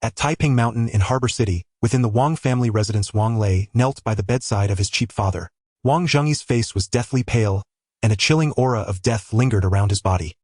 At Taiping Mountain in Harbor City, within the Wang family residence, Wang Lei knelt by the bedside of his cheap father. Wang Zhengyi's face was deathly pale, and a chilling aura of death lingered around his body.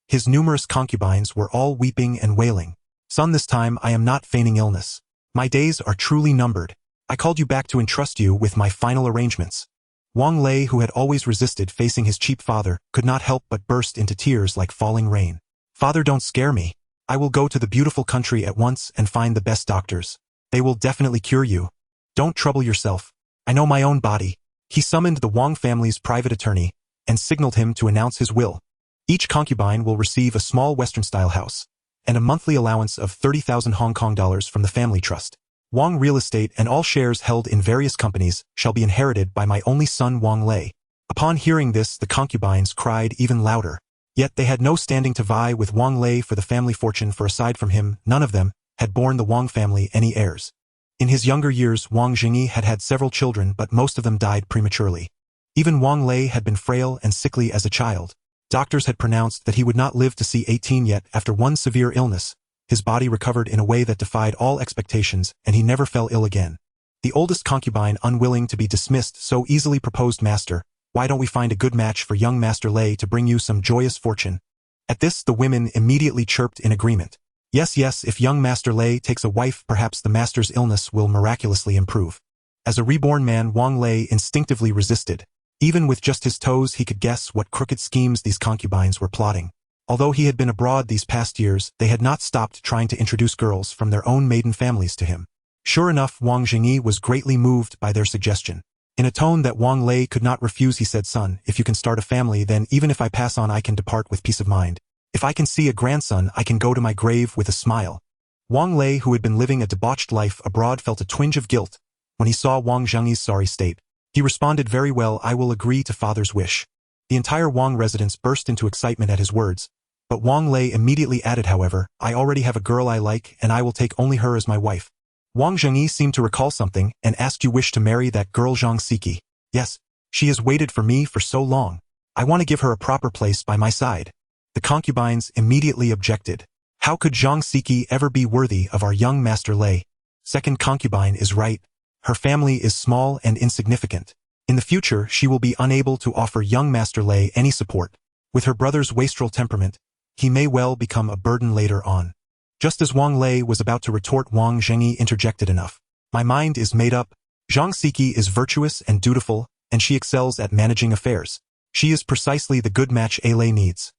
His numerous concubines were all weeping and wailing. "Son, this time I am not feigning illness. My days are truly numbered. I called you back to entrust you with my final arrangements." Wang Lei, who had always resisted facing his cheap father, could not help but burst into tears like falling rain. "Father, don't scare me. I will go to the beautiful country at once and find the best doctors. They will definitely cure you. Don't trouble yourself. I know my own body." He summoned the Wang family's private attorney and signaled him to announce his will. Each concubine will receive a small Western-style house and a monthly allowance of 30,000 Hong Kong dollars from the family trust. Wang real estate and all shares held in various companies shall be inherited by my only son Wang Lei. Upon hearing this, the concubines cried even louder. Yet they had no standing to vie with Wang Lei for the family fortune, for aside from him, none of them had borne the Wang family any heirs. In his younger years, Wang Zhengyi had had several children, but most of them died prematurely. Even Wang Lei had been frail and sickly as a child. Doctors had pronounced that he would not live to see 18, yet after one severe illness, his body recovered in a way that defied all expectations, and he never fell ill again. The oldest concubine, unwilling to be dismissed, so easily proposed, "Master, why don't we find a good match for young Master Lei to bring you some joyous fortune?" At this, the women immediately chirped in agreement. Yes, if young Master Lei takes a wife, perhaps the master's illness will miraculously improve." As a reborn man, Wang Lei instinctively resisted. Even with just his toes, he could guess what crooked schemes these concubines were plotting. Although he had been abroad these past years, they had not stopped trying to introduce girls from their own maiden families to him. Sure enough, Wang Zhengyi was greatly moved by their suggestion. In a tone that Wang Lei could not refuse, he said, "Son, if you can start a family, then even if I pass on, I can depart with peace of mind. If I can see a grandson, I can go to my grave with a smile." Wang Lei, who had been living a debauched life abroad, felt a twinge of guilt when he saw Wang Zhengyi's sorry state. He responded, "Very well, I will agree to father's wish." The entire Wang residence burst into excitement at his words, but Wang Lei immediately added, "However, I already have a girl I like, and I will take only her as my wife." Wang Zhengyi seemed to recall something and asked, "You wish to marry that girl Jeang Siki?" "Yes, she has waited for me for so long. I want to give her a proper place by my side." The concubines immediately objected. "How could Jeang Siki ever be worthy of our young Master Lei?" Second concubine is right. Her family is small and insignificant. In the future, she will be unable to offer young Master Lei any support. With her brother's wastrel temperament, he may well become a burden later on. Just as Wang Lei was about to retort, Wang Zhengyi interjected, "Enough. My mind is made up. Jeang Siki is virtuous and dutiful, and she excels at managing affairs. She is precisely the good match Lei needs."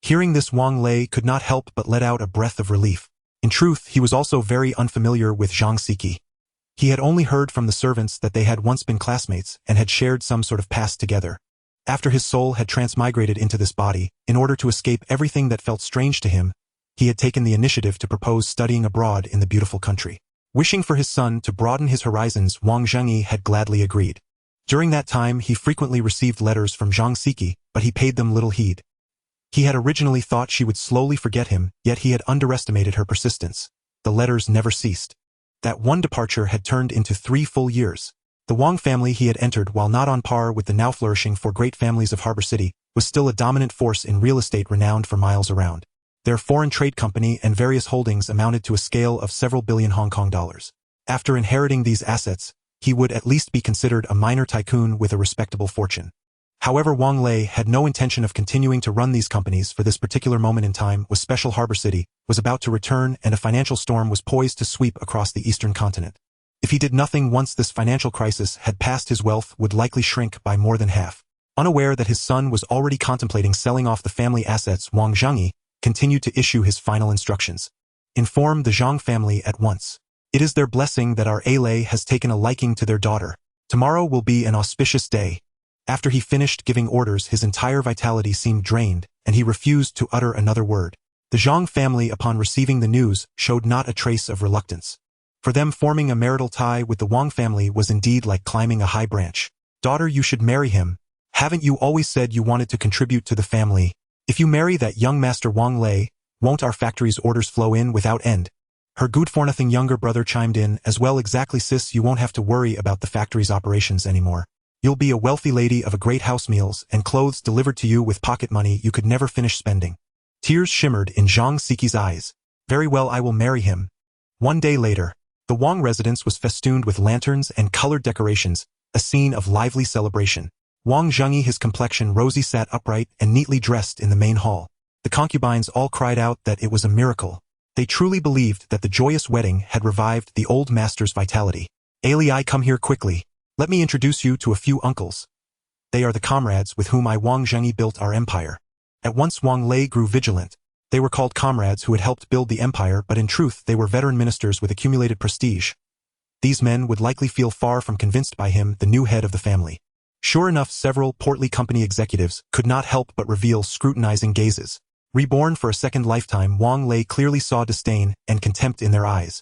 Hearing this, Wang Lei could not help but let out a breath of relief. In truth, he was also very unfamiliar with Jeang Siki. He had only heard from the servants that they had once been classmates and had shared some sort of past together. After his soul had transmigrated into this body, in order to escape everything that felt strange to him, he had taken the initiative to propose studying abroad in the beautiful country. Wishing for his son to broaden his horizons, Wang Zhengyi had gladly agreed. During that time, he frequently received letters from Jeang Siki, but he paid them little heed. He had originally thought she would slowly forget him, yet he had underestimated her persistence. The letters never ceased. That one departure had turned into 3 full years. The Wang family he had entered, while not on par with the now flourishing four great families of Harbor City, was still a dominant force in real estate renowned for miles around. Their foreign trade company and various holdings amounted to a scale of several billion Hong Kong dollars. After inheriting these assets, he would at least be considered a minor tycoon with a respectable fortune. However, Wang Lei had no intention of continuing to run these companies, for this particular moment in time was special. Harbor City was about to return, and a financial storm was poised to sweep across the eastern continent. If he did nothing once this financial crisis had passed, his wealth would likely shrink by more than half. Unaware that his son was already contemplating selling off the family assets, Wang Zhengyi continued to issue his final instructions. "Inform the Jeang family at once. It is their blessing that our Lei has taken a liking to their daughter. Tomorrow will be an auspicious day." After he finished giving orders, his entire vitality seemed drained, and he refused to utter another word. The Jeang family, upon receiving the news, showed not a trace of reluctance. For them, forming a marital tie with the Wang family was indeed like climbing a high branch. "Daughter, you should marry him. Haven't you always said you wanted to contribute to the family? If you marry that young Master Wang Lei, won't our factory's orders flow in without end?" Her good-for-nothing younger brother chimed in, as well. "Exactly, sis, you won't have to worry about the factory's operations anymore. You'll be a wealthy lady of a great house, meals and clothes delivered to you with pocket money you could never finish spending." Tears shimmered in Jeang Siki's eyes. "Very well, I will marry him." One day later, the Wang residence was festooned with lanterns and colored decorations, a scene of lively celebration. Wang Zhengyi, his complexion rosy, sat upright and neatly dressed in the main hall. The concubines all cried out that it was a miracle. They truly believed that the joyous wedding had revived the old master's vitality. "Ali, come here quickly. Let me introduce you to a few uncles. They are the comrades with whom I Wang Zhengyi built our empire." At once Wang Lei grew vigilant. They were called comrades who had helped build the empire, but in truth they were veteran ministers with accumulated prestige. These men would likely feel far from convinced by him, the new head of the family. Sure enough, several portly company executives could not help but reveal scrutinizing gazes. Reborn for a second lifetime, Wang Lei clearly saw disdain and contempt in their eyes.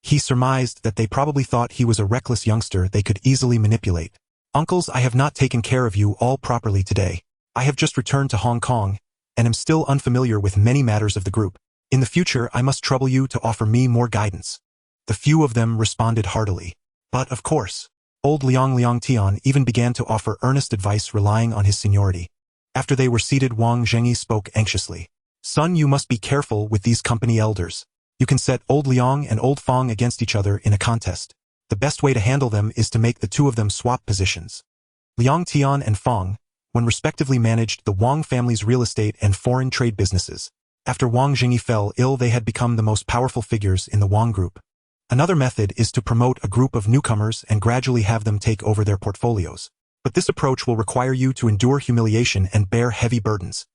He surmised that they probably thought he was a reckless youngster they could easily manipulate. "Uncles, I have not taken care of you all properly today. I have just returned to Hong Kong, and am still unfamiliar with many matters of the group. In the future, I must trouble you to offer me more guidance." The few of them responded heartily. But, of course, old Liang Tian even began to offer earnest advice relying on his seniority. After they were seated, Wang Zhengyi spoke anxiously. "Son, you must be careful with these company elders. You can set old Liang and old Fang against each other in a contest. The best way to handle them is to make the two of them swap positions." Liang Tian and Fang, when respectively, managed the Wang family's real estate and foreign trade businesses. After Wang Zhengyi fell ill, they had become the most powerful figures in the Wang group. Another method is to promote a group of newcomers and gradually have them take over their portfolios. But this approach will require you to endure humiliation and bear heavy burdens.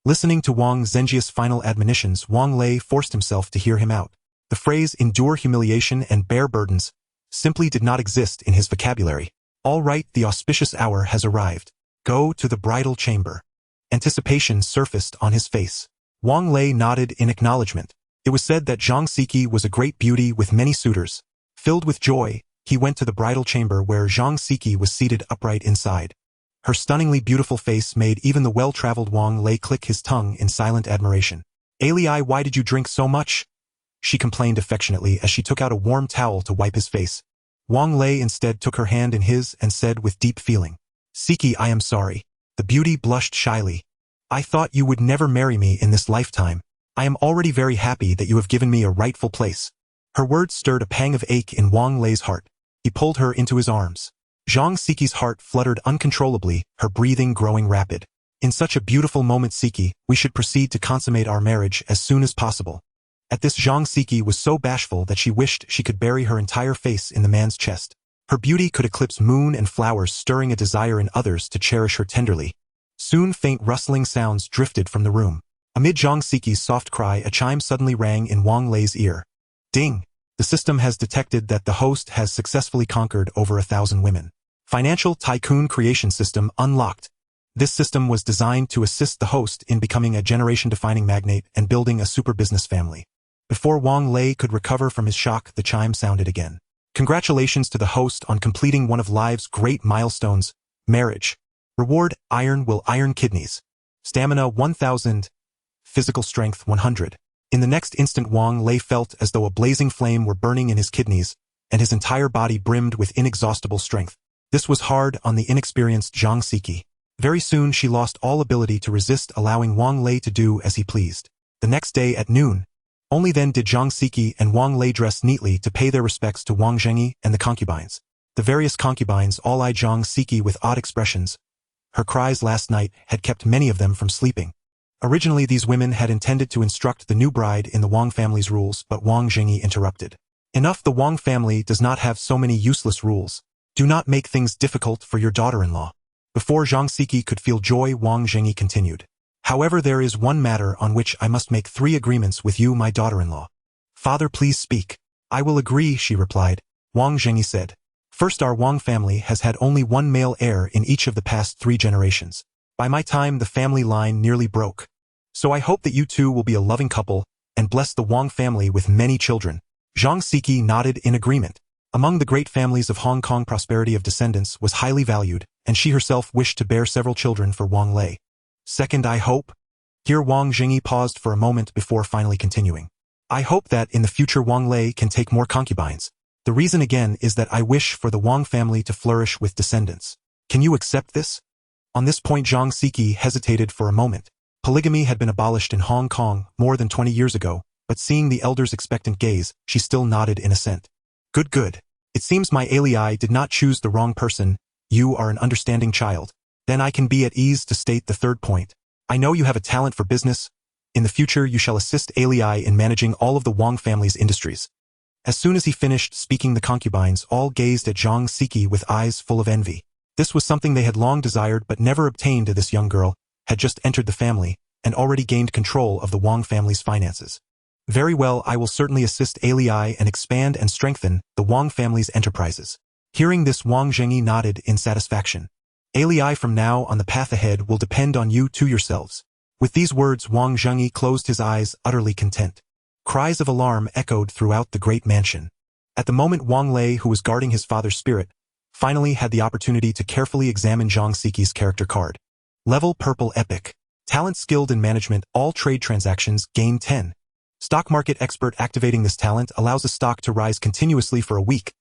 Listening to Wang Zhengyi's final admonitions, Wang Lei forced himself to hear him out. The phrase "endure humiliation and bear burdens" simply did not exist in his vocabulary. "All right, the auspicious hour has arrived. Go to the bridal chamber." Anticipation surfaced on his face. Wang Lei nodded in acknowledgement. It was said that Zhang Siki was a great beauty with many suitors. Filled with joy, he went to the bridal chamber where Zhang Siki was seated upright inside. Her stunningly beautiful face made even the well-traveled Wang Lei click his tongue in silent admiration. "Ali, why did you drink so much?" she complained affectionately as she took out a warm towel to wipe his face. Wang Lei instead took her hand in his and said with deep feeling, "Siki, I am sorry." The beauty blushed shyly. "I thought you would never marry me in this lifetime. I am already very happy that you have given me a rightful place." Her words stirred a pang of ache in Wang Lei's heart. He pulled her into his arms. Zhang Siki's heart fluttered uncontrollably, her breathing growing rapid. "In such a beautiful moment, Siki, we should proceed to consummate our marriage as soon as possible." At this, Zhang Siki was so bashful that she wished she could bury her entire face in the man's chest. Her beauty could eclipse moon and flowers, stirring a desire in others to cherish her tenderly. Soon faint rustling sounds drifted from the room. Amid Zhang Siki's soft cry, a chime suddenly rang in Wang Lei's ear. Ding! The system has detected that the host has successfully conquered over 1,000 women. Financial Tycoon Creation System unlocked. This system was designed to assist the host in becoming a generation-defining magnate and building a super business family. Before Wang Lei could recover from his shock, the chime sounded again. Congratulations to the host on completing one of life's great milestones, marriage. Reward: iron will iron kidneys. Stamina 1,000. Physical strength 100. In the next instant, Wang Lei felt as though a blazing flame were burning in his kidneys, and his entire body brimmed with inexhaustible strength. This was hard on the inexperienced Zhang Siki. Very soon she lost all ability to resist, allowing Wang Lei to do as he pleased. The next day at noon, only then did Zhang Siki and Wang Lei dress neatly to pay their respects to Wang Zhengyi and the concubines. The various concubines all eyed Zhang Siki with odd expressions. Her cries last night had kept many of them from sleeping. Originally, these women had intended to instruct the new bride in the Wang family's rules, but Wang Zhengyi interrupted. "Enough, the Wang family does not have so many useless rules. Do not make things difficult for your daughter-in-law." Before Zhang Siki could feel joy, Wang Zhengyi continued. "However, there is one matter on which I must make 3 agreements with you, my daughter-in-law." "Father, please speak." "I will agree," she replied. Wang Zhengyi said, "First, our Wang family has had only one male heir in each of the past 3 generations. By my time, the family line nearly broke. So I hope that you two will be a loving couple and bless the Wang family with many children." Zhang Siki nodded in agreement. Among the great families of Hong Kong, prosperity of descendants was highly valued, and she herself wished to bear several children for Wang Lei. "Second, I hope." Here Wang Zhengyi paused for a moment before finally continuing. "I hope that in the future Wang Lei can take more concubines. The reason again is that I wish for the Wang family to flourish with descendants. Can you accept this?" On this point Zhang Siki hesitated for a moment. Polygamy had been abolished in Hong Kong more than 20 years ago, but seeing the elder's expectant gaze, she still nodded in assent. Good, good. It seems my ally did not choose the wrong person. You are an understanding child. Then I can be at ease to state the third point. I know you have a talent for business. In the future you shall assist ally in managing all of the Wang family's industries. As soon as he finished speaking, the concubines all gazed at Jeang Siki with eyes full of envy. This was something they had long desired but never obtained. This young girl had just entered the family and already gained control of the Wang family's finances. Very well, I will certainly assist ally and expand and strengthen the Wang family's enterprises. Hearing this, Wang Zhengyi nodded in satisfaction. Ally, from now on the path ahead will depend on you two yourselves. With these words, Wang Zhengyi closed his eyes, utterly content. Cries of alarm echoed throughout the great mansion. At the moment, Wang Lei, who was guarding his father's spirit, finally had the opportunity to carefully examine Jeang Siki's character card. Level Purple Epic. Talent skilled in management, all trade transactions gain 10. Stock market expert. Activating this talent allows a stock to rise continuously for a week.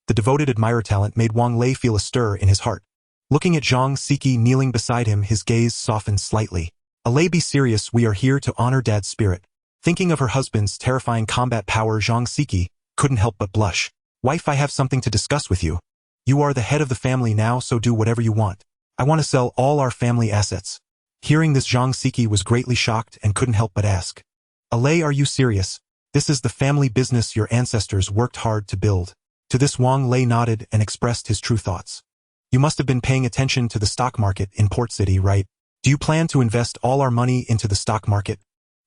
The devoted admirer talent made Wang Lei feel a stir in his heart. Looking at Jeang Siki kneeling beside him, his gaze softened slightly. Lei, be serious, we are here to honor Dad's spirit. Thinking of her husband's terrifying combat power, Jeang Siki couldn't help but blush. Wife, I have something to discuss with you. You are the head of the family now, so do whatever you want. I want to sell all our family assets. Hearing this, Jeang Siki was greatly shocked and couldn't help but ask. Lei, are you serious? This is the family business your ancestors worked hard to build. To this, Wang Lei nodded and expressed his true thoughts. You must have been paying attention to the stock market in Port City, right? Do you plan to invest all our money into the stock market?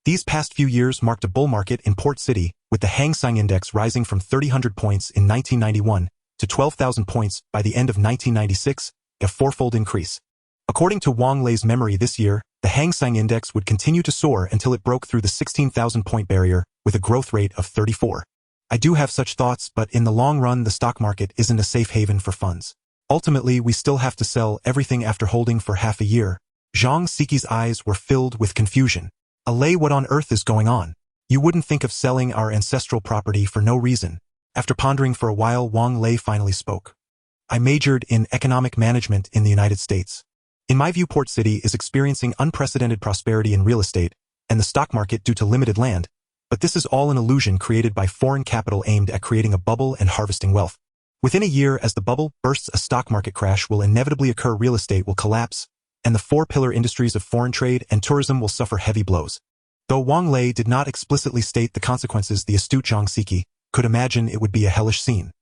These past few years marked a bull market in Port City, with the Hang Seng Index rising from 3,000 points in 1991 to 12,000 points by the end of 1996, a fourfold increase. According to Wang Lei's memory, this year, the Hang Seng Index would continue to soar until it broke through the 16,000-point barrier with a growth rate of 34. I do have such thoughts, but in the long run, the stock market isn't a safe haven for funds. Ultimately, we still have to sell everything after holding for half a year. Jeang Siki's eyes were filled with confusion. Lei, what on earth is going on? You wouldn't think of selling our ancestral property for no reason. After pondering for a while, Wang Lei finally spoke. I majored in economic management in the United States. In my view, Port City is experiencing unprecedented prosperity in real estate and the stock market due to limited land, but this is all an illusion created by foreign capital aimed at creating a bubble and harvesting wealth. Within a year, as the bubble bursts, a stock market crash will inevitably occur, real estate will collapse, and the four-pillar industries of foreign trade and tourism will suffer heavy blows. Though Wang Lei did not explicitly state the consequences, the astute Jeang Siki could imagine it would be a hellish scene.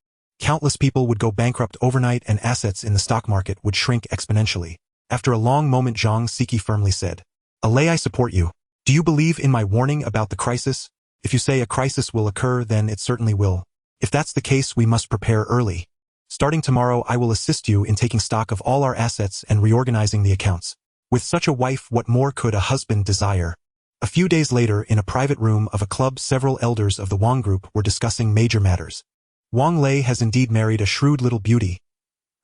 Countless people would go bankrupt overnight and assets in the stock market would shrink exponentially. After a long moment, Jeang Siki firmly said, Lei, I support you. Do you believe in my warning about the crisis? If you say a crisis will occur, then it certainly will. If that's the case, we must prepare early. Starting tomorrow, I will assist you in taking stock of all our assets and reorganizing the accounts. With such a wife, what more could a husband desire? A few days later, in a private room of a club, several elders of the Wang group were discussing major matters. Wang Lei has indeed married a shrewd little beauty.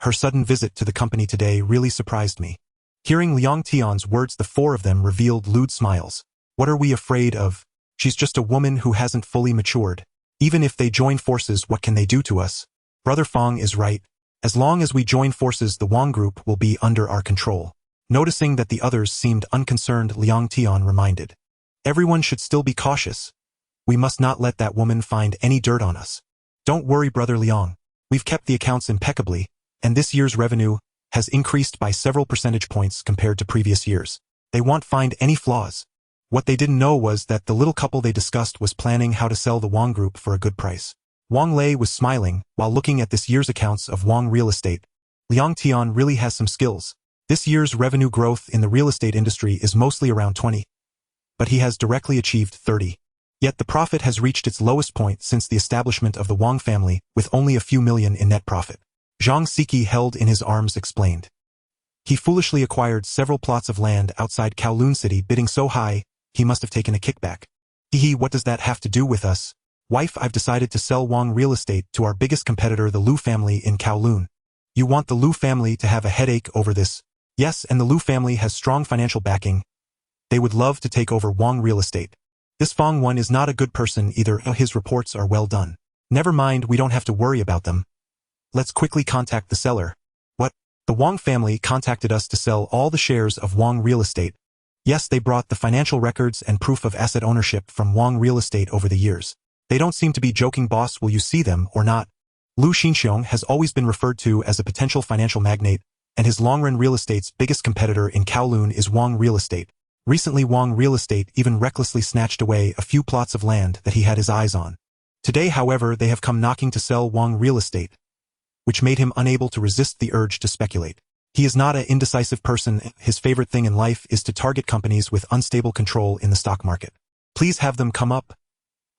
Her sudden visit to the company today really surprised me. Hearing Liang Tian's words, the four of them revealed lewd smiles. What are we afraid of? She's just a woman who hasn't fully matured. Even if they join forces, what can they do to us? Brother Fong is right. As long as we join forces, the Wang group will be under our control. Noticing that the others seemed unconcerned, Liang Tian reminded. Everyone should still be cautious. We must not let that woman find any dirt on us. Don't worry, Brother Liang. We've kept the accounts impeccably, and this year's revenue has increased by several percentage points compared to previous years. They won't find any flaws. What they didn't know was that the little couple they discussed was planning how to sell the Wang group for a good price. Wang Lei was smiling while looking at this year's accounts of Wang real estate. Liang Tian really has some skills. This year's revenue growth in the real estate industry is mostly around 20, but he has directly achieved 30. Yet the profit has reached its lowest point since the establishment of the Wang family, with only a few million in net profit. Jeang Siki, held in his arms, explained. He foolishly acquired several plots of land outside Kowloon City, bidding so high, he must have taken a kickback. What does that have to do with us? Wife, I've decided to sell Wang real estate to our biggest competitor, the Liu family in Kowloon. You want the Liu family to have a headache over this? Yes, and the Liu family has strong financial backing. They would love to take over Wang real estate. This Fong one is not a good person either. His reports are well done. Never mind, we don't have to worry about them. Let's quickly contact the seller. What? The Wang family contacted us to sell all the shares of Wang real estate. Yes, they brought the financial records and proof of asset ownership from Wang Real Estate over the years. They don't seem to be joking, boss. Will you see them or not? Lu Xinxiong has always been referred to as a potential financial magnate, and his Longrun Real Estate's biggest competitor in Kowloon is Wang Real Estate. Recently, Wang Real Estate even recklessly snatched away a few plots of land that he had his eyes on. Today, however, they have come knocking to sell Wang Real Estate, which made him unable to resist the urge to speculate. He is not an indecisive person. His favorite thing in life is to target companies with unstable control in the stock market. Please have them come up.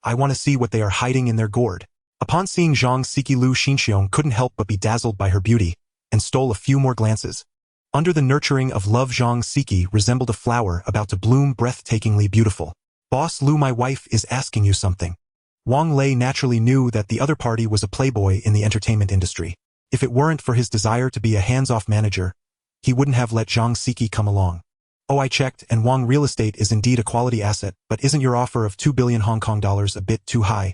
I want to see what they are hiding in their gourd. Upon seeing Zhang Siki, Lu Xinxiong couldn't help but be dazzled by her beauty, and stole a few more glances. Under the nurturing of love, Zhang Siki resembled a flower about to bloom, breathtakingly beautiful. Boss Lu, my wife is asking you something. Wang Lei naturally knew that the other party was a playboy in the entertainment industry. If it weren't for his desire to be a hands-off manager, he wouldn't have let Zhang Siki come along. Oh, I checked, and Wang Real Estate is indeed a quality asset, but isn't your offer of 2 billion Hong Kong dollars a bit too high?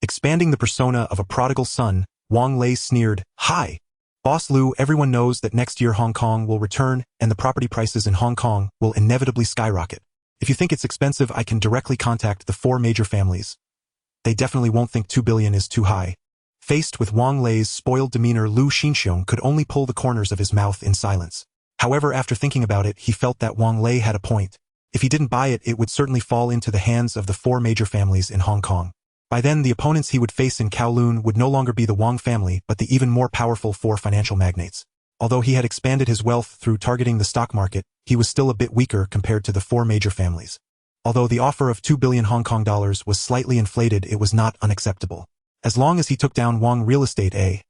Expanding the persona of a prodigal son, Wang Lei sneered, "Hi. Boss Lu, everyone knows that next year Hong Kong will return and the property prices in Hong Kong will inevitably skyrocket. If you think it's expensive, I can directly contact the 4 major families. They definitely won't think 2 billion is too high." Faced with Wang Lei's spoiled demeanor, Lu Xinxiong could only pull the corners of his mouth in silence. However, after thinking about it, he felt that Wang Lei had a point. If he didn't buy it, it would certainly fall into the hands of the 4 major families in Hong Kong. By then, the opponents he would face in Kowloon would no longer be the Wang family, but the even more powerful 4 financial magnates. Although he had expanded his wealth through targeting the stock market, he was still a bit weaker compared to the 4 major families. Although the offer of 2 billion Hong Kong dollars was slightly inflated, it was not unacceptable. As long as he took down Wang Real Estate,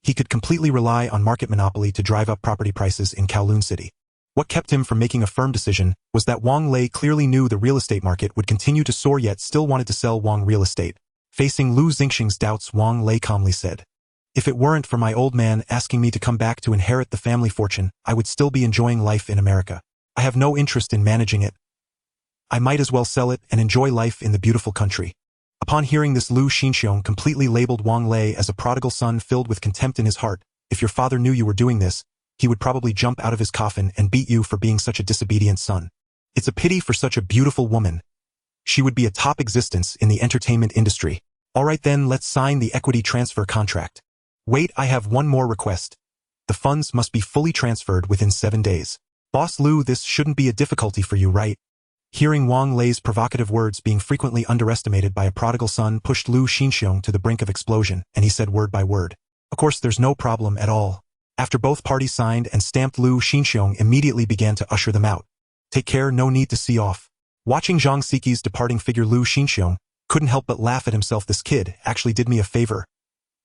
he could completely rely on market monopoly to drive up property prices in Kowloon City. What kept him from making a firm decision was that Wang Lei clearly knew the real estate market would continue to soar, yet still wanted to sell Wang Real Estate. Facing Lu Xinxiong's doubts, Wang Lei calmly said, "If it weren't for my old man asking me to come back to inherit the family fortune, I would still be enjoying life in America. I have no interest in managing it. I might as well sell it and enjoy life in the beautiful country." Upon hearing this, Lu Xinxiong completely labeled Wang Lei as a prodigal son filled with contempt in his heart. If your father knew you were doing this, he would probably jump out of his coffin and beat you for being such a disobedient son. It's a pity for such a beautiful woman. She would be a top existence in the entertainment industry. Alright then, let's sign the equity transfer contract. Wait, I have one more request. The funds must be fully transferred within 7 days. Boss Lu, this shouldn't be a difficulty for you, right? Hearing Wang Lei's provocative words being frequently underestimated by a prodigal son pushed Lu Xinxiong to the brink of explosion, and he said word by word, "Of course, there's no problem at all." After both parties signed and stamped, Lu Xinxiong immediately began to usher them out. "Take care, no need to see off." Watching Zhang Siki's departing figure, Lu Xinxiong couldn't help but laugh at himself. This kid actually did me a favor.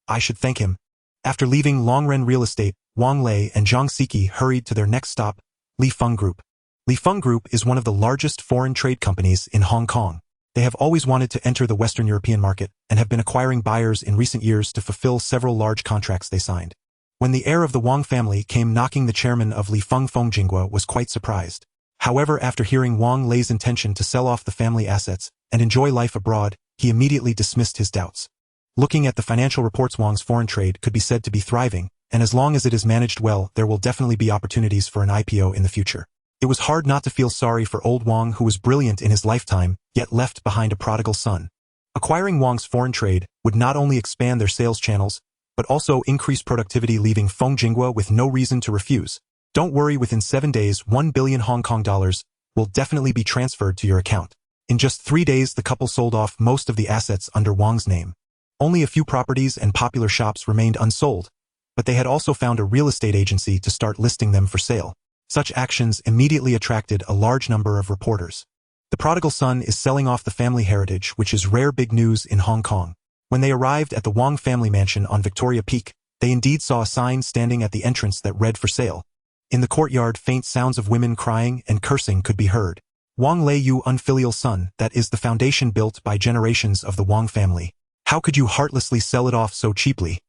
I should thank him. After leaving Longrun Real Estate, Wang Lei and Zhang Siki hurried to their next stop, Li Feng Group. Li Feng Group is one of the largest foreign trade companies in Hong Kong. They have always wanted to enter the Western European market and have been acquiring buyers in recent years to fulfill several large contracts they signed. When the heir of the Wang family came knocking, the chairman of Li Feng Jingguo was quite surprised. However, after hearing Wang Lei's intention to sell off the family assets and enjoy life abroad, he immediately dismissed his doubts. Looking at the financial reports, Wang's foreign trade could be said to be thriving, and as long as it is managed well, there will definitely be opportunities for an IPO in the future. It was hard not to feel sorry for old Wang, who was brilliant in his lifetime, yet left behind a prodigal son. Acquiring Wang's foreign trade would not only expand their sales channels, but also increase productivity, leaving Feng Jingguo with no reason to refuse. Don't worry, within 7 days, 1 billion Hong Kong dollars will definitely be transferred to your account. In just 3 days, the couple sold off most of the assets under Wang's name. Only a few properties and popular shops remained unsold, but they had also found a real estate agency to start listing them for sale. Such actions immediately attracted a large number of reporters. The prodigal son is selling off the family heritage, which is rare big news in Hong Kong. When they arrived at the Wang family mansion on Victoria Peak, they indeed saw a sign standing at the entrance that read "For sale." In the courtyard, faint sounds of women crying and cursing could be heard. "Wang Lei, you unfilial son, that is the foundation built by generations of the Wang family. How could you heartlessly sell it off so cheaply?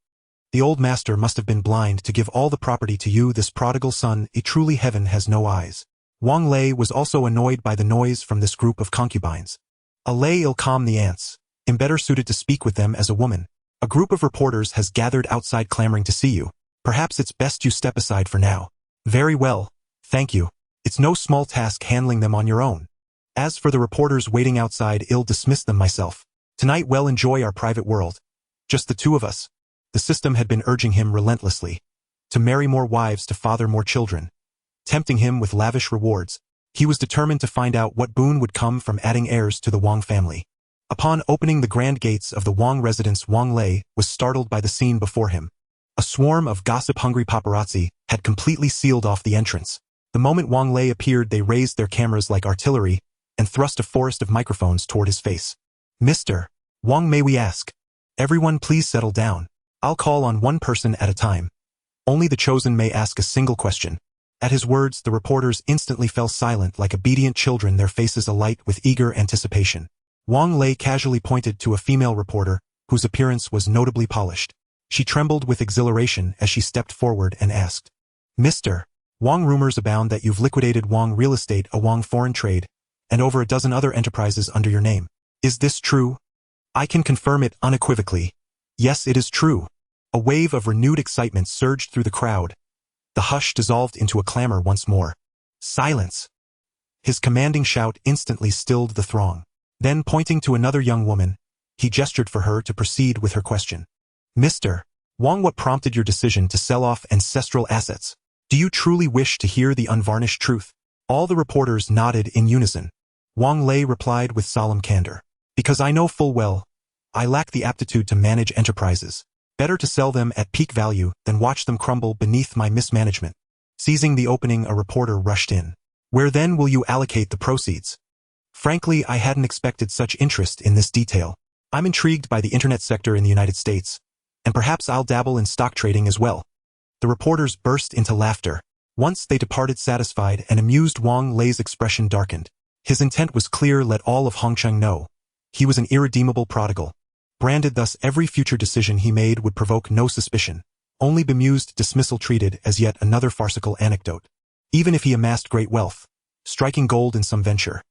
The old master must have been blind to give all the property to you, this prodigal son. It truly heaven has no eyes." Wang Lei was also annoyed by the noise from this group of concubines. A lei will calm the ants. I'm better suited to speak with them as a woman. A group of reporters has gathered outside clamoring to see you. Perhaps it's best you step aside for now. Very well, thank you. It's no small task handling them on your own. As for the reporters waiting outside, I'll dismiss them myself. Tonight we'll enjoy our private world. Just the two of us. The system had been urging him relentlessly to marry more wives, to father more children, tempting him with lavish rewards. He was determined to find out what boon would come from adding heirs to the Wang family. Upon opening the grand gates of the Wang residence, Wang Lei was startled by the scene before him. A swarm of gossip-hungry paparazzi had completely sealed off the entrance. The moment Wang Lei appeared, they raised their cameras like artillery and thrust a forest of microphones toward his face. Mr. Wang, may we ask? Everyone please settle down. I'll call on one person at a time. Only the chosen may ask a single question. At his words, the reporters instantly fell silent like obedient children, their faces alight with eager anticipation. Wang Lei casually pointed to a female reporter, whose appearance was notably polished. She trembled with exhilaration as she stepped forward and asked, Mr. Wang, rumors abound that you've liquidated Wang Real Estate, a Wang Foreign Trade, and over a dozen other enterprises under your name. Is this true? I can confirm it unequivocally. Yes, it is true. A wave of renewed excitement surged through the crowd. The hush dissolved into a clamor once more. Silence! His commanding shout instantly stilled the throng. Then, pointing to another young woman, he gestured for her to proceed with her question. Mr. Wang, what prompted your decision to sell off ancestral assets? Do you truly wish to hear the unvarnished truth? All the reporters nodded in unison. Wang Lei replied with solemn candor. Because I know full well, I lack the aptitude to manage enterprises. Better to sell them at peak value than watch them crumble beneath my mismanagement. Seizing the opening, a reporter rushed in. Where then will you allocate the proceeds? Frankly, I hadn't expected such interest in this detail. I'm intrigued by the internet sector in the United States, and perhaps I'll dabble in stock trading as well. The reporters burst into laughter. Once they departed satisfied and amused, Wang Lei's expression darkened. His intent was clear: let all of Hongcheng know. He was an irredeemable prodigal. Branded thus, every future decision he made would provoke no suspicion, only bemused dismissal, treated as yet another farcical anecdote. Even if he amassed great wealth, striking gold in some venture,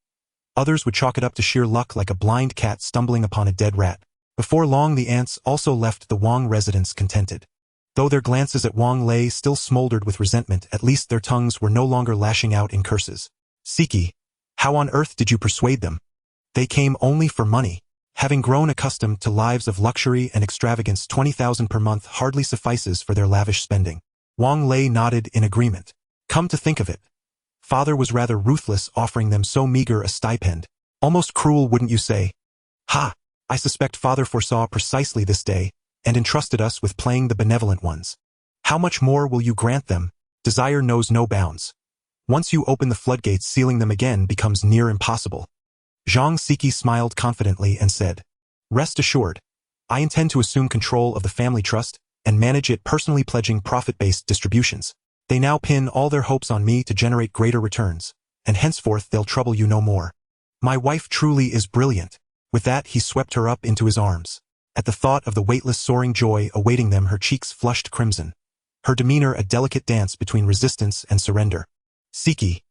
others would chalk it up to sheer luck, like a blind cat stumbling upon a dead rat. Before long, the ants also left the Wang residence contented. Though their glances at Wang Lei still smoldered with resentment, at least their tongues were no longer lashing out in curses. Siki, how on earth did you persuade them? They came only for money. Having grown accustomed to lives of luxury and extravagance, 20,000 per month hardly suffices for their lavish spending. Wang Lei nodded in agreement. Come to think of it, father was rather ruthless, offering them so meager a stipend. Almost cruel, wouldn't you say? Ha! I suspect father foresaw precisely this day, and entrusted us with playing the benevolent ones. How much more will you grant them? Desire knows no bounds. Once you open the floodgates, sealing them again becomes near impossible. Jeang Siki smiled confidently and said, Rest assured, I intend to assume control of the family trust and manage it personally, pledging profit-based distributions. They now pin all their hopes on me to generate greater returns, and henceforth they'll trouble you no more. My wife truly is brilliant. With that, he swept her up into his arms. At the thought of the weightless, soaring joy awaiting them, her cheeks flushed crimson, her demeanor a delicate dance between resistance and surrender. Siki,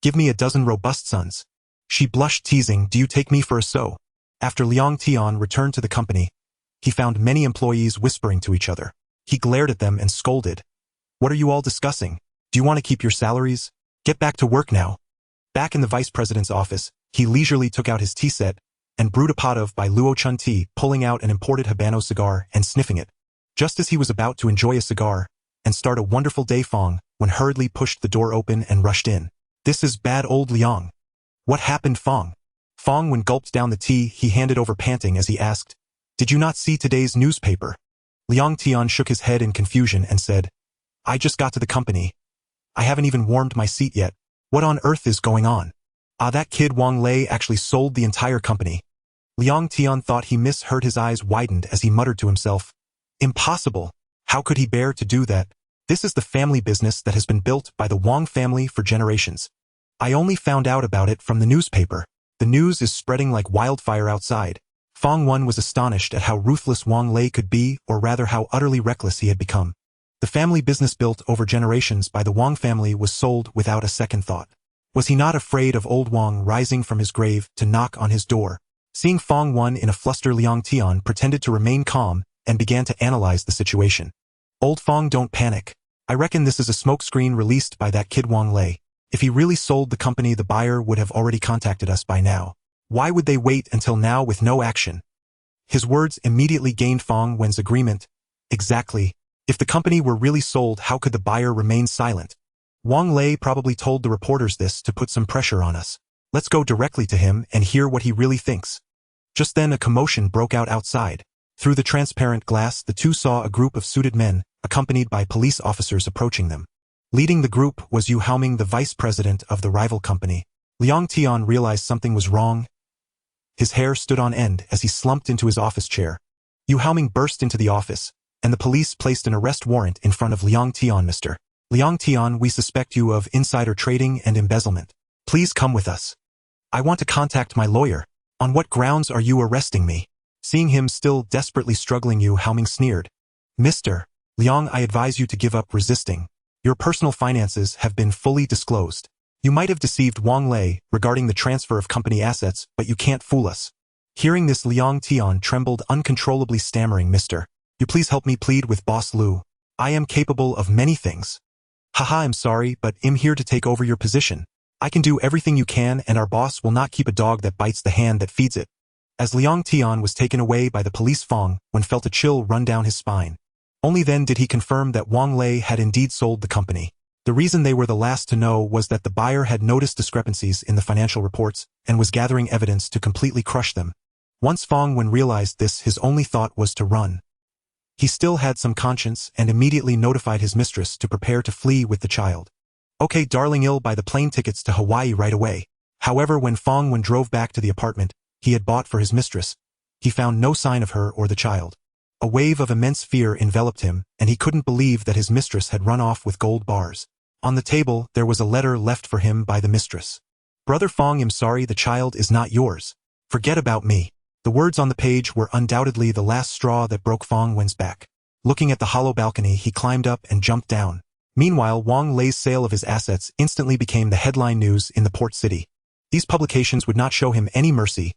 give me a dozen robust sons. She blushed, teasing, do you take me for a so? After Liang Tian returned to the company, he found many employees whispering to each other. He glared at them and scolded. What are you all discussing? Do you want to keep your salaries? Get back to work now. Back in the vice president's office, he leisurely took out his tea set and brewed a pot of by Luo Chun tea, pulling out an imported Habano cigar and sniffing it. Just as he was about to enjoy a cigar and start a wonderful day, Fong, when hurriedly pushed the door open and rushed in. This is bad, old Liang. What happened, Fong? Fong, when gulped down the tea he handed over, panting as he asked, Did you not see today's newspaper? Liang Tian shook his head in confusion and said, I just got to the company. I haven't even warmed my seat yet. What on earth is going on? Ah, that kid Wang Lei actually sold the entire company. Liang Tian thought he misheard. His eyes widened as he muttered to himself, Impossible. How could he bear to do that? This is the family business that has been built by the Wang family for generations. I only found out about it from the newspaper. The news is spreading like wildfire outside. Fong Wen was astonished at how ruthless Wang Lei could be, or rather how utterly reckless he had become. The family business built over generations by the Wang family was sold without a second thought. Was he not afraid of old Wang rising from his grave to knock on his door? Seeing Fong Wen in a fluster, Liang Tian pretended to remain calm and began to analyze the situation. Old Fong, don't panic. I reckon this is a smokescreen released by that kid Wang Lei. If he really sold the company, the buyer would have already contacted us by now. Why would they wait until now with no action? His words immediately gained Fong Wen's agreement. Exactly. If the company were really sold, how could the buyer remain silent? Wang Lei probably told the reporters this to put some pressure on us. Let's go directly to him and hear what he really thinks. Just then a commotion broke out outside. Through the transparent glass, the two saw a group of suited men, accompanied by police officers approaching them. Leading the group was Yu Haoming, the vice president of the rival company. Liang Tian realized something was wrong. His hair stood on end as he slumped into his office chair. Yu Haoming burst into the office, and the police placed an arrest warrant in front of Liang Tian. Mr. Liang Tian, we suspect you of insider trading and embezzlement. Please come with us. I want to contact my lawyer. On what grounds are you arresting me? Seeing him still desperately struggling, Yu Haoming sneered. Mr. Liang, I advise you to give up resisting. Your personal finances have been fully disclosed. You might have deceived Wang Lei regarding the transfer of company assets, but you can't fool us. Hearing this, Liang Tian trembled uncontrollably, stammering, Mr. You please help me plead with Boss Lu. I am capable of many things. Haha, I'm sorry, but I'm here to take over your position. I can do everything you can, and our boss will not keep a dog that bites the hand that feeds it. As Liang Tian was taken away by the police, Fong Wen felt a chill run down his spine. Only then did he confirm that Wang Lei had indeed sold the company. The reason they were the last to know was that the buyer had noticed discrepancies in the financial reports and was gathering evidence to completely crush them. Once Fong Wen realized this, his only thought was to run. He still had some conscience and immediately notified his mistress to prepare to flee with the child. Okay, darling, I'll buy the plane tickets to Hawaii right away. However, when Fong Wen drove back to the apartment he had bought for his mistress, he found no sign of her or the child. A wave of immense fear enveloped him, and he couldn't believe that his mistress had run off with gold bars. On the table, there was a letter left for him by the mistress. Brother Fong, I'm sorry, the child is not yours. Forget about me. The words on the page were undoubtedly the last straw that broke Fong Wen's back. Looking at the hollow balcony, he climbed up and jumped down. Meanwhile, Wang Lei's sale of his assets instantly became the headline news in the port city. These publications would not show him any mercy.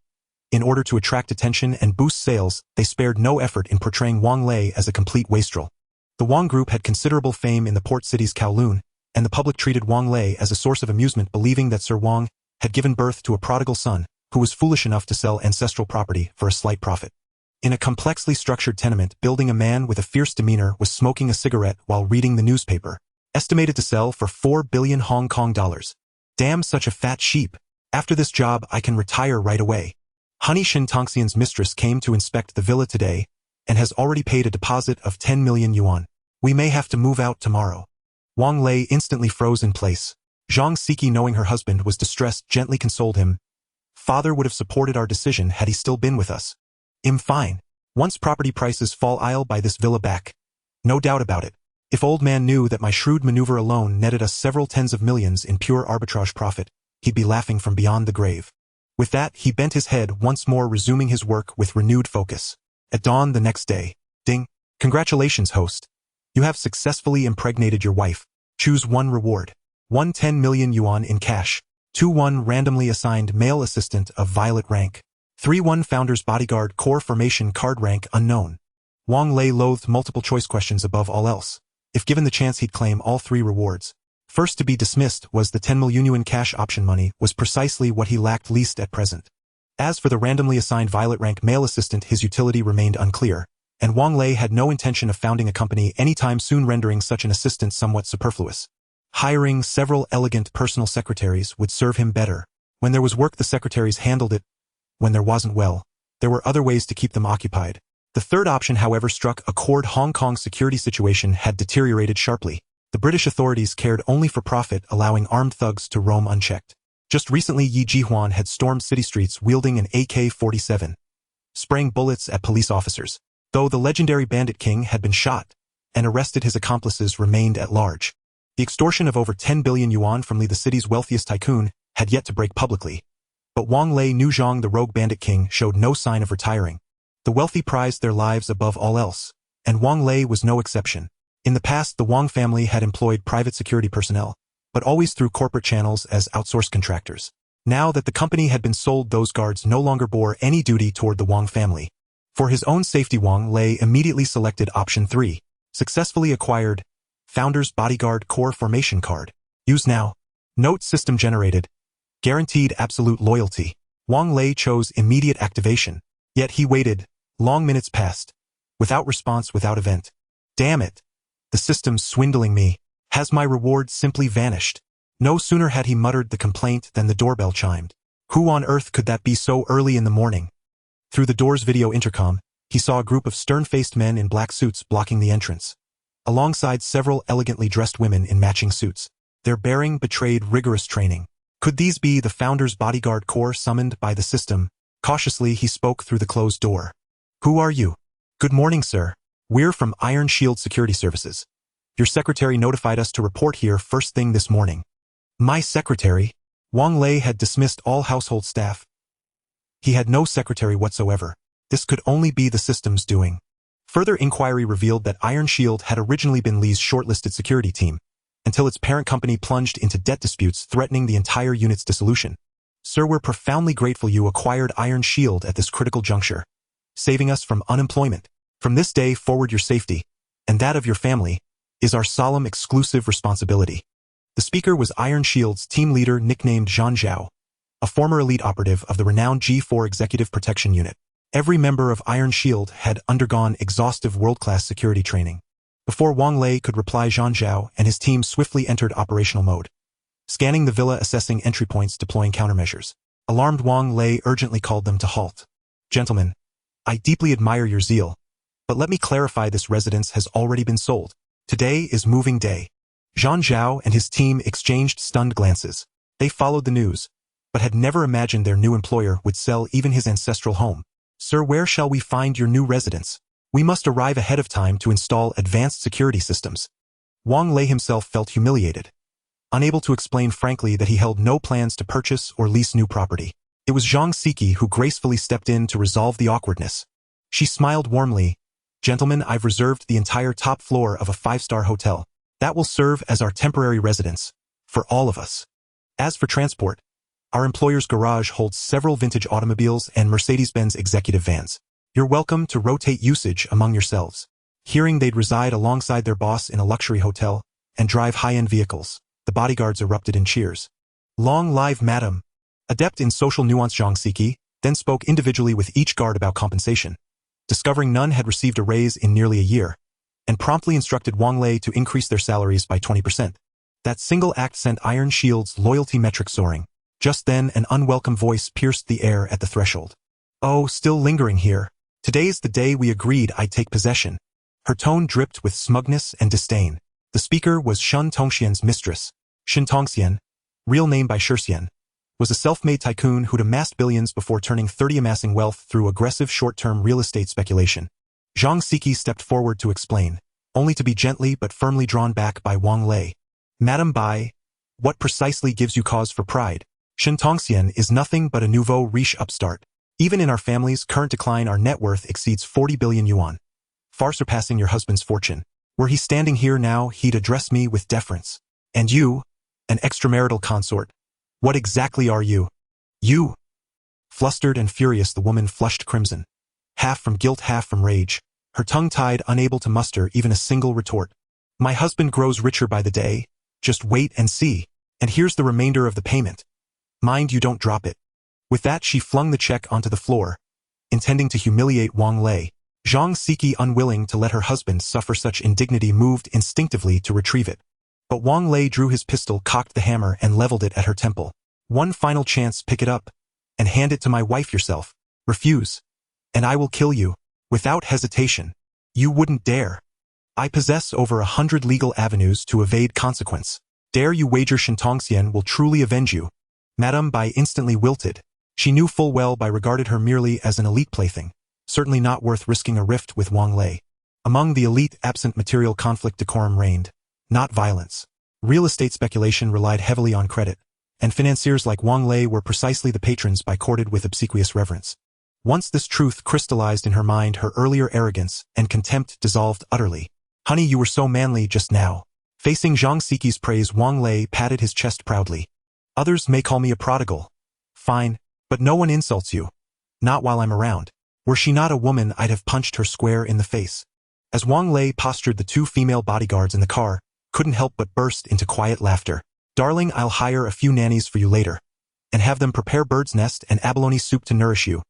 In order to attract attention and boost sales, they spared no effort in portraying Wang Lei as a complete wastrel. The Wang Group had considerable fame in the port city's Kowloon, and the public treated Wang Lei as a source of amusement, believing that Sir Wang had given birth to a prodigal son who was foolish enough to sell ancestral property for a slight profit. In a complexly structured tenement building, a man with a fierce demeanor was smoking a cigarette while reading the newspaper, estimated to sell for 4 billion Hong Kong dollars. Damn, such a fat sheep. After this job, I can retire right away. Honey Shin Tongxian's mistress came to inspect the villa today and has already paid a deposit of 10 million yuan. We may have to move out tomorrow. Wang Lei instantly froze in place. Jeang Siki, knowing her husband was distressed, gently consoled him. Father would have supported our decision had he still been with us. I'm fine. Once property prices fall, I'll buy this villa back. No doubt about it. If old man knew that my shrewd maneuver alone netted us several tens of millions in pure arbitrage profit, he'd be laughing from beyond the grave. With that, he bent his head once more, resuming his work with renewed focus. At dawn the next day, ding. Congratulations, host. You have successfully impregnated your wife. Choose one reward. 10 million yuan in cash. 1 randomly assigned male assistant of violet rank. 1 founder's bodyguard core formation card rank unknown. Wang Lei loathed multiple choice questions above all else. If given the chance, he'd claim all 3 rewards. First to be dismissed was the 10 million yuan cash option money, was precisely what he lacked least at present. As for the randomly assigned violet rank male assistant, his utility remained unclear, and Wang Lei had no intention of founding a company anytime soon, rendering such an assistant somewhat superfluous. Hiring several elegant personal secretaries would serve him better. When there was work, the secretaries handled it. When there wasn't, well, there were other ways to keep them occupied. The third option, however, struck a chord. Hong Kong's security situation had deteriorated sharply. The British authorities cared only for profit, allowing armed thugs to roam unchecked. Just recently, Yi Jihuan had stormed city streets wielding an AK-47, spraying bullets at police officers. Though the legendary Bandit King had been shot and arrested, his accomplices remained at large. The extortion of over 10 billion yuan from Li, the city's wealthiest tycoon, had yet to break publicly. But Wang Lei knew Jeang, the rogue Bandit King, showed no sign of retiring. The wealthy prized their lives above all else, and Wang Lei was no exception. In the past, the Wang family had employed private security personnel, but always through corporate channels as outsourced contractors. Now that the company had been sold, those guards no longer bore any duty toward the Wang family. For his own safety, Wang Lei immediately selected option 3, successfully acquired Founder's Bodyguard Core Formation Card. Use now. Note system generated. Guaranteed absolute loyalty. Wang Lei chose immediate activation. Yet he waited. Long minutes passed. Without response, without event. Damn it. The system's swindling me. Has my reward simply vanished? No sooner had he muttered the complaint than the doorbell chimed. Who on earth could that be so early in the morning? Through the door's video intercom, he saw a group of stern-faced men in black suits blocking the entrance, alongside several elegantly dressed women in matching suits. Their bearing betrayed rigorous training. Could these be the Founder's bodyguard corps summoned by the system? Cautiously, he spoke through the closed door. Who are you? Good morning, sir. We're from Iron Shield Security Services. Your secretary notified us to report here first thing this morning. My secretary? Wang Lei had dismissed all household staff. He had no secretary whatsoever. This could only be the system's doing. Further inquiry revealed that Iron Shield had originally been Lei's shortlisted security team, until its parent company plunged into debt disputes threatening the entire unit's dissolution. Sir, we're profoundly grateful you acquired Iron Shield at this critical juncture, saving us from unemployment. From this day forward, your safety, and that of your family, is our solemn exclusive responsibility. The speaker was Iron Shield's team leader nicknamed Jeang, a former elite operative of the renowned G4 Executive Protection Unit. Every member of Iron Shield had undergone exhaustive world-class security training. Before Wang Lei could reply, Jeang and his team swiftly entered operational mode, scanning the villa, assessing entry points, deploying countermeasures. Alarmed, Wang Lei urgently called them to halt. Gentlemen, I deeply admire your zeal, but let me clarify, this residence has already been sold. Today is moving day. Jeang and his team exchanged stunned glances. They followed the news, but had never imagined their new employer would sell even his ancestral home. Sir, where shall we find your new residence? We must arrive ahead of time to install advanced security systems. Wang Lei himself felt humiliated, unable to explain frankly that he held no plans to purchase or lease new property. It was Jeang who gracefully stepped in to resolve the awkwardness. She smiled warmly. Gentlemen, I've reserved the entire top floor of a 5-star hotel. That will serve as our temporary residence, for all of us. As for transport, our employer's garage holds several vintage automobiles and Mercedes-Benz executive vans. You're welcome to rotate usage among yourselves. Hearing they'd reside alongside their boss in a luxury hotel and drive high-end vehicles, the bodyguards erupted in cheers. Long live Madam. Adept in social nuance, Jeang then spoke individually with each guard about compensation, discovering none had received a raise in nearly a year, and promptly instructed Wang Lei to increase their salaries by 20%. That single act sent Iron Shield's loyalty metric soaring. Just then, an unwelcome voice pierced the air at the threshold. Oh, still lingering here. Today's the day we agreed I'd take possession. Her tone dripped with smugness and disdain. The speaker was Shen Tongxian's mistress. Shen Tongxian, real name by Shirxian, was a self-made tycoon who'd amassed billions before turning 30, amassing wealth through aggressive short-term real estate speculation. Jeang stepped forward to explain, only to be gently but firmly drawn back by Wang Lei. Madam Bai, what precisely gives you cause for pride? Shen Tongxian is nothing but a nouveau riche upstart. Even in our family's current decline, our net worth exceeds 40 billion yuan, far surpassing your husband's fortune. Were he standing here now, he'd address me with deference. And you, an extramarital consort, what exactly are you? You! Flustered and furious, the woman flushed crimson, half from guilt, half from rage, her tongue tied, unable to muster even a single retort. My husband grows richer by the day, just wait and see, and here's the remainder of the payment. Mind you don't drop it. With that, she flung the check onto the floor, intending to humiliate Wang Lei. Jeang, unwilling to let her husband suffer such indignity, moved instinctively to retrieve it. But Wang Lei drew his pistol, cocked the hammer, and leveled it at her temple. One final chance, pick it up, and hand it to my wife yourself. Refuse, and I will kill you, without hesitation. You wouldn't dare. I possess over 100 legal avenues to evade consequence. Dare you wager Shen Tongxian will truly avenge you? Madame Bai instantly wilted. She knew full well Bai regarded her merely as an elite plaything, certainly not worth risking a rift with Wang Lei. Among the elite, absent material conflict, decorum reigned, not violence. Real estate speculation relied heavily on credit, and financiers like Wang Lei were precisely the patrons Bai courted with obsequious reverence. Once this truth crystallized in her mind, her earlier arrogance and contempt dissolved utterly. Honey, you were so manly just now. Facing Jeang's praise, Wang Lei patted his chest proudly. Others may call me a prodigal. Fine, but no one insults you. Not while I'm around. Were she not a woman, I'd have punched her square in the face. As Wang Lei postured, the two female bodyguards in the car couldn't help but burst into quiet laughter. Darling, I'll hire a few nannies for you later, and have them prepare bird's nest and abalone soup to nourish you.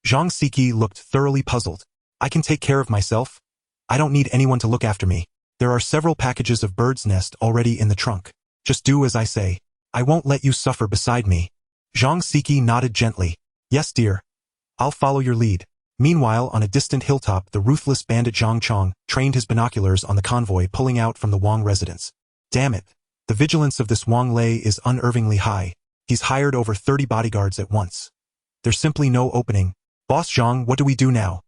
Jeang Siki looked thoroughly puzzled. I can take care of myself. I don't need anyone to look after me. There are several packages of bird's nest already in the trunk. Just do as I say. I won't let you suffer beside me. Jeang Siki nodded gently. Yes, dear. I'll follow your lead. Meanwhile, on a distant hilltop, the ruthless bandit Zhang Chong trained his binoculars on the convoy pulling out from the Wang residence. Damn it. The vigilance of this Wang Lei is unnervingly high. He's hired over 30 bodyguards at once. There's simply no opening. Boss Zhang, what do we do now?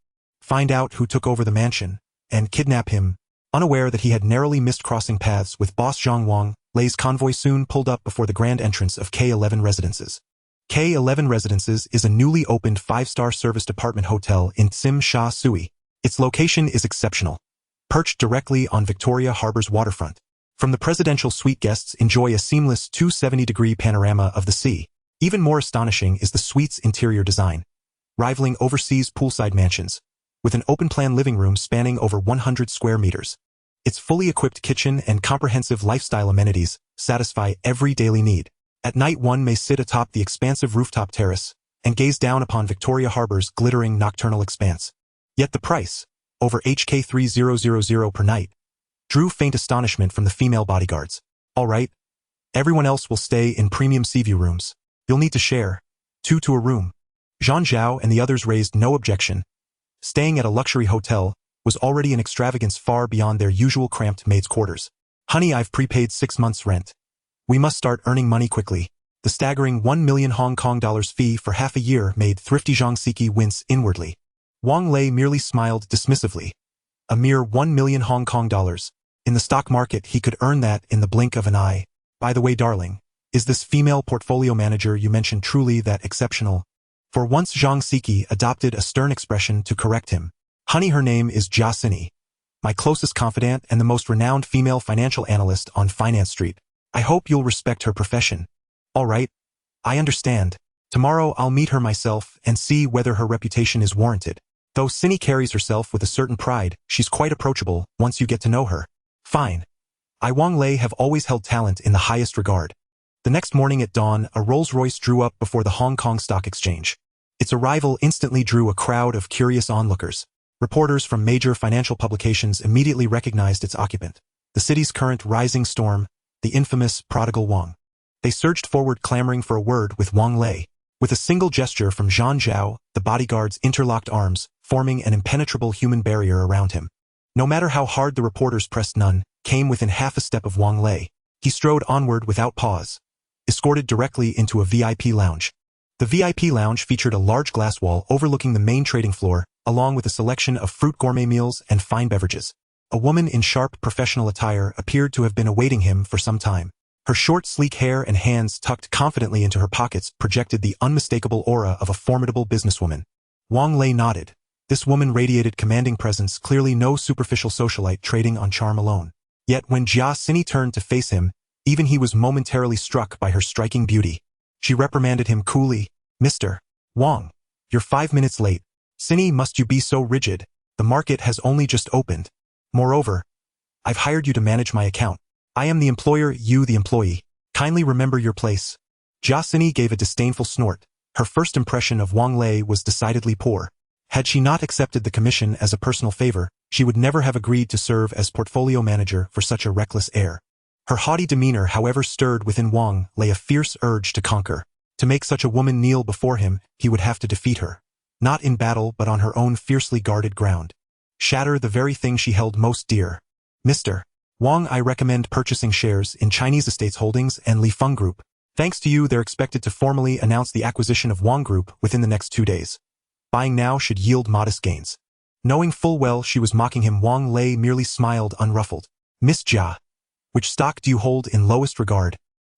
Find out who took over the mansion, and kidnap him. Unaware that he had narrowly missed crossing paths with Boss Zhang, Wang Lei's convoy soon pulled up before the grand entrance of K11 Residences. K11 Residences is a newly opened 5-star service department hotel in Tsim Sha Tsui. Its location is exceptional. Perched directly on Victoria Harbor's waterfront. From the presidential suite, guests enjoy a seamless 270-degree panorama of the sea. Even more astonishing is the suite's interior design, rivaling overseas poolside mansions, with an open-plan living room spanning over 100 square meters. Its fully equipped kitchen and comprehensive lifestyle amenities satisfy every daily need. At night, one may sit atop the expansive rooftop terrace and gaze down upon Victoria Harbor's glittering nocturnal expanse. Yet the price, over HK 3000 per night, drew faint astonishment from the female bodyguards. All right, everyone else will stay in premium seaview rooms. You'll need to share 2 to a room. Zhang Zhao and the others raised no objection. Staying at a luxury hotel was already an extravagance far beyond their usual cramped maid's quarters. Honey, I've prepaid 6 months' rent. We must start earning money quickly. The staggering 1 million Hong Kong dollars fee for half a year made thrifty Jeang Siki wince inwardly. Wang Lei merely smiled dismissively. A mere 1 million Hong Kong dollars. In the stock market, he could earn that in the blink of an eye. By the way, darling, is this female portfolio manager you mentioned truly that exceptional? For once, Jeang Siki adopted a stern expression to correct him. Honey, her name is Jia Sini, my closest confidant and the most renowned female financial analyst on Finance Street. I hope you'll respect her profession. All right, I understand. Tomorrow I'll meet her myself and see whether her reputation is warranted. Though Sini carries herself with a certain pride, she's quite approachable once you get to know her. Fine. I, Wang Lei, have always held talent in the highest regard. The next morning at dawn, a Rolls-Royce drew up before the Hong Kong Stock Exchange. Its arrival instantly drew a crowd of curious onlookers. Reporters from major financial publications immediately recognized its occupant, the city's current rising storm, the infamous prodigal Wang. They surged forward clamoring for a word with Wang Lei. With a single gesture from Zhang Zhao, the bodyguards interlocked arms, forming an impenetrable human barrier around him. No matter how hard the reporters pressed, none came within half a step of Wang Lei. He strode onward without pause, escorted directly into a VIP lounge. The VIP lounge featured a large glass wall overlooking the main trading floor, along with a selection of fruit gourmet meals and fine beverages. A woman in sharp professional attire appeared to have been awaiting him for some time. Her short, sleek hair and hands tucked confidently into her pockets projected the unmistakable aura of a formidable businesswoman. Wang Lei nodded. This woman radiated commanding presence, clearly no superficial socialite trading on charm alone. Yet when Jia Sini turned to face him, even he was momentarily struck by her striking beauty. She reprimanded him coolly. Mr. Wang, you're 5 minutes late. Sini, must you be so rigid? The market has only just opened. Moreover, I've hired you to manage my account. I am the employer, you the employee. Kindly remember your place. Jia Sini gave a disdainful snort. Her first impression of Wang Lei was decidedly poor. Had she not accepted the commission as a personal favor, she would never have agreed to serve as portfolio manager for such a reckless heir. Her haughty demeanor, however, stirred within Wang Lei a fierce urge to conquer. To make such a woman kneel before him, he would have to defeat her. Not in battle, but on her own fiercely guarded ground. Shatter the very thing she held most dear. Mr. Wang, I recommend purchasing shares in Chinese Estates Holdings and Li Feng Group. Thanks to you, they're expected to formally announce the acquisition of Wang Group within the next 2 days. Buying now should yield modest gains. Knowing full well she was mocking him, Wang Lei merely smiled unruffled. Miss Jia, which stock do you hold in lowest regard?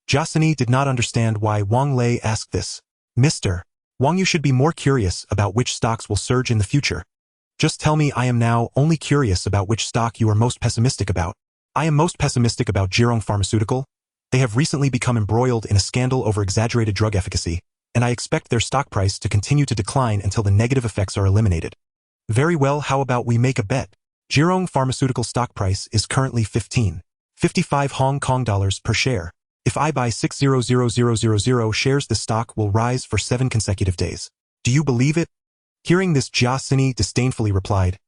Jia Sini did not understand why Wang Lei asked this. Mr. Wang, you should be more curious about which stocks will surge in the future. Just tell me. I am now only curious about which stock you are most pessimistic about. I am most pessimistic about Jeang Pharmaceutical. They have recently become embroiled in a scandal over exaggerated drug efficacy, and I expect their stock price to continue to decline until the negative effects are eliminated. Very well, how about we make a bet? Jeang Pharmaceutical stock price is currently 55 Hong Kong dollars per share. If I buy 6,000,000 shares, the stock will rise for 7 consecutive days. Do you believe it? Hearing this, Jia disdainfully replied,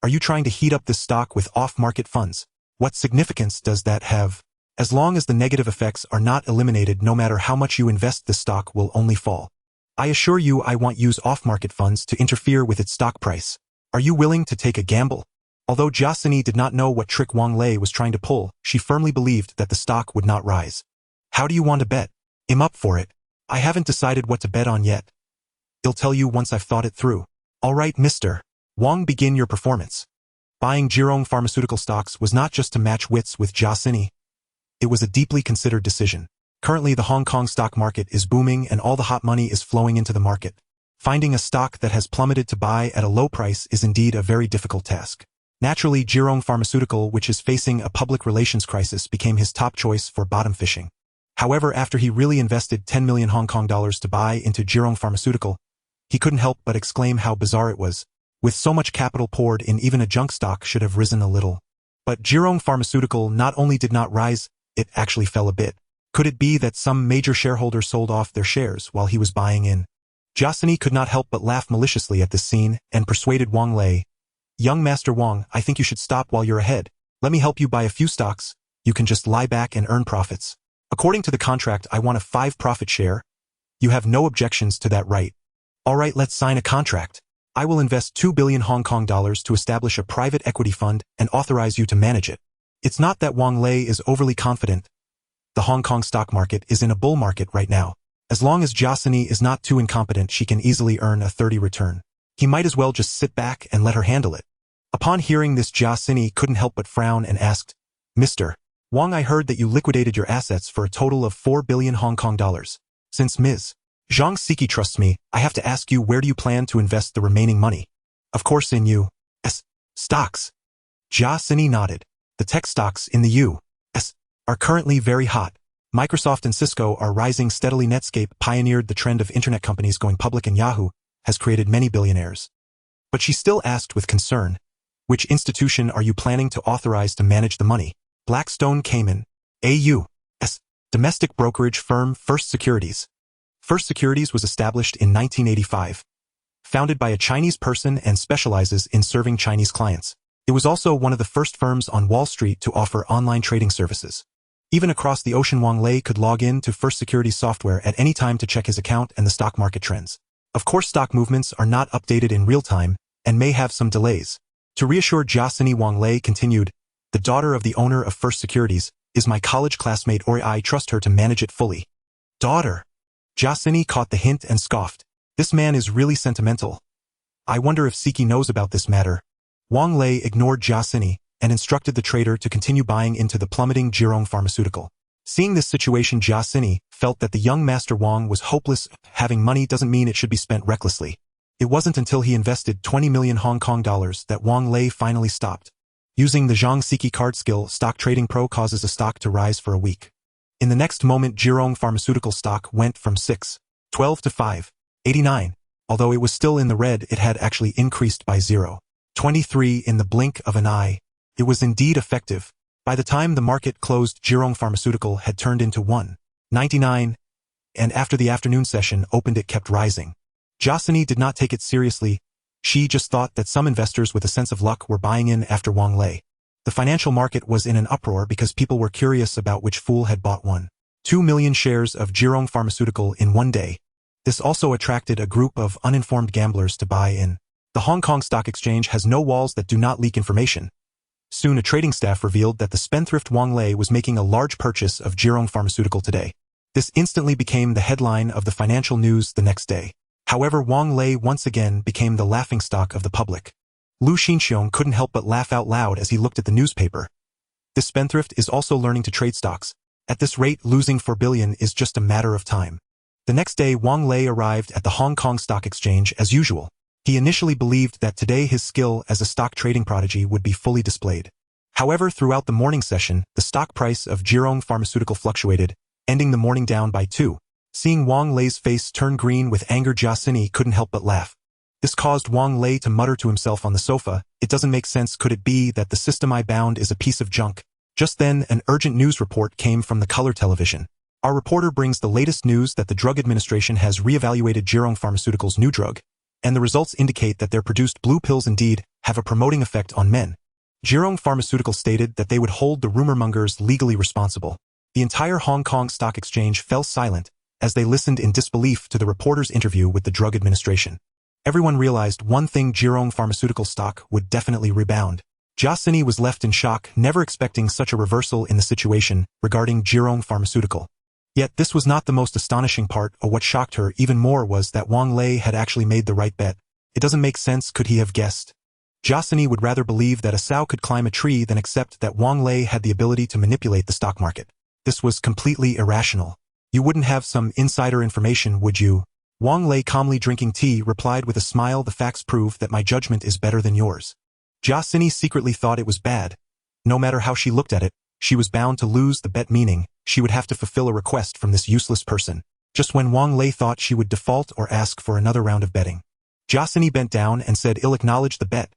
"Are you trying to heat up this stock with off-market funds? What significance does that have? As long as the negative effects are not eliminated, no matter how much you invest, the stock will only fall. I assure you I won't use off-market funds to interfere with its stock price. Are you willing to take a gamble?" Although Jia did not know what trick Wang Lei was trying to pull, she firmly believed that the stock would not rise. "How do you want to bet?" "I'm up for it. I haven't decided what to bet on yet. I'll tell you once I've thought it through." "All right, Mr. Wang, begin your performance." Buying Jeang pharmaceutical stocks was not just to match wits with Jia. It was a deeply considered decision. Currently, the Hong Kong stock market is booming and all the hot money is flowing into the market. Finding a stock that has plummeted to buy at a low price is indeed a very difficult task. Naturally, Jeang Pharmaceutical, which is facing a public relations crisis, became his top choice for bottom fishing. However, after he really invested 10 million Hong Kong dollars to buy into Jeang Pharmaceutical, he couldn't help but exclaim how bizarre it was. With so much capital poured in, even a junk stock should have risen a little. But Jeang Pharmaceutical not only did not rise, it actually fell a bit. Could it be that some major shareholder sold off their shares while he was buying in? Jia could not help but laugh maliciously at this scene and persuaded Wang Lei, "Young Master Wang, I think you should stop while you're ahead. Let me help you buy a few stocks. You can just lie back and earn profits. According to the contract, I want a 5 profit share. You have no objections to that, right? All right, let's sign a contract. I will invest 2 billion Hong Kong dollars to establish a private equity fund and authorize you to manage it." It's not that Wang Lei is overly confident. The Hong Kong stock market is in a bull market right now. As long as Jia is not too incompetent, she can easily earn a 30 return. He might as well just sit back and let her handle it. Upon hearing this, Jia couldn't help but frown and asked, "Mr. Wang, I heard that you liquidated your assets for a total of 4 billion Hong Kong dollars. Since Ms. Jeang trusts me, I have to ask you, where do you plan to invest the remaining money?" "Of course in U.S. stocks." Jia nodded. "The tech stocks in the U.S. are currently very hot. Microsoft and Cisco are rising steadily. Netscape pioneered the trend of internet companies going public, and Yahoo has created many billionaires." But she still asked with concern, "Which institution are you planning to authorize to manage the money?" "Blackstone Cayman, A.U.S. domestic brokerage firm First Securities." First Securities was established in 1985, founded by a Chinese person, and specializes in serving Chinese clients. It was also one of the first firms on Wall Street to offer online trading services. Even across the ocean, Wang Lei could log in to First Securities software at any time to check his account and the stock market trends. Of course, stock movements are not updated in real time and may have some delays. To reassure Jia, Wang Lei continued, "The daughter of the owner of First Securities is my college classmate, or I trust her to manage it fully." "Daughter?" Jia caught the hint and scoffed. "This man is really sentimental. I wonder if Siki knows about this matter." Wang Lei ignored Jia and instructed the trader to continue buying into the plummeting Jeang Pharmaceutical. Seeing this situation, Jia felt that the young Master Wang was hopeless. Having money doesn't mean it should be spent recklessly. It wasn't until he invested 20 million Hong Kong dollars that Wang Lei finally stopped. Using the Zhang Siki card skill, Stock Trading Pro causes a stock to rise for a week. In the next moment, Jeang Pharmaceutical stock went from 6.12 to 5.89. Although it was still in the red, it had actually increased by 0.23 in the blink of an eye. It was indeed effective. By the time the market closed, Jeang Pharmaceutical had turned into 1.99, and after the afternoon session opened, it kept rising. Jia did not take it seriously. She just thought that some investors with a sense of luck were buying in after Wang Lei. The financial market was in an uproar because people were curious about which fool had bought 1.2 million shares of Jeang Pharmaceutical in one day. This also attracted a group of uninformed gamblers to buy in. The Hong Kong Stock Exchange has no walls that do not leak information. Soon a trading staff revealed that the spendthrift Wang Lei was making a large purchase of Jeang Pharmaceutical today. This instantly became the headline of the financial news the next day. However, Wang Lei once again became the laughingstock of the public. Lu Xinxiong couldn't help but laugh out loud as he looked at the newspaper. This spendthrift is also learning to trade stocks. At this rate, losing 4 billion is just a matter of time. The next day, Wang Lei arrived at the Hong Kong Stock Exchange as usual. He initially believed that today his skill as a stock trading prodigy would be fully displayed. However, throughout the morning session, the stock price of Jeang Pharmaceutical fluctuated, ending the morning down by 2. Seeing Wang Lei's face turn green with anger, Jia couldn't help but laugh. This caused Wang Lei to mutter to himself on the sofa, "It doesn't make sense. Could it be that the system I bound is a piece of junk?" Just then, an urgent news report came from the color television. Our reporter brings the latest news that the Drug Administration has reevaluated Jeang Pharmaceuticals' new drug, and the results indicate that their produced blue pills indeed have a promoting effect on men. Jeang Pharmaceuticals stated that they would hold the rumor-mongers legally responsible. The entire Hong Kong Stock Exchange fell silent as they listened in disbelief to the reporter's interview with the Drug Administration. Everyone realized one thing: Jeang Pharmaceutical stock would definitely rebound. Jia was left in shock, never expecting such a reversal in the situation regarding Jeang Pharmaceutical. Yet this was not the most astonishing part, or what shocked her even more was that Wang Lei had actually made the right bet. It doesn't make sense. Could he have guessed? Jia would rather believe that a sow could climb a tree than accept that Wang Lei had the ability to manipulate the stock market. This was completely irrational. You wouldn't have some insider information, would you? Wang Lei, calmly drinking tea, replied with a smile, the facts prove that my judgment is better than yours. Jia secretly thought it was bad. No matter how she looked at it, she was bound to lose the bet, meaning she would have to fulfill a request from this useless person. Just when Wang Lei thought she would default or ask for another round of betting, Jia bent down and said, "I'll acknowledge the bet.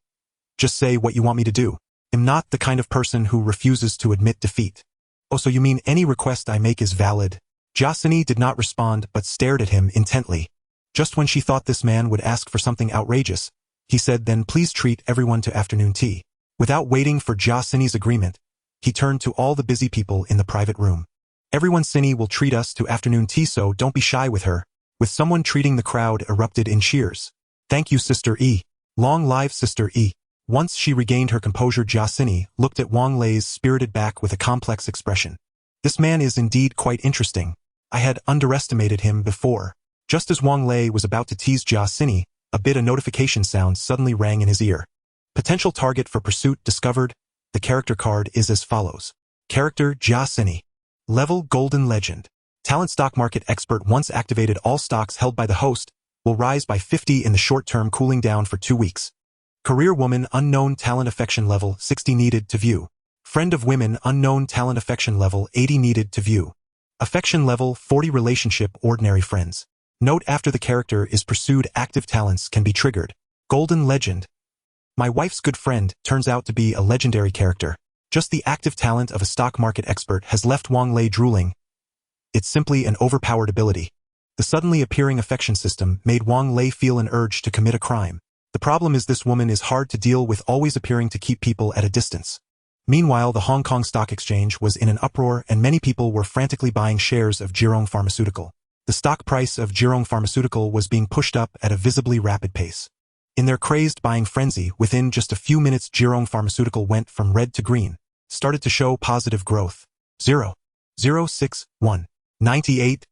Just say what you want me to do. I'm not the kind of person who refuses to admit defeat." "Oh, so you mean any request I make is valid?" Jia did not respond but stared at him intently. Just when she thought this man would ask for something outrageous, he said, "Then please treat everyone to afternoon tea." Without waiting for Jia's agreement, he turned to all the busy people in the private room. "Everyone, Cindy will treat us to afternoon tea, so don't be shy with her." With someone treating, the crowd erupted in cheers. "Thank you, Sister E. Long live Sister E." Once she regained her composure, Jia looked at Wang Lei's spirited back with a complex expression. "This man is indeed quite interesting. I had underestimated him before." Just as Wang Lei was about to tease Jia, a notification sound suddenly rang in his ear. Potential target for pursuit discovered. The character card is as follows. Character: Jia. Level: Golden Legend. Talent: stock market expert. Once activated, all stocks held by the host will rise by 50 in the short term, cooling down for 2 weeks. Career: woman, unknown talent. Affection level: 60 needed to view. Friend of women, unknown talent. Affection level: 80 needed to view. Affection level: 40. Relationship: ordinary friends. Note: after the character is pursued, active talents can be triggered. Golden Legend. My wife's good friend turns out to be a legendary character. Just the active talent of a stock market expert has left Wang Lei drooling. It's simply an overpowered ability. The suddenly appearing affection system made Wang Lei feel an urge to commit a crime. The problem is this woman is hard to deal with, always appearing to keep people at a distance. Meanwhile, the Hong Kong Stock Exchange was in an uproar and many people were frantically buying shares of Jeang Pharmaceutical. The stock price of Jeang Pharmaceutical was being pushed up at a visibly rapid pace. In their crazed buying frenzy, within just a few minutes Jeang Pharmaceutical went from red to green, started to show positive growth. 0.06198.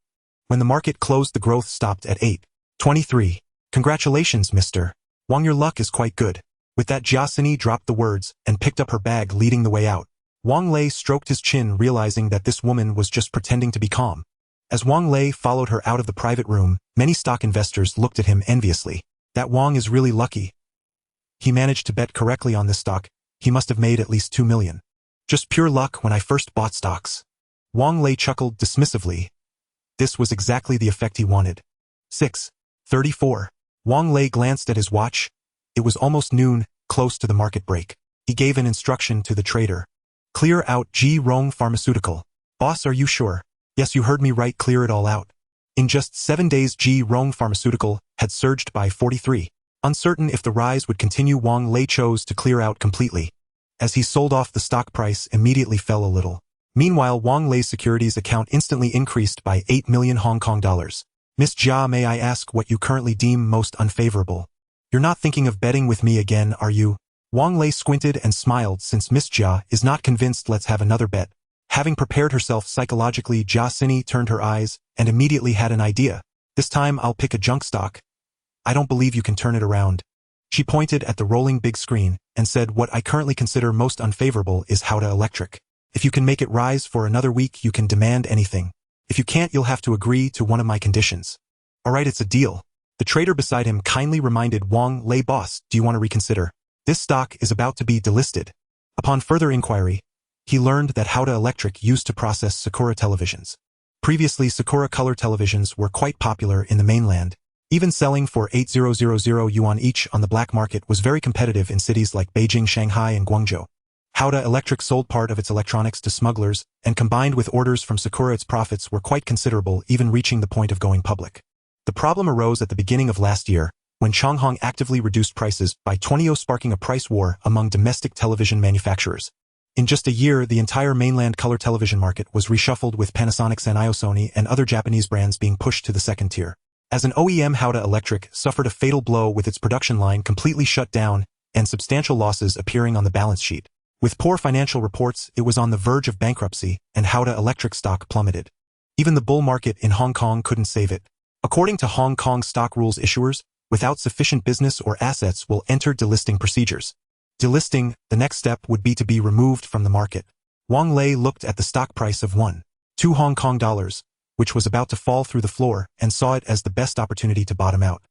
When the market closed, the growth stopped at 8.23. Congratulations, Mr. Wang, your luck is quite good. With that, Jia dropped the words and picked up her bag, leading the way out. Wang Lei stroked his chin, realizing that this woman was just pretending to be calm. As Wang Lei followed her out of the private room, many stock investors looked at him enviously. That Wang is really lucky. He managed to bet correctly on this stock. He must have made at least 2 million. Just pure luck when I first bought stocks. Wang Lei chuckled dismissively. This was exactly the effect he wanted. 6:34. Wang Lei glanced at his watch. It was almost noon, close to the market break. He gave an instruction to the trader. Clear out Jeang Pharmaceutical. Boss, are you sure? Yes, you heard me right, clear it all out. In just 7 days, Jeang Pharmaceutical had surged by 43. Uncertain if the rise would continue, Wang Lei chose to clear out completely. As he sold off, the stock price immediately fell a little. Meanwhile, Wang Lei's securities account instantly increased by 8 million Hong Kong dollars. Miss Jia, may I ask what you currently deem most unfavorable? You're not thinking of betting with me again, are you? Wang Lei squinted and smiled. Since Miss Jia is not convinced, let's have another bet. Having prepared herself psychologically, Jia turned her eyes and immediately had an idea. This time I'll pick a junk stock. I don't believe you can turn it around. She pointed at the rolling big screen and said, what I currently consider most unfavorable is Haode Electric. If you can make it rise for another week, you can demand anything. If you can't, you'll have to agree to one of my conditions. Alright, it's a deal. The trader beside him kindly reminded Wang Lei, boss, do you want to reconsider? This stock is about to be delisted. Upon further inquiry, he learned that Haode Electric used to process Sakura televisions. Previously, Sakura color televisions were quite popular in the mainland. Even selling for 8,000 yuan each on the black market was very competitive in cities like Beijing, Shanghai, and Guangzhou. Haode Electric sold part of its electronics to smugglers, and combined with orders from Sakura its profits were quite considerable, even reaching the point of going public. The problem arose at the beginning of last year, when Changhong actively reduced prices by 20%, sparking a price war among domestic television manufacturers. In just a year, the entire mainland color television market was reshuffled, with Panasonic, Sony, and other Japanese brands being pushed to the second tier. As an OEM, Haode Electric suffered a fatal blow, with its production line completely shut down and substantial losses appearing on the balance sheet. With poor financial reports, it was on the verge of bankruptcy, and Haode Electric stock plummeted. Even the bull market in Hong Kong couldn't save it. According to Hong Kong stock rules, issuers without sufficient business or assets will enter delisting procedures. Delisting, the next step would be to be removed from the market. Wang Lei looked at the stock price of 1.2 Hong Kong dollars, which was about to fall through the floor, and saw it as the best opportunity to bottom out.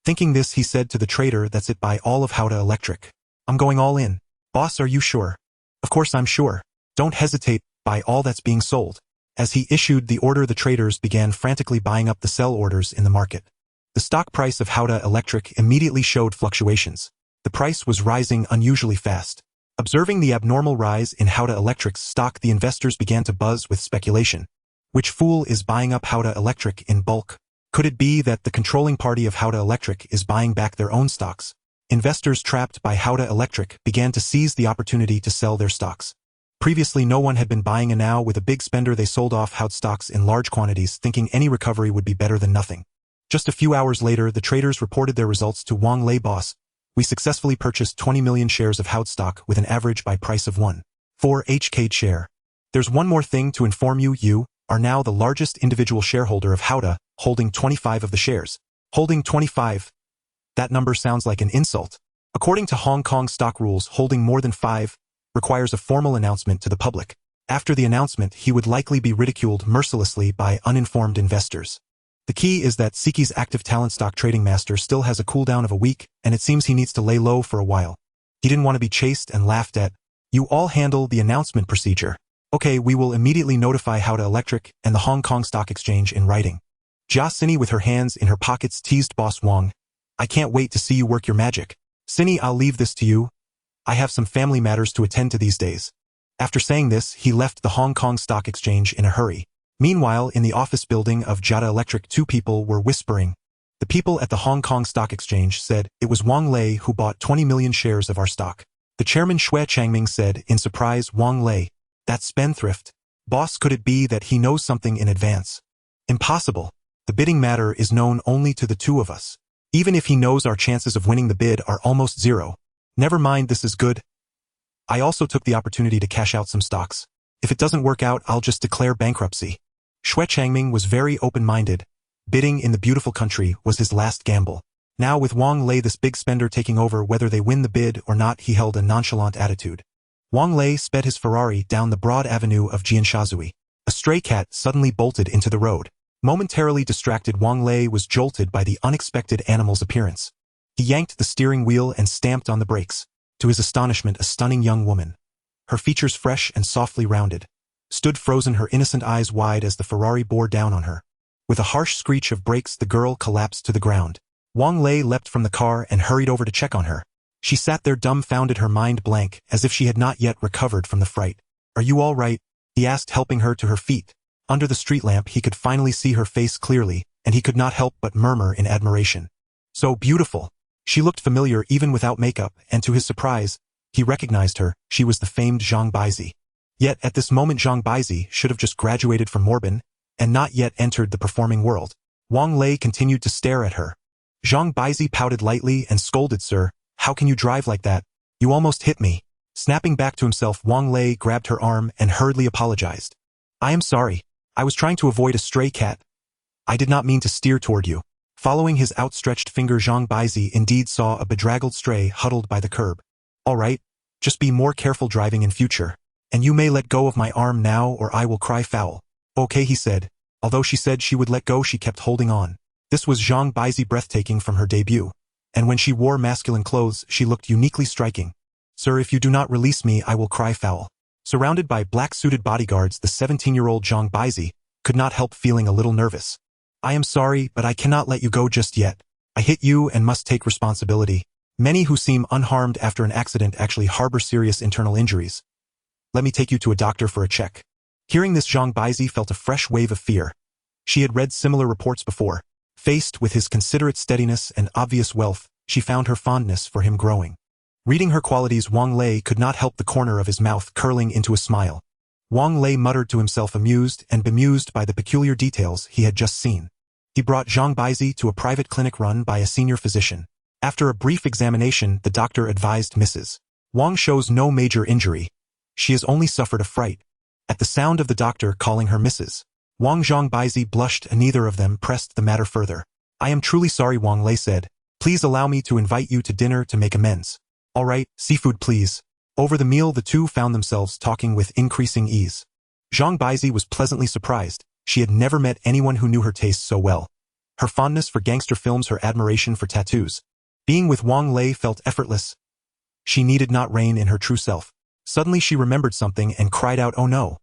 Thinking this, he said to the trader, "That's it, buy all of Haode Electric. I'm going all in." "Boss, are you sure?" "Of course I'm sure. Don't hesitate, buy all that's being sold." As he issued the order, the traders began frantically buying up the sell orders in the market. The stock price of Haode Electric immediately showed fluctuations. The price was rising unusually fast. Observing the abnormal rise in Haode Electric's stock, the investors began to buzz with speculation. Which fool is buying up Haode Electric in bulk? Could it be that the controlling party of Haode Electric is buying back their own stocks? Investors trapped by Haode Electric began to seize the opportunity to sell their stocks. Previously, no one had been buying, and now, with a big spender, they sold off Haode stocks in large quantities, thinking any recovery would be better than nothing. Just a few hours later, the traders reported their results to Wang Lei. "Boss, we successfully purchased 20 million shares of Haode stock with an average buy price of 1.4 HK share. There's one more thing to inform you. You are now the largest individual shareholder of Haode, holding 25 of the shares." Holding 25? That number sounds like an insult. According to Hong Kong stock rules, holding more than 5 requires a formal announcement to the public. After the announcement, he would likely be ridiculed mercilessly by uninformed investors. The key is that Seki's active talent stock trading master still has a cooldown of a week, and it seems he needs to lay low for a while. He didn't want to be chased and laughed at. "You all handle the announcement procedure." "Okay, we will immediately notify Haode Electric and the Hong Kong Stock Exchange in writing." Jia Sini, with her hands in her pockets, teased Boss Wang. "I can't wait to see you work your magic. Sini, I'll leave this to you. I have some family matters to attend to these days." After saying this, he left the Hong Kong Stock Exchange in a hurry. Meanwhile, in the office building of Haode Electric, two people were whispering. The people at the Hong Kong Stock Exchange said, "It was Wang Lei who bought 20 million shares of our stock." The chairman Shui Changming said in surprise, "Wang Lei? That spendthrift? Boss, could it be that he knows something in advance?" "Impossible. The bidding matter is known only to the two of us. Even if he knows, our chances of winning the bid are almost zero." "Never mind, this is good. I also took the opportunity to cash out some stocks. If it doesn't work out, I'll just declare bankruptcy." Shui Changming was very open-minded. Bidding in the beautiful country was his last gamble. Now, with Wang Lei, this big spender, taking over, whether they win the bid or not, he held a nonchalant attitude. Wang Lei sped his Ferrari down the broad avenue of Jianshazui. A stray cat suddenly bolted into the road. Momentarily distracted, Wang Lei was jolted by the unexpected animal's appearance. He yanked the steering wheel and stamped on the brakes. To his astonishment, a stunning young woman, her features fresh and softly rounded, stood frozen, her innocent eyes wide as the Ferrari bore down on her. With a harsh screech of brakes, the girl collapsed to the ground. Wang Lei leapt from the car and hurried over to check on her. She sat there dumbfounded, her mind blank, as if she had not yet recovered from the fright. "Are you all right?" he asked, helping her to her feet. Under the street lamp, he could finally see her face clearly, and he could not help but murmur in admiration. So beautiful. She looked familiar even without makeup, and to his surprise, he recognized her. She was the famed Zhang Baizi. Yet at this moment, Zhang Baizi should have just graduated from Morbin and not yet entered the performing world. Wang Lei continued to stare at her. Zhang Baizi pouted lightly and scolded, "Sir, how can you drive like that? You almost hit me." Snapping back to himself, Wang Lei grabbed her arm and hurriedly apologized. "I am sorry. I was trying to avoid a stray cat. I did not mean to steer toward you." Following his outstretched finger, Zhang Baizi indeed saw a bedraggled stray huddled by the curb. "All right, just be more careful driving in future. And you may let go of my arm now or I will cry foul." "Okay," he said. Although she said she would let go, she kept holding on. This was Zhang Baizi, breathtaking from her debut. And when she wore masculine clothes, she looked uniquely striking. "Sir, if you do not release me, I will cry foul." Surrounded by black-suited bodyguards, the 17-year-old Zhang Baizi could not help feeling a little nervous. "I am sorry, but I cannot let you go just yet. I hit you and must take responsibility. Many who seem unharmed after an accident actually harbor serious internal injuries. Let me take you to a doctor for a check. Hearing this, Zhang Baizi felt a fresh wave of fear. She had read similar reports before. Faced with his considerate steadiness and obvious wealth, she found her fondness for him growing. Reading her qualities, Wang Lei could not help the corner of his mouth curling into a smile. Wang Lei muttered to himself, amused and bemused by the peculiar details he had just seen. He brought Zhang Baizi to a private clinic run by a senior physician. After a brief examination, the doctor advised Mrs. Wang shows no major injury. She has only suffered a fright. At the sound of the doctor calling her Mrs. Wang, Zhang Baizi blushed and neither of them pressed the matter further. I am truly sorry, Wang Lei said. Please allow me to invite you to dinner to make amends. All right, seafood please. Over the meal the two found themselves talking with increasing ease. Zhang Baizi was pleasantly surprised. She had never met anyone who knew her tastes so well. Her fondness for gangster films, her admiration for tattoos. Being with Wang Lei felt effortless. She needed not rein in her true self. Suddenly she remembered something and cried out, oh no.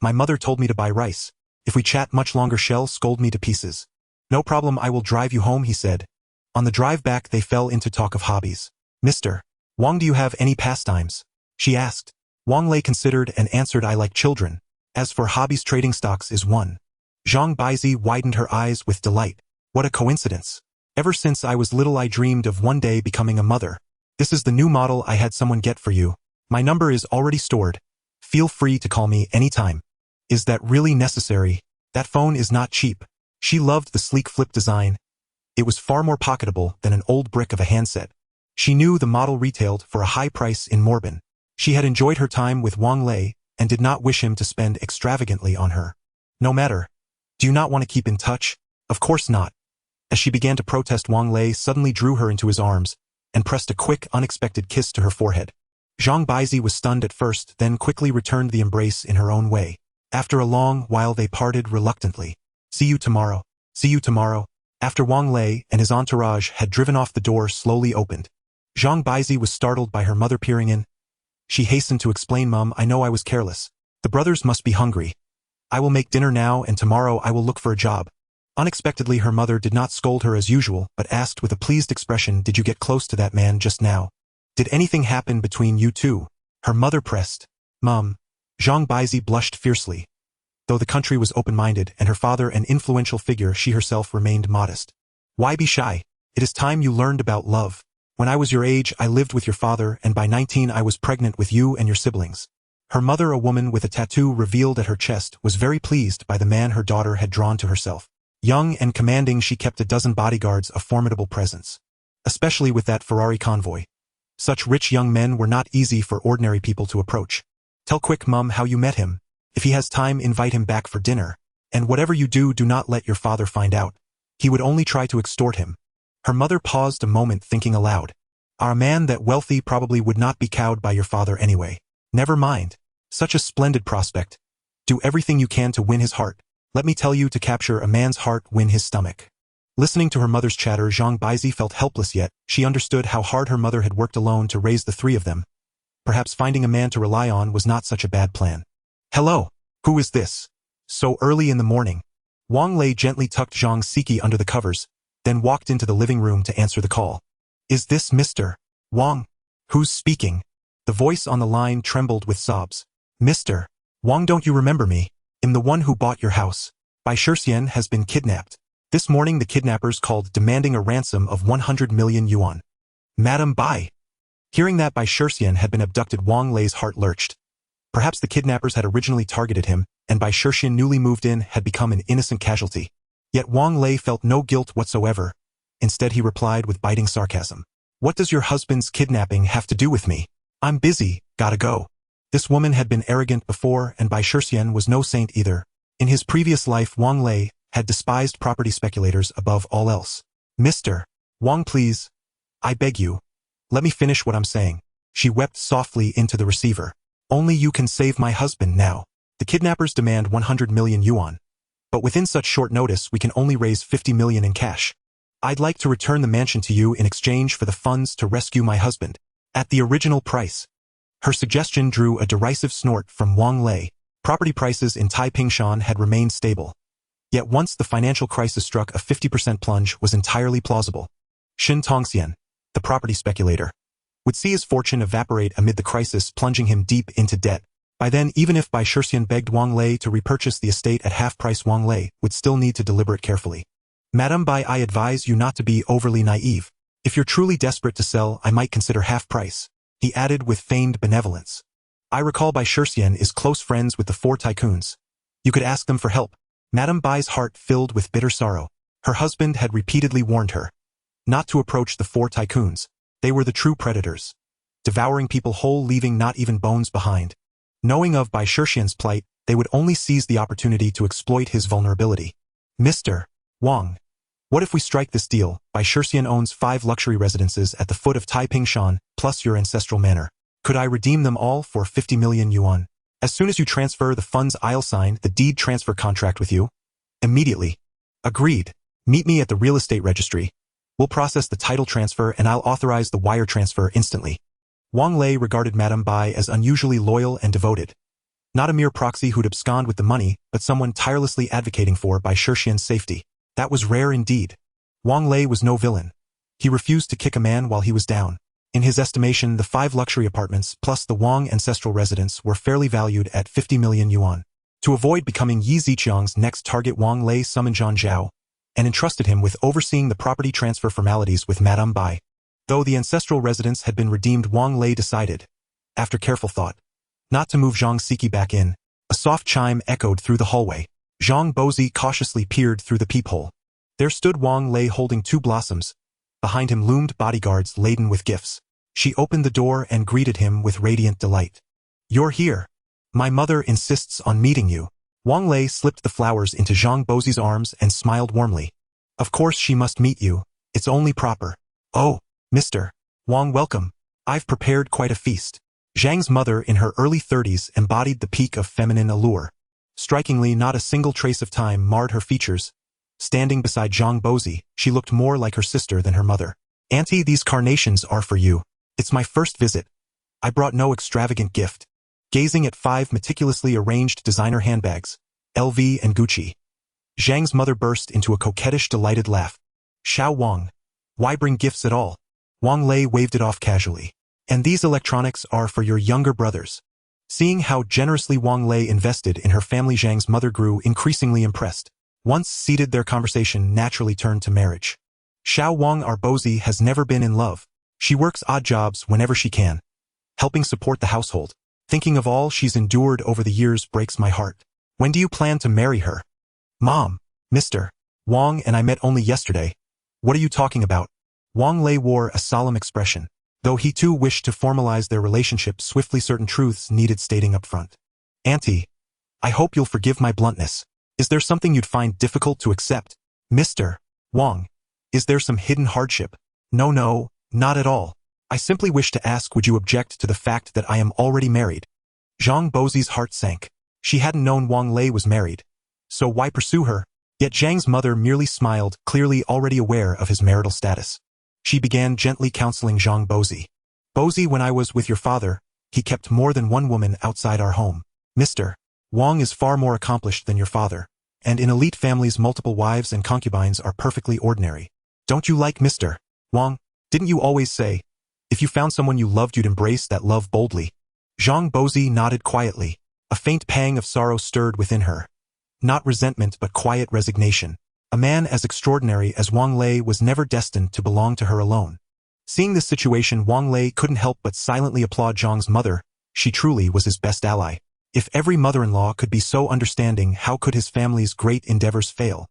My mother told me to buy rice. If we chat much longer she'll scold me to pieces. No problem, I will drive you home, he said. On the drive back they fell into talk of hobbies. Mr. Wang, do you have any pastimes? She asked. Wang Lei considered and answered, I like children. As for hobbies, trading stocks is one. Zhang Baizi widened her eyes with delight. What a coincidence. Ever since I was little I dreamed of one day becoming a mother. This is the new model I had someone get for you. My number is already stored. Feel free to call me anytime. Is that really necessary? That phone is not cheap. She loved the sleek flip design. It was far more pocketable than an old brick of a handset. She knew the model retailed for a high price in Morbin. She had enjoyed her time with Wang Lei and did not wish him to spend extravagantly on her. No matter. Do you not want to keep in touch? Of course not. As she began to protest, Wang Lei suddenly drew her into his arms and pressed a quick, unexpected kiss to her forehead. Zhang Baizi was stunned at first, then quickly returned the embrace in her own way. After a long while they parted reluctantly. See you tomorrow. See you tomorrow. After Wang Lei and his entourage had driven off, the door slowly opened. Zhang Baizi was startled by her mother peering in. She hastened to explain, Mum, I know I was careless. The brothers must be hungry. I will make dinner now and tomorrow I will look for a job. Unexpectedly her mother did not scold her as usual, but asked with a pleased expression, did you get close to that man just now? Did anything happen between you two? Her mother pressed. Mum. Zhang Baizi blushed fiercely. Though the country was open-minded and her father an influential figure, she herself remained modest. Why be shy? It is time you learned about love. When I was your age, I lived with your father, and by 19 I was pregnant with you and your siblings. Her mother, a woman with a tattoo revealed at her chest, was very pleased by the man her daughter had drawn to herself. Young and commanding, she kept a dozen bodyguards, a formidable presence. Especially with that Ferrari convoy. Such rich young men were not easy for ordinary people to approach. Tell quick, Mum, how you met him. If he has time, invite him back for dinner. And whatever you do, do not let your father find out. He would only try to extort him. Her mother paused a moment, thinking aloud. A man that wealthy probably would not be cowed by your father anyway. Never mind. Such a splendid prospect. Do everything you can to win his heart. Let me tell you, to capture a man's heart, win his stomach. Listening to her mother's chatter, Zhang Baizi felt helpless, yet she understood how hard her mother had worked alone to raise the three of them. Perhaps finding a man to rely on was not such a bad plan. Hello. Who is this? So early in the morning. Wang Lei gently tucked Zhang's Siki under the covers, then walked into the living room to answer the call. Is this Mr. Wang? Who's speaking? The voice on the line trembled with sobs. Mr. Wang, don't you remember me? I'm the one who bought your house. Bai Shixian has been kidnapped. This morning the kidnappers called, demanding a ransom of 100 million yuan. Madam Bai. Hearing that Bai Shixian had been abducted, Wang Lei's heart lurched. Perhaps the kidnappers had originally targeted him, and Bai Shixian, newly moved in, had become an innocent casualty. Yet Wang Lei felt no guilt whatsoever. Instead he replied with biting sarcasm. What does your husband's kidnapping have to do with me? I'm busy, gotta go. This woman had been arrogant before, and Bai Shixian was no saint either. In his previous life, Wang Lei had despised property speculators above all else. Mr. Wang, please. I beg you. Let me finish what I'm saying. She wept softly into the receiver. Only you can save my husband now. The kidnappers demand 100 million yuan. But within such short notice we can only raise 50 million in cash. I'd like to return the mansion to you in exchange for the funds to rescue my husband. At the original price. Her suggestion drew a derisive snort from Wang Lei. Property prices in Taipingshan had remained stable. Yet once the financial crisis struck, a 50% plunge was entirely plausible. Shin Tongxian, the property speculator, would see his fortune evaporate amid the crisis, plunging him deep into debt. By then, even if Bai Shixian begged Wang Lei to repurchase the estate at half price, Wang Lei would still need to deliberate carefully. Madame Bai, I advise you not to be overly naive. If you're truly desperate to sell, I might consider half price, he added with feigned benevolence. I recall Bai Shixian is close friends with the 4 tycoons. You could ask them for help. Madame Bai's heart filled with bitter sorrow. Her husband had repeatedly warned her not to approach the 4 tycoons. They were the true predators, devouring people whole, leaving not even bones behind. Knowing of Bai Shixian's plight, they would only seize the opportunity to exploit his vulnerability. Mr. Wang, what if we strike this deal? Bai Shixian owns 5 luxury residences at the foot of Taipingshan, plus your ancestral manor. Could I redeem them all for 50 million yuan? As soon as you transfer the funds, I'll sign the deed transfer contract with you. Immediately. Agreed. Meet me at the real estate registry. We'll process the title transfer and I'll authorize the wire transfer instantly. Wang Lei regarded Madame Bai as unusually loyal and devoted. Not a mere proxy who'd abscond with the money, but someone tirelessly advocating for Bai Shixian's safety. That was rare indeed. Wang Lei was no villain. He refused to kick a man while he was down. In his estimation, the 5 luxury apartments plus the Wang ancestral residence were fairly valued at 50 million yuan. To avoid becoming Yi Ziqiang's next target, Wang Lei summoned Zhang Zhao and entrusted him with overseeing the property transfer formalities with Madame Bai. Though the ancestral residence had been redeemed, Wang Lei decided, after careful thought, not to move Zhang Siki back in. A soft chime echoed through the hallway. Zhang Bozi cautiously peered through the peephole. There stood Wang Lei holding 2 blossoms. Behind him loomed bodyguards laden with gifts. She opened the door and greeted him with radiant delight. You're here. My mother insists on meeting you. Wang Lei slipped the flowers into Zhang Bozi's arms and smiled warmly. Of course she must meet you. It's only proper. Oh, Mr. Wang, welcome. I've prepared quite a feast. Zhang's mother, in her early 30s, embodied the peak of feminine allure. Strikingly, not a single trace of time marred her features. Standing beside Zhang Bozi, she looked more like her sister than her mother. Auntie, these carnations are for you. It's my first visit. I brought no extravagant gift. Gazing at 5 meticulously arranged designer handbags, LV and Gucci, Zhang's mother burst into a coquettish, delighted laugh. Xiao Wang, why bring gifts at all? Wang Lei waved it off casually. And these electronics are for your younger brothers. Seeing how generously Wang Lei invested in her family, Zhang's mother grew increasingly impressed. Once seated, their conversation naturally turned to marriage. Xiao Wang, our Bozi, has never been in love. She works odd jobs whenever she can, helping support the household. Thinking of all she's endured over the years breaks my heart. When do you plan to marry her? Mom, Mr. Wang and I met only yesterday. What are you talking about? Wang Lei wore a solemn expression. Though he too wished to formalize their relationship swiftly, certain truths needed stating up front. Auntie, I hope you'll forgive my bluntness. Is there something you'd find difficult to accept? Mr. Wang, is there some hidden hardship? No, not at all. I simply wish to ask, would you object to the fact that I am already married? Zhang Bozi's heart sank. She hadn't known Wang Lei was married. So why pursue her? Yet Zhang's mother merely smiled, clearly already aware of his marital status. She began gently counseling Zhang Bozi. Bozi, when I was with your father, he kept more than one woman outside our home. Mr. Wang is far more accomplished than your father, and in elite families multiple wives and concubines are perfectly ordinary. Don't you like Mr. Wang? Didn't you always say, if you found someone you loved you'd embrace that love boldly? Zhang Bozi nodded quietly. A faint pang of sorrow stirred within her. Not resentment but quiet resignation. A man as extraordinary as Wang Lei was never destined to belong to her alone. Seeing this situation, Wang Lei couldn't help but silently applaud Zhang's mother. She truly was his best ally. If every mother-in-law could be so understanding, how could his family's great endeavors fail?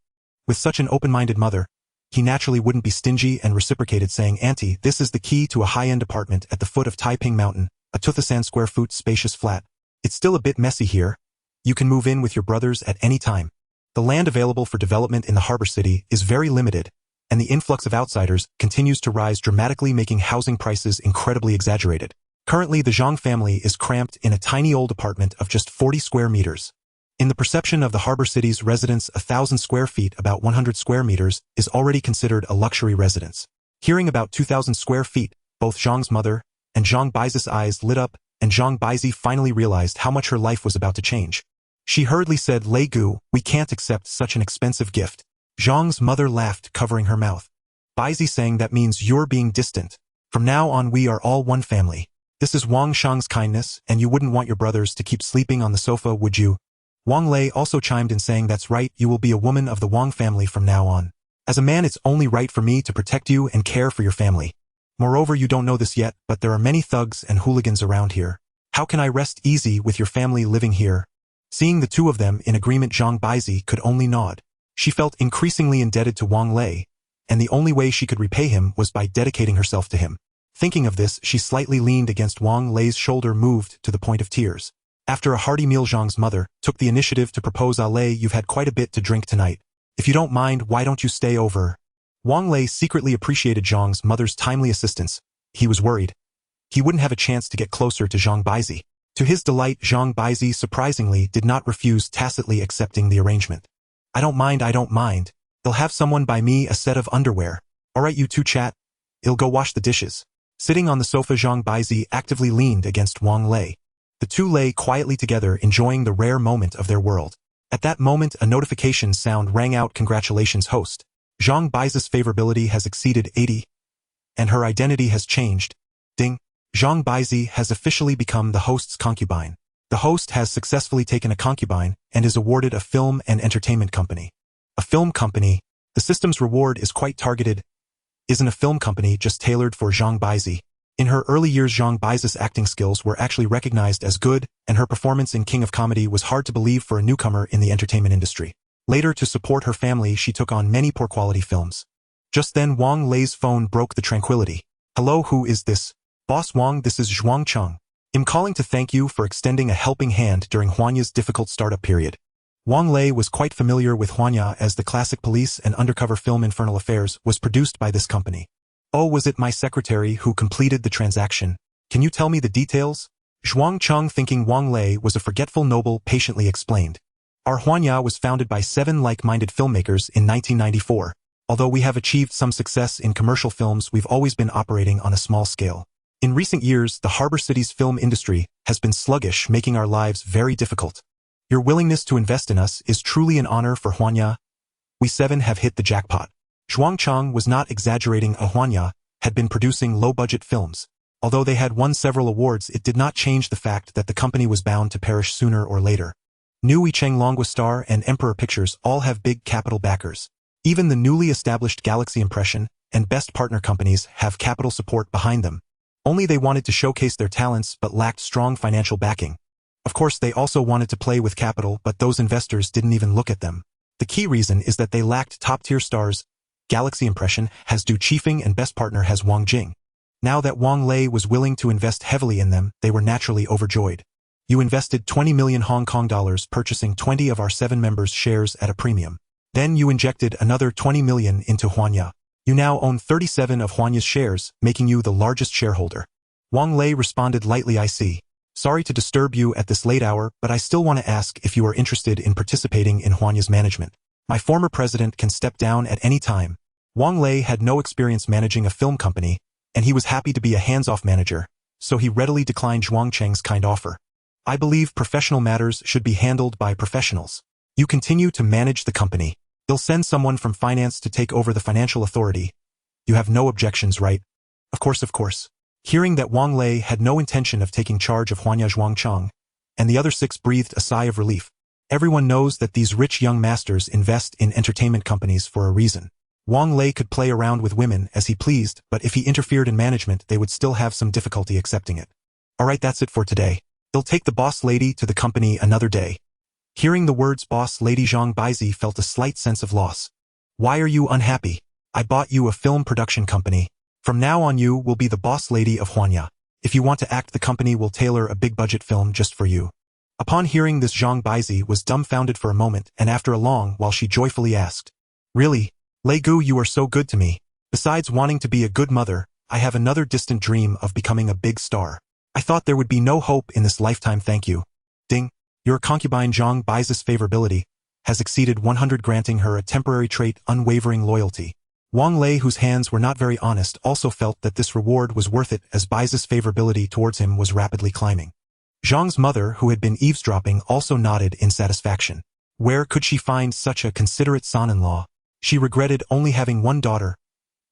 With such an open-minded mother, he naturally wouldn't be stingy and reciprocated, saying, Auntie, this is the key to a high-end apartment at the foot of Taiping Mountain, a 2,000 square foot spacious flat. It's still a bit messy here. You can move in with your brothers at any time. The land available for development in the harbor city is very limited, and the influx of outsiders continues to rise dramatically, making housing prices incredibly exaggerated. Currently, the Jeang family is cramped in a tiny old apartment of just 40 square meters. In the perception of the harbor city's residents, 1,000 square feet, about 100 square meters, is already considered a luxury residence. Hearing about 2,000 square feet, both Zhang's mother and Zhang Baizi's eyes lit up, and Zhang Baizi finally realized how much her life was about to change. She hurriedly said, Lei Gu, we can't accept such an expensive gift. Zhang's mother laughed, covering her mouth. Baizi sang, that means you're being distant. From now on we are all one family. This is Wang Shang's kindness, and you wouldn't want your brothers to keep sleeping on the sofa, would you? Wang Lei also chimed in saying that's right, you will be a woman of the Wang family from now on. As a man, it's only right for me to protect you and care for your family. Moreover, you don't know this yet, but there are many thugs and hooligans around here. How can I rest easy with your family living here? Seeing the two of them in agreement, Zhang Baizi could only nod. She felt increasingly indebted to Wang Lei, and the only way she could repay him was by dedicating herself to him. Thinking of this, she slightly leaned against Wang Lei's shoulder, moved to the point of tears. After a hearty meal, Zhang's mother took the initiative to propose, Lei, you've had quite a bit to drink tonight. If you don't mind, why don't you stay over? Wang Lei secretly appreciated Zhang's mother's timely assistance. He was worried he wouldn't have a chance to get closer to Zhang Baizi. To his delight, Zhang Baizi surprisingly did not refuse, tacitly accepting the arrangement. I don't mind. They'll have someone buy me a set of underwear. Alright, you two chat. I'll go wash the dishes. Sitting on the sofa, Zhang Baizi actively leaned against Wang Lei. The two lay quietly together, enjoying the rare moment of their world. At that moment, a notification sound rang out. Congratulations, host. Zhang Baizi's favorability has exceeded 80, and her identity has changed. Ding. Zhang Baizi has officially become the host's concubine. The host has successfully taken a concubine and is awarded a film and entertainment company. A film company? The system's reward is quite targeted. Isn't a film company just tailored for Zhang Baizi? In her early years, Zhang Baizi's acting skills were actually recognized as good, and her performance in King of Comedy was hard to believe for a newcomer in the entertainment industry. Later, to support her family, she took on many poor-quality films. Just then, Wang Lei's phone broke the tranquility. Hello, who is this? Boss Wang, this is Zhuang Cheng. I'm calling to thank you for extending a helping hand during Huanya's difficult startup period. Wang Lei was quite familiar with Huanya, as the classic police and undercover film Infernal Affairs was produced by this company. Oh, was it my secretary who completed the transaction? Can you tell me the details? Zhuang Cheng, thinking Wang Lei was a forgetful noble, patiently explained. Our Huanya was founded by 7 like-minded filmmakers in 1994. Although we have achieved some success in commercial films, we've always been operating on a small scale. In recent years, the harbor city's film industry has been sluggish, making our lives very difficult. Your willingness to invest in us is truly an honor for Huanya. We 7 have hit the jackpot. Zhuang Cheng was not exaggerating. Huanya had been producing low-budget films. Although they had won several awards, it did not change the fact that the company was bound to perish sooner or later. Nui Cheng, Longuistar, and Emperor Pictures all have big capital backers. Even the newly established Galaxy Impression and Best Partner companies have capital support behind them. Only they wanted to showcase their talents but lacked strong financial backing. Of course, they also wanted to play with capital, but those investors didn't even look at them. The key reason is that they lacked top-tier stars. Galaxy Impression has Du Chifeng and Best Partner has Wang Jing. Now that Wang Lei was willing to invest heavily in them, they were naturally overjoyed. You invested 20 million Hong Kong dollars, purchasing 20 of our 7 members' shares at a premium. Then you injected another 20 million into Huanya. You now own 37 of Huanya's shares, making you the largest shareholder. Wang Lei responded lightly, I see. Sorry to disturb you at this late hour, but I still want to ask if you are interested in participating in Huanya's management. My former president can step down at any time. Wang Lei had no experience managing a film company, and he was happy to be a hands-off manager, so he readily declined Zhuang Cheng's kind offer. I believe professional matters should be handled by professionals. You continue to manage the company. They'll send someone from finance to take over the financial authority. You have no objections, right? Of course. Hearing that Wang Lei had no intention of taking charge of Huanya, Zhuang Cheng and the other 6 breathed a sigh of relief. Everyone knows that these rich young masters invest in entertainment companies for a reason. Wang Lei could play around with women as he pleased, but if he interfered in management, they would still have some difficulty accepting it. Alright, that's it for today. They'll take the boss lady to the company another day. Hearing the words boss lady, Zhang Baizi felt a slight sense of loss. Why are you unhappy? I bought you a film production company. From now on you will be the boss lady of Huanya. If you want to act, the company will tailor a big-budget film just for you. Upon hearing this, Zhang Baizi was dumbfounded for a moment, and after a long while she joyfully asked, Really? Lei Gu, you are so good to me. Besides wanting to be a good mother, I have another distant dream of becoming a big star. I thought there would be no hope in this lifetime, thank you. Ding. Your concubine Zhang Baizi's favorability has exceeded 100, granting her a temporary trait, unwavering loyalty. Wang Lei, whose hands were not very honest, also felt that this reward was worth it, as Baizi's favorability towards him was rapidly climbing. Zhang's mother, who had been eavesdropping, also nodded in satisfaction. Where could she find such a considerate son-in-law? She regretted only having one daughter.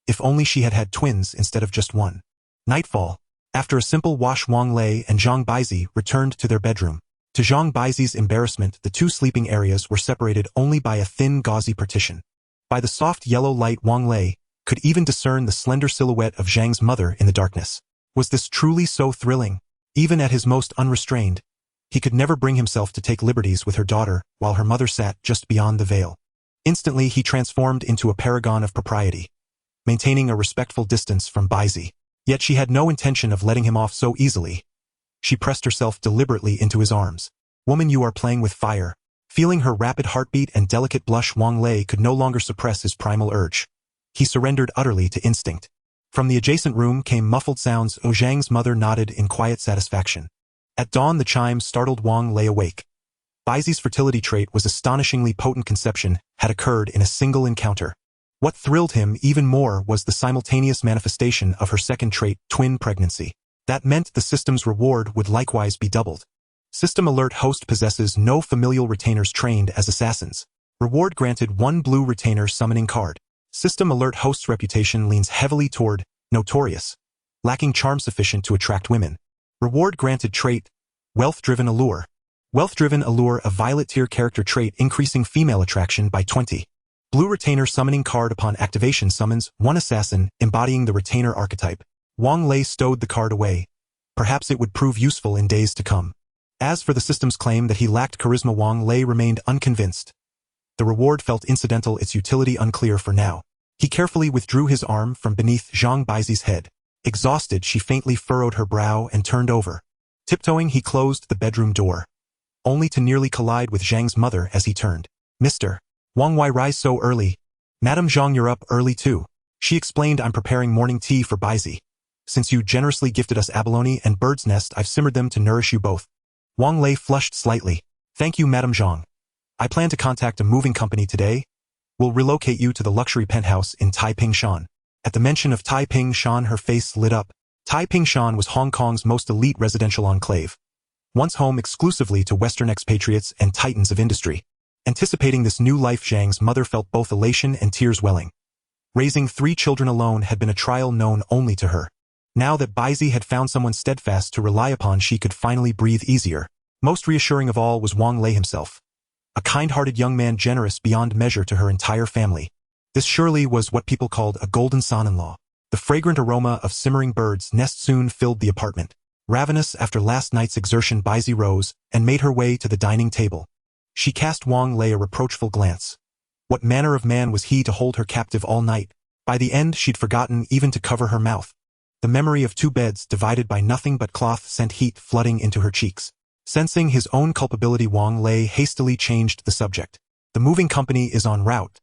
If only she had had twins instead of just one. Nightfall. After a simple wash, Wang Lei and Zhang Baizi returned to their bedroom. To Zhang Baizi's embarrassment, the two sleeping areas were separated only by a thin gauzy partition. By the soft yellow light, Wang Lei could even discern the slender silhouette of Zhang's mother in the darkness. Was this truly so thrilling? Even at his most unrestrained, he could never bring himself to take liberties with her daughter while her mother sat just beyond the veil. Instantly he transformed into a paragon of propriety, maintaining a respectful distance from Baizi. Yet she had no intention of letting him off so easily. She pressed herself deliberately into his arms. "Woman, you are playing with fire." Feeling her rapid heartbeat and delicate blush, Wang Lei could no longer suppress his primal urge. He surrendered utterly to instinct. From the adjacent room came muffled sounds. Zhang's mother nodded in quiet satisfaction. At dawn, the chimes startled Wang Lei awake. Baizi's fertility trait was astonishingly potent. Conception had occurred in a single encounter. What thrilled him even more was the simultaneous manifestation of her second trait, twin pregnancy. That meant the system's reward would likewise be doubled. System alert: host possesses no familial retainers trained as assassins. Reward granted: 1 blue retainer summoning card. System alert: host's reputation leans heavily toward notorious, lacking charm sufficient to attract women. Reward granted: trait, wealth-driven allure. Wealth-driven allure, a violet tier character trait increasing female attraction by 20. Blue retainer summoning card. Upon activation summons 1 assassin embodying the retainer archetype. Wang Lei stowed the card away. Perhaps it would prove useful in days to come. As for the system's claim that he lacked charisma, Wang Lei remained unconvinced. The reward felt incidental, its utility unclear for now. He carefully withdrew his arm from beneath Zhang Baizi's head. Exhausted, she faintly furrowed her brow and turned over. Tiptoeing, he closed the bedroom door, only to nearly collide with Zhang's mother as he turned. "Mr. Wang, why rise so early?" "Madame Jeang, you're up early too," she explained. "I'm preparing morning tea for Baizi. Since you generously gifted us abalone and bird's nest, I've simmered them to nourish you both." Wang Lei flushed slightly. "Thank you, Madame Jeang. I plan to contact a moving company today. We'll relocate you to the luxury penthouse in Taiping Shan." At the mention of Taiping Shan, her face lit up. Taiping Shan was Hong Kong's most elite residential enclave, once home exclusively to Western expatriates and titans of industry. Anticipating this new life, Zhang's mother felt both elation and tears welling. Raising 3 children alone had been a trial known only to her. Now that Baizi had found someone steadfast to rely upon, she could finally breathe easier. Most reassuring of all was Wang Lei himself, a kind-hearted young man generous beyond measure to her entire family. This surely was what people called a golden son-in-law. The fragrant aroma of simmering bird's nest soon filled the apartment. Ravenous after last night's exertion, Baizi rose and made her way to the dining table. She cast Wang Lei a reproachful glance. What manner of man was he to hold her captive all night? By the end, she'd forgotten even to cover her mouth. The memory of 2 beds divided by nothing but cloth sent heat flooding into her cheeks. Sensing his own culpability, Wang Lei hastily changed the subject. "The moving company is en route.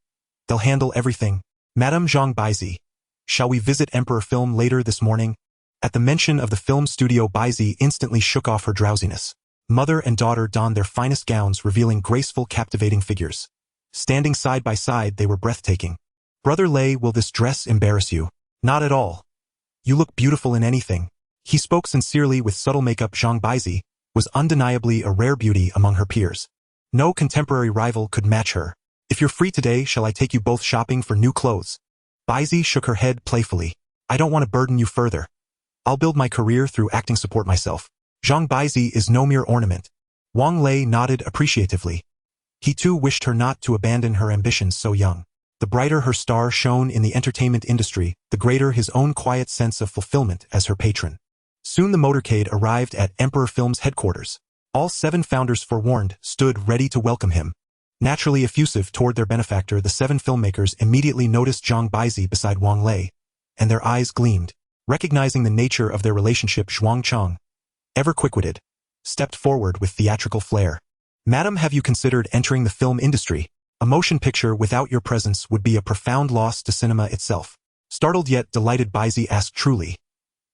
They'll handle everything. Madame Zhang Baizi, shall we visit Emperor Film later this morning?" At the mention of the film studio, Baizi instantly shook off her drowsiness. Mother and daughter donned their finest gowns, revealing graceful, captivating figures. Standing side by side, they were breathtaking. "Brother Lei, will this dress embarrass you?" "Not at all. You look beautiful in anything." He spoke sincerely with subtle makeup. Zhang Baizi was undeniably a rare beauty among her peers. No contemporary rival could match her. "If you're free today, shall I take you both shopping for new clothes?" Baizi shook her head playfully. "I don't want to burden you further. I'll build my career through acting, support myself." Zhang Baizi is no mere ornament. Wang Lei nodded appreciatively. He too wished her not to abandon her ambitions so young. The brighter her star shone in the entertainment industry, the greater his own quiet sense of fulfillment as her patron. Soon the motorcade arrived at Emperor Film's headquarters. All 7 founders, forewarned, stood ready to welcome him. Naturally effusive toward their benefactor, the 7 filmmakers immediately noticed Zhang Baizi beside Wang Lei, and their eyes gleamed. Recognizing the nature of their relationship, Zhuang Chang, ever quick-witted, stepped forward with theatrical flair. "Madam, have you considered entering the film industry? A motion picture without your presence would be a profound loss to cinema itself." Startled yet delighted, Baizi asked, "Truly,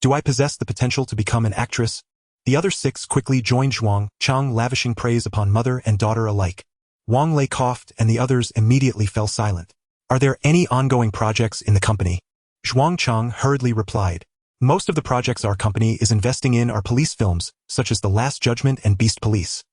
do I possess the potential to become an actress?" The other 6 quickly joined Zhuang Chang, lavishing praise upon mother and daughter alike. Wang Lei coughed, and the others immediately fell silent. "Are there any ongoing projects in the company?" Zhuang Chang hurriedly replied. "Most of the projects our company is investing in are police films, such as The Last Judgment and Beast Police."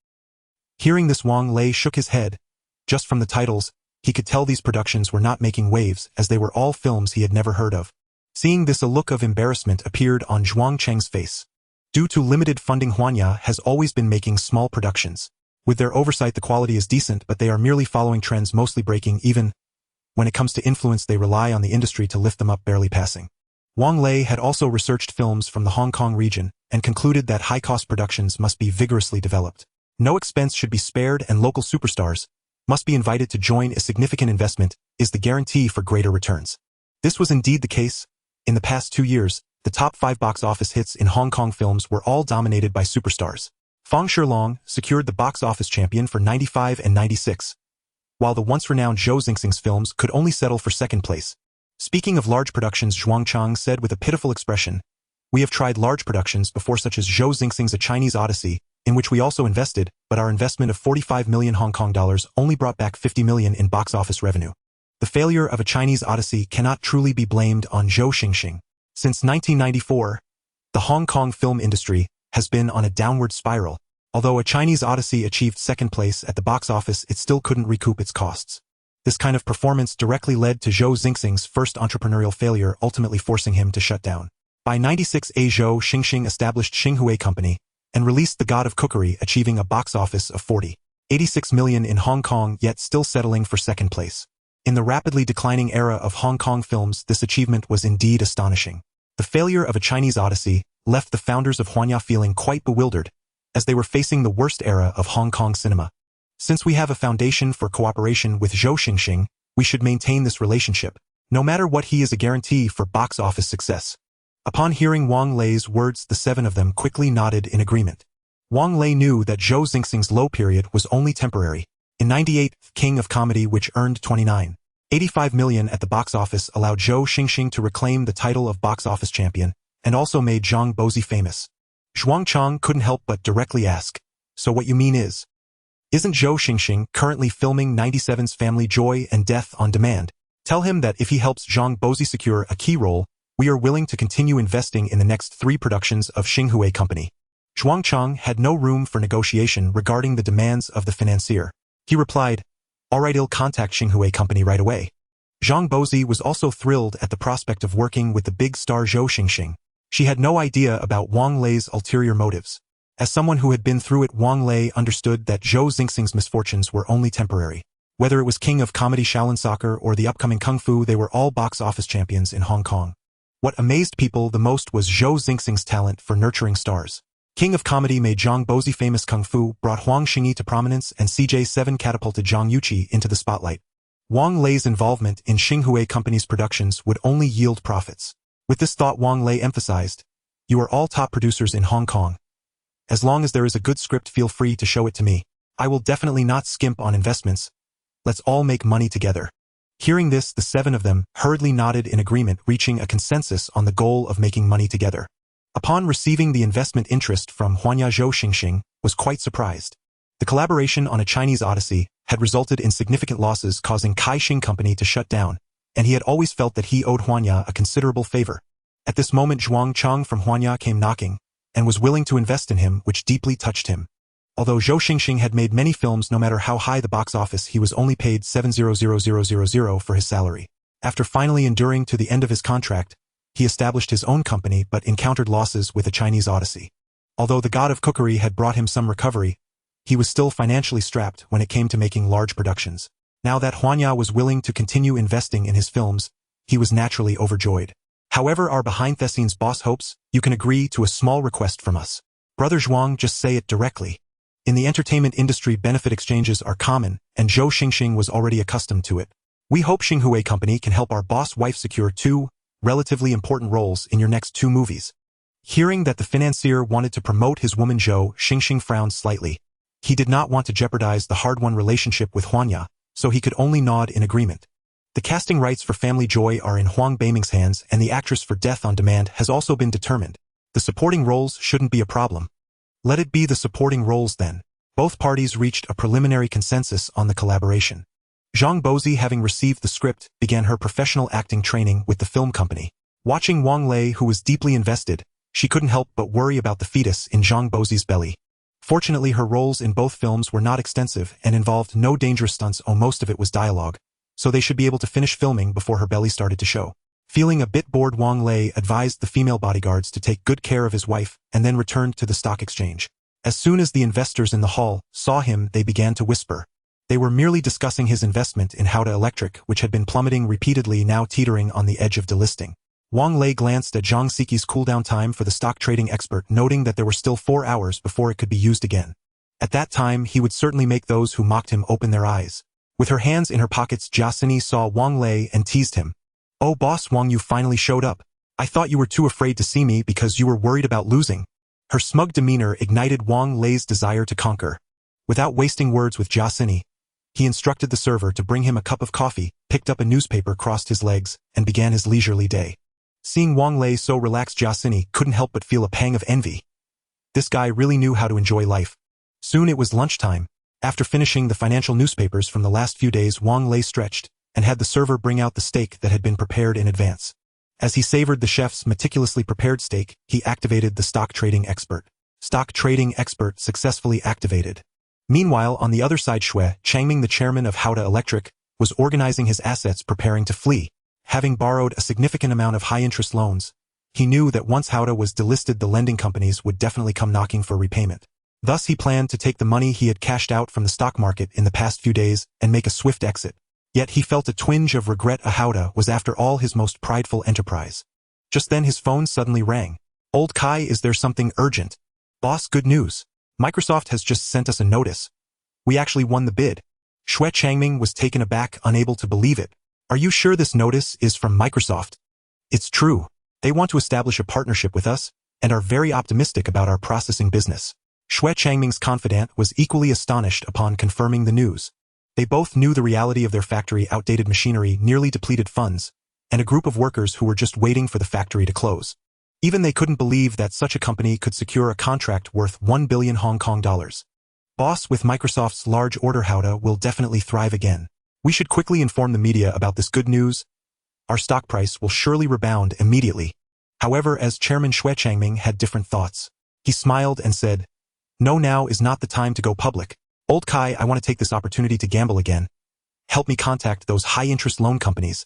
Hearing this, Wang Lei shook his head. Just from the titles, he could tell these productions were not making waves, as they were all films he had never heard of. Seeing this, a look of embarrassment appeared on Zhuang Cheng's face. Due to limited funding, Huanya has always been making small productions. With their oversight, the quality is decent, but they are merely following trends, mostly breaking even. When it comes to influence, they rely on the industry to lift them up, barely passing. Wang Lei had also researched films from the Hong Kong region and concluded that high-cost productions must be vigorously developed. No expense should be spared, and local superstars must be invited to join. A significant investment is the guarantee for greater returns. This was indeed the case. In the past 2 years, the top 5 box office hits in Hong Kong films were all dominated by superstars. Fang Shilong secured the box office champion for 95 and 96, while the once-renowned Zhou Xingxing's films could only settle for second place. Speaking of large productions, Zhuang Chang said with a pitiful expression, "We have tried large productions before, such as Zhou Xingxing's A Chinese Odyssey, in which we also invested, but our investment of 45 million Hong Kong dollars only brought back 50 million in box office revenue. The failure of A Chinese Odyssey cannot truly be blamed on Zhou Xingxing. Since 1994, the Hong Kong film industry has been on a downward spiral. Although A Chinese Odyssey achieved second place at the box office, it still couldn't recoup its costs. This kind of performance directly led to Zhou Xingxing's first entrepreneurial failure, ultimately forcing him to shut down. By 96, Zhou Xingxing established Xinhui Company and released The God of Cookery, achieving a box office of 86 million in Hong Kong, yet still settling for second place. In the rapidly declining era of Hong Kong films, this achievement was indeed astonishing. The failure of A Chinese Odyssey left the founders of Huanya feeling quite bewildered, as they were facing the worst era of Hong Kong cinema. Since we have a foundation for cooperation with Zhou Xingxing, we should maintain this relationship. No matter what, he is a guarantee for box office success." Upon hearing Wang Lei's words, the 7 of them quickly nodded in agreement. Wang Lei knew that Zhou Xingxing's low period was only temporary. In 98, King of Comedy, which earned 29.85 million at the box office, allowed Zhou Xingxing to reclaim the title of box office champion, and also made Zhang Bozi famous. Zhuang Chang couldn't help but directly ask, "So what you mean is, isn't Zhou Xingxing currently filming 97's Family Joy and Death on Demand? Tell him that if he helps Zhang Bozi secure a key role, we are willing to continue investing in the next 3 productions of Xinhui Company." Zhuang Chang had no room for negotiation regarding the demands of the financier. He replied, "All right, I'll contact Xinhui Company right away." Zhang Bozi was also thrilled at the prospect of working with the big star Zhou Xingxing. She had no idea about Wang Lei's ulterior motives. As someone who had been through it, Wang Lei understood that Zhou Xingxing's misfortunes were only temporary. Whether it was King of Comedy, Shaolin Soccer, or the upcoming Kung Fu, they were all box office champions in Hong Kong. What amazed people the most was Zhou Xingxing's talent for nurturing stars. King of Comedy made Zhang Bozi famous, Kung Fu brought Huang Xingyi to prominence, and CJ7 catapulted Zhang Yuqi into the spotlight. Wang Lei's involvement in Xinhui Company's productions would only yield profits. With this thought, Wang Lei emphasized, "You are all top producers in Hong Kong. As long as there is a good script, feel free to show it to me. I will definitely not skimp on investments. Let's all make money together." Hearing this, the 7 of them hurriedly nodded in agreement, reaching a consensus on the goal of making money together. Upon receiving the investment interest from Huanya, Zhou Xingxing was quite surprised. The collaboration on A Chinese Odyssey had resulted in significant losses, causing Kaixing Company to shut down, and he had always felt that he owed Huanya a considerable favor. At this moment, Zhuang Chang from Huanya came knocking, and was willing to invest in him, which deeply touched him. Although Zhou Xingxing had made many films, no matter how high the box office, he was only paid 700,000 for his salary. After finally enduring to the end of his contract, he established his own company but encountered losses with A Chinese Odyssey. Although The God of Cookery had brought him some recovery, he was still financially strapped when it came to making large productions. Now that Huanya was willing to continue investing in his films, he was naturally overjoyed. "However, our behind-the-scenes boss hopes you can agree to a small request from us." "Brother Zhuang, just say it directly." In the entertainment industry, benefit exchanges are common, and Zhou Xingxing was already accustomed to it. "We hope Xinhui Company can help our boss wife secure 2 relatively important roles in your next 2 movies. Hearing that the financier wanted to promote his woman, Zhou Xingxing frowned slightly. He did not want to jeopardize the hard-won relationship with Huanya, so he could only nod in agreement. The casting rights for Family Joy are in Huang Beiming's hands, and the actress for Death on Demand has also been determined. The supporting roles shouldn't be a problem. Let it be the supporting roles then. Both parties reached a preliminary consensus on the collaboration. Zhang Bozi, having received the script, began her professional acting training with the film company. Watching Wang Lei, who was deeply invested, she couldn't help but worry about the fetus in Zhang Bozi's belly. Fortunately, her roles in both films were not extensive and involved no dangerous stunts, most of it was dialogue, so they should be able to finish filming before her belly started to show. Feeling a bit bored, Wang Lei advised the female bodyguards to take good care of his wife and then returned to the stock exchange. As soon as the investors in the hall saw him, they began to whisper. They were merely discussing his investment in Haode Electric, which had been plummeting repeatedly, now teetering on the edge of delisting. Wang Lei glanced at Jeang Siki's cooldown time for the stock trading expert, noting that there were still 4 hours before it could be used again. At that time, he would certainly make those who mocked him open their eyes. With her hands in her pockets, Jiaxini saw Wang Lei and teased him. "Oh, Boss Wang, you finally showed up. I thought you were too afraid to see me because you were worried about losing." Her smug demeanor ignited Wang Lei's desire to conquer. Without wasting words with Jiaxini, he instructed the server to bring him a cup of coffee, picked up a newspaper, crossed his legs, and began his leisurely day. Seeing Wang Lei so relaxed, Jiaxini couldn't help but feel a pang of envy. This guy really knew how to enjoy life. Soon it was lunchtime. After finishing the financial newspapers from the last few days, Wang Lei stretched and had the server bring out the steak that had been prepared in advance. As he savored the chef's meticulously prepared steak, he activated the stock trading expert. Stock trading expert successfully activated. Meanwhile, on the other side, Xue Changming, the chairman of Haode Electric, was organizing his assets, preparing to flee. Having borrowed a significant amount of high-interest loans, he knew that once Haode was delisted, the lending companies would definitely come knocking for repayment. Thus, he planned to take the money he had cashed out from the stock market in the past few days and make a swift exit. Yet he felt a twinge of regret. Haode was, after all, his most prideful enterprise. Just then his phone suddenly rang. "Old Kai, is there something urgent?" "Boss, good news. Microsoft has just sent us a notice. We actually won the bid." Xue Changming was taken aback, unable to believe it. "Are you sure this notice is from Microsoft?" "It's true. They want to establish a partnership with us and are very optimistic about our processing business." Xue Changming's confidant was equally astonished upon confirming the news. They both knew the reality of their factory: outdated machinery, nearly depleted funds, and a group of workers who were just waiting for the factory to close. Even they couldn't believe that such a company could secure a contract worth 1 billion Hong Kong dollars. "Boss, with Microsoft's large order, Haode will definitely thrive again. We should quickly inform the media about this good news. Our stock price will surely rebound immediately." However, as Chairman Xue Changming had different thoughts. He smiled and said, "No, now is not the time to go public. Old Kai, I want to take this opportunity to gamble again. Help me contact those high-interest loan companies.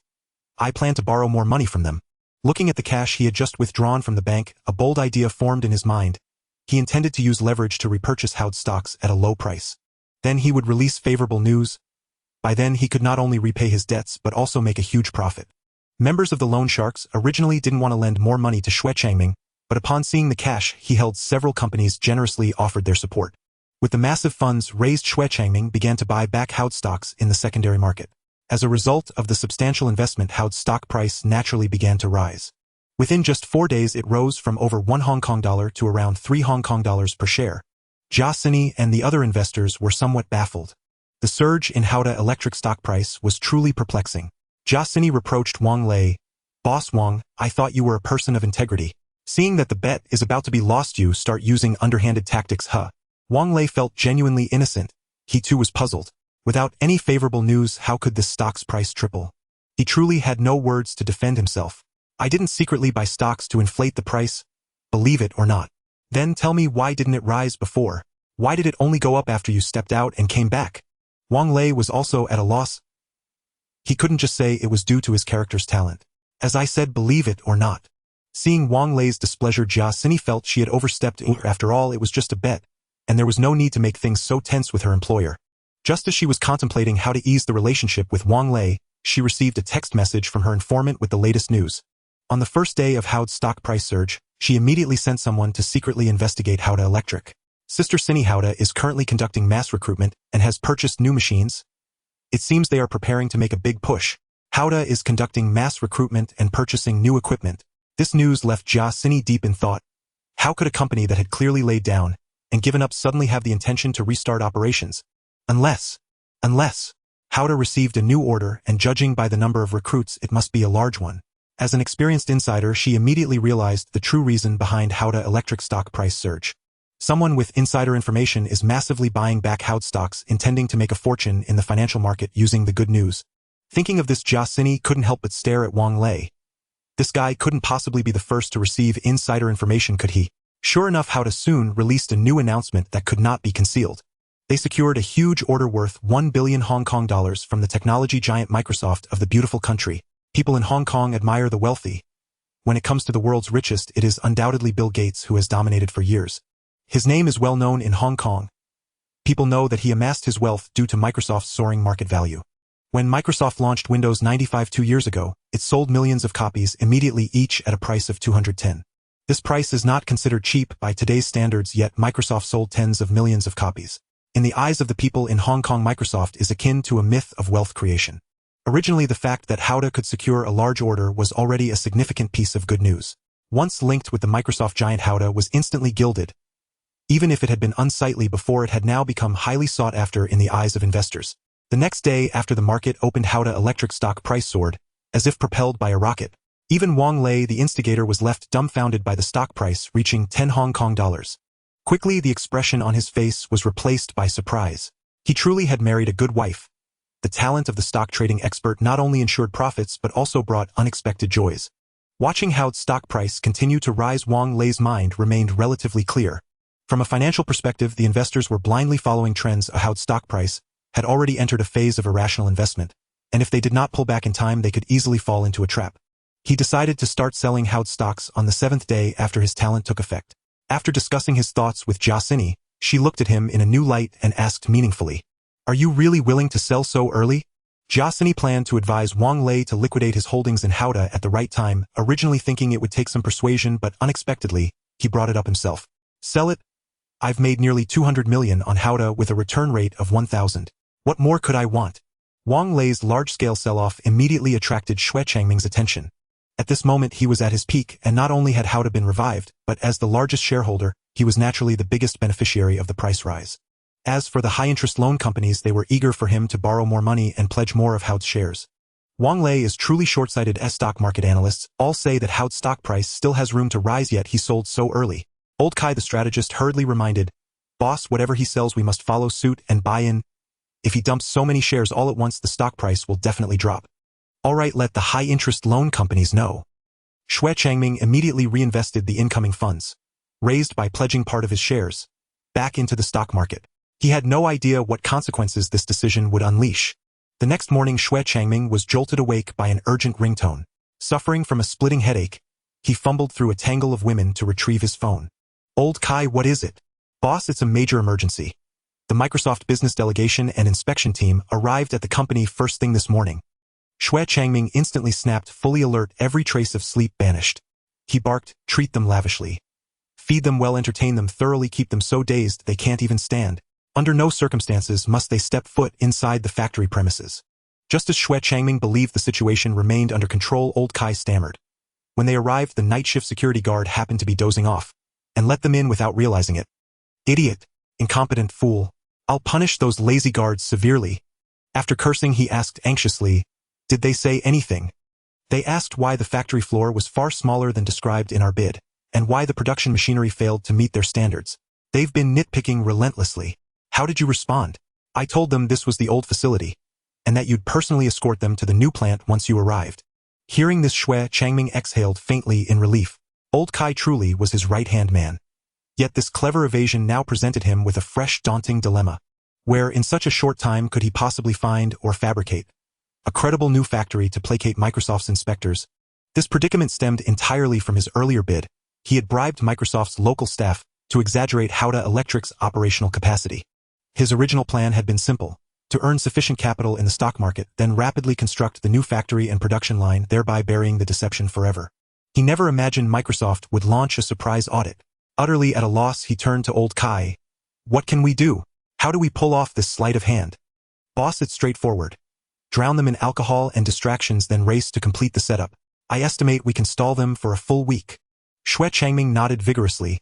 I plan to borrow more money from them." Looking at the cash he had just withdrawn from the bank, a bold idea formed in his mind. He intended to use leverage to repurchase Haode stocks at a low price. Then he would release favorable news. By then he could not only repay his debts but also make a huge profit. Members of the loan sharks originally didn't want to lend more money to Xue Changming, but upon seeing the cash he held, several companies generously offered their support. With the massive funds raised, Xue Changming began to buy back Haode stocks in the secondary market. As a result of the substantial investment, Haode's stock price naturally began to rise. Within just 4 days it rose from over 1 Hong Kong dollar to around 3 Hong Kong dollars per share. Jiaxini and the other investors were somewhat baffled. The surge in Haode Electric stock price was truly perplexing. Jiaxini reproached Wang Lei. "Boss Wang, I thought you were a person of integrity. Seeing that the bet is about to be lost, you start using underhanded tactics, huh?" Wang Lei felt genuinely innocent. He too was puzzled. Without any favorable news, how could this stock's price triple? He truly had no words to defend himself. "I didn't secretly buy stocks to inflate the price, believe it or not." "Then tell me, why didn't it rise before? Why did it only go up after you stepped out and came back?" Wang Lei was also at a loss. He couldn't just say it was due to his character's talent. "As I said, believe it or not." Seeing Wang Lei's displeasure, Jiaxini felt she had overstepped. After all, it was just a bet, and there was no need to make things so tense with her employer. Just as she was contemplating how to ease the relationship with Wang Lei, she received a text message from her informant with the latest news. On the first day of Haode's stock price surge, she immediately sent someone to secretly investigate Haode Electric. Sister Cini Haode is currently conducting mass recruitment and has purchased new machines. It seems they are preparing to make a big push. Haode is conducting mass recruitment and purchasing new equipment. This news left Jiaxini deep in thought. How could a company that had clearly laid down and given up suddenly have the intention to restart operations? Unless Haode received a new order, and judging by the number of recruits, it must be a large one. As an experienced insider, she immediately realized the true reason behind Haode Electric stock price surge. Someone with insider information is massively buying back Haode stocks, intending to make a fortune in the financial market using the good news. Thinking of this, Jiaxini couldn't help but stare at Wang Lei. This guy couldn't possibly be the first to receive insider information, could he? Sure enough, Haode soon released a new announcement that could not be concealed. They secured a huge order worth 1 billion Hong Kong dollars from the technology giant Microsoft of the beautiful country. People in Hong Kong admire the wealthy. When it comes to the world's richest, it is undoubtedly Bill Gates who has dominated for years. His name is well known in Hong Kong. People know that he amassed his wealth due to Microsoft's soaring market value. When Microsoft launched Windows 95 2 years ago, it sold millions of copies immediately, each at a price of $210. This price is not considered cheap by today's standards, yet Microsoft sold tens of millions of copies. In the eyes of the people in Hong Kong, Microsoft is akin to a myth of wealth creation. Originally, the fact that Haode could secure a large order was already a significant piece of good news. Once linked with the Microsoft giant, Haode was instantly gilded. Even if it had been unsightly before, it had now become highly sought after in the eyes of investors. The next day after the market opened, Haode electric stock price soared, as if propelled by a rocket. Even Wang Lei, the instigator, was left dumbfounded by the stock price reaching 10 Hong Kong dollars. Quickly, the expression on his face was replaced by surprise. He truly had married a good wife. The talent of the stock trading expert not only ensured profits but also brought unexpected joys. Watching Haode's stock price continue to rise, Wang Lei's mind remained relatively clear. From a financial perspective, the investors were blindly following trends. Haode's stock price had already entered a phase of irrational investment, and if they did not pull back in time, they could easily fall into a trap. He decided to start selling Haode's stocks on the 7th day after his talent took effect. After discussing his thoughts with Jeang, she looked at him in a new light and asked meaningfully, "Are you really willing to sell so early?" Jeang planned to advise Wang Lei to liquidate his holdings in Haode at the right time, originally thinking it would take some persuasion, but unexpectedly, he brought it up himself. "Sell it? I've made nearly 200 million on Haode with a return rate of 1,000. What more could I want?" Wang Lei's large-scale sell-off immediately attracted Xue Changming's attention. At this moment, he was at his peak, and not only had Haode been revived, but as the largest shareholder, he was naturally the biggest beneficiary of the price rise. As for the high-interest loan companies, they were eager for him to borrow more money and pledge more of Haode's shares. Wang Lei is truly short-sighted. As stock market analysts all say that Haode's stock price still has room to rise, yet he sold so early. Old Kai, the strategist, hurriedly reminded, "Boss, whatever he sells, we must follow suit and buy in. If he dumps so many shares all at once, the stock price will definitely drop." "All right, let the high-interest loan companies know." Xue Changming immediately reinvested the incoming funds, raised by pledging part of his shares, back into the stock market. He had no idea what consequences this decision would unleash. The next morning, Xue Changming was jolted awake by an urgent ringtone. Suffering from a splitting headache, he fumbled through a tangle of women to retrieve his phone. "Old Kai, what is it?" "Boss, it's a major emergency. The Microsoft business delegation and inspection team arrived at the company first thing this morning." Xue Changming instantly snapped, fully alert, every trace of sleep banished. He barked, "Treat them lavishly. Feed them well, entertain them thoroughly, keep them so dazed they can't even stand. Under no circumstances must they step foot inside the factory premises." Just as Xue Changming believed the situation remained under control, Old Kai stammered. When they arrived, the night shift security guard happened to be dozing off, and let them in without realizing it. "Idiot! Incompetent fool! I'll punish those lazy guards severely." After cursing, he asked anxiously, "Did they say anything?" "They asked why the factory floor was far smaller than described in our bid, and why the production machinery failed to meet their standards. They've been nitpicking relentlessly." "How did you respond?" "I told them this was the old facility, and that you'd personally escort them to the new plant once you arrived." Hearing this, Xue Changming exhaled faintly in relief. Old Kai truly was his right-hand man. Yet this clever evasion now presented him with a fresh, daunting dilemma. Where in such a short time could he possibly find or fabricate a credible new factory to placate Microsoft's inspectors? This predicament stemmed entirely from his earlier bid. He had bribed Microsoft's local staff to exaggerate Haode Electric's operational capacity. His original plan had been simple: to earn sufficient capital in the stock market, then rapidly construct the new factory and production line, thereby burying the deception forever. He never imagined Microsoft would launch a surprise audit. Utterly at a loss, he turned to Old Kai. "What can we do? How do we pull off this sleight of hand?" "Boss, it's straightforward. Drown them in alcohol and distractions, then race to complete the setup. I estimate we can stall them for a full week." Xue Changming nodded vigorously.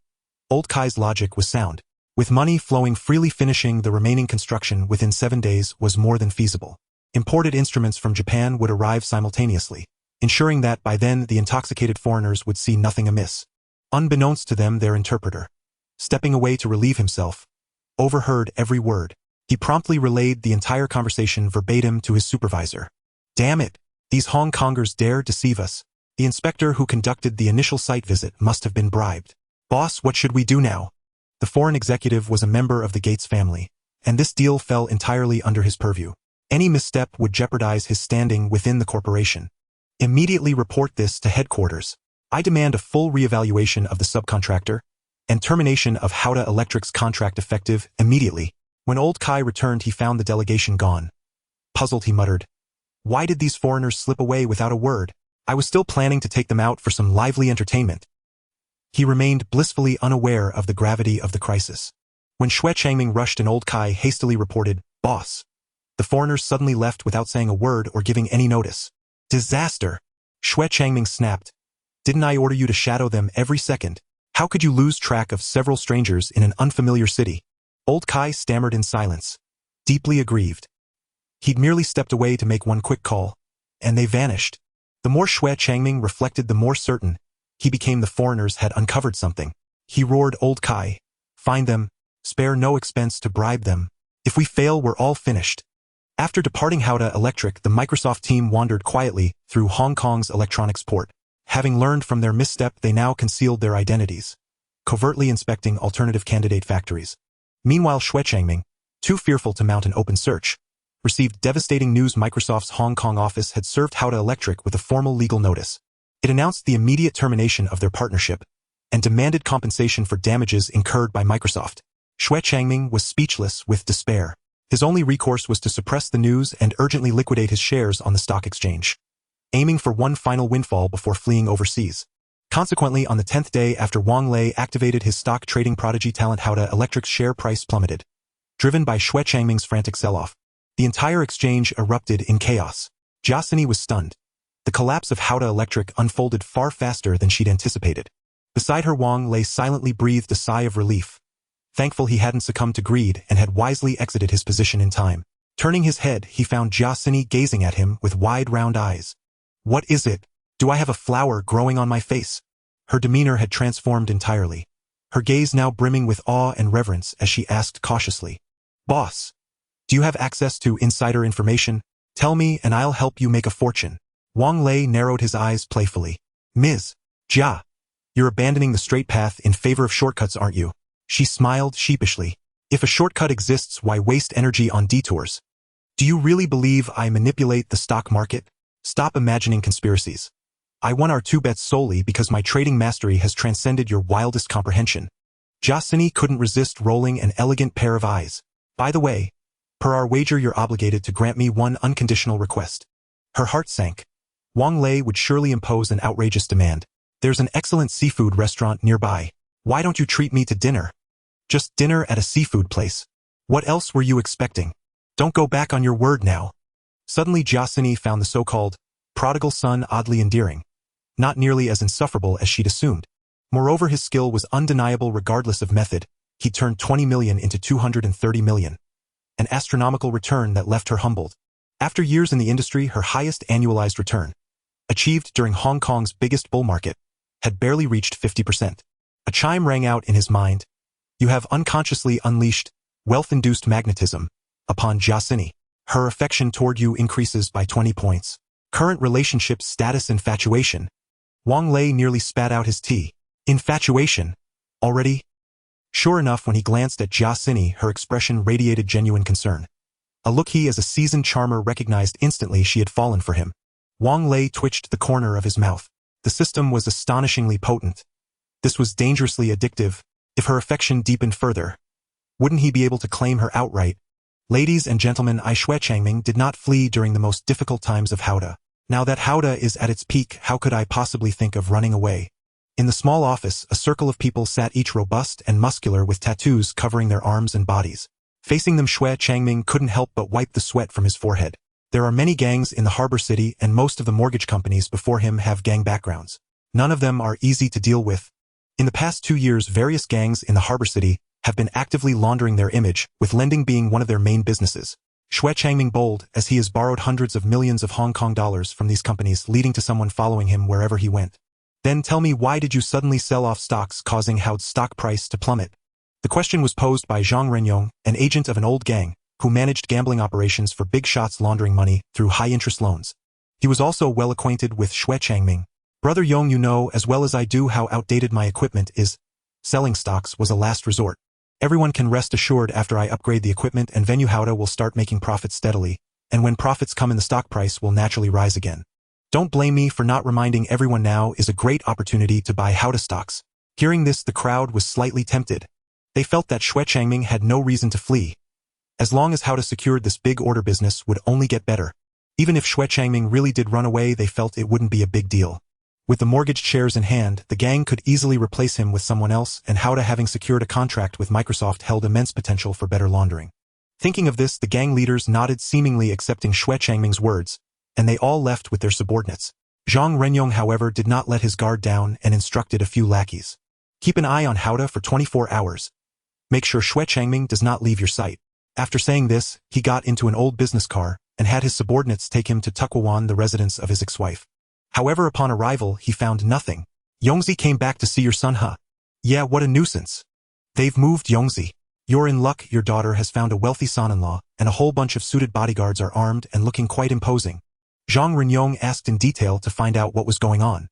Old Kai's logic was sound. With money flowing freely, finishing the remaining construction within 7 days was more than feasible. Imported instruments from Japan would arrive simultaneously, ensuring that by then the intoxicated foreigners would see nothing amiss. Unbeknownst to them, their interpreter, stepping away to relieve himself, overheard every word. He promptly relayed the entire conversation verbatim to his supervisor. "Damn it! These Hong Kongers dare deceive us. The inspector who conducted the initial site visit must have been bribed. Boss, what should we do now?" The foreign executive was a member of the Gates family, and this deal fell entirely under his purview. Any misstep would jeopardize his standing within the corporation. Immediately report this to headquarters. I demand a full reevaluation of the subcontractor and termination of Haode Electric's contract effective immediately. When old Kai returned, he found the delegation gone. Puzzled, he muttered, "Why did these foreigners slip away without a word? I was still planning to take them out for some lively entertainment." He remained blissfully unaware of the gravity of the crisis. When Xue Changming rushed and old Kai hastily reported, "Boss," the foreigners suddenly left without saying a word or giving any notice. "Disaster!" Xue Changming snapped. "Didn't I order you to shadow them every second? How could you lose track of several strangers in an unfamiliar city?" Old Kai stammered in silence, deeply aggrieved. He'd merely stepped away to make one quick call, and they vanished. The more Xue Changming reflected, the more certain he became the foreigners had uncovered something. He roared, "Old Kai, find them, spare no expense to bribe them. If we fail, we're all finished." After departing Haode Electric, the Microsoft team wandered quietly through Hong Kong's electronics port. Having learned from their misstep, they now concealed their identities, covertly inspecting alternative candidate factories. Meanwhile, Xue Changming, too fearful to mount an open search, received devastating news. Microsoft's Hong Kong office had served Haode Electric with a formal legal notice. It announced the immediate termination of their partnership and demanded compensation for damages incurred by Microsoft. Xue Changming was speechless with despair. His only recourse was to suppress the news and urgently liquidate his shares on the stock exchange, aiming for one final windfall before fleeing overseas. Consequently, on the 10th day after Wang Lei activated his stock trading prodigy talent, Haode Electric's share price plummeted, driven by Xue Changming's frantic sell-off. The entire exchange erupted in chaos. Jiaxini was stunned. The collapse of Haode Electric unfolded far faster than she'd anticipated. Beside her, Wang Lei silently breathed a sigh of relief, thankful he hadn't succumbed to greed and had wisely exited his position in time. Turning his head, he found Jiaxini gazing at him with wide round eyes. "What is it? Do I have a flower growing on my face?" Her demeanor had transformed entirely, her gaze now brimming with awe and reverence as she asked cautiously, "Boss, do you have access to insider information? Tell me and I'll help you make a fortune." Wang Lei narrowed his eyes playfully. "Ms. Jia, you're abandoning the straight path in favor of shortcuts, aren't you?" She smiled sheepishly. "If a shortcut exists, why waste energy on detours? Do you really believe I manipulate the stock market? Stop imagining conspiracies. I won our two bets solely because my trading mastery has transcended your wildest comprehension." Jiaxini couldn't resist rolling an elegant pair of eyes. "By the way, per our wager, you're obligated to grant me one unconditional request." Her heart sank. Wang Lei would surely impose an outrageous demand. "There's an excellent seafood restaurant nearby. Why don't you treat me to dinner?" "Just dinner at a seafood place? What else were you expecting? Don't go back on your word now." Suddenly Jiaxini found the so-called prodigal son oddly endearing, not nearly as insufferable as she'd assumed. Moreover, his skill was undeniable regardless of method. He turned 20 million into 230 million. An astronomical return that left her humbled. After years in the industry, her highest annualized return, achieved during Hong Kong's biggest bull market, had barely reached 50%. A chime rang out in his mind. "You have unconsciously unleashed wealth-induced magnetism upon Jiaxini. Her affection toward you increases by 20 points. Current relationship status: infatuation." Wang Lei nearly spat out his tea. "Infatuation? Already?" Sure enough, when he glanced at Jiaxini, her expression radiated genuine concern. A look he, as a seasoned charmer, recognized instantly. She had fallen for him. Wang Lei twitched the corner of his mouth. The system was astonishingly potent. This was dangerously addictive. If her affection deepened further, wouldn't he be able to claim her outright? Ladies and gentlemen, Xue Changming did not flee during the most difficult times of Haode. Now that Haode is at its peak, how could I possibly think of running away? In the small office, a circle of people sat, each robust and muscular with tattoos covering their arms and bodies. Facing them, Xue Changming couldn't help but wipe the sweat from his forehead. There are many gangs in the harbor city, and most of the mortgage companies before him have gang backgrounds. None of them are easy to deal with. In the past 2 years, various gangs in the harbor city have been actively laundering their image, with lending being one of their main businesses. Xue Changming bold, as he has borrowed hundreds of millions of Hong Kong dollars from these companies, leading to someone following him wherever he went. "Then tell me, why did you suddenly sell off stocks, causing Haode's stock price to plummet?" The question was posed by Zhang Renyong, an agent of an old gang, who managed gambling operations for big shots, laundering money through high-interest loans. He was also well acquainted with Xue Changming. "Brother Yong, you know as well as I do how outdated my equipment is. Selling stocks was a last resort. Everyone can rest assured after I upgrade the equipment and venue, Haode will start making profits steadily, and when profits come in, the stock price will naturally rise again." Don't blame me for not reminding everyone now is a great opportunity to buy Haode stocks. Hearing this, the crowd was slightly tempted. They felt that Xue Changming had no reason to flee. As long as Haode secured this big order, business would only get better. Even if Xue Changming really did run away, they felt it wouldn't be a big deal. With the mortgaged shares in hand, the gang could easily replace him with someone else, and Haode, having secured a contract with Microsoft, held immense potential for better laundering. Thinking of this, the gang leaders nodded, seemingly accepting Xue Changming's words, and they all left with their subordinates. Zhang Renyong, however, did not let his guard down and instructed a few lackeys. Keep an eye on Haode for 24 hours. Make sure Xue Changming does not leave your sight. After saying this, he got into an old business car and had his subordinates take him to Tukwuan, the residence of his ex-wife. However, upon arrival, he found nothing. Yongzi came back to see your son, huh? Yeah, what a nuisance. They've moved, Yongzi. You're in luck. Your daughter has found a wealthy son-in-law, and a whole bunch of suited bodyguards are armed and looking quite imposing. Zhang Renyong asked in detail to find out what was going on.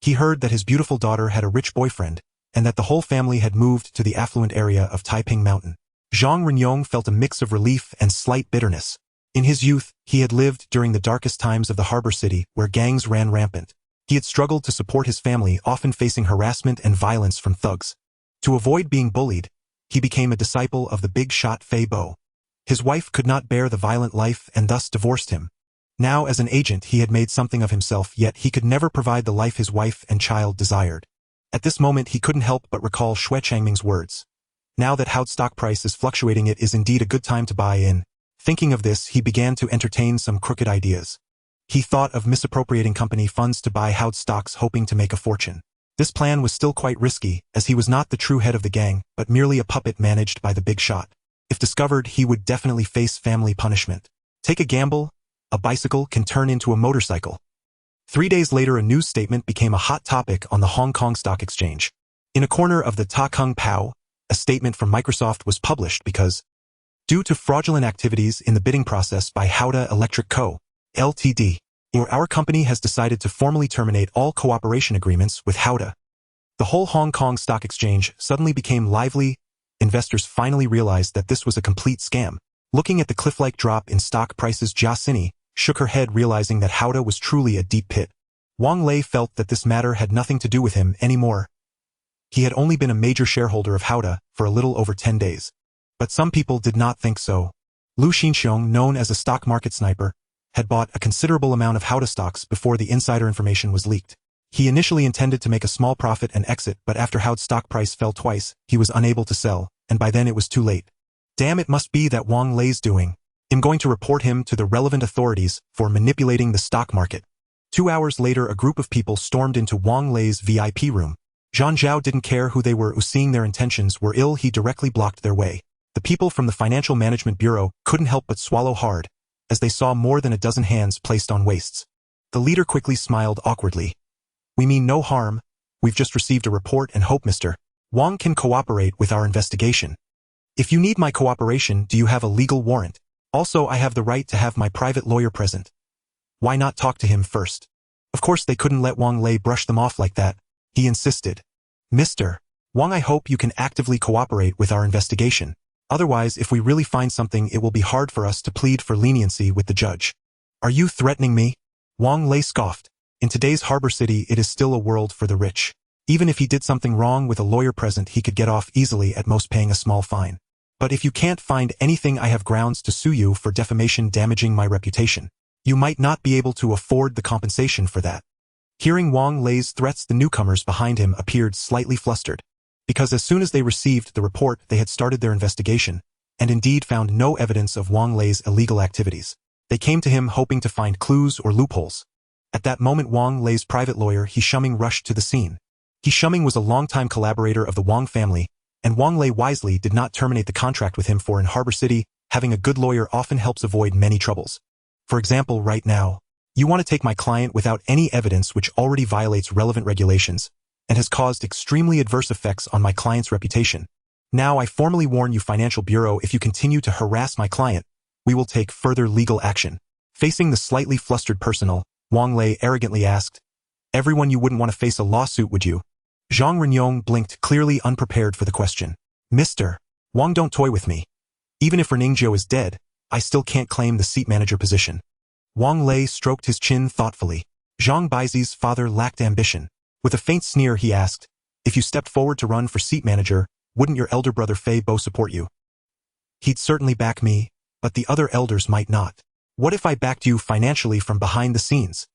He heard that his beautiful daughter had a rich boyfriend, and that the whole family had moved to the affluent area of Taiping Mountain. Zhang Renyong felt a mix of relief and slight bitterness. In his youth, he had lived during the darkest times of the harbor city, where gangs ran rampant. He had struggled to support his family, often facing harassment and violence from thugs. To avoid being bullied, he became a disciple of the big shot Fei Bo. His wife could not bear the violent life and thus divorced him. Now, as an agent, he had made something of himself, yet he could never provide the life his wife and child desired. At this moment, he couldn't help but recall Xue Changming's words. Now that Haode stock price is fluctuating, it is indeed a good time to buy in. Thinking of this, he began to entertain some crooked ideas. He thought of misappropriating company funds to buy Haode stocks, hoping to make a fortune. This plan was still quite risky, as he was not the true head of the gang, but merely a puppet managed by the big shot. If discovered, he would definitely face family punishment. Take a gamble. A bicycle can turn into a motorcycle. 3 days later, a news statement became a hot topic on the Hong Kong Stock Exchange. In a corner of the Ta Kung Pao, a statement from Microsoft was published because, due to fraudulent activities in the bidding process by Haode Electric Co., Ltd., our company has decided to formally terminate all cooperation agreements with Haode. The whole Hong Kong Stock Exchange suddenly became lively. Investors finally realized that this was a complete scam. Looking at the cliff-like drop in stock prices, Jia Sini shook her head, realizing that Haode was truly a deep pit. Wang Lei felt that this matter had nothing to do with him anymore. He had only been a major shareholder of Haode for a little over 10 days. But some people did not think so. Lu Xinxiong, known as a stock market sniper, had bought a considerable amount of Haode stocks before the insider information was leaked. He initially intended to make a small profit and exit, but after Haode's stock price fell twice, he was unable to sell, and by then it was too late. Damn, it must be that Wang Lei's doing. I'm going to report him to the relevant authorities for manipulating the stock market. 2 hours later, a group of people stormed into Wang Lei's VIP room. Zhang Zhao didn't care who they were, seeing their intentions were ill. He directly blocked their way. The people from the Financial Management Bureau couldn't help but swallow hard, as they saw more than a dozen hands placed on waists. The leader quickly smiled awkwardly. We mean no harm. We've just received a report and hope Mr. Wang can cooperate with our investigation. If you need my cooperation, do you have a legal warrant? Also, I have the right to have my private lawyer present. Why not talk to him first? Of course, they couldn't let Wang Lei brush them off like that. He insisted. Mr. Wang, I hope you can actively cooperate with our investigation. Otherwise, if we really find something, it will be hard for us to plead for leniency with the judge. Are you threatening me? Wang Lei scoffed. In today's harbor city, it is still a world for the rich. Even if he did something wrong with a lawyer present, he could get off easily, at most paying a small fine. But if you can't find anything, I have grounds to sue you for defamation, damaging my reputation. You might not be able to afford the compensation for that. Hearing Wang Lei's threats, the newcomers behind him appeared slightly flustered, because as soon as they received the report, they had started their investigation, and indeed found no evidence of Wang Lei's illegal activities. They came to him hoping to find clues or loopholes. At that moment, Wang Lei's private lawyer, He Shuming, rushed to the scene. He Shuming was a longtime collaborator of the Wang family, and Wang Lei wisely did not terminate the contract with him, for in Harbor City, having a good lawyer often helps avoid many troubles. For example, right now, you want to take my client without any evidence, which already violates relevant regulations and has caused extremely adverse effects on my client's reputation. Now I formally warn you, Financial Bureau, if you continue to harass my client, we will take further legal action. Facing the slightly flustered personnel, Wang Lei arrogantly asked, Everyone, you wouldn't want to face a lawsuit, would you? Zhang Renyong blinked, clearly unprepared for the question. Mr. Wang, don't toy with me. Even if Reningjiu is dead, I still can't claim the seat manager position. Wang Lei stroked his chin thoughtfully. Jeang Baizi's father lacked ambition. With a faint sneer he asked, "If you stepped forward to run for seat manager, wouldn't your elder brother Fei Bo support you?" "He'd certainly back me, but the other elders might not." "What if I backed you financially from behind the scenes?"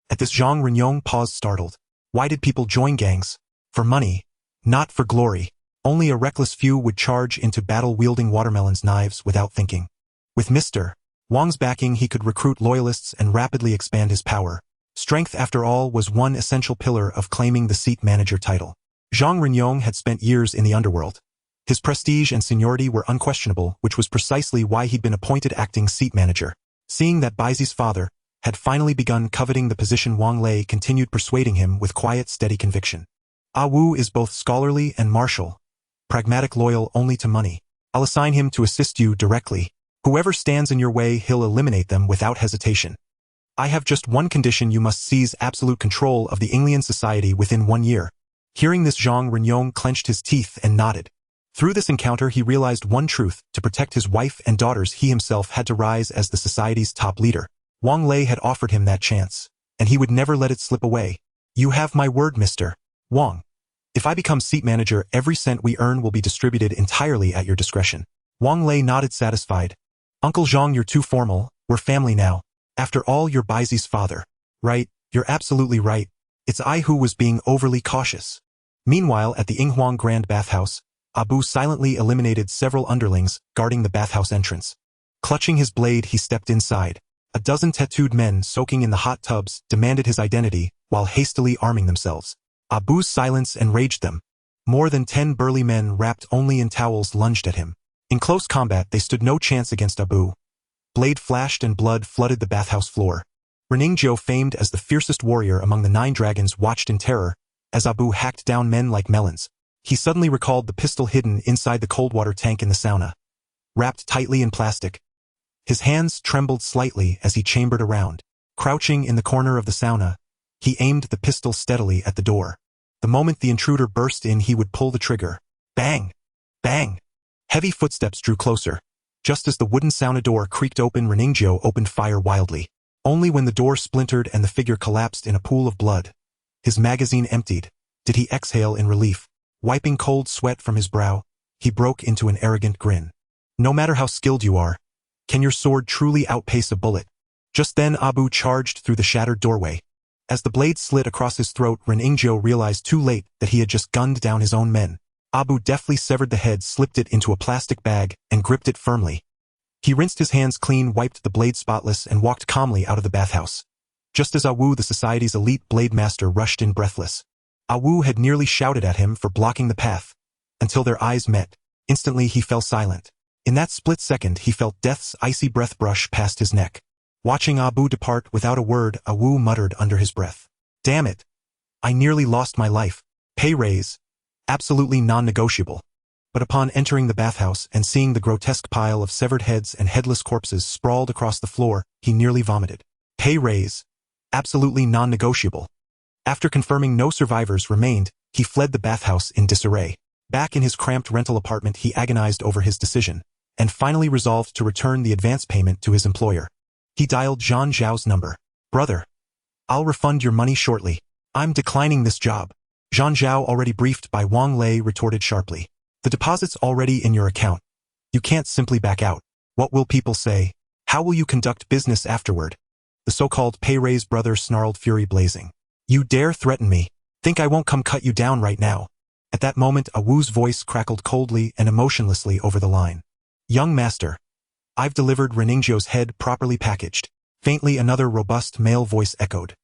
At this Zhang Renyong paused startled. Why did people join gangs? For money, not for glory. Only a reckless few would charge into battle wielding watermelons knives without thinking. With Mr. Wang's backing he could recruit loyalists and rapidly expand his power. Strength, after all, was one essential pillar of claiming the seat manager title. Zhang Renyong had spent years in the underworld. His prestige and seniority were unquestionable, which was precisely why he'd been appointed acting seat manager. Seeing that Baizi's father had finally begun coveting the position, Wang Lei continued persuading him with quiet, steady conviction. "Ah Wu is both scholarly and martial, pragmatic, loyal only to money. I'll assign him to assist you directly. Whoever stands in your way, he'll eliminate them without hesitation. I have just one condition: you must seize absolute control of the Inglian society within 1 year." Hearing this, Zhang Renyong clenched his teeth and nodded. Through this encounter he realized one truth: to protect his wife and daughters he himself had to rise as the society's top leader. Wang Lei had offered him that chance, and he would never let it slip away. "You have my word, Mr. Wang. If I become seat manager, every cent we earn will be distributed entirely at your discretion." Wang Lei nodded satisfied. "Uncle Zhang, you're too formal. We're family now. After all, you're Baizi's father." "Right, you're absolutely right. It's I who was being overly cautious." Meanwhile, at the Yinghuang Grand Bathhouse, Abu silently eliminated several underlings guarding the bathhouse entrance. Clutching his blade, he stepped inside. A dozen tattooed men soaking in the hot tubs demanded his identity while hastily arming themselves. Abu's silence enraged them. More than 10 burly men wrapped only in towels lunged at him. In close combat, they stood no chance against Abu. Blade flashed and blood flooded the bathhouse floor. Reningjiu, famed as the fiercest warrior among the 9 dragons, watched in terror as Abu hacked down men like melons. He suddenly recalled the pistol hidden inside the cold water tank in the sauna. Wrapped tightly in plastic, his hands trembled slightly as he chambered around. Crouching in the corner of the sauna, he aimed the pistol steadily at the door. The moment the intruder burst in, he would pull the trigger. Bang! Bang! Heavy footsteps drew closer. Just as the wooden sauna door creaked open, Reningjiu opened fire wildly. Only when the door splintered and the figure collapsed in a pool of blood, his magazine emptied, did he exhale in relief. Wiping cold sweat from his brow, he broke into an arrogant grin. "No matter how skilled you are, can your sword truly outpace a bullet?" Just then Abu charged through the shattered doorway. As the blade slit across his throat, Reningjiu realized too late that he had just gunned down his own men. Abu deftly severed the head, slipped it into a plastic bag, and gripped it firmly. He rinsed his hands clean, wiped the blade spotless, and walked calmly out of the bathhouse. Just as Awu, the society's elite blade master, rushed in breathless. Awu had nearly shouted at him for blocking the path, until their eyes met. Instantly he fell silent. In that split second he felt death's icy breath brush past his neck. Watching Abu depart without a word, Awu muttered under his breath, "Damn it! I nearly lost my life. Pay raise. Absolutely non-negotiable." But upon entering the bathhouse and seeing the grotesque pile of severed heads and headless corpses sprawled across the floor, he nearly vomited. Pay raise. Absolutely non-negotiable. After confirming no survivors remained, he fled the bathhouse in disarray. Back in his cramped rental apartment, he agonized over his decision, and finally resolved to return the advance payment to his employer. He dialed Zhan Zhao's number. "Brother, I'll refund your money shortly. I'm declining this job." Zhan Zhao, already briefed by Wang Lei, retorted sharply. "The deposit's already in your account. You can't simply back out. What will people say? How will you conduct business afterward?" The so-called pay raise brother snarled, fury blazing. "You dare threaten me? Think I won't come cut you down right now?" At that moment, Awu's voice crackled coldly and emotionlessly over the line. "Young master, I've delivered Reningjiu's head properly packaged." Faintly, another robust male voice echoed.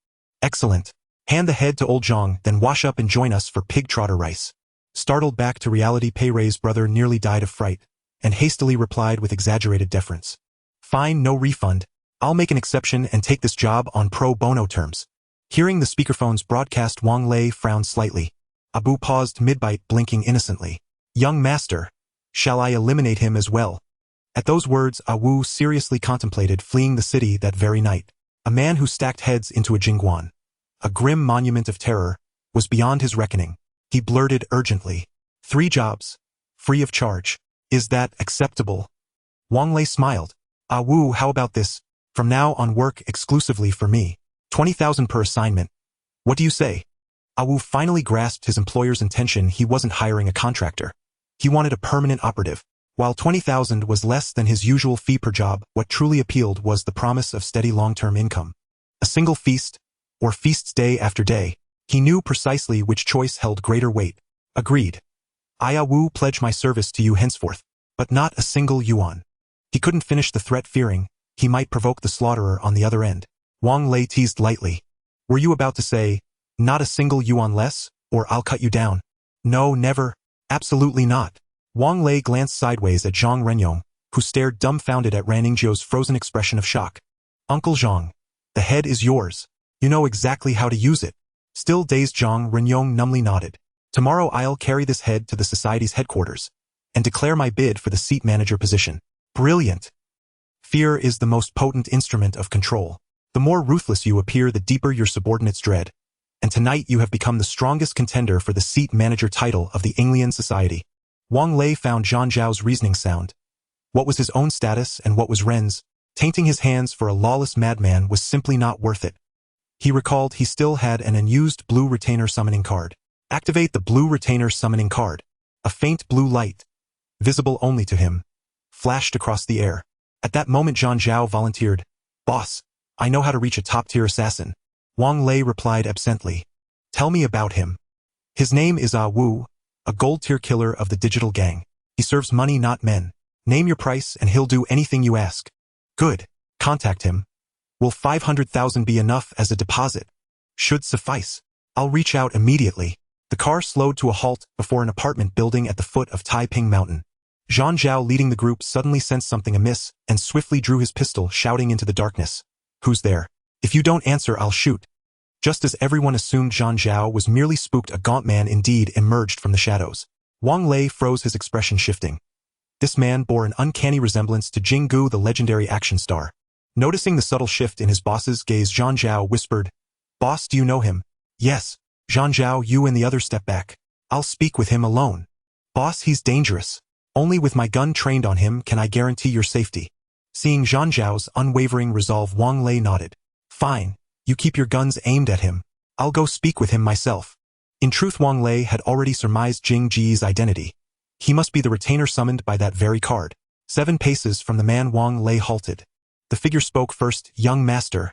"Excellent. Hand the head to old Jeang, then wash up and join us for pig trotter rice." Startled back to reality, pay raise brother nearly died of fright, and hastily replied with exaggerated deference. "Fine, no refund. I'll make an exception and take this job on pro bono terms." Hearing the speakerphone's broadcast, Wang Lei frowned slightly. Abu paused mid-bite, blinking innocently. "Young master, shall I eliminate him as well?" At those words, Awu seriously contemplated fleeing the city that very night. A man who stacked heads into a jingguan, a grim monument of terror, was beyond his reckoning. He blurted urgently, "3 jobs, free of charge. Is that acceptable?" Wang Lei smiled. "Awu, how about this? From now on, work exclusively for me. 20,000 per assignment. What do you say? Wu finally grasped his employer's intention. He wasn't hiring a contractor. He wanted a permanent operative. While 20,000 was less than his usual fee per job, what truly appealed was the promise of steady long-term income. A single feast, or feasts day after day. He knew precisely which choice held greater weight. Agreed. I Wu pledge my service to you henceforth, but not a single yuan. He couldn't finish the threat, fearing he might provoke the slaughterer on the other end. Wang Lei teased lightly. Were you about to say, not a single yuan less, or I'll cut you down? No, never. Absolutely not. Wang Lei glanced sideways at Zhang Renyong, who stared dumbfounded at Ranningjio's frozen expression of shock. Uncle Zhang, the head is yours. You know exactly how to use it. Still dazed, Zhang Renyong numbly nodded. Tomorrow I'll carry this head to the society's headquarters and declare my bid for the seat manager position. Brilliant. Fear is the most potent instrument of control. The more ruthless you appear, the deeper your subordinates dread. And tonight you have become the strongest contender for the seat manager title of the Anglian society. Wang Lei found Zhang Zhao's reasoning sound. What was his own status and what was Ren's? Tainting his hands for a lawless madman was simply not worth it. He recalled he still had an unused blue retainer summoning card. Activate the blue retainer summoning card. A faint blue light, visible only to him, flashed across the air. At that moment Zhang Zhao volunteered. Boss, I know how to reach a top-tier assassin. Wang Lei replied absently. Tell me about him. His name is Wu, a gold-tier killer of the digital gang. He serves money, not men. Name your price and he'll do anything you ask. Good. Contact him. Will 500,000 be enough as a deposit? Should suffice. I'll reach out immediately. The car slowed to a halt before an apartment building at the foot of Taiping Mountain. Zhang Zhao, leading the group, suddenly sensed something amiss and swiftly drew his pistol, shouting into the darkness. Who's there? If you don't answer, I'll shoot. Just as everyone assumed Zhang Zhao was merely spooked, a gaunt man indeed emerged from the shadows. Wang Lei froze, his expression shifting. This man bore an uncanny resemblance to Jeang, the legendary action star. Noticing the subtle shift in his boss's gaze, Zhang Zhao whispered, Boss, do you know him? Yes. Zhang Zhao, you and the others step back. I'll speak with him alone. Boss, he's dangerous. Only with my gun trained on him can I guarantee your safety. Seeing Zhang Zhao's unwavering resolve, Wang Lei nodded. Fine. You keep your guns aimed at him. I'll go speak with him myself. In truth, Wang Lei had already surmised Jing Ji's identity. He must be the retainer summoned by that very card. 7 paces from the man, Wang Lei halted. The figure spoke first. Young master.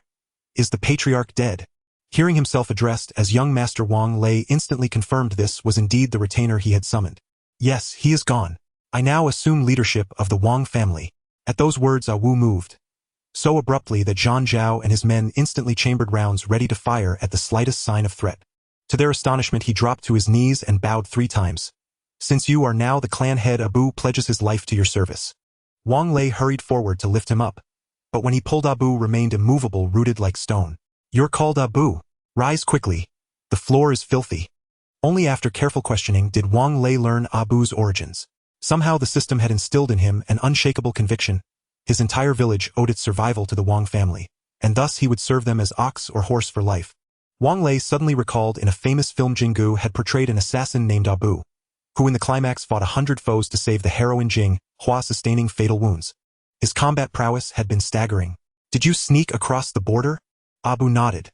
Is the patriarch dead? Hearing himself addressed as young master, Wang Lei instantly confirmed this was indeed the retainer he had summoned. Yes, he is gone. I now assume leadership of the Wang family. At those words, Wu moved so abruptly that Zhang Zhao and his men instantly chambered rounds ready to fire at the slightest sign of threat. To their astonishment, he dropped to his knees and bowed 3 times. Since you are now the clan head, Wu pledges his life to your service. Wang Lei hurried forward to lift him up, but when he pulled, Wu remained immovable, rooted like stone. You're called Wu. Rise quickly. The floor is filthy. Only after careful questioning did Wang Lei learn Wu's origins. Somehow the system had instilled in him an unshakable conviction. His entire village owed its survival to the Wang family, and thus he would serve them as ox or horse for life. Wang Lei suddenly recalled in a famous film Jeang had portrayed an assassin named Wu, who in the climax fought 100 foes to save the heroine Jeang, sustaining fatal wounds. His combat prowess had been staggering. Did you sneak across the border? Wu nodded,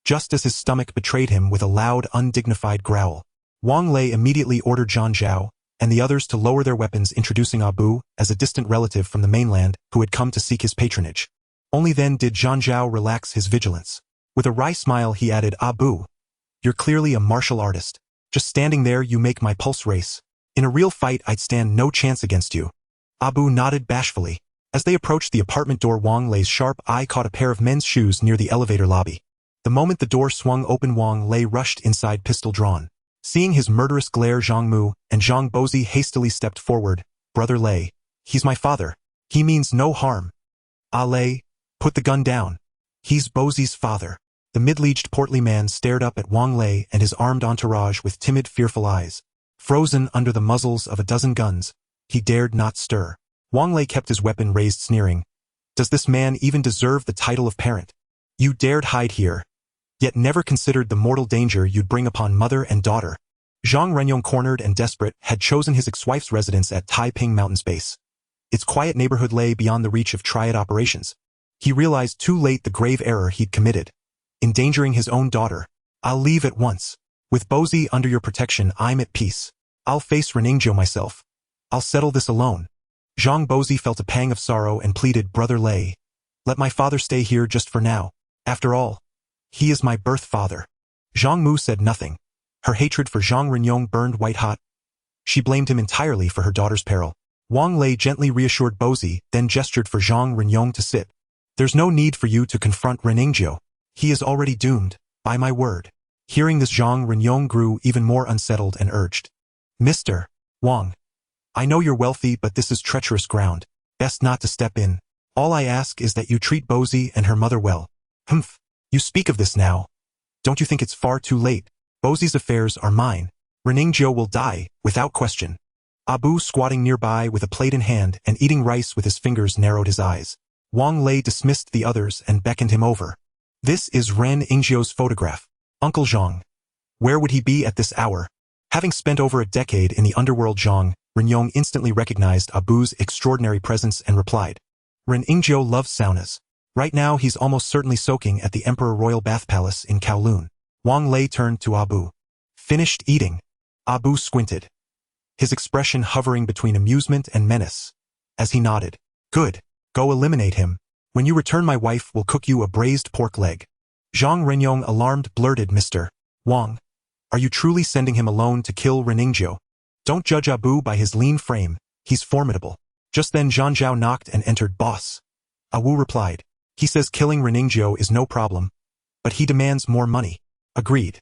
just as his stomach betrayed him with a loud, undignified growl. Wang Lei immediately ordered Zhang Zhao and the others to lower their weapons, introducing Wu as a distant relative from the mainland who had come to seek his patronage. Only then did Zhang Zhao relax his vigilance. With a wry smile he added, Wu, you're clearly a martial artist. Just standing there you make my pulse race. In a real fight I'd stand no chance against you. Wu nodded bashfully. As they approached the apartment door, Wang Lei's sharp eye caught a pair of men's shoes near the elevator lobby. The moment the door swung open, Wang Lei rushed inside, pistol drawn. Seeing his murderous glare, Zhang Mu and Zhang Bozi hastily stepped forward. Brother Lei, he's my father. He means no harm. Lei, put the gun down. He's Bozi's father. The middle-aged portly man stared up at Wang Lei and his armed entourage with timid, fearful eyes. Frozen under the muzzles of a dozen guns, he dared not stir. Wang Lei kept his weapon raised, sneering. Does this man even deserve the title of parent? You dared hide here, yet never considered the mortal danger you'd bring upon mother and daughter. Zhang Renyong, cornered and desperate, had chosen his ex-wife's residence at Taiping Mountain's base. Its quiet neighborhood lay beyond the reach of Triad operations. He realized too late the grave error he'd committed. endangering his own daughter. I'll leave at once. With Bozi under your protection, I'm at peace. I'll face Reningjo myself. I'll settle this alone. Zhang Bozi felt a pang of sorrow and pleaded, Brother Lei, let my father stay here just for now. After all, he is my birth father. Zhang Mu said nothing. Her hatred for Zhang Renyong burned white-hot. She blamed him entirely for her daughter's peril. Wang Lei gently reassured Bozi, then gestured for Zhang Renyong to sit. There's no need for you to confront Reningjo. He is already doomed, by my word. Hearing this, Zhang Renyong grew even more unsettled and urged. Mr. Wang, I know you're wealthy, but this is treacherous ground. Best not to step in. All I ask is that you treat Bozi and her mother well. Humph. You speak of this now. Don't you think it's far too late? Bozi's affairs are mine. Reningjo will die, without question. Abu, squatting nearby with a plate in hand and eating rice with his fingers, narrowed his eyes. Wang Lei dismissed the others and beckoned him over. This is Ren Ingzio's photograph. Uncle Zhang. Where would he be at this hour? Having spent over a decade in the underworld, Zhang Renyong instantly recognized Abu's extraordinary presence and replied. Ren Ingzio loves saunas. Right now he's almost certainly soaking at the Emperor Royal Bath Palace in Kowloon. Wang Lei turned to Abu. Finished eating? Abu squinted, his expression hovering between amusement and menace, as he nodded. Good. Go eliminate him. When you return, my wife will cook you a braised pork leg. Zhang Renyong, alarmed, blurted, Mr. Wang, are you truly sending him alone to kill Reningjo? Don't judge Abu by his lean frame. He's formidable. Just then Zhan Zhao knocked and entered. Boss. Awu replied. He says killing Reningjo is no problem, but he demands more money. Agreed.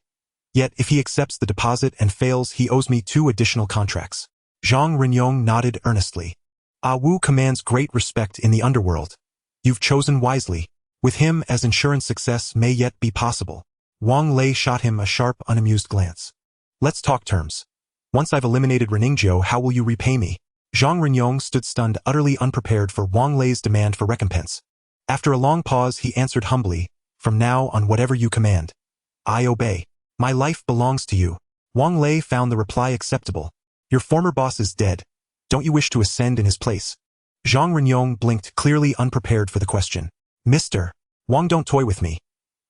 Yet if he accepts the deposit and fails, he owes me 2 additional contracts. Zhang Renyong nodded earnestly. Awu commands great respect in the underworld. You've chosen wisely. With him as insurance, success may yet be possible. Wang Lei shot him a sharp, unamused glance. Let's talk terms. Once I've eliminated Reningjo, how will you repay me? Zhang Renyong stood stunned, utterly unprepared for Wang Lei's demand for recompense. After a long pause, he answered humbly, From now on, whatever you command. I obey. My life belongs to you. Wang Lei found the reply acceptable. Your former boss is dead. Don't you wish to ascend in his place? Zhang Renyong blinked, clearly unprepared for the question. Mr. Wang, don't toy with me.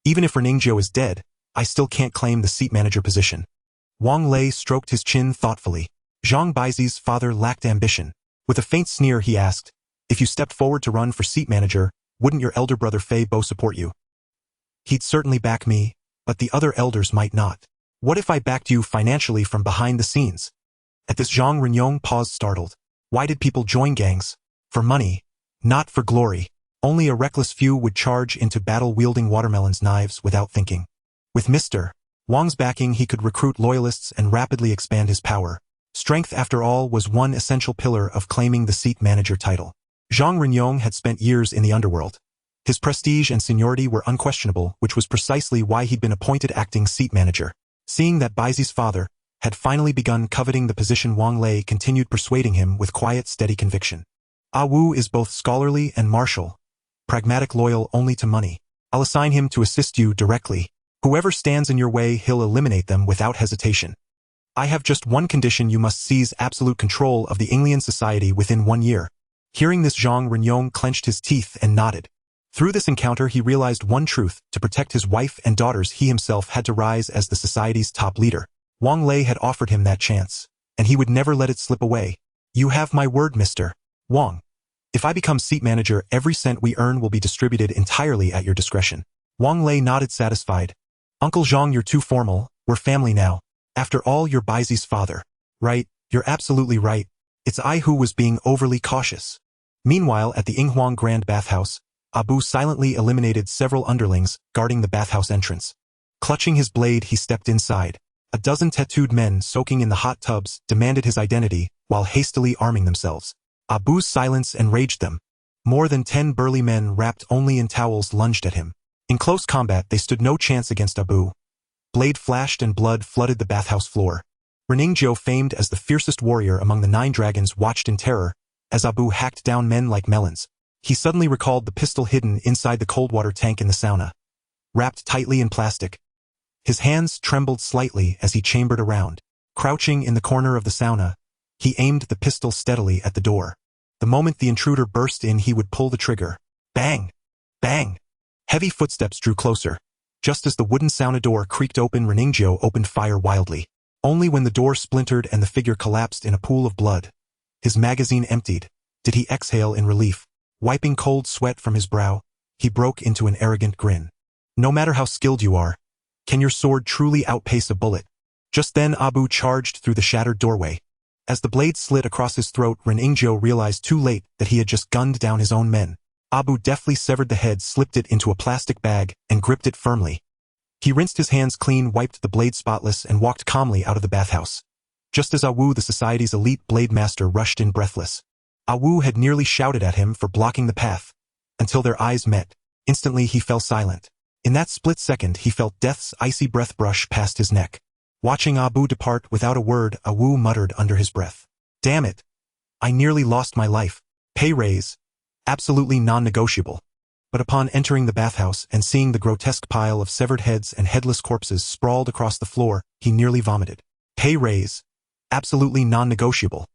Even if Reningjo is dead, I still can't claim the seat manager position. Wang Lei stroked his chin thoughtfully. Zhang Baizi's father lacked ambition. With a faint sneer, he asked, If you stepped forward to run for seat manager, wouldn't your elder brother Fei Bo support you? He'd certainly back me, but the other elders might not. What if I backed you financially from behind the scenes? At this, Zhang Renyong paused, startled. Why did people join gangs? For money, not for glory. Only a reckless few would charge into battle wielding watermelons knives without thinking. With Mr. Wang's backing, he could recruit loyalists and rapidly expand his power. Strength, after all, was one essential pillar of claiming the seat manager title. Zhang Renyong had spent years in the underworld. His prestige and seniority were unquestionable, which was precisely why he'd been appointed acting seat manager. Seeing that Baizi's father had finally begun coveting the position, Wang Lei continued persuading him with quiet, steady conviction. Awu is both scholarly and martial, pragmatic, loyal only to money. I'll assign him to assist you directly. Whoever stands in your way, he'll eliminate them without hesitation. I have just one condition: you must seize absolute control of the Inglian society within 1 year. Hearing this, Zhang Renyong clenched his teeth and nodded. Through this encounter, he realized one truth: to protect his wife and daughters, he himself had to rise as the society's top leader. Wang Lei had offered him that chance, and he would never let it slip away. You have my word, Mr. Wang. If I become seat manager, every cent we earn will be distributed entirely at your discretion. Wang Lei nodded, satisfied. Uncle Zhang, you're too formal. We're family now. After all, you're Baizi's father. Right, you're absolutely right. It's I who was being overly cautious. Meanwhile, at the Yinghuang Grand Bathhouse, Abu silently eliminated several underlings guarding the bathhouse entrance. Clutching his blade, he stepped inside. A dozen tattooed men soaking in the hot tubs demanded his identity while hastily arming themselves. Abu's silence enraged them. More than 10 burly men wrapped only in towels lunged at him. In close combat, they stood no chance against Abu. Blade flashed and blood flooded the bathhouse floor. Reningjo, famed as the fiercest warrior among the 9 dragons, watched in terror as Abu hacked down men like melons. He suddenly recalled the pistol hidden inside the cold water tank in the sauna, wrapped tightly in plastic. His hands trembled slightly as he chambered around. Crouching in the corner of the sauna, he aimed the pistol steadily at the door. The moment the intruder burst in, he would pull the trigger. Bang! Bang! Heavy footsteps drew closer. Just as the wooden sauna door creaked open, Reningjiu opened fire wildly. Only when the door splintered and the figure collapsed in a pool of blood, his magazine emptied, did he exhale in relief. Wiping cold sweat from his brow, he broke into an arrogant grin. No matter how skilled you are, can your sword truly outpace a bullet? Just then Abu charged through the shattered doorway. As the blade slit across his throat, Reningjiu realized too late that he had just gunned down his own men. Abu deftly severed the head, slipped it into a plastic bag, and gripped it firmly. He rinsed his hands clean, wiped the blade spotless, and walked calmly out of the bathhouse. Just as Awu, the society's elite blade master, rushed in breathless. Awu had nearly shouted at him for blocking the path, until their eyes met. Instantly he fell silent. In that split second he felt death's icy breath brush past his neck. Watching Abu depart without a word, Awu muttered under his breath. Damn it! I nearly lost my life. Pay raise. Absolutely non-negotiable. But upon entering the bathhouse and seeing the grotesque pile of severed heads and headless corpses sprawled across the floor, he nearly vomited. Pay raise. Absolutely non-negotiable.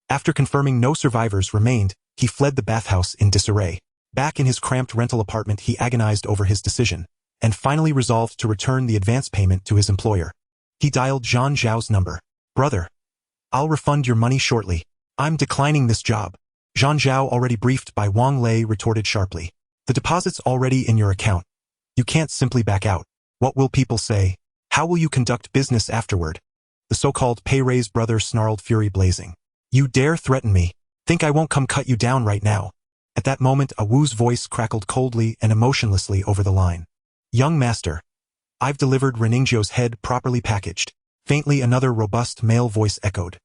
After confirming no survivors remained, he fled the bathhouse in disarray. Back in his cramped rental apartment, he agonized over his decision, and finally resolved to return the advance payment to his employer. He dialed Zhang Zhao's number. Brother, I'll refund your money shortly. I'm declining this job. Zhang Zhao, already briefed by Wang Lei, retorted sharply. The deposit's already in your account. You can't simply back out. What will people say? How will you conduct business afterward? The so-called pay raise brother snarled, fury blazing. You dare threaten me? Think I won't come cut you down right now? At that moment, Awu's voice crackled coldly and emotionlessly over the line. Young master, I've delivered Reningjiu's head properly packaged. Faintly another robust male voice echoed.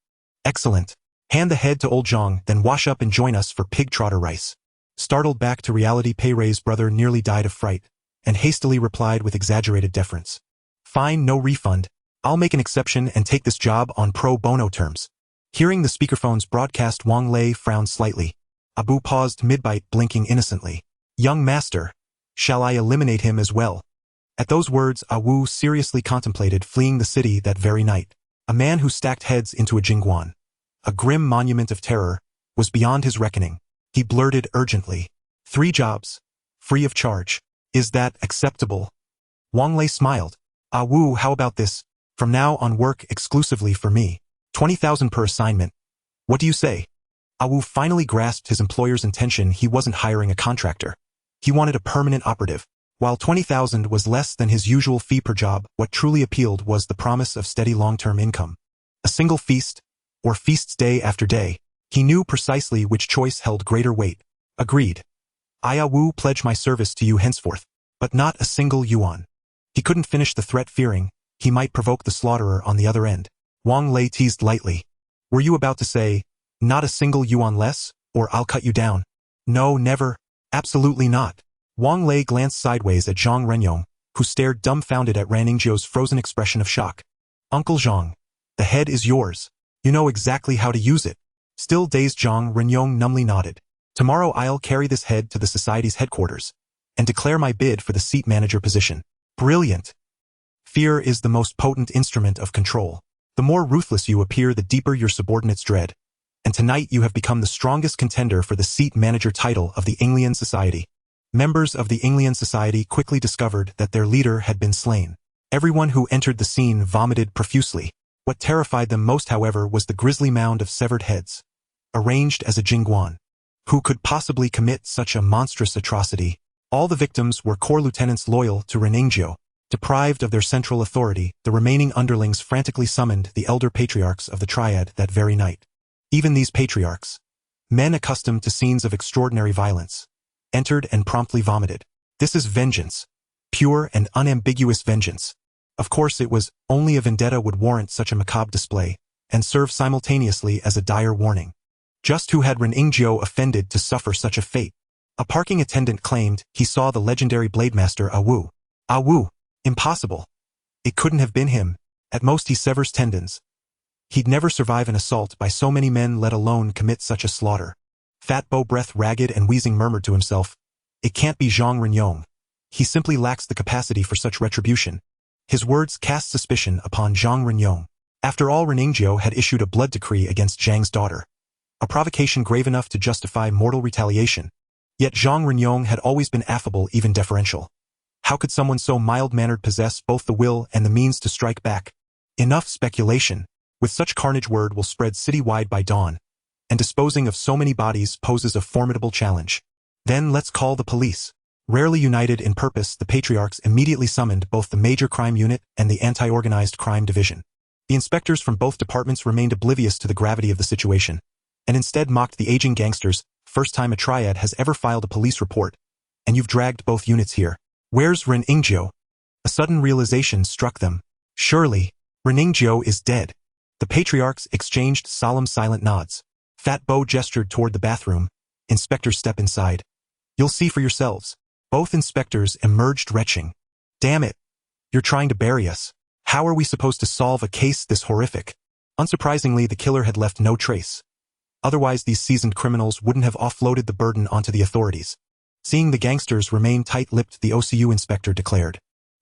Excellent. Hand the head to old Jeang, then wash up and join us for pig trotter rice. Startled back to reality, pay raise brother nearly died of fright, and hastily replied with exaggerated deference. Fine, no refund. I'll make an exception and take this job on pro bono terms. Hearing the speakerphone's broadcast, Wang Lei frowned slightly. Abu paused mid-bite, blinking innocently. Young master, shall I eliminate him as well? At those words, Awu seriously contemplated fleeing the city that very night. A man who stacked heads into a jingguan, a grim monument of terror, was beyond his reckoning. He blurted urgently. 3 jobs, free of charge. Is that acceptable? Wang Lei smiled. Awu, how about this? From now on, work exclusively for me. 20,000 per assignment. What do you say? Awu finally grasped his employer's intention. He wasn't hiring a contractor. He wanted a permanent operative. While 20,000 was less than his usual fee per job, what truly appealed was the promise of steady long-term income. A single feast, or feasts day after day. He knew precisely which choice held greater weight. Agreed. I, Awu, pledge my service to you henceforth. But not a single yuan. He couldn't finish the threat, fearing he might provoke the slaughterer on the other end. Wang Lei teased lightly. Were you about to say, not a single yuan less, or I'll cut you down? No, never. Absolutely not. Wang Lei glanced sideways at Zhang Renyong, who stared dumbfounded at Reningjiu's frozen expression of shock. Uncle Zhang, the head is yours. You know exactly how to use it. Still dazed, Zhang Renyong numbly nodded. Tomorrow I'll carry this head to the society's headquarters, and declare my bid for the seat manager position. Brilliant. Fear is the most potent instrument of control. The more ruthless you appear, the deeper your subordinates dread. And tonight you have become the strongest contender for the seat manager title of the Anglian Society. Members of the Anglian Society quickly discovered that their leader had been slain. Everyone who entered the scene vomited profusely. What terrified them most, however, was the grisly mound of severed heads, arranged as a jingguan. Who could possibly commit such a monstrous atrocity? All the victims were corps lieutenants loyal to Reningjiu. Deprived of their central authority, the remaining underlings frantically summoned the elder patriarchs of the Triad that very night. Even these patriarchs, men accustomed to scenes of extraordinary violence, entered and promptly vomited. This is vengeance. Pure and unambiguous vengeance. Of course, it was only a vendetta would warrant such a macabre display, and serve simultaneously as a dire warning. Just who had Reningjiu offended to suffer such a fate? A parking attendant claimed he saw the legendary blademaster Awu. Awu. Impossible. It couldn't have been him. At most he severs tendons. He'd never survive an assault by so many men, let alone commit such a slaughter. Fat Bo, breath ragged and wheezing, murmured to himself, it can't be Zhang Renyong. He simply lacks the capacity for such retribution. His words cast suspicion upon Zhang Renyong. After all, Reningjiu had issued a blood decree against Jiang's daughter. A provocation grave enough to justify mortal retaliation. Yet Zhang Renyong had always been affable, even deferential. How could someone so mild-mannered possess both the will and the means to strike back? Enough speculation. With such carnage, word will spread city-wide by dawn, and disposing of so many bodies poses a formidable challenge. Then let's call the police. Rarely united in purpose, the patriarchs immediately summoned both the major crime unit and the anti-organized crime division. The inspectors from both departments remained oblivious to the gravity of the situation, and instead mocked the aging gangsters. First time a triad has ever filed a police report, and you've dragged both units here. Where's Ren Ingzhou? A sudden realization struck them. Surely, Ren Ingzhou is dead. The patriarchs exchanged solemn silent nods. Fat Bo gestured toward the bathroom. Inspectors, step inside. You'll see for yourselves. Both inspectors emerged retching. Damn it. You're trying to bury us. How are we supposed to solve a case this horrific? Unsurprisingly, the killer had left no trace. Otherwise, these seasoned criminals wouldn't have offloaded the burden onto the authorities. Seeing the gangsters remain tight-lipped, the OCU inspector declared,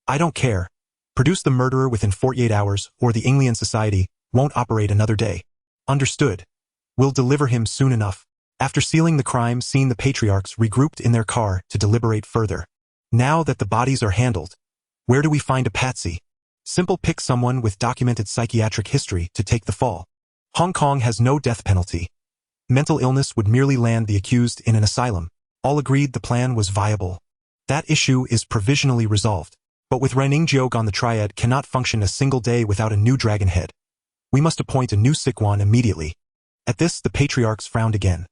I don't care. Produce the murderer within 48 hours, or the Inglian Society won't operate another day. Understood. We'll deliver him soon enough. After sealing the crime scene, the patriarchs regrouped in their car to deliberate further. Now that the bodies are handled, where do we find a patsy? Simple, pick someone with documented psychiatric history to take the fall. Hong Kong has no death penalty. Mental illness would merely land the accused in an asylum. All agreed the plan was viable. That issue is provisionally resolved. But with Ren Ingzhou gone, the Triad cannot function a single day without a new dragon head. We must appoint a new Sikwan immediately. At this, the patriarchs frowned again.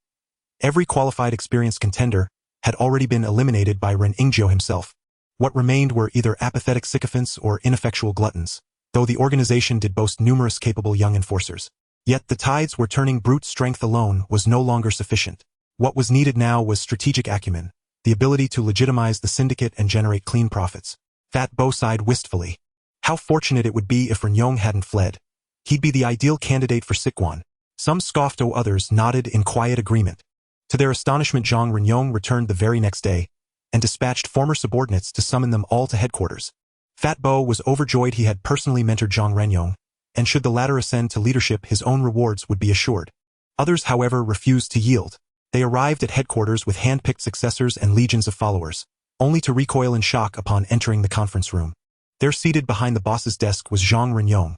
Every qualified experienced contender had already been eliminated by Ren Ingzhou himself. What remained were either apathetic sycophants or ineffectual gluttons, though the organization did boast numerous capable young enforcers. Yet the tides were turning. Brute strength alone was no longer sufficient. What was needed now was strategic acumen, the ability to legitimize the syndicate and generate clean profits. Fat Bo sighed wistfully. How fortunate it would be if Ren Yong hadn't fled. He'd be the ideal candidate for Sikwan. Some scoffed, though others nodded in quiet agreement. To their astonishment, Jeang Ren Yong returned the very next day, and dispatched former subordinates to summon them all to headquarters. Fat Bo was overjoyed. He had personally mentored Jeang Ren Yong, and should the latter ascend to leadership, his own rewards would be assured. Others, however, refused to yield. They arrived at headquarters with hand-picked successors and legions of followers, only to recoil in shock upon entering the conference room. There, seated behind the boss's desk, was Jeang Ren Yong.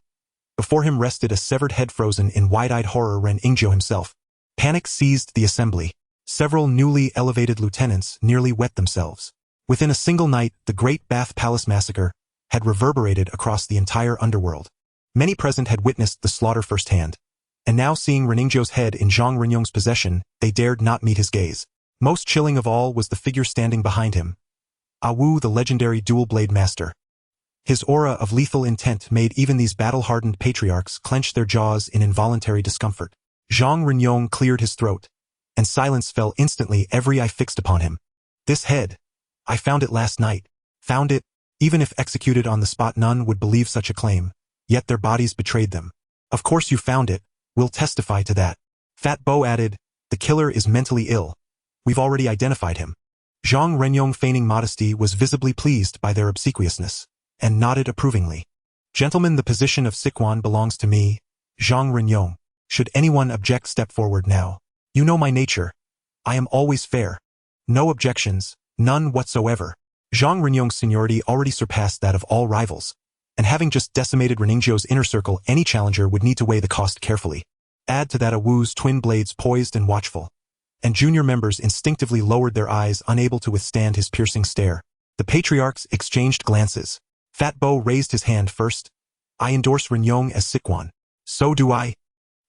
Before him rested a severed head, frozen in wide-eyed horror, Ren Ingzhou himself. Panic seized the assembly. Several newly elevated lieutenants nearly wet themselves. Within a single night, the Great Bath Palace massacre had reverberated across the entire underworld. Many present had witnessed the slaughter firsthand, and now, seeing Ren Ingzhou's head in Jeang Ren Yong's possession, they dared not meet his gaze. Most chilling of all was the figure standing behind him. Wu, the legendary dual-blade master. His aura of lethal intent made even these battle-hardened patriarchs clench their jaws in involuntary discomfort. Jeang Ren Yong cleared his throat, and silence fell instantly. Every eye fixed upon him. This head. I found it last night. Found it. Even if executed on the spot, none would believe such a claim. Yet their bodies betrayed them. Of course you found it. We'll testify to that. Fat Bo added, the killer is mentally ill. We've already identified him. Jeang Ren Yong, feigning modesty, was visibly pleased by their obsequiousness, and nodded approvingly. Gentlemen, the position of Sikwan belongs to me, Jeang Ren Yong. Should anyone object, step forward now. You know my nature. I am always fair. No objections, none whatsoever. Jeang Ren Yong's seniority already surpassed that of all rivals, and having just decimated Ren Ingzhou's inner circle, any challenger would need to weigh the cost carefully. Add to that Wu's twin blades poised and watchful, and junior members instinctively lowered their eyes, unable to withstand his piercing stare. The patriarchs exchanged glances. Fat Bo raised his hand first. I endorse Ren Yong as Sikwan. So do I.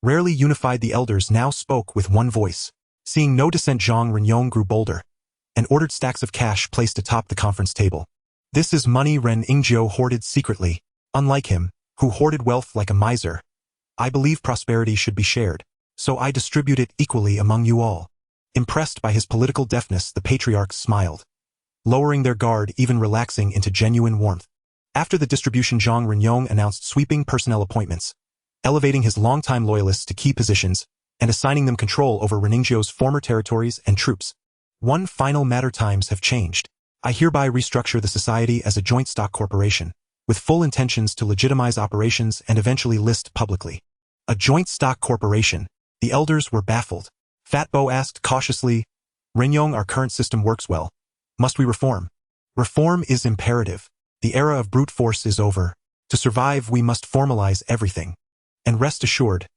Rarely unified, the elders now spoke with one voice. Seeing no dissent, Jeang Ren Yong grew bolder, and ordered stacks of cash placed atop the conference table. This is money Ren Ingzhou hoarded secretly. Unlike him, who hoarded wealth like a miser, I believe prosperity should be shared, so I distribute it equally among you all. Impressed by his political deftness, the patriarchs smiled, lowering their guard, even relaxing into genuine warmth. After the distribution, Jeang Ren Yong announced sweeping personnel appointments, elevating his longtime loyalists to key positions, and assigning them control over Ren Ingzhou's former territories and troops. One final matter: times have changed. I hereby restructure the society as a joint stock corporation, with full intentions to legitimize operations and eventually list publicly. A joint stock corporation. The elders were baffled. Fat Bo asked cautiously, Ren Yong, our current system works well. Must we reform? Reform is imperative. The era of brute force is over. To survive, we must formalize everything. And rest assured,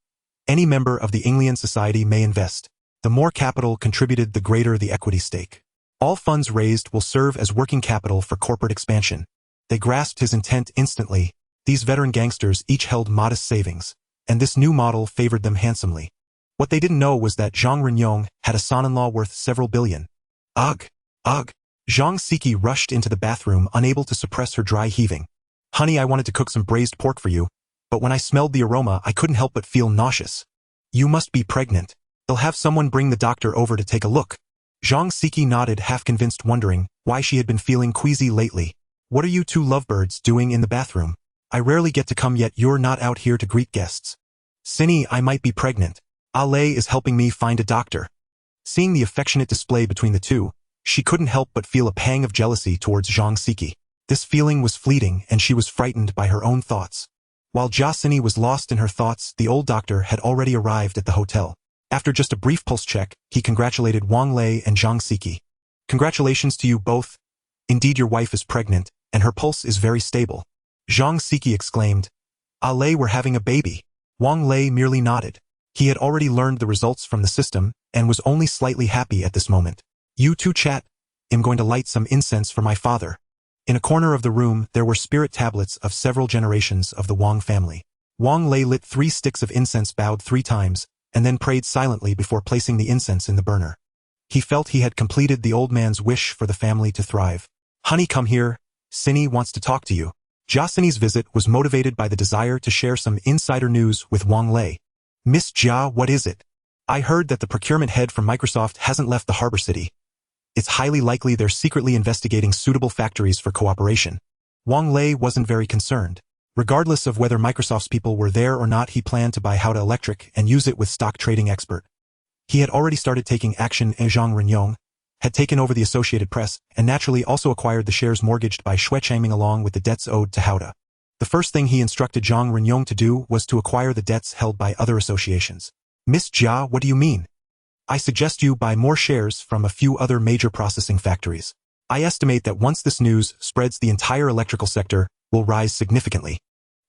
any member of the Anglian society may invest. The more capital contributed, the greater the equity stake. All funds raised will serve as working capital for corporate expansion. They grasped his intent instantly. These veteran gangsters each held modest savings, and this new model favored them handsomely. What they didn't know was that Jeang Renyong had a son-in-law worth several billion. Ugh! Ugh! Zhang Siki rushed into the bathroom, unable to suppress her dry heaving. Honey, I wanted to cook some braised pork for you, but when I smelled the aroma, I couldn't help but feel nauseous. You must be pregnant. They'll have someone bring the doctor over to take a look. Zhang Siki nodded, half-convinced, wondering why she had been feeling queasy lately. What are you two lovebirds doing in the bathroom? I rarely get to come, yet you're not out here to greet guests. Cinny, I might be pregnant. Ale is helping me find a doctor. Seeing the affectionate display between the two, she couldn't help but feel a pang of jealousy towards Zhang Siki. This feeling was fleeting, and she was frightened by her own thoughts. While Jia Cinny was lost in her thoughts, the old doctor had already arrived at the hotel. After just a brief pulse check, he congratulated Wang Lei and Zhang Siki. Congratulations to you both. Indeed, your wife is pregnant, and her pulse is very stable. Zhang Siki exclaimed. Ale, we're having a baby. Wang Lei merely nodded. He had already learned the results from the system, and was only slightly happy at this moment. You two chat. I'm going to light some incense for my father. In a corner of the room, there were spirit tablets of several generations of the Wang family. Wang Lei lit 3 sticks of incense, bowed 3 times, and then prayed silently before placing the incense in the burner. He felt he had completed the old man's wish for the family to thrive. Honey, come here. Cinny wants to talk to you. Jia Cinny's visit was motivated by the desire to share some insider news with Wang Lei. Miss Jia, what is it? I heard that the procurement head from Microsoft hasn't left the harbor city. It's highly likely they're secretly investigating suitable factories for cooperation. Wang Lei wasn't very concerned. Regardless of whether Microsoft's people were there or not, he planned to buy Haode Electric and use it with stock trading expert. He had already started taking action. Zhang Renyong had taken over the Associated Press and naturally also acquired the shares mortgaged by Shui Changming along with the debts owed to Haode. The first thing he instructed Zhang Renyong to do was to acquire the debts held by other associations. Miss Jia, what do you mean? I suggest you buy more shares from a few other major processing factories. I estimate that once this news spreads, the entire electrical sector will rise significantly.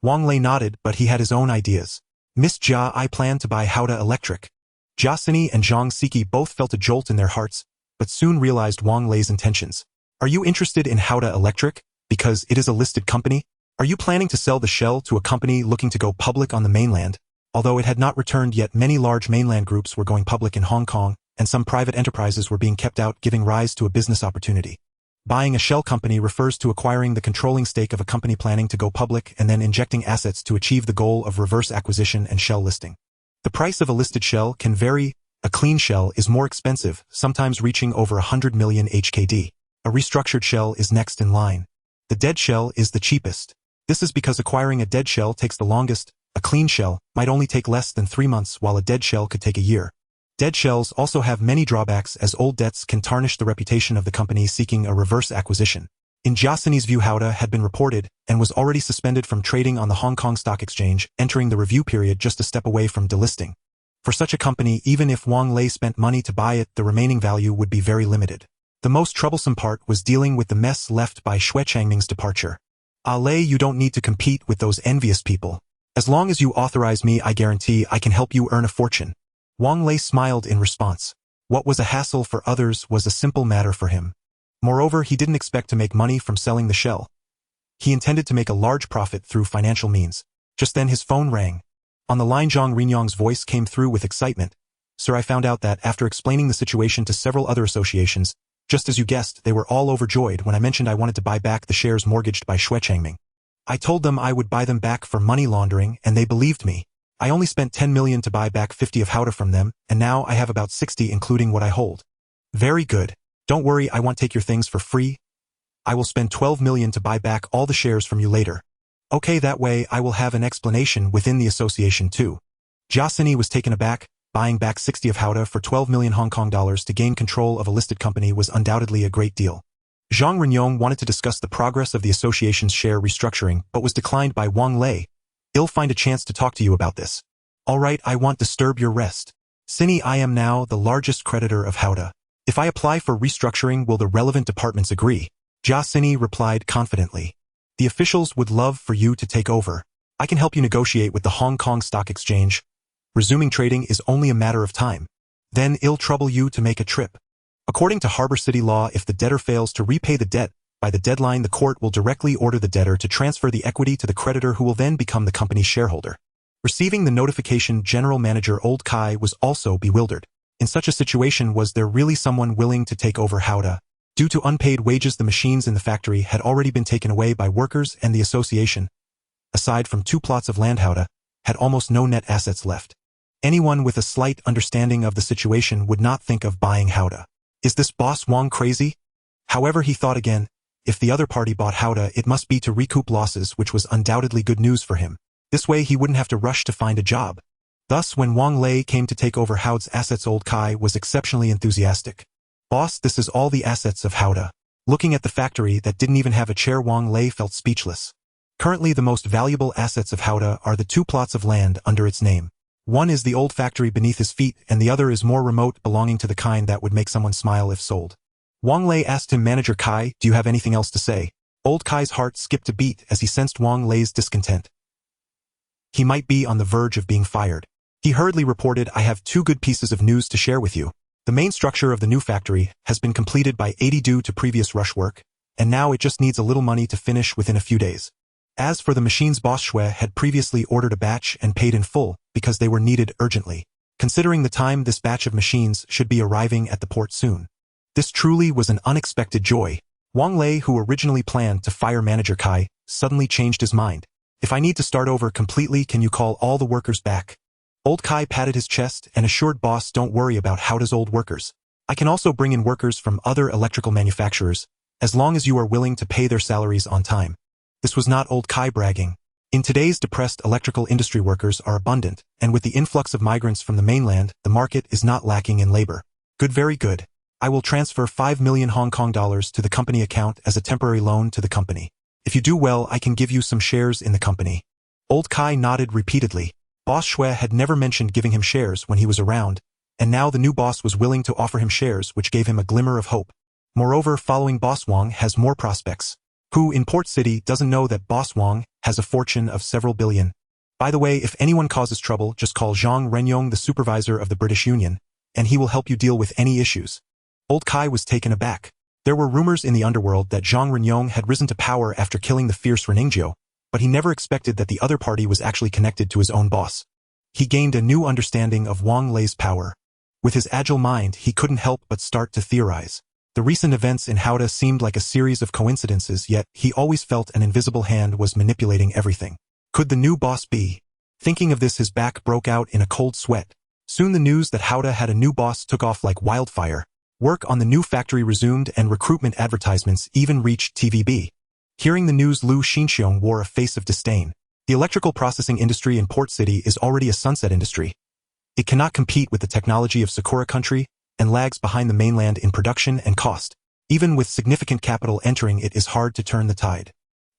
Wang Lei nodded, but he had his own ideas. Miss Jia, I plan to buy Haode Electric. Jia Cinny and Zhang Siki both felt a jolt in their hearts, but soon realized Wang Lei's intentions. Are you interested in Haode Electric because it is a listed company? Are you planning to sell the shell to a company looking to go public on the mainland? Although it had not returned yet, many large mainland groups were going public in Hong Kong, and some private enterprises were being kept out, giving rise to a business opportunity. Buying a shell company refers to acquiring the controlling stake of a company planning to go public and then injecting assets to achieve the goal of reverse acquisition and shell listing. The price of a listed shell can vary. A clean shell is more expensive, sometimes reaching over 100 million HKD. A restructured shell is next in line. The dead shell is the cheapest. This is because acquiring a dead shell takes the longest. A clean shell might only take less than 3 months, while a dead shell could take a year. Dead shells also have many drawbacks, as old debts can tarnish the reputation of the company seeking a reverse acquisition. In Jia Cinny's view, Haode had been reported and was already suspended from trading on the Hong Kong Stock Exchange, entering the review period just a step away from delisting. For such a company, even if Wang Lei spent money to buy it, the remaining value would be very limited. The most troublesome part was dealing with the mess left by Shui Changming's departure. Ale, you don't need to compete with those envious people. As long as you authorize me, I guarantee I can help you earn a fortune. Wang Lei smiled in response. What was a hassle for others was a simple matter for him. Moreover, he didn't expect to make money from selling the shell. He intended to make a large profit through financial means. Just then his phone rang. On the line, Zhang Renyong's voice came through with excitement. Sir, I found out that after explaining the situation to several other associations, just as you guessed, they were all overjoyed when I mentioned I wanted to buy back the shares mortgaged by Shui Changming. I told them I would buy them back for money laundering, and they believed me. I only spent 10 million to buy back 50 of Haode from them, and now I have about 60 including what I hold. Very good. Don't worry, I won't take your things for free. I will spend 12 million to buy back all the shares from you later. Okay, that way I will have an explanation within the association too. Jia Cinny was taken aback. Buying back 60 of Haode for 12 million Hong Kong dollars to gain control of a listed company was undoubtedly a great deal. Zhang Renyong wanted to discuss the progress of the association's share restructuring, but was declined by Wang Lei. I'll find a chance to talk to you about this. All right, I won't disturb your rest. Cinny, I am now the largest creditor of Haode. If I apply for restructuring, will the relevant departments agree? Jiaxini replied confidently. The officials would love for you to take over. I can help you negotiate with the Hong Kong Stock Exchange. Resuming trading is only a matter of time. Then it'll trouble you to make a trip. According to Harbor City law, if the debtor fails to repay the debt, by the deadline the court will directly order the debtor to transfer the equity to the creditor, who will then become the company's shareholder. Receiving the notification, General Manager Old Kai was also bewildered. In such a situation, was there really someone willing to take over Haode? Due to unpaid wages, the machines in the factory had already been taken away by workers, and the association, aside from 2 plots of land, Haode had almost no net assets left. Anyone with a slight understanding of the situation would not think of buying Haode. Is this boss Wang crazy? However, he thought again, if the other party bought Haode, it must be to recoup losses, which was undoubtedly good news for him. This way he wouldn't have to rush to find a job. Thus, when Wang Lei came to take over Haode's assets, Old Kai was exceptionally enthusiastic. Boss, this is all the assets of Haode. Looking at the factory that didn't even have a chair, Wang Lei felt speechless. Currently the most valuable assets of Haode are the 2 plots of land under its name. One is the old factory beneath his feet, and the other is more remote, belonging to the kind that would make someone smile if sold. Wang Lei asked him, Manager Kai, do you have anything else to say? Old Kai's heart skipped a beat as he sensed Wang Lei's discontent. He might be on the verge of being fired. He hurriedly reported, I have 2 good pieces of news to share with you. The main structure of the new factory has been completed by 80 due to previous rush work, and now it just needs a little money to finish within a few days. As for the machines, Boss Xue had previously ordered a batch and paid in full because they were needed urgently. Considering the time, this batch of machines should be arriving at the port soon. This truly was an unexpected joy. Wang Lei, who originally planned to fire Manager Kai, suddenly changed his mind. If I need to start over completely, can you call all the workers back? Old Kai patted his chest and assured Boss, don't worry about Haode's old workers. I can also bring in workers from other electrical manufacturers, as long as you are willing to pay their salaries on time. This was not Old Kai bragging. In today's depressed electrical industry, workers are abundant, and with the influx of migrants from the mainland, the market is not lacking in labor. Good, very good. I will transfer 5 million Hong Kong dollars to the company account as a temporary loan to the company. If you do well, I can give you some shares in the company. Old Kai nodded repeatedly. Boss Xue had never mentioned giving him shares when he was around, and now the new boss was willing to offer him shares, which gave him a glimmer of hope. Moreover, following Boss Wang has more prospects. Who in Port City doesn't know that Boss Wang has a fortune of several billion? By the way, if anyone causes trouble, just call Jeang Renyong, the supervisor of the British Union, and he will help you deal with any issues. Old Kai was taken aback. There were rumors in the underworld that Jeang Renyong had risen to power after killing the fierce Reningjiu, but he never expected that the other party was actually connected to his own boss. He gained a new understanding of Wang Lei's power. With his agile mind, he couldn't help but start to theorize. The recent events in Haode seemed like a series of coincidences, yet he always felt an invisible hand was manipulating everything. Could the new boss be? Thinking of this, his back broke out in a cold sweat. Soon the news that Haode had a new boss took off like wildfire. Work on the new factory resumed, and recruitment advertisements even reached TVB. Hearing the news, Lu Xinxiong wore a face of disdain. The electrical processing industry in Port City is already a sunset industry. It cannot compete with the technology of Sakura country and lags behind the mainland in production and cost. Even with significant capital entering, it is hard to turn the tide.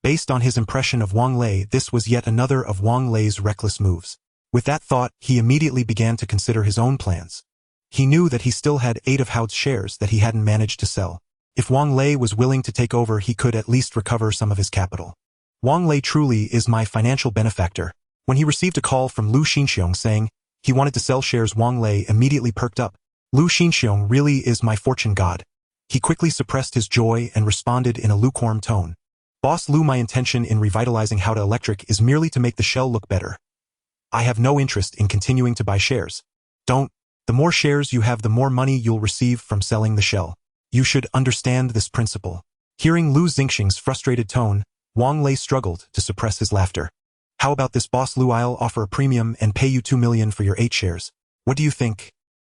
Based on his impression of Wang Lei, this was yet another of Wang Lei's reckless moves. With that thought, he immediately began to consider his own plans. He knew that he still had 8 of Haode's shares that he hadn't managed to sell. If Wang Lei was willing to take over, he could at least recover some of his capital. Wang Lei truly is my financial benefactor. When he received a call from Lu Xinxiong saying he wanted to sell shares, Wang Lei immediately perked up. Lu Xinxiong really is my fortune god. He quickly suppressed his joy and responded in a lukewarm tone. Boss Lu, my intention in revitalizing Haode Electric is merely to make the shell look better. I have no interest in continuing to buy shares. Don't. The more shares you have, the more money you'll receive from selling the shell. You should understand this principle. Hearing Lu Xinxiong's frustrated tone, Wang Lei struggled to suppress his laughter. How about this, Boss Lu? I'll offer a premium and pay you 2 million for your 8 shares. What do you think?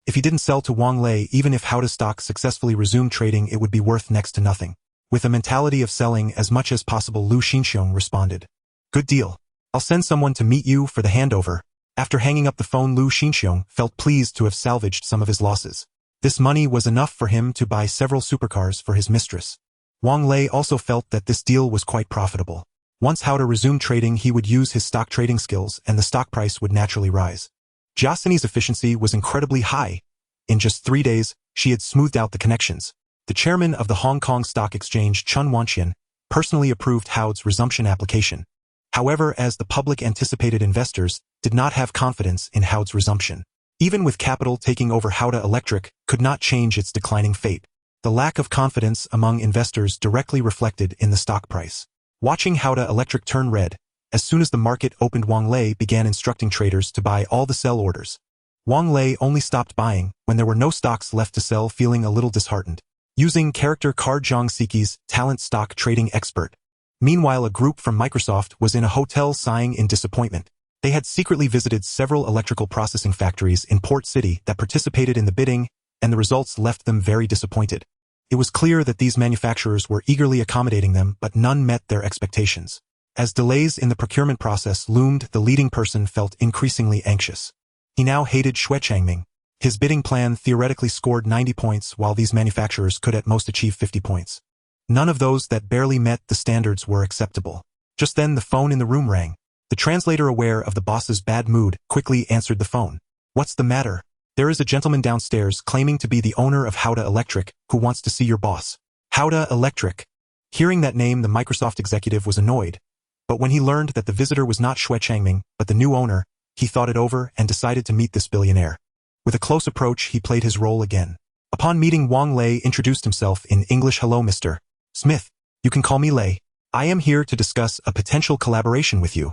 If he didn't sell to Wang Lei, even if Haode stock successfully resumed trading, it would be worth next to nothing. With a mentality of selling as much as possible, Lu Xinxiong responded. Good deal. I'll send someone to meet you for the handover. After hanging up the phone, Lu Xinxiong felt pleased to have salvaged some of his losses. This money was enough for him to buy several supercars for his mistress. Wang Lei also felt that this deal was quite profitable. Once Haode resumed trading, he would use his stock trading skills and the stock price would naturally rise. Jiaxini's efficiency was incredibly high. In just 3 days, she had smoothed out the connections. The chairman of the Hong Kong Stock Exchange, Chun Wanqian, personally approved Haode's resumption application. However, as the public anticipated, investors did not have confidence in Haode's resumption. Even with capital taking over, Haode Electric could not change its declining fate. The lack of confidence among investors directly reflected in the stock price. Watching Haode Electric turn red, as soon as the market opened, Wang Lei began instructing traders to buy all the sell orders. Wang Lei only stopped buying when there were no stocks left to sell, feeling a little disheartened. Using character card, Jeang Siki's talent stock trading expert. Meanwhile, a group from Microsoft was in a hotel sighing in disappointment. They had secretly visited several electrical processing factories in Port City that participated in the bidding, and the results left them very disappointed. It was clear that these manufacturers were eagerly accommodating them, but none met their expectations. As delays in the procurement process loomed, the leading person felt increasingly anxious. He now hated Xue Changming. His bidding plan theoretically scored 90 points, while these manufacturers could at most achieve 50 points. None of those that barely met the standards were acceptable. Just then the phone in the room rang. The translator, aware of the boss's bad mood, quickly answered the phone. "What's the matter?" "There is a gentleman downstairs claiming to be the owner of Haode Electric who wants to see your boss." Haode Electric. Hearing that name, the Microsoft executive was annoyed. But when he learned that the visitor was not Xue Changming, but the new owner, he thought it over and decided to meet this billionaire. With a close approach, he played his role again. Upon meeting, Wang Lei introduced himself in English. "Hello, Mr. Smith. You can call me Lei. I am here to discuss a potential collaboration with you."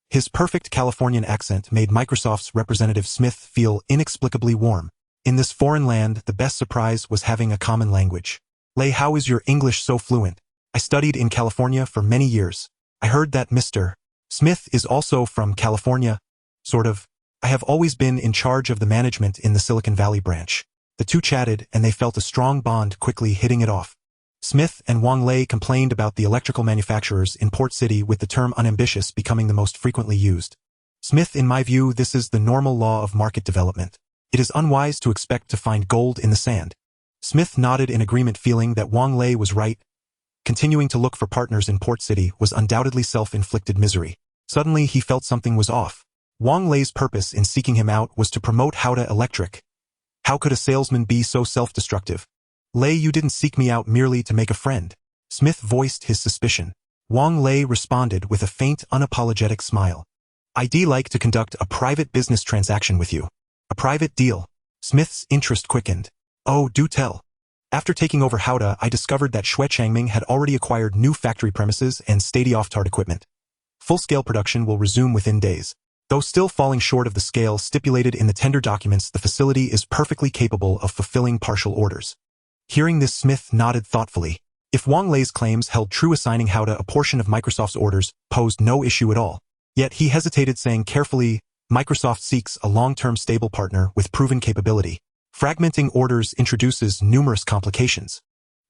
His perfect Californian accent made Microsoft's representative Smith feel inexplicably warm. In this foreign land, the best surprise was having a common language. "Lei, how is your English so fluent? I studied in California for many years. I heard that Mr. Smith is also from California." "Sort of. I have always been in charge of the management in the Silicon Valley branch." The two chatted, and they felt a strong bond, quickly hitting it off. Smith and Wang Lei complained about the electrical manufacturers in Port City, with the term unambitious becoming the most frequently used. "Smith, in my view, this is the normal law of market development. It is unwise to expect to find gold in the sand." Smith nodded in agreement, feeling that Wang Lei was right. Continuing to look for partners in Port City was undoubtedly self-inflicted misery. Suddenly he felt something was off. Wang Lei's purpose in seeking him out was to promote Haode Electric. How could a salesman be so self-destructive? "Lei, you didn't seek me out merely to make a friend." Smith voiced his suspicion. Wang Lei responded with a faint, unapologetic smile. "I'd like to conduct a private business transaction with you." "A private deal?" Smith's interest quickened. "Oh, do tell." "After taking over Haode, I discovered that Xue Changming had already acquired new factory premises and state-of-the-art equipment. Full-scale production will resume within days. Though still falling short of the scale stipulated in the tender documents, the facility is perfectly capable of fulfilling partial orders." Hearing this, Smith nodded thoughtfully. If Wang Lei's claims held true, assigning Haode a portion of Microsoft's orders posed no issue at all. Yet he hesitated, saying carefully, "Microsoft seeks a long-term stable partner with proven capability. Fragmenting orders introduces numerous complications."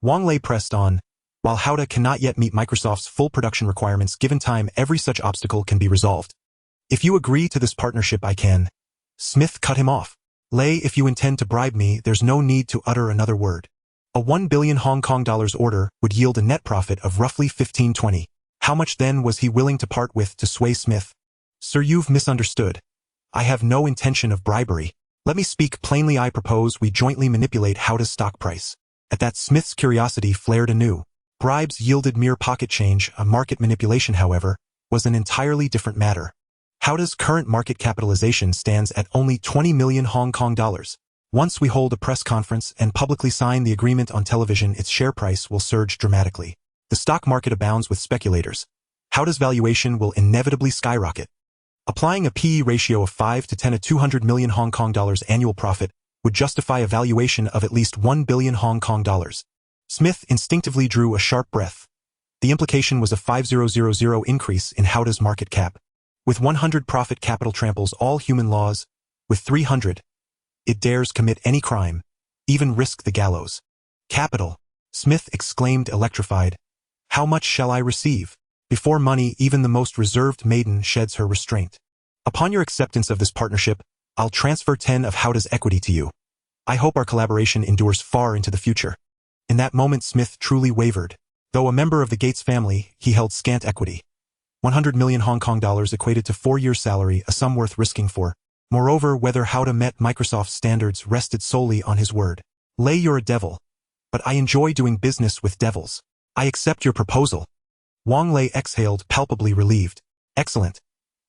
Wang Lei pressed on. "While Haode cannot yet meet Microsoft's full production requirements, given time, every such obstacle can be resolved. If you agree to this partnership, I can." Smith cut him off. "Lei, if you intend to bribe me, there's no need to utter another word. A 1 billion Hong Kong dollars order would yield a net profit of roughly 15-20. How much then was he willing to part with to sway Smith?" "Sir, you've misunderstood. I have no intention of bribery. Let me speak plainly. I propose we jointly manipulate Haode's stock price." At that, Smith's curiosity flared anew. Bribes yielded mere pocket change. A market manipulation, however, was an entirely different matter. Haode's current market capitalization stands at only 20 million Hong Kong dollars. Once we hold a press conference and publicly sign the agreement on television, its share price will surge dramatically. The stock market abounds with speculators. Haode's valuation will inevitably skyrocket. Applying a PE ratio of 5 to 10, a 200 million Hong Kong dollars annual profit would justify a valuation of at least 1 billion Hong Kong dollars. Smith instinctively drew a sharp breath. The implication was a 5000 increase in Haode's market cap. With 100, profit capital tramples all human laws. With 300, it dares commit any crime, even risk the gallows. "Capital!" Smith exclaimed, electrified. "How much shall I receive?" Before money, even the most reserved maiden sheds her restraint. "Upon your acceptance of this partnership, I'll transfer 10 of Haode's equity to you. I hope our collaboration endures far into the future." In that moment, Smith truly wavered. Though a member of the Gates family, he held scant equity. 100 million Hong Kong dollars equated to 4 years' salary, a sum worth risking for. Moreover, whether Haode met Microsoft's standards rested solely on his word. "Lei, you're a devil. but I enjoy doing business with devils. I accept your proposal. Wang Lei exhaled, palpably relieved. Excellent.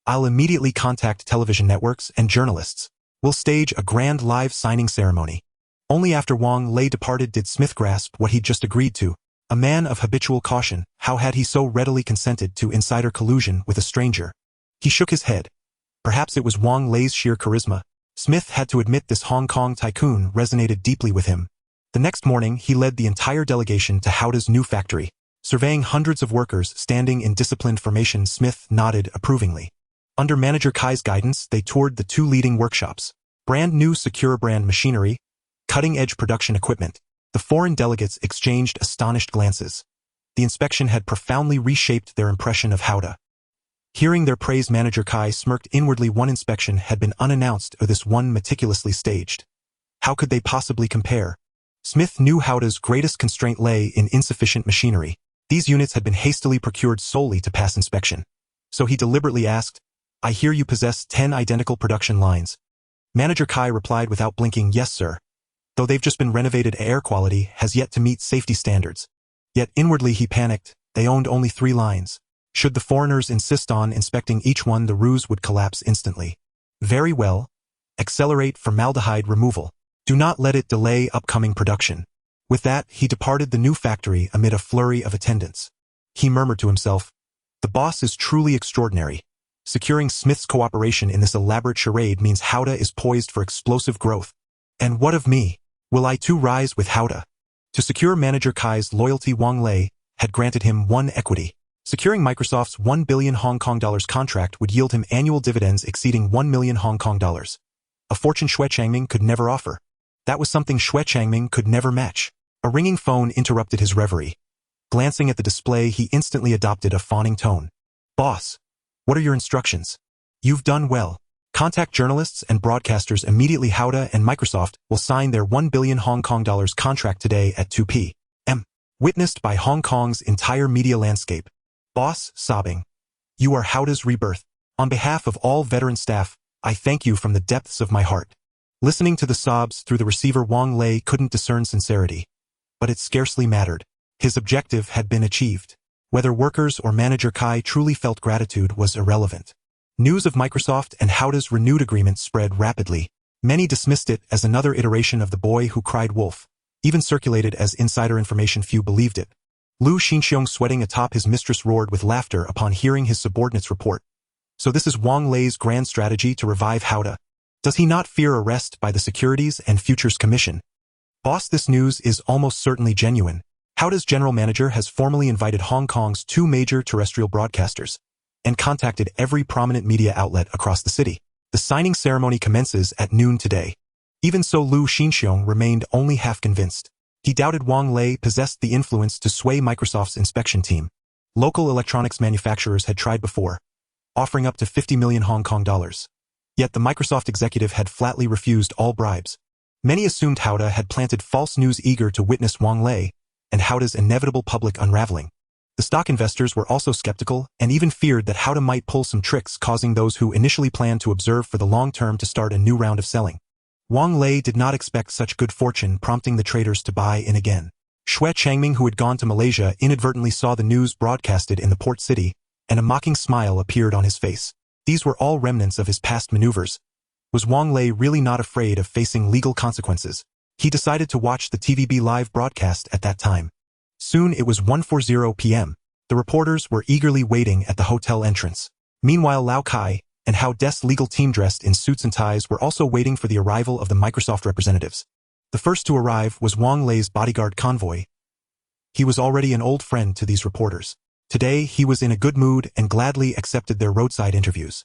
I'll immediately contact television networks and journalists. We'll stage a grand live signing ceremony. Only after Wang Lei departed did Smith grasp what he'd just agreed to. A man of habitual caution, how had he so readily consented to insider collusion with a stranger? He shook his head. Perhaps it was Wang Lei's sheer charisma. Smith had to admit this Hong Kong tycoon resonated deeply with him. The next morning, he led the entire delegation to Haode's new factory. Surveying hundreds of workers standing in disciplined formation, Smith nodded approvingly. Under Manager Kai's guidance, they toured the 2 leading workshops. Brand new secure brand machinery, cutting-edge production equipment. The foreign delegates exchanged astonished glances. The inspection had profoundly reshaped their impression of Haode. Hearing their praise, Manager Kai smirked inwardly. One inspection had been unannounced, or this one meticulously staged. How could they possibly compare? Smith knew Haode's greatest constraint lay in insufficient machinery. These units had been hastily procured solely to pass inspection. So he deliberately asked, I hear you possess 10 identical production lines. Manager Kai replied without blinking, yes sir. Though they've just been renovated, air quality has yet to meet safety standards. Yet inwardly he panicked, they owned only 3 lines. Should the foreigners insist on inspecting each one, the ruse would collapse instantly. Very well. Accelerate formaldehyde removal. Do not let it delay upcoming production. With that, he departed the new factory amid a flurry of attendants. He murmured to himself, the boss is truly extraordinary. Securing Smith's cooperation in this elaborate charade means Haode is poised for explosive growth. And what of me? Will I too rise with Haode? To secure Manager Kai's loyalty, Wang Lei had granted him 1 equity. Securing Microsoft's $1 billion Hong Kong dollars contract would yield him annual dividends exceeding 1 million Hong Kong dollars. A fortune Xue Changming could never offer. That was something Xue Changming could never match. A ringing phone interrupted his reverie. Glancing at the display, he instantly adopted a fawning tone. Boss, what are your instructions? You've done well. Contact journalists and broadcasters immediately. Haode and Microsoft will sign their 1 billion Hong Kong dollars contract today at 2 p.m. Witnessed by Hong Kong's entire media landscape. Boss, sobbing. You are Haode's rebirth. On behalf of all veteran staff, I thank you from the depths of my heart. Listening to the sobs through the receiver, Wang Lei couldn't discern sincerity. But it scarcely mattered. His objective had been achieved. Whether workers or Manager Kai truly felt gratitude was irrelevant. News of Microsoft and Haode's renewed agreement spread rapidly. Many dismissed it as another iteration of The Boy Who Cried Wolf. Even circulated as insider information, few believed it. Lu Xinxiong, sweating atop his mistress, roared with laughter upon hearing his subordinate's report. So this is Wang Lei's grand strategy to revive Haode. Does he not fear arrest by the Securities and Futures Commission? Boss, this news is almost certainly genuine. Haode's general manager has formally invited Hong Kong's 2 major terrestrial broadcasters and contacted every prominent media outlet across the city. The signing ceremony commences at noon today. Even so, Lu Xinxiong remained only half convinced. He doubted Wang Lei possessed the influence to sway Microsoft's inspection team. Local electronics manufacturers had tried before, offering up to 50 million Hong Kong dollars. Yet the Microsoft executive had flatly refused all bribes. Many assumed Haode had planted false news, eager to witness Wang Lei and Haode's inevitable public unraveling. The stock investors were also skeptical and even feared that Haode might pull some tricks, causing those who initially planned to observe for the long term to start a new round of selling. Wang Lei did not expect such good fortune, prompting the traders to buy in again. Xue Changming, who had gone to Malaysia, inadvertently saw the news broadcasted in the port city, and a mocking smile appeared on his face. These were all remnants of his past maneuvers. Was Wang Lei really not afraid of facing legal consequences? He decided to watch the TVB live broadcast at that time. Soon it was 1:40 p.m. The reporters were eagerly waiting at the hotel entrance. Meanwhile, Lau Kai and Haode's legal team, dressed in suits and ties, were also waiting for the arrival of the Microsoft representatives. The first to arrive was Wang Lei's bodyguard convoy. He was already an old friend to these reporters. Today, he was in a good mood and gladly accepted their roadside interviews.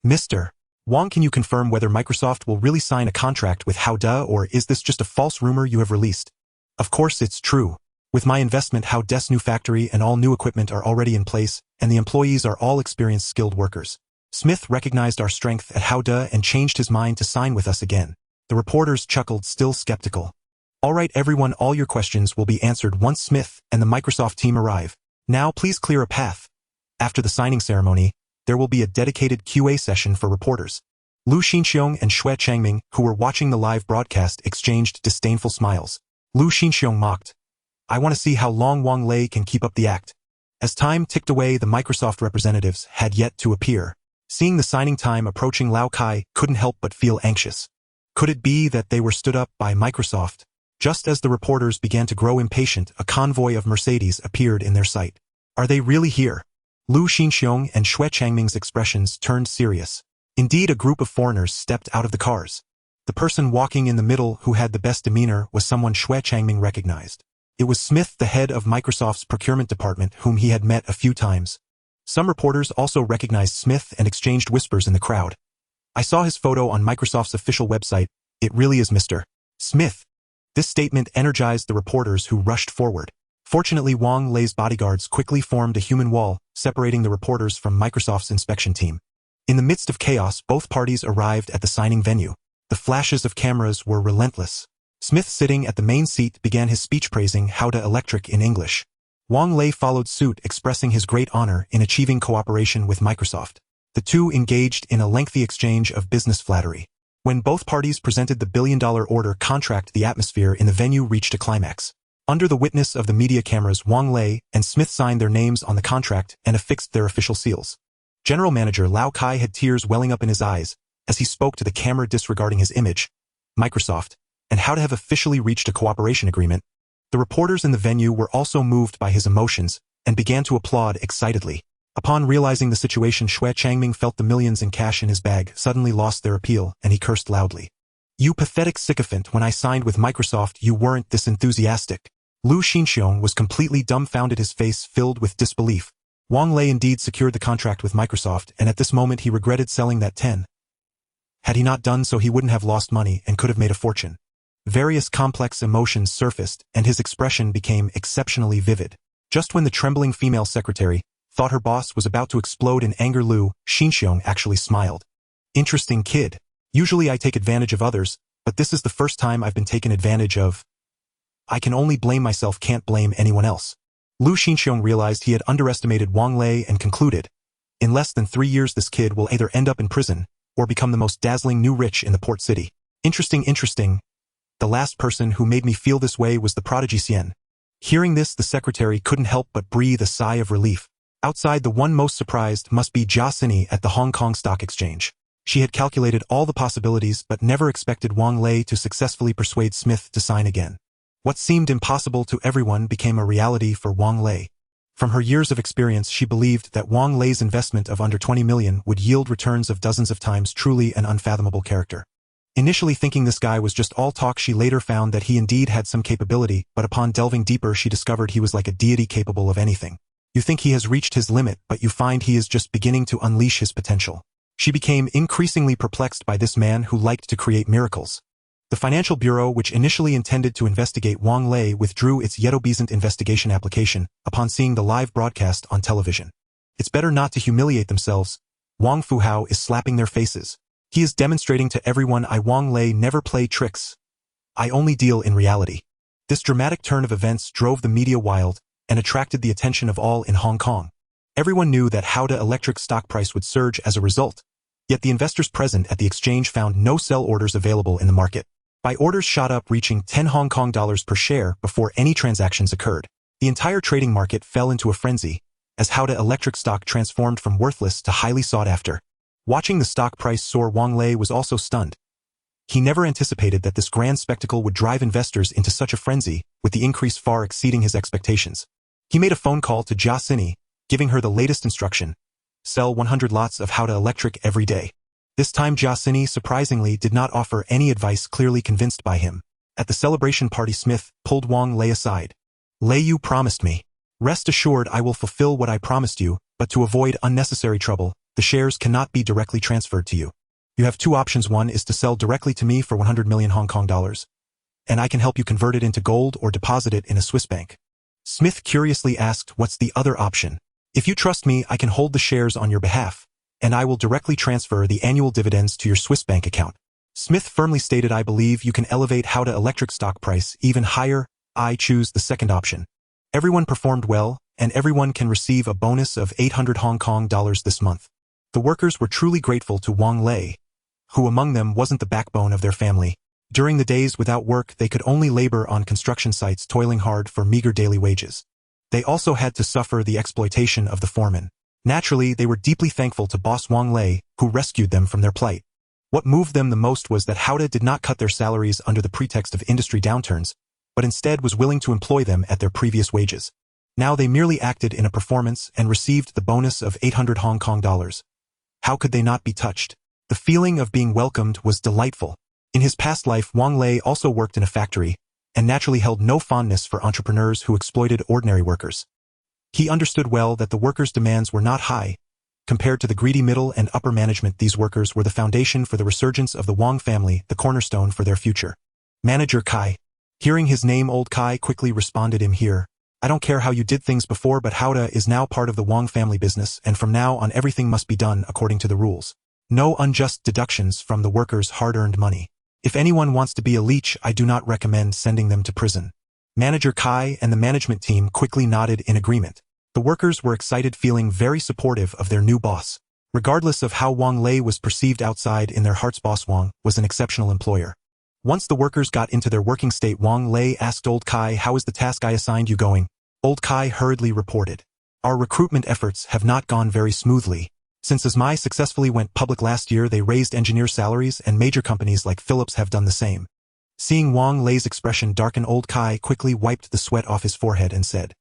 Mr. Wang, can you confirm whether Microsoft will really sign a contract with Haode, or is this just a false rumor you have released? Of course it's true. With my investment, Haode's new factory and all new equipment are already in place, and the employees are all experienced, skilled workers. Smith recognized our strength at Haode and changed his mind to sign with us again. The reporters chuckled, still skeptical. All right, everyone, all your questions will be answered once Smith and the Microsoft team arrive. Now please clear a path. After the signing ceremony, there will be a dedicated QA session for reporters. Lu Xinxiong and Xue Changming, who were watching the live broadcast, exchanged disdainful smiles. Lu Xinxiong mocked, I want to see how long Wang Lei can keep up the act. As time ticked away, the Microsoft representatives had yet to appear. Seeing the signing time approaching, Lao Kai couldn't help but feel anxious. Could it be that they were stood up by Microsoft? Just as the reporters began to grow impatient, a convoy of Mercedes appeared in their sight. Are they really here? Lu Xinxiong and Xue Changming's expressions turned serious. Indeed, a group of foreigners stepped out of the cars. The person walking in the middle who had the best demeanor was someone Xue Changming recognized. It was Smith, the head of Microsoft's procurement department, whom he had met a few times. Some reporters also recognized Smith and exchanged whispers in the crowd. I saw his photo on Microsoft's official website. It really is Mr. Smith. This statement energized the reporters who rushed forward. Fortunately, Wang Lei's bodyguards quickly formed a human wall, separating the reporters from Microsoft's inspection team. In the midst of chaos, both parties arrived at the signing venue. The flashes of cameras were relentless. Smith, sitting at the main seat, began his speech praising Haode Electric in English. Wang Lei followed suit, expressing his great honor in achieving cooperation with Microsoft. The two engaged in a lengthy exchange of business flattery. When both parties presented the billion-dollar order contract, the atmosphere in the venue reached a climax. Under the witness of the media cameras, Wang Lei and Smith signed their names on the contract and affixed their official seals. General Manager Lao Kai had tears welling up in his eyes as he spoke to the camera, disregarding his image, Microsoft, and how to have officially reached a cooperation agreement. The reporters in the venue were also moved by his emotions and began to applaud excitedly. Upon realizing the situation, Xue Changming felt the millions in cash in his bag suddenly lost their appeal, and he cursed loudly. You pathetic sycophant, when I signed with Microsoft you weren't this enthusiastic. Lu Xinxiong was completely dumbfounded, his face filled with disbelief. Wang Lei indeed secured the contract with Microsoft, and at this moment he regretted selling that 10. Had he not done so, he wouldn't have lost money and could have made a fortune. Various complex emotions surfaced, and his expression became exceptionally vivid. Just when the trembling female secretary thought her boss was about to explode in anger, Lu Xinxiong actually smiled. Interesting kid. Usually I take advantage of others, but this is the first time I've been taken advantage of. I can only blame myself, can't blame anyone else. Lu Xinxiong realized he had underestimated Wang Lei and concluded, in less than 3 years this kid will either end up in prison or become the most dazzling new rich in the port city. Interesting. The last person who made me feel this way was the prodigy Xian. Hearing this, the secretary couldn't help but breathe a sigh of relief. Outside, the one most surprised must be Jia Sini at the Hong Kong Stock Exchange. She had calculated all the possibilities but never expected Wang Lei to successfully persuade Smith to sign again. What seemed impossible to everyone became a reality for Wang Lei. From her years of experience, she believed that Wang Lei's investment of under 20 million would yield returns of dozens of times, truly an unfathomable character. Initially thinking this guy was just all talk, she later found that he indeed had some capability, but upon delving deeper she discovered he was like a deity capable of anything. You think he has reached his limit, but you find he is just beginning to unleash his potential. She became increasingly perplexed by this man who liked to create miracles. The Financial Bureau, which initially intended to investigate Wang Lei, withdrew its yet obedient investigation application upon seeing the live broadcast on television. It's better not to humiliate themselves. Wang Fuhao is slapping their faces. He is demonstrating to everyone Wang Lei never play tricks. I only deal in reality. This dramatic turn of events drove the media wild and attracted the attention of all in Hong Kong. Everyone knew that Haode Electric stock price would surge as a result, yet the investors present at the exchange found no sell orders available in the market. Buy orders shot up, reaching 10 Hong Kong dollars per share before any transactions occurred. The entire trading market fell into a frenzy, as Haode Electric stock transformed from worthless to highly sought after. Watching the stock price soar, Wang Lei was also stunned. He never anticipated that this grand spectacle would drive investors into such a frenzy, with the increase far exceeding his expectations. He made a phone call to Jia Sini, giving her the latest instruction: sell 100 lots of Haode Electric every day. This time Jia Sini surprisingly did not offer any advice, clearly convinced by him. At the celebration party, Smith pulled Wang Lei aside. Lei, you promised me. Rest assured I will fulfill what I promised you, but to avoid unnecessary trouble, the shares cannot be directly transferred to you. You have two options. One is to sell directly to me for 100 million Hong Kong dollars, and I can help you convert it into gold or deposit it in a Swiss bank. Smith curiously asked, what's the other option? If you trust me, I can hold the shares on your behalf, and I will directly transfer the annual dividends to your Swiss bank account. Smith firmly stated, I believe you can elevate Haode Electric stock price even higher. I choose the second option. Everyone performed well, and everyone can receive a bonus of 800 Hong Kong dollars this month. The workers were truly grateful to Wang Lei, who among them wasn't the backbone of their family. During the days without work, they could only labor on construction sites, toiling hard for meager daily wages. They also had to suffer the exploitation of the foreman. Naturally, they were deeply thankful to boss Wang Lei, who rescued them from their plight. What moved them the most was that Haode did not cut their salaries under the pretext of industry downturns, but instead was willing to employ them at their previous wages. Now they merely acted in a performance and received the bonus of 800 Hong Kong dollars. How could they not be touched? The feeling of being welcomed was delightful. In his past life, Wang Lei also worked in a factory, and naturally held no fondness for entrepreneurs who exploited ordinary workers. He understood well that the workers' demands were not high. Compared to the greedy middle and upper management, these workers were the foundation for the resurgence of the Wang family, the cornerstone for their future. Manager Kai. Hearing his name, old Kai quickly responded, "I'm here. I don't care how you did things before, but Haode is now part of the Wang family business, and from now on everything must be done according to the rules. No unjust deductions from the workers' hard-earned money. If anyone wants to be a leech, I do not recommend sending them to prison." Manager Kai and the management team quickly nodded in agreement. The workers were excited, feeling very supportive of their new boss. Regardless of how Wang Lei was perceived outside, in their hearts, boss Wang was an exceptional employer. Once the workers got into their working state, Wang Lei asked old Kai, "How is the task I assigned you going?" Old Kai hurriedly reported, "Our recruitment efforts have not gone very smoothly. Since Asmai successfully went public last year, they raised engineer salaries, and major companies like Philips have done the same." Seeing Wang Lei's expression darken, old Kai quickly wiped the sweat off his forehead and said,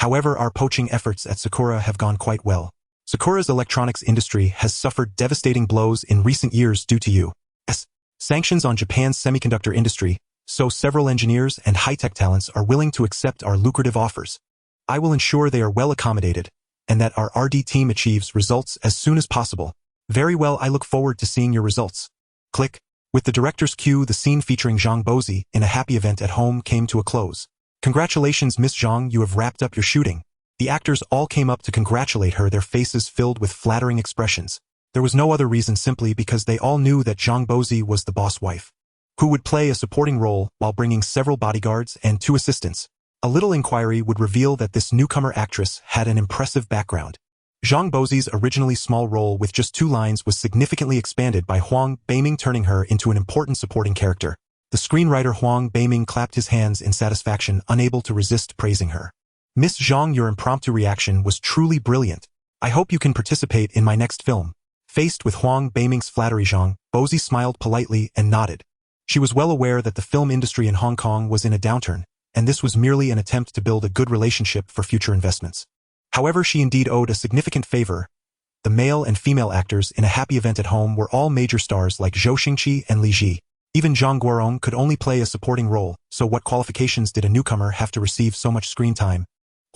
"However, our poaching efforts at Sakura have gone quite well. Sakura's electronics industry has suffered devastating blows in recent years due to U.S. sanctions on Japan's semiconductor industry, so several engineers and high-tech talents are willing to accept our lucrative offers. I will ensure they are well accommodated, and that our RD team achieves results as soon as possible." "Very well, I look forward to seeing your results." Click. With the director's cue, the scene featuring Zhang Bozi in a happy event at home came to a close. "Congratulations, Miss Zhang, you have wrapped up your shooting." The actors all came up to congratulate her, their faces filled with flattering expressions. There was no other reason, simply because they all knew that Zhang Bozi was the boss wife, who would play a supporting role while bringing several bodyguards and 2 assistants. A little inquiry would reveal that this newcomer actress had an impressive background. Zhang Bozi's originally small role with just 2 lines was significantly expanded by Huang Beiming, turning her into an important supporting character. The screenwriter Huang Beiming clapped his hands in satisfaction, unable to resist praising her. "Miss Zhang, your impromptu reaction was truly brilliant. I hope you can participate in my next film." Faced with Huang Beiming's flattery, Zhang Bozi smiled politely and nodded. She was well aware that the film industry in Hong Kong was in a downturn, and this was merely an attempt to build a good relationship for future investments. However, she indeed owed a significant favor. The male and female actors in a happy event at home were all major stars like Zhou Xingqi and Li Ji. Even Zhang Guorong could only play a supporting role, so what qualifications did a newcomer have to receive so much screen time?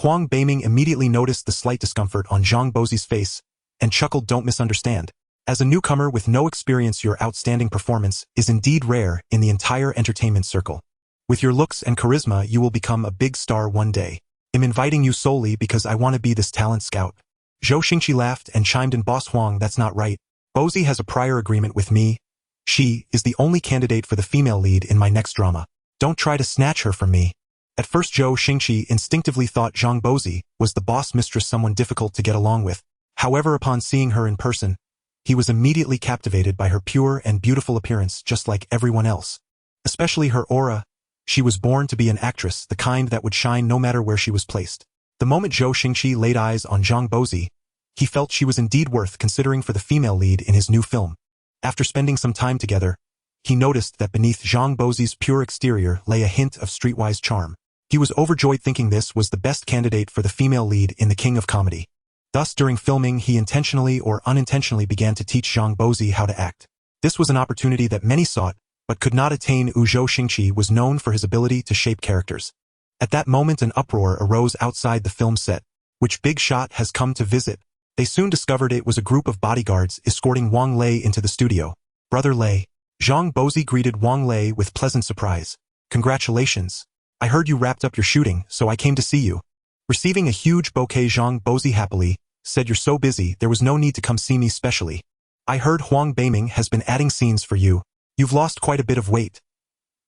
Huang Beiming immediately noticed the slight discomfort on Zhang Bozi's face and chuckled, "Don't misunderstand. As a newcomer with no experience, your outstanding performance is indeed rare in the entire entertainment circle. With your looks and charisma, you will become a big star one day. I'm inviting you solely because I want to be this talent scout." Zhou Xingqi laughed and chimed in, "Boss Huang, that's not right. Bozi has a prior agreement with me. She is the only candidate for the female lead in my next drama. Don't try to snatch her from me." At first, Zhou Xingqi instinctively thought Zhang Bozi was the boss mistress, someone difficult to get along with. However, upon seeing her in person, he was immediately captivated by her pure and beautiful appearance, just like everyone else. Especially her aura. She was born to be an actress, the kind that would shine no matter where she was placed. The moment Zhou Xingqi laid eyes on Zhang Bozi, he felt she was indeed worth considering for the female lead in his new film. After spending some time together, he noticed that beneath Zhang Bozi's pure exterior lay a hint of streetwise charm. He was overjoyed, thinking this was the best candidate for the female lead in The King of Comedy. Thus, during filming, he intentionally or unintentionally began to teach Zhang Bozi how to act. This was an opportunity that many sought, but could not attain. Zhou Xingqi was known for his ability to shape characters. At that moment, an uproar arose outside the film set. "Which big shot has come to visit?" They soon discovered it was a group of bodyguards escorting Wang Lei into the studio. "Brother Lei." Zhang Bozi greeted Wang Lei with pleasant surprise. "Congratulations. I heard you wrapped up your shooting, so I came to see you." Receiving a huge bouquet, Zhang Bozi happily said, "You're so busy, there was no need to come see me specially. I heard Huang Beiming has been adding scenes for you. You've lost quite a bit of weight.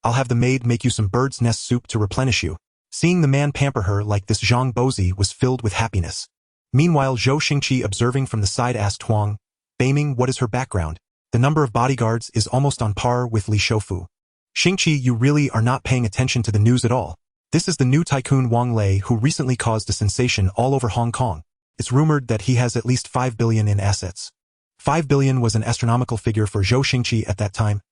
I'll have the maid make you some bird's nest soup to replenish you." Seeing the man pamper her like this, Zhang Bozi was filled with happiness. Meanwhile, Zhou Xingqi, observing from the side, asked Huang Beiming what is her background. "The number of bodyguards is almost on par with Li Shoufu. Xingqi, you really are not paying attention to the news at all. This is the new tycoon Wang Lei who recently caused a sensation all over Hong Kong. It's rumored that he has at least 5 billion in assets. 5 billion was an astronomical figure for Zhou Xingqi at that time.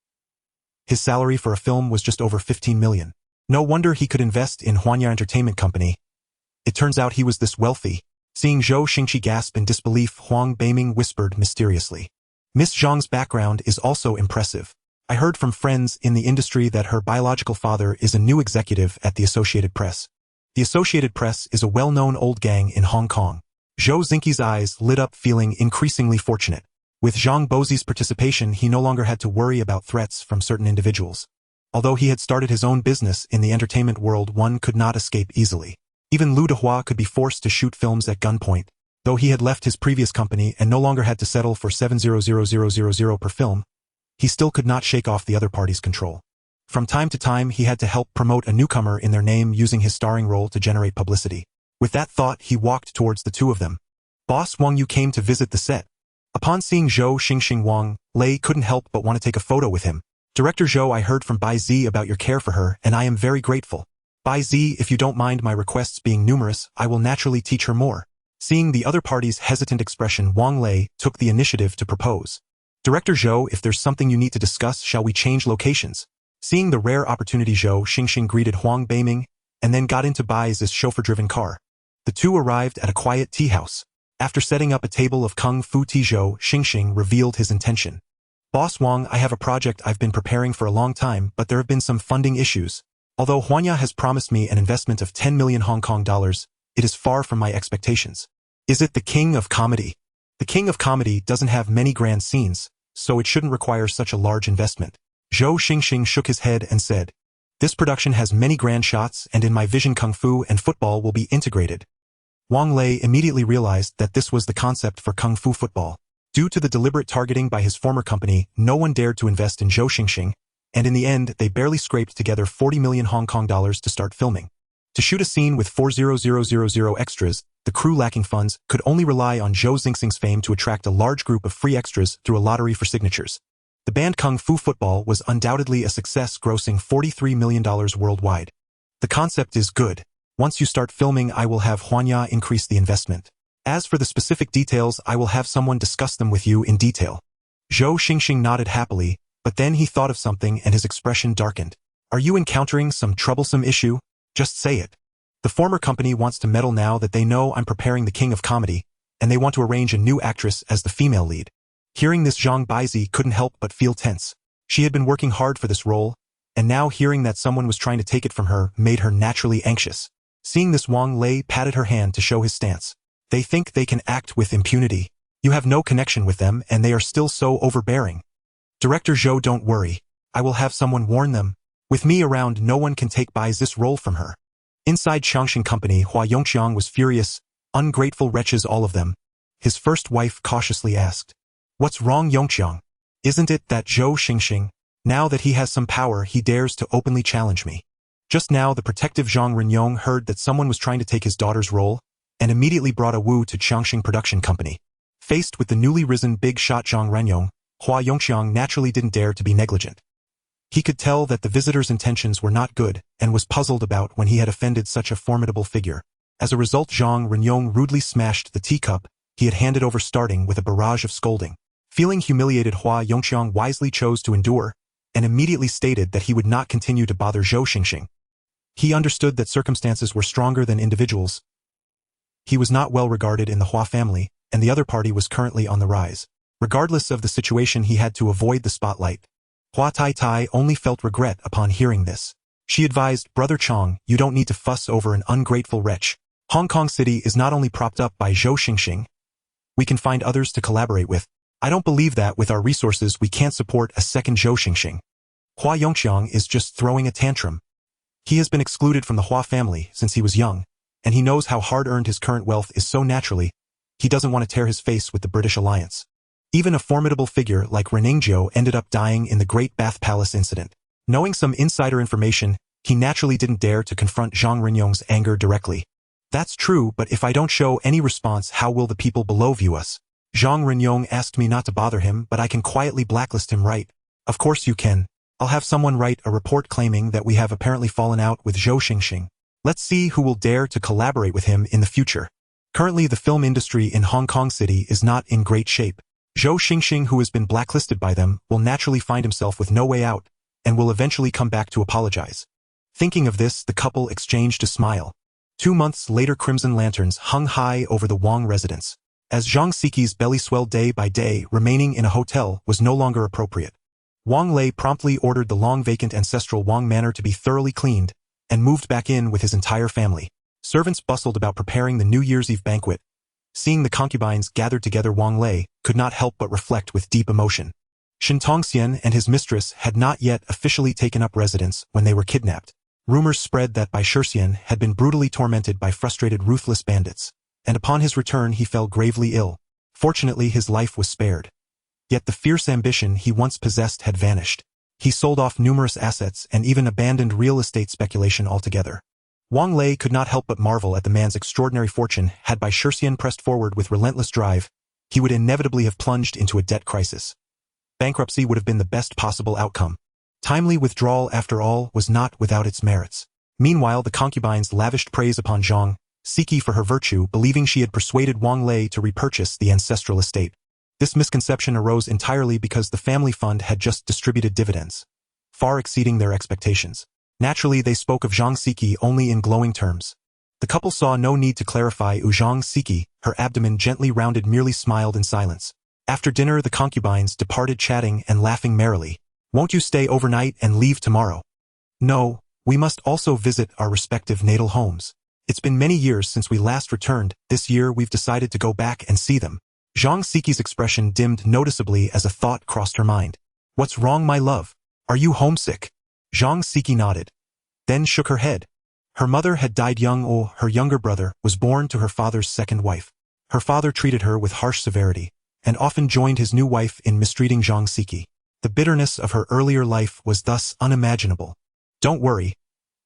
His salary for a film was just over 15 million. No wonder he could invest in Huanya Entertainment Company. It turns out he was this wealthy. Seeing Zhou Xingqi gasp in disbelief, Huang Beiming whispered mysteriously. Miss Zhang's background is also impressive. I heard from friends in the industry that her biological father is a new executive at the Associated Press. The Associated Press is a well-known old gang in Hong Kong. Zhou Xingqi's eyes lit up, feeling increasingly fortunate. With Zhang Bozi's participation, he no longer had to worry about threats from certain individuals. Although he had started his own business in the entertainment world, one could not escape easily. Even Liu Dehua could be forced to shoot films at gunpoint. Though he had left his previous company and no longer had to settle for 700,000 per film, he still could not shake off the other party's control. From time to time, he had to help promote a newcomer in their name using his starring role to generate publicity. With that thought, he walked towards the two of them. Boss Wang, you came to visit the set. Upon seeing Zhou Xingqi, Wang Lei couldn't help but want to take a photo with him. Director Zhou, I heard from Bai Zi about your care for her, and I am very grateful. Bai Zi, if you don't mind my requests being numerous, I will naturally teach her more. Seeing the other party's hesitant expression, Wang Lei took the initiative to propose. Director Zhou, if there's something you need to discuss, shall we change locations? Seeing the rare opportunity, Zhou Xingqi greeted Huang Beiming, and then got into Bai's chauffeur-driven car. The two arrived at a quiet tea house. After setting up a table of kung fu tea, Zhou Xingqi revealed his intention. Boss Wang, I have a project I've been preparing for a long time, but there have been some funding issues. Although Huanya has promised me an investment of 10 million Hong Kong dollars, it is far from my expectations. Is it the King of Comedy? The King of Comedy doesn't have many grand scenes, so it shouldn't require such a large investment. Zhou Xingqi shook his head and said, this production has many grand shots, and in my vision kung fu and football will be integrated. Wang Lei immediately realized that this was the concept for kung fu football. Due to the deliberate targeting by his former company, no one dared to invest in Zhou Xingqi, and in the end, they barely scraped together 40 million Hong Kong dollars to start filming. To shoot a scene with 400,000 extras, the crew lacking funds could only rely on Zhou Xingqi's fame to attract a large group of free extras through a lottery for signatures. The band Kung Fu Football was undoubtedly a success, grossing $43 million worldwide. The concept is good. Once you start filming, I will have Huanya increase the investment. As for the specific details, I will have someone discuss them with you in detail. Zhou Xingqi nodded happily, but then he thought of something and his expression darkened. Are you encountering some troublesome issue? Just say it. The former company wants to meddle now that they know I'm preparing the King of Comedy, and they want to arrange a new actress as the female lead. Hearing this, Zhang Baizi couldn't help but feel tense. She had been working hard for this role, and now hearing that someone was trying to take it from her made her naturally anxious. Seeing this, Wang Lei patted her hand to show his stance. They think they can act with impunity. You have no connection with them, and they are still so overbearing. Director Zhou, don't worry. I will have someone warn them. With me around, no one can take Bai's role from her. Inside Changxing Company, Hua Yongqiang was furious. Ungrateful wretches, all of them. His first wife cautiously asked, what's wrong, Yongqiang? Isn't it that Zhou Xingqi, now that he has some power, he dares to openly challenge me? Just now, the protective Zhang Renyong heard that someone was trying to take his daughter's role, and immediately brought a Wu to Changxing Production Company. Faced with the newly risen big shot Zhang Renyong, Hua Yongqiang naturally didn't dare to be negligent. He could tell that the visitor's intentions were not good, and was puzzled about when he had offended such a formidable figure. As a result, Zhang Renyong rudely smashed the teacup he had handed over, starting with a barrage of scolding. Feeling humiliated, Hua Yongqiang wisely chose to endure, and immediately stated that he would not continue to bother Zhou Xingqi. He understood that circumstances were stronger than individuals. He was not well regarded in the Hua family, and the other party was currently on the rise. Regardless of the situation, he had to avoid the spotlight. Hua Tai Tai only felt regret upon hearing this. She advised, Brother Chang, you don't need to fuss over an ungrateful wretch. Hong Kong City is not only propped up by Zhou Xingqi. We can find others to collaborate with. I don't believe that with our resources we can't support a second Zhou Xingqi. Hua Yongqiang is just throwing a tantrum. He has been excluded from the Hua family since he was young, and he knows how hard-earned his current wealth is, so naturally, he doesn't want to tear his face with the British alliance. Even a formidable figure like Reningjiu ended up dying in the Great Bath Palace incident. Knowing some insider information, he naturally didn't dare to confront Zhang Renyong's anger directly. That's true, but if I don't show any response, how will the people below view us? Zhang Renyong asked me not to bother him, but I can quietly blacklist him, right? Of course you can. I'll have someone write a report claiming that we have apparently fallen out with Zhou Xingxing. Let's see who will dare to collaborate with him in the future. Currently, the film industry in Hong Kong City is not in great shape. Zhou Xingxing, who has been blacklisted by them, will naturally find himself with no way out, and will eventually come back to apologize. Thinking of this, the couple exchanged a smile. 2 months later, crimson lanterns hung high over the Wang residence. As Zhang Siqi's belly swelled day by day, remaining in a hotel was no longer appropriate. Wang Lei promptly ordered the long-vacant ancestral Wang Manor to be thoroughly cleaned, and moved back in with his entire family. Servants bustled about preparing the New Year's Eve banquet. Seeing the concubines gathered together, Wang Lei could not help but reflect with deep emotion. Shen Tongxian and his mistress had not yet officially taken up residence when they were kidnapped. Rumors spread that Bai Shixian had been brutally tormented by frustrated, ruthless bandits, and upon his return he fell gravely ill. Fortunately, his life was spared. Yet the fierce ambition he once possessed had vanished. He sold off numerous assets and even abandoned real estate speculation altogether. Wang Lei could not help but marvel at the man's extraordinary fortune. Had Bai Shixian pressed forward with relentless drive, he would inevitably have plunged into a debt crisis. Bankruptcy would have been the best possible outcome. Timely withdrawal, after all, was not without its merits. Meanwhile, the concubines lavished praise upon Jeang Siqi for her virtue, believing she had persuaded Wang Lei to repurchase the ancestral estate. This misconception arose entirely because the family fund had just distributed dividends, far exceeding their expectations. Naturally, they spoke of Zhang Siqi only in glowing terms. The couple saw no need to clarify. Zhang Siqi, her abdomen gently rounded, merely smiled in silence. After dinner, the concubines departed, chatting and laughing merrily. Won't you stay overnight and leave tomorrow? No, we must also visit our respective natal homes. It's been many years since we last returned. This year we've decided to go back and see them. Zhang Siqi's expression dimmed noticeably as a thought crossed her mind. What's wrong, my love? Are you homesick? Zhang Siqi nodded, then shook her head. Her mother had died young. Her younger brother was born to her father's second wife. Her father treated her with harsh severity, and often joined his new wife in mistreating Zhang Siqi. The bitterness of her earlier life was thus unimaginable. Don't worry.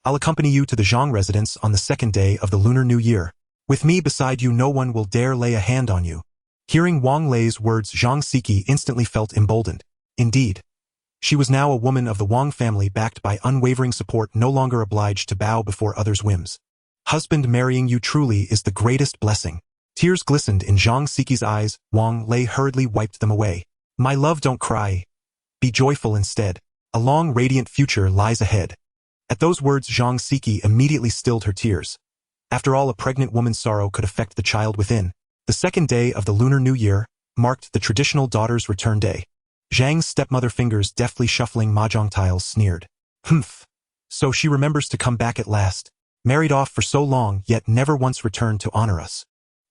I'll accompany you to the Jeang residence on the second day of the Lunar New Year. With me beside you, no one will dare lay a hand on you. Hearing Wang Lei's words, Zhang Siqi instantly felt emboldened. Indeed, she was now a woman of the Wang family, backed by unwavering support, no longer obliged to bow before others' whims. Husband, marrying you truly is the greatest blessing. Tears glistened in Zhang Siqi's eyes. Wang Lei hurriedly wiped them away. My love, don't cry. Be joyful instead. A long, radiant future lies ahead. At those words, Zhang Siqi immediately stilled her tears. After all, a pregnant woman's sorrow could affect the child within. The second day of the Lunar New Year marked the traditional daughter's return day. Zhang's stepmother, fingers deftly shuffling mahjong tiles, sneered. Humph. So she remembers to come back at last. Married off for so long, yet never once returned to honor us.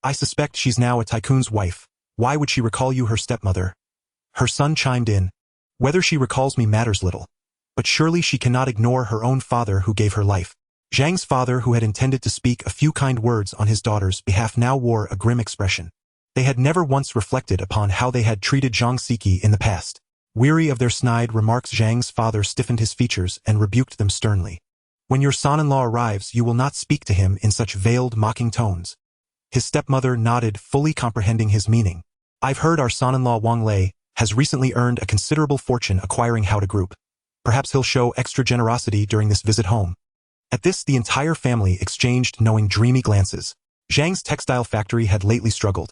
I suspect she's now a tycoon's wife. Why would she recall you, her stepmother? Her son chimed in. Whether she recalls me matters little. But surely she cannot ignore her own father who gave her life. Zhang's father, who had intended to speak a few kind words on his daughter's behalf, now wore a grim expression. They had never once reflected upon how they had treated Zhang Siqi in the past. Weary of their snide remarks, Zhang's father stiffened his features and rebuked them sternly. When your son-in-law arrives, you will not speak to him in such veiled, mocking tones. His stepmother nodded, fully comprehending his meaning. I've heard our son-in-law Wang Lei has recently earned a considerable fortune acquiring Haode Group. Perhaps he'll show extra generosity during this visit home. At this, the entire family exchanged knowing, dreamy glances. Zhang's textile factory had lately struggled.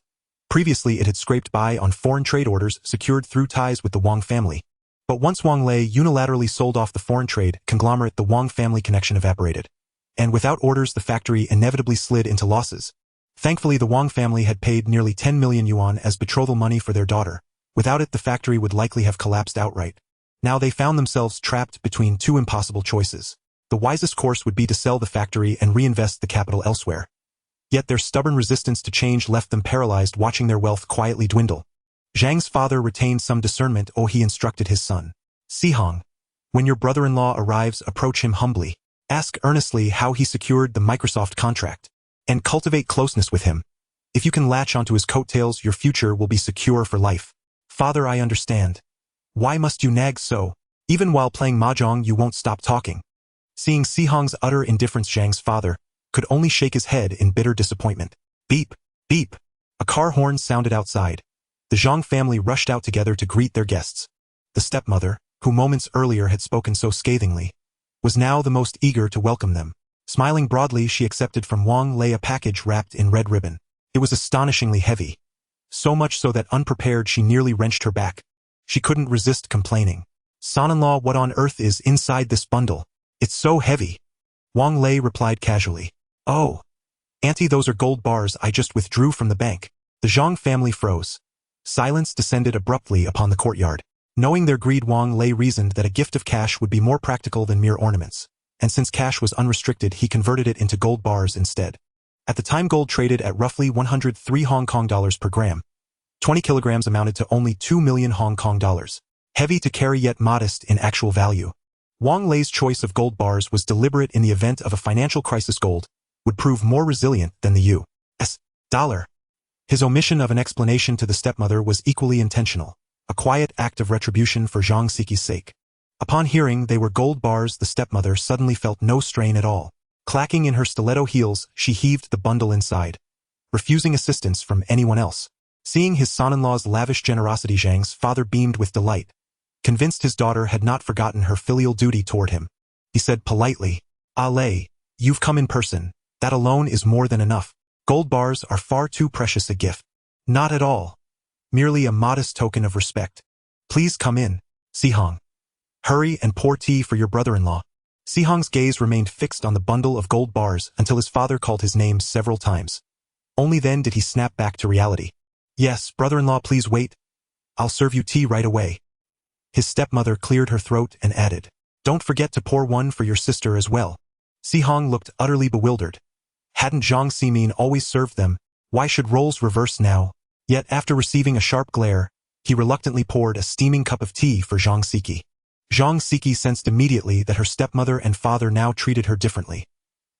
Previously, it had scraped by on foreign trade orders secured through ties with the Wang family. But once Wang Lei unilaterally sold off the foreign trade conglomerate, the Wang family connection evaporated. And without orders, the factory inevitably slid into losses. Thankfully, the Wang family had paid nearly 10 million yuan as betrothal money for their daughter. Without it, the factory would likely have collapsed outright. Now they found themselves trapped between two impossible choices. The wisest course would be to sell the factory and reinvest the capital elsewhere. Yet their stubborn resistance to change left them paralyzed, watching their wealth quietly dwindle. Zhang's father retained some discernment. He instructed his son. Sihong, when your brother-in-law arrives, approach him humbly. Ask earnestly how he secured the Microsoft contract. And cultivate closeness with him. If you can latch onto his coattails, your future will be secure for life. Father, I understand. Why must you nag so? Even while playing mahjong, you won't stop talking. Seeing Sihong's utter indifference, Zhang's father could only shake his head in bitter disappointment. Beep, beep. A car horn sounded outside. The Zhang family rushed out together to greet their guests. The stepmother, who moments earlier had spoken so scathingly, was now the most eager to welcome them. Smiling broadly, she accepted from Wang Lei a package wrapped in red ribbon. It was astonishingly heavy, so much so that unprepared she nearly wrenched her back. She couldn't resist complaining. "Son-in-law, what on earth is inside this bundle? It's so heavy." Wang Lei replied casually. "Oh, auntie, those are gold bars I just withdrew from the bank." The Jeang family froze. Silence descended abruptly upon the courtyard. Knowing their greed, Wang Lei reasoned that a gift of cash would be more practical than mere ornaments, and since cash was unrestricted, he converted it into gold bars instead. At the time, gold traded at roughly 103 Hong Kong dollars per gram. 20 kilograms amounted to only 2 million Hong Kong dollars. Heavy to carry yet modest in actual value. Wang Lei's choice of gold bars was deliberate. In the event of a financial crisis, gold would prove more resilient than the US dollar. His omission of an explanation to the stepmother was equally intentional, a quiet act of retribution for Jeang Siki's sake. Upon hearing they were gold bars, the stepmother suddenly felt no strain at all. Clacking in her stiletto heels, she heaved the bundle inside, refusing assistance from anyone else. Seeing his son-in-law's lavish generosity, Jeang's father beamed with delight. Convinced his daughter had not forgotten her filial duty toward him, he said politely, "Ah Lei, you've come in person. That alone is more than enough. Gold bars are far too precious a gift." "Not at all. Merely a modest token of respect. Please come in, Sihong. Hurry and pour tea for your brother-in-law." Sihong's gaze remained fixed on the bundle of gold bars until his father called his name several times. Only then did he snap back to reality. "Yes, brother-in-law, please wait. I'll serve you tea right away." His stepmother cleared her throat and added, "Don't forget to pour one for your sister as well." Sihong looked utterly bewildered. Hadn't Jeang Simin always served them? Why should roles reverse now? Yet after receiving a sharp glare, he reluctantly poured a steaming cup of tea for Jeang Siki. Jeang Siki sensed immediately that her stepmother and father now treated her differently.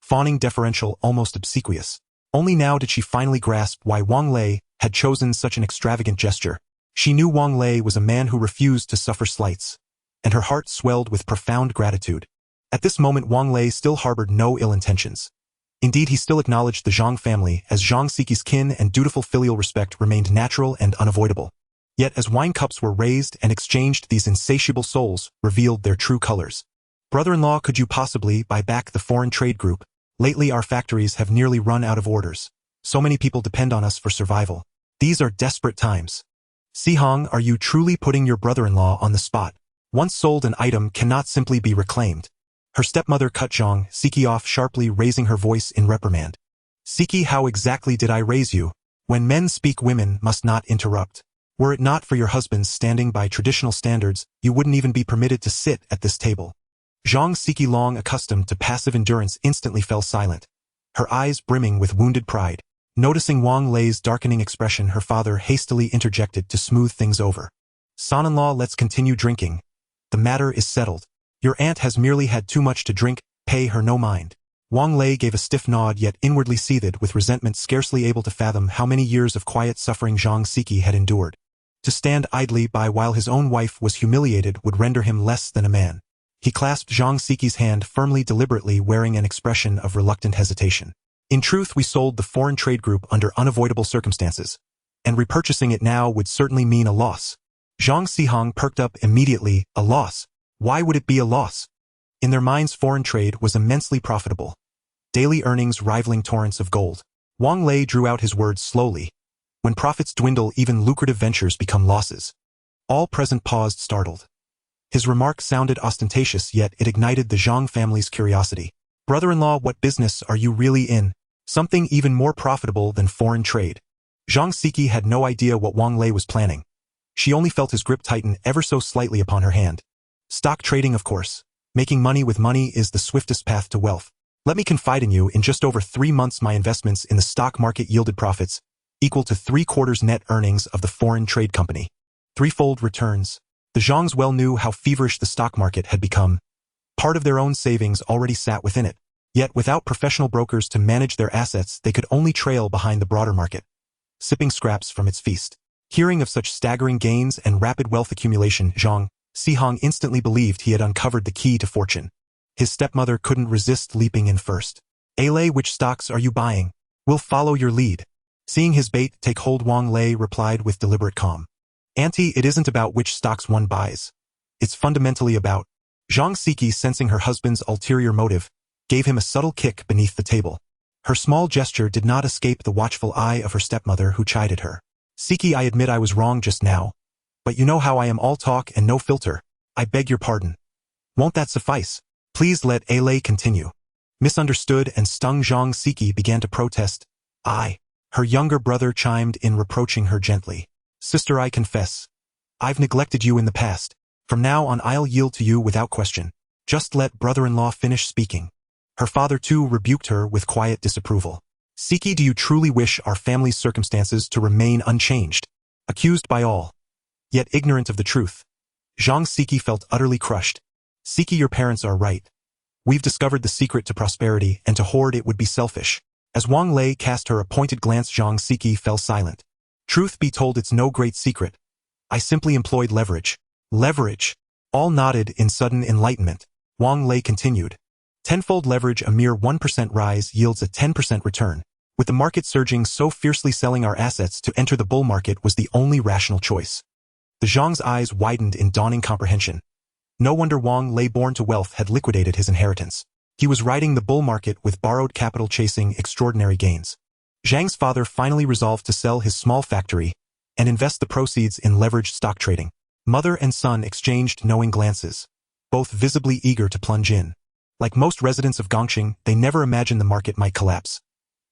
Fawning, deferential, almost obsequious. Only now did she finally grasp why Wang Lei had chosen such an extravagant gesture. She knew Wang Lei was a man who refused to suffer slights, and her heart swelled with profound gratitude. At this moment, Wang Lei still harbored no ill intentions. Indeed, he still acknowledged the Jeang family as Jeang Siki's kin, and dutiful filial respect remained natural and unavoidable. Yet as wine cups were raised and exchanged, these insatiable souls revealed their true colors. "Brother-in-law, could you possibly buy back the foreign trade group? Lately our factories have nearly run out of orders. So many people depend on us for survival. These are desperate times." "Sihong, are you truly putting your brother-in-law on the spot? Once sold, an item cannot simply be reclaimed." Her stepmother cut Jeang Siki off sharply, raising her voice in reprimand. "Siki, how exactly did I raise you? When men speak, women must not interrupt. Were it not for your husband's standing by traditional standards, you wouldn't even be permitted to sit at this table." Jeang Siki, long accustomed to passive endurance, instantly fell silent, her eyes brimming with wounded pride. Noticing Wang Lei's darkening expression, her father hastily interjected to smooth things over. "Son-in-law, let's continue drinking. The matter is settled. Your aunt has merely had too much to drink, pay her no mind." Wang Lei gave a stiff nod, yet inwardly seethed with resentment, scarcely able to fathom how many years of quiet suffering Jeang Siki had endured. To stand idly by while his own wife was humiliated would render him less than a man. He clasped Jeang Siki's hand firmly, deliberately wearing an expression of reluctant hesitation. "In truth, we sold the foreign trade group under unavoidable circumstances, and repurchasing it now would certainly mean a loss." Jeang Sihong perked up immediately. "A loss? Why would it be a loss?" In their minds, foreign trade was immensely profitable, daily earnings rivaling torrents of gold. Wang Lei drew out his words slowly. "When profits dwindle, even lucrative ventures become losses." All present paused, startled. His remark sounded ostentatious, yet it ignited the Jeang family's curiosity. "Brother-in-law, what business are you really in? Something even more profitable than foreign trade." Jeang Siki had no idea what Wang Lei was planning. She only felt his grip tighten ever so slightly upon her hand. "Stock trading, of course. Making money with money is the swiftest path to wealth. Let me confide in you, in just over 3 months my investments in the stock market yielded profits equal to 3/4 net earnings of the foreign trade company. 3-fold returns." The Zhangs well knew how feverish the stock market had become. Part of their own savings already sat within it. Yet without professional brokers to manage their assets, they could only trail behind the broader market, sipping scraps from its feast. Hearing of such staggering gains and rapid wealth accumulation, Jeang Sihong instantly believed he had uncovered the key to fortune. His stepmother couldn't resist leaping in first. "Lei, which stocks are you buying? We'll follow your lead." Seeing his bait take hold, Wang Lei replied with deliberate calm. "Auntie, it isn't about which stocks one buys. It's fundamentally about. Jeang Siki, sensing her husband's ulterior motive, gave him a subtle kick beneath the table. Her small gesture did not escape the watchful eye of her stepmother, who chided her. Siki, I admit I was wrong just now, but you know how I am, all talk and no filter. I beg your pardon. Won't that suffice? Please let Lei continue. Misunderstood and stung, Jeang Siki began to protest. Her younger brother chimed in, reproaching her gently. Sister, I confess. I've neglected you in the past. From now on I'll yield to you without question. Just let brother-in-law finish speaking. Her father too rebuked her with quiet disapproval. Siki, do you truly wish our family's circumstances to remain unchanged? Accused by all, yet ignorant of the truth. Jeang Siki felt utterly crushed. Siki, your parents are right. We've discovered the secret to prosperity, and to hoard it would be selfish. As Wang Lei cast her a pointed glance, Jeang Siki fell silent. Truth be told, it's no great secret. I simply employed leverage. Leverage. All nodded in sudden enlightenment. Wang Lei continued. Tenfold leverage, a mere 1% rise yields a 10% return. With the market surging so fiercely, selling our assets to enter the bull market was the only rational choice. The Zhang's eyes widened in dawning comprehension. No wonder Wang Lei, born to wealth, had liquidated his inheritance. He was riding the bull market with borrowed capital, chasing extraordinary gains. Zhang's father finally resolved to sell his small factory and invest the proceeds in leveraged stock trading. Mother and son exchanged knowing glances, both visibly eager to plunge in. Like most residents of Gongqing, they never imagined the market might collapse.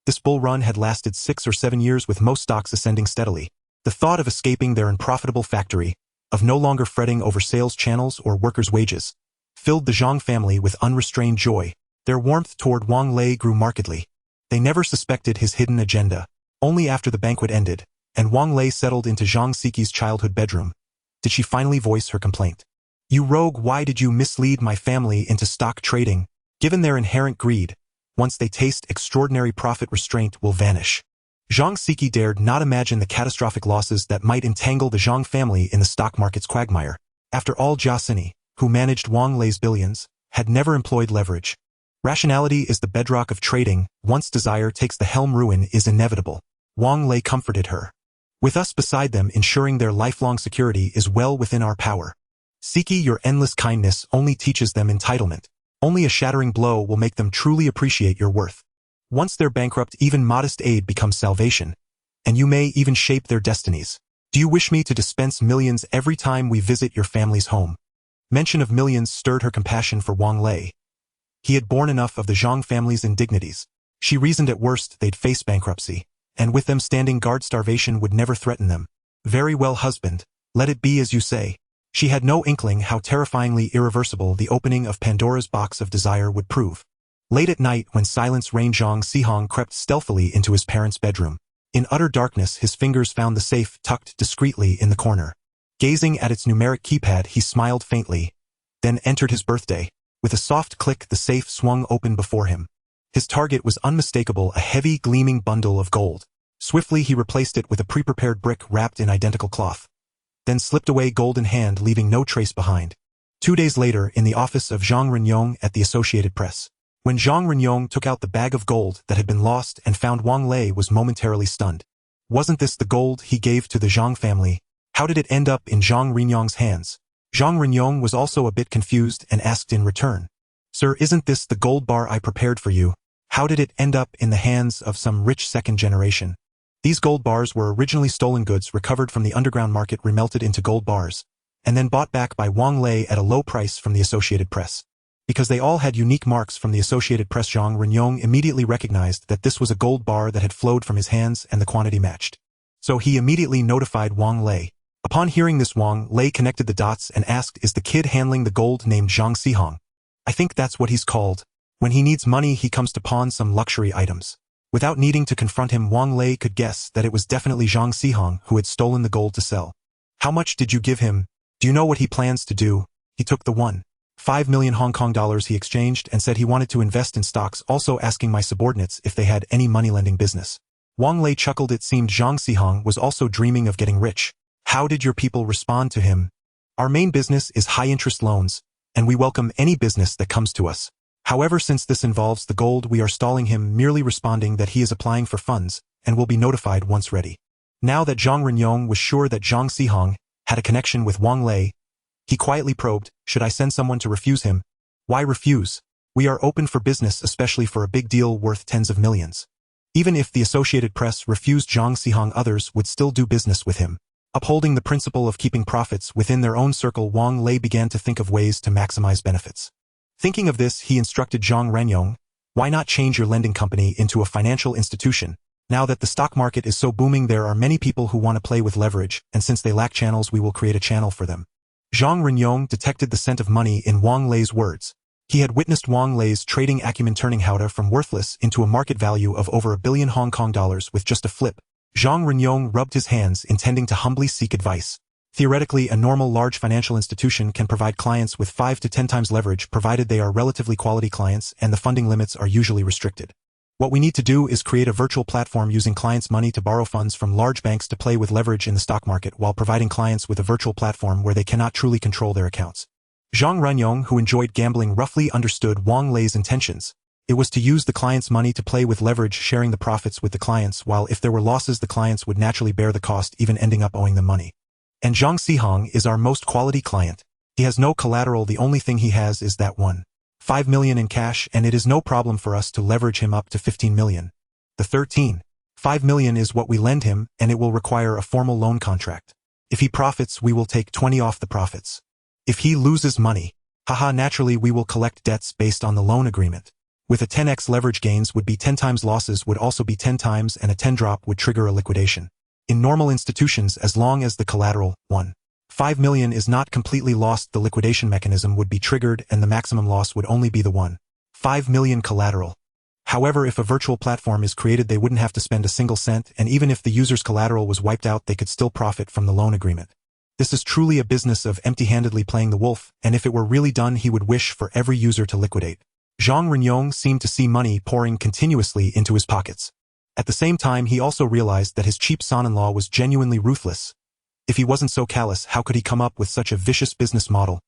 This bull run had lasted 6 or 7 years, with most stocks ascending steadily. The thought of escaping their unprofitable factory, of no longer fretting over sales channels or workers' wages, filled the Jeang family with unrestrained joy. Their warmth toward Wang Lei grew markedly. They never suspected his hidden agenda. Only after the banquet ended, and Wang Lei settled into Jeang Siki's childhood bedroom, did she finally voice her complaint. You rogue, why did you mislead my family into stock trading? Given their inherent greed, once they taste extraordinary profit, restraint will vanish. Jeang Siki dared not imagine the catastrophic losses that might entangle the Jeang family in the stock market's quagmire. After all, Jia Sini, who managed Wang Lei's billions, had never employed leverage. Rationality is the bedrock of trading. Once desire takes the helm, ruin is inevitable. Wang Lei comforted her. With us beside them, ensuring their lifelong security is well within our power. Siki, your endless kindness only teaches them entitlement. Only a shattering blow will make them truly appreciate your worth. Once they're bankrupt, even modest aid becomes salvation, and you may even shape their destinies. Do you wish me to dispense millions every time we visit your family's home? Mention of millions stirred her compassion for Wang Lei. He had borne enough of the Jeang family's indignities. She reasoned at worst they'd face bankruptcy, and with them standing guard, starvation would never threaten them. Very well, husband. Let it be as you say. She had no inkling how terrifyingly irreversible the opening of Pandora's box of desire would prove. Late at night, when silence reigned, Jeang Sihong crept stealthily into his parents' bedroom. In utter darkness, his fingers found the safe tucked discreetly in the corner. Gazing at its numeric keypad, he smiled faintly, then entered his birthday. With a soft click, the safe swung open before him. His target was unmistakable, a heavy, gleaming bundle of gold. Swiftly, he replaced it with a pre-prepared brick wrapped in identical cloth, then slipped away, gold in hand, leaving no trace behind. 2 days later, in the office of Zhang Renyong at the Associated Press, when Zhang Renyong took out the bag of gold that had been lost and found, Wang Lei was momentarily stunned. Wasn't this the gold he gave to the Zhang family? How did it end up in Zhang Renyong's hands? Zhang Renyong was also a bit confused and asked in return, Sir, isn't this the gold bar I prepared for you? How did it end up in the hands of some rich second generation? These gold bars were originally stolen goods recovered from the underground market, remelted into gold bars, and then bought back by Wang Lei at a low price from the Associated Press. Because they all had unique marks from the Associated Press, Zhang Renyong immediately recognized that this was a gold bar that had flowed from his hands, and the quantity matched. So he immediately notified Wang Lei. Upon hearing this, Wang Lei connected the dots and asked, Is the kid handling the gold named Zhang Sihong? I think that's what he's called. When he needs money, he comes to pawn some luxury items. Without needing to confront him, Wang Lei could guess that it was definitely Zhang Sihong who had stolen the gold to sell. How much did you give him? Do you know what he plans to do? He took the 1.5 million Hong Kong dollars he exchanged and said he wanted to invest in stocks, also asking my subordinates if they had any money-lending business. Wang Lei chuckled. It seemed Zhang Sihong was also dreaming of getting rich. How did your people respond to him? Our main business is high-interest loans, and we welcome any business that comes to us. However, since this involves the gold, we are stalling him, merely responding that he is applying for funds and will be notified once ready. Now that Zhang Renyong was sure that Zhang Sihong had a connection with Wang Lei, He quietly probed, should I send someone to refuse him? Why refuse? We are open for business, especially for a big deal worth tens of millions. Even if the Associated Press refused Zhang Xihong, others would still do business with him. Upholding the principle of keeping profits within their own circle, Wang Lei began to think of ways to maximize benefits. Thinking of this, he instructed Zhang Renyong, why not change your lending company into a financial institution? Now that the stock market is so booming, there are many people who want to play with leverage, and since they lack channels, we will create a channel for them. Zhang Renyong detected the scent of money in Wang Lei's words. He had witnessed Wang Lei's trading acumen turning Haode from worthless into a market value of over $1 billion Hong Kong dollars with just a flip. Zhang Renyong rubbed his hands, intending to humbly seek advice. Theoretically, a normal large financial institution can provide clients with 5 to 10 times leverage provided they are relatively quality clients and the funding limits are usually restricted. What we need to do is create a virtual platform using clients' money to borrow funds from large banks to play with leverage in the stock market while providing clients with a virtual platform where they cannot truly control their accounts. Zhang Renyong, who enjoyed gambling, roughly understood Wang Lei's intentions. It was to use the client's money to play with leverage, sharing the profits with the clients, while if there were losses the clients would naturally bear the cost, even ending up owing them money. And Zhang Xihong is our most quality client. He has no collateral, the only thing he has is that 1.5 million in cash, and it is no problem for us to leverage him up to 15 million. The 13.5 million is what we lend him, and it will require a formal loan contract. If he profits, we will take 20 off the profits. If he loses money, naturally we will collect debts based on the loan agreement. With a 10x leverage, gains would be 10 times, losses would also be 10 times, and a 10 drop would trigger a liquidation. In normal institutions, as long as the collateral, 1.5 million, is not completely lost, the liquidation mechanism would be triggered and the maximum loss would only be the 1.5 million collateral. However, if a virtual platform is created, they wouldn't have to spend a single cent, and even if the user's collateral was wiped out, they could still profit from the loan agreement. This is truly a business of empty-handedly playing the wolf, and if it were really done, he would wish for every user to liquidate. Zhang Renyong seemed to see money pouring continuously into his pockets. At the same time, he also realized that his cheap son-in-law was genuinely ruthless. If he wasn't so callous, how could he come up with such a vicious business model?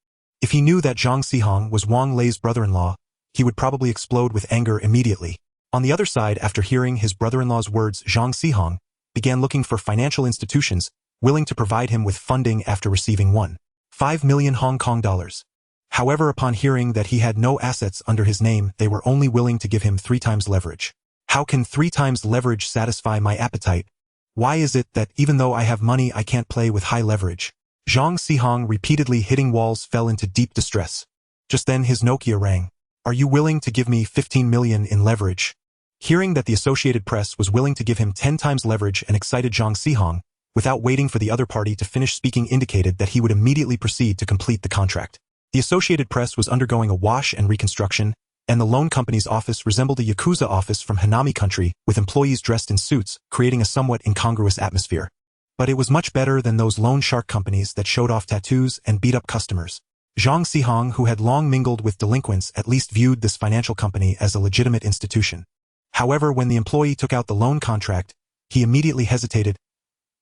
If he knew that Zhang Xihong was Wang Lei's brother-in-law, he would probably explode with anger immediately. On the other side, after hearing his brother-in-law's words, Zhang Xihong began looking for financial institutions willing to provide him with funding after receiving 1.5 million Hong Kong dollars. However, upon hearing that he had no assets under his name, they were only willing to give him 3 times leverage. How can 3 times leverage satisfy my appetite? Why is it that even though I have money, I can't play with high leverage? Zhang Xihong, repeatedly hitting walls, fell into deep distress. Just then his Nokia rang. Are you willing to give me 15 million in leverage? Hearing that the Associated Press was willing to give him 10 times leverage, and excited Zhang Xihong, without waiting for the other party to finish speaking, indicated that he would immediately proceed to complete the contract. The Associated Press was undergoing a wash and reconstruction, and the loan company's office resembled a Yakuza office from Hanami country, with employees dressed in suits, creating a somewhat incongruous atmosphere. But it was much better than those loan shark companies that showed off tattoos and beat up customers. Zhang Xihong, who had long mingled with delinquents, at least viewed this financial company as a legitimate institution. However, when the employee took out the loan contract, he immediately hesitated.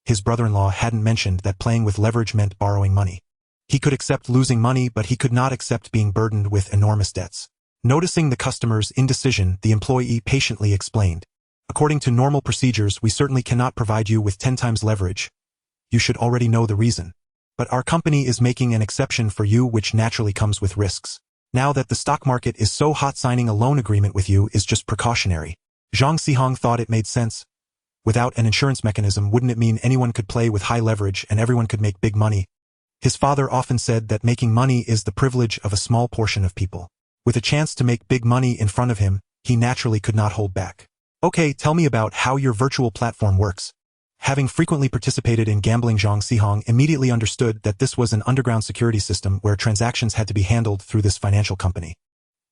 His brother-in-law hadn't mentioned that playing with leverage meant borrowing money. He could accept losing money, but he could not accept being burdened with enormous debts. Noticing the customer's indecision, the employee patiently explained. According to normal procedures, we certainly cannot provide you with 10 times leverage. You should already know the reason. But our company is making an exception for you, which naturally comes with risks. Now that the stock market is so hot, signing a loan agreement with you is just precautionary. Zhang Xihong thought it made sense. Without an insurance mechanism, wouldn't it mean anyone could play with high leverage and everyone could make big money? His father often said that making money is the privilege of a small portion of people. With a chance to make big money in front of him, he naturally could not hold back. Okay, tell me about how your virtual platform works. Having frequently participated in gambling, Zhang Xihong immediately understood that this was an underground security system where transactions had to be handled through this financial company.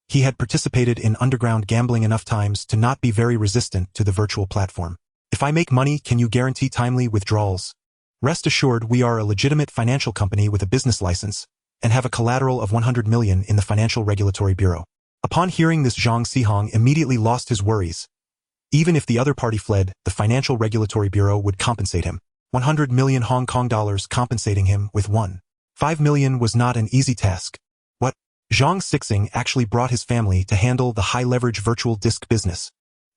He had participated in underground gambling enough times to not be very resistant to the virtual platform. If I make money, can you guarantee timely withdrawals? Rest assured, we are a legitimate financial company with a business license and have a collateral of 100 million in the Financial Regulatory Bureau. Upon hearing this, Zhang Xihong immediately lost his worries. Even if the other party fled, the Financial Regulatory Bureau would compensate him. 100 million Hong Kong dollars compensating him with 1.5 million was not an easy task. What? Zhang Xixing actually brought his family to handle the high-leverage virtual disk business.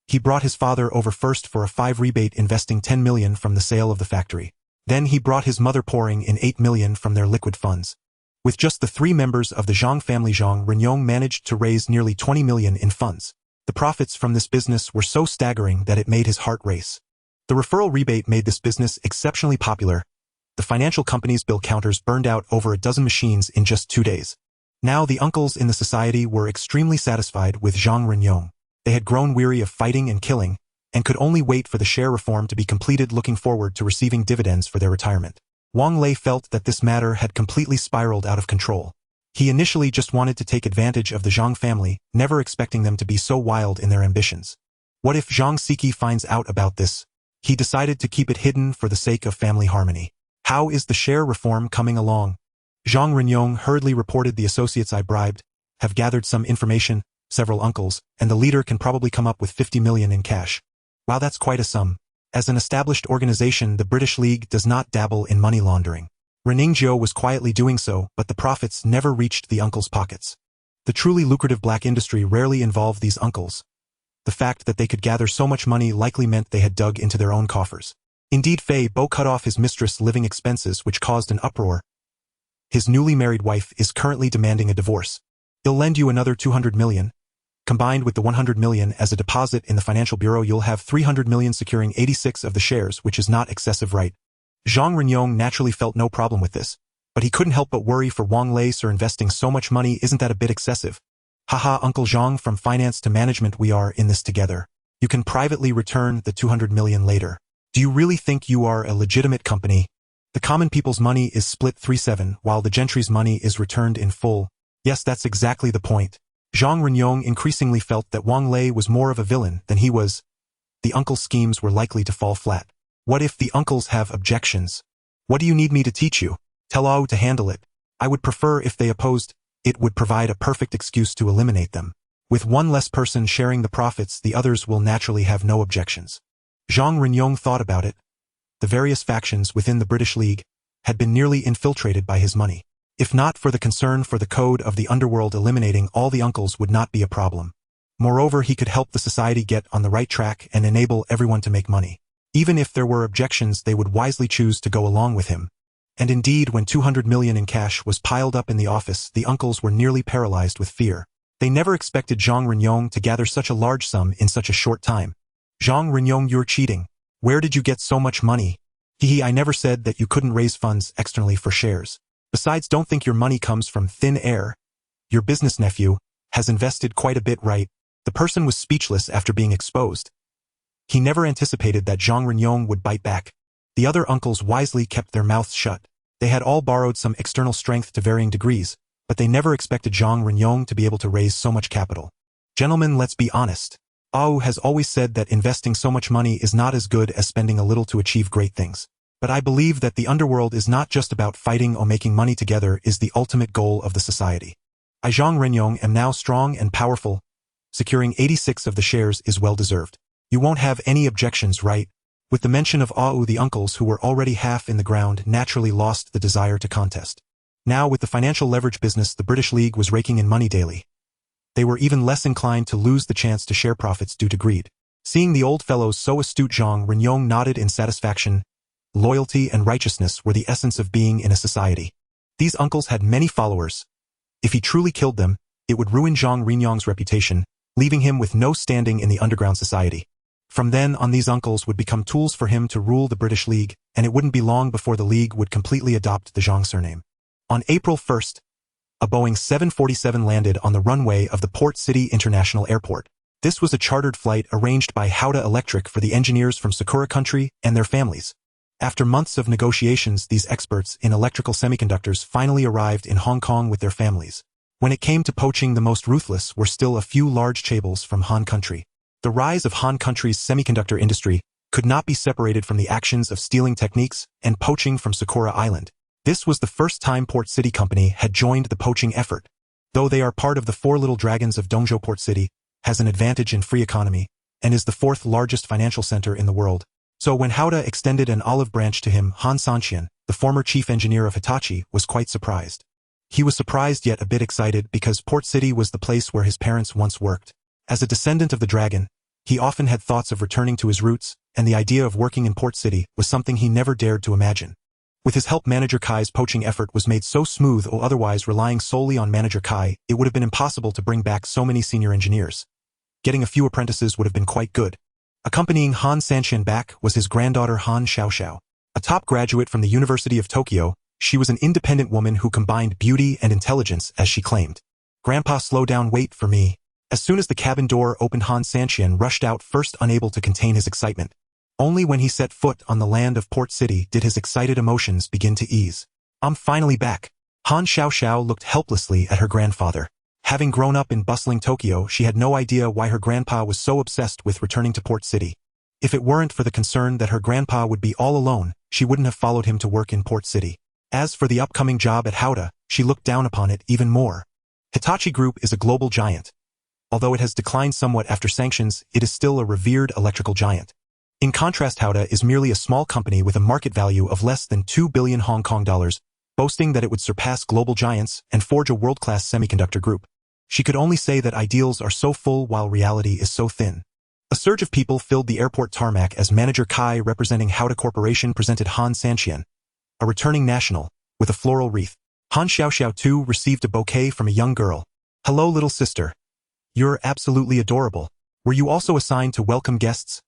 He brought his father over first for a 5 rebate, investing 10 million from the sale of the factory. Then he brought his mother, pouring in 8 million from their liquid funds. With just the 3 members of the Jeang family, Jeang Renyong managed to raise nearly 20 million in funds. The profits from this business were so staggering that it made his heart race. The referral rebate made this business exceptionally popular. The financial company's bill counters burned out over a dozen machines in just 2 days. Now the uncles in the society were extremely satisfied with Jeang Renyong. They had grown weary of fighting and killing, and could only wait for the share reform to be completed, looking forward to receiving dividends for their retirement. Wang Lei felt that this matter had completely spiraled out of control. He initially just wanted to take advantage of the Jeang family, never expecting them to be so wild in their ambitions. What if Zhang Siki finds out about this? He decided to keep it hidden for the sake of family harmony. How is the share reform coming along? Jeang Renyong hurriedly reported, the associates I bribed have gathered some information, several uncles, and the leader can probably come up with 50 million in cash. Wow, that's quite a sum. As an established organization, the British League does not dabble in money laundering. Reningjiu was quietly doing so, but the profits never reached the uncles' pockets. The truly lucrative black industry rarely involved these uncles. The fact that they could gather so much money likely meant they had dug into their own coffers. Indeed, Fei Bo cut off his mistress' living expenses, which caused an uproar. His newly married wife is currently demanding a divorce. He'll lend you another 200 million. Combined with the 100 million as a deposit in the financial bureau, you'll have 300 million, securing 86 of the shares, which is not excessive, right? Jeang Renyong naturally felt no problem with this, but he couldn't help but worry for Wang Lei. Sir, investing so much money, isn't that a bit excessive? Haha, Uncle Jeang, from finance to management, we are in this together. You can privately return the 200 million later. Do you really think you are a legitimate company? The common people's money is split 3/7, while the gentry's money is returned in full. Yes, that's exactly the point. Jeang Renyong increasingly felt that Wang Lei was more of a villain than he was. The uncle's schemes were likely to fall flat. What if the uncles have objections? What do you need me to teach you? Tell Ao to handle it. I would prefer if they opposed. It would provide a perfect excuse to eliminate them. With one less person sharing the profits, the others will naturally have no objections. Jeang Renyong thought about it. The various factions within the British League had been nearly infiltrated by his money. If not for the concern for the code of the Underworld, eliminating all the uncles would not be a problem. Moreover, he could help the society get on the right track and enable everyone to make money. Even if there were objections, they would wisely choose to go along with him. And indeed, when 200 million in cash was piled up in the office, the uncles were nearly paralyzed with fear. They never expected Jeang Renyong to gather such a large sum in such a short time. Jeang Renyong, you're cheating. Where did you get so much money? Hehe, I never said that you couldn't raise funds externally for shares. Besides, don't think your money comes from thin air. Your business nephew has invested quite a bit, right? The person was speechless after being exposed. He never anticipated that Jeang Renyong would bite back. The other uncles wisely kept their mouths shut. They had all borrowed some external strength to varying degrees, but they never expected Jeang Renyong to be able to raise so much capital. Gentlemen, let's be honest. Ao has always said that investing so much money is not as good as spending a little to achieve great things. But I believe that the Underworld is not just about fighting or making money. Together is the ultimate goal of the society. I, Jeang Renyong, am now strong and powerful. Securing 86 of the shares is well-deserved. You won't have any objections, right? With the mention of Ao, the uncles, who were already half in the ground, naturally lost the desire to contest. Now, with the financial leverage business, the British League was raking in money daily. They were even less inclined to lose the chance to share profits due to greed. Seeing the old fellows so astute, Jeang Renyong nodded in satisfaction. Loyalty and righteousness were the essence of being in a society. These uncles had many followers. If he truly killed them, it would ruin Jeang Renyong's reputation, leaving him with no standing in the underground society. From then on, these uncles would become tools for him to rule the British League, and it wouldn't be long before the League would completely adopt the Jeang surname. On April 1st, a Boeing 747 landed on the runway of the Port City International Airport. This was a chartered flight arranged by Haode Electric for the engineers from Sakura Country and their families. After months of negotiations, these experts in electrical semiconductors finally arrived in Hong Kong with their families. When it came to poaching, the most ruthless were still a few large chaebols from Han Country. The rise of Han Country's semiconductor industry could not be separated from the actions of stealing techniques and poaching from Sakura Island. This was the first time Port City Company had joined the poaching effort. Though they are part of the Four Little Dragons of Dongzhou, Port City has an advantage in free economy and is the 4th largest financial center in the world. So when Haode extended an olive branch to him, Han Sanqian, the former chief engineer of Hitachi, was quite surprised. He was surprised yet a bit excited because Port City was the place where his parents once worked. As a descendant of the dragon, he often had thoughts of returning to his roots, and the idea of working in Port City was something he never dared to imagine. With his help, Manager Kai's poaching effort was made so smooth, or otherwise relying solely on Manager Kai, it would have been impossible to bring back so many senior engineers. Getting a few apprentices would have been quite good. Accompanying Han Sanxian back was his granddaughter Han Xiaoxiao. A top graduate from the University of Tokyo, she was an independent woman who combined beauty and intelligence, as she claimed. "Grandpa, slow down, wait for me." As soon as the cabin door opened, Han Sanxian rushed out, first unable to contain his excitement. Only when he set foot on the land of Port City did his excited emotions begin to ease. "I'm finally back." Han Xiaoxiao looked helplessly at her grandfather. Having grown up in bustling Tokyo, she had no idea why her grandpa was so obsessed with returning to Port City. If it weren't for the concern that her grandpa would be all alone, she wouldn't have followed him to work in Port City. As for the upcoming job at Haode, she looked down upon it even more. Hitachi Group is a global giant. Although it has declined somewhat after sanctions, it is still a revered electrical giant. In contrast, Haode is merely a small company with a market value of less than 2 billion Hong Kong dollars, boasting that it would surpass global giants and forge a world-class semiconductor group. She could only say that ideals are so full while reality is so thin. A surge of people filled the airport tarmac as Manager Kai, representing Haode Corporation, presented Han Sanxian, a returning national, with a floral wreath. Han Xiaoxiao too received a bouquet from a young girl. "Hello, little sister. You're absolutely adorable. Were you also assigned to welcome guests?"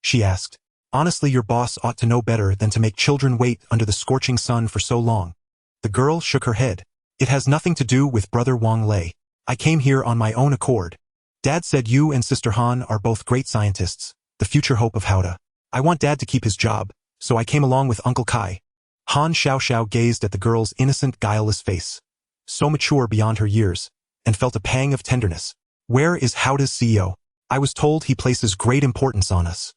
she asked. "Honestly, your boss ought to know better than to make children wait under the scorching sun for so long." The girl shook her head. "It has nothing to do with brother Wang Lei. I came here on my own accord. Dad said you and Sister Han are both great scientists, the future hope of Haode. I want Dad to keep his job, so I came along with Uncle Kai." Han Xiaoxiao gazed at the girl's innocent, guileless face, so mature beyond her years, and felt a pang of tenderness. "Where is Haode's CEO? I was told he places great importance on us."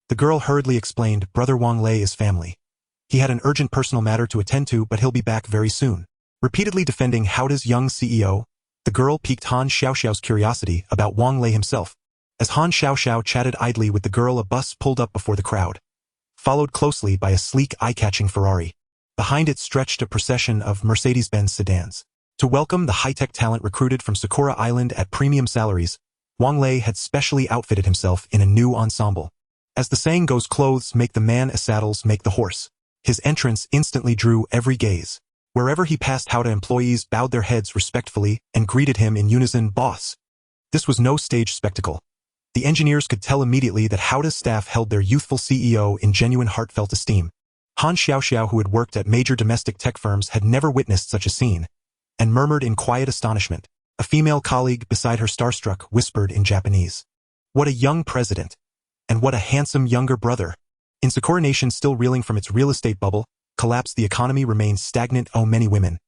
The girl hurriedly explained, "Brother Wang Lei is family. He had an urgent personal matter to attend to, but he'll be back very soon." Repeatedly defending Haode's young CEO, the girl piqued Han Xiaoxiao's curiosity about Wang Lei himself. As Han Xiaoxiao chatted idly with the girl, a bus pulled up before the crowd, followed closely by a sleek, eye-catching Ferrari. Behind it stretched a procession of Mercedes-Benz sedans. To welcome the high-tech talent recruited from Sakura Island at premium salaries, Wang Lei had specially outfitted himself in a new ensemble. As the saying goes, clothes make the man as saddles make the horse. His entrance instantly drew every gaze. Wherever he passed, Haode employees bowed their heads respectfully and greeted him in unison, "Boss." This was no stage spectacle. The engineers could tell immediately that Haode's staff held their youthful CEO in genuine heartfelt esteem. Han Xiaoxiao, who had worked at major domestic tech firms, had never witnessed such a scene, and murmured in quiet astonishment. A female colleague beside her, starstruck, whispered in Japanese, "What a young president! And what a handsome younger brother!" In Sakura Nation, still reeling from its real estate bubble, collapsed, the economy remained stagnant. Many women,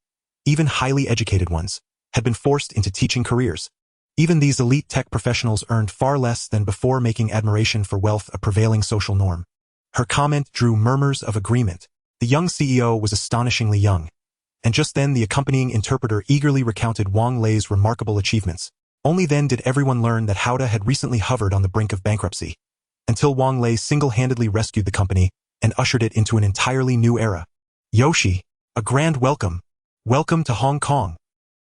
even highly educated ones, had been forced into teaching careers. Even these elite tech professionals earned far less than before, making admiration for wealth a prevailing social norm. Her comment drew murmurs of agreement. The young CEO was astonishingly young. And just then the accompanying interpreter eagerly recounted Wang Lei's remarkable achievements. Only then did everyone learn that Haode had recently hovered on the brink of bankruptcy, until Wang Lei single-handedly rescued the company and ushered it into an entirely new era. "Yoshi, a grand welcome. Welcome to Hong Kong."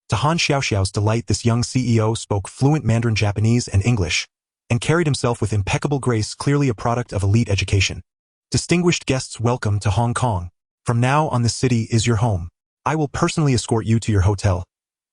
To Han Xiaoxiao's delight, this young CEO spoke fluent Mandarin, Japanese, and English, and carried himself with impeccable grace, clearly a product of elite education. "Distinguished guests, welcome to Hong Kong. From now on, this city is your home. I will personally escort you to your hotel,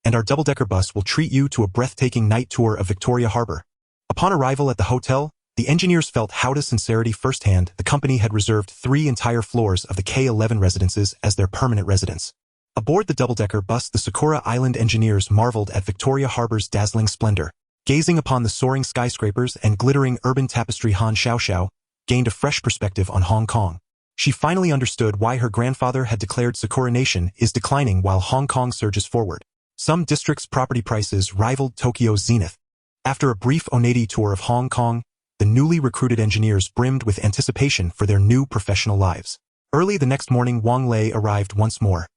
and our double-decker bus will treat you to a breathtaking night tour of Victoria Harbor." Upon arrival at the hotel, the engineers felt Haode's sincerity firsthand. The company had reserved 3 entire floors of the K11 residences as their permanent residence. Aboard the double-decker bus, the Sakura Island engineers marveled at Victoria Harbor's dazzling splendor. Gazing upon the soaring skyscrapers and glittering urban tapestry, Han Xiaoxiao gained a fresh perspective on Hong Kong. She finally understood why her grandfather had declared Sakura Nation is declining while Hong Kong surges forward. Some districts' property prices rivaled Tokyo's zenith. After a brief Oneidae tour of Hong Kong, the newly recruited engineers brimmed with anticipation for their new professional lives. Early the next morning, Wang Lei arrived once more,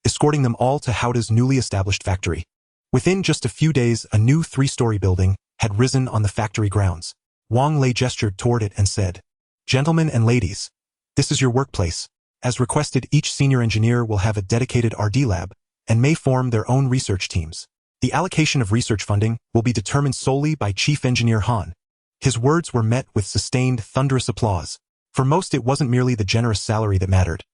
escorting them all to Haode's newly established factory. Within just a few days, a new 3-story building had risen on the factory grounds. Wang Lei gestured toward it and said, "Gentlemen and ladies, this is your workplace. As requested, each senior engineer will have a dedicated R&D lab and may form their own research teams. The allocation of research funding will be determined solely by Chief Engineer Han." His words were met with sustained, thunderous applause. For most, it wasn't merely the generous salary that mattered.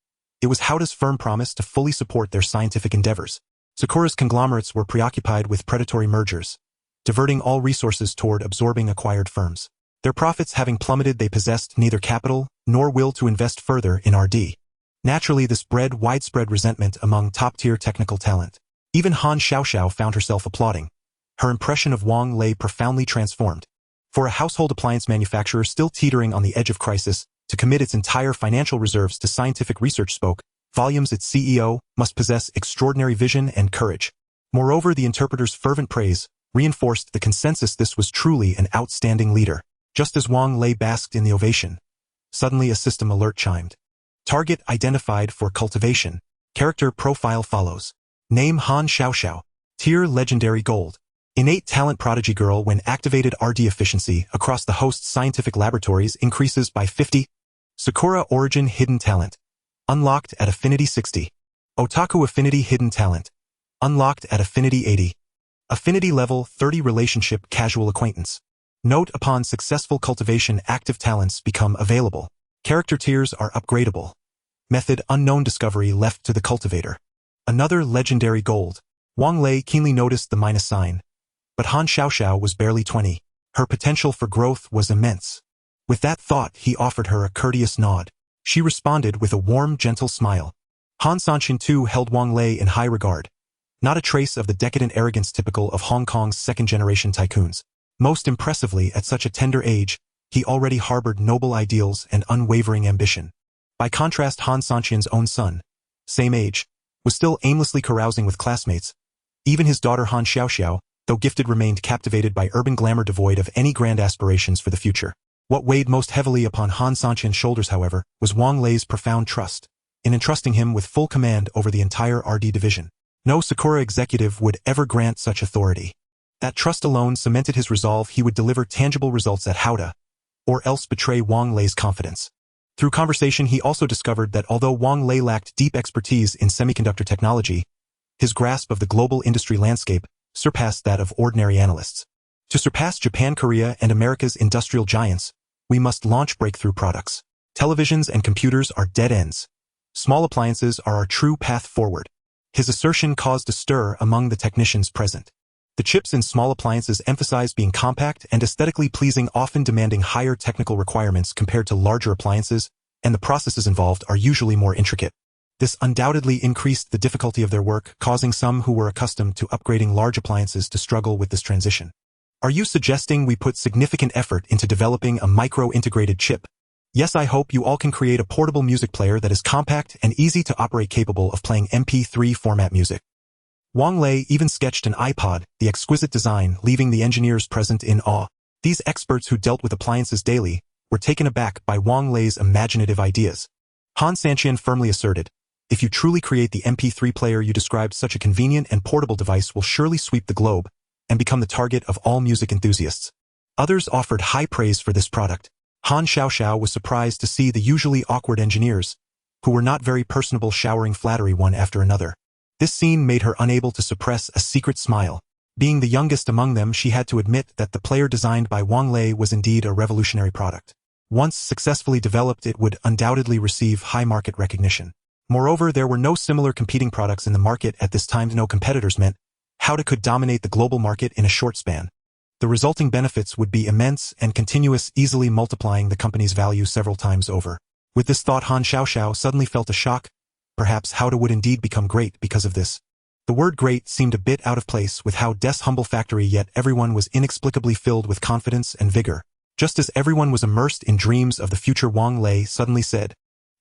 It was Haode's firm promise to fully support their scientific endeavors. Sakura's conglomerates were preoccupied with predatory mergers, diverting all resources toward absorbing acquired firms. Their profits having plummeted, they possessed neither capital nor will to invest further in R&D. Naturally, this bred widespread resentment among top-tier technical talent. Even Han Xiaoxiao found herself applauding. Her impression of Wang Lei profoundly transformed. For a household appliance manufacturer still teetering on the edge of crisis, to commit its entire financial reserves to scientific research spoke volumes. Its CEO must possess extraordinary vision and courage. Moreover, the interpreter's fervent praise reinforced the consensus this was truly an outstanding leader. Just as Wang Lei basked in the ovation, suddenly a system alert chimed. Target identified for cultivation. Character profile follows. Name Han Xiaoxiao. Tier legendary gold. Innate talent prodigy girl. When activated, R&D efficiency across the host's scientific laboratories increases by 50. Sakura origin hidden talent. Unlocked at affinity 60. Otaku affinity hidden talent. Unlocked at affinity 80. Affinity level 30 relationship casual acquaintance. Note: upon successful cultivation, active talents become available. Character tiers are upgradable. Method: unknown discovery left to the cultivator. Another legendary gold. Wang Lei keenly noticed the minus sign. But Han Xiaoxiao was barely 20. Her potential for growth was immense. With that thought, he offered her a courteous nod. She responded with a warm, gentle smile. Han Sanqian too held Wang Lei in high regard. Not a trace of the decadent arrogance typical of Hong Kong's second-generation tycoons. Most impressively, at such a tender age, he already harbored noble ideals and unwavering ambition. By contrast, Han Sanqian's own son, same age, was still aimlessly carousing with classmates. Even his daughter Han Xiaoxiao, though gifted, remained captivated by urban glamour devoid of any grand aspirations for the future. What weighed most heavily upon Han Sanqian's shoulders, however, was Wang Lei's profound trust, in entrusting him with full command over the entire R&D division. No Sakura executive would ever grant such authority. That trust alone cemented his resolve he would deliver tangible results at Haode, or else betray Wang Lei's confidence. Through conversation, he also discovered that although Wang Lei lacked deep expertise in semiconductor technology, his grasp of the global industry landscape surpassed that of ordinary analysts. To surpass Japan, Korea, and America's industrial giants, we must launch breakthrough products. Televisions and computers are dead ends. Small appliances are our true path forward. His assertion caused a stir among the technicians present. The chips in small appliances emphasize being compact and aesthetically pleasing, often demanding higher technical requirements compared to larger appliances, and the processes involved are usually more intricate. This undoubtedly increased the difficulty of their work, causing some who were accustomed to upgrading large appliances to struggle with this transition. Are you suggesting we put significant effort into developing a micro-integrated chip? Yes, I hope you all can create a portable music player that is compact and easy to operate, capable of playing MP3 format music. Wang Lei even sketched an iPod, the exquisite design leaving the engineers present in awe. These experts who dealt with appliances daily were taken aback by Wang Lei's imaginative ideas. Han Sanqian firmly asserted, if you truly create the MP3 player you described, such a convenient and portable device will surely sweep the globe and become the target of all music enthusiasts. Others offered high praise for this product. Han Xiaoxiao was surprised to see the usually awkward engineers, who were not very personable, showering flattery one after another. This scene made her unable to suppress a secret smile. Being the youngest among them, she had to admit that the player designed by Wang Lei was indeed a revolutionary product. Once successfully developed, it would undoubtedly receive high market recognition. Moreover, there were no similar competing products in the market at this time. No competitors meant Haode could dominate the global market in a short span. The resulting benefits would be immense and continuous, easily multiplying the company's value several times over. With this thought, Han Xiaoxiao suddenly felt a shock. Perhaps Haode would indeed become great because of this. The word great seemed a bit out of place with Haode's humble factory, yet everyone was inexplicably filled with confidence and vigor. Just as everyone was immersed in dreams of the future, Wang Lei suddenly said,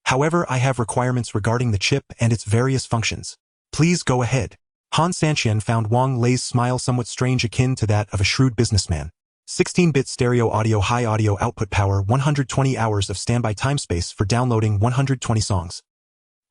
"However, I have requirements regarding the chip and its various functions. Please go ahead." Han Sanqian found Wang Lei's smile somewhat strange, akin to that of a shrewd businessman. 16-bit stereo audio, high audio output power, 120 hours of standby time, space for downloading 120 songs.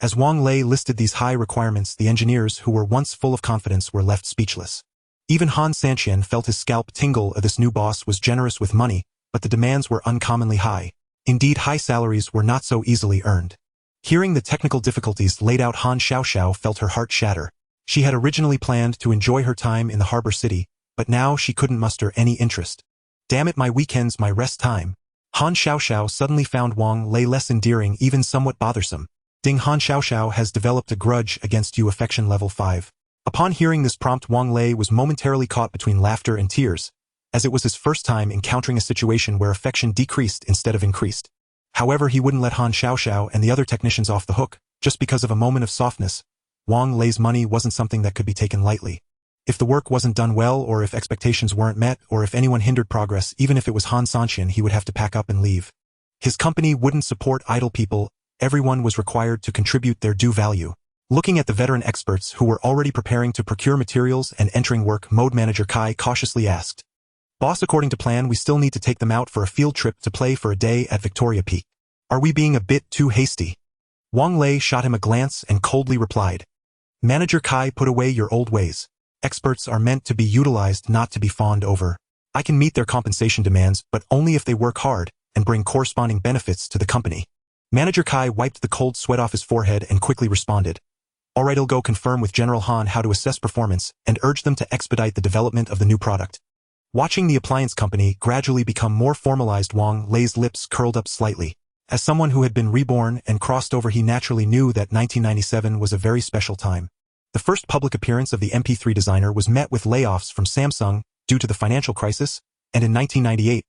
As Wang Lei listed these high requirements, the engineers who were once full of confidence were left speechless. Even Han Sanqian felt his scalp tingle. This new boss was generous with money, but the demands were uncommonly high. Indeed, high salaries were not so easily earned. Hearing the technical difficulties laid out, Han Xiaoxiao felt her heart shatter. She had originally planned to enjoy her time in the harbor city, but now she couldn't muster any interest. Damn it, my weekend's my rest time. Han Xiaoxiao suddenly found Wang Lei less endearing, even somewhat bothersome. Ding Han Xiaoxiao has developed a grudge against you. Affection level 5. Upon hearing this prompt, Wang Lei was momentarily caught between laughter and tears, as it was his first time encountering a situation where affection decreased instead of increased. However, he wouldn't let Han Xiaoxiao and the other technicians off the hook, just because of a moment of softness. Wang Lei's money wasn't something that could be taken lightly. If the work wasn't done well, or if expectations weren't met, or if anyone hindered progress, even if it was Han Sanxian, he would have to pack up and leave. His company wouldn't support idle people. Everyone was required to contribute their due value. Looking at the veteran experts who were already preparing to procure materials and entering work mode, Manager Kai cautiously asked, "Boss, according to plan, we still need to take them out for a field trip to play for a day at Victoria Peak. Are we being a bit too hasty?" Wang Lei shot him a glance and coldly replied, "Manager Kai, put away your old ways. Experts are meant to be utilized, not to be fawned over. I can meet their compensation demands, but only if they work hard and bring corresponding benefits to the company." Manager Kai wiped the cold sweat off his forehead and quickly responded, "Alright, I'll go confirm with General Han how to assess performance and urge them to expedite the development of the new product." Watching the appliance company gradually become more formalized, Wang Lei's lips curled up slightly. As someone who had been reborn and crossed over, he naturally knew that 1997 was a very special time. The first public appearance of the MP3 designer was met with layoffs from Samsung due to the financial crisis, and in 1998,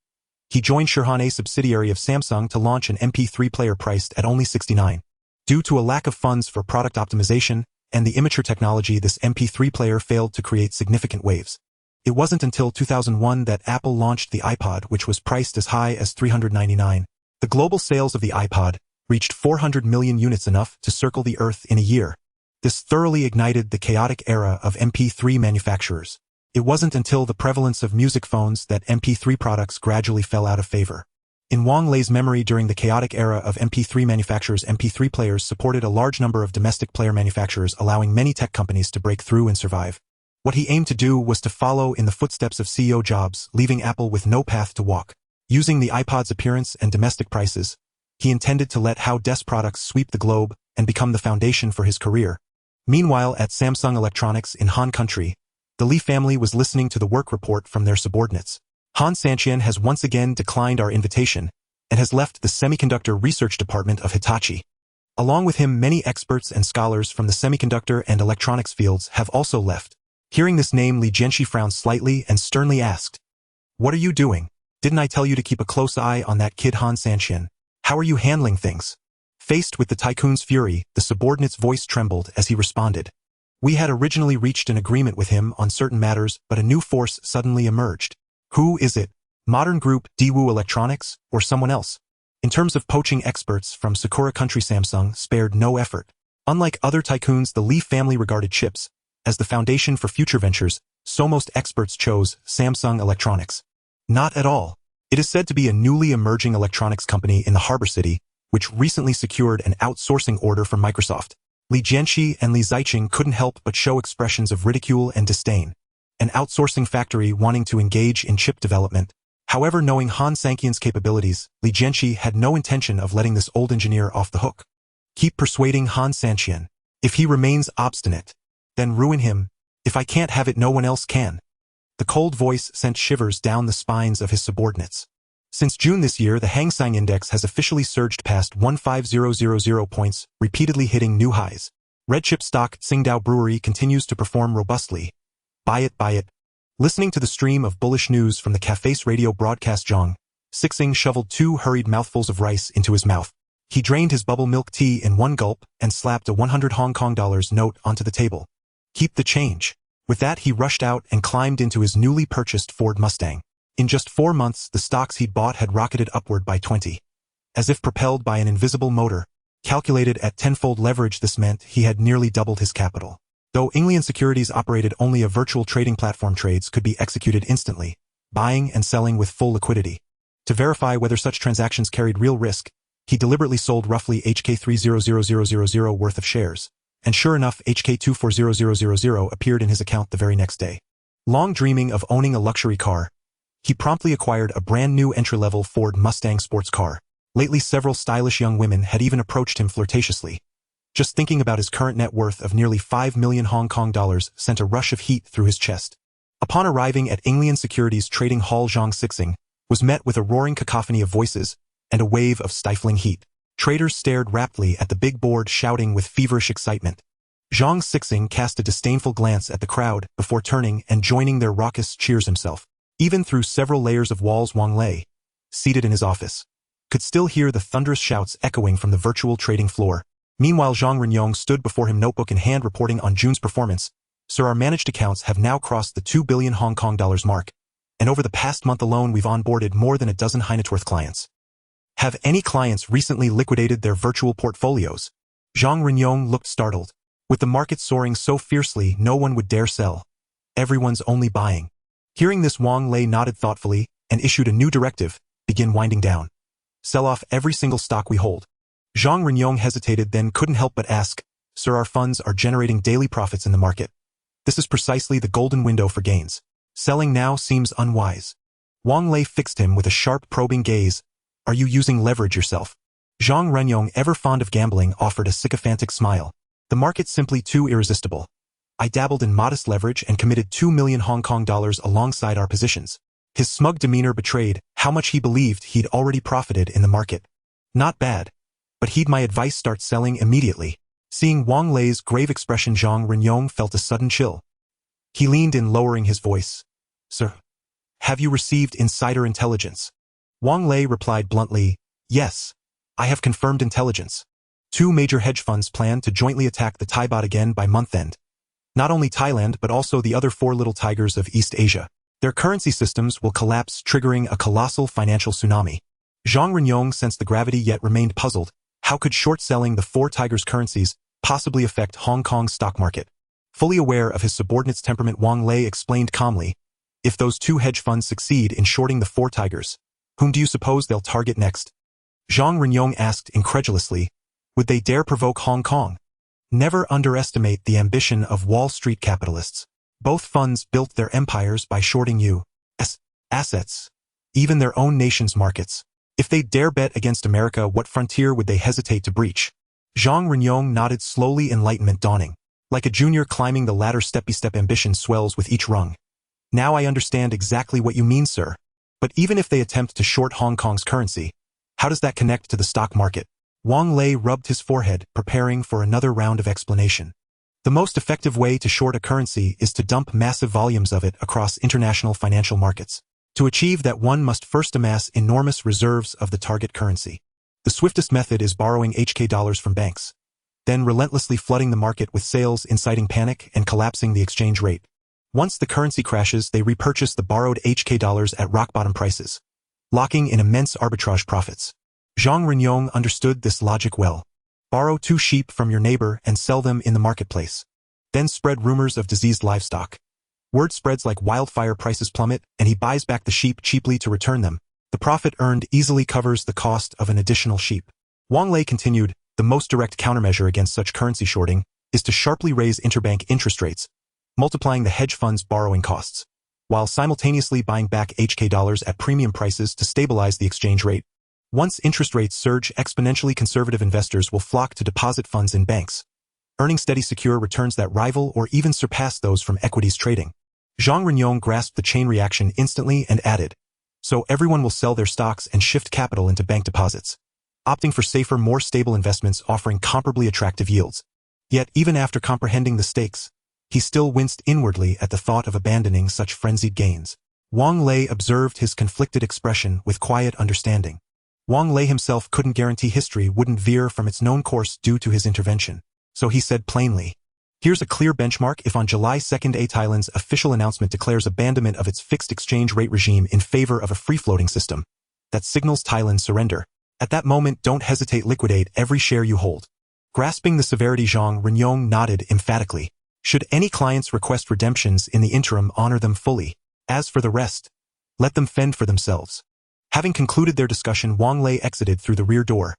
he joined Shirhan, a subsidiary of Samsung, to launch an MP3 player priced at only $69. Due to a lack of funds for product optimization and the immature technology, this MP3 player failed to create significant waves. It wasn't until 2001 that Apple launched the iPod, which was priced as high as $399. The global sales of the iPod reached 400 million units, enough to circle the Earth in a year. This thoroughly ignited the chaotic era of MP3 manufacturers. It wasn't until the prevalence of music phones that MP3 products gradually fell out of favor. In Wang Lei's memory, during the chaotic era of MP3 manufacturers, MP3 players supported a large number of domestic player manufacturers, allowing many tech companies to break through and survive. What he aimed to do was to follow in the footsteps of CEO Jobs, leaving Apple with no path to walk. Using the iPod's appearance and domestic prices, he intended to let Haode's products sweep the globe and become the foundation for his career. Meanwhile, at Samsung Electronics in Han Country, the Li family was listening to the work report from their subordinates. Han Sanxian has once again declined our invitation and has left the semiconductor research department of Hitachi. Along with him, many experts and scholars from the semiconductor and electronics fields have also left. Hearing this name, Li Jianxi frowned slightly and sternly asked, "What are you doing? Didn't I tell you to keep a close eye on that kid Han Sanxian? How are you handling things?" Faced with the tycoon's fury, the subordinate's voice trembled as he responded, "We had originally reached an agreement with him on certain matters, but a new force suddenly emerged." "Who is it? Modern Group, Daewoo Electronics, or someone else?" In terms of poaching, experts from Sakura Country, Samsung spared no effort. Unlike other tycoons, the Li family regarded chips as the foundation for future ventures, so most experts chose Samsung Electronics. Not at all. It is said to be a newly emerging electronics company in the harbor city, which recently secured an outsourcing order from Microsoft. Li Jianxi and Li Ziqing couldn't help but show expressions of ridicule and disdain. An outsourcing factory wanting to engage in chip development. However, knowing Han Sanxian's capabilities, Li Jianxi had no intention of letting this old engineer off the hook. "Keep persuading Han Sanxian. If he remains obstinate, then ruin him. If I can't have it, no one else can." The cold voice sent shivers down the spines of his subordinates. Since June this year, the Hang Seng Index has officially surged past 15000 points, repeatedly hitting new highs. Red chip stock Tsingtao Brewery continues to perform robustly. Buy it, buy it. Listening to the stream of bullish news from the cafe's radio broadcast, Jeang Sixing shoveled 2 hurried mouthfuls of rice into his mouth. He drained his bubble milk tea in one gulp and slapped a 100 Hong Kong dollars note onto the table. "Keep the change." With that, he rushed out and climbed into his newly purchased Ford Mustang. In just 4 months, the stocks he'd bought had rocketed upward by 20. As if propelled by an invisible motor. Calculated at 10-fold leverage, this meant he had nearly doubled his capital. Though Inglian Securities operated only a virtual trading platform, trades could be executed instantly, buying and selling with full liquidity. To verify whether such transactions carried real risk, he deliberately sold roughly HK 300,000 worth of shares. And sure enough, HK 240000 appeared in his account the very next day. Long dreaming of owning a luxury car, he promptly acquired a brand new entry-level Ford Mustang sports car. Lately, several stylish young women had even approached him flirtatiously. Just thinking about his current net worth of nearly 5 million Hong Kong dollars sent a rush of heat through his chest. Upon arriving at Inglian Securities trading hall, Jeang Sixing was met with a roaring cacophony of voices and a wave of stifling heat. Traders stared raptly at the big board, shouting with feverish excitement. Jeang Sixing cast a disdainful glance at the crowd before turning and joining their raucous cheers himself. Even through several layers of walls, Wang Lei, seated in his office, could still hear the thunderous shouts echoing from the virtual trading floor. Meanwhile, Zhang Renyong stood before him, notebook in hand, reporting on June's performance. Sir, our managed accounts have now crossed the 2 billion Hong Kong dollars mark, and over the past month alone we've onboarded more than a dozen high-net-worth clients. Have any clients recently liquidated their virtual portfolios? Zhang Renyong looked startled. With the market soaring so fiercely, no one would dare sell. Everyone's only buying. Hearing this, Wang Lei nodded thoughtfully and issued a new directive: begin winding down. Sell off every single stock we hold. Zhang Renyong hesitated, then couldn't help but ask, Sir, our funds are generating daily profits in the market. This is precisely the golden window for gains. Selling now seems unwise. Wang Lei fixed him with a sharp, probing gaze. Are you using leverage yourself? Zhang Renyong, ever fond of gambling, offered a sycophantic smile. The market's simply too irresistible. I dabbled in modest leverage and committed 2 million Hong Kong dollars alongside our positions. His smug demeanor betrayed how much he believed he'd already profited in the market. Not bad. But heed my advice, start selling immediately. Seeing Wang Lei's grave expression, Zhang Renyong felt a sudden chill. He leaned in, lowering his voice. Sir, have you received insider intelligence? Wang Lei replied bluntly, yes. I have confirmed intelligence. 2 major hedge funds plan to jointly attack the Thai baht again by month end. Not only Thailand but also the other 4 little tigers of East Asia. Their currency systems will collapse, triggering a colossal financial tsunami. Zhang Renyong sensed the gravity yet remained puzzled. How could short-selling the 4 tigers' currencies possibly affect Hong Kong's stock market? Fully aware of his subordinate's temperament, Wang Lei explained calmly, if those 2 hedge funds succeed in shorting the 4 tigers, whom do you suppose they'll target next? Zhang Renyong asked incredulously, would they dare provoke Hong Kong? Never underestimate the ambition of Wall Street capitalists. Both funds built their empires by shorting U.S. assets, even their own nation's markets. If they dare bet against America, what frontier would they hesitate to breach? Zhang Renyong nodded slowly, enlightenment dawning. Like a junior climbing the ladder, step-by-step, ambition swells with each rung. Now I understand exactly what you mean, sir. But even if they attempt to short Hong Kong's currency, how does that connect to the stock market? Wang Lei rubbed his forehead, preparing for another round of explanation. The most effective way to short a currency is to dump massive volumes of it across international financial markets. To achieve that, one must first amass enormous reserves of the target currency. The swiftest method is borrowing HK dollars from banks, then relentlessly flooding the market with sales, inciting panic and collapsing the exchange rate. Once the currency crashes, they repurchase the borrowed HK dollars at rock-bottom prices, locking in immense arbitrage profits. Zhang Renyong understood this logic well. Borrow 2 sheep from your neighbor and sell them in the marketplace. Then spread rumors of diseased livestock. Word spreads like wildfire, prices plummet, and he buys back the sheep cheaply to return them. The profit earned easily covers the cost of an additional sheep. Wang Lei continued, the most direct countermeasure against such currency shorting is to sharply raise interbank interest rates, multiplying the hedge fund's borrowing costs, while simultaneously buying back HK dollars at premium prices to stabilize the exchange rate. Once interest rates surge exponentially, conservative investors will flock to deposit funds in banks, earning steady, secure returns that rival or even surpass those from equities trading. Zhang Renyong grasped the chain reaction instantly and added, so everyone will sell their stocks and shift capital into bank deposits, opting for safer, more stable investments offering comparably attractive yields. Yet even after comprehending the stakes, he still winced inwardly at the thought of abandoning such frenzied gains. Wang Lei observed his conflicted expression with quiet understanding. Wang Lei himself couldn't guarantee history wouldn't veer from its known course due to his intervention. So he said plainly, here's a clear benchmark. If on July 2nd Thailand's official announcement declares abandonment of its fixed exchange rate regime in favor of a free-floating system, that signals Thailand's surrender. At that moment, don't hesitate, liquidate every share you hold. Grasping the severity, Zhang Renyong nodded emphatically. Should any clients request redemptions in the interim, honor them fully. As for the rest, let them fend for themselves. Having concluded their discussion, Wang Lei exited through the rear door,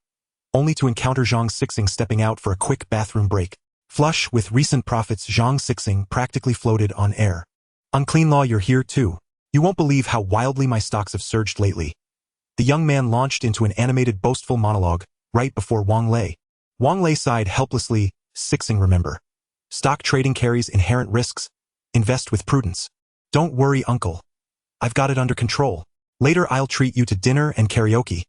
only to encounter Zhang Sixing stepping out for a quick bathroom break. Flush with recent profits, Zhang Sixing practically floated on air. Unclean Law, you're here too. You won't believe how wildly my stocks have surged lately. The young man launched into an animated, boastful monologue right before Wang Lei. Wang Lei sighed helplessly. Sixing, remember, stock trading carries inherent risks. Invest with prudence. Don't worry, uncle. I've got it under control. Later I'll treat you to dinner and karaoke.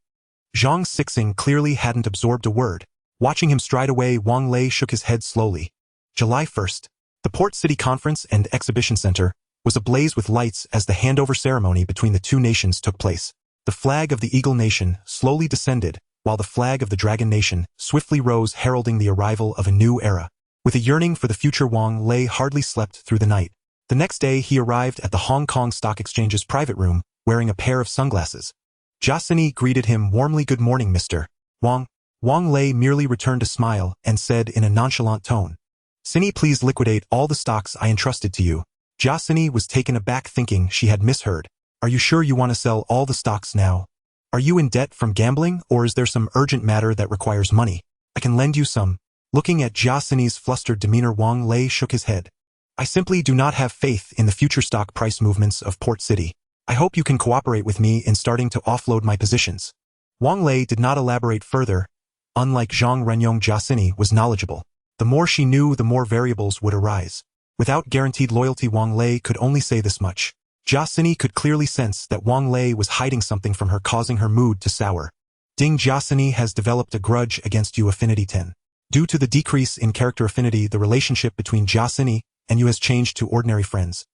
Zhang Sixing clearly hadn't absorbed a word. Watching him stride away, Wang Lei shook his head slowly. July 1st. The Port City Conference and Exhibition Center was ablaze with lights as the handover ceremony between the two nations took place. The flag of the Eagle Nation slowly descended, while the flag of the Dragon Nation swiftly rose, heralding the arrival of a new era. With a yearning for the future, Wang Lei hardly slept through the night. The next day he arrived at the Hong Kong Stock Exchange's private room, wearing a pair of sunglasses. Jiaxini greeted him warmly. "Good morning, Mr. Wang." Wang Lei merely returned a smile and said in a nonchalant tone, "Sini, please liquidate all the stocks I entrusted to you." Jiaxini was taken aback, thinking she had misheard. "Are you sure you want to sell all the stocks now? Are you in debt from gambling, or is there some urgent matter that requires money? I can lend you some." Looking at Jiaxini's flustered demeanor, Wang Lei shook his head. "I simply do not have faith in the future stock price movements of Port City. I hope you can cooperate with me in starting to offload my positions." Wang Lei did not elaborate further. Unlike Zhang Renyong, Jiaxini was knowledgeable. The more she knew, the more variables would arise. Without guaranteed loyalty, Wang Lei could only say this much. Jiaxini could clearly sense that Wang Lei was hiding something from her, causing her mood to sour. "Ding, Jiaxini has developed a grudge against you. Affinity 10. Due to the decrease in character affinity, the relationship between Jiaxini and you has changed to ordinary friends."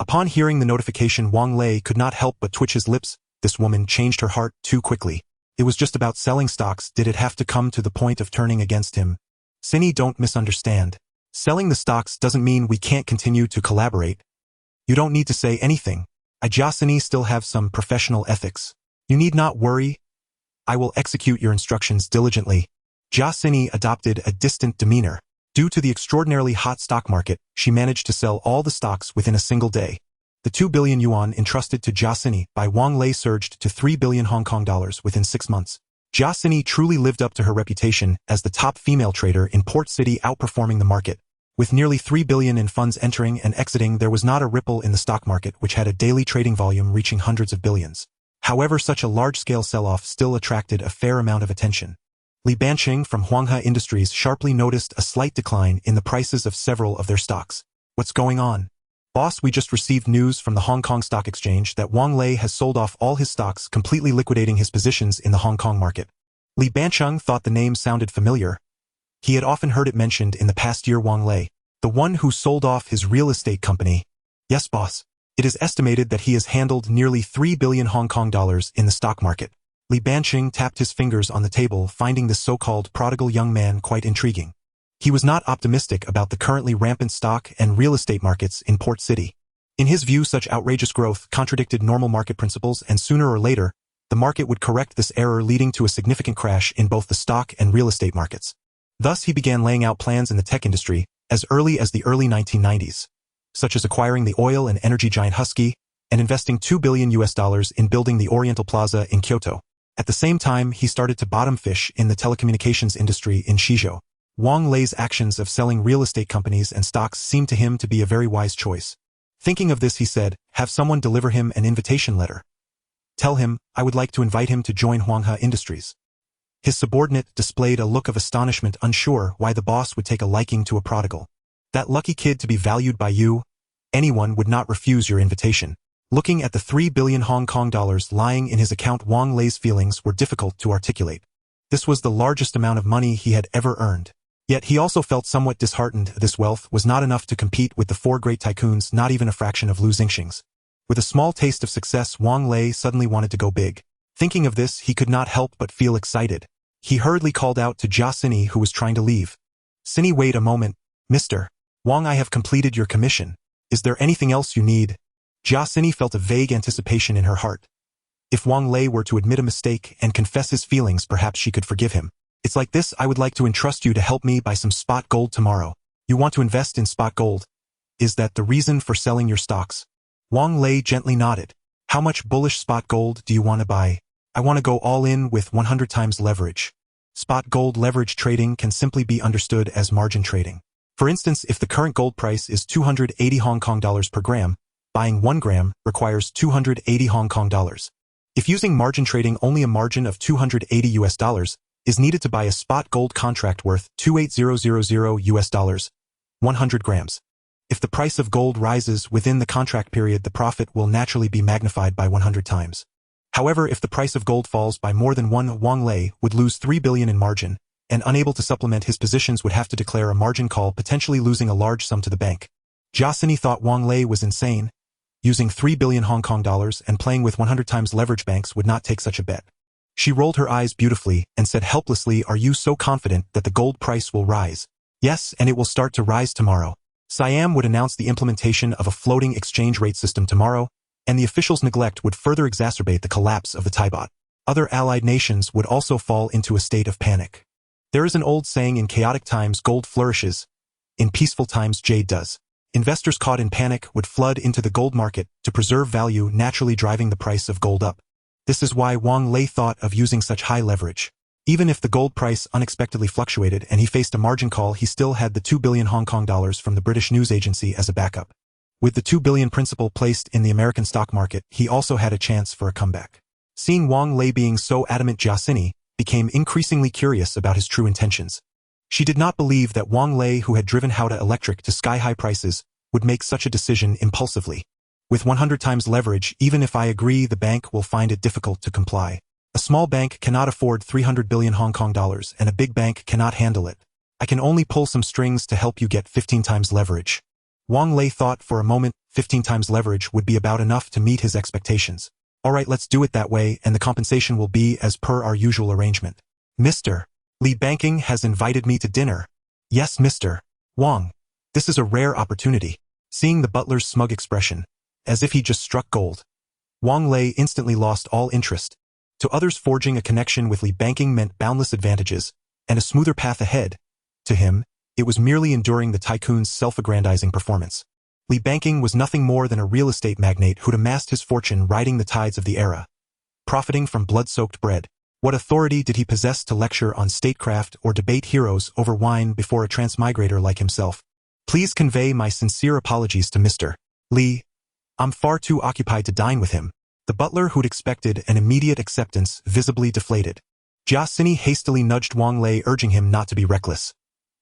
Upon hearing the notification, Wang Lei could not help but twitch his lips. This woman changed her heart too quickly. It was just about selling stocks. Did it have to come to the point of turning against him? "Sini, don't misunderstand. Selling the stocks doesn't mean we can't continue to collaborate. You don't need to say anything. I, Jiaxini, still have some professional ethics. You need not worry. I will execute your instructions diligently." Jiaxini adopted a distant demeanor. Due to the extraordinarily hot stock market, she managed to sell all the stocks within a single day. The 2 billion yuan entrusted to Jiaxini by Wang Lei surged to 3 billion Hong Kong dollars within 6 months. Jiaxini truly lived up to her reputation as the top female trader in Port City, outperforming the market. With nearly 3 billion in funds entering and exiting, there was not a ripple in the stock market, which had a daily trading volume reaching hundreds of billions. However, such a large-scale sell-off still attracted a fair amount of attention. Li Banqing from Huanghe Industries sharply noticed a slight decline in the prices of several of their stocks. "What's going on?" "Boss, we just received news from the Hong Kong Stock Exchange that Wang Lei has sold off all his stocks, completely liquidating his positions in the Hong Kong market." Li Banqing thought the name sounded familiar. He had often heard it mentioned in the past year. Wang Lei, the one who sold off his real estate company. "Yes, boss. It is estimated that he has handled nearly 3 billion Hong Kong dollars in the stock market." Li Banqing tapped his fingers on the table, finding this so-called prodigal young man quite intriguing. He was not optimistic about the currently rampant stock and real estate markets in Port City. In his view, such outrageous growth contradicted normal market principles, and sooner or later, the market would correct this error, leading to a significant crash in both the stock and real estate markets. Thus, he began laying out plans in the tech industry as early as the early 1990s, such as acquiring the oil and energy giant Husky and investing $2 billion in building the Oriental Plaza in Kyoto. At the same time, he started to bottom fish in the telecommunications industry in Shizhou. Wang Lei's actions of selling real estate companies and stocks seemed to him to be a very wise choice. Thinking of this, he said, "Have someone deliver him an invitation letter. Tell him I would like to invite him to join Huanghe Industries." His subordinate displayed a look of astonishment, unsure why the boss would take a liking to a prodigal. "That lucky kid to be valued by you? Anyone would not refuse your invitation." Looking at the 3 billion Hong Kong dollars lying in his account, Wang Lei's feelings were difficult to articulate. This was the largest amount of money he had ever earned. Yet he also felt somewhat disheartened. This wealth was not enough to compete with the 4 great tycoons, not even a fraction of Lu Xingxing's. With a small taste of success, Wang Lei suddenly wanted to go big. Thinking of this, he could not help but feel excited. He hurriedly called out to Jiaxini, who was trying to leave. "Sini, wait a moment. Mr. Wang, I have completed your commission. Is there anything else you need?" Jiaxini felt a vague anticipation in her heart. If Wang Lei were to admit a mistake and confess his feelings, perhaps she could forgive him. "It's like this. I would like to entrust you to help me buy some spot gold tomorrow." "You want to invest in spot gold? Is that the reason for selling your stocks?" Wang Lei gently nodded. "How much bullish spot gold do you want to buy?" "I want to go all in with 100 times leverage." Spot gold leverage trading can simply be understood as margin trading. For instance, if the current gold price is 280 Hong Kong dollars per gram, buying 1 gram requires 280 Hong Kong dollars. If using margin trading, only a margin of $280 is needed to buy a spot gold contract worth $28000 100 grams. If the price of gold rises within the contract period, the profit will naturally be magnified by 100 times. However, if the price of gold falls by more than 1, Wang Lei would lose 3 billion in margin, and unable to supplement his positions would have to declare a margin call, potentially losing a large sum to the bank. Jiaxini thought Wang Lei was insane. Using 3 billion Hong Kong dollars and playing with 100 times leverage banks would not take such a bet. She rolled her eyes beautifully and said helplessly, "Are you so confident that the gold price will rise?" "Yes, and it will start to rise tomorrow." Siam would announce the implementation of a floating exchange rate system tomorrow, and the officials' neglect would further exacerbate the collapse of the Thai baht. Other allied nations would also fall into a state of panic. There is an old saying, in chaotic times gold flourishes, in peaceful times jade does. Investors caught in panic would flood into the gold market to preserve value, naturally driving the price of gold up. This is why Wang Lei thought of using such high leverage. Even if the gold price unexpectedly fluctuated and he faced a margin call, he still had the 2 billion Hong Kong dollars from the British news agency as a backup. With the 2 billion principal placed in the American stock market, he also had a chance for a comeback. Seeing Wang Lei being so adamant, Jiaxini became increasingly curious about his true intentions. She did not believe that Wang Lei, who had driven Haode Electric to sky-high prices, would make such a decision impulsively. With 100 times leverage, even if I agree, the bank will find it difficult to comply. A small bank cannot afford 300 billion Hong Kong dollars, and a big bank cannot handle it. I can only pull some strings to help you get 15 times leverage. Wang Lei thought for a moment 15 times leverage would be about enough to meet his expectations. Alright, let's do it that way, and the compensation will be as per our usual arrangement. Mr. Li Banking has invited me to dinner. Yes, Mr. Wang. This is a rare opportunity. Seeing the butler's smug expression, as if he just struck gold, Wang Lei instantly lost all interest. To others, forging a connection with Li Banking meant boundless advantages and a smoother path ahead. To him, it was merely enduring the tycoon's self-aggrandizing performance. Li Banking was nothing more than a real estate magnate who'd amassed his fortune riding the tides of the era, profiting from blood-soaked bread. What authority did he possess to lecture on statecraft or debate heroes over wine before a transmigrator like himself? Please convey my sincere apologies to Mr. Li. I'm far too occupied to dine with him. The butler, who'd expected an immediate acceptance, visibly deflated. Jiaxini hastily nudged Wang Lei, urging him not to be reckless.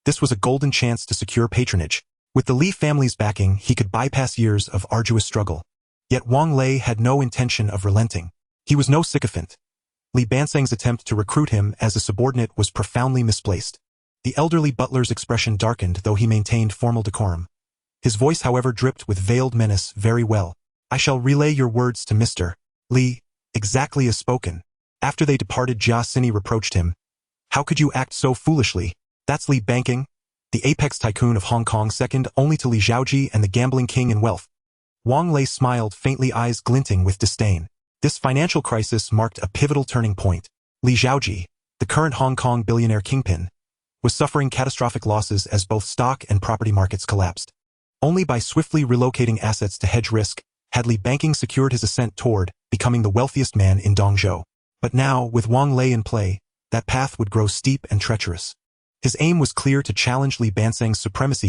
This was a golden chance to secure patronage. With the Li family's backing, he could bypass years of arduous struggle. Yet Wang Lei had no intention of relenting. He was no sycophant. Li Bansang's attempt to recruit him as a subordinate was profoundly misplaced. The elderly butler's expression darkened, though he maintained formal decorum. His voice, however, dripped with veiled menace. Very well. I shall relay your words to Mr. Li, exactly as spoken. After they departed, Jiaxini reproached him. How could you act so foolishly? That's Li Banking, the apex tycoon of Hong Kong, second only to Li Zhaoji and the gambling king in wealth. Wang Lei smiled faintly, eyes glinting with disdain. This financial crisis marked a pivotal turning point. Li Zhaoji, the current Hong Kong billionaire kingpin, was suffering catastrophic losses as both stock and property markets collapsed. Only by swiftly relocating assets to hedge risk had Li Banking secured his ascent toward becoming the wealthiest man in Dongzhou. But now, with Wang Lei in play, that path would grow steep and treacherous. His aim was clear: to challenge Li Bansang's supremacy,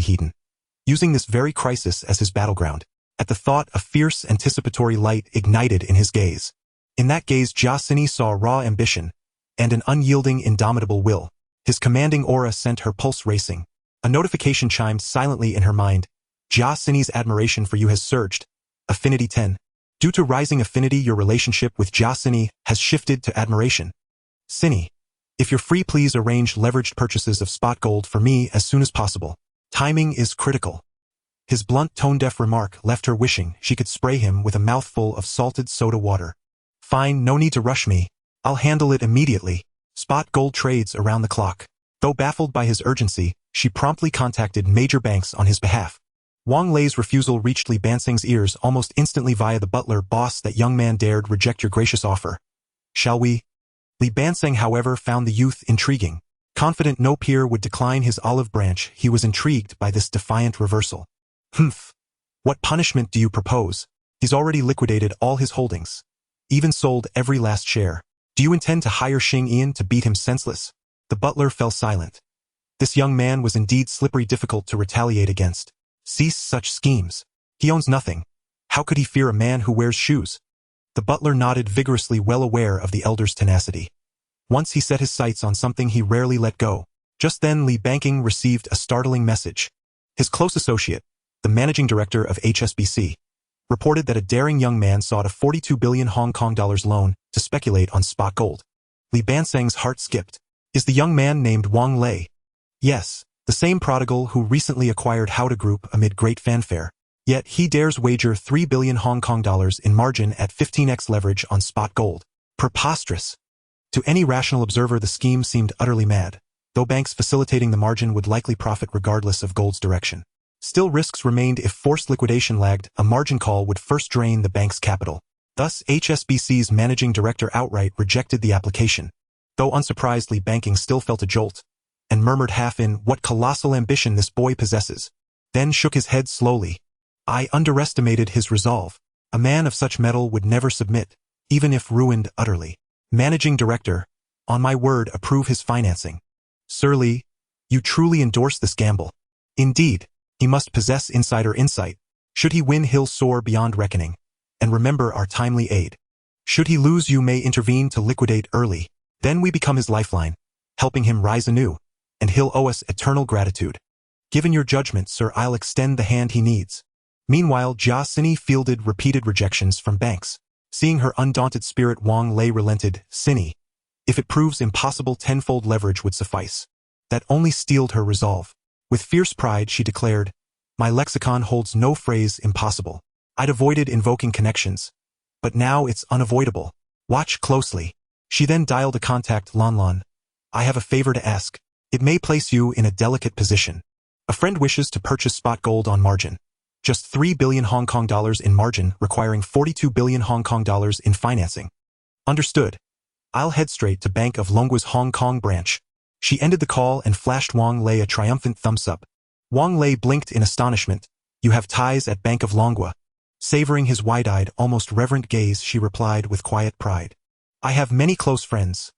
using this very crisis as his battleground. At the thought, a fierce, anticipatory light ignited in his gaze. In that gaze, Jiaxini saw raw ambition and an unyielding, indomitable will. His commanding aura sent her pulse racing. A notification chimed silently in her mind. Jiaxini's admiration for you has surged. Affinity 10. Due to rising affinity, your relationship with Jiaxini has shifted to admiration. Cini. If you're free, please arrange leveraged purchases of spot gold for me as soon as possible. Timing is critical. His blunt, tone-deaf remark left her wishing she could spray him with a mouthful of salted soda water. Fine, no need to rush me. I'll handle it immediately. Spot gold trades around the clock. Though baffled by his urgency, she promptly contacted major banks on his behalf. Wang Lei's refusal reached Li Bansang's ears almost instantly via the butler. Boss, that young man dared reject your gracious offer. Shall we? Li Bansang, however, found the youth intriguing. Confident no peer would decline his olive branch, he was intrigued by this defiant reversal. Humph. What punishment do you propose? He's already liquidated all his holdings. Even sold every last share. Do you intend to hire Xing Ian to beat him senseless? The butler fell silent. This young man was indeed slippery, difficult to retaliate against. Cease such schemes. He owns nothing. How could he fear a man who wears shoes? The butler nodded vigorously, well aware of the elder's tenacity. Once he set his sights on something, he rarely let go. Just then, Li Banking received a startling message. His close associate, the managing director of HSBC, reported that a daring young man sought a 42 billion Hong Kong dollars loan to speculate on spot gold. Li Banseng's heart skipped. Is the young man named Wang Lei? Yes, the same prodigal who recently acquired Haode Group amid great fanfare. Yet he dares wager 3 billion Hong Kong dollars in margin at 15x leverage on spot gold. Preposterous. To any rational observer, the scheme seemed utterly mad, though banks facilitating the margin would likely profit regardless of gold's direction. Still, risks remained. If forced liquidation lagged, a margin call would first drain the bank's capital. Thus, HSBC's managing director outright rejected the application. Though unsurprisingly, banking still felt a jolt, and murmured half in, "What colossal ambition this boy possesses," then shook his head slowly. I underestimated his resolve. A man of such mettle would never submit, even if ruined utterly. Managing director, on my word, approve his financing. Sir Li, you truly endorse this gamble. Indeed, he must possess insider insight. Should he win, he'll soar beyond reckoning. And remember our timely aid. Should he lose, you may intervene to liquidate early. Then we become his lifeline, helping him rise anew, and he'll owe us eternal gratitude. Given your judgment, sir, I'll extend the hand he needs. Meanwhile, Jia Sini fielded repeated rejections from banks. Seeing her undaunted spirit, Wang Lei relented. Sini, if it proves impossible, tenfold leverage would suffice. That only steeled her resolve. With fierce pride, she declared, my lexicon holds no phrase impossible. I'd avoided invoking connections, but now it's unavoidable. Watch closely. She then dialed a contact. Lan. I have a favor to ask. It may place you in a delicate position. A friend wishes to purchase spot gold on margin. Just 3 billion Hong Kong dollars in margin, requiring 42 billion Hong Kong dollars in financing. Understood. I'll head straight to Bank of Longgua's Hong Kong branch. She ended the call and flashed Wang Lei a triumphant thumbs-up. Wang Lei blinked in astonishment. You have ties at Bank of Longua. Savoring his wide-eyed, almost reverent gaze, she replied with quiet pride. I have many close friends.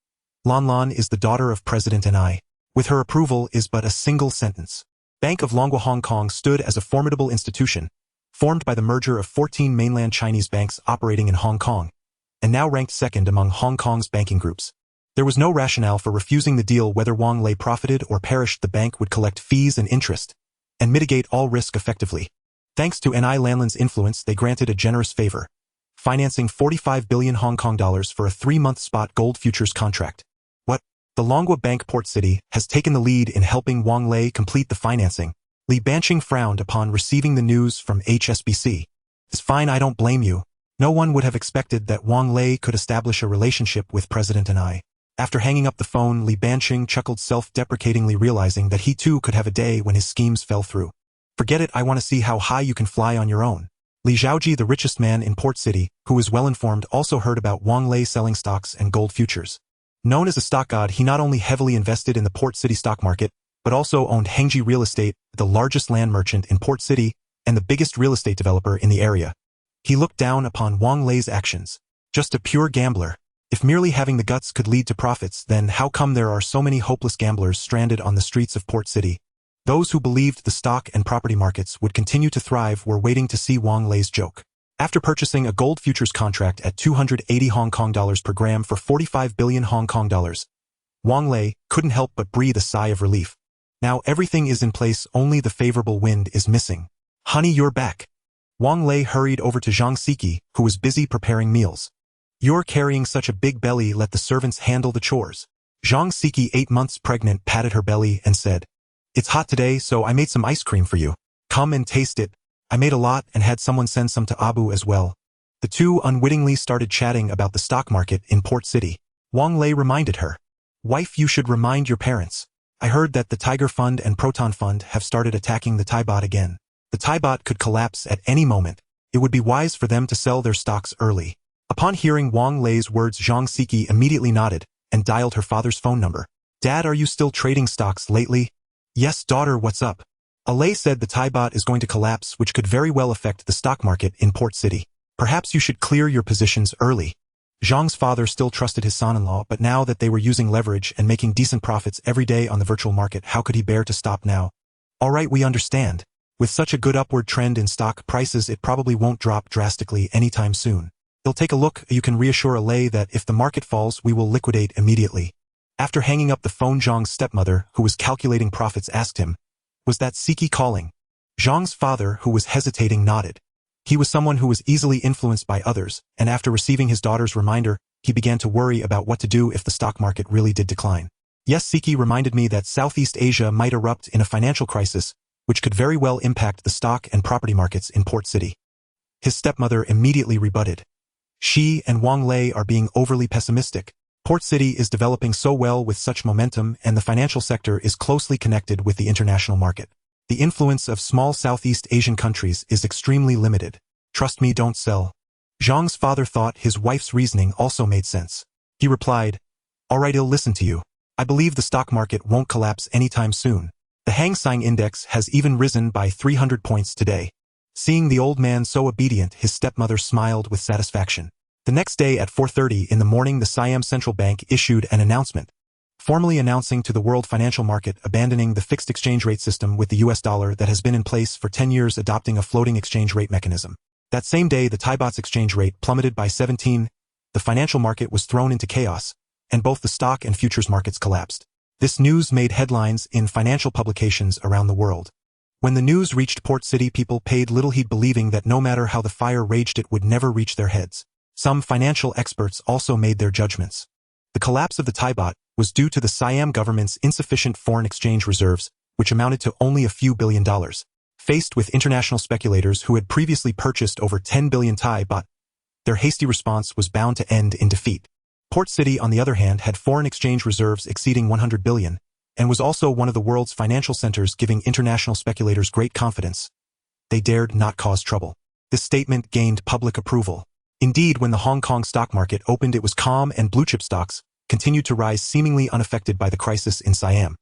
Lan is the daughter of President and I. With her approval is but a single sentence. Bank of Longua Hong Kong stood as a formidable institution, formed by the merger of 14 mainland Chinese banks operating in Hong Kong, and now ranked second among Hong Kong's banking groups. There was no rationale for refusing the deal. Whether Wang Lei profited or perished, the bank would collect fees and interest, and mitigate all risk effectively. Thanks to Ni Lanlin's influence, they granted a generous favor, financing 45 billion Hong Kong dollars for a 3-month spot gold futures contract. What? The Longua Bank Port City has taken the lead in helping Wang Lei complete the financing. Li Banqing frowned upon receiving the news from HSBC. It's fine, I don't blame you. No one would have expected that Wang Lei could establish a relationship with President and I. After hanging up the phone, Li Banqing chuckled self-deprecatingly, realizing that he too could have a day when his schemes fell through. Forget it, I want to see how high you can fly on your own. Li Zhaoji, the richest man in Port City, who was well informed, also heard about Wang Lei selling stocks and gold futures. Known as a stock god, he not only heavily invested in the Port City stock market, but also owned Hengji Real Estate, the largest land merchant in Port City and the biggest real estate developer in the area. He looked down upon Wang Lei's actions. Just a pure gambler. If merely having the guts could lead to profits, then how come there are so many hopeless gamblers stranded on the streets of Port City? Those who believed the stock and property markets would continue to thrive were waiting to see Wang Lei's joke. After purchasing a gold futures contract at 280 Hong Kong dollars per gram for 45 billion Hong Kong dollars, Wang Lei couldn't help but breathe a sigh of relief. Now everything is in place, only the favorable wind is missing. Honey, you're back. Wang Lei hurried over to Jeang Siki, who was busy preparing meals. You're carrying such a big belly, let the servants handle the chores. Jeang Siki, 8 months pregnant, patted her belly and said, It's hot today, so I made some ice cream for you. Come and taste it. I made a lot and had someone send some to Abu as well. The two unwittingly started chatting about the stock market in Port City. Wang Lei reminded her, Wife, you should remind your parents. I heard that the Tiger Fund and Proton Fund have started attacking the Thai baht again. The Thai baht could collapse at any moment. It would be wise for them to sell their stocks early. Upon hearing Wang Lei's words, Jeang Siki immediately nodded and dialed her father's phone number. Dad, are you still trading stocks lately? Yes, daughter, what's up? Lei said the Thai baht is going to collapse, which could very well affect the stock market in Port City. Perhaps you should clear your positions early. Zhang's father still trusted his son-in-law, but now that they were using leverage and making decent profits every day on the virtual market, how could he bear to stop now? All right, we understand. With such a good upward trend in stock prices, it probably won't drop drastically anytime soon. He'll take a look. You can reassure Lei that if the market falls, we will liquidate immediately. After hanging up the phone, Zhang's stepmother, who was calculating profits, asked him, Was that Siki calling? Zhang's father, who was hesitating, nodded. He was someone who was easily influenced by others, and after receiving his daughter's reminder, he began to worry about what to do if the stock market really did decline. Yes, Siki reminded me that Southeast Asia might erupt in a financial crisis, which could very well impact the stock and property markets in Port City. His stepmother immediately rebutted. She and Wang Lei are being overly pessimistic. Port City is developing so well with such momentum, and the financial sector is closely connected with the international market. The influence of small Southeast Asian countries is extremely limited. Trust me, don't sell. Jeang's father thought his wife's reasoning also made sense. He replied, "All right, I'll listen to you. I believe the stock market won't collapse anytime soon. The Hang Seng Index has even risen by 300 points today." Seeing the old man so obedient, his stepmother smiled with satisfaction. The next day at 4:30 in the morning, the Siam Central Bank issued an announcement, formally announcing to the world financial market abandoning the fixed exchange rate system with the US dollar that has been in place for 10 years, adopting a floating exchange rate mechanism. That same day, the Thai baht's exchange rate plummeted by 17. The financial market was thrown into chaos, and both the stock and futures markets collapsed. This news made headlines in financial publications around the world. When the news reached Port City, people paid little heed, believing that no matter how the fire raged, it would never reach their heads. Some financial experts also made their judgments. The collapse of the Thai baht was due to the Siam government's insufficient foreign exchange reserves, which amounted to only a few $billion. Faced with international speculators who had previously purchased over 10 billion Thai baht, their hasty response was bound to end in defeat. Port City, on the other hand, had foreign exchange reserves exceeding 100 billion, and was also one of the world's financial centers, giving international speculators great confidence. They dared not cause trouble. This statement gained public approval. Indeed, when the Hong Kong stock market opened, it was calm, and blue-chip stocks continued to rise, seemingly unaffected by the crisis in Siam.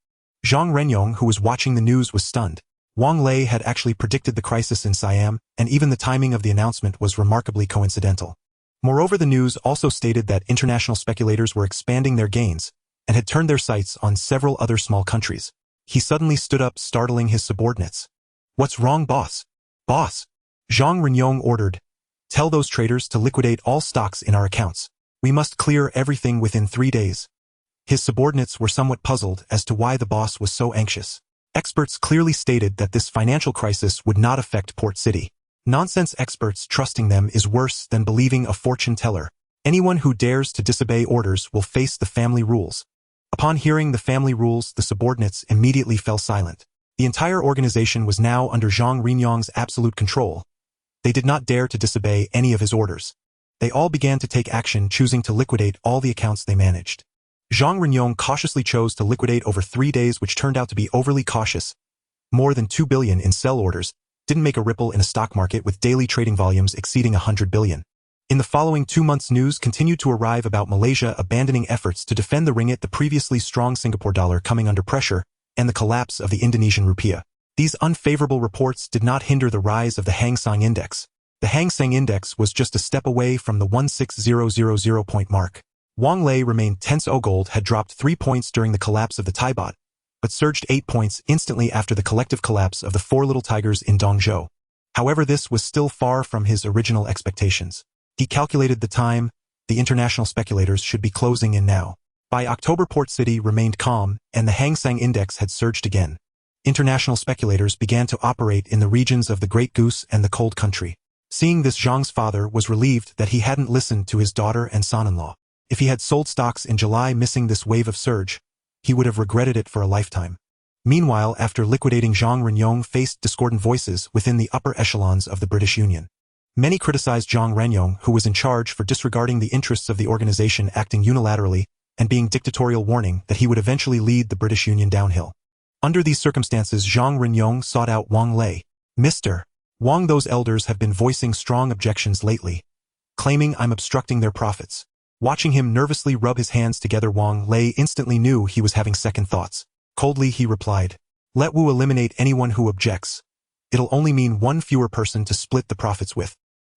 Zhang Renyong, who was watching the news, was stunned. Wang Lei had actually predicted the crisis in Siam, and even the timing of the announcement was remarkably coincidental. Moreover, the news also stated that international speculators were expanding their gains and had turned their sights on several other small countries. He suddenly stood up, startling his subordinates. "What's wrong, boss?" "Boss," Zhang Renyong ordered, "tell those traders to liquidate all stocks in our accounts. We must clear everything within 3 days." His subordinates were somewhat puzzled as to why the boss was so anxious. Experts clearly stated that this financial crisis would not affect Port City. Nonsense experts. Trusting them is worse than believing a fortune teller. Anyone who dares to disobey orders will face the family rules. Upon hearing the family rules, the subordinates immediately fell silent. The entire organization was now under Zhang Renyong's absolute control. They did not dare to disobey any of his orders. They all began to take action, choosing to liquidate all the accounts they managed. Zhang Renyong cautiously chose to liquidate over 3 days, which turned out to be overly cautious. More than 2 billion in sell orders didn't make a ripple in a stock market with daily trading volumes exceeding 100 billion. In the following 2 months, news continued to arrive about Malaysia abandoning efforts to defend the ringgit, the previously strong Singapore dollar coming under pressure, and the collapse of the Indonesian rupiah. These unfavorable reports did not hinder the rise of the Hang Seng Index. The Hang Seng Index was just a step away from the 16,000 point mark. Wang Lei remained tense. Gold had dropped 3 points during the collapse of the Thai baht, but surged 8 points instantly after the collective collapse of the 4 little tigers in Dongzhou. However, this was still far from his original expectations. He calculated the time. The international speculators should be closing in now. By October, Port City remained calm, and the Hang Seng Index had surged again. International speculators began to operate in the regions of the Great Goose and the Cold Country. Seeing this, Zhang's father was relieved that he hadn't listened to his daughter and son-in-law. If he had sold stocks in July, missing this wave of surge, he would have regretted it for a lifetime. Meanwhile, after liquidating, Zhang Renyong faced discordant voices within the upper echelons of the British Union. Many criticized Zhang Renyong, who was in charge, for disregarding the interests of the organization, acting unilaterally, and being dictatorial, warning that he would eventually lead the British Union downhill. Under these circumstances, Zhang Renyong sought out Wang Lei. "Mr. Wang, those elders have been voicing strong objections lately, claiming I'm obstructing their profits." Watching him nervously rub his hands together, Wang Lei instantly knew he was having second thoughts. Coldly, he replied, "Let Wu eliminate anyone who objects. It'll only mean one fewer person to split the profits with."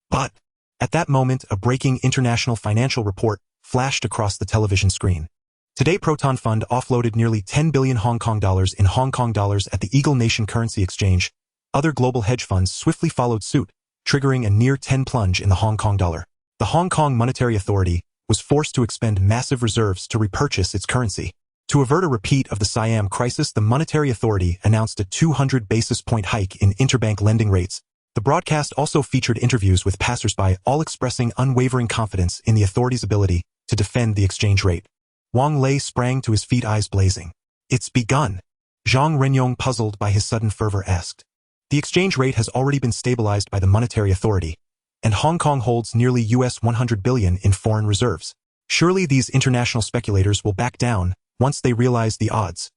But at that moment, a breaking international financial report flashed across the television screen. Today, Proton Fund offloaded nearly 10 billion Hong Kong dollars in Hong Kong dollars at the Eagle Nation Currency Exchange. Other global hedge funds swiftly followed suit, triggering a near 10 plunge in the Hong Kong dollar. The Hong Kong Monetary Authority was forced to expend massive reserves to repurchase its currency. To avert a repeat of the Siam crisis, the Monetary Authority announced a 200 basis point hike in interbank lending rates. The broadcast also featured interviews with passers-by, all expressing unwavering confidence in the authorities' ability to defend the exchange rate. Wang Lei sprang to his feet, eyes blazing. It's begun. Jeang Renyong, puzzled by his sudden fervor, asked. The exchange rate has already been stabilized by the monetary authority, and Hong Kong holds nearly US 100 billion in foreign reserves. Surely these international speculators will back down once they realize the odds.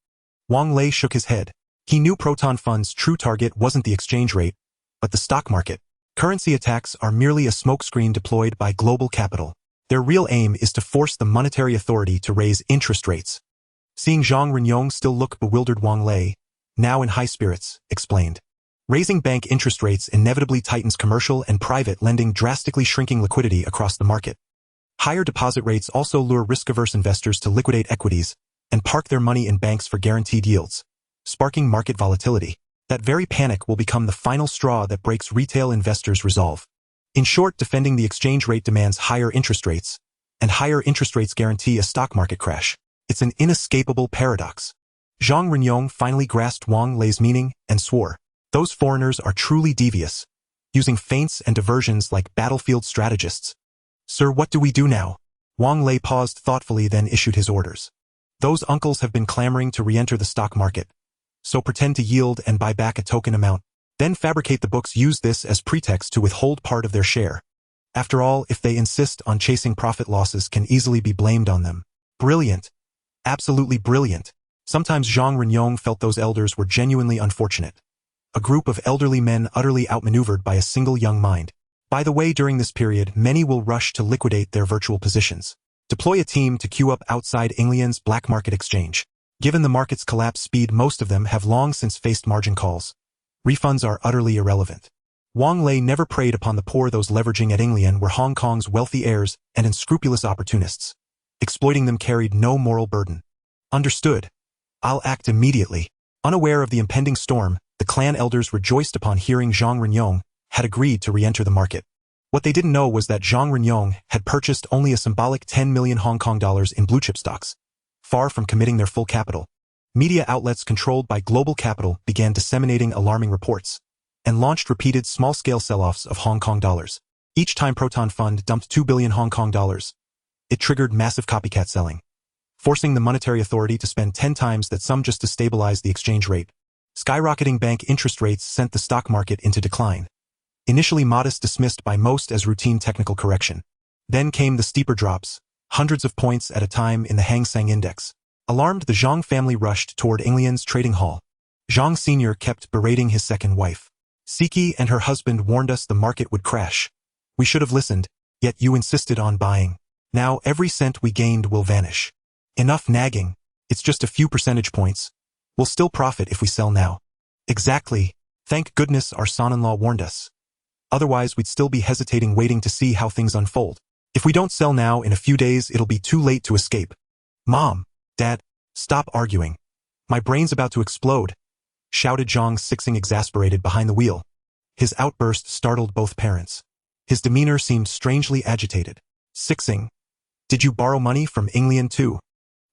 Wang Lei shook his head. He knew Proton Fund's true target wasn't the exchange rate, but the stock market. Currency attacks are merely a smokescreen deployed by global capital. Their real aim is to force the monetary authority to raise interest rates. Seeing Jeang Renyong still look bewildered, Wang Lei, now in high spirits, explained. Raising bank interest rates inevitably tightens commercial and private lending, drastically shrinking liquidity across the market. Higher deposit rates also lure risk-averse investors to liquidate equities and park their money in banks for guaranteed yields, sparking market volatility. That very panic will become the final straw that breaks retail investors' resolve. In short, defending the exchange rate demands higher interest rates, and higher interest rates guarantee a stock market crash. It's an inescapable paradox. Jeang Renyong finally grasped Wang Lei's meaning and swore. Those foreigners are truly devious, using feints and diversions like battlefield strategists. Sir, what do we do now? Wang Lei paused thoughtfully, then issued his orders. Those uncles have been clamoring to re-enter the stock market, so pretend to yield and buy back a token amount. Then fabricate the books, use this as pretext to withhold part of their share. After all, if they insist on chasing profit, losses can easily be blamed on them. Brilliant. Absolutely brilliant. Sometimes Jeang Renyong felt those elders were genuinely unfortunate. A group of elderly men utterly outmaneuvered by a single young mind. By the way, during this period, many will rush to liquidate their virtual positions. Deploy a team to queue up outside England's black market exchange. Given the market's collapse speed, most of them have long since faced margin calls. Refunds are utterly irrelevant. Wang Lei never preyed upon the poor. Those leveraging at England were Hong Kong's wealthy heirs and unscrupulous opportunists. Exploiting them carried no moral burden. Understood. I'll act immediately. Unaware of the impending storm, the clan elders rejoiced upon hearing Jeang Renyong had agreed to re-enter the market. What they didn't know was that Jeang Renyong had purchased only a symbolic 10 million Hong Kong dollars in blue-chip stocks, far from committing their full capital. Media outlets controlled by global capital began disseminating alarming reports and launched repeated small-scale sell-offs of Hong Kong dollars. Each time Proton Fund dumped 2 billion Hong Kong dollars, it triggered massive copycat selling, forcing the monetary authority to spend 10 times that sum just to stabilize the exchange rate. Skyrocketing bank interest rates sent the stock market into decline. Initially modest, dismissed by most as routine technical correction. Then came the steeper drops, hundreds of points at a time in the Hang Seng Index. Alarmed, the Jeang family rushed toward England's trading hall. Jeang Sr. kept berating his second wife. Siki and her husband warned us the market would crash. We should have listened, yet you insisted on buying. Now every cent we gained will vanish. Enough nagging. It's just a few percentage points. We'll still profit if we sell now. Exactly. Thank goodness our son-in-law warned us. Otherwise we'd still be hesitating, waiting to see how things unfold. If we don't sell now, in a few days it'll be too late to escape. Mom, Dad, stop arguing. My brain's about to explode, shouted Jeang Sixing, exasperated behind the wheel. His outburst startled both parents. His demeanor seemed strangely agitated. Sixing, did you borrow money from England too?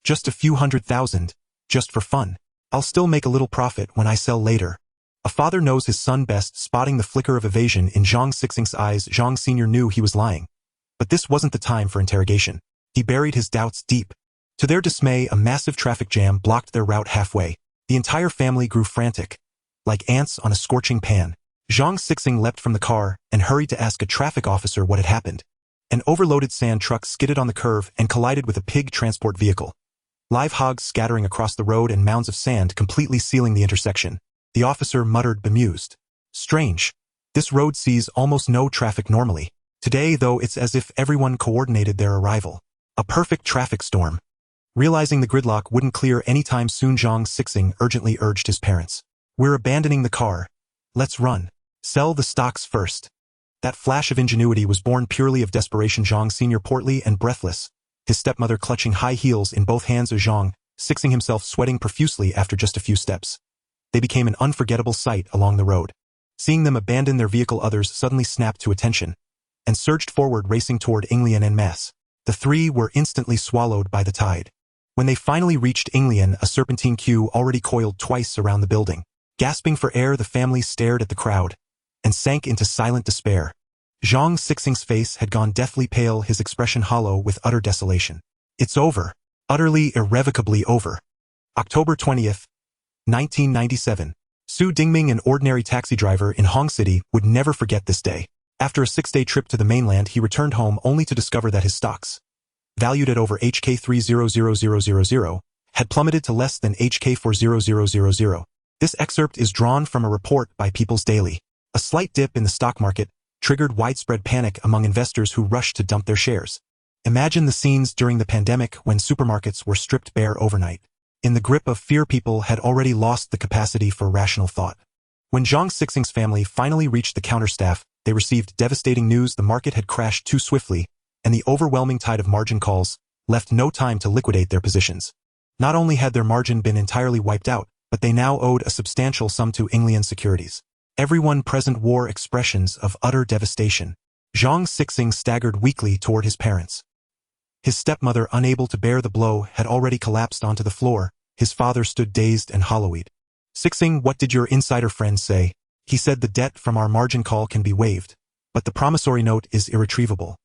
Just a few $100,000, just for fun. I'll still make a little profit when I sell later. A father knows his son best. Spotting the flicker of evasion in Jeang Sixing's eyes, Jeang Sr. knew he was lying. But this wasn't the time for interrogation. He buried his doubts deep. To their dismay, a massive traffic jam blocked their route halfway. The entire family grew frantic, like ants on a scorching pan. Jeang Sixing leapt from the car and hurried to ask a traffic officer what had happened. An overloaded sand truck skidded on the curve and collided with a pig transport vehicle. Live hogs scattering across the road and mounds of sand completely sealing the intersection. The officer muttered, bemused. Strange. This road sees almost no traffic normally. Today, though, it's as if everyone coordinated their arrival. A perfect traffic storm. Realizing the gridlock wouldn't clear anytime soon, Jeang Sixing urgently urged his parents. We're abandoning the car. Let's run. Sell the stocks first. That flash of ingenuity was born purely of desperation. Jeang Sr. portly and breathless, his stepmother clutching high heels in both hands, Jeang Sixing himself sweating profusely after just a few steps. They became an unforgettable sight along the road. Seeing them abandon their vehicle, others suddenly snapped to attention and surged forward, racing toward England en masse. The three were instantly swallowed by the tide. When they finally reached England, a serpentine queue already coiled twice around the building. Gasping for air, the family stared at the crowd and sank into silent despair. Zhang Sixing's face had gone deathly pale, his expression hollow with utter desolation. It's over. Utterly, irrevocably over. October 20th, 1997. Su Dingming, an ordinary taxi driver in Hong City, would never forget this day. After a 6-day trip to the mainland, he returned home only to discover that his stocks, valued at over HK 300000, had plummeted to less than HK 40000. This excerpt is drawn from a report by People's Daily. A slight dip in the stock market triggered widespread panic among investors who rushed to dump their shares. Imagine the scenes during the pandemic when supermarkets were stripped bare overnight. In the grip of fear, people had already lost the capacity for rational thought. When Zhang Sixing's family finally reached the counterstaff, they received devastating news: the market had crashed too swiftly, and the overwhelming tide of margin calls left no time to liquidate their positions. Not only had their margin been entirely wiped out, but they now owed a substantial sum to Inglian Securities. Everyone present wore expressions of utter devastation. Zhang Sixing staggered weakly toward his parents. His stepmother, unable to bear the blow, had already collapsed onto the floor. His father stood dazed and hollow-eyed. "Sixing, what did your insider friend say?" "He said the debt from our margin call can be waived, but the promissory note is irretrievable."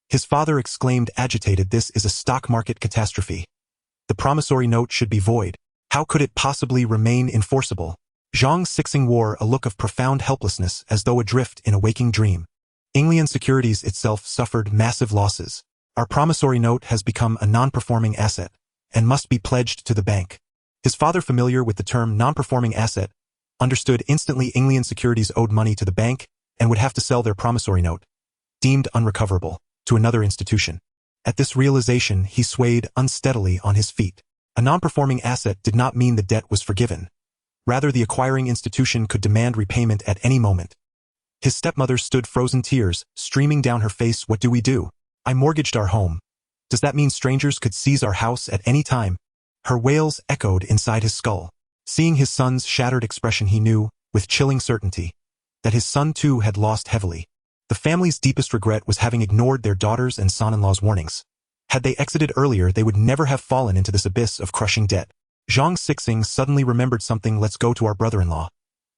His father exclaimed, agitated. "This is a stock market catastrophe. The promissory note should be void. How could it possibly remain enforceable?" Zhang Sixing wore a look of profound helplessness, as though adrift in a waking dream. Inglian Securities itself suffered massive losses. "Our promissory note has become a non-performing asset and must be pledged to the bank." His father, familiar with the term non-performing asset, understood instantly Inglian Securities owed money to the bank and would have to sell their promissory note, deemed unrecoverable, to another institution. At this realization, he swayed unsteadily on his feet. A non-performing asset did not mean the debt was forgiven. Rather, the acquiring institution could demand repayment at any moment. His stepmother stood, frozen, tears streaming down her face. "What do we do? I mortgaged our home. Does that mean strangers could seize our house at any time?" Her wails echoed inside his skull. Seeing his son's shattered expression, he knew, with chilling certainty, that his son too had lost heavily. The family's deepest regret was having ignored their daughters' and son-in-law's warnings. Had they exited earlier, they would never have fallen into this abyss of crushing debt. Zhang Sixing suddenly remembered something. "Let's go to our brother-in-law.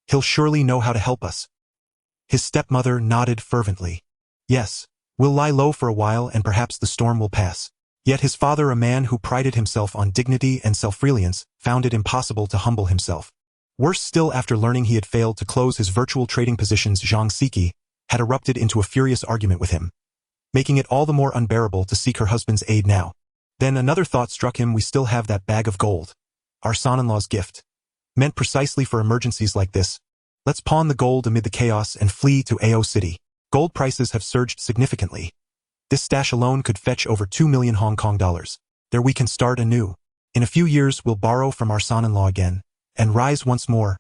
He'll surely know how to help us." His stepmother nodded fervently. "Yes, we'll lie low for a while and perhaps the storm will pass." Yet his father, a man who prided himself on dignity and self-reliance, found it impossible to humble himself. Worse still, after learning he had failed to close his virtual trading positions, Zhang Sixing had erupted into a furious argument with him, making it all the more unbearable to seek her husband's aid now. Then another thought struck him. We still have that bag of gold. Our son-in-law's gift, meant precisely for emergencies like this. Let's pawn the gold amid the chaos and flee to Ao City. Gold prices have surged significantly. This stash alone could fetch over 2 million Hong Kong dollars. There we can start anew. In a few years we'll borrow from our son-in-law again, and rise once more.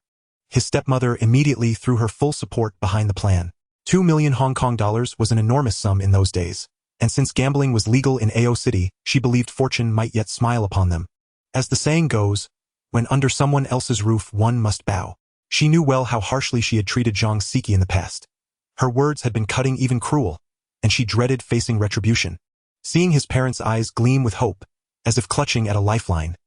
His stepmother immediately threw her full support behind the plan. 2 million Hong Kong dollars was an enormous sum in those days, and since gambling was legal in Ao City, she believed fortune might yet smile upon them. As the saying goes, when under someone else's roof one must bow. She knew well how harshly she had treated Zhang Sixing in the past. Her words had been cutting, even cruel, and she dreaded facing retribution. Seeing his parents' eyes gleam with hope, as if clutching at a lifeline,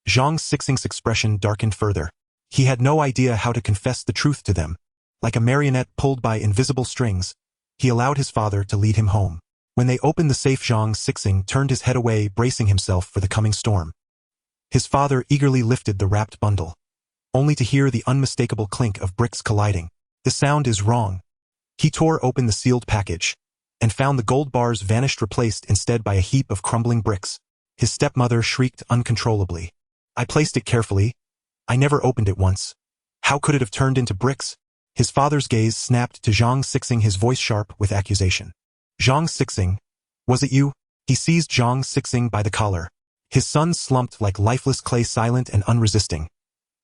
Zhang Sixing's expression darkened further. He had no idea how to confess the truth to them. Like a marionette pulled by invisible strings, he allowed his father to lead him home. When they opened the safe, Zhang Sixing turned his head away, bracing himself for the coming storm. His father eagerly lifted the wrapped bundle, only to hear the unmistakable clink of bricks colliding. "The sound is wrong." He tore open the sealed package, and found the gold bars vanished, replaced instead by a heap of crumbling bricks. His stepmother shrieked uncontrollably. "I placed it carefully. I never opened it once. How could it have turned into bricks?" His father's gaze snapped to Zhang Sixing, his voice sharp with accusation. "Zhang Sixing, was it you?" He seized Zhang Sixing by the collar. His son slumped like lifeless clay, silent and unresisting.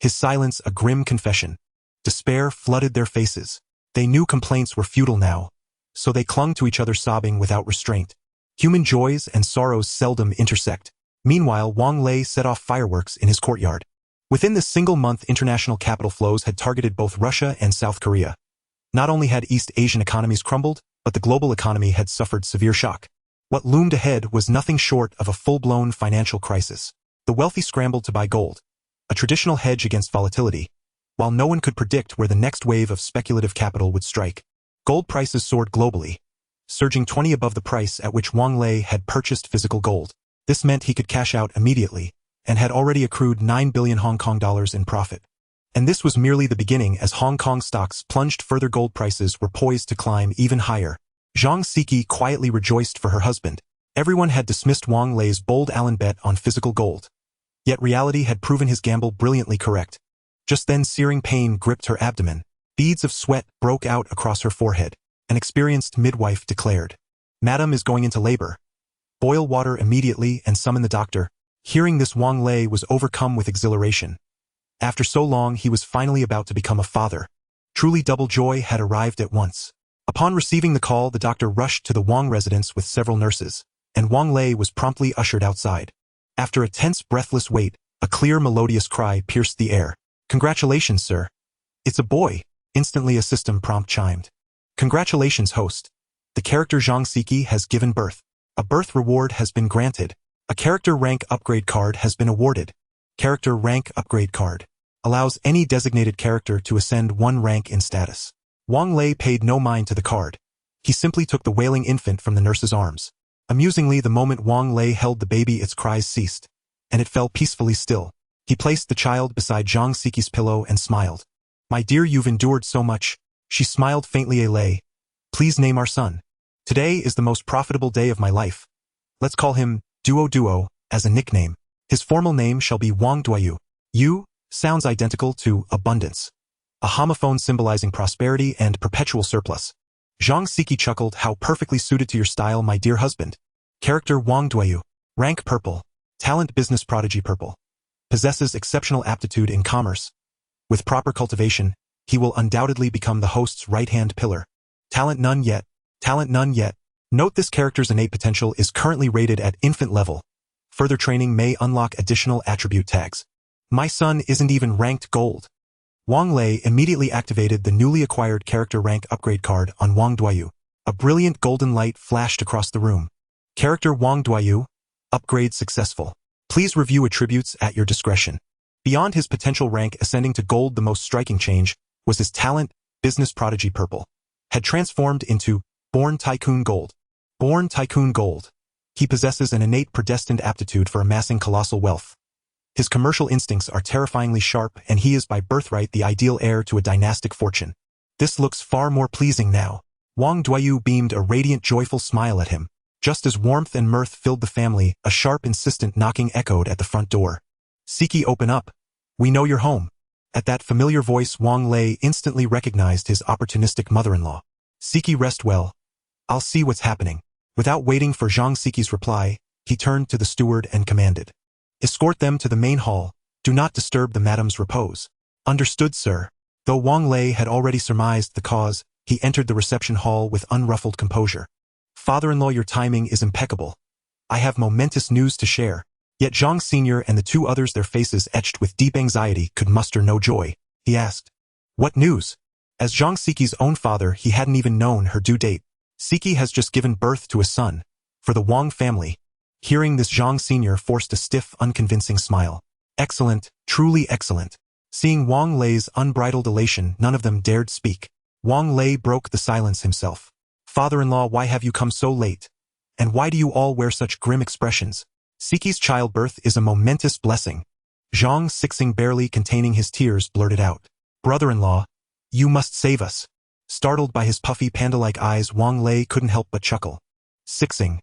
His silence a grim confession. Despair flooded their faces. They knew complaints were futile now, so they clung to each other, sobbing without restraint. Human joys and sorrows seldom intersect. Meanwhile, Wang Lei set off fireworks in his courtyard. Within this single month, international capital flows had targeted both Russia and South Korea. Not only had East Asian economies crumbled, but the global economy had suffered severe shock. What loomed ahead was nothing short of a full-blown financial crisis. The wealthy scrambled to buy gold, a traditional hedge against volatility, while no one could predict where the next wave of speculative capital would strike. Gold prices soared globally, surging 20 above the price at which Wang Lei had purchased physical gold. This meant he could cash out immediately, and had already accrued 9 billion Hong Kong dollars in profit. And this was merely the beginning. As Hong Kong stocks plunged further, gold prices were poised to climb even higher. Zhang Siki quietly rejoiced for her husband. Everyone had dismissed Wang Lei's bold Allen bet on physical gold. Yet reality had proven his gamble brilliantly correct. Just then searing pain gripped her abdomen. Beads of sweat broke out across her forehead. An experienced midwife declared, "Madam is going into labor. Boil water immediately and summon the doctor." Hearing this, Wang Lei was overcome with exhilaration. After so long, he was finally about to become a father. Truly double joy had arrived at once. Upon receiving the call, the doctor rushed to the Wang residence with several nurses, and Wang Lei was promptly ushered outside. After a tense, breathless wait, a clear, melodious cry pierced the air. "Congratulations, sir. It's a boy." Instantly a system prompt chimed. "Congratulations, host. The character Zhang Siki has given birth. A birth reward has been granted. A character rank upgrade card has been awarded. Character rank upgrade card allows any designated character to ascend 1 rank in status." Wang Lei paid no mind to the card. He simply took the wailing infant from the nurse's arms. Amusingly, the moment Wang Lei held the baby, its cries ceased, and it fell peacefully still. He placed the child beside Zhang Siki's pillow and smiled. "My dear, you've endured so much." She smiled faintly. "Lei, please name our son. Today is the most profitable day of my life. Let's call him Duo as a nickname. His formal name shall be Wang Duoyu. Yu sounds identical to abundance, a homophone symbolizing prosperity and perpetual surplus." Zhang Siki chuckled. "How perfectly suited to your style, my dear husband." Character Wang Duoyu. Rank purple. Talent business prodigy purple. Possesses exceptional aptitude in commerce. With proper cultivation, he will undoubtedly become the host's right-hand pillar. Talent none yet. Talent none yet. Note this character's innate potential is currently rated at infant level. Further training may unlock additional attribute tags. My son isn't even ranked gold. Wang Lei immediately activated the newly acquired character rank upgrade card on Wang Duoyu. A brilliant golden light flashed across the room. Character Wang Duoyu. Upgrade successful. Please review attributes at your discretion. Beyond his potential rank ascending to gold, the most striking change was his talent, business prodigy purple, had transformed into Born Tycoon Gold. Born Tycoon Gold. He possesses an innate predestined aptitude for amassing colossal wealth. His commercial instincts are terrifyingly sharp, and he is by birthright the ideal heir to a dynastic fortune. This looks far more pleasing now. Wang Duoyu beamed a radiant, joyful smile at him. Just as warmth and mirth filled the family, a sharp, insistent knocking echoed at the front door. "Siki, open up. We know you're home." At that familiar voice, Wang Lei instantly recognized his opportunistic mother-in-law. "Siki, rest well. I'll see what's happening." Without waiting for Zhang Siki's reply, he turned to the steward and commanded, "Escort them to the main hall. Do not disturb the madam's repose." "Understood, sir." Though Wang Lei had already surmised the cause, he entered the reception hall with unruffled composure. "Father-in-law, your timing is impeccable. I have momentous news to share." Yet Zhang Sr. and the 2 others, their faces etched with deep anxiety, could muster no joy. He asked, "What news?" As Zhang Siki's own father, he hadn't even known her due date. "Siki has just given birth to a son, for the Wang family." Hearing this, Zhang Sr. forced a stiff, unconvincing smile. "Excellent, truly excellent." Seeing Wang Lei's unbridled elation, none of them dared speak. Wang Lei broke the silence himself. "Father-in-law, why have you come so late? And why do you all wear such grim expressions?" "Siki's childbirth is a momentous blessing." Zhang Sixing, barely containing his tears, blurted out. "Brother-in-law, you must save us." Startled by his puffy, panda-like eyes, Wang Lei couldn't help but chuckle. "Sixing,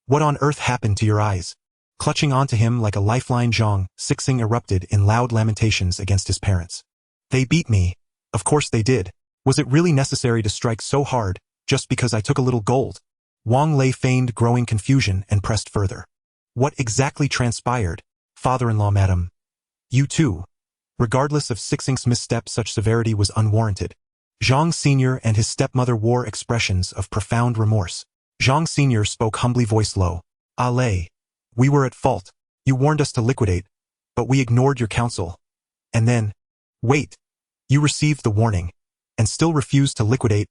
what on earth happened to your eyes?" Clutching onto him like a lifeline, Zhang Sixing erupted in loud lamentations against his parents. "They beat me. Of course they did. Was it really necessary to strike so hard, just because I took a little gold?" Wang Lei feigned growing confusion and pressed further. "What exactly transpired? Father-in-law, madam. You too." Regardless of Sixing's misstep, such severity was unwarranted. Zhang Sr. and his stepmother wore expressions of profound remorse. Zhang Sr. spoke humbly, voice low. "Ah, Lei, we were at fault. You warned us to liquidate, but we ignored your counsel. And then, wait, you received the warning, and still refused to liquidate."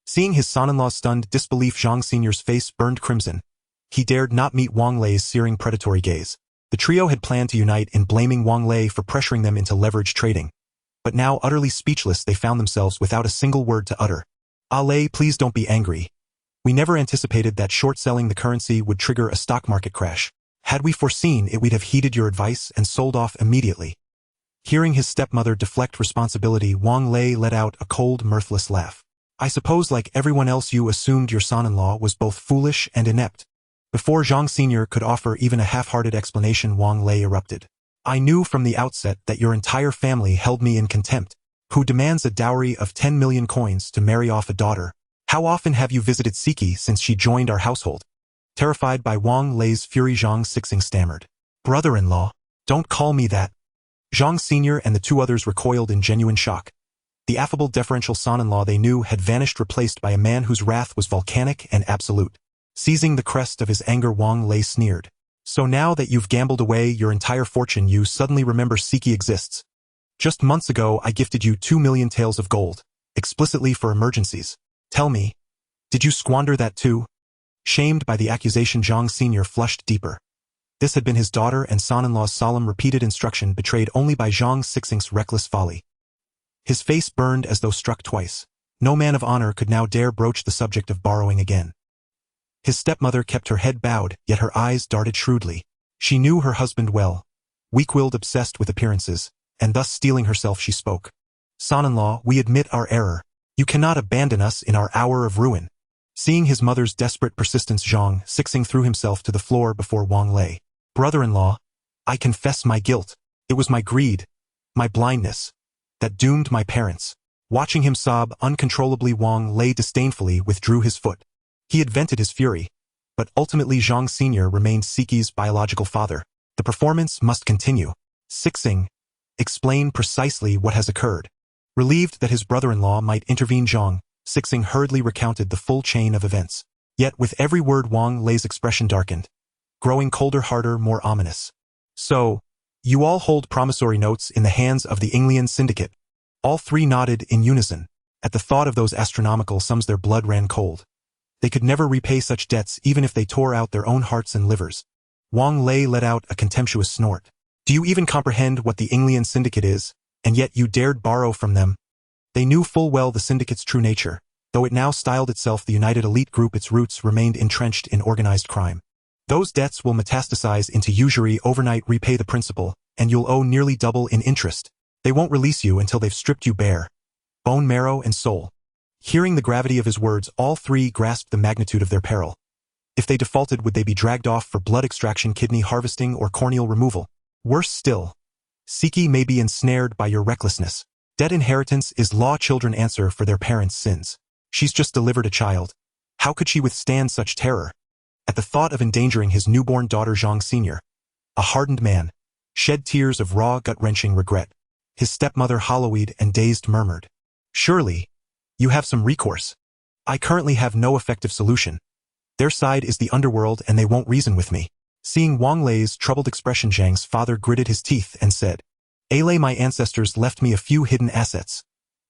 Seeing his son-in-law's stunned disbelief, Zhang Sr.'s face burned crimson. He dared not meet Wang Lei's searing, predatory gaze. The trio had planned to unite in blaming Wang Lei for pressuring them into leverage trading. But now, utterly speechless, they found themselves without a single word to utter. "Ah, Lei, please don't be angry. We never anticipated that short-selling the currency would trigger a stock market crash. Had we foreseen it, we'd have heeded your advice and sold off immediately." Hearing his stepmother deflect responsibility, Wang Lei let out a cold, mirthless laugh. "I suppose like everyone else you assumed your son-in-law was both foolish and inept." Before Jeang Sr. could offer even a half-hearted explanation, Wang Lei erupted. "I knew from the outset that your entire family held me in contempt. Who demands a dowry of 10 million coins to marry off a daughter? How often have you visited Siki since she joined our household?" Terrified by Wang Lei's fury, Jeang Sixing stammered. "Brother-in-law, don't call me that." Jeang Sr. and the two others recoiled in genuine shock. The affable, deferential son-in-law they knew had vanished, replaced by a man whose wrath was volcanic and absolute. Seizing the crest of his anger, Wang Lei sneered. "So now that you've gambled away your entire fortune, you suddenly remember Siki exists? Just months ago I gifted you 2 million taels of gold, explicitly for emergencies. Tell me, did you squander that too?" Shamed by the accusation, Jeang Sr. flushed deeper. This had been his daughter and son-in-law's solemn, repeated instruction, betrayed only by Jeang Sixing's reckless folly. His face burned as though struck twice. No man of honor could now dare broach the subject of borrowing again. His stepmother kept her head bowed, yet her eyes darted shrewdly. She knew her husband well. Weak-willed, obsessed with appearances, and thus steeling herself, she spoke. "Son-in-law, we admit our error. You cannot abandon us in our hour of ruin." Seeing his mother's desperate persistence, Jeang Sixing threw himself to the floor before Wang Lei. "Brother-in-law, I confess my guilt. It was my greed, my blindness, that doomed my parents." Watching him sob uncontrollably, Wang Lei disdainfully withdrew his foot. He had vented his fury, but ultimately Jeang Sr. remained Siki's biological father. The performance must continue. "Sixing, explain precisely what has occurred." Relieved that his brother-in-law might intervene, Jeang Sixing hurriedly recounted the full chain of events. Yet with every word Wang Lei's expression darkened, growing colder, harder, more ominous. "So, you all hold promissory notes in the hands of the Inglian Syndicate?" All three nodded in unison. At the thought of those astronomical sums their blood ran cold. They could never repay such debts even if they tore out their own hearts and livers. Wang Lei let out a contemptuous snort. "Do you even comprehend what the Inglian Syndicate is, and yet you dared borrow from them?" They knew full well the Syndicate's true nature. Though it now styled itself the United Elite Group, its roots remained entrenched in organized crime. "Those debts will metastasize into usury overnight. Repay the principal, and you'll owe nearly double in interest. They won't release you until they've stripped you bare, bone, marrow, and soul." Hearing the gravity of his words, all three grasped the magnitude of their peril. If they defaulted, would they be dragged off for blood extraction, kidney harvesting, or corneal removal? Worse still, Siki may be ensnared by your recklessness. Debt inheritance is law. Children answer for their parents' sins. She's just delivered a child. How could she withstand such terror? At the thought of endangering his newborn daughter, Jeang Sr., a hardened man, shed tears of raw, gut-wrenching regret. His stepmother, hollow-eyed and dazed, murmured, "Surely, you have some recourse." "I currently have no effective solution. Their side is the Underworld and they won't reason with me." Seeing Wang Lei's troubled expression, Zhang's father gritted his teeth and said, "Ale, my ancestors left me a few hidden assets.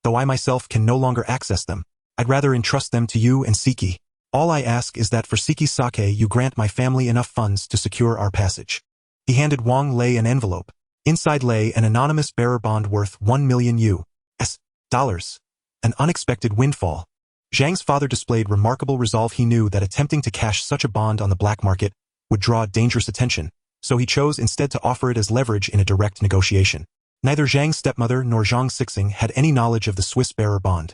Though I myself can no longer access them, I'd rather entrust them to you and Siki. All I ask is that for Siki's sake you grant my family enough funds to secure our passage." He handed Wang Lei an envelope. Inside lay an anonymous bearer bond worth 1 million US dollars. An unexpected windfall. Zhang's father displayed remarkable resolve. He knew that attempting to cash such a bond on the black market would draw dangerous attention, so he chose instead to offer it as leverage in a direct negotiation. Neither Zhang's stepmother nor Jeang Sixing had any knowledge of the Swiss bearer bond.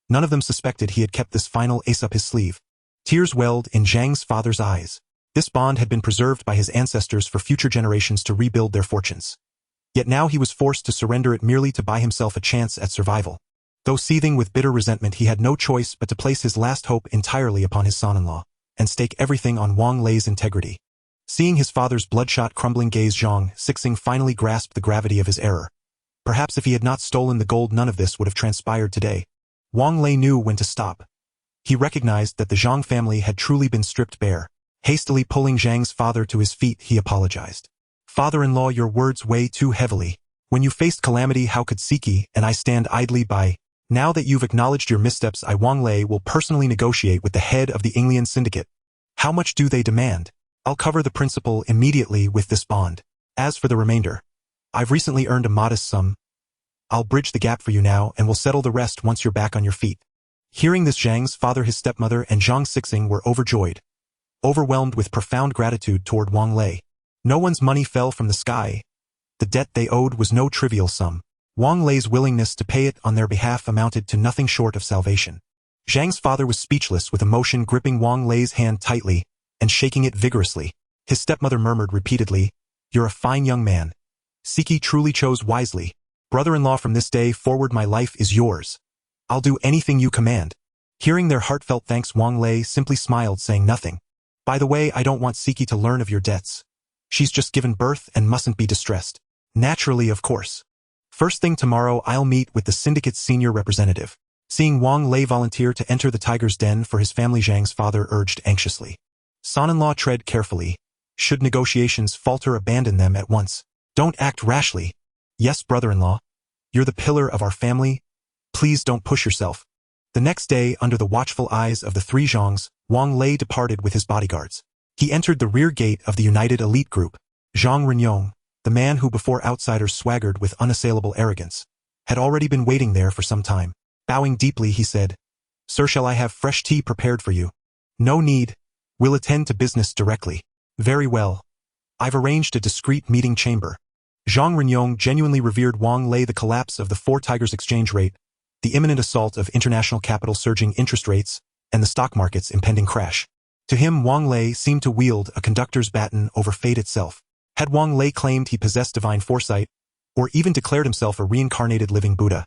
None of them suspected he had kept this final ace up his sleeve. Tears welled in Zhang's father's eyes. This bond had been preserved by his ancestors for future generations to rebuild their fortunes. Yet now he was forced to surrender it merely to buy himself a chance at survival. Though seething with bitter resentment, he had no choice but to place his last hope entirely upon his son-in-law, and stake everything on Wang Lei's integrity. Seeing his father's bloodshot, crumbling gaze, Jeang Sixing finally grasped the gravity of his error. Perhaps if he had not stolen the gold, none of this would have transpired today. Wang Lei knew when to stop. He recognized that the Zhang family had truly been stripped bare. Hastily pulling Zhang's father to his feet, he apologized. "Father-in-law, your words weigh too heavily. When you faced calamity, how could Siki and I stand idly by? Now that you've acknowledged your missteps, I, Wang Lei, will personally negotiate with the head of the Inglian Syndicate. How much do they demand? I'll cover the principal immediately with this bond. As for the remainder, I've recently earned a modest sum. I'll bridge the gap for you now, and we'll settle the rest once you're back on your feet." Hearing this, Zhang's father, his stepmother, and Zhang Sixing were overjoyed, overwhelmed with profound gratitude toward Wang Lei. No one's money fell from the sky. The debt they owed was no trivial sum. Wang Lei's willingness to pay it on their behalf amounted to nothing short of salvation. Zhang's father was speechless, with emotion gripping Wang Lei's hand tightly and shaking it vigorously. His stepmother murmured repeatedly, "You're a fine young man. Siki truly chose wisely. Brother-in-law, from this day forward my life is yours. I'll do anything you command." Hearing their heartfelt thanks, Wang Lei simply smiled, saying nothing. "By the way, I don't want Siki to learn of your debts. She's just given birth and mustn't be distressed." "Naturally, of course. First thing tomorrow I'll meet with the syndicate's senior representative." Seeing Wang Lei volunteer to enter the tiger's den for his family, Zhang's father urged anxiously, "Son-in-law, tread carefully. Should negotiations falter, abandon them at once. Don't act rashly." "Yes, brother-in-law. You're the pillar of our family. Please don't push yourself." The next day, under the watchful eyes of the three Zhangs, Wang Lei departed with his bodyguards. He entered the rear gate of the United Elite Group. Zhang Renyong, the man who before outsiders swaggered with unassailable arrogance, had already been waiting there for some time. Bowing deeply, he said, "Sir, shall I have fresh tea prepared for you?" "No need. We'll attend to business directly." "Very well. I've arranged a discreet meeting chamber." Zhang Renyong genuinely revered Wang Lei. The collapse of the Four Tigers exchange rate, the imminent assault of international capital, surging interest rates, and the stock market's impending crash. To him, Wang Lei seemed to wield a conductor's baton over fate itself. Had Wang Lei claimed he possessed divine foresight, or even declared himself a reincarnated living Buddha,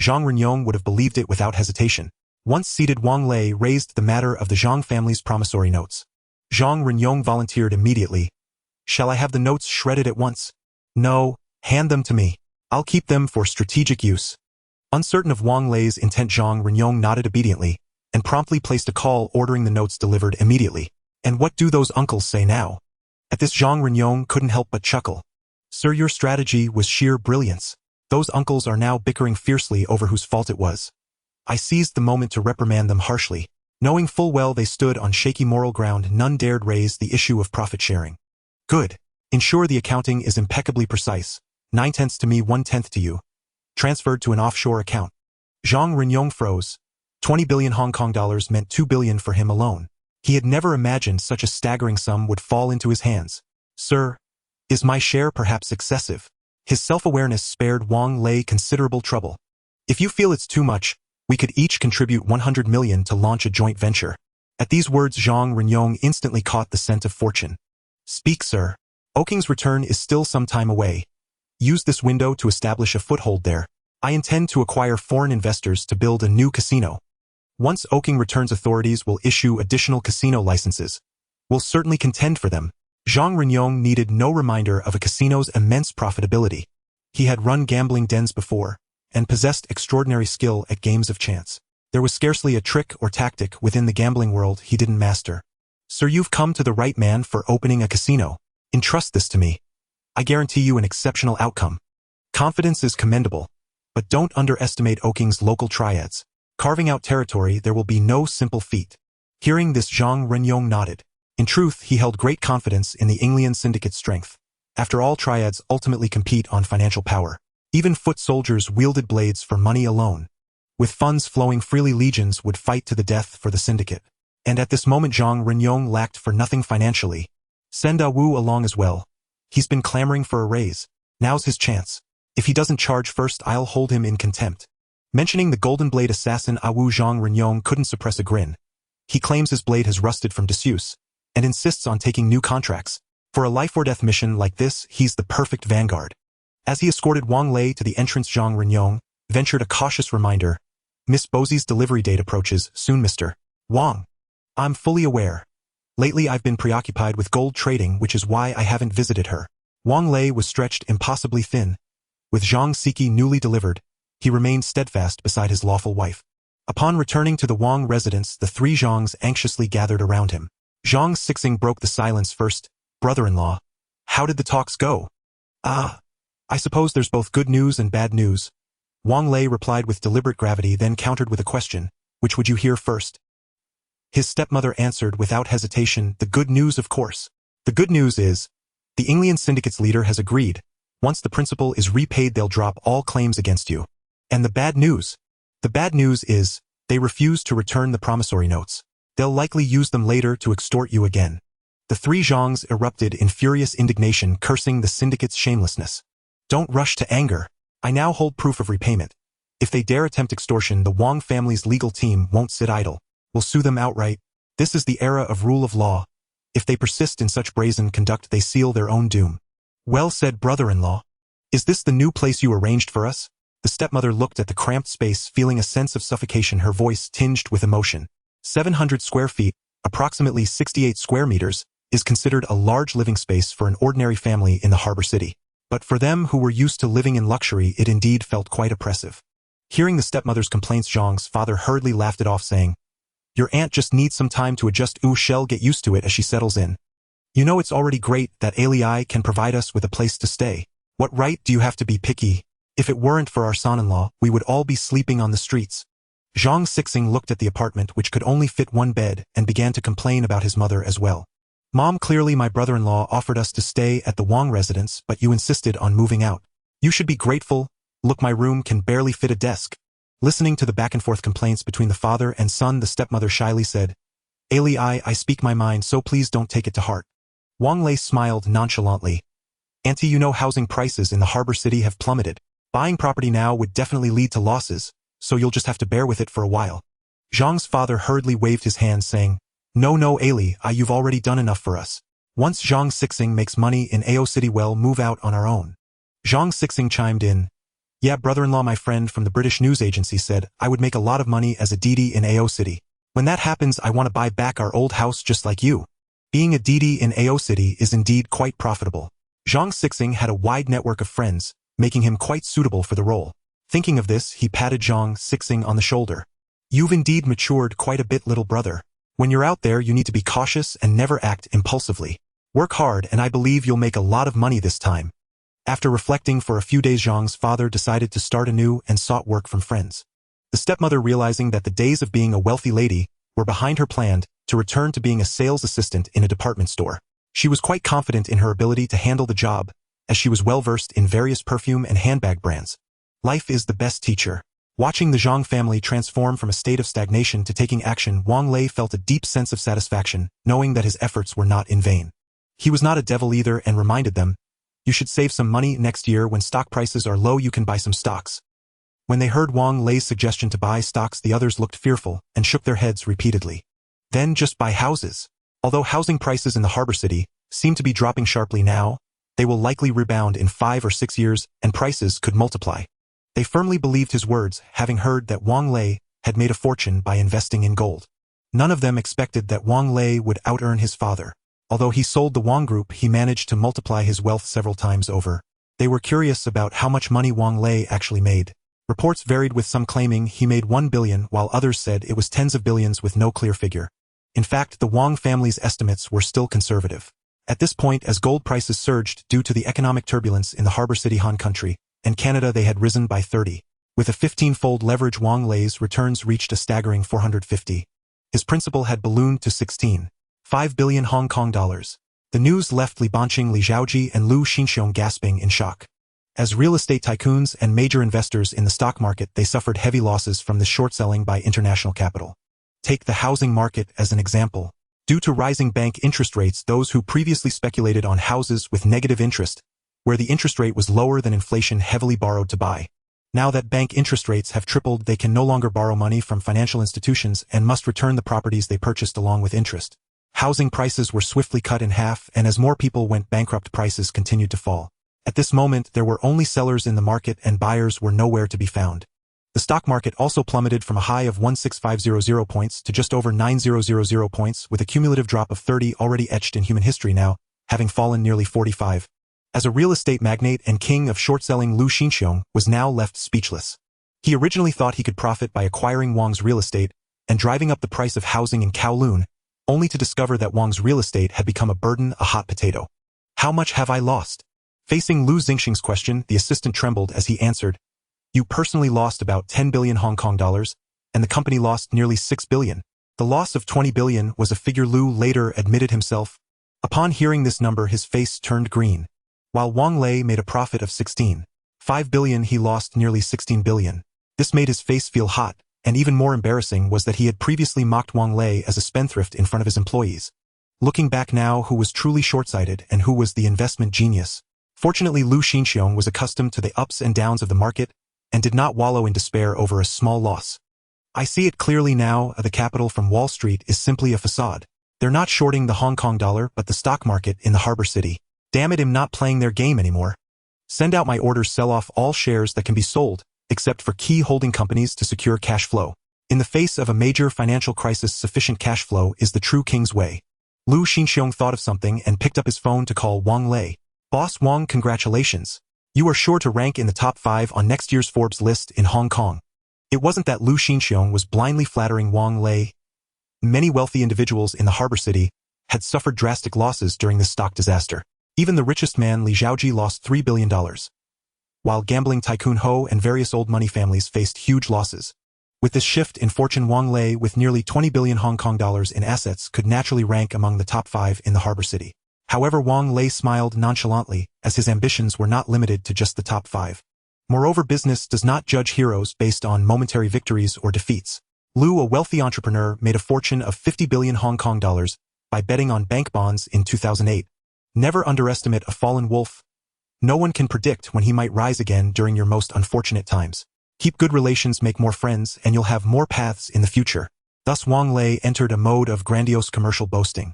Zhang Renyong would have believed it without hesitation. Once seated, Wang Lei raised the matter of the Zhang family's promissory notes. Zhang Renyong volunteered immediately. "Shall I have the notes shredded at once?" "No, hand them to me. I'll keep them for strategic use." Uncertain of Wang Lei's intent, Zhang Renyong nodded obediently and promptly placed a call ordering the notes delivered immediately. "And what do those uncles say now?" At this, Zhang Renyong couldn't help but chuckle. "Sir, your strategy was sheer brilliance. Those uncles are now bickering fiercely over whose fault it was. I seized the moment to reprimand them harshly. Knowing full well they stood on shaky moral ground, none dared raise the issue of profit sharing." "Good. Ensure the accounting is impeccably precise. 9/10 to me, 1/10 to you. Transferred to an offshore account." Zhang Renyong froze. 20 billion Hong Kong dollars meant 2 billion for him alone. He had never imagined such a staggering sum would fall into his hands. "Sir, is my share perhaps excessive?" His self-awareness spared Wang Lei considerable trouble. "If you feel it's too much, we could each contribute 100 million to launch a joint venture." At these words, Zhang Renyong instantly caught the scent of fortune. "Speak, sir. Oking's return is still some time away. Use this window to establish a foothold there. I intend to acquire foreign investors to build a new casino. Once Oking returns, authorities will issue additional casino licenses. We'll certainly contend for them." Zhang Renyong needed no reminder of a casino's immense profitability. He had run gambling dens before, and possessed extraordinary skill at games of chance. There was scarcely a trick or tactic within the gambling world he didn't master. "Sir, you've come to the right man for opening a casino. Entrust this to me. I guarantee you an exceptional outcome." Confidence is commendable, but don't underestimate Oking's local triads. Carving out territory there will be no simple feat. Hearing this, Zhang Renyong nodded. In truth, he held great confidence in the Inglian syndicate's strength. After all, triads ultimately compete on financial power. Even foot soldiers wielded blades for money alone. With funds flowing freely, legions would fight to the death for the syndicate. And at this moment, Zhang Renyong lacked for nothing financially. "Send Wu along as well. He's been clamoring for a raise. Now's his chance. If he doesn't charge first, I'll hold him in contempt." Mentioning the Golden Blade assassin Wu, Zhang Renyong couldn't suppress a grin. He claims his blade has rusted from disuse, and insists on taking new contracts. For a life-or-death mission like this, he's the perfect vanguard. As he escorted Wang Lei to the entrance, Zhang Renyong ventured a cautious reminder. "Miss Bosie's delivery date approaches soon, Mr. Wang. I'm fully aware. Lately I've been preoccupied with gold trading, which is why I haven't visited her." Wang Lei was stretched impossibly thin. With Zhang Siki newly delivered, he remained steadfast beside his lawful wife. Upon returning to the Wang residence, the three Zhangs anxiously gathered around him. Zhang Sixing broke the silence first. "Brother-in-law, how did the talks go?" I suppose there's both good news and bad news." Wang Lei replied with deliberate gravity, then countered with a question. "Which would you hear first?" His stepmother answered without hesitation, "The good news, of course. The good news is, the Inglian syndicate's leader has agreed. Once the principal is repaid, they'll drop all claims against you. And the bad news? The bad news is, They refuse to return the promissory notes. They'll likely use them later to extort you again. The three Jeangs erupted in furious indignation, cursing the syndicate's shamelessness. Don't rush to anger. I now hold proof of repayment. If they dare attempt extortion, the Wang family's legal team won't sit idle. We'll sue them outright. This is the era of rule of law. If they persist in such brazen conduct, they seal their own doom. Well said, brother-in-law. Is this the new place you arranged for us? The stepmother looked at the cramped space, feeling a sense of suffocation, her voice tinged with emotion. 700 square feet, approximately 68 square meters, is considered a large living space for an ordinary family in the harbor city. But for them who were used to living in luxury, it indeed felt quite oppressive. Hearing the stepmother's complaints, Jeang's father hurriedly laughed it off, saying, "Your aunt just needs some time to adjust. She'll get used to it as she settles in. You know, it's already great that Ali can provide us with a place to stay. What right do you have to be picky? If it weren't for our son-in-law, we would all be sleeping on the streets." Jeang Sixing looked at the apartment, which could only fit one bed, and began to complain about his mother as well. "Mom, clearly my brother-in-law offered us to stay at the Wang residence, but you insisted on moving out. You should be grateful. Look, my room can barely fit a desk." Listening to the back-and-forth complaints between the father and son, the stepmother shyly said, "Ali, I speak my mind, so please don't take it to heart." Wang Lei smiled nonchalantly. "Auntie, you know housing prices in the harbor city have plummeted. Buying property now would definitely lead to losses, so you'll just have to bear with it for a while." Zhang's father hurriedly waved his hand, saying, No, Ali, you've already done enough for us. Once Jeang Sixing makes money in AO City, we'll move out on our own." Jeang Sixing chimed in, "Yeah, brother-in-law, my friend from the British news agency said I would make a lot of money as a DD in AO City. When that happens, I want to buy back our old house just like you. Being a DD in AO City is indeed quite profitable." Jeang Sixing had a wide network of friends, making him quite suitable for the role. Thinking of this, he patted Jeang Sixing on the shoulder. "You've indeed matured quite a bit, little brother. When you're out there, you need to be cautious and never act impulsively. Work hard, and I believe you'll make a lot of money this time." After reflecting for a few days, Zhang's father decided to start anew and sought work from friends. The stepmother, realizing that the days of being a wealthy lady were behind her, planned to return to being a sales assistant in a department store. She was quite confident in her ability to handle the job, as she was well-versed in various perfume and handbag brands. Life is the best teacher. Watching the Jeang family transform from a state of stagnation to taking action, Wang Lei felt a deep sense of satisfaction, knowing that his efforts were not in vain. He was not a devil either, and reminded them, "You should save some money. Next year, when stock prices are low, you can buy some stocks." When they heard Wang Lei's suggestion to buy stocks, the others looked fearful and shook their heads repeatedly. Then just buy houses. Although housing prices in the harbor city seem to be dropping sharply now, they will likely rebound in 5 or 6 years, and prices could multiply. They firmly believed his words, having heard that Wang Lei had made a fortune by investing in gold. None of them expected that Wang Lei would out-earn his father. Although he sold the Wang Group, he managed to multiply his wealth several times over. They were curious about how much money Wang Lei actually made. Reports varied, with some claiming he made 1 billion, while others said it was tens of billions with no clear figure. In fact, the Wang family's estimates were still conservative. At this point, as gold prices surged due to the economic turbulence in the harbor city Han country and Canada, they had risen by 30. With a 15-fold leverage, Wang Lei's returns reached a staggering 450. His principal had ballooned to 16.5 billion Hong Kong dollars. The news left Li Banqing, Li Zhaoji, and Lu Xinxiong gasping in shock. As real estate tycoons and major investors in the stock market, they suffered heavy losses from the short selling by international capital. Take the housing market as an example. Due to rising bank interest rates, those who previously speculated on houses with negative interest, where the interest rate was lower than inflation, heavily borrowed to buy. Now that bank interest rates have tripled, they can no longer borrow money from financial institutions and must return the properties they purchased along with interest. Housing prices were swiftly cut in half, and as more people went bankrupt, prices continued to fall. At this moment, there were only sellers in the market and buyers were nowhere to be found. The stock market also plummeted from a high of 16,500 points to just over 9,000 points, with a cumulative drop of 30 already etched in human history now, having fallen nearly 45. As a real estate magnate and king of short-selling, Lu Xinxiong was now left speechless. He originally thought he could profit by acquiring Wang's real estate and driving up the price of housing in Kowloon, only to discover that Wang's real estate had become a burden, a hot potato. "How much have I lost?" Facing Lu Xinxiong's question, the assistant trembled as he answered, "You personally lost about 10 billion Hong Kong dollars, and the company lost nearly 6 billion. The loss of 20 billion was a figure Lu later admitted himself. Upon hearing this number, his face turned green. While Wang Lei made a profit of 16.5 billion, he lost nearly 16 billion. This made his face feel hot, And even more embarrassing was that he had previously mocked Wang Lei as a spendthrift in front of his employees. Looking back now, who was truly short-sighted and who was the investment genius? Fortunately, Lu Xinxiong was accustomed to the ups and downs of the market and did not wallow in despair over a small loss. I see it clearly now, the capital from Wall Street is simply a facade. They're not shorting the Hong Kong dollar but the stock market in the harbor city. Damn it, I'm not playing their game anymore. Send out my orders, sell off all shares that can be sold, except for key holding companies to secure cash flow. In the face of a major financial crisis, sufficient cash flow is the true king's way. Lu Xinxiong thought of something and picked up his phone to call Wang Lei. Boss Wang, congratulations. You are sure to rank in the top 5 on next year's Forbes list in Hong Kong. It wasn't that Lu Xinxiong was blindly flattering Wang Lei. Many wealthy individuals in the harbor city had suffered drastic losses during this stock disaster. Even the richest man, Li Zhaoji, lost $3 billion. While gambling tycoon Ho and various old money families faced huge losses. With this shift in fortune, Wang Lei, with nearly 20 billion Hong Kong dollars in assets, could naturally rank among the top 5 in the harbor city. However, Wang Lei smiled nonchalantly, as his ambitions were not limited to just the top 5. Moreover, business does not judge heroes based on momentary victories or defeats. Lu, a wealthy entrepreneur, made a fortune of 50 billion Hong Kong dollars by betting on bank bonds in 2008. Never underestimate a fallen wolf. No one can predict when he might rise again during your most unfortunate times. Keep good relations, make more friends, and you'll have more paths in the future. Thus Wang Lei entered a mode of grandiose commercial boasting.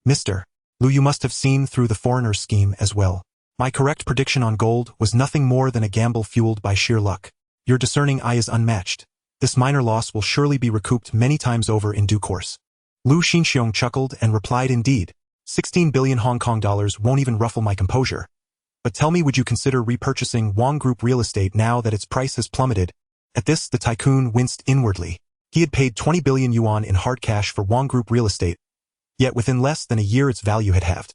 Mr. Lu, you must have seen through the foreigner's scheme as well. My correct prediction on gold was nothing more than a gamble fueled by sheer luck. Your discerning eye is unmatched. This minor loss will surely be recouped many times over in due course. Lu Xinxiong chuckled and replied, indeed. 16 billion Hong Kong dollars won't even ruffle my composure. But tell me, would you consider repurchasing Wang Group real estate now that its price has plummeted? At this, the tycoon winced inwardly. He had paid 20 billion yuan in hard cash for Wang Group real estate, yet within less than a year its value had halved.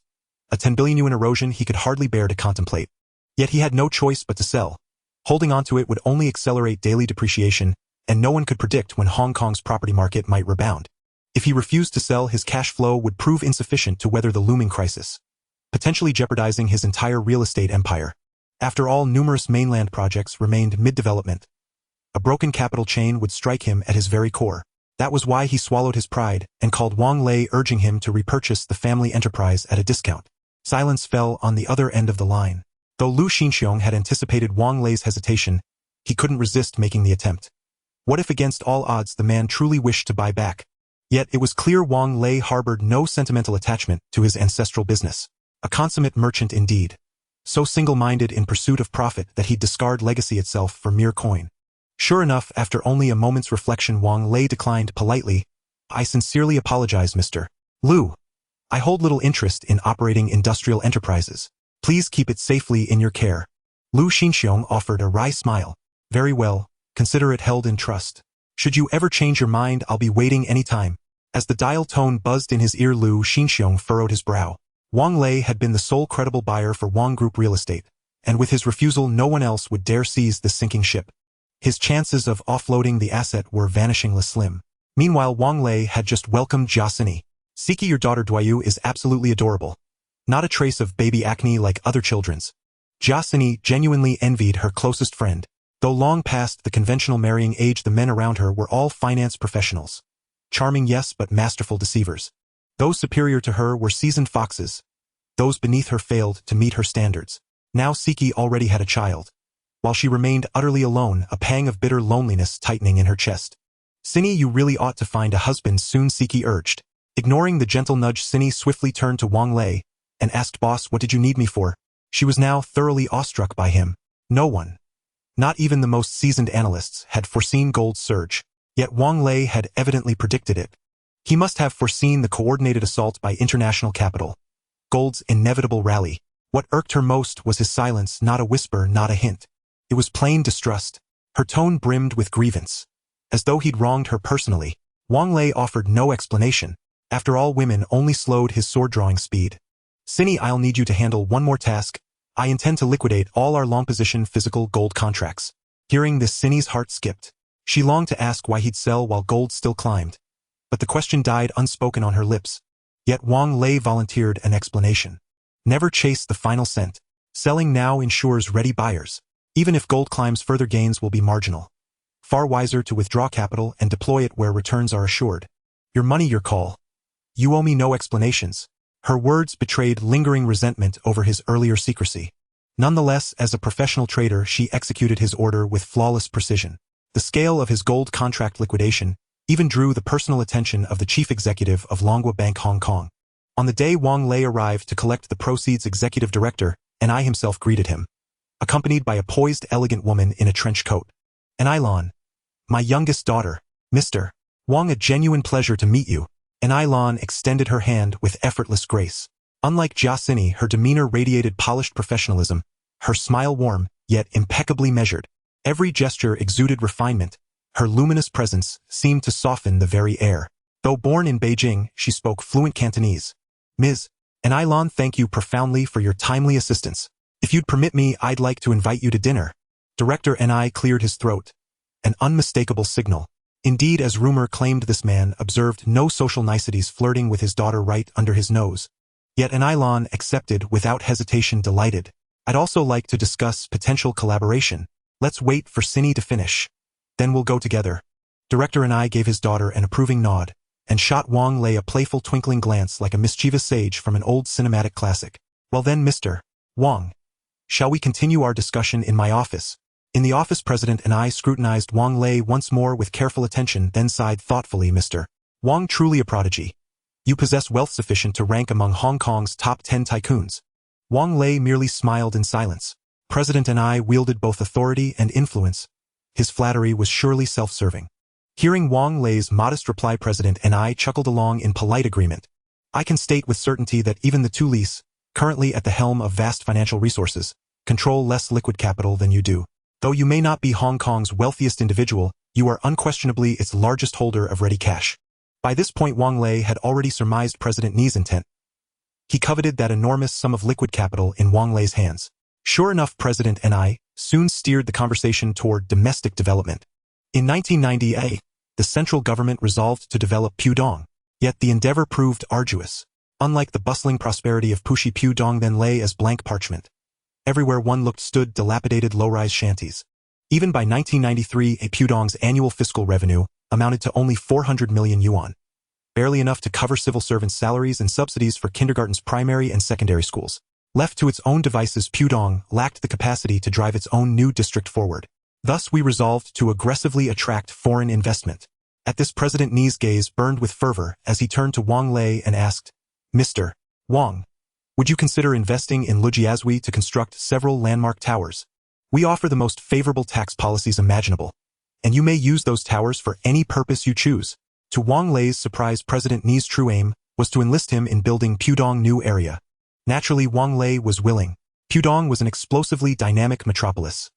A 10 billion yuan erosion he could hardly bear to contemplate. Yet he had no choice but to sell. Holding on to it would only accelerate daily depreciation, and no one could predict when Hong Kong's property market might rebound. If he refused to sell, his cash flow would prove insufficient to weather the looming crisis, potentially jeopardizing his entire real estate empire. After all, numerous mainland projects remained mid-development. A broken capital chain would strike him at his very core. That was why he swallowed his pride and called Wang Lei, urging him to repurchase the family enterprise at a discount. Silence fell on the other end of the line. Though Lu Xinxiong had anticipated Wang Lei's hesitation, he couldn't resist making the attempt. What if against all odds the man truly wished to buy back? Yet it was clear Wang Lei harbored no sentimental attachment to his ancestral business. A consummate merchant indeed. So single-minded in pursuit of profit that he'd discard legacy itself for mere coin. Sure enough, after only a moment's reflection, Wang Lei declined politely. I sincerely apologize, Mr. Lu. I hold little interest in operating industrial enterprises. Please keep it safely in your care. Lu Xinxiong offered a wry smile. Very well, consider it held in trust. Should you ever change your mind, I'll be waiting any time. As the dial tone buzzed in his ear, Lu Xinxiong furrowed his brow. Wang Lei had been the sole credible buyer for Wang Group real estate, and with his refusal no one else would dare seize the sinking ship. His chances of offloading the asset were vanishingly slim. Meanwhile, Wang Lei had just welcomed Jia. Siki, your daughter Duayu is absolutely adorable. Not a trace of baby acne like other children's. Jia genuinely envied her closest friend. Though long past the conventional marrying age, the men around her were all finance professionals. Charming, yes, but masterful deceivers. Those superior to her were seasoned foxes. Those beneath her failed to meet her standards. Now Siki already had a child. While she remained utterly alone, a pang of bitter loneliness tightening in her chest. Sini, you really ought to find a husband soon, Siki urged. Ignoring the gentle nudge, Sini swiftly turned to Wang Lei and asked, Boss, what did you need me for? She was now thoroughly awestruck by him. No one, not even the most seasoned analysts, had foreseen gold's surge. Yet Wang Lei had evidently predicted it. He must have foreseen the coordinated assault by international capital. Gold's inevitable rally. What irked her most was his silence, not a whisper, not a hint. It was plain distrust. Her tone brimmed with grievance. As though he'd wronged her personally. Wang Lei offered no explanation. After all, women only slowed his sword-drawing speed. Sini, I'll need you to handle one more task. I intend to liquidate all our long-position physical gold contracts. Hearing this, Sini's heart skipped. She longed to ask why he'd sell while gold still climbed. But the question died unspoken on her lips. Yet Wang Lei volunteered an explanation. Never chase the final cent. Selling now ensures ready buyers. Even if gold climbs further, gains will be marginal. Far wiser to withdraw capital and deploy it where returns are assured. Your money, your call. You owe me no explanations. Her words betrayed lingering resentment over his earlier secrecy. Nonetheless, as a professional trader, she executed his order with flawless precision. The scale of his gold contract liquidation even drew the personal attention of the chief executive of Longhua Bank Hong Kong. On the day Wang Lei arrived to collect the proceeds, executive director, and I himself greeted him, accompanied by a poised, elegant woman in a trench coat. And Ilan, my youngest daughter, Mr. Wang, a genuine pleasure to meet you. And Ilan extended her hand with effortless grace. Unlike Jiasini, her demeanor radiated polished professionalism, her smile warm, yet impeccably measured. Every gesture exuded refinement. Her luminous presence seemed to soften the very air. Though born in Beijing, she spoke fluent Cantonese. Ms. And Ilan, thank you profoundly for your timely assistance. If you'd permit me, I'd like to invite you to dinner. Director Ni cleared his throat. An unmistakable signal. Indeed, as rumor claimed, this man observed no social niceties, flirting with his daughter right under his nose. Yet Ilan accepted without hesitation, delighted. I'd also like to discuss potential collaboration. Let's wait for Cindy to finish. Then we'll go together. Director Ni gave his daughter an approving nod, and shot Wang Lei a playful twinkling glance like a mischievous sage from an old cinematic classic. Well then, Mr. Wang, shall we continue our discussion in my office? In the office, President and I scrutinized Wang Lei once more with careful attention, then sighed thoughtfully. Mr. Wang, truly a prodigy. You possess wealth sufficient to rank among Hong Kong's top 10 tycoons. Wang Lei merely smiled in silence. President and I wielded both authority and influence. His flattery was surely self-serving. Hearing Wang Lei's modest reply, President and I chuckled along in polite agreement. I can state with certainty that even the two Lees, currently at the helm of vast financial resources, control less liquid capital than you do. Though you may not be Hong Kong's wealthiest individual, you are unquestionably its largest holder of ready cash. By this point, Wang Lei had already surmised President Ni's intent. He coveted that enormous sum of liquid capital in Wang Lei's hands. Sure enough, President and I soon steered the conversation toward domestic development. In 1998, the central government resolved to develop Pudong, yet the endeavor proved arduous. Unlike the bustling prosperity of Puxi, Pudong then lay as blank parchment. Everywhere one looked stood dilapidated low-rise shanties. Even by 1993, a Pudong's annual fiscal revenue amounted to only 400 million yuan, barely enough to cover civil servants' salaries and subsidies for kindergartens, primary and secondary schools. Left to its own devices, Pudong lacked the capacity to drive its own new district forward. Thus, we resolved to aggressively attract foreign investment. At this, President Ni's gaze burned with fervor as he turned to Wang Lei and asked, Mr. Wang, would you consider investing in Lujiazui to construct several landmark towers? We offer the most favorable tax policies imaginable, and you may use those towers for any purpose you choose. To Wang Lei's surprise, President Ni's true aim was to enlist him in building Pudong new area. Naturally, Wang Lei was willing. Pudong was an explosively dynamic metropolis.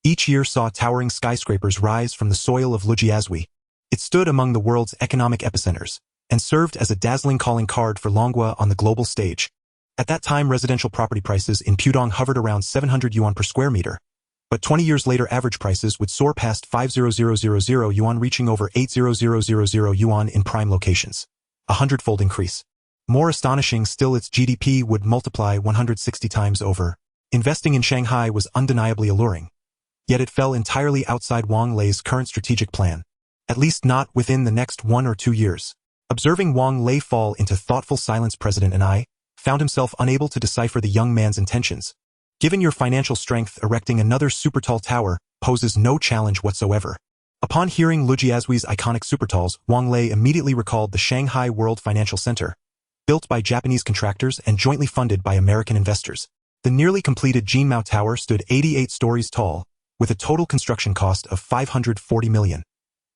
Each year saw towering skyscrapers rise from the soil of Lujiazui. It stood among the world's economic epicenters, and served as a dazzling calling card for Longhua on the global stage. At that time, residential property prices in Pudong hovered around 700 yuan per square meter. But 20 years later, average prices would soar past 500,000 yuan, reaching over 800,000 yuan in prime locations. A hundredfold increase. More astonishing still, its GDP would multiply 160 times over. Investing in Shanghai was undeniably alluring. Yet it fell entirely outside Wang Lei's current strategic plan. At least not within the next 1 or 2 years. Observing Wang Lei fall into thoughtful silence, President and I found himself unable to decipher the young man's intentions. Given your financial strength, erecting another super-tall tower poses no challenge whatsoever. Upon hearing Lujiazui's iconic supertalls, Wang Lei immediately recalled the Shanghai World Financial Center, built by Japanese contractors and jointly funded by American investors. The nearly completed Jinmao Tower stood 88 stories tall, with a total construction cost of 540 million,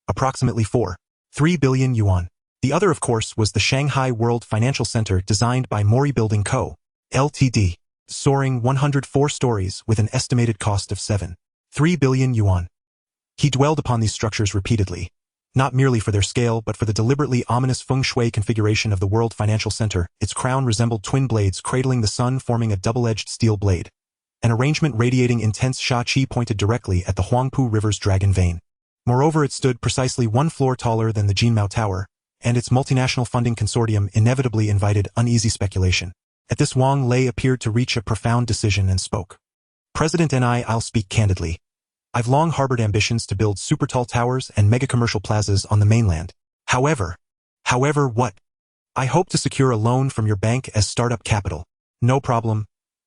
approximately 3 billion yuan. The other, of course, was the Shanghai World Financial Center, designed by Mori Building Co., Ltd., soaring 104 stories with an estimated cost of 3 billion yuan. He dwelled upon these structures repeatedly, not merely for their scale but for the deliberately ominous feng shui configuration of the World Financial Center. Its crown resembled twin blades cradling the sun, forming a double-edged steel blade, an arrangement radiating intense sha-qi pointed directly at the Huangpu River's dragon vein. Moreover, it stood precisely 1 floor taller than the Jinmao Tower, and its multinational funding consortium inevitably invited uneasy speculation. At this, Wang Lei appeared to reach a profound decision and spoke. President and I'll speak candidly. I've long harbored ambitions to build super tall towers and mega commercial plazas on the mainland. However what? I hope to secure a loan from your bank as startup capital. No problem.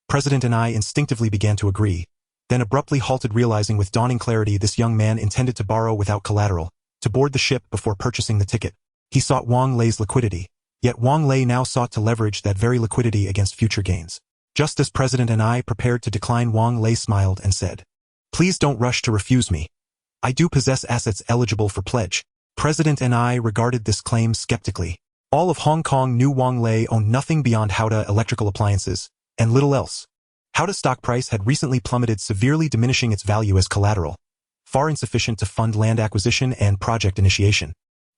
President and I instinctively began to agree, then abruptly halted, realizing with dawning clarity this young man intended to borrow without collateral, to board the ship before purchasing the ticket. He sought Wang Lei's liquidity, yet Wang Lei now sought to leverage that very liquidity against future gains. Just as President and I prepared to decline, Wang Lei smiled and said, "Please don't rush to refuse me. I do possess assets eligible for pledge." President and I regarded this claim skeptically. All of Hong Kong knew Wang Lei owned nothing beyond Haode electrical appliances, and little else. Haode's stock price had recently plummeted, severely diminishing its value as collateral, far insufficient to fund land acquisition and project initiation.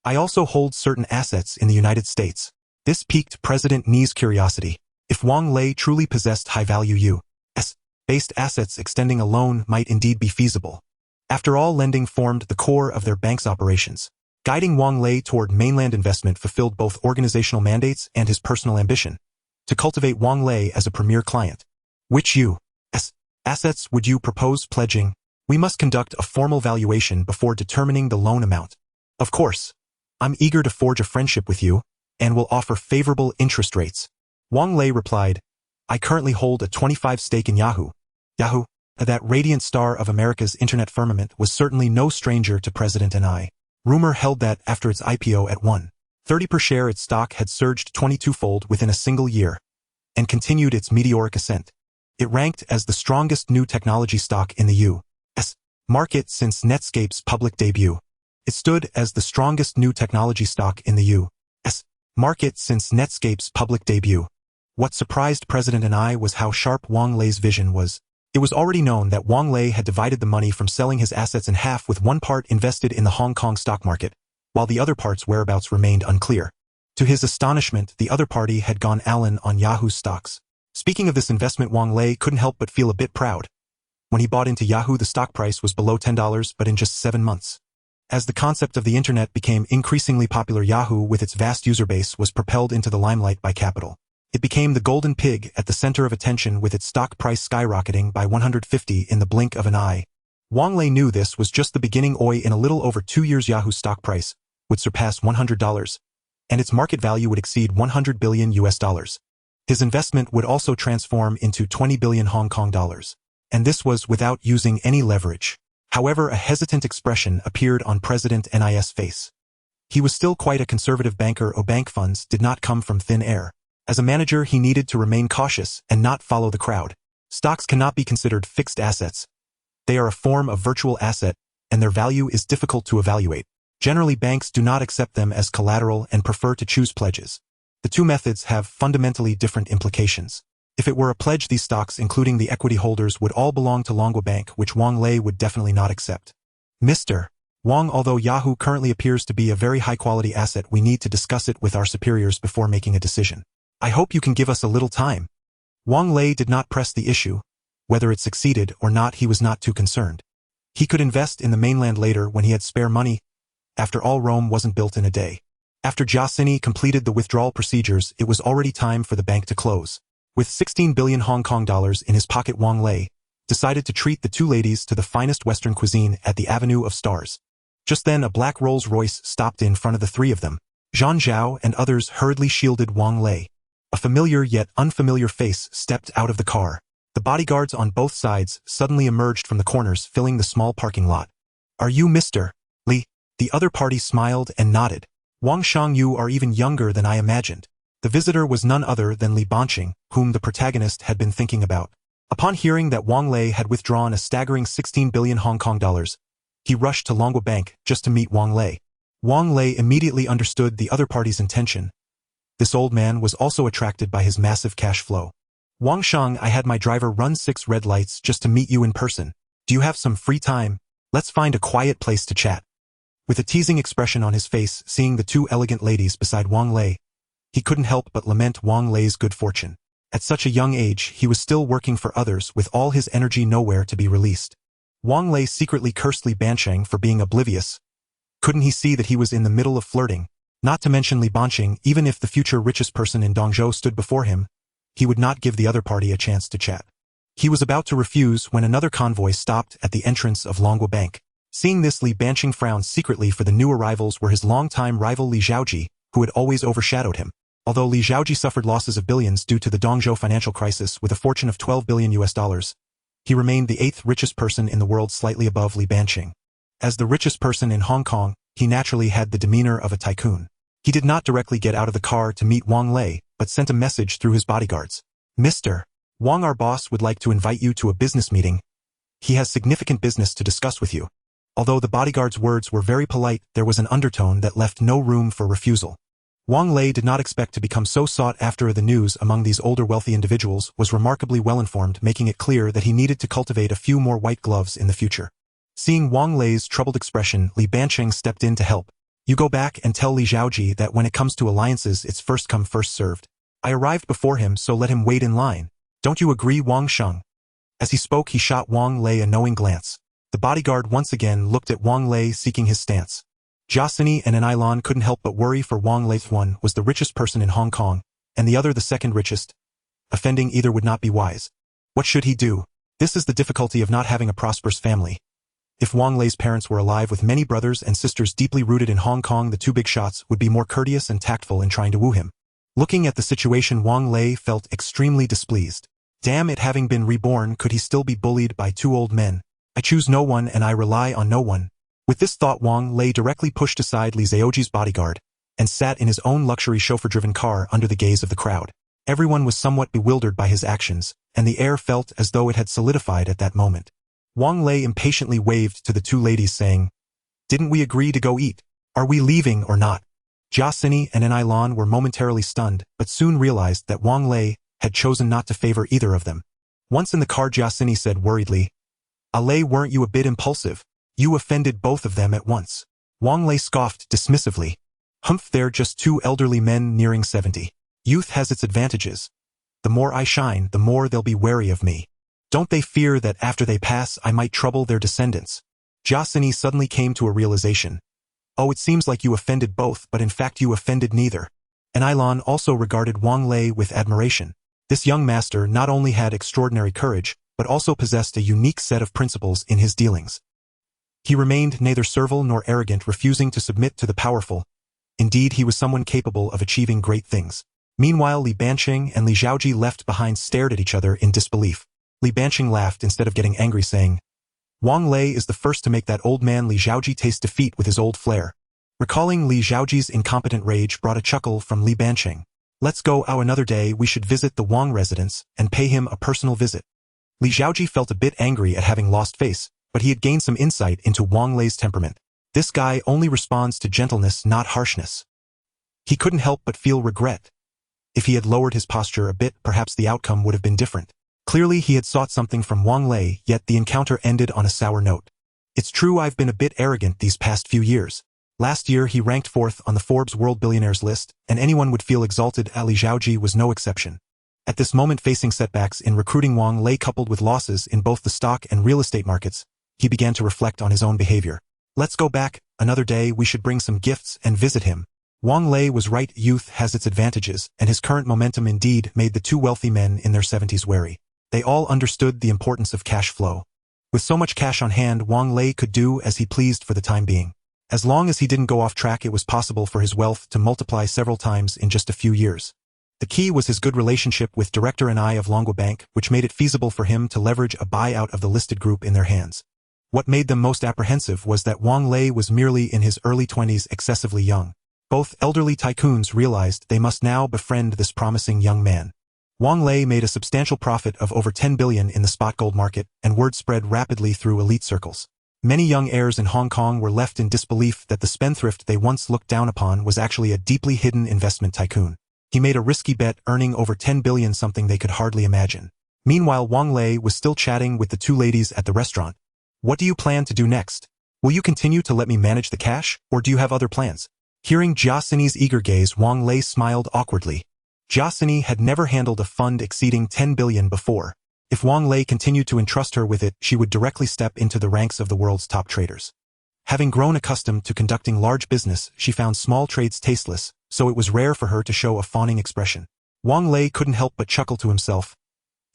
I also hold certain assets in the United States. This piqued President Ni's curiosity. If Wang Lei truly possessed high-value U.S.-based assets, extending a loan might indeed be feasible. After all, lending formed the core of their bank's operations. Guiding Wang Lei toward mainland investment fulfilled both organizational mandates and his personal ambition to cultivate Wang Lei as a premier client. Which U.S. assets would you propose pledging? We must conduct a formal valuation before determining the loan amount. Of course. I'm eager to forge a friendship with you, and will offer favorable interest rates. Wang Lei replied, I currently hold a 25% stake in Yahoo. Yahoo, that radiant star of America's internet firmament, was certainly no stranger to President and I. Rumor held that after its IPO at $1.30 per share, its stock had surged 22-fold within a single year, and continued its meteoric ascent. It ranked as the strongest new technology stock in the U.S. market since Netscape's public debut. It stood as the strongest new technology stock in the U.S. market since Netscape's public debut. What surprised President and I was how sharp Wang Lei's vision was. It was already known that Wang Lei had divided the money from selling his assets in half, with one part invested in the Hong Kong stock market, while the other part's whereabouts remained unclear. To his astonishment, the other party had gone all-in on Yahoo's stocks. Speaking of this investment, Wang Lei couldn't help but feel a bit proud. When he bought into Yahoo, the stock price was below $10, but in just 7 months. As the concept of the internet became increasingly popular, Yahoo, with its vast user base, was propelled into the limelight by capital. It became the golden pig at the center of attention, with its stock price skyrocketing by 150 in the blink of an eye. Wang Lei knew this was just the beginning. In a little over 2 years, Yahoo's stock price would surpass $100, and its market value would exceed $100 billion US. His investment would also transform into 20 billion Hong Kong dollars. And this was without using any leverage. However, a hesitant expression appeared on President Ni's face. He was still quite a conservative banker. Bank funds did not come from thin air. As a manager, he needed to remain cautious and not follow the crowd. Stocks cannot be considered fixed assets. They are a form of virtual asset, and their value is difficult to evaluate. Generally, banks do not accept them as collateral and prefer to choose pledges. The two methods have fundamentally different implications. If it were a pledge, these stocks, including the equity holders, would all belong to Longwa Bank, which Wang Lei would definitely not accept. Mr. Wang, although Yahoo currently appears to be a very high-quality asset, we need to discuss it with our superiors before making a decision. I hope you can give us a little time. Wang Lei did not press the issue. Whether it succeeded or not, he was not too concerned. He could invest in the mainland later when he had spare money. After all, Rome wasn't built in a day. After Jiaxini completed the withdrawal procedures, it was already time for the bank to close. With 16 billion Hong Kong dollars in his pocket, Wang Lei decided to treat the two ladies to the finest Western cuisine at the Avenue of Stars. Just then, a black Rolls-Royce stopped in front of the three of them. Zhang Zhao and others hurriedly shielded Wang Lei. A familiar yet unfamiliar face stepped out of the car. The bodyguards on both sides suddenly emerged from the corners, filling the small parking lot. Are you Mr. Li? The other party smiled and nodded. Wang Shang, you are even younger than I imagined. The visitor was none other than Li Banqing, whom the protagonist had been thinking about. Upon hearing that Wang Lei had withdrawn a staggering 16 billion Hong Kong dollars, he rushed to Longwa Bank just to meet Wang Lei. Wang Lei immediately understood the other party's intention. This old man was also attracted by his massive cash flow. Wang Shang, I had my driver run 6 red lights just to meet you in person. Do you have some free time? Let's find a quiet place to chat. With a teasing expression on his face, seeing the two elegant ladies beside Wang Lei, he couldn't help but lament Wang Lei's good fortune. At such a young age, he was still working for others, with all his energy nowhere to be released. Wang Lei secretly cursed Li Banqing for being oblivious. Couldn't he see that he was in the middle of flirting? Not to mention Li Banqing, even if the future richest person in Dongzhou stood before him, he would not give the other party a chance to chat. He was about to refuse when another convoy stopped at the entrance of Longwa Bank. Seeing this, Li Banqing frowned secretly, for the new arrivals were his longtime rival Li Xiaoji, who had always overshadowed him. Although Li Xiaoji suffered losses of billions due to the Dongzhou financial crisis with a fortune of $12 billion, he remained the 8th richest person in the world, slightly above Li Banqing. As the richest person in Hong Kong, he naturally had the demeanor of a tycoon. He did not directly get out of the car to meet Wang Lei, but sent a message through his bodyguards. Mr. Wang, our boss would like to invite you to a business meeting. He has significant business to discuss with you. Although the bodyguard's words were very polite, there was an undertone that left no room for refusal. Wang Lei did not expect to become so sought after. The news among these older wealthy individuals was remarkably well informed, making it clear that he needed to cultivate a few more white gloves in the future. Seeing Wang Lei's troubled expression, Li Banqing stepped in to help. You go back and tell Li Xiaoji that when it comes to alliances, it's first come first served. I arrived before him, so let him wait in line. Don't you agree, Wang Sheng? As he spoke, he shot Wang Lei a knowing glance. The bodyguard once again looked at Wang Lei, seeking his stance. Jiaxini and Anilan couldn't help but worry, for Wang Lei. One was the richest person in Hong Kong, and the other the second richest. Offending either would not be wise. What should he do? This is the difficulty of not having a prosperous family. If Wang Lei's parents were alive with many brothers and sisters deeply rooted in Hong Kong, the two big shots would be more courteous and tactful in trying to woo him. Looking at the situation, Wang Lei felt extremely displeased. Damn it, having been reborn, could he still be bullied by two old men? I choose no one and I rely on no one. With this thought, Wang Lei directly pushed aside Li Xiaoji's bodyguard and sat in his own luxury chauffeur-driven car under the gaze of the crowd. Everyone was somewhat bewildered by his actions, and the air felt as though it had solidified at that moment. Wang Lei impatiently waved to the two ladies, saying, "Didn't we agree to go eat? Are we leaving or not?" Jiaxini and Anilan were momentarily stunned, but soon realized that Wang Lei had chosen not to favor either of them. Once in the car, Jiaxini said worriedly, "Lei, weren't you a bit impulsive? You offended both of them at once." Wang Lei scoffed dismissively. "Humph, they're just two elderly men nearing 70. Youth has its advantages. The more I shine, the more they'll be wary of me. Don't they fear that after they pass I might trouble their descendants?" Jiaxini suddenly came to a realization. "Oh, it seems like you offended both, but in fact you offended neither." And Ilan also regarded Wang Lei with admiration. This young master not only had extraordinary courage, but also possessed a unique set of principles in his dealings. He remained neither servile nor arrogant, refusing to submit to the powerful. Indeed, he was someone capable of achieving great things. Meanwhile, Li Banqing and Li Xiaoji, left behind, stared at each other in disbelief. Li Banqing laughed instead of getting angry, saying, "Wang Lei is the first to make that old man Li Xiaoji taste defeat with his old flair." Recalling Li Xiaoji's incompetent rage brought a chuckle from Li Banqing. "Let's go out another day. We should visit the Wang residence and pay him a personal visit." Li Xiaoji felt a bit angry at having lost face, but he had gained some insight into Wang Lei's temperament. This guy only responds to gentleness, not harshness. He couldn't help but feel regret. If he had lowered his posture a bit, perhaps the outcome would have been different. Clearly he had sought something from Wang Lei, yet the encounter ended on a sour note. "It's true I've been a bit arrogant these past few years. Last year he ranked 4th on the Forbes World Billionaires list, and anyone would feel exalted. Li Xiaoji was no exception." At this moment, facing setbacks in recruiting Wang Lei coupled with losses in both the stock and real estate markets, he began to reflect on his own behavior. "Let's go back another day. We should bring some gifts and visit him." Wang Lei was right. Youth has its advantages, and his current momentum indeed made the two wealthy men in their 70s wary. They all understood the importance of cash flow. With so much cash on hand, Wang Lei could do as he pleased for the time being. As long as he didn't go off track, it was possible for his wealth to multiply several times in just a few years. The key was his good relationship with Director and I of Longwa Bank, which made it feasible for him to leverage a buyout of the listed group in their hands. What made them most apprehensive was that Wang Lei was merely in his early 20s, excessively young. Both elderly tycoons realized they must now befriend this promising young man. Wang Lei made a substantial profit of over 10 billion in the spot gold market, and word spread rapidly through elite circles. Many young heirs in Hong Kong were left in disbelief that the spendthrift they once looked down upon was actually a deeply hidden investment tycoon. He made a risky bet, earning over 10 billion, something they could hardly imagine. Meanwhile, Wang Lei was still chatting with the two ladies at the restaurant. "What do you plan to do next? Will you continue to let me manage the cash, or do you have other plans?" Hearing Jiaxini's eager gaze, Wang Lei smiled awkwardly. Jiaxini had never handled a fund exceeding 10 billion before. If Wang Lei continued to entrust her with it, she would directly step into the ranks of the world's top traders. Having grown accustomed to conducting large business, she found small trades tasteless, so it was rare for her to show a fawning expression. Wang Lei couldn't help but chuckle to himself.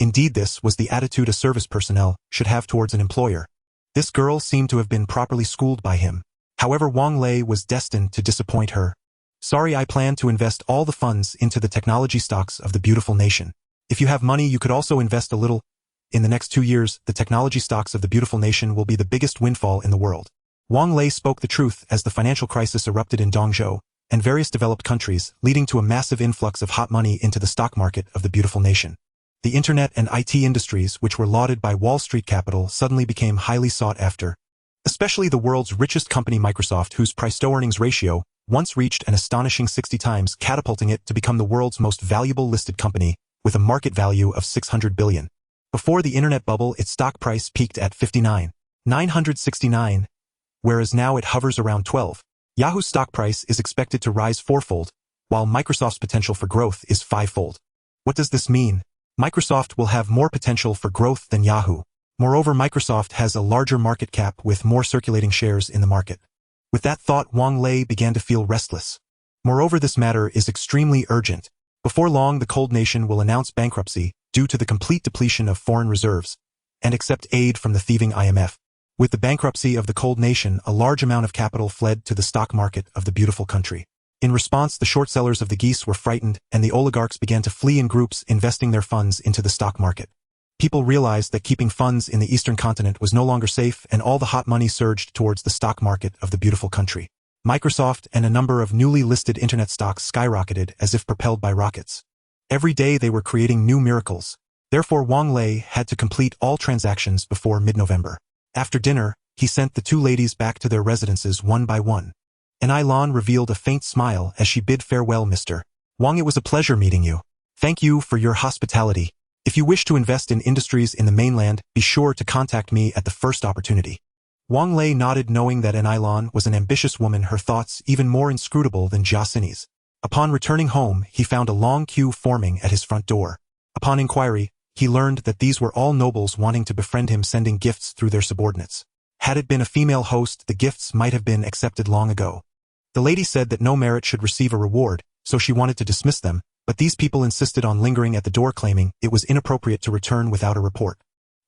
Indeed, this was the attitude a service personnel should have towards an employer. This girl seemed to have been properly schooled by him. However, Wang Lei was destined to disappoint her. Sorry, I plan to invest all the funds into the technology stocks of the beautiful nation. If you have money, you could also invest a little. In the next 2 years, the technology stocks of the beautiful nation will be the biggest windfall in the world. Wang Lei spoke the truth as the financial crisis erupted in Dongzhou and various developed countries, leading to a massive influx of hot money into the stock market of the beautiful nation. The internet and IT industries, which were lauded by Wall Street capital, suddenly became highly sought after. Especially the world's richest company, Microsoft, whose price-to-earnings ratio once reached an astonishing 60 times, catapulting it to become the world's most valuable listed company, with a market value of $600 billion. Before the internet bubble, its stock price peaked at $59,969, whereas now it hovers around $12. Yahoo's stock price is expected to rise 4-fold, while Microsoft's potential for growth is 5-fold. What does this mean? Microsoft will have more potential for growth than Yahoo. Moreover, Microsoft has a larger market cap with more circulating shares in the market. With that thought, Wang Lei began to feel restless. Moreover, this matter is extremely urgent. Before long, the cold nation will announce bankruptcy due to the complete depletion of foreign reserves and accept aid from the thieving IMF. With the bankruptcy of the cold nation, a large amount of capital fled to the stock market of the beautiful country. In response, the short sellers of the geese were frightened, and the oligarchs began to flee in groups, investing their funds into the stock market. People realized that keeping funds in the eastern continent was no longer safe, and all the hot money surged towards the stock market of the beautiful country. Microsoft and a number of newly listed internet stocks skyrocketed as if propelled by rockets. Every day they were creating new miracles. Therefore, Wang Lei had to complete all transactions before mid-November. After dinner, he sent the two ladies back to their residences one by one. An revealed a faint smile as she bid farewell. Mr. Wang, it was a pleasure meeting you. Thank you for your hospitality. If you wish to invest in industries in the mainland, be sure to contact me at the first opportunity. Wang Lei nodded, knowing that An was an ambitious woman, her thoughts even more inscrutable than Jiaxin's. Upon returning home, he found a long queue forming at his front door. Upon inquiry, he learned that these were all nobles wanting to befriend him, sending gifts through their subordinates. Had it been a female host, the gifts might have been accepted long ago. The lady said that no merit should receive a reward, so she wanted to dismiss them, but these people insisted on lingering at the door, claiming it was inappropriate to return without a report.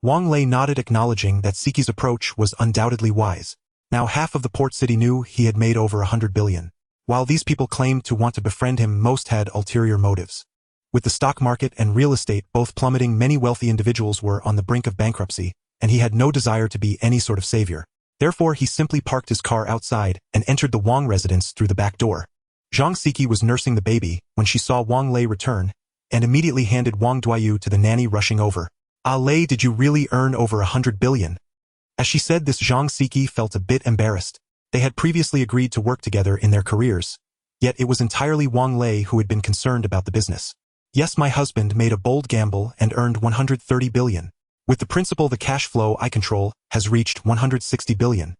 Wang Lei nodded, acknowledging that Siki's approach was undoubtedly wise. Now half of the port city knew he had made over $100 billion. While these people claimed to want to befriend him, most had ulterior motives. With the stock market and real estate both plummeting, many wealthy individuals were on the brink of bankruptcy, and he had no desire to be any sort of savior. Therefore, he simply parked his car outside and entered the Wang residence through the back door. Zhang Siki was nursing the baby when she saw Wang Lei return, and immediately handed Wang Duayu to the nanny, rushing over. "Ah, Lei, did you really earn over $100 billion? As she said this, Zhang Siki felt a bit embarrassed. They had previously agreed to work together in their careers, yet it was entirely Wang Lei who had been concerned about the business. Yes, my husband made a bold gamble and earned $130 billion. With the principal, the cash flow I control has reached $160 billion.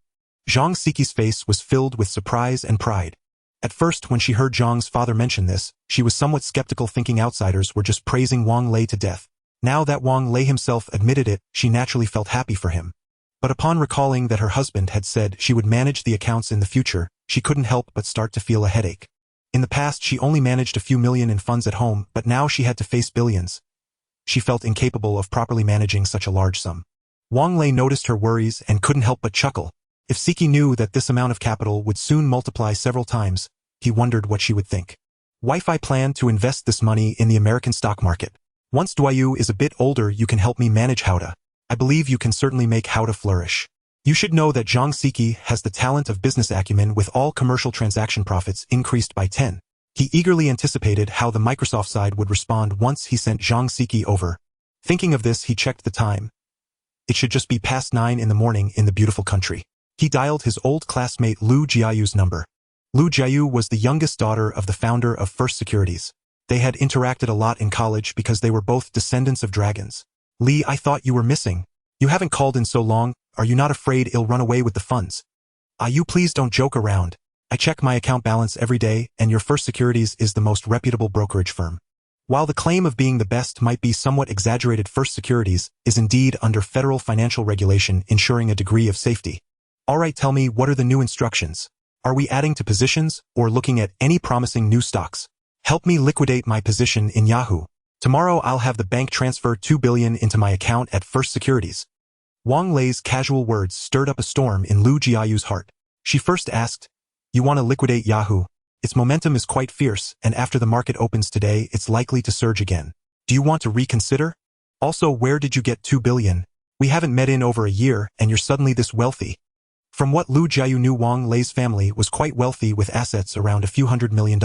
Zhang Siki's face was filled with surprise and pride. At first, when she heard Zhang's father mention this, she was somewhat skeptical, thinking outsiders were just praising Wang Lei to death. Now that Wang Lei himself admitted it, she naturally felt happy for him. But upon recalling that her husband had said she would manage the accounts in the future, she couldn't help but start to feel a headache. In the past, she only managed a few million in funds at home, but now she had to face billions. She felt incapable of properly managing such a large sum. Wang Lei noticed her worries and couldn't help but chuckle. If Siki knew that this amount of capital would soon multiply several times, he wondered what she would think. "Wife, I plan to invest this money in the American stock market. Once Duayu is a bit older, you can help me manage Haode. I believe you can certainly make Haode flourish. You should know that Zhang Siki has the talent of business acumen, with all commercial transaction profits increased by 10. He eagerly anticipated how the Microsoft side would respond once he sent Zhang Siki over. Thinking of this, he checked the time. It should just be past 9 in the morning in the beautiful country. He dialed his old classmate Lu Jiayu's number. Lu Jiayu was the youngest daughter of the founder of First Securities. They had interacted a lot in college because they were both descendants of dragons. "Lee, I thought you were missing. You haven't called in so long. Are you not afraid he'll run away with the funds?" "Ah, you please don't joke around. I check my account balance every day, and your First Securities is the most reputable brokerage firm. While the claim of being the best might be somewhat exaggerated, First Securities is indeed under federal financial regulation, ensuring a degree of safety. All right, tell me, what are the new instructions? Are we adding to positions or looking at any promising new stocks? Help me liquidate my position in Yahoo. Tomorrow I'll have the bank transfer 2 billion into my account at First Securities. Wang Lei's casual words stirred up a storm in Lu Jiayu's heart. She first asked, "You want to liquidate Yahoo? Its momentum is quite fierce, and after the market opens today, it's likely to surge again. Do you want to reconsider? Also, where did you get 2 billion? We haven't met in over a year, and you're suddenly this wealthy." From what Lu Jiayu knew, Wang Lei's family was quite wealthy with assets around a few $100 million.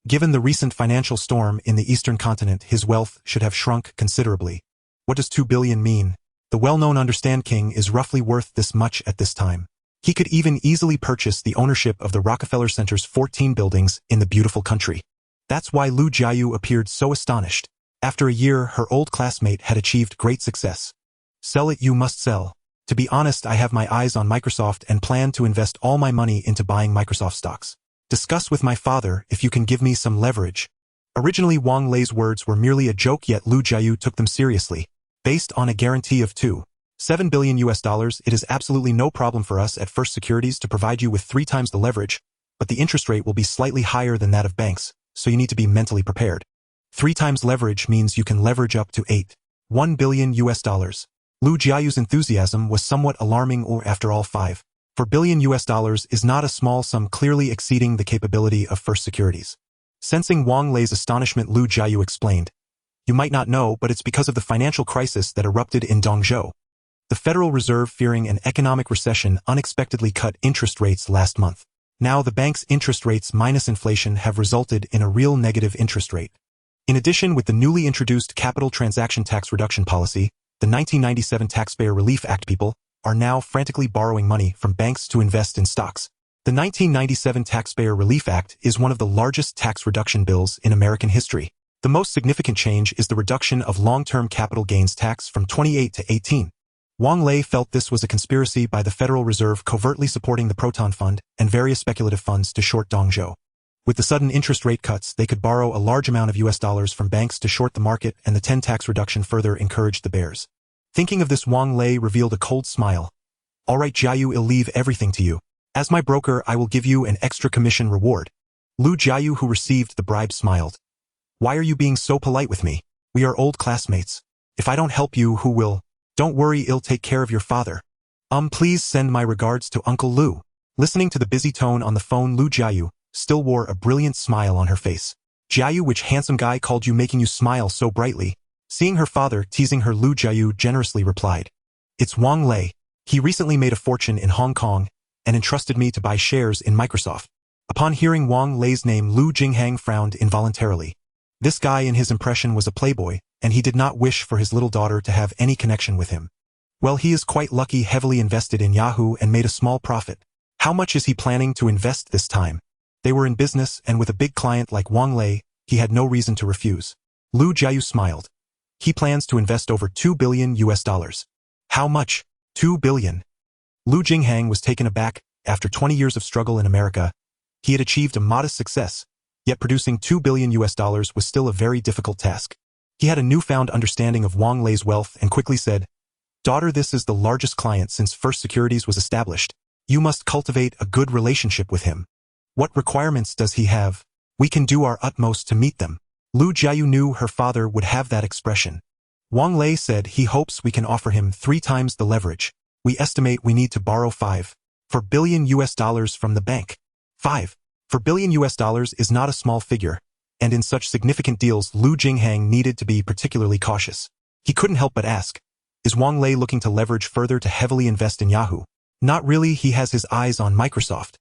Given the recent financial storm in the eastern continent, his wealth should have shrunk considerably. What does 2 billion mean? The well-known Understand King is roughly worth this much at this time. He could even easily purchase the ownership of the Rockefeller Center's 14 buildings in the beautiful country. That's why Lu Jiayu appeared so astonished. After a year, her old classmate had achieved great success. Sell it, you must sell. To be honest, I have my eyes on Microsoft and plan to invest all my money into buying Microsoft stocks. Discuss with my father if you can give me some leverage. Originally, Wang Lei's words were merely a joke, yet Lu Jiayu took them seriously. Based on a guarantee of $2.7 billion, it is absolutely no problem for us at First Securities to provide you with 3 times the leverage, but the interest rate will be slightly higher than that of banks, so you need to be mentally prepared. 3 times leverage means you can leverage up to $1 billion. Lu Jiayu's enthusiasm was somewhat alarming, or after all, $5 billion is not a small sum, clearly exceeding the capability of First Securities. Sensing Wang Lei's astonishment, Lu Jiayu explained, "You might not know, but it's because of the financial crisis that erupted in Dongzhou. The Federal Reserve, fearing an economic recession, unexpectedly cut interest rates last month. Now the bank's interest rates minus inflation have resulted in a real negative interest rate. In addition, with the newly introduced capital transaction tax reduction policy, the 1997 Taxpayer Relief Act, people are now frantically borrowing money from banks to invest in stocks. The 1997 Taxpayer Relief Act is one of the largest tax reduction bills in American history. The most significant change is the reduction of long-term capital gains tax from 28 to 18. Wang Lei felt this was a conspiracy by the Federal Reserve covertly supporting the Proton Fund and various speculative funds to short Dongzhou. With the sudden interest rate cuts, they could borrow a large amount of US dollars from banks to short the market, and the 10 tax reduction further encouraged the bears. Thinking of this, Wang Lei revealed a cold smile. "All right, Jiayu, I'll leave everything to you. As my broker, I will give you an extra commission reward." Lu Jiayu, who received the bribe, smiled. "Why are you being so polite with me? We are old classmates. If I don't help you, who will? Don't worry, I'll take care of your father. Please send my regards to Uncle Lu." Listening to the busy tone on the phone, Lu Jiayu still wore a brilliant smile on her face. "Jiayu, which handsome guy called you, making you smile so brightly?" Seeing her father teasing her, Lu Jiayu generously replied, "It's Wang Lei. He recently made a fortune in Hong Kong and entrusted me to buy shares in Microsoft." Upon hearing Wang Lei's name, Lu Jinghang frowned involuntarily. This guy, in his impression, was a playboy, and he did not wish for his little daughter to have any connection with him. Well, he is quite lucky, heavily invested in Yahoo and made a small profit. How much is he planning to invest this time? They were in business, and with a big client like Wang Lei, he had no reason to refuse. Lu Jiayu smiled. He plans to invest over $2 billion. How much? 2 billion. Lu Jinghang was taken aback. After 20 years of struggle in America, he had achieved a modest success, yet producing $2 billion was still a very difficult task. He had a newfound understanding of Wang Lei's wealth and quickly said, "Daughter, this is the largest client since First Securities was established. You must cultivate a good relationship with him. What requirements does he have? We can do our utmost to meet them." Lu Jiayu knew her father would have that expression. Wang Lei said he hopes we can offer him 3 times the leverage. We estimate we need to borrow $5 billion from the bank. $5 billion is not a small figure, and in such significant deals, Lu Jinghang needed to be particularly cautious. He couldn't help but ask, "Is Wang Lei looking to leverage further to heavily invest in Yahoo?" "Not really, he has his eyes on Microsoft.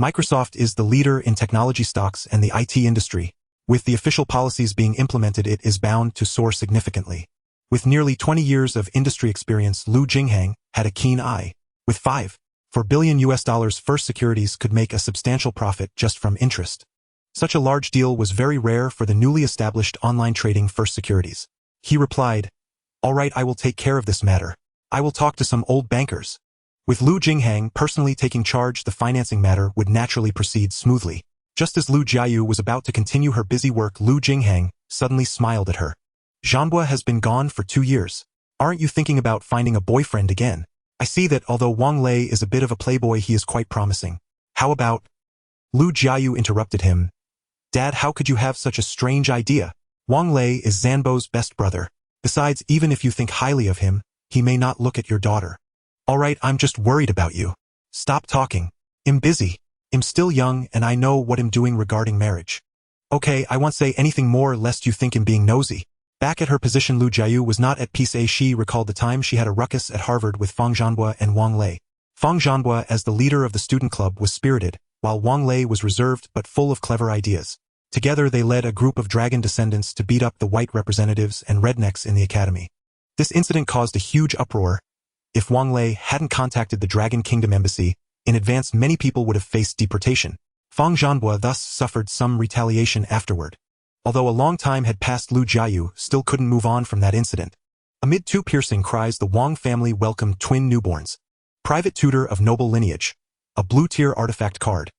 Microsoft is the leader in technology stocks and the IT industry. With the official policies being implemented, it is bound to soar significantly." With nearly 20 years of industry experience, Lu Jinghang had a keen eye. With $5 billion, First Securities could make a substantial profit just from interest. Such a large deal was very rare for the newly established online trading First Securities. He replied, "All right, I will take care of this matter. I will talk to some old bankers." With Lu Jinghang personally taking charge, the financing matter would naturally proceed smoothly. Just as Lu Jiayu was about to continue her busy work, Lu Jinghang suddenly smiled at her. "Zhanbua has been gone for 2 years. Aren't you thinking about finding a boyfriend again? I see that although Wang Lei is a bit of a playboy, he is quite promising. How about—" Lu Jiayu interrupted him. "Dad, how could you have such a strange idea? Wang Lei is Zanbo's best brother. Besides, even if you think highly of him, he may not look at your daughter. Alright, I'm just worried about you. Stop talking. I'm busy. I'm still young and I know what I'm doing regarding marriage. Okay, I won't say anything more lest you think I'm being nosy. Back at her position, Lu Jiayu was not at peace. She recalled the time she had a ruckus at Harvard with Fang Zhanhua and Wang Lei. Fang Zhanhua, as the leader of the student club, was spirited, while Wang Lei was reserved but full of clever ideas. Together they led a group of dragon descendants to beat up the white representatives and rednecks in the academy. This incident caused a huge uproar. If Wang Lei hadn't contacted the Dragon Kingdom embassy in advance, many people would have faced deportation. Fang Zhanhua thus suffered some retaliation afterward. Although a long time had passed, Lu Jiayu still couldn't move on from that incident. Amid two piercing cries, the Wang family welcomed twin newborns. Private tutor of noble lineage, a blue-tier artifact card,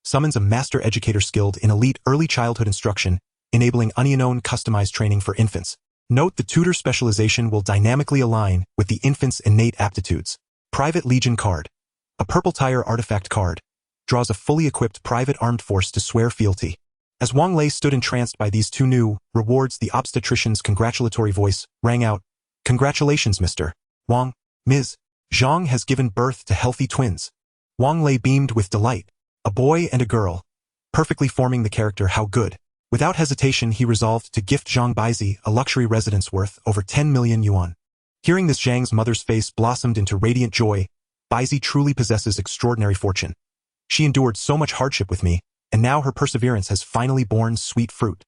summons a master educator skilled in elite early childhood instruction, enabling unknown customized training for infants. Note the tutor specialization will dynamically align with the infant's innate aptitudes. Private Legion card, a purple-tier artifact card, draws a fully equipped private armed force to swear fealty. As Wang Lei stood entranced by these two new rewards, the obstetrician's congratulatory voice rang out. Congratulations, Mr. Wang. Ms. Jeang has given birth to healthy twins. Wang Lei beamed with delight. A boy and a girl, perfectly forming the character. How good. Without hesitation, he resolved to gift Zhang Baizi a luxury residence worth over 10 million yuan. Hearing this, Zhang's mother's face blossomed into radiant joy. Baizi truly possesses extraordinary fortune. She endured so much hardship with me, and now her perseverance has finally borne sweet fruit.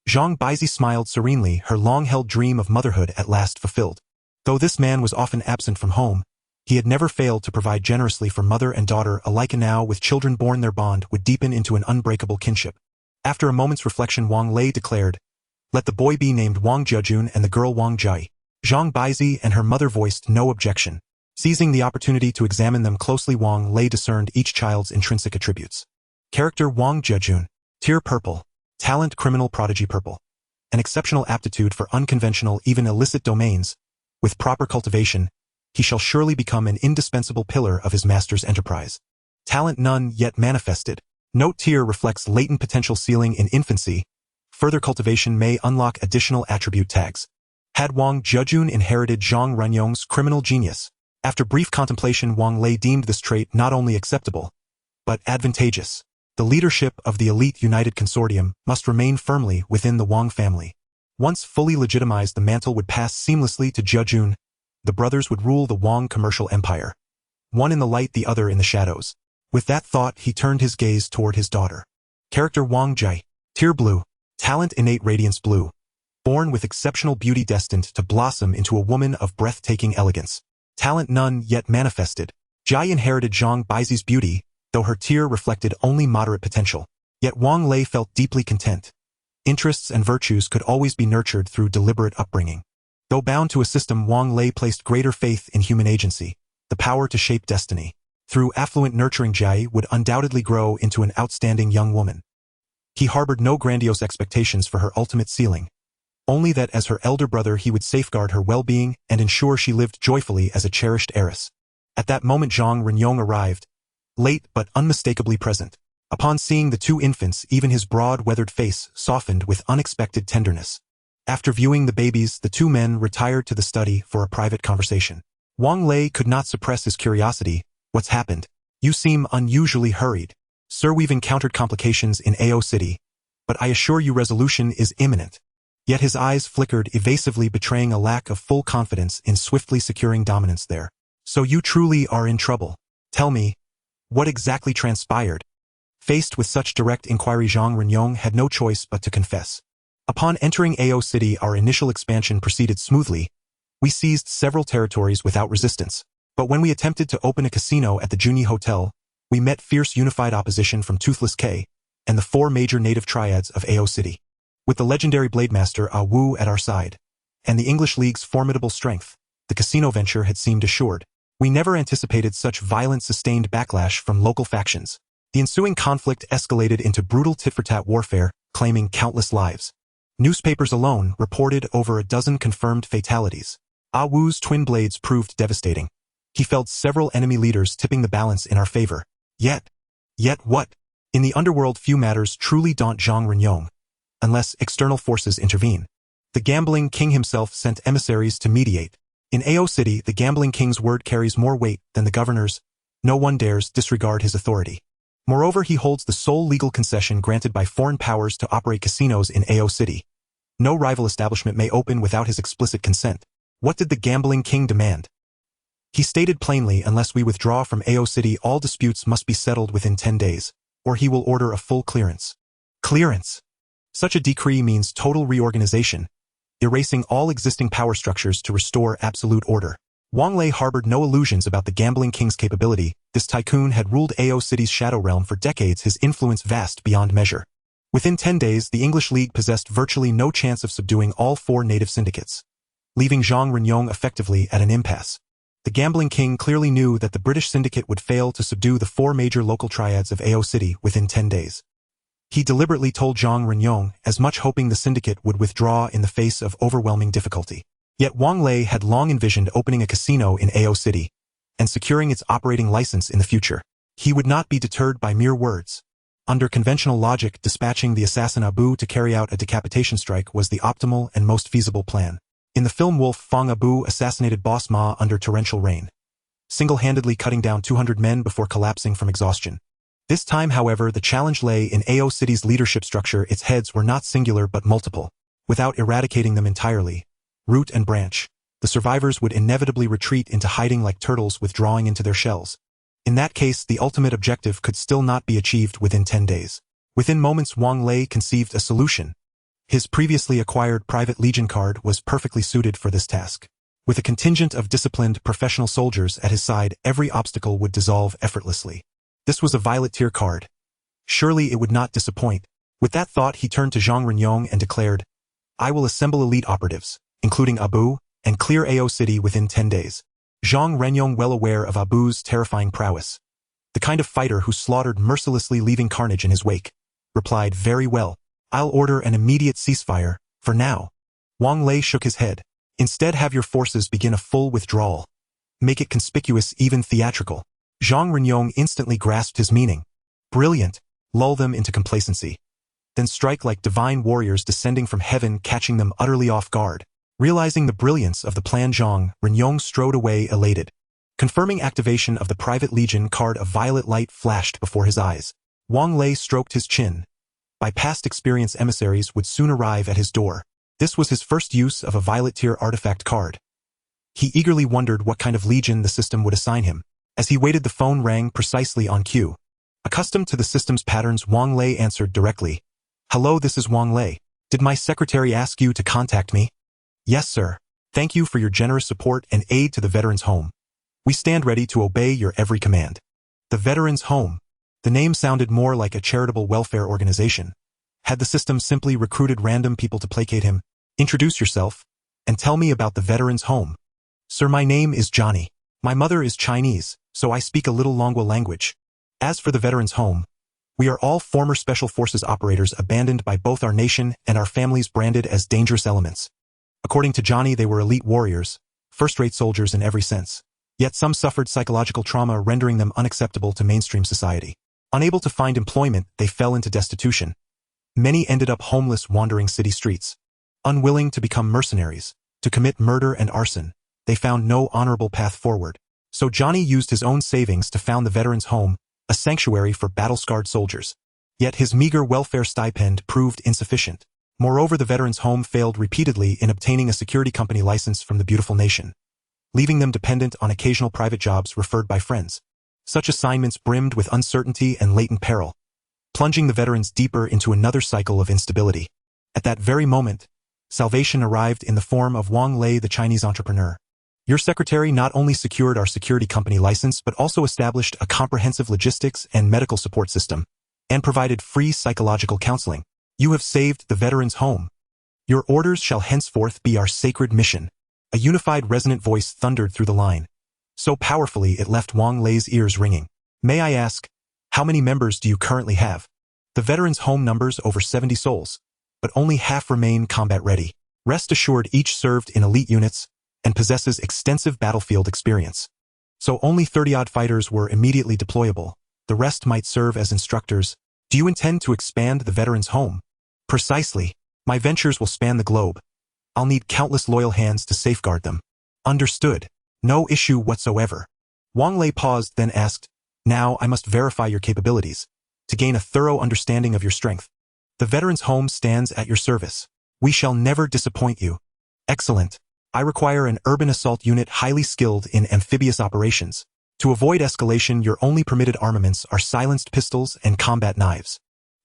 Zhang Baizi smiled serenely, her long-held dream of motherhood at last fulfilled. Though this man was often absent from home, he had never failed to provide generously for mother and daughter alike, and now with children born their bond would deepen into an unbreakable kinship. After a moment's reflection, Wang Lei declared, "Let the boy be named Wang Zhejun and the girl Wang Jai." Zhang Baizi and her mother voiced no objection. Seizing the opportunity to examine them closely, Wang Lei discerned each child's intrinsic attributes. Character: Wang Zhejun. Tier: purple. Talent: criminal prodigy purple. An exceptional aptitude for unconventional, even illicit domains. With proper cultivation, he shall surely become an indispensable pillar of his master's enterprise. Talent: none yet manifested. Note: tier reflects latent potential ceiling in infancy. Further cultivation may unlock additional attribute tags. Had Wang Zhejun inherited Zhang Renyong's criminal genius? After brief contemplation, Wang Lei deemed this trait not only acceptable, but advantageous. The leadership of the elite United Consortium must remain firmly within the Wang family. Once fully legitimized, the mantle would pass seamlessly to Zhejun. The brothers would rule the Wang commercial empire. One in the light, the other in the shadows. With that thought, he turned his gaze toward his daughter. Character: Wang Jai. Tier: blue. Talent: innate radiance blue. Born with exceptional beauty, destined to blossom into a woman of breathtaking elegance. Talent: none yet manifested. Jai inherited Zhang Baizi's beauty, though her tier reflected only moderate potential. Yet Wang Lei felt deeply content. Interests and virtues could always be nurtured through deliberate upbringing. Though bound to a system, Wang Lei placed greater faith in human agency, the power to shape destiny. Through affluent nurturing, Jai would undoubtedly grow into an outstanding young woman. He harbored no grandiose expectations for her ultimate ceiling, only that as her elder brother he would safeguard her well-being and ensure she lived joyfully as a cherished heiress. At that moment, Zhang Renyong arrived, late but unmistakably present. Upon seeing the two infants, even his broad, weathered face softened with unexpected tenderness. After viewing the babies, the two men retired to the study for a private conversation. Wang Lei could not suppress his curiosity. What's happened? You seem unusually hurried. Sir, we've encountered complications in Ao City, but I assure you resolution is imminent. Yet his eyes flickered evasively, betraying a lack of full confidence in swiftly securing dominance there. So you truly are in trouble. Tell me, what exactly transpired? Faced with such direct inquiry, Zhang Renyong had no choice but to confess. Upon entering Ao City, our initial expansion proceeded smoothly. We seized several territories without resistance. But when we attempted to open a casino at the Junyi Hotel, we met fierce unified opposition from Toothless K and the 4 major native triads of Ao City. With the legendary Blademaster Ah Wu at our side, and the English League's formidable strength, the casino venture had seemed assured. We never anticipated such violent sustained backlash from local factions. The ensuing conflict escalated into brutal tit-for-tat warfare, claiming countless lives. Newspapers alone reported over a dozen confirmed fatalities. Ah Wu's twin blades proved devastating. He felled several enemy leaders, tipping the balance in our favor. Yet what? In the underworld, few matters truly daunt Zhang Renyong, unless external forces intervene. The gambling king himself sent emissaries to mediate. In Ao City, the gambling king's word carries more weight than the governor's. No one dares disregard his authority. Moreover, he holds the sole legal concession granted by foreign powers to operate casinos in Ao City. No rival establishment may open without his explicit consent. What did the gambling king demand? He stated plainly, unless we withdraw from Ao City, all disputes must be settled within 10 days, or he will order a full clearance. Clearance! Such a decree means total reorganization, erasing all existing power structures to restore absolute order. Wang Lei harbored no illusions about the gambling king's capability. This tycoon had ruled Ao City's shadow realm for decades, his influence vast beyond measure. Within 10 days, the English League possessed virtually no chance of subduing all 4 native syndicates, leaving Jeang effectively at an impasse. The gambling king clearly knew that the British syndicate would fail to subdue the 4 major local triads of Ao City within 10 days. He deliberately told Jeang as much, hoping the syndicate would withdraw in the face of overwhelming difficulty. Yet Wang Lei had long envisioned opening a casino in Ao City and securing its operating license in the future. He would not be deterred by mere words. Under conventional logic, dispatching the assassin Abu to carry out a decapitation strike was the optimal and most feasible plan. In the film Wolf, Fang Abu assassinated Boss Ma under torrential rain, single-handedly cutting down 200 men before collapsing from exhaustion. This time, however, the challenge lay in Ao City's leadership structure. Its heads were not singular but multiple. Without eradicating them entirely, root and branch, the survivors would inevitably retreat into hiding like turtles withdrawing into their shells. In that case, the ultimate objective could still not be achieved within 10 days. Within moments, Wang Lei conceived a solution. His previously acquired Private Legion card was perfectly suited for this task. With a contingent of disciplined professional soldiers at his side, every obstacle would dissolve effortlessly. This was a violet tier card. Surely it would not disappoint. With that thought, he turned to Jeang and declared, "I will assemble elite operatives, including Abu, and clear Ao City within 10 days. Jeang, well aware of Abu's terrifying prowess, the kind of fighter who slaughtered mercilessly, leaving carnage in his wake, replied, "Very well. I'll order an immediate ceasefire, for now." Wang Lei shook his head. "Instead, have your forces begin a full withdrawal. Make it conspicuous, even theatrical." Jeang instantly grasped his meaning. "Brilliant. Lull them into complacency. Then strike like divine warriors descending from heaven, catching them utterly off guard." Realizing the brilliance of the plan, Jeang strode away elated. Confirming activation of the Private Legion card, a violet light flashed before his eyes. Wang Lei stroked his chin. By past experience, emissaries would soon arrive at his door. This was his first use of a violet tier artifact card. He eagerly wondered what kind of legion the system would assign him. As he waited, the phone rang precisely on cue. Accustomed to the system's patterns, Wang Lei answered directly. "Hello, this is Wang Lei. Did my secretary ask you to contact me?" "Yes, sir. Thank you for your generous support and aid to the Veterans Home. We stand ready to obey your every command." The Veterans Home. The name sounded more like a charitable welfare organization. Had the system simply recruited random people to placate him? "Introduce yourself, and tell me about the Veterans Home." "Sir, my name is Johnny. My mother is Chinese, so I speak a little Longwa language. As for the Veterans Home, we are all former Special Forces operators abandoned by both our nation and our families, branded as dangerous elements." According to Johnny, they were elite warriors, first-rate soldiers in every sense. Yet some suffered psychological trauma, rendering them unacceptable to mainstream society. Unable to find employment, they fell into destitution. Many ended up homeless, wandering city streets. Unwilling to become mercenaries, to commit murder and arson, they found no honorable path forward. So Johnny used his own savings to found the Veterans Home, a sanctuary for battle-scarred soldiers. Yet his meager welfare stipend proved insufficient. Moreover, the Veterans Home failed repeatedly in obtaining a security company license from the beautiful nation, leaving them dependent on occasional private jobs referred by friends. Such assignments brimmed with uncertainty and latent peril, plunging the veterans deeper into another cycle of instability. At that very moment, salvation arrived in the form of Wang Lei, the Chinese entrepreneur. "Your secretary not only secured our security company license but also established a comprehensive logistics and medical support system, and provided free psychological counseling. You have saved the Veterans Home. Your orders shall henceforth be our sacred mission." A unified, resonant voice thundered through the line, so powerfully it left Wang Lei's ears ringing. "May I ask, how many members do you currently have?" The Veterans Home numbers over 70 souls, but only half remain combat-ready. Rest assured, each served in elite units and possesses extensive battlefield experience. So only 30-odd fighters were immediately deployable. The rest might serve as instructors. "Do you intend to expand the Veterans Home?" "Precisely. My ventures will span the globe. I'll need countless loyal hands to safeguard them. Understood. No issue whatsoever. Wang Lei paused, then asked, now I must verify your capabilities, to gain a thorough understanding of your strength. The veteran's home stands at your service. We shall never disappoint you. Excellent. I require an urban assault unit highly skilled in amphibious operations. To avoid escalation, your only permitted armaments are silenced pistols and combat knives.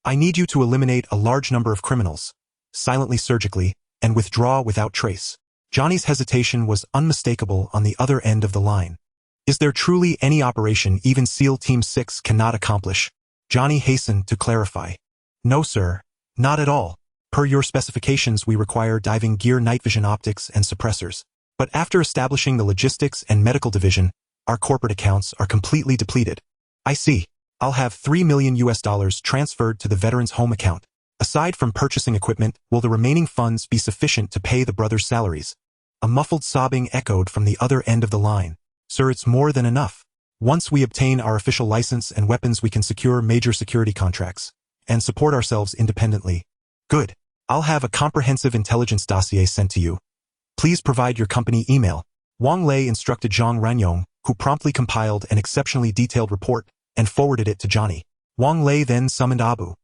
I need you to eliminate a large number of criminals, silently, surgically, and withdraw without trace. Johnny's hesitation was unmistakable on the other end of the line. Is there truly any operation even SEAL Team 6 cannot accomplish? Johnny hastened to clarify. No, sir. Not at all. Per your specifications, we require diving gear, night vision optics, and suppressors. But after establishing the logistics and medical division, our corporate accounts are completely depleted. I see. I'll have $3 million transferred to the veteran's home account. Aside from purchasing equipment, will the remaining funds be sufficient to pay the brothers' salaries? A muffled sobbing echoed from the other end of the line. Sir, it's more than enough. Once we obtain our official license and weapons, we can secure major security contracts and support ourselves independently. Good. I'll have a comprehensive intelligence dossier sent to you. Please provide your company email. Wang Lei instructed Jeang Ranyong, who promptly compiled an exceptionally detailed report and forwarded it to Johnny. Wang Lei then summoned Abu.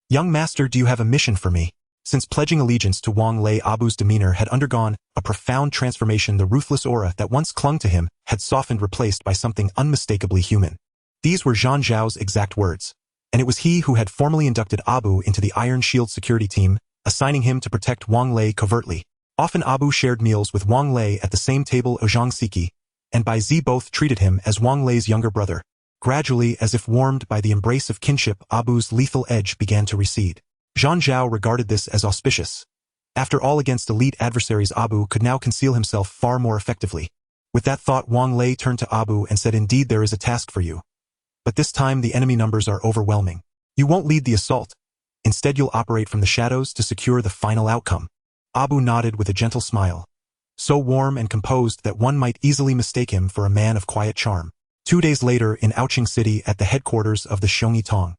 Young master, do you have a mission for me? Since pledging allegiance to Wang Lei, Abu's demeanor had undergone a profound transformation. The ruthless aura that once clung to him had softened, replaced by something unmistakably human. These were Zhang Zhao's exact words, and it was he who had formally inducted Abu into the Iron Shield security team, assigning him to protect Wang Lei covertly. Often Abu shared meals with Wang Lei at the same table as Zhang Siki, and Bai Zi both treated him as Wang Lei's younger brother. Gradually, as if warmed by the embrace of kinship, Abu's lethal edge began to recede. Zhang Zhao regarded this as auspicious. After all, against elite adversaries, Abu could now conceal himself far more effectively. With that thought, Wang Lei turned to Abu and said, indeed, there is a task for you. But this time the enemy numbers are overwhelming. You won't lead the assault. Instead, you'll operate from the shadows to secure the final outcome. Abu nodded with a gentle smile, so warm and composed that one might easily mistake him for a man of quiet charm. 2 days later, in Aoqing City at the headquarters of the Xiongyi Tong,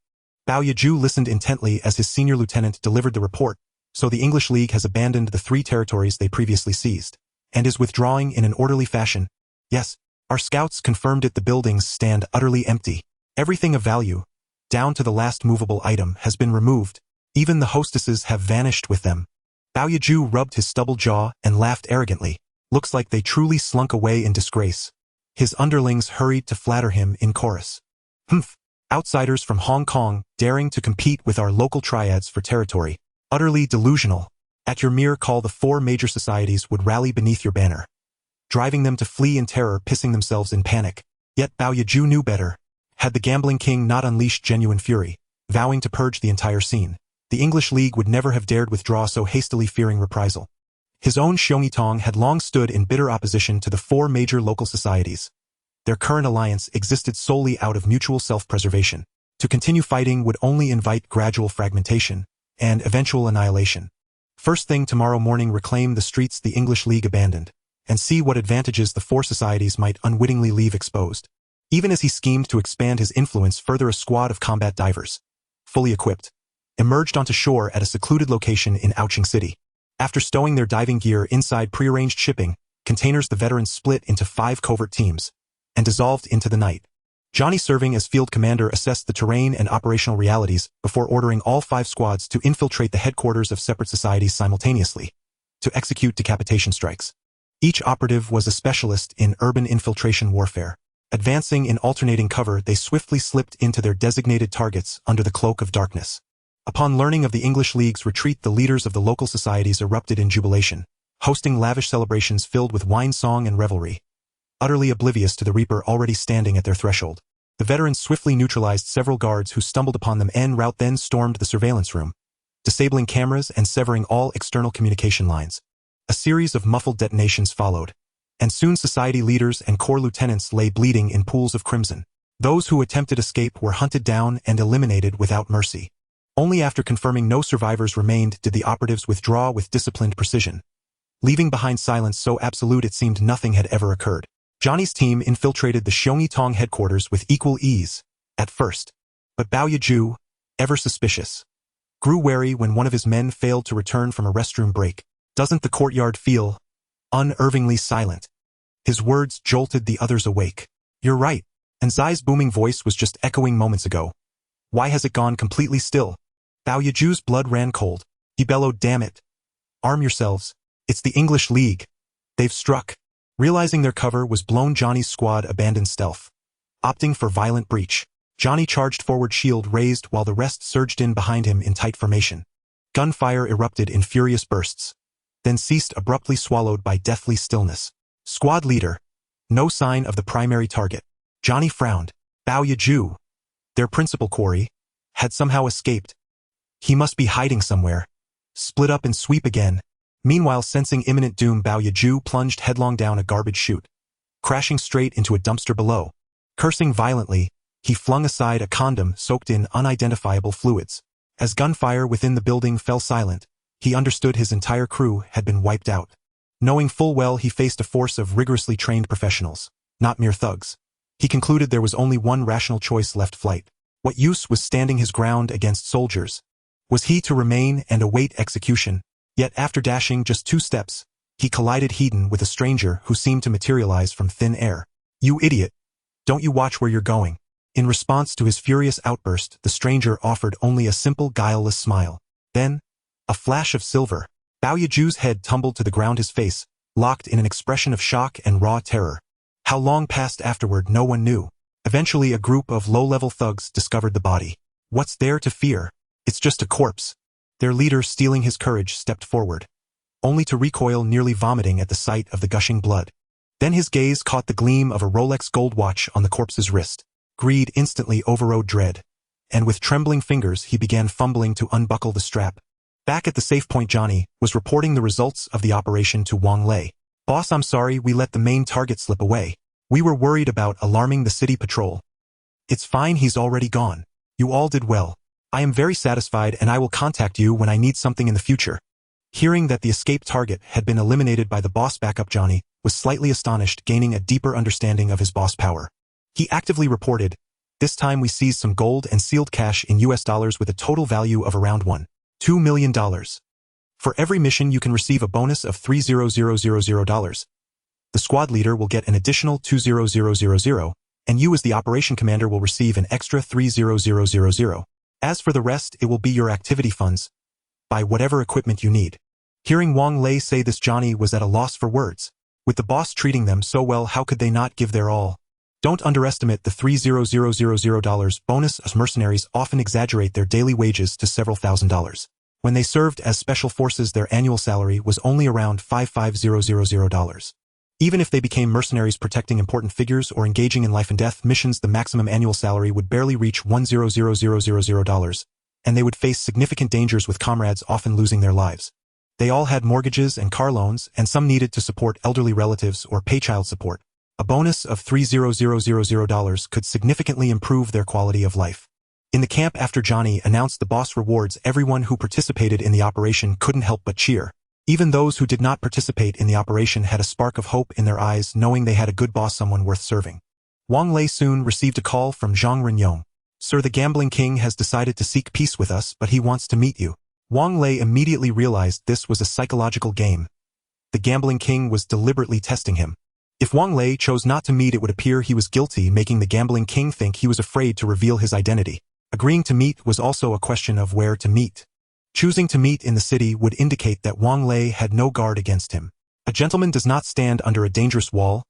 Bao Yaju listened intently as his senior lieutenant delivered the report. So the English League has abandoned the 3 territories they previously seized, and is withdrawing in an orderly fashion. Yes, our scouts confirmed it. The buildings stand utterly empty. Everything of value, down to the last movable item, has been removed. Even the hostesses have vanished with them. Bao Yaju rubbed his stubble jaw and laughed arrogantly. Looks like they truly slunk away in disgrace. His underlings hurried to flatter him in chorus. Humph! Outsiders from Hong Kong, daring to compete with our local triads for territory. Utterly delusional. At your mere call, the 4 major societies would rally beneath your banner, driving them to flee in terror, pissing themselves in panic. Yet Bao Yaju knew better. Had the gambling king not unleashed genuine fury, vowing to purge the entire scene, the English League would never have dared withdraw so hastily, fearing reprisal. His own Xiongyi Tong had long stood in bitter opposition to the 4 major local societies. Their current alliance existed solely out of mutual self-preservation. To continue fighting would only invite gradual fragmentation and eventual annihilation. First thing tomorrow morning, reclaim the streets the English League abandoned, and see what advantages the 4 societies might unwittingly leave exposed. Even as he schemed to expand his influence further, a squad of combat divers, fully equipped, emerged onto shore at a secluded location in Aoqing City. After stowing their diving gear inside prearranged shipping containers, the veterans split into 5 covert teams and dissolved into the night. Johnny, serving as field commander, assessed the terrain and operational realities before ordering all 5 squads to infiltrate the headquarters of separate societies simultaneously, to execute decapitation strikes. Each operative was a specialist in urban infiltration warfare. Advancing in alternating cover, they swiftly slipped into their designated targets under the cloak of darkness. Upon learning of the English League's retreat, the leaders of the local societies erupted in jubilation, hosting lavish celebrations filled with wine, song, and revelry. Utterly oblivious to the Reaper already standing at their threshold, the veterans swiftly neutralized several guards who stumbled upon them en route, then stormed the surveillance room, disabling cameras and severing all external communication lines. A series of muffled detonations followed, and soon society leaders and corps lieutenants lay bleeding in pools of crimson. Those who attempted escape were hunted down and eliminated without mercy. Only after confirming no survivors remained did the operatives withdraw with disciplined precision, leaving behind silence so absolute it seemed nothing had ever occurred. Johnny's team infiltrated the Xiongyi Tong headquarters with equal ease at first, but Bao Yaju, ever suspicious, grew wary when one of his men failed to return from a restroom break. Doesn't the courtyard feel unnervingly silent? His words jolted the others awake. You're right. And Zai's booming voice was just echoing moments ago. Why has it gone completely still? Bao Yaju's blood ran cold. He bellowed, damn it. Arm yourselves. It's the English League. They've struck. Realizing their cover was blown, Johnny's squad abandoned stealth, opting for violent breach. Johnny charged forward, shield raised, while the rest surged in behind him in tight formation. Gunfire erupted in furious bursts, then ceased abruptly, swallowed by deathly stillness. Squad leader. No sign of the primary target. Johnny frowned. Bao Yaju, their principal quarry, had somehow escaped. He must be hiding somewhere. Split up and sweep again. Meanwhile, sensing imminent doom, Bao Yaju plunged headlong down a garbage chute, crashing straight into a dumpster below. Cursing violently, he flung aside a condom soaked in unidentifiable fluids. As gunfire within the building fell silent, he understood his entire crew had been wiped out. Knowing full well he faced a force of rigorously trained professionals, not mere thugs, he concluded there was only one rational choice left: flight. What use was standing his ground against soldiers? Was he to remain and await execution? Yet after dashing just 2 steps, he collided head-on with a stranger who seemed to materialize from thin air. You idiot! Don't you watch where you're going? In response to his furious outburst, the stranger offered only a simple, guileless smile. Then, a flash of silver. Bao Yaju's head tumbled to the ground, his face locked in an expression of shock and raw terror. How long passed afterward, no one knew. Eventually, a group of low-level thugs discovered the body. What's there to fear? It's just a corpse. Their leader, stealing his courage, stepped forward, only to recoil, nearly vomiting at the sight of the gushing blood. Then his gaze caught the gleam of a Rolex gold watch on the corpse's wrist. Greed instantly overrode dread, and with trembling fingers he began fumbling to unbuckle the strap. Back at the safe point, Johnny was reporting the results of the operation to Wang Lei. Boss, I'm sorry we let the main target slip away. We were worried about alarming the city patrol. It's fine, he's already gone. You all did well. I am very satisfied, and I will contact you when I need something in the future. Hearing that the escape target had been eliminated by the boss backup, Johnny was slightly astonished, gaining a deeper understanding of his boss power. He actively reported, this time we seized some gold and sealed cash in US dollars with a total value of around $1.2 million. For every mission you can receive a bonus of $3,000. The squad leader will get an additional $2,000, and you as the operation commander will receive an extra $3,000. As for the rest, it will be your activity funds. Buy whatever equipment you need. Hearing Wang Lei say this, Johnny was at a loss for words. With the boss treating them so well, how could they not give their all? Don't underestimate the $3,000 bonus, as mercenaries often exaggerate their daily wages to several $1,000s. When they served as special forces, their annual salary was only around $5,500. Even if they became mercenaries protecting important figures or engaging in life and death missions, the maximum annual salary would barely reach $1,000, and they would face significant dangers, with comrades often losing their lives. They all had mortgages and car loans, and some needed to support elderly relatives or pay child support. A bonus of $3,000 could significantly improve their quality of life. In the camp, after Johnny announced the boss rewards, everyone who participated in the operation couldn't help but cheer. Even those who did not participate in the operation had a spark of hope in their eyes, knowing they had a good boss, someone worth serving. Wang Lei soon received a call from Jeang. Sir, the Gambling King has decided to seek peace with us, but he wants to meet you. Wang Lei immediately realized this was a psychological game. The Gambling King was deliberately testing him. If Wang Lei chose not to meet, it would appear he was guilty, making the Gambling King think he was afraid to reveal his identity. Agreeing to meet was also a question of where to meet. Choosing to meet in the city would indicate that Wang Lei had no guard against him. A gentleman does not stand under a dangerous wall.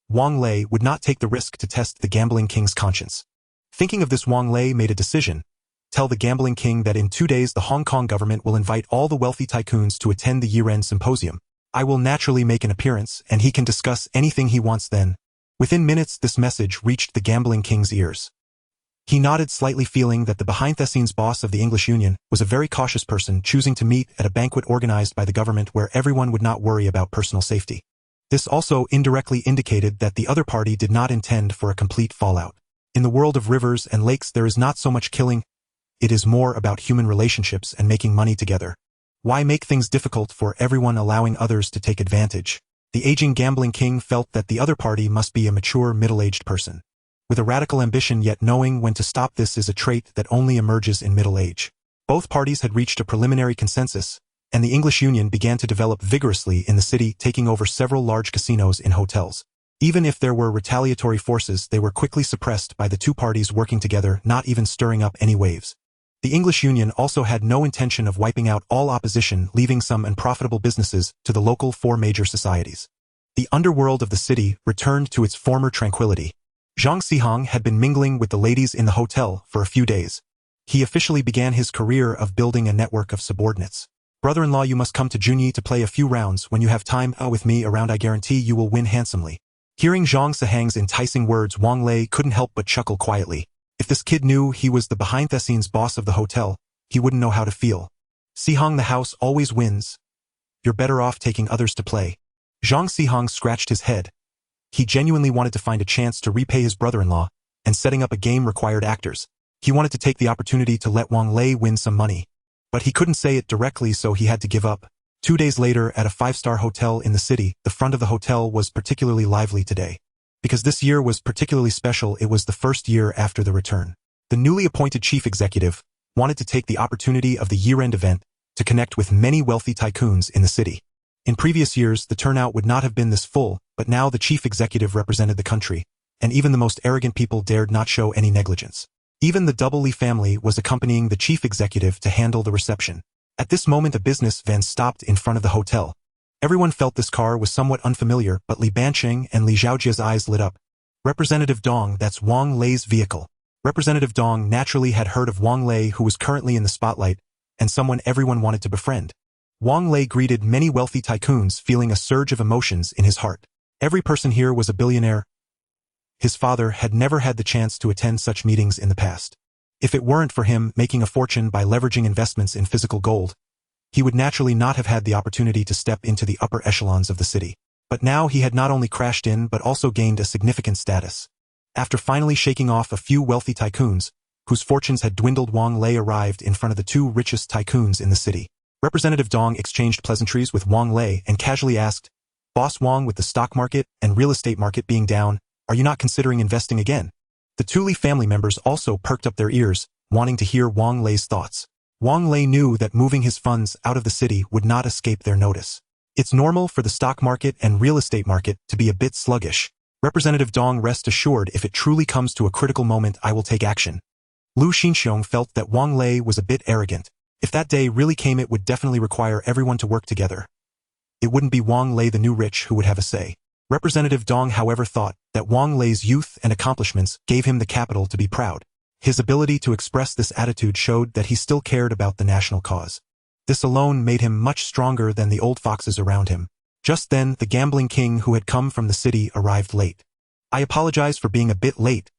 Wang Lei would not take the risk to test the Gambling King's conscience. Thinking of this, Wang Lei made a decision. Tell the Gambling King that in 2 days the Hong Kong government will invite all the wealthy tycoons to attend the year-end symposium. I will naturally make an appearance, and he can discuss anything he wants then. Within minutes, this message reached the Gambling King's ears. He nodded slightly, feeling that the behind-the-scenes boss of the English Union was a very cautious person, choosing to meet at a banquet organized by the government where everyone would not worry about personal safety. This also indirectly indicated that the other party did not intend for a complete fallout. In the world of rivers and lakes, there is not so much killing. It is more about human relationships and making money together. Why make things difficult for everyone, allowing others to take advantage? The aging Gambling King felt that the other party must be a mature, middle-aged person with a radical ambition, yet knowing when to stop. This is a trait that only emerges in middle age. Both parties had reached a preliminary consensus. and the English Union began to develop vigorously in the city, taking over several large casinos and hotels. Even if there were retaliatory forces, they were quickly suppressed by the two parties working together, not even stirring up any waves. The English Union also had no intention of wiping out all opposition, leaving some unprofitable businesses to the local four major societies. The underworld of the city returned to its former tranquility. Jeang had been mingling with the ladies in the hotel for a few days. He officially began his career of building a network of subordinates. Brother-in-law, you must come to Junyi to play a few rounds when you have time with me around. I guarantee you will win handsomely. Hearing Jeang Sihang's enticing words, Wang Lei couldn't help but chuckle quietly. If this kid knew he was the behind-the-scenes boss of the hotel, he wouldn't know how to feel. Sihang, the house always wins. You're better off taking others to play. Jeang Sihang scratched his head. He genuinely wanted to find a chance to repay his brother-in-law, and setting up a game required actors. He wanted to take the opportunity to let Wang Lei win some money. But he couldn't say it directly, so he had to give up. 2 days later, at a 5-star hotel in the city, the front of the hotel was particularly lively today. Because this year was particularly special, it was the first year after the return. The newly appointed chief executive wanted to take the opportunity of the year-end event to connect with many wealthy tycoons in the city. In previous years, the turnout would not have been this full, but now the chief executive represented the country, and even the most arrogant people dared not show any negligence. Even the Double Li family was accompanying the chief executive to handle the reception. At this moment, a business van stopped in front of the hotel. Everyone felt this car was somewhat unfamiliar, but Li Banqing and Li Zhaojia's eyes lit up. Representative Dong, that's Wang Lei's vehicle. Representative Dong naturally had heard of Wang Lei, who was currently in the spotlight, and someone everyone wanted to befriend. Wang Lei greeted many wealthy tycoons, feeling a surge of emotions in his heart. Every person here was a billionaire. His father had never had the chance to attend such meetings in the past. If it weren't for him making a fortune by leveraging investments in physical gold, he would naturally not have had the opportunity to step into the upper echelons of the city. But now he had not only crashed in but also gained a significant status. After finally shaking off a few wealthy tycoons, whose fortunes had dwindled, Wang Lei arrived in front of the two richest tycoons in the city. Representative Dong exchanged pleasantries with Wang Lei and casually asked, "Boss Wang, with the stock market and real estate market being down, are you not considering investing again?" The two Li family members also perked up their ears, wanting to hear Wang Lei's thoughts. Wang Lei knew that moving his funds out of the city would not escape their notice. It's normal for the stock market and real estate market to be a bit sluggish. Representative Dong, rest assured, if it truly comes to a critical moment, I will take action. Lu Xinxiong felt that Wang Lei was a bit arrogant. If that day really came, it would definitely require everyone to work together. It wouldn't be Wang Lei, the new rich, who would have a say. Representative Dong, however, thought that Wang Lei's youth and accomplishments gave him the capital to be proud. His ability to express this attitude showed that he still cared about the national cause. This alone made him much stronger than the old foxes around him. Just then, the gambling king who had come from the city arrived late. I apologize for being a bit late.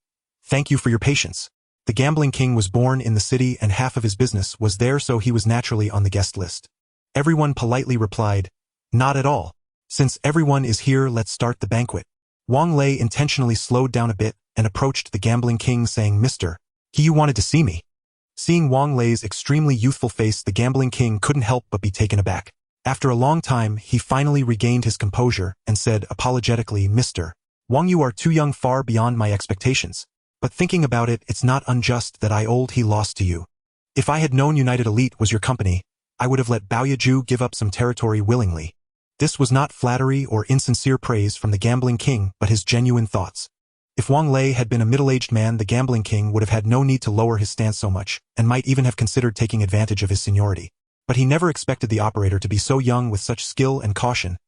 Thank you for your patience. The gambling king was born in the city and half of his business was there, so he was naturally on the guest list. Everyone politely replied, "Not at all. Since everyone is here, let's start the banquet." Wang Lei intentionally slowed down a bit and approached the gambling king, saying, "Mr. He, you wanted to see me." Seeing Wang Lei's extremely youthful face, the gambling king couldn't help but be taken aback. After a long time, he finally regained his composure and said apologetically, "Mr. Wang, you are too young, far beyond my expectations. But thinking about it, it's not unjust that I old he lost to you. If I had known United Elite was your company, I would have let Baoyaju give up some territory willingly." This was not flattery or insincere praise from the gambling king, but his genuine thoughts. If Wang Lei had been a middle-aged man, the gambling king would have had no need to lower his stance so much, and might even have considered taking advantage of his seniority. But he never expected the operator to be so young with such skill and caution.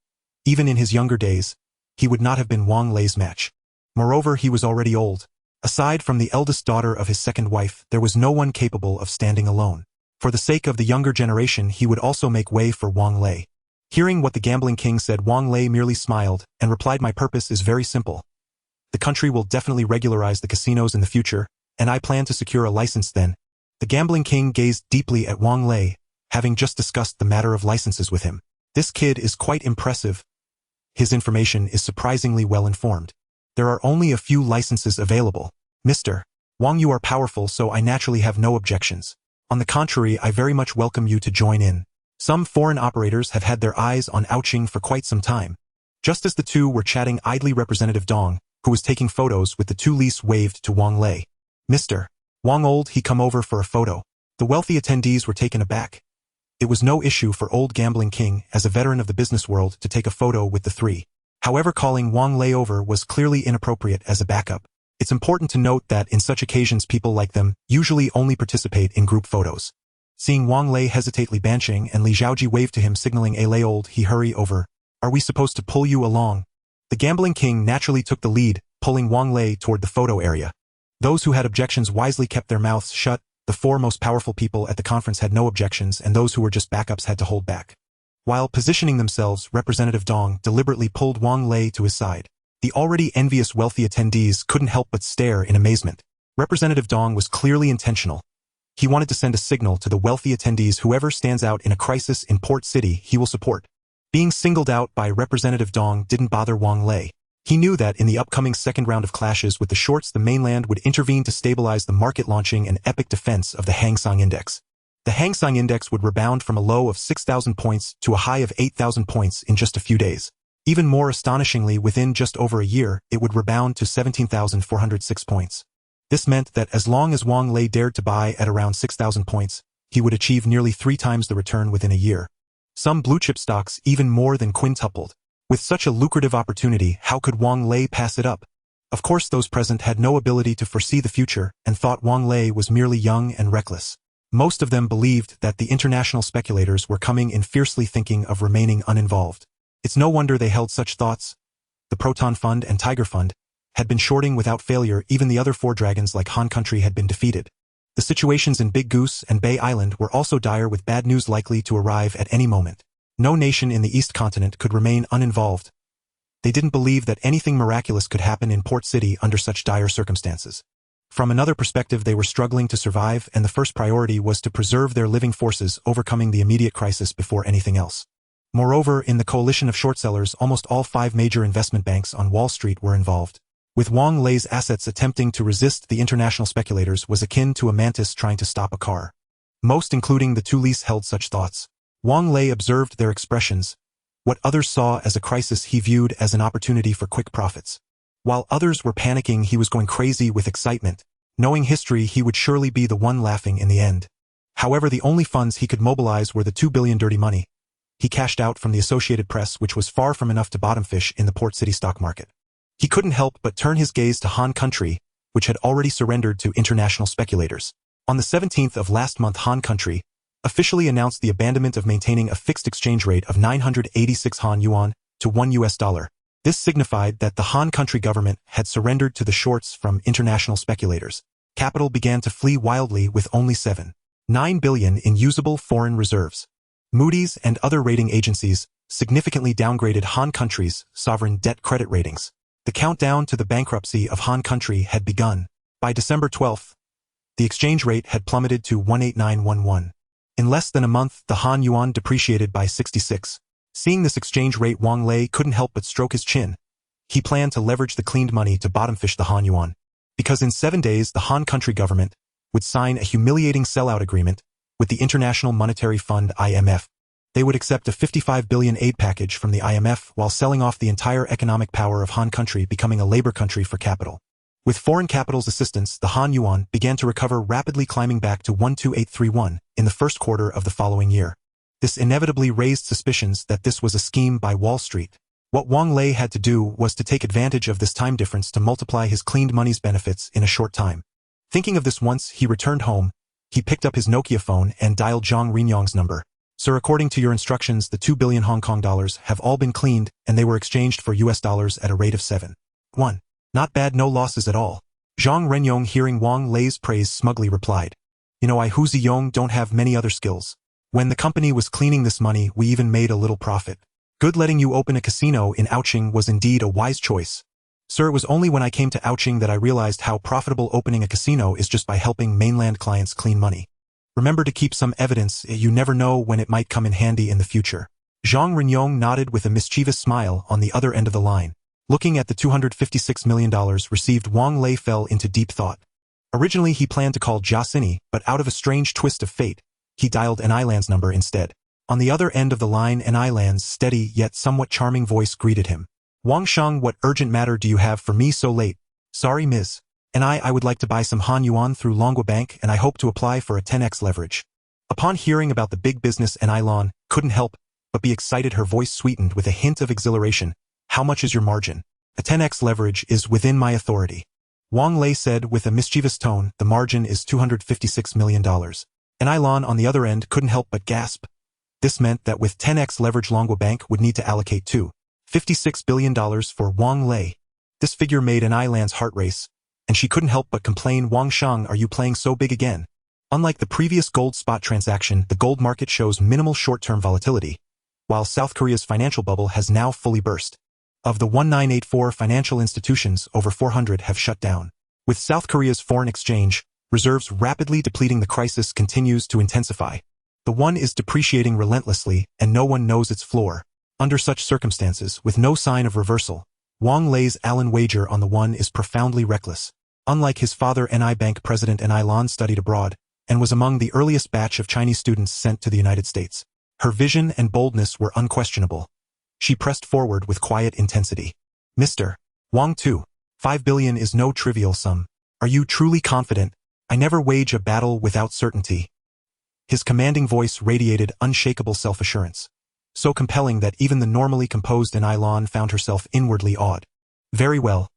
Even in his younger days, he would not have been Wang Lei's match. Moreover, he was already old. Aside from the eldest daughter of his second wife, there was no one capable of standing alone. For the sake of the younger generation, he would also make way for Wang Lei. Hearing what the gambling king said, Wang Lei merely smiled and replied, "My purpose is very simple. The country will definitely regularize the casinos in the future, and I plan to secure a license then." The gambling king gazed deeply at Wang Lei, having just discussed the matter of licenses with him. This kid is quite impressive. His information is surprisingly well informed. There are only a few licenses available. Mr. Wang, you are powerful, so I naturally have no objections. On the contrary, I very much welcome you to join in. Some foreign operators have had their eyes on Ouching for quite some time. Just as the two were chatting idly, Representative Dong, who was taking photos with the two Lis, waved to Wang Lei. "Mr. Wang, old he come over for a photo." The wealthy attendees were taken aback. It was no issue for old gambling king, as a veteran of the business world, to take a photo with the three. However, calling Wang Lei over was clearly inappropriate as a backup. It's important to note that in such occasions people like them usually only participate in group photos. Seeing Wang Lei hesitately banching and Li Zhaoji waved to him signaling a lay old, he hurry over. Are we supposed to pull you along? The gambling king naturally took the lead, pulling Wang Lei toward the photo area. Those who had objections wisely kept their mouths shut. The four most powerful people at the conference had no objections, and those who were just backups had to hold back. While positioning themselves, Representative Dong deliberately pulled Wang Lei to his side. The already envious wealthy attendees couldn't help but stare in amazement. Representative Dong was clearly intentional. He wanted to send a signal to the wealthy attendees: whoever stands out in a crisis in Port City, he will support. Being singled out by Representative Dong didn't bother Wang Lei. He knew that in the upcoming second round of clashes with the shorts, the mainland would intervene to stabilize the market, launching an epic defense of the Hang Seng Index. The Hang Seng Index would rebound from a low of 6,000 points to a high of 8,000 points in just a few days. Even more astonishingly, within just over a year, it would rebound to 17,406 points. This meant that as long as Wang Lei dared to buy at around 6,000 points, he would achieve nearly 3 times the return within a year. Some blue-chip stocks even more than quintupled. With such a lucrative opportunity, how could Wang Lei pass it up? Of course, those present had no ability to foresee the future and thought Wang Lei was merely young and reckless. Most of them believed that the international speculators were coming in fiercely, thinking of remaining uninvolved. It's no wonder they held such thoughts. The Proton Fund and Tiger Fund had been shorting without failure. Even the other four dragons like Han Country had been defeated. The situations in Big Goose and Bay Island were also dire, with bad news likely to arrive at any moment. No nation in the East Continent could remain uninvolved. They didn't believe that anything miraculous could happen in Port City under such dire circumstances. From another perspective, they were struggling to survive, and the first priority was to preserve their living forces, overcoming the immediate crisis before anything else. Moreover, in the coalition of short sellers, almost all 5 major investment banks on Wall Street were involved. With Wang Lei's assets attempting to resist the international speculators was akin to a mantis trying to stop a car. Most, including the two least, held such thoughts. Wang Lei observed their expressions. What others saw as a crisis he viewed as an opportunity for quick profits. While others were panicking, he was going crazy with excitement. Knowing history, he would surely be the one laughing in the end. However, the only funds he could mobilize were the 2 billion dirty money he cashed out from the Associated Press, which was far from enough to bottom fish in the Port City stock market. He couldn't help but turn his gaze to Han Country, which had already surrendered to international speculators. On the 17th of last month, Han Country officially announced the abandonment of maintaining a fixed exchange rate of 986 Han Yuan to $1. This signified that the Han Country government had surrendered to the shorts from international speculators. Capital began to flee wildly with only 7.9 billion in usable foreign reserves. Moody's and other rating agencies significantly downgraded Han Country's sovereign debt credit ratings. The countdown to the bankruptcy of Han Country had begun. By December 12th, the exchange rate had plummeted to 18911. In less than a month, the Han Yuan depreciated by 66. Seeing this exchange rate, Wang Lei couldn't help but stroke his chin. He planned to leverage the cleaned money to bottom-fish the Han Yuan. Because in 7 days, the Han Country government would sign a humiliating sellout agreement with the International Monetary Fund (IMF). They would accept a 55 billion aid package from the IMF while selling off the entire economic power of Han Country, becoming a labor country for capital. With foreign capital's assistance, the Han Yuan began to recover, rapidly climbing back to 12831 in the first quarter of the following year. This inevitably raised suspicions that this was a scheme by Wall Street. What Wang Lei had to do was to take advantage of this time difference to multiply his cleaned money's benefits in a short time. Thinking of this, once he returned home, he picked up his Nokia phone and dialed Zhang Renyong's number. Sir, according to your instructions, the 2 billion Hong Kong dollars have all been cleaned, and they were exchanged for US dollars at a rate of 7.1. Not bad, no losses at all. Zhang Renyong, hearing Wang Lei's praise, smugly replied. You know, I Hu Ziyong don't have many other skills. When the company was cleaning this money, we even made a little profit. Good, letting you open a casino in Ouching was indeed a wise choice. Sir, it was only when I came to Ouching that I realized how profitable opening a casino is just by helping mainland clients clean money. Remember to keep some evidence, you never know when it might come in handy in the future. Zhang Renyong nodded with a mischievous smile on the other end of the line. Looking at the $256 million received, Wang Lei fell into deep thought. Originally he planned to call Jia Sini, but out of a strange twist of fate, he dialed an Iland's number instead. On the other end of the line, an Iland's steady yet somewhat charming voice greeted him. Wang Shang, what urgent matter do you have for me so late? Sorry, Ms. And I would like to buy some Han Yuan through Longwa Bank, and I hope to apply for a 10x leverage. Upon hearing about the big business and Eilon, couldn't help but be excited, her voice sweetened with a hint of exhilaration. How much is your margin? A 10x leverage is within my authority. Wang Lei said with a mischievous tone. The margin is $256 million. And Eilon on the other end couldn't help but gasp. This meant that with 10x leverage Longwa Bank would need to allocate $56 billion for Wang Lei. This figure made an Eilan's heart race, and she couldn't help but complain. Wang Shang, are you playing so big again? Unlike the previous gold spot transaction, the gold market shows minimal short-term volatility, while South Korea's financial bubble has now fully burst. Of the 1984 financial institutions, over 400 have shut down. With South Korea's foreign exchange reserves rapidly depleting, the crisis continues to intensify. The won is depreciating relentlessly, and no one knows its floor. Under such circumstances, with no sign of reversal, Wang Lei's Allen wager on the won is profoundly reckless. Unlike his father, NI Bank President Eilon studied abroad and was among the earliest batch of Chinese students sent to the United States. Her vision and boldness were unquestionable. She pressed forward with quiet intensity. Mr. Wang, $5 billion is no trivial sum. Are you truly confident? I never wage a battle without certainty. His commanding voice radiated unshakable self-assurance, so compelling that even the normally composed Eilon found herself inwardly awed. Very well.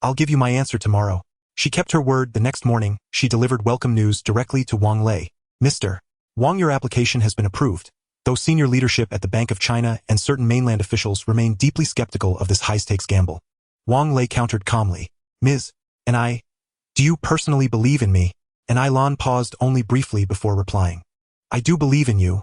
I'll give you my answer tomorrow. She kept her word. The next morning, she delivered welcome news directly to Wang Lei. Mr. Wang, your application has been approved, though senior leadership at the Bank of China and certain mainland officials remain deeply skeptical of this high-stakes gamble. Wang Lei countered calmly. Ms. And I, do you personally believe in me? And Eilon paused only briefly before replying. I do believe in you.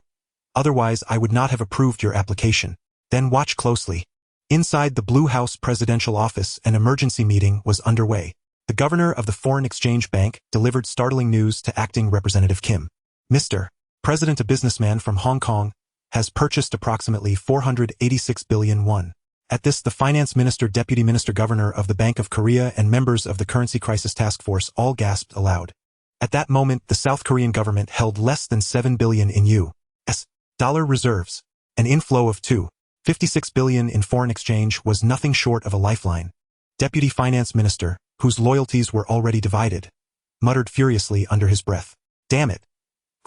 Otherwise, I would not have approved your application. Then watch closely. Inside the Blue House presidential office, an emergency meeting was underway. The governor of the Foreign Exchange Bank delivered startling news to acting Representative Kim. Mr. President, a businessman from Hong Kong, has purchased approximately 486 billion won. At this, the finance minister, deputy minister, governor of the Bank of Korea, and members of the Currency Crisis Task Force all gasped aloud. At that moment, the South Korean government held less than 7 billion in U.S. dollar reserves. An inflow of $56 billion in foreign exchange was nothing short of a lifeline. Deputy finance minister, whose loyalties were already divided, muttered furiously under his breath. Damn it.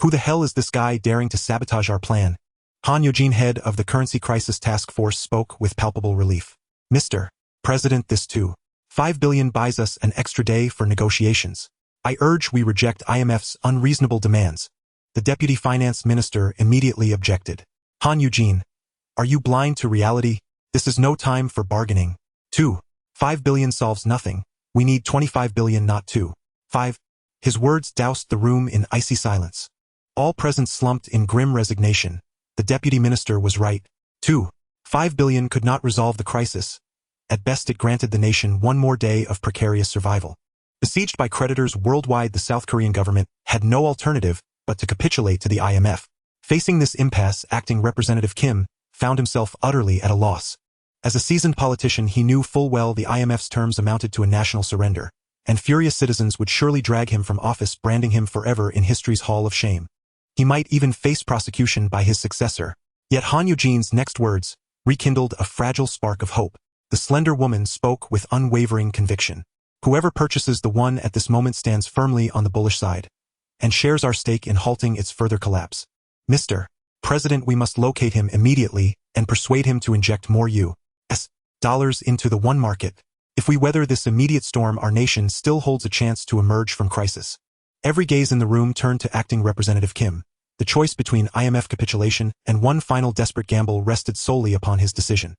Who the hell is this guy daring to sabotage our plan? Han Yojin, head of the Currency Crisis Task Force, spoke with palpable relief. Mr. President, this $5 billion buys us an extra day for negotiations. I urge we reject IMF's unreasonable demands. The deputy finance minister immediately objected. Han Yojin, are you blind to reality? This is no time for bargaining. $5 billion solves nothing. We need 25 billion, not 5. His words doused the room in icy silence. All present slumped in grim resignation. The deputy minister was right. 5 billion could not resolve the crisis. At best, it granted the nation one more day of precarious survival. Besieged by creditors worldwide, the South Korean government had no alternative but to capitulate to the IMF. Facing this impasse, acting Representative Kim found himself utterly at a loss. As a seasoned politician, he knew full well the IMF's terms amounted to a national surrender, and furious citizens would surely drag him from office, branding him forever in history's hall of shame. He might even face prosecution by his successor. Yet Han Yojin's next words rekindled a fragile spark of hope. The slender woman spoke with unwavering conviction. Whoever purchases the won at this moment stands firmly on the bullish side and shares our stake in halting its further collapse. Mr. President, we must locate him immediately and persuade him to inject more U.S. dollars into the won market. If we weather this immediate storm, our nation still holds a chance to emerge from crisis. Every gaze in the room turned to acting Representative Kim. The choice between IMF capitulation and one final desperate gamble rested solely upon his decision.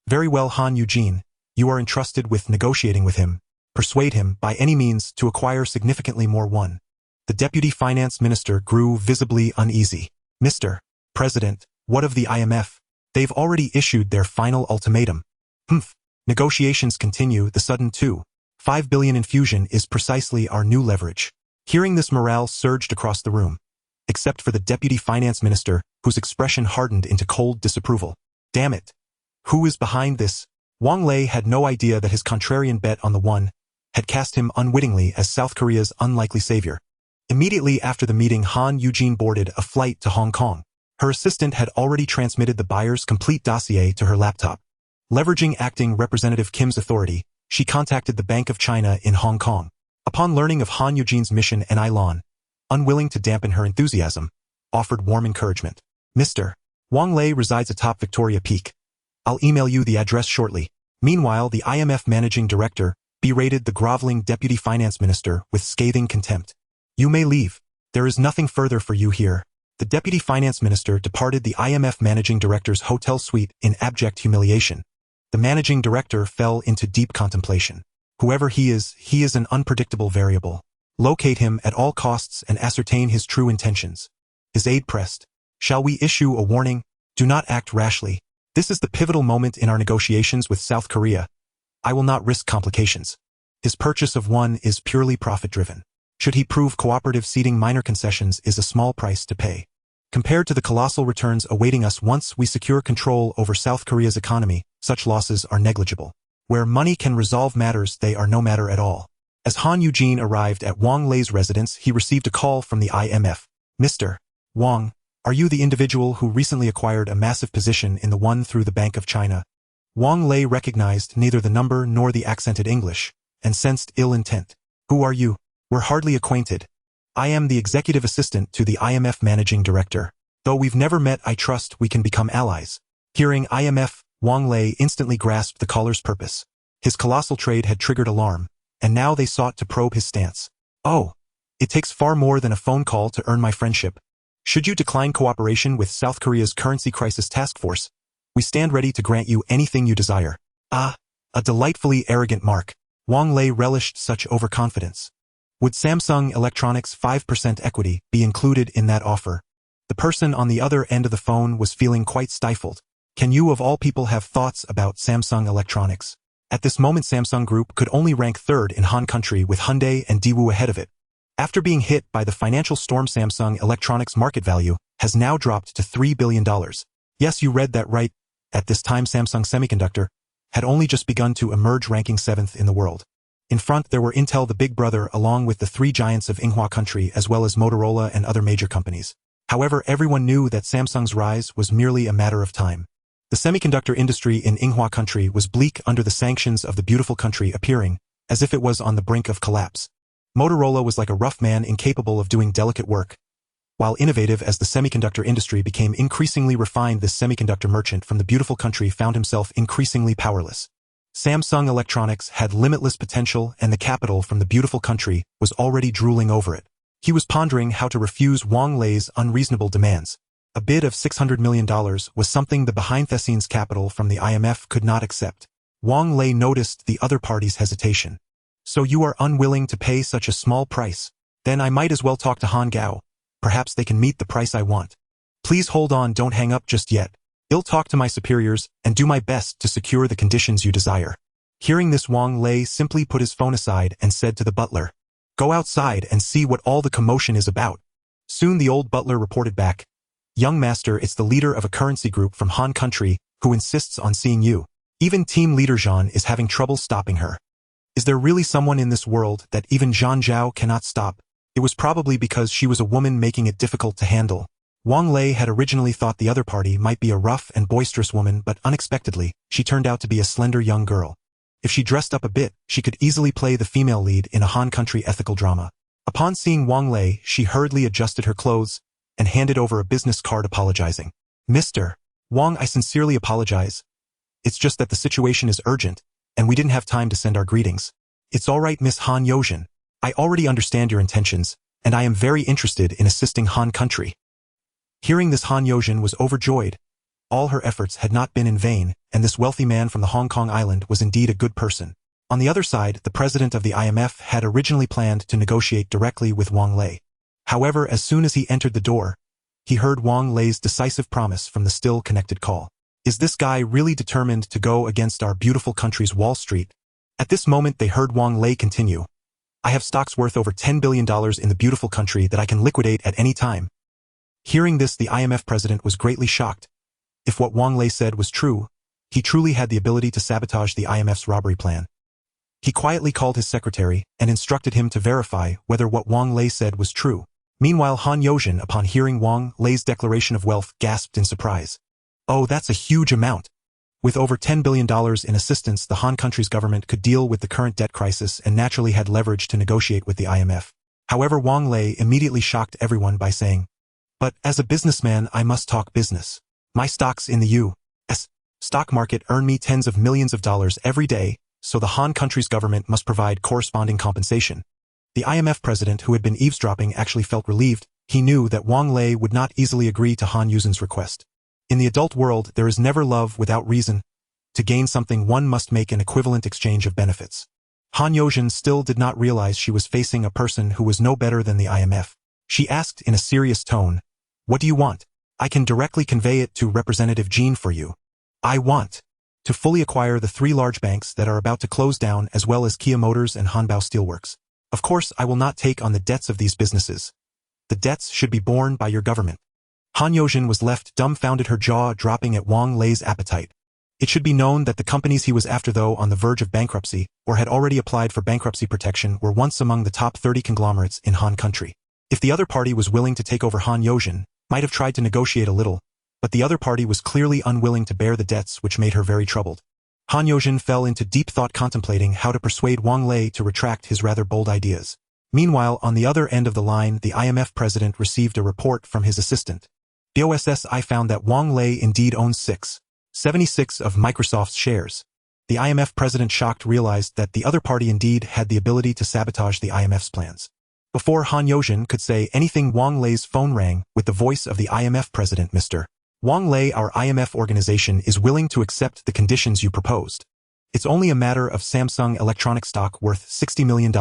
Very well, Han Yojin, you are entrusted with negotiating with him. Persuade him, by any means, to acquire significantly more won. The deputy finance minister grew visibly uneasy. Mr. President, what of the IMF? They've already issued their final ultimatum. Negotiations continue. The sudden $5 billion infusion is precisely our new leverage. Hearing this, morale surged across the room, except for the deputy finance minister, whose expression hardened into cold disapproval. Damn it. Who is behind this? Wang Lei had no idea that his contrarian bet on the won had cast him unwittingly as South Korea's unlikely savior. Immediately after the meeting, Han Yojin boarded a flight to Hong Kong. Her assistant had already transmitted the buyer's complete dossier to her laptop. Leveraging acting Representative Kim's authority, she contacted the Bank of China in Hong Kong. Upon learning of Han Yojin's mission and Eilon, unwilling to dampen her enthusiasm, offered warm encouragement. Mr. Wang Lei resides atop Victoria Peak. I'll email you the address shortly. Meanwhile, the IMF managing director berated the groveling deputy finance minister with scathing contempt. You may leave. There is nothing further for you here. The deputy finance minister departed the IMF managing director's hotel suite in abject humiliation. The managing director fell into deep contemplation. Whoever he is an unpredictable variable. Locate him at all costs and ascertain his true intentions. His aide pressed. Shall we issue a warning? Do not act rashly. This is the pivotal moment in our negotiations with South Korea. I will not risk complications. His purchase of one is purely profit-driven. Should he prove cooperative, ceding minor concessions is a small price to pay. Compared to the colossal returns awaiting us once we secure control over South Korea's economy, such losses are negligible. Where money can resolve matters, they are no matter at all. As Han Eugene arrived at Wang Lei's residence, he received a call from the IMF. Mr. Wang, are you the individual who recently acquired a massive position in the one through the Bank of China? Wang Lei recognized neither the number nor the accented English, and sensed ill intent. Who are you? We're hardly acquainted. I am the executive assistant to the IMF managing director. Though we've never met, I trust we can become allies. Hearing IMF, Wang Lei instantly grasped the caller's purpose. His colossal trade had triggered alarm, and now they sought to probe his stance. Oh, it takes far more than a phone call to earn my friendship. Should you decline cooperation with South Korea's Currency Crisis Task Force, we stand ready to grant you anything you desire. Ah, a delightfully arrogant mark. Wang Lei relished such overconfidence. Would Samsung Electronics' 5% equity be included in that offer? The person on the other end of the phone was feeling quite stifled. Can you of all people have thoughts about Samsung Electronics? At this moment, Samsung Group could only rank third in Han country with Hyundai and Daewoo ahead of it. After being hit by the financial storm, Samsung Electronics' market value has now dropped to $3 billion. Yes, you read that right. At this time, Samsung Semiconductor had only just begun to emerge, ranking 7th in the world. In front, there were Intel, the big brother, along with the three giants of Inghua country, as well as Motorola and other major companies. However, everyone knew that Samsung's rise was merely a matter of time. The semiconductor industry in Inghua country was bleak under the sanctions of the beautiful country, appearing as if it was on the brink of collapse. Motorola was like a rough man, incapable of doing delicate work. While innovative as the semiconductor industry became increasingly refined, this semiconductor merchant from the beautiful country found himself increasingly powerless. Samsung Electronics had limitless potential, and the capital from the beautiful country was already drooling over it. He was pondering how to refuse Wang Lei's unreasonable demands. A bid of $600 million was something the behind-the-scenes capital from the IMF could not accept. Wang Lei noticed the other party's hesitation. So you are unwilling to pay such a small price? Then I might as well talk to Han Gao. Perhaps they can meet the price I want. Please hold on, don't hang up just yet. I'll talk to my superiors and do my best to secure the conditions you desire. Hearing this, Wang Lei simply put his phone aside and said to the butler, Go outside and see what all the commotion is about. Soon the old butler reported back, Young master, it's the leader of a currency group from Han country who insists on seeing you. Even team leader Jean is having trouble stopping her. Is there really someone in this world that even Zhang Zhao cannot stop? It was probably because she was a woman, making it difficult to handle. Wang Lei had originally thought the other party might be a rough and boisterous woman, but unexpectedly, she turned out to be a slender young girl. If she dressed up a bit, she could easily play the female lead in a Han country ethical drama. Upon seeing Wang Lei, she hurriedly adjusted her clothes and handed over a business card apologizing. Mr. Wang, I sincerely apologize. It's just that the situation is urgent, and we didn't have time to send our greetings. It's all right, Miss Han Yozhen. I already understand your intentions, and I am very interested in assisting Han country. Hearing this, Han Yozhen was overjoyed. All her efforts had not been in vain, and this wealthy man from the Hong Kong island was indeed a good person. On the other side, the president of the IMF had originally planned to negotiate directly with Wang Lei. However, as soon as he entered the door, he heard Wang Lei's decisive promise from the still connected call. Is this guy really determined to go against our beautiful country's Wall Street? At this moment, they heard Wang Lei continue. I have stocks worth over $10 billion in the beautiful country that I can liquidate at any time. Hearing this, the IMF president was greatly shocked. If what Wang Lei said was true, he truly had the ability to sabotage the IMF's robbery plan. He quietly called his secretary and instructed him to verify whether what Wang Lei said was true. Meanwhile, Han Yozhen, upon hearing Wang Lei's declaration of wealth, gasped in surprise. Oh, that's a huge amount. With over $10 billion in assistance, the Han country's government could deal with the current debt crisis and naturally had leverage to negotiate with the IMF. However, Wang Lei immediately shocked everyone by saying, But as a businessman, I must talk business. My stocks in the U.S. stock market earn me tens of millions of dollars every day, so the Han country's government must provide corresponding compensation. The IMF president, who had been eavesdropping, actually felt relieved. He knew that Wang Lei would not easily agree to Han Yuzin's request. In the adult world, there is never love without reason. To gain something, one must make an equivalent exchange of benefits. Han Yuzin still did not realize she was facing a person who was no better than the IMF. She asked in a serious tone, "What do you want? I can directly convey it to Representative Jeang for you. I want to fully acquire the 3 large banks that are about to close down, as well as Kia Motors and Hanbao Steelworks. Of course, I will not take on the debts of these businesses. The debts should be borne by your government." Han Yuzin was left dumbfounded, her jaw dropping at Wang Lei's appetite. It should be known that the companies he was after, though on the verge of bankruptcy, or had already applied for bankruptcy protection, were once among the top 30 conglomerates in Han country. If the other party was willing to take over, Han Yuzin might have tried to negotiate a little, but the other party was clearly unwilling to bear the debts, which made her very troubled. Han Yuzin fell into deep thought, contemplating how to persuade Wang Lei to retract his rather bold ideas. Meanwhile, on the other end of the line, the IMF president received a report from his assistant. "I found that Wang Lei indeed owns 76 of Microsoft's shares." The IMF president, shocked, realized that the other party indeed had the ability to sabotage the IMF's plans. Before Han Yuzin could say anything, Wang Lei's phone rang with the voice of the IMF president. "Mr. Wang Lei, our IMF organization is willing to accept the conditions you proposed. It's only a matter of Samsung Electronics stock worth $60 million.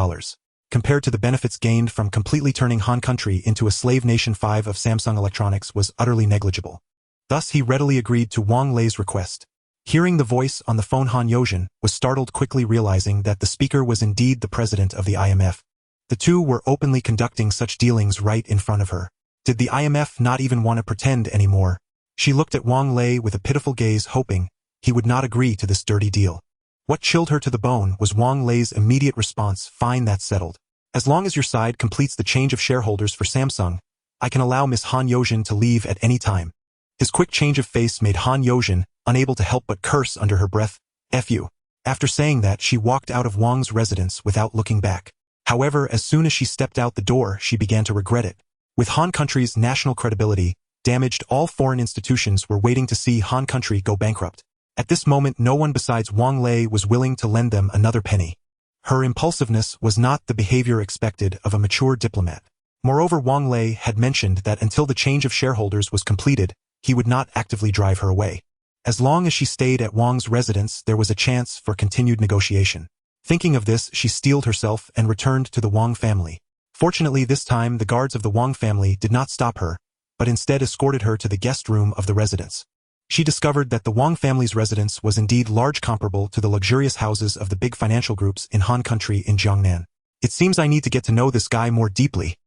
Compared to the benefits gained from completely turning Han country into a slave nation, 5 of Samsung Electronics was utterly negligible." Thus he readily agreed to Wang Lei's request. Hearing the voice on the phone, Han Yuzin was startled, quickly realizing that the speaker was indeed the president of the IMF. The two were openly conducting such dealings right in front of her. Did the IMF not even want to pretend anymore? She looked at Wang Lei with a pitiful gaze, hoping he would not agree to this dirty deal. What chilled her to the bone was Wang Lei's immediate response, "Fine, that's settled. As long as your side completes the change of shareholders for Samsung, I can allow Miss Han Yuzin to leave at any time." His quick change of face made Han Yuzin unable to help but curse under her breath. "F you." After saying that, she walked out of Wang's residence without looking back. However, as soon as she stepped out the door, she began to regret it. With Han country's national credibility damaged, all foreign institutions were waiting to see Han country go bankrupt. At this moment, no one besides Wang Lei was willing to lend them another penny. Her impulsiveness was not the behavior expected of a mature diplomat. Moreover, Wang Lei had mentioned that until the change of shareholders was completed, he would not actively drive her away. As long as she stayed at Wang's residence, there was a chance for continued negotiation. Thinking of this, she steeled herself and returned to the Wang family. Fortunately, this time the guards of the Wang family did not stop her, but instead escorted her to the guest room of the residence. She discovered that the Wang family's residence was indeed large, comparable to the luxurious houses of the big financial groups in Han country in Jiangnan. "It seems I need to get to know this guy more deeply."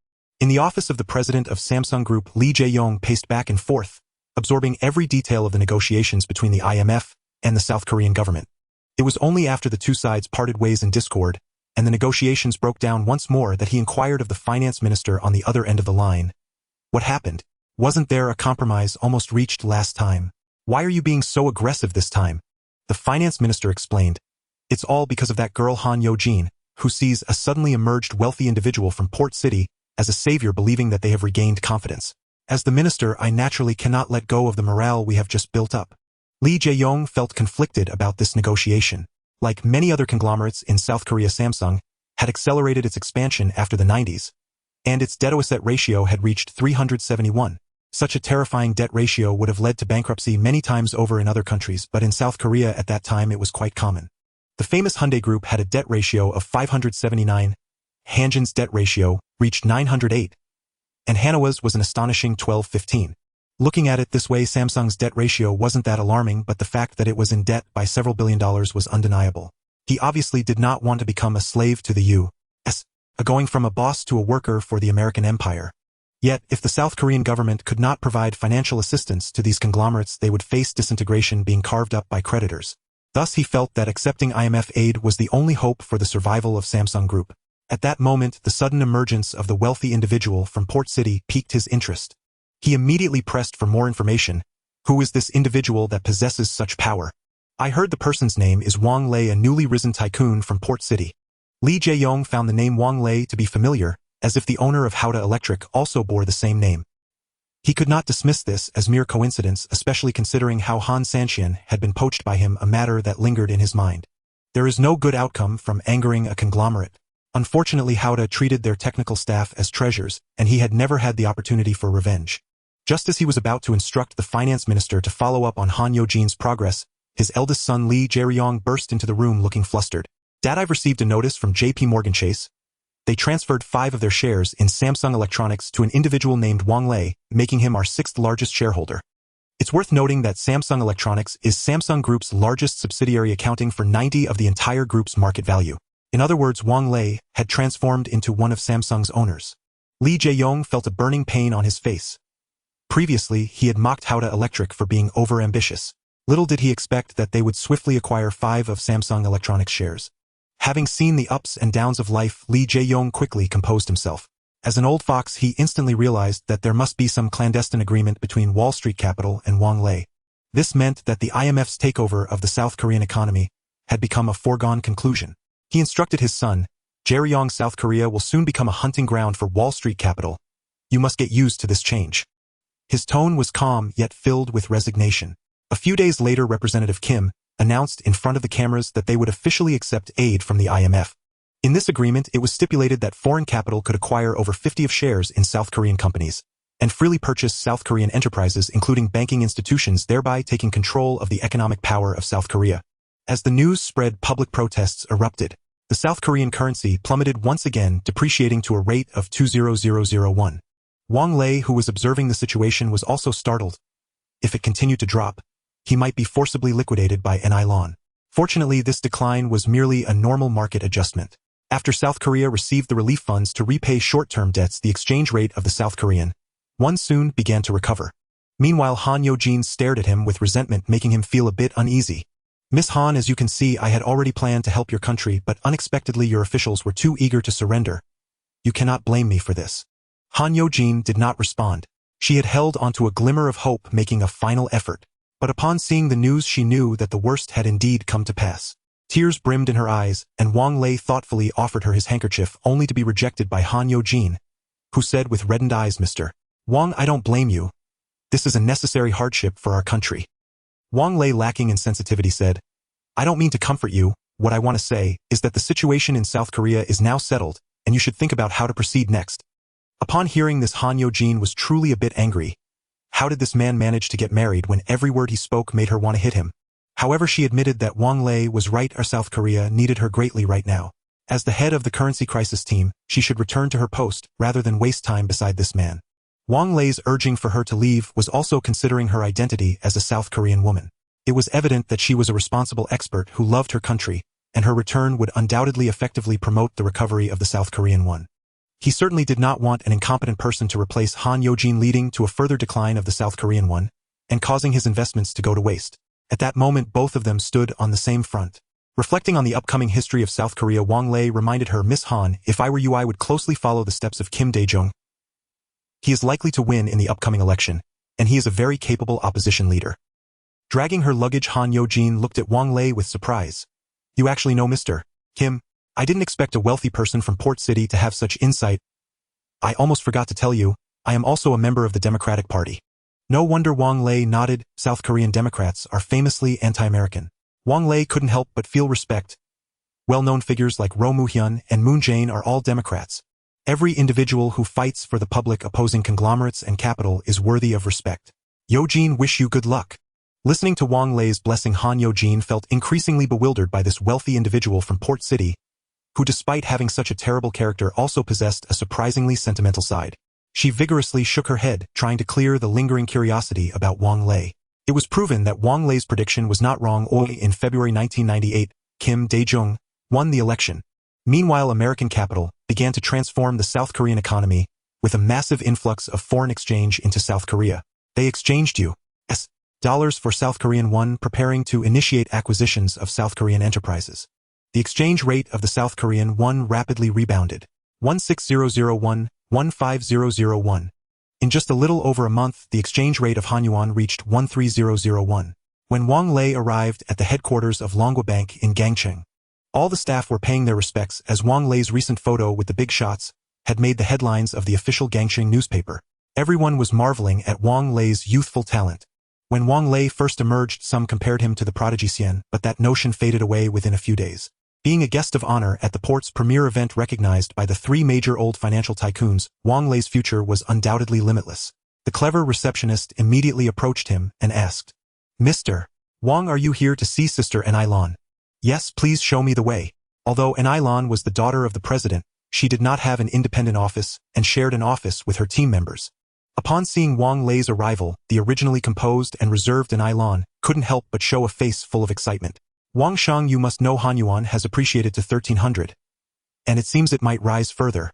In the office of the president of Samsung Group, Lee Jae-yong paced back and forth, absorbing every detail of the negotiations between the IMF and the South Korean government. It was only after the two sides parted ways in discord, and the negotiations broke down once more, that he inquired of the finance minister on the other end of the line. "What happened? Wasn't there a compromise almost reached last time? Why are you being so aggressive this time?" The finance minister explained. "It's all because of that girl Han Yo-jin, who sees a suddenly emerged wealthy individual from Port City as a savior, believing that they have regained confidence. As the minister, I naturally cannot let go of the morale we have just built up." Lee Jae-yong felt conflicted about this negotiation. Like many other conglomerates in South Korea, Samsung had accelerated its expansion after the 90s, and its debt-to-asset ratio had reached 371. Such a terrifying debt ratio would have led to bankruptcy many times over in other countries, but in South Korea at that time it was quite common. The famous Hyundai Group had a debt ratio of 579, Hanjin's debt ratio reached 908, and Hanawa's was an astonishing 1215. Looking at it this way, Samsung's debt ratio wasn't that alarming, but the fact that it was in debt by several $billion was undeniable. He obviously did not want to become a slave to the U.S., going from a boss to a worker for the American empire. Yet, if the South Korean government could not provide financial assistance to these conglomerates, they would face disintegration, being carved up by creditors. Thus he felt that accepting IMF aid was the only hope for the survival of Samsung Group. At that moment, the sudden emergence of the wealthy individual from Port City piqued his interest. He immediately pressed for more information. "Who is this individual that possesses such power?" "I heard the person's name is Wang Lei, a newly risen tycoon from Port City." Lee Jae-yong found the name Wang Lei to be familiar, as if the owner of Haode Electric also bore the same name. He could not dismiss this as mere coincidence, especially considering how Han Sanxian had been poached by him, a matter that lingered in his mind. There is no good outcome from angering a conglomerate. Unfortunately, Haode treated their technical staff as treasures, and he had never had the opportunity for revenge. Just as he was about to instruct the finance minister to follow up on Han Yojin's progress, his eldest son Li Jaeyong burst into the room looking flustered. Dad, I've received a notice from JP Morgan Chase. They transferred 5 of their shares in Samsung Electronics to an individual named Wang Lei, making him our 6th largest shareholder. It's worth noting that Samsung Electronics is Samsung Group's largest subsidiary, accounting for 90% of the entire group's market value. In other words, Wang Lei had transformed into one of Samsung's owners. Li Jaeyong felt a burning pain on his face. Previously, he had mocked Haode Electric for being overambitious. Little did he expect that they would swiftly acquire 5 of Samsung Electronics' shares. Having seen the ups and downs of life, Li Jaeyong quickly composed himself. As an old fox, he instantly realized that there must be some clandestine agreement between Wall Street Capital and Wang Lei. This meant that the IMF's takeover of the South Korean economy had become a foregone conclusion. He instructed his son, Jaeyong, South Korea will soon become a hunting ground for Wall Street Capital. You must get used to this change. His tone was calm yet filled with resignation. A few days later, Representative Kim announced in front of the cameras that they would officially accept aid from the IMF. In this agreement, it was stipulated that foreign capital could acquire over 50 of shares in South Korean companies and freely purchase South Korean enterprises, including banking institutions, thereby taking control of the economic power of South Korea. As the news spread, public protests erupted. The South Korean currency plummeted once again, depreciating to a rate of 20001. Wang Lei, who was observing the situation, was also startled. If it continued to drop, he might be forcibly liquidated by Enilon. Fortunately, this decline was merely a normal market adjustment. After South Korea received the relief funds to repay short-term debts, the exchange rate of the South Korean won soon began to recover. Meanwhile, Han Yojin stared at him with resentment, making him feel a bit uneasy. Miss Han, as you can see, I had already planned to help your country, but unexpectedly your officials were too eager to surrender. You cannot blame me for this. Han Yojin did not respond. She had held onto a glimmer of hope, making a final effort. But upon seeing the news, she knew that the worst had indeed come to pass. Tears brimmed in her eyes, and Wang Lei thoughtfully offered her his handkerchief, only to be rejected by Han Yojin, who said with reddened eyes, Mr. Wang, I don't blame you. This is a necessary hardship for our country. Wang Lei, lacking in sensitivity, said, I don't mean to comfort you. What I want to say is that the situation in South Korea is now settled, and you should think about how to proceed next. Upon hearing this, Han Yojin was truly a bit angry. How did this man manage to get married when every word he spoke made her want to hit him? However, she admitted that Wang Lei was right. Our South Korea needed her greatly right now. As the head of the currency crisis team, she should return to her post rather than waste time beside this man. Wang Lei's urging for her to leave was also considering her identity as a South Korean woman. It was evident that she was a responsible expert who loved her country, and her return would undoubtedly effectively promote the recovery of the South Korean won. He certainly did not want an incompetent person to replace Han Yojin, leading to a further decline of the South Korean won and causing his investments to go to waste. At that moment, both of them stood on the same front. Reflecting on the upcoming history of South Korea, Wang Lei reminded her, Miss Han, if I were you, I would closely follow the steps of Kim Dae-jung. He is likely to win in the upcoming election, and he is a very capable opposition leader. Dragging her luggage, Han Yojin looked at Wang Lei with surprise. You actually know Mr. Kim? I didn't expect a wealthy person from Port City to have such insight. I almost forgot to tell you, I am also a member of the Democratic Party. No wonder. Wang Lei nodded. South Korean Democrats are famously anti-American. Wang Lei couldn't help but feel respect. Well-known figures like Roh Moo-hyun and Moon Jae-in are all Democrats. Every individual who fights for the public opposing conglomerates and capital is worthy of respect. Yojin, wish you good luck. Listening to Wang Lei's blessing, Han Yojin felt increasingly bewildered by this wealthy individual from Port City, who despite having such a terrible character also possessed a surprisingly sentimental side. She vigorously shook her head, trying to clear the lingering curiosity about Wang Lei. It was proven that Wang Lei's prediction was not wrong. In February 1998, Kim Dae-jung won the election. Meanwhile, American capital began to transform the South Korean economy with a massive influx of foreign exchange into South Korea. They exchanged U.S. dollars for South Korean won, preparing to initiate acquisitions of South Korean enterprises. The exchange rate of the South Korean won rapidly rebounded. 16001, 15001. In just a little over a month, the exchange rate of Hanyuan reached 13001. When Wang Lei arrived at the headquarters of Longhua Bank in Gangcheng, all the staff were paying their respects, as Wang Lei's recent photo with the big shots had made the headlines of the official Gangcheng newspaper. Everyone was marveling at Wang Lei's youthful talent. When Wang Lei first emerged, some compared him to the prodigy Xian, but that notion faded away within a few days. Being a guest of honor at the port's premier event recognized by the three major old financial tycoons, Wang Lei's future was undoubtedly limitless. The clever receptionist immediately approached him and asked, "Mr. Wang, are you here to see Sister Enailan?" "Yes, please show me the way." Although Enailan was the daughter of the president, she did not have an independent office and shared an office with her team members. Upon seeing Wang Lei's arrival, the originally composed and reserved Enailan couldn't help but show a face full of excitement. "Wang Shang, you must know Hanyuan has appreciated to 1300, and it seems it might rise further."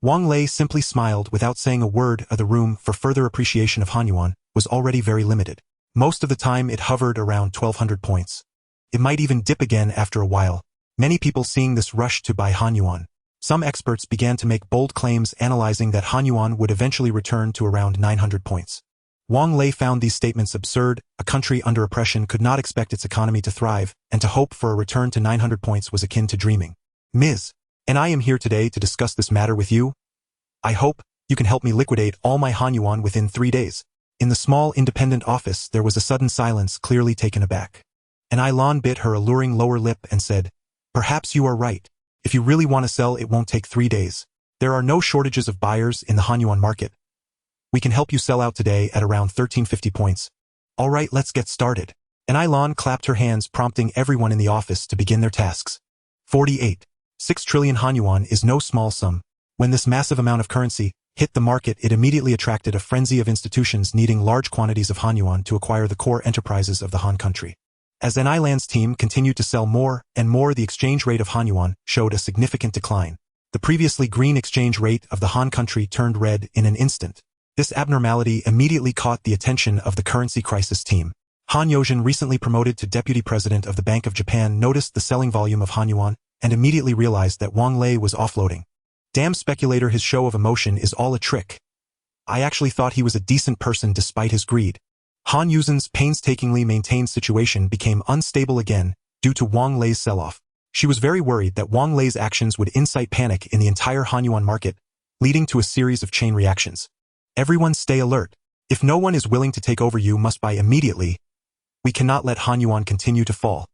Wang Lei simply smiled without saying a word. The room for further appreciation of Hanyuan was already very limited. Most of the time it hovered around 1200 points. It might even dip again after a while. Many people seeing this rushed to buy Hanyuan. Some experts began to make bold claims analyzing that Hanyuan would eventually return to around 900 points. Wang Lei found these statements absurd. A country under oppression could not expect its economy to thrive, and to hope for a return to 900 points was akin to dreaming. "Ms. and I am here today to discuss this matter with you. I hope you can help me liquidate all my Hanyuan within 3 days." In the small independent office there was a sudden silence, clearly taken aback. Enailan bit her alluring lower lip and said, "Perhaps you are right. If you really want to sell, it won't take 3 days. There are no shortages of buyers in the Hanyuan market. We can help you sell out today at around 1350 points. All right, let's get started." Enailan clapped her hands, prompting everyone in the office to begin their tasks. 48.6 trillion Hanyuan is no small sum. When this massive amount of currency hit the market, it immediately attracted a frenzy of institutions needing large quantities of Hanyuan to acquire the core enterprises of the Han country. As Enailan's team continued to sell more and more, the exchange rate of Hanyuan showed a significant decline. The previously green exchange rate of the Han country turned red in an instant. This abnormality immediately caught the attention of the currency crisis team. Han Yozhen, recently promoted to deputy president of the Bank of Japan, noticed the selling volume of Hanyuan and immediately realized that Wang Lei was offloading. "Damn speculator, his show of emotion is all a trick. I actually thought he was a decent person despite his greed." Han Yuzhen's painstakingly maintained situation became unstable again due to Wang Lei's sell-off. She was very worried that Wang Lei's actions would incite panic in the entire Hanyuan market, leading to a series of chain reactions. "Everyone stay alert. If no one is willing to take over, you must buy immediately. We cannot let Hanyuan continue to fall."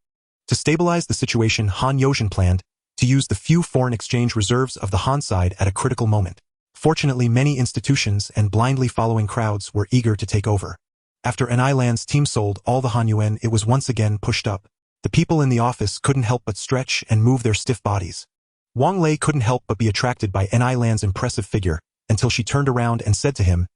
To stabilize the situation, Han Yozhen planned to use the few foreign exchange reserves of the Han side at a critical moment. Fortunately, many institutions and blindly following crowds were eager to take over. After Enailan's team sold all the Hanyuan, it was once again pushed up. The people in the office couldn't help but stretch and move their stiff bodies. Wang Lei couldn't help but be attracted by Enailan's impressive figure, until she turned around and said to him,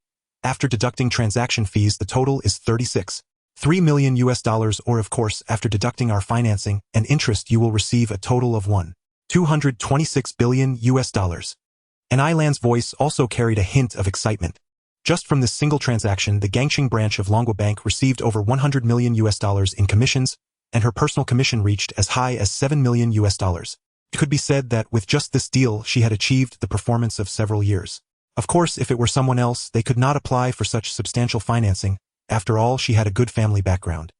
"After deducting transaction fees, the total is 36.3 million US dollars, or of course, after deducting our financing and interest, you will receive a total of 1,226 billion US dollars. Enailan's voice also carried a hint of excitement. Just from this single transaction, the Gangxing branch of Longhua Bank received over 100 million US dollars in commissions, and her personal commission reached as high as 7 million US dollars. It could be said that with just this deal, she had achieved the performance of several years. Of course, if it were someone else, they could not apply for such substantial financing. After all, she had a good family background.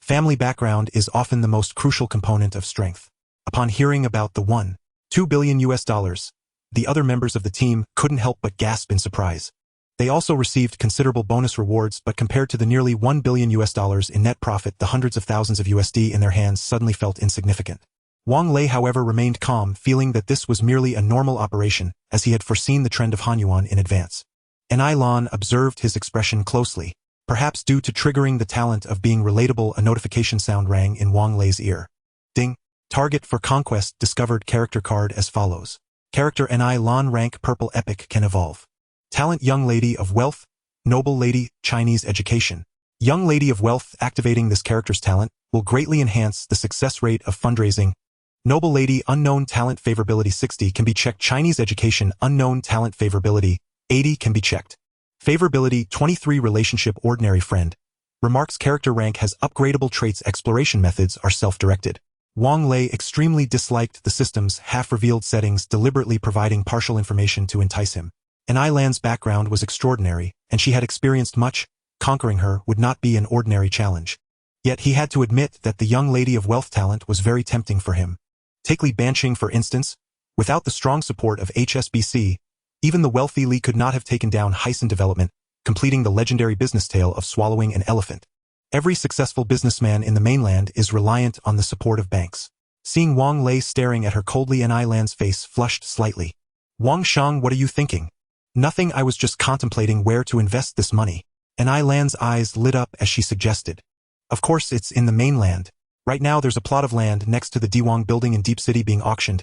Family background is often the most crucial component of strength. Upon hearing about the 1.2 billion US dollars, the other members of the team couldn't help but gasp in surprise. They also received considerable bonus rewards, but compared to the nearly 1 billion US dollars in net profit, the hundreds of thousands of USD in their hands suddenly felt insignificant. Wang Lei, however, remained calm, feeling that this was merely a normal operation, as he had foreseen the trend of Hanyuan in advance. Enailan observed his expression closely. Perhaps due to triggering the talent of being relatable, a notification sound rang in Wang Lei's ear. Ding! Target for conquest discovered. Character card as follows. Character Enailan, rank purple, epic, can evolve. Talent: Young Lady of Wealth, Noble Lady, Chinese education. Young Lady of Wealth. Activating this character's talent will greatly enhance the success rate of fundraising. Noble Lady, unknown talent favorability 60 can be checked. Chinese education, unknown talent favorability 80 can be checked. Favorability 23, relationship, ordinary friend. Remarks: character rank has upgradable traits. Exploration methods are self-directed. Wang Lei extremely disliked the system's half-revealed settings, deliberately providing partial information to entice him. Enailan's background was extraordinary, and she had experienced much. Conquering her would not be an ordinary challenge. Yet he had to admit that the young lady of wealth talent was very tempting for him. Take Li Banqing, for instance. Without the strong support of HSBC, even the wealthy Li could not have taken down Heisen Development, completing the legendary business tale of swallowing an elephant. Every successful businessman in the mainland is reliant on the support of banks. Seeing Wang Lei staring at her coldly, An Lan's face flushed slightly. Wang Shang, what are you thinking? Nothing, I was just contemplating where to invest this money. An Lan's eyes lit up as she suggested. Of course, it's in the mainland. Right now there's a plot of land next to the Diwang building in Deep City being auctioned.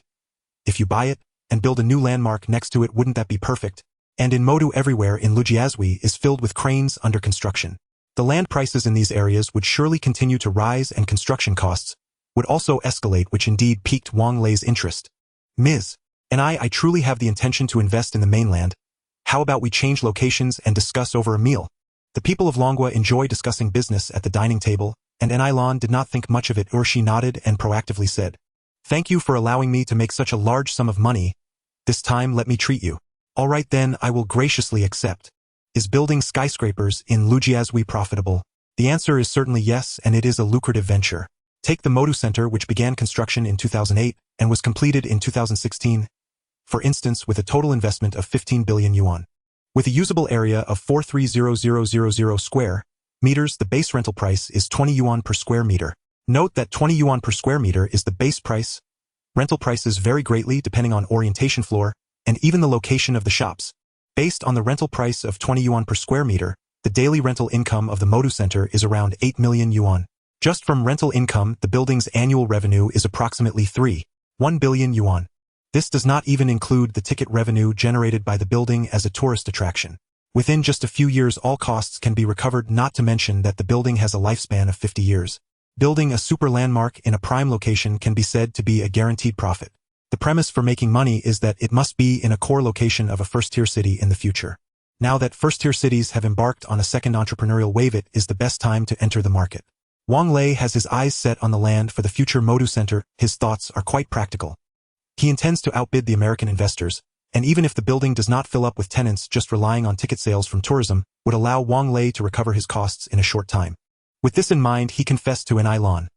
If you buy it and build a new landmark next to it, wouldn't that be perfect? And in Modu, everywhere in Lujiazui is filled with cranes under construction. The land prices in these areas would surely continue to rise and construction costs would also escalate, which indeed piqued Wang Lei's interest. Ms. And I truly have the intention to invest in the mainland. How about we change locations and discuss over a meal? The people of Longwa enjoy discussing business at the dining table, and An Lan did not think much of it, or she nodded and proactively said, "Thank you for allowing me to make such a large sum of money. This time let me treat you." "All right then, I will graciously accept." Is building skyscrapers in Lujiazui profitable? The answer is certainly yes, and it is a lucrative venture. Take the Modu Center, which began construction in 2008 and was completed in 2016, for instance, with a total investment of 15 billion yuan. With a usable area of 430,000 square meters, the base rental price is 20 yuan per square meter. Note that 20 yuan per square meter is the base price. Rental prices vary greatly depending on orientation, floor, and even the location of the shops. Based on the rental price of 20 yuan per square meter, the daily rental income of the Modu Center is around 8 million yuan. Just from rental income, the building's annual revenue is approximately 1 billion yuan. This does not even include the ticket revenue generated by the building as a tourist attraction. Within just a few years, all costs can be recovered, not to mention that the building has a lifespan of 50 years. Building a super landmark in a prime location can be said to be a guaranteed profit. The premise for making money is that it must be in a core location of a first-tier city in the future. Now that first-tier cities have embarked on a second entrepreneurial wave, it is the best time to enter the market. Wang Lei has his eyes set on the land for the future Modu Center. His thoughts are quite practical. He intends to outbid the American investors, and even if the building does not fill up with tenants, just relying on ticket sales from tourism would allow Wang Lei to recover his costs in a short time. With this in mind, he confessed to An Lan,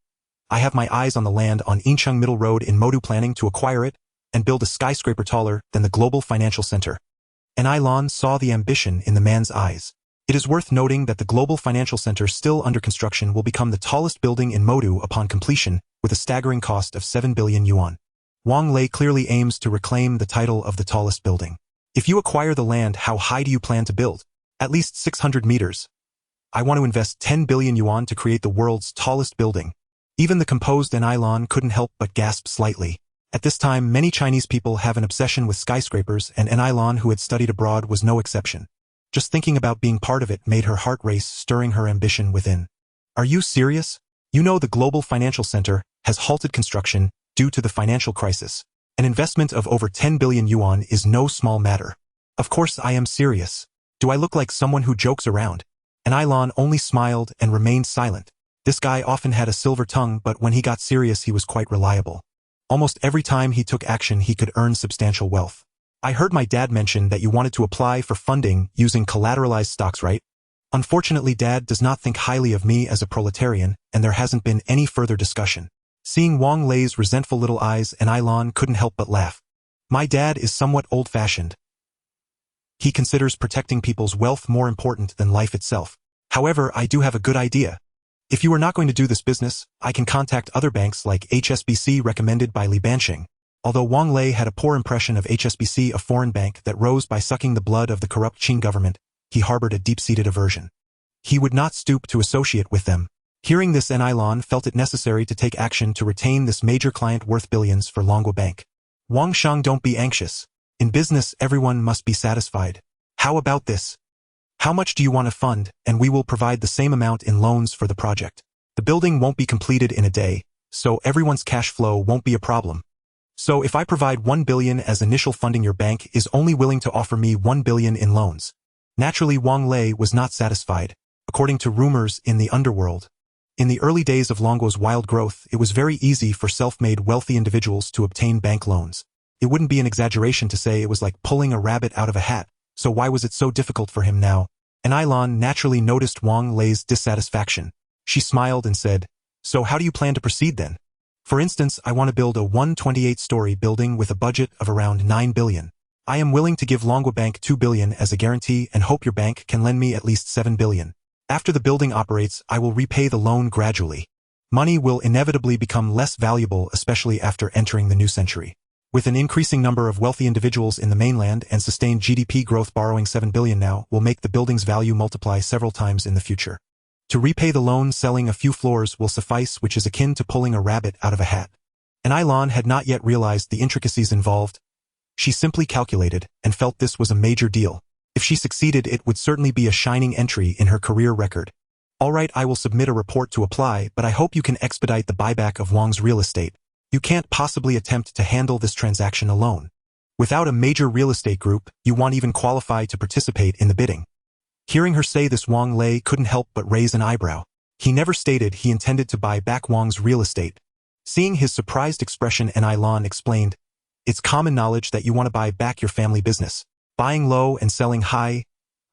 "I have my eyes on the land on Incheon Middle Road in Modu, planning to acquire it and build a skyscraper taller than the global financial center." An Lan saw the ambition in the man's eyes. It is worth noting that the global financial center, still under construction, will become the tallest building in Modu upon completion, with a staggering cost of 7 billion yuan. Wang Lei clearly aims to reclaim the title of the tallest building. "If you acquire the land, how high do you plan to build?" "At least 600 meters. I want to invest 10 billion yuan to create the world's tallest building." Even the composed An Lan couldn't help but gasp slightly. At this time, many Chinese people have an obsession with skyscrapers, and An Lan, who had studied abroad, was no exception. Just thinking about being part of it made her heart race, stirring her ambition within. "Are you serious? You know the global financial center has halted construction due to the financial crisis. An investment of over 10 billion yuan is no small matter." "Of course I am serious. Do I look like someone who jokes around?" An Lan only smiled and remained silent. This guy often had a silver tongue, but when he got serious, he was quite reliable. Almost every time he took action, he could earn substantial wealth. "I heard my dad mention that you wanted to apply for funding using collateralized stocks, right?" "Unfortunately, Dad does not think highly of me as a proletarian, and there hasn't been any further discussion." Seeing Wang Lei's resentful little eyes, An Lan couldn't help but laugh. "My dad is somewhat old-fashioned. He considers protecting people's wealth more important than life itself. However, I do have a good idea. If you are not going to do this business, I can contact other banks like HSBC, recommended by Li Banqing." Although Wang Lei had a poor impression of HSBC, a foreign bank that rose by sucking the blood of the corrupt Qing government, he harbored a deep-seated aversion. He would not stoop to associate with them. Hearing this, An Lan felt it necessary to take action to retain this major client worth billions for Longwa Bank. "Wang Shang, don't be anxious. In business, everyone must be satisfied. How about this? How much do you want to fund, and we will provide the same amount in loans for the project. The building won't be completed in a day, so everyone's cash flow won't be a problem. So if I provide 1 billion as initial funding, your bank is only willing to offer me 1 billion in loans." Naturally, Wang Lei was not satisfied. According to rumors in the Underworld, in the early days of Longwa's wild growth, it was very easy for self-made wealthy individuals to obtain bank loans. It wouldn't be an exaggeration to say it was like pulling a rabbit out of a hat, so why was it so difficult for him now? An Lan naturally noticed Wang Lei's dissatisfaction. She smiled and said, "So how do you plan to proceed then?" "For instance, I want to build a 128-story building with a budget of around 9 billion. I am willing to give Longwa Bank 2 billion as a guarantee and hope your bank can lend me at least 7 billion. After the building operates, I will repay the loan gradually. Money will inevitably become less valuable, especially after entering the new century. With an increasing number of wealthy individuals in the mainland and sustained GDP growth, borrowing 7 billion now will make the building's value multiply several times in the future. To repay the loan, selling a few floors will suffice, which is akin to pulling a rabbit out of a hat. And Ailan had not yet realized the intricacies involved. She simply calculated and felt this was a major deal. If she succeeded, it would certainly be a shining entry in her career record. All right, I will submit a report to apply, but I hope you can expedite the buyback of Wang's real estate. You can't possibly attempt to handle this transaction alone. Without a major real estate group, you won't even qualify to participate in the bidding. Hearing her say this, Wang Lei couldn't help but raise an eyebrow. He never stated he intended to buy back Wang's real estate. Seeing his surprised expression, Ailan explained, "It's common knowledge that you want to buy back your family business. Buying low and selling high?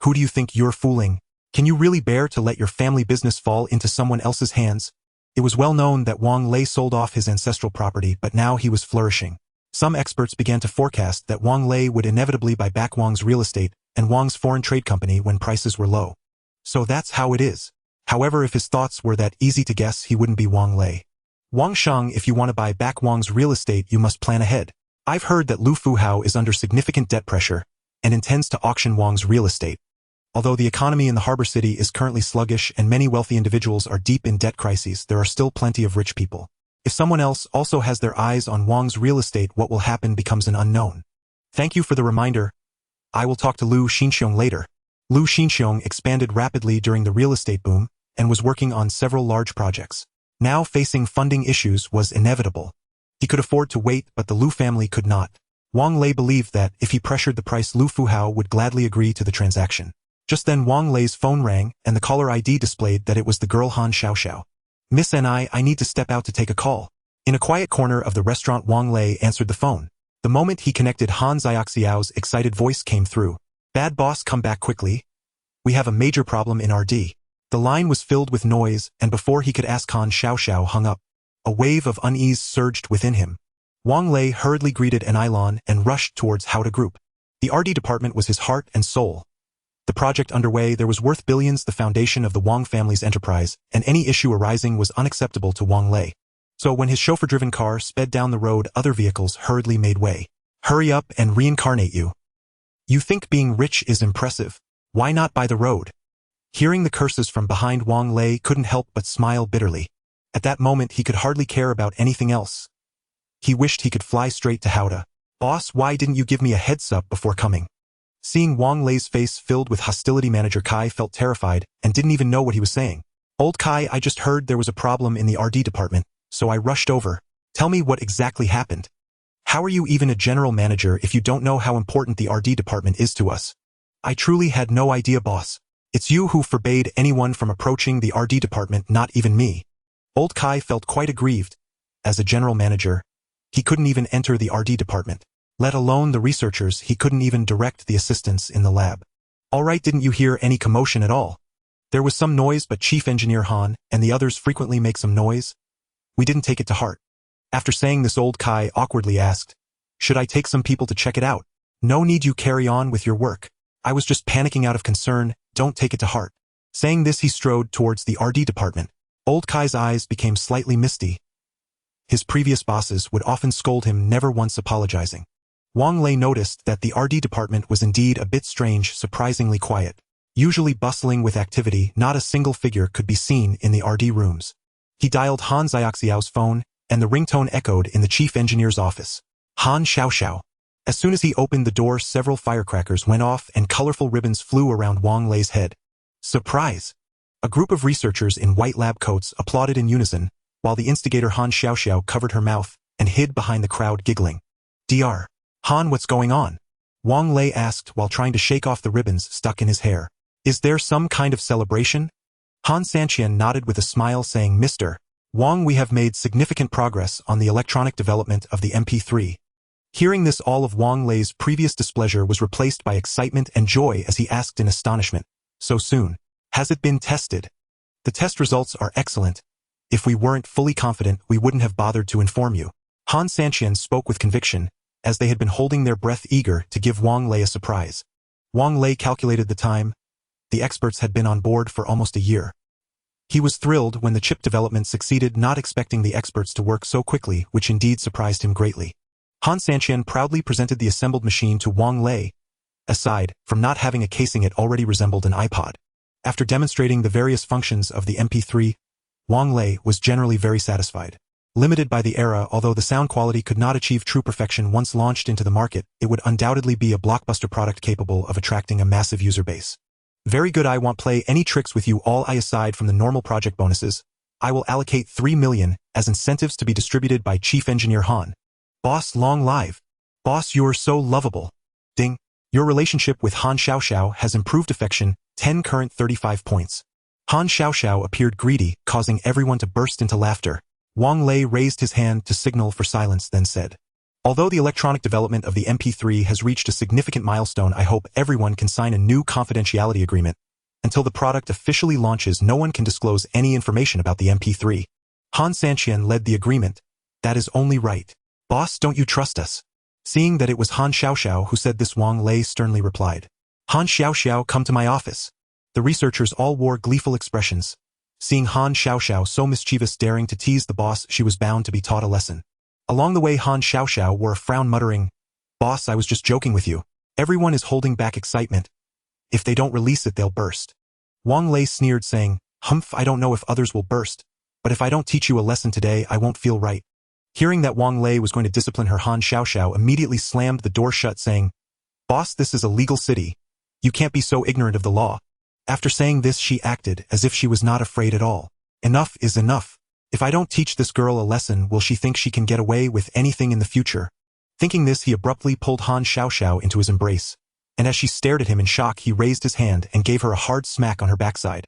Who do you think you're fooling? Can you really bear to let your family business fall into someone else's hands?" It was well known that Wang Lei sold off his ancestral property, but now he was flourishing. Some experts began to forecast that Wang Lei would inevitably buy back Wang's real estate and Wang's foreign trade company when prices were low. So that's how it is. However, if his thoughts were that easy to guess, he wouldn't be Wang Lei. Wang Sheng, if you want to buy back Wang's real estate, you must plan ahead. I've heard that Lu Fuhao is under significant debt pressure and intends to auction Wang's real estate. Although the economy in the harbor city is currently sluggish and many wealthy individuals are deep in debt crises, there are still plenty of rich people. If someone else also has their eyes on Wang's real estate, what will happen becomes an unknown. Thank you for the reminder. I will talk to Lu Xinxiong later. Lu Xinxiong expanded rapidly during the real estate boom and was working on several large projects. Now facing funding issues was inevitable. He could afford to wait, but the Lu family could not. Wang Lei believed that if he pressured the price, Lu Fuhao would gladly agree to the transaction. Just then Wang Lei's phone rang and the caller ID displayed that it was the girl Han Xiaoxiao. "Miss Ni, I need to step out to take a call." In a quiet corner of the restaurant, Wang Lei answered the phone. The moment he connected, Han Xiaoxiao's excited voice came through. "Bad boss, come back quickly. We have a major problem in RD." The line was filled with noise, and before he could ask, Han Xiaoxiao hung up. A wave of unease surged within him. Wang Lei hurriedly greeted an Ailan and rushed towards Haode Group. The RD department was his heart and soul. The project underway there was worth billions, the foundation of the Wang family's enterprise, and any issue arising was unacceptable to Wang Lei. So when his chauffeur-driven car sped down the road, other vehicles hurriedly made way. "Hurry up and reincarnate you. You think being rich is impressive? Why not buy the road?" Hearing the curses from behind, Wang Lei couldn't help but smile bitterly. At that moment he could hardly care about anything else. He wished he could fly straight to Haode. "Boss, why didn't you give me a heads up before coming?" Seeing Wang Lei's face filled with hostility, Manager Kai felt terrified and didn't even know what he was saying. "Old Kai, I just heard there was a problem in the RD department, so I rushed over. Tell me what exactly happened. How are you even a general manager if you don't know how important the RD department is to us?" "I truly had no idea, boss. It's you who forbade anyone from approaching the RD department, not even me." Old Kai felt quite aggrieved. As a general manager, he couldn't even enter the RD department. Let alone the researchers, he couldn't even direct the assistants in the lab. "All right, didn't you hear any commotion at all?" "There was some noise, but Chief Engineer Han and the others frequently make some noise. We didn't take it to heart." After saying this, Old Kai awkwardly asked, "Should I take some people to check it out?" "No need, you carry on with your work. I was just panicking out of concern, don't take it to heart." Saying this, he strode towards the RD department. Old Kai's eyes became slightly misty. His previous bosses would often scold him, never once apologizing. Wang Lei noticed that the RD department was indeed a bit strange, surprisingly quiet. Usually bustling with activity, not a single figure could be seen in the RD rooms. He dialed Han Xiaoxiao's phone, and the ringtone echoed in the chief engineer's office. Han Xiaoxiao. As soon as he opened the door, several firecrackers went off and colorful ribbons flew around Wang Lei's head. Surprise! A group of researchers in white lab coats applauded in unison, while the instigator Han Xiaoxiao covered her mouth and hid behind the crowd, giggling. "Dr. Han, what's going on?" Wang Lei asked while trying to shake off the ribbons stuck in his hair. "Is there some kind of celebration?" Han Sanqian nodded with a smile, saying, "Mr. Wang, we have made significant progress on the electronic development of the MP3. Hearing this, all of Wang Lei's previous displeasure was replaced by excitement and joy as he asked in astonishment, "So soon? Has it been tested?" "The test results are excellent. If we weren't fully confident, we wouldn't have bothered to inform you." Han Sanqian spoke with conviction, as they had been holding their breath eager to give Wang Lei a surprise. Wang Lei calculated the time. The experts had been on board for almost a year. He was thrilled when the chip development succeeded, not expecting the experts to work so quickly, which indeed surprised him greatly. Han Sanqian proudly presented the assembled machine to Wang Lei. Aside from not having a casing, it already resembled an iPod. After demonstrating the various functions of the MP3, Wang Lei was generally very satisfied. Limited by the era, although the sound quality could not achieve true perfection once launched into the market, it would undoubtedly be a blockbuster product capable of attracting a massive user base. Very good. I won't play any tricks with you all. Aside from the normal project bonuses, I will allocate 3 million as incentives to be distributed by Chief Engineer Han. Boss, long live. Boss, you're so lovable. Ding. Your relationship with Han Xiaoxiao has improved. Affection, 10 current 35 points. Han Xiaoxiao appeared greedy, causing everyone to burst into laughter. Wang Lei raised his hand to signal for silence, then said, although the electronic development of the MP3 has reached a significant milestone, I hope everyone can sign a new confidentiality agreement. Until the product officially launches, no one can disclose any information about the MP3. Han Sanqian led the agreement. That is only right. Boss, don't you trust us? Seeing that it was Han Xiaoxiao who said this, Wang Lei sternly replied, Han Xiaoxiao, come to my office. The researchers all wore gleeful expressions. Seeing Han Xiaoxiao so mischievous, daring to tease the boss, she was bound to be taught a lesson. Along the way, Han Xiaoxiao wore a frown, muttering, Boss, I was just joking with you. Everyone is holding back excitement. If they don't release it, they'll burst. Wang Lei sneered, saying, Humph, I don't know if others will burst, but if I don't teach you a lesson today, I won't feel right. Hearing that Wang Lei was going to discipline her, Han Xiaoxiao immediately slammed the door shut, saying, Boss, this is a legal city. You can't be so ignorant of the law. After saying this, she acted as if she was not afraid at all. Enough is enough. If I don't teach this girl a lesson, will she think she can get away with anything in the future? Thinking this, he abruptly pulled Han Xiaoxiao into his embrace, and as she stared at him in shock, he raised his hand and gave her a hard smack on her backside.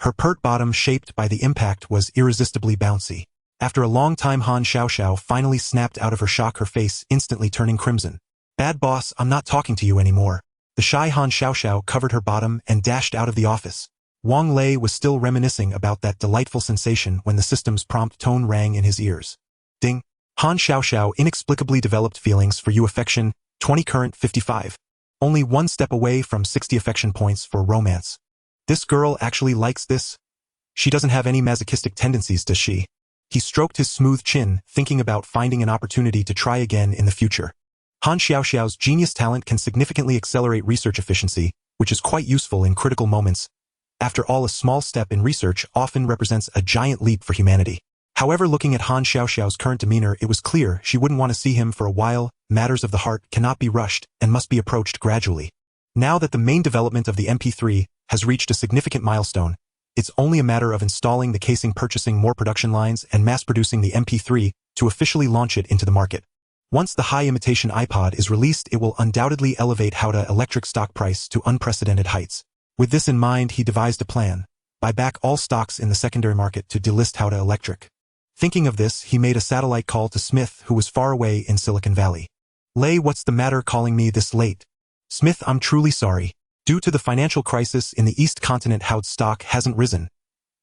Her pert bottom, shaped by the impact, was irresistibly bouncy. After a long time, Han Xiaoxiao finally snapped out of her shock, her face instantly turning crimson. Bad boss, I'm not talking to you anymore. The shy Han Xiaoxiao covered her bottom and dashed out of the office. Wang Lei was still reminiscing about that delightful sensation when the system's prompt tone rang in his ears. Ding. Han Xiaoxiao inexplicably developed feelings for you. Affection, 20 current 55. Only one step away from 60 affection points for romance. This girl actually likes this? She doesn't have any masochistic tendencies, does she? He stroked his smooth chin, thinking about finding an opportunity to try again in the future. Han Xiaoxiao's genius talent can significantly accelerate research efficiency, which is quite useful in critical moments. After all, a small step in research often represents a giant leap for humanity. However, looking at Han Xiaoxiao's current demeanor, it was clear she wouldn't want to see him for a while. Matters of the heart cannot be rushed and must be approached gradually. Now that the main development of the MP3 has reached a significant milestone, it's only a matter of installing the casing, purchasing more production lines, and mass-producing the MP3 to officially launch it into the market. Once the high-imitation iPod is released, it will undoubtedly elevate Haode Electric stock price to unprecedented heights. With this in mind, he devised a plan: buy back all stocks in the secondary market to delist Haode Electric. Thinking of this, he made a satellite call to Smith, who was far away in Silicon Valley. Lei, what's the matter calling me this late? Smith, I'm truly sorry. Due to the financial crisis in the East Continent, Haode's stock hasn't risen.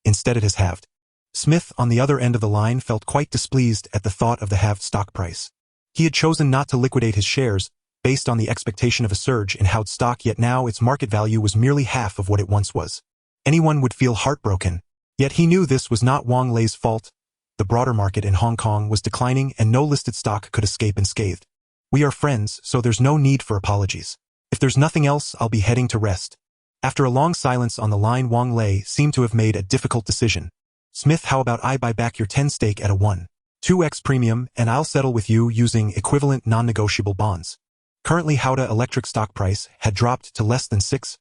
Instead, it has halved. Smith, on the other end of the line, felt quite displeased at the thought of the halved stock price. He had chosen not to liquidate his shares, based on the expectation of a surge in Haode's stock, yet now its market value was merely half of what it once was. Anyone would feel heartbroken. Yet he knew this was not Wang Lei's fault. The broader market in Hong Kong was declining, and no listed stock could escape unscathed. We are friends, so there's no need for apologies. If there's nothing else, I'll be heading to rest. After a long silence on the line, Wang Lei seemed to have made a difficult decision. Smith, how about I buy back your 10 stake at a 1.2x premium, and I'll settle with you using equivalent non-negotiable bonds. Currently, Haode Electric stock price had dropped to less than 6,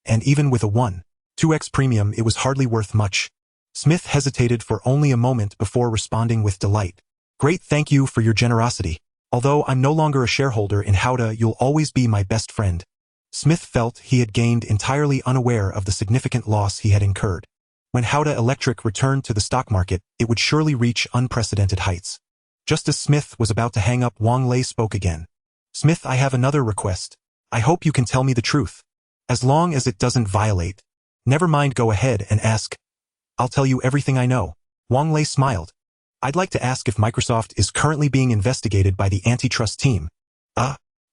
and even with a 1.2x premium, it was hardly worth much. Smith hesitated for only a moment before responding with delight. Great, thank you for your generosity. Although I'm no longer a shareholder in Haode, you'll always be my best friend. Smith felt he had gained, entirely unaware of the significant loss he had incurred. When Haode Electric returned to the stock market, it would surely reach unprecedented heights. Just as Smith was about to hang up, Wang Lei spoke again. Smith, I have another request. I hope you can tell me the truth. As long as it doesn't violate. Never mind, go ahead and ask. I'll tell you everything I know. Wang Lei smiled. I'd like to ask if Microsoft is currently being investigated by the antitrust team.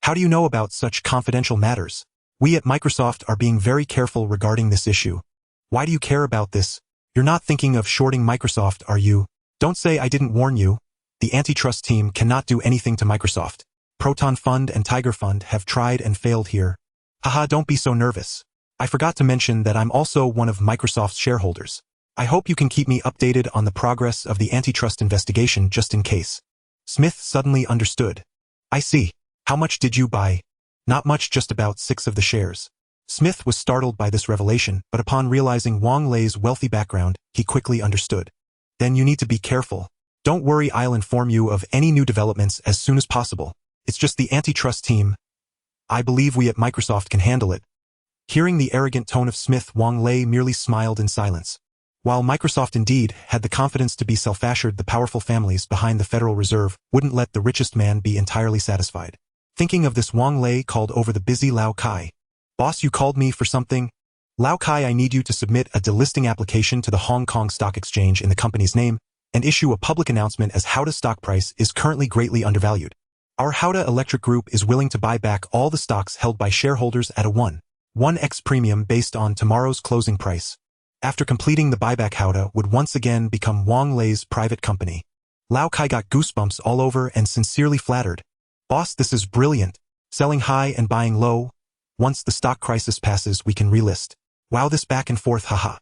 How do you know about such confidential matters? We at Microsoft are being very careful regarding this issue. Why do you care about this? You're not thinking of shorting Microsoft, are you? Don't say I didn't warn you. The antitrust team cannot do anything to Microsoft. Proton Fund and Tiger Fund have tried and failed here. Haha, don't be so nervous. I forgot to mention that I'm also one of Microsoft's shareholders. I hope you can keep me updated on the progress of the antitrust investigation just in case. Smith suddenly understood. I see. How much did you buy? Not much, just about 6 of the shares. Smith was startled by this revelation, but upon realizing Wang Lei's wealthy background, he quickly understood. Then you need to be careful. Don't worry, I'll inform you of any new developments as soon as possible. It's just the antitrust team. I believe we at Microsoft can handle it. Hearing the arrogant tone of Smith, Wang Lei merely smiled in silence. While Microsoft indeed had the confidence to be self-assured, the powerful families behind the Federal Reserve wouldn't let the richest man be entirely satisfied. Thinking of this, Wang Lei called over the busy Lao Kai. Boss, you called me for something? Lao Kai, I need you to submit a delisting application to the Hong Kong Stock Exchange in the company's name and issue a public announcement as Haode stock price is currently greatly undervalued. Our Haode Electric Group is willing to buy back all the stocks held by shareholders at a 1x premium based on tomorrow's closing price. After completing the buyback, Haode would once again become Wang Lei's private company. Lao Kai got goosebumps all over and sincerely flattered. Boss, this is brilliant. Selling high and buying low. Once the stock crisis passes, we can relist. Wow, this back and forth, haha.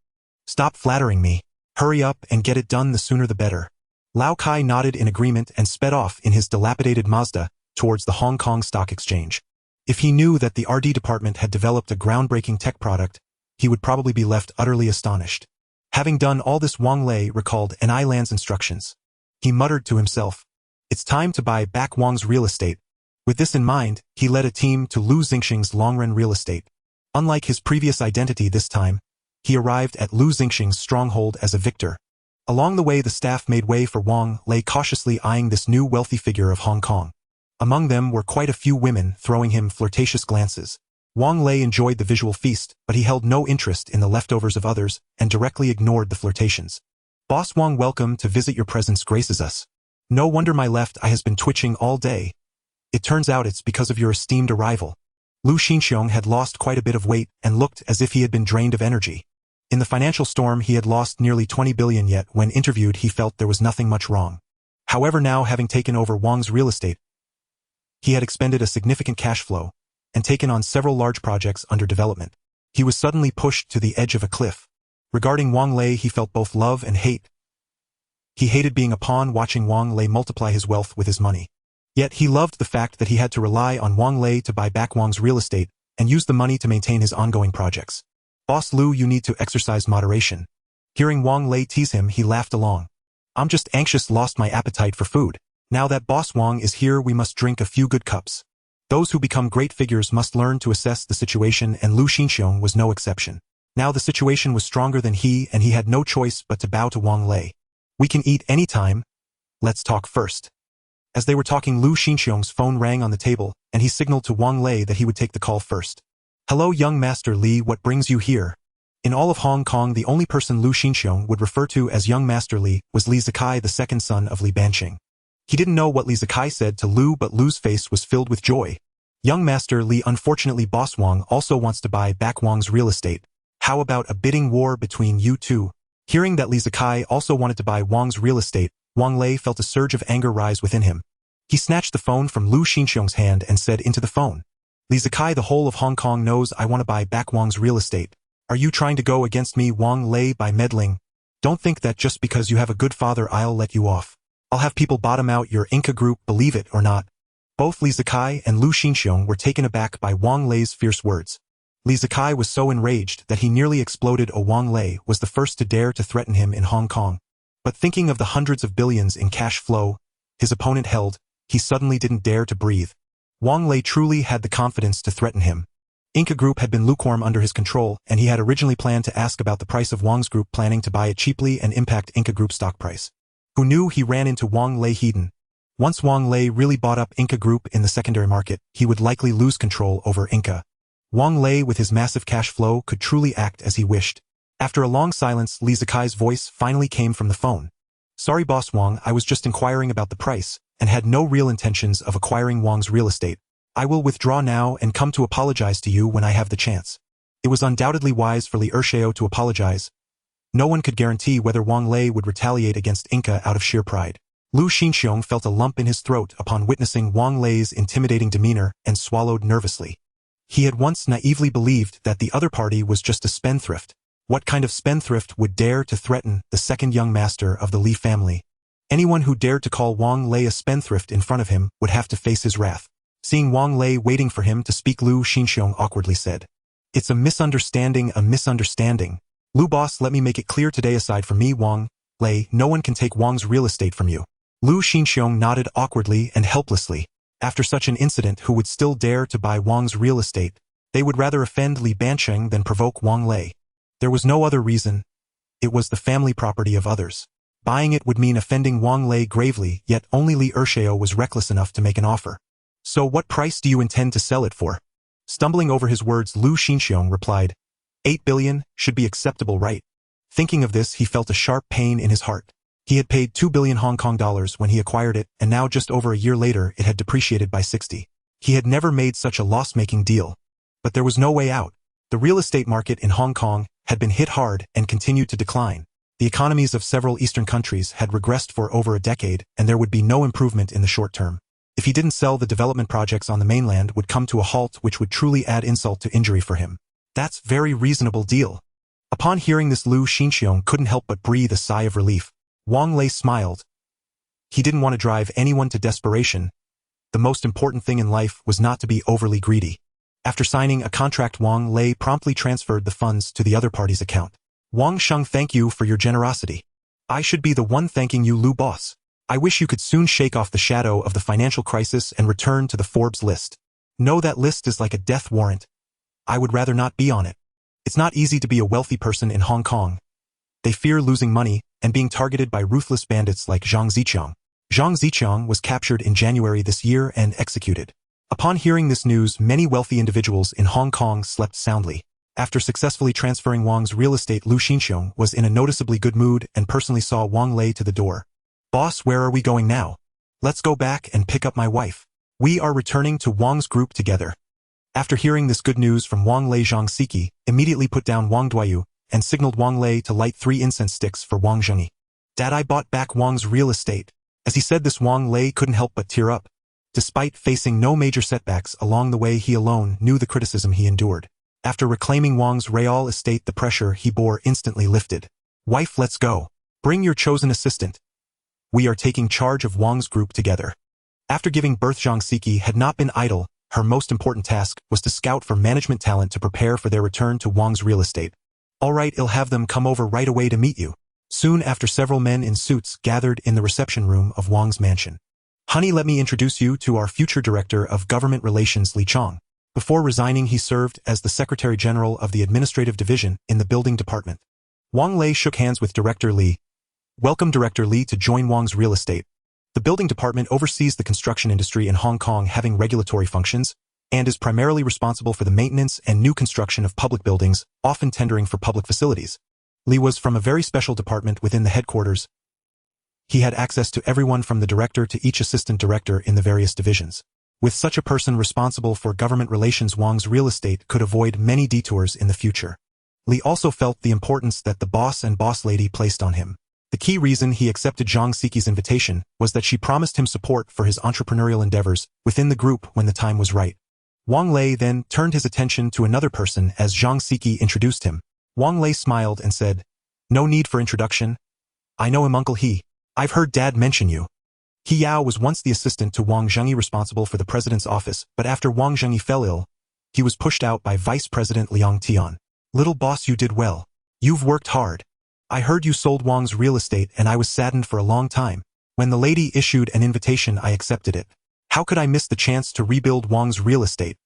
Stop flattering me. Hurry up and get it done, the sooner the better. Lao Kai nodded in agreement and sped off in his dilapidated Mazda towards the Hong Kong Stock Exchange. If he knew that the RD department had developed a groundbreaking tech product, he would probably be left utterly astonished. Having done all this, Wang Lei recalled An Land's instructions. He muttered to himself, it's time to buy back Wang's real estate. With this in mind, he led a team to Lu Xingxing's Longren Real Estate. Unlike his previous identity this time, he arrived at Lu Xingxing's stronghold as a victor. Along the way, the staff made way for Wang Lei, cautiously eyeing this new wealthy figure of Hong Kong. Among them were quite a few women throwing him flirtatious glances. Wang Lei enjoyed the visual feast, but he held no interest in the leftovers of others and directly ignored the flirtations. Boss Wang, welcome to visit. Your presence graces us. No wonder my left eye has been twitching all day. It turns out it's because of your esteemed arrival. Lu Xinxiong had lost quite a bit of weight and looked as if he had been drained of energy. In the financial storm, he had lost nearly 20 billion, yet when interviewed he felt there was nothing much wrong. However, now having taken over Wang's real estate, he had expended a significant cash flow and taken on several large projects under development. He was suddenly pushed to the edge of a cliff. Regarding Wang Lei, he felt both love and hate. He hated being a pawn watching Wang Lei multiply his wealth with his money. Yet he loved the fact that he had to rely on Wang Lei to buy back Wang's real estate and use the money to maintain his ongoing projects. Boss Lu, you need to exercise moderation. Hearing Wang Lei tease him, he laughed along. I'm just anxious, lost my appetite for food. Now that Boss Wang is here, we must drink a few good cups. Those who become great figures must learn to assess the situation, and Lu Xinxiong was no exception. Now the situation was stronger than he, and he had no choice but to bow to Wang Lei. We can eat any time. Let's talk first. As they were talking, Lu Xinxiong's phone rang on the table, and he signaled to Wang Lei that he would take the call first. Hello, young Master Li, what brings you here? In all of Hong Kong, the only person Lu Xinxiong would refer to as young Master Li was Li Zikai, the second son of Li Banqing. He didn't know what Li Zikai said to Lu, but Lu's face was filled with joy. Young Master Li, unfortunately Boss Wang also wants to buy back Wang's real estate. How about a bidding war between you two? Hearing that Li Zikai also wanted to buy Wang's real estate, Wang Lei felt a surge of anger rise within him. He snatched the phone from Lu Xinxiong's hand and said into the phone, Li Zikai, the whole of Hong Kong knows I want to buy back Wang's real estate. Are you trying to go against me, Wang Lei, by meddling? Don't think that just because you have a good father I'll let you off. I'll have people bottom out your Inca group, believe it or not. Both Li Zikai and Lu Xinxiong were taken aback by Wang Lei's fierce words. Li Zikai was so enraged that he nearly exploded. Wang Lei was the first to dare to threaten him in Hong Kong. But thinking of the hundreds of billions in cash flow his opponent held, he suddenly didn't dare to breathe. Wang Lei truly had the confidence to threaten him. Inca Group had been lukewarm under his control, and he had originally planned to ask about the price of Wang's group, planning to buy it cheaply and impact Inca Group stock price. Who knew he ran into Wang Lei hidden? Once Wang Lei really bought up Inca Group in the secondary market, he would likely lose control over Inca. Wang Lei, with his massive cash flow, could truly act as he wished. After a long silence, Li Zikai's voice finally came from the phone. Sorry, Boss Wang, I was just inquiring about the price, and had no real intentions of acquiring Wang's real estate. I will withdraw now and come to apologize to you when I have the chance. It was undoubtedly wise for Li Ershao to apologize. No one could guarantee whether Wang Lei would retaliate against Inca out of sheer pride. Lu Xinxiong felt a lump in his throat upon witnessing Wang Lei's intimidating demeanor and swallowed nervously. He had once naively believed that the other party was just a spendthrift. What kind of spendthrift would dare to threaten the second young master of the Li family? Anyone who dared to call Wang Lei a spendthrift in front of him would have to face his wrath. Seeing Wang Lei waiting for him to speak, Lu Xinxiong awkwardly said, "It's a misunderstanding, a misunderstanding. Lu boss, let me make it clear today, aside from me, Wang Lei, no one can take Wang's real estate from you." Lu Xinxiong nodded awkwardly and helplessly. After such an incident, who would still dare to buy Wang's real estate? They would rather offend Li Bancheng than provoke Wang Lei. There was no other reason. It was the family property of others. Buying it would mean offending Wang Lei gravely, yet only Li Ershao was reckless enough to make an offer. "So what price do you intend to sell it for?" Stumbling over his words, Lu Xinxiong replied, 8 billion should be acceptable, right? Thinking of this, he felt a sharp pain in his heart. He had paid 2 billion Hong Kong dollars when he acquired it, and now just over a year later it had depreciated by 60. He had never made such a loss-making deal. But there was no way out. The real estate market in Hong Kong had been hit hard and continued to decline. The economies of several eastern countries had regressed for over a decade, and there would be no improvement in the short term. If he didn't sell, the development projects on the mainland would come to a halt, which would truly add insult to injury for him. That's very reasonable deal. Upon hearing this, Lu Xinxiong couldn't help but breathe a sigh of relief. Wang Lei smiled. He didn't want to drive anyone to desperation. The most important thing in life was not to be overly greedy. After signing a contract, Wang Lei promptly transferred the funds to the other party's account. "Wang Sheng, thank you for your generosity. I should be the one thanking you, Lu boss. I wish you could soon shake off the shadow of the financial crisis and return to the Forbes list. No, that list is like a death warrant. I would rather not be on it. It's not easy to be a wealthy person in Hong Kong. They fear losing money and being targeted by ruthless bandits like Zhang Ziqiang." Zhang Ziqiang was captured in January this year and executed. Upon hearing this news, many wealthy individuals in Hong Kong slept soundly. After successfully transferring Wang's real estate, Lu Xinxiong was in a noticeably good mood and personally saw Wang Lei to the door. "Boss, where are we going now?" "Let's go back and pick up my wife. We are returning to Wang's group together." After hearing this good news from Wang Lei, Zhang Siki immediately put down Wang Duayu and signaled Wang Lei to light 3 incense sticks for Wang Zhengyi. "Dad, I bought back Wang's real estate." As he said this, Wang Lei couldn't help but tear up. Despite facing no major setbacks along the way, he alone knew the criticism he endured. After reclaiming Wang's real estate, the pressure he bore instantly lifted. "Wife, let's go. Bring your chosen assistant. We are taking charge of Wang's group together." After giving birth, Zhang Siki had not been idle. Her most important task was to scout for management talent to prepare for their return to Wang's real estate. "All right, I'll have them come over right away to meet you." Soon after, several men in suits gathered in the reception room of Wang's mansion. "Honey, let me introduce you to our future Director of Government Relations, Li Chang." Before resigning, he served as the Secretary General of the Administrative Division in the Building Department. Wang Lei shook hands with Director Li. "Welcome, Director Li, to join Wang's real estate. The Building Department oversees the construction industry in Hong Kong, having regulatory functions, and is primarily responsible for the maintenance and new construction of public buildings, often tendering for public facilities." Li was from a very special department within the headquarters. He had access to everyone from the director to each assistant director in the various divisions. With such a person responsible for government relations, Wang's real estate could avoid many detours in the future. Li also felt the importance that the boss and boss lady placed on him. The key reason he accepted Zhang Siki's invitation was that she promised him support for his entrepreneurial endeavors within the group when the time was right. Wang Lei then turned his attention to another person as Zhang Siki introduced him. Wang Lei smiled and said, "No need for introduction. I know him, Uncle He. I've heard Dad mention you." He Yao was once the assistant to Wang Zhengyi, responsible for the president's office, but after Wang Zhengyi fell ill, he was pushed out by Vice President Liang Tian. "Little boss, you did well. You've worked hard. I heard you sold Wang's real estate and I was saddened for a long time. When the lady issued an invitation, I accepted it. How could I miss the chance to rebuild Wang's real estate?"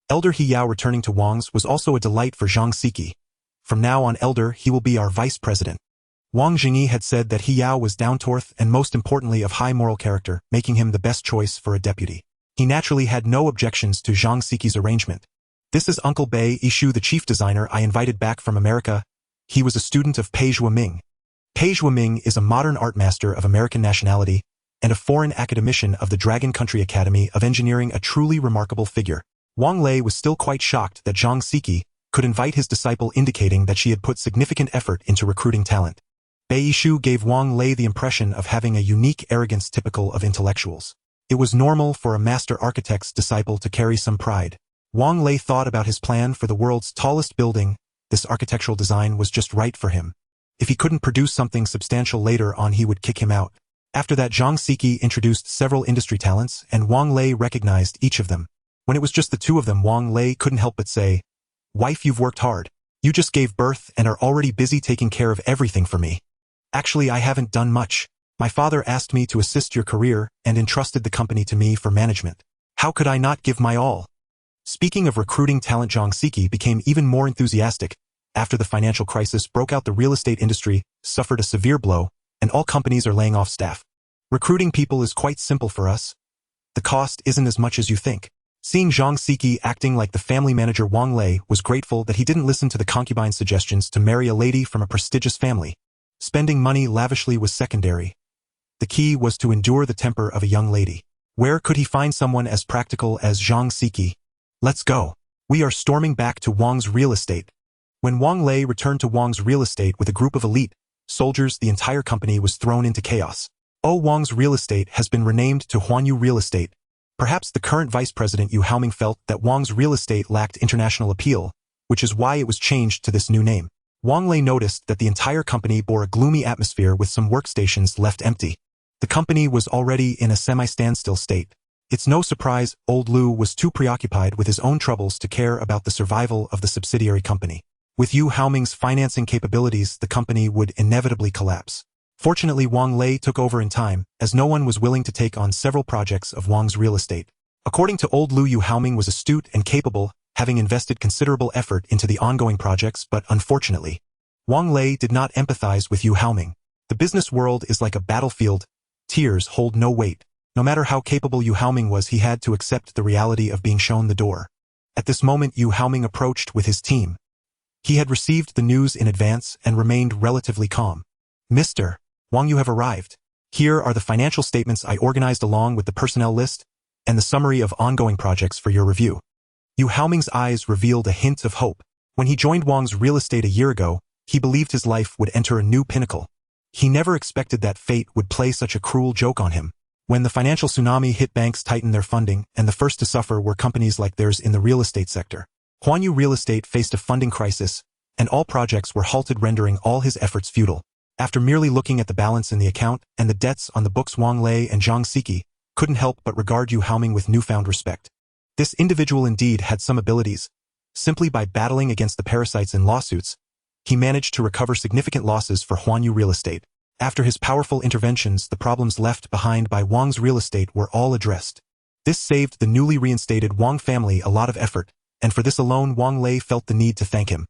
Elder He Yao returning to Wang's was also a delight for Zhang Siki. "From now on, Elder, he will be our vice president." Wang Zhengyi had said that He Yao was down-to-earth and most importantly of high moral character, making him the best choice for a deputy. He naturally had no objections to Zhang Siki's arrangement. "This is Uncle Bei Ishu, the chief designer I invited back from America. He was a student of Pei Zhuoming. Pei Zhuoming is a modern art master of American nationality. and a foreign academician of the Dragon Country Academy of Engineering, a truly remarkable figure. Wang Lei was still quite shocked that Jeang could invite his disciple, indicating that she had put significant effort into recruiting talent. Bai Yishu gave Wang Lei the impression of having a unique arrogance typical of intellectuals. It was normal for a master architect's disciple to carry some pride. Wang Lei thought about his plan for the world's tallest building. This architectural design was just right for him. If he couldn't produce something substantial later on, he would kick him out. After that, Jeang introduced several industry talents, and Wang Lei recognized each of them. When it was just the two of them, Wang Lei couldn't help but say, "Wife, you've worked hard. You just gave birth and are already busy taking care of everything for me." "Actually, I haven't done much. My father asked me to assist your career and entrusted the company to me for management. How could I not give my all?" Speaking of recruiting talent, Jeang became even more enthusiastic. After the financial crisis broke out, the real estate industry suffered a severe blow, and all companies are laying off staff. "Recruiting people is quite simple for us. The cost isn't as much as you think." Seeing Jeang acting like the family manager, Wang Lei was grateful that he didn't listen to the concubine's suggestions to marry a lady from a prestigious family. Spending money lavishly was secondary. The key was to endure the temper of a young lady. Where could he find someone as practical as Jeang? "Let's go. We are storming back to Wang's real estate." When Wang Lei returned to Wang's real estate with a group of elite soldiers, the entire company was thrown into chaos. Wang's real estate has been renamed to Huanyu Real Estate. Perhaps the current vice president Yu Haoming felt that Wang's real estate lacked international appeal, which is why it was changed to this new name. Wang Lei noticed that the entire company bore a gloomy atmosphere with some workstations left empty. The company was already in a semi-standstill state. It's no surprise old Lu was too preoccupied with his own troubles to care about the survival of the subsidiary company. With Yu Haoming's financing capabilities, the company would inevitably collapse. Fortunately, Wang Lei took over in time, as no one was willing to take on several projects of Wang's real estate. According to old Lu, Yu Haoming was astute and capable, having invested considerable effort into the ongoing projects, but unfortunately, Wang Lei did not empathize with Yu Haoming. The business world is like a battlefield. Tears hold no weight. No matter how capable Yu Haoming was, he had to accept the reality of being shown the door. At this moment, Yu Haoming approached with his team. He had received the news in advance and remained relatively calm. "Mr. Wang, you have arrived. Here are the financial statements I organized along with the personnel list and the summary of ongoing projects for your review." Yu Haoming's eyes revealed a hint of hope. When he joined Wang's real estate a year ago, he believed his life would enter a new pinnacle. He never expected that fate would play such a cruel joke on him. When the financial tsunami hit, banks tightened their funding, and the first to suffer were companies like theirs in the real estate sector. Huanyu Real Estate faced a funding crisis, and all projects were halted, rendering all his efforts futile. After merely looking at the balance in the account and the debts on the books, Wang Lei and Jeang couldn't help but regard Yu Haoming with newfound respect. This individual indeed had some abilities. Simply by battling against the parasites in lawsuits, he managed to recover significant losses for Huanyu Real Estate. After his powerful interventions, the problems left behind by Wang's real estate were all addressed. This saved the newly reinstated Wang family a lot of effort, and for this alone Wang Lei felt the need to thank him.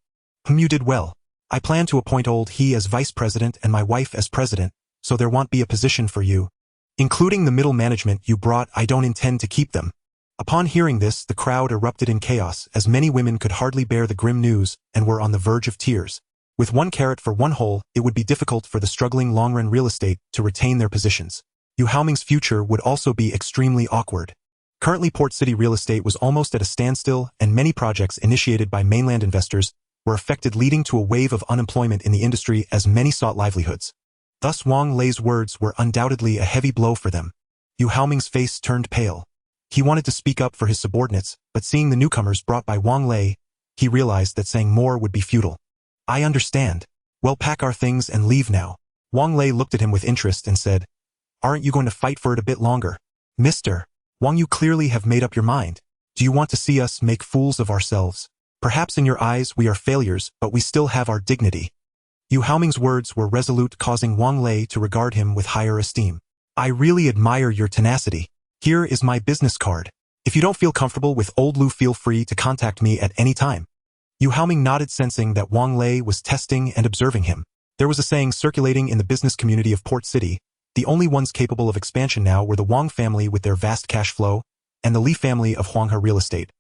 "You did well. I plan to appoint old he as vice president and my wife as president, so there won't be a position for you. Including the middle management you brought, I don't intend to keep them." Upon hearing this, the crowd erupted in chaos, as many women could hardly bear the grim news and were on the verge of tears. With 1 carat for 1 hole, it would be difficult for the struggling long-run real estate to retain their positions. Yu Haoming's future would also be extremely awkward. Currently, Port City real estate was almost at a standstill, and many projects initiated by mainland investors were affected, leading to a wave of unemployment in the industry as many sought livelihoods. Thus, Wang Lei's words were undoubtedly a heavy blow for them. Yu Haoming's face turned pale. He wanted to speak up for his subordinates, but seeing the newcomers brought by Wang Lei, he realized that saying more would be futile. "I understand. Well, pack our things and leave now." Wang Lei looked at him with interest and said, "Aren't you going to fight for it a bit longer?" "Mr. Wang, you clearly have made up your mind. Do you want to see us make fools of ourselves? Perhaps in your eyes we are failures, but we still have our dignity." Yu Haoming's words were resolute, causing Wang Lei to regard him with higher esteem. "I really admire your tenacity. Here is my business card. If you don't feel comfortable with old Lu, feel free to contact me at any time." Yu Haoming nodded, sensing that Wang Lei was testing and observing him. There was a saying circulating in the business community of Port City: the only ones capable of expansion now were the Wang family with their vast cash flow, and the Li family of Huanghe Real Estate.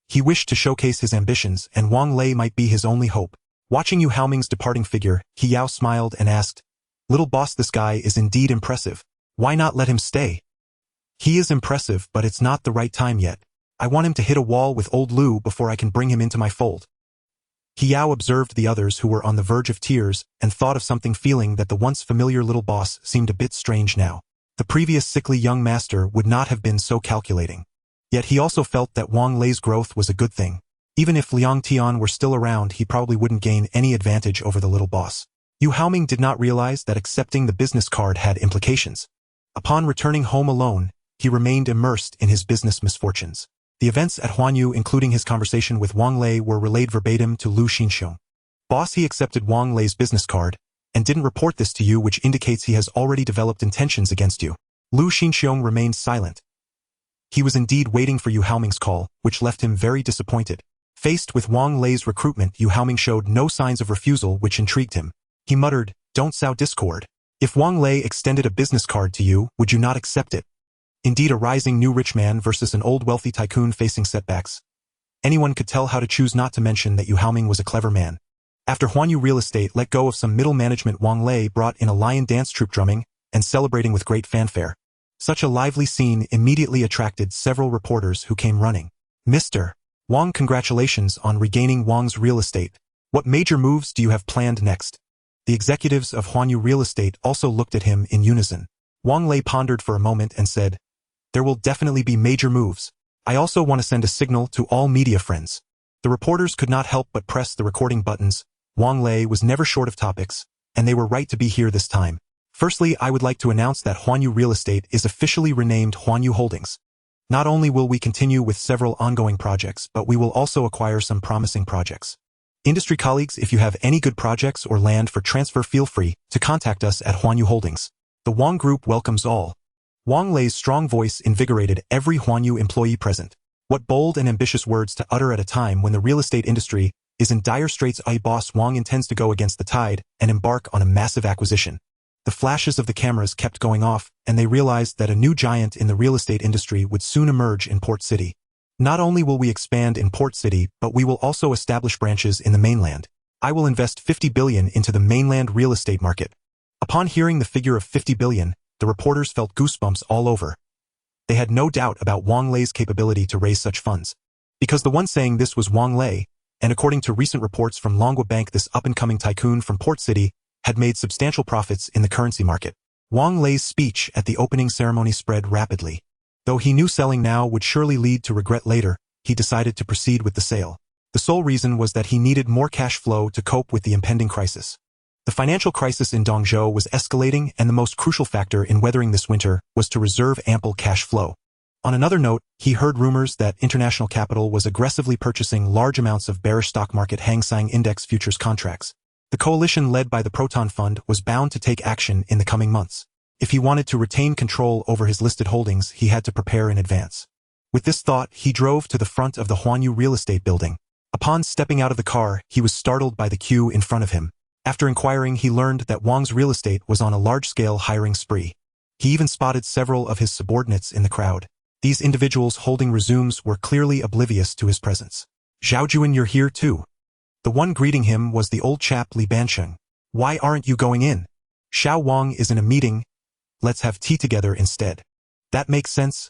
He wished to showcase his ambitions, and Wang Lei might be his only hope. Watching Yu Haoming's departing figure, He Yao smiled and asked, "Little boss, this guy is indeed impressive. Why not let him stay? He is impressive, but it's not the right time yet. I want him to hit a wall with old Lu before I can bring him into my fold. Hiao observed the others who were on the verge of tears and thought of something, feeling that the once familiar little boss seemed a bit strange now. The previous sickly young master would not have been so calculating. Yet he also felt that Wang Lei's growth was a good thing. Even if Liang Tian were still around, he probably wouldn't gain any advantage over the little boss. Yu Haoming did not realize that accepting the business card had implications. Upon returning home alone, he remained immersed in his business misfortunes. The events at Huanyu, including his conversation with Wang Lei, were relayed verbatim to Lu Xinxiong. Boss, he accepted Wang Lei's business card and didn't report this to you, which indicates he has already developed intentions against you. Lu Xinxiong remained silent. He was indeed waiting for Yu Haoming's call, which left him very disappointed. Faced with Wang Lei's recruitment, Yu Haoming showed no signs of refusal, which intrigued him. He muttered, "Don't sow discord. If Wang Lei extended a business card to you, would you not accept it?" Indeed, a rising new rich man versus an old wealthy tycoon facing setbacks. Anyone could tell how to choose, not to mention that Yu Haoming was a clever man. After Huanyu Real Estate let go of some middle management, Wang Lei brought in a lion dance troupe, drumming and celebrating with great fanfare. Such a lively scene immediately attracted several reporters who came running. "Mr. Wang, congratulations on regaining Wang's Real Estate. What major moves do you have planned next?" The executives of Huanyu Real Estate also looked at him in unison. Wang Lei pondered for a moment and said, "There will definitely be major moves. I also want to send a signal to all media friends." The reporters could not help but press the recording buttons. Wang Lei was never short of topics, and they were right to be here this time. "Firstly, I would like to announce that Huanyu Real Estate is officially renamed Huanyu Holdings. Not only will we continue with several ongoing projects, but we will also acquire some promising projects. Industry colleagues, if you have any good projects or land for transfer, feel free to contact us at Huanyu Holdings. The Wang Group welcomes all." Wang Lei's strong voice invigorated every Huanyu employee present. What bold and ambitious words to utter at a time when the real estate industry is in dire straits. Boss Wang intends to go against the tide and embark on a massive acquisition. The flashes of the cameras kept going off, and they realized that a new giant in the real estate industry would soon emerge in Port City. "Not only will we expand in Port City, but we will also establish branches in the mainland. I will invest 50 billion into the mainland real estate market." Upon hearing the figure of 50 billion, the reporters felt goosebumps all over. They had no doubt about Wang Lei's capability to raise such funds. Because the one saying this was Wang Lei, and according to recent reports from Longhua Bank, this up-and-coming tycoon from Port City had made substantial profits in the currency market. Wang Lei's speech at the opening ceremony spread rapidly. Though he knew selling now would surely lead to regret later, he decided to proceed with the sale. The sole reason was that he needed more cash flow to cope with the impending crisis. The financial crisis in Dongzhou was escalating, and the most crucial factor in weathering this winter was to reserve ample cash flow. On another note, he heard rumors that international capital was aggressively purchasing large amounts of bearish stock market Hang Seng Index futures contracts. The coalition led by the Proton Fund was bound to take action in the coming months. If he wanted to retain control over his listed holdings, he had to prepare in advance. With this thought, he drove to the front of the Huanyu Real Estate building. Upon stepping out of the car, he was startled by the queue in front of him. After inquiring, he learned that Wang's Real Estate was on a large-scale hiring spree. He even spotted several of his subordinates in the crowd. These individuals holding resumes were clearly oblivious to his presence. "Zhao Juan, you're here too." The one greeting him was the old chap Li Bansheng. "Why aren't you going in?" "Xiao Wang is in a meeting. Let's have tea together instead." "That makes sense.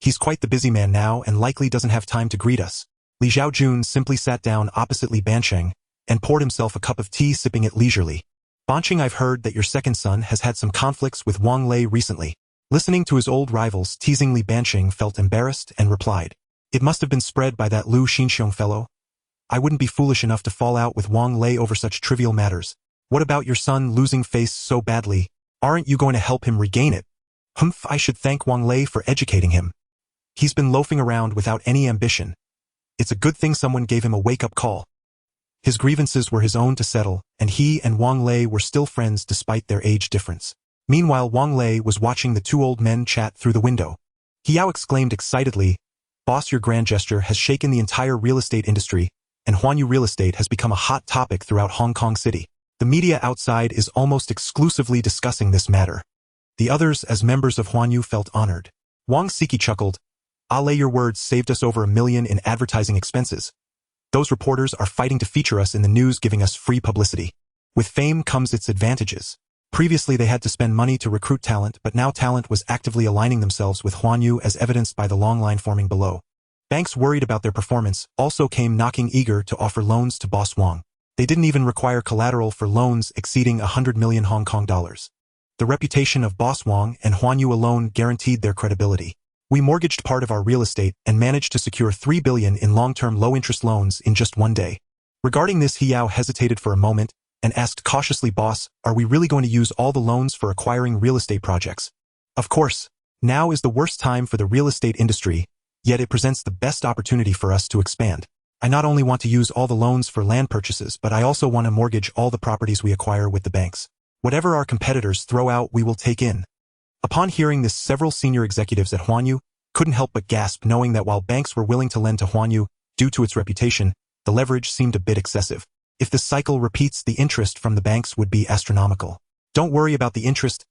He's quite the busy man now and likely doesn't have time to greet us." Li Zhaojun simply sat down opposite Li Bansheng and poured himself a cup of tea, sipping it leisurely. "Bansheng, I've heard that your second son has had some conflicts with Wang Lei recently." Listening to his old rivals teasing, Li Bansheng felt embarrassed and replied, "It must have been spread by that Lu Xinxiong fellow. I wouldn't be foolish enough to fall out with Wang Lei over such trivial matters. What about your son losing face so badly? Aren't you going to help him regain it?" "Humph, I should thank Wang Lei for educating him. He's been loafing around without any ambition. It's a good thing someone gave him a wake-up call." His grievances were his own to settle, and he and Wang Lei were still friends despite their age difference. Meanwhile, Wang Lei was watching the two old men chat through the window. Hiao exclaimed excitedly, "Boss, your grand gesture has shaken the entire real estate industry, and Huanyu Real Estate has become a hot topic throughout Hong Kong City. The media outside is almost exclusively discussing this matter." The others, as members of Huanyu, felt honored. Wang Siki chuckled, "I'll lay your words saved us over $1 million in advertising expenses. Those reporters are fighting to feature us in the news, giving us free publicity. With fame comes its advantages. Previously they had to spend money to recruit talent, but now talent was actively aligning themselves with Huan Yu as evidenced by the long line forming below. Banks worried about their performance also came knocking eager to offer loans to Boss Wang. They didn't even require collateral for loans exceeding 100 million Hong Kong dollars. The reputation of Boss Wang and Huan Yu alone guaranteed their credibility. We mortgaged part of our real estate and managed to secure 3 billion in long-term low-interest loans in just one day. Regarding this, Hiao hesitated for a moment and asked cautiously, "Boss, are we really going to use all the loans for acquiring real estate projects?" Of course, now is the worst time for the real estate industry, yet it presents the best opportunity for us to expand. I not only want to use all the loans for land purchases, but I also want to mortgage all the properties we acquire with the banks. Whatever our competitors throw out, we will take in. Upon hearing this, several senior executives at Huan Yu couldn't help but gasp, knowing that while banks were willing to lend to Huan Yu due to its reputation, the leverage seemed a bit excessive. If this cycle repeats, the interest from the banks would be astronomical. Don't worry about the interest.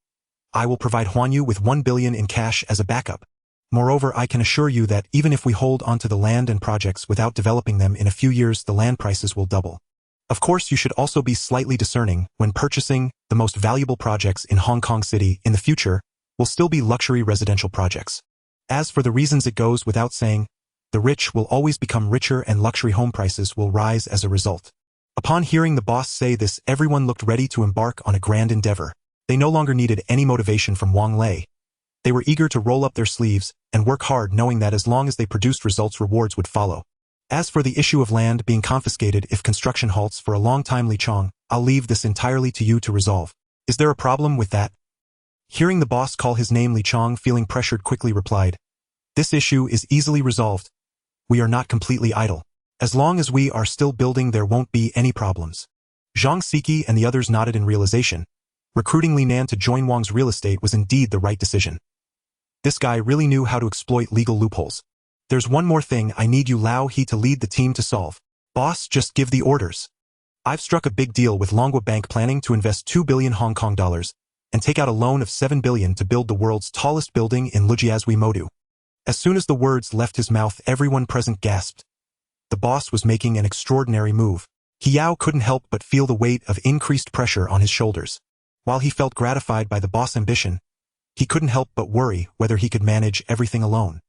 I will provide Huan Yu with 1 billion in cash as a backup. Moreover, I can assure you that even if we hold onto the land and projects without developing them, in a few years the land prices will double. Of course, you should also be slightly discerning when purchasing. The most valuable projects in Hong Kong City in the future will still be luxury residential projects. As for the reasons, it goes without saying, the rich will always become richer and luxury home prices will rise as a result. Upon hearing the boss say this, everyone looked ready to embark on a grand endeavor. They no longer needed any motivation from Wang Lei. They were eager to roll up their sleeves and work hard, knowing that as long as they produced results, rewards would follow. As for the issue of land being confiscated if construction halts for a long time, Li Chong, I'll leave this entirely to you to resolve. Is there a problem with that? Hearing the boss call his name, Li Chong, feeling pressured, quickly replied, "This issue is easily resolved. We are not completely idle. As long as we are still building, there won't be any problems." Zhang Siki and the others nodded in realization. Recruiting Li Nan to join Wang's real estate was indeed the right decision. This guy really knew how to exploit legal loopholes. There's one more thing I need you, Lao He, to lead the team to solve. Boss, just give the orders. I've struck a big deal with Longhua Bank, planning to invest 2 billion Hong Kong dollars and take out a loan of 7 billion to build the world's tallest building in Lujiazui Modu. As soon as the words left his mouth, everyone present gasped. The boss was making an extraordinary move. Hiao couldn't help but feel the weight of increased pressure on his shoulders. While he felt gratified by the boss' ambition, he couldn't help but worry whether he could manage everything alone.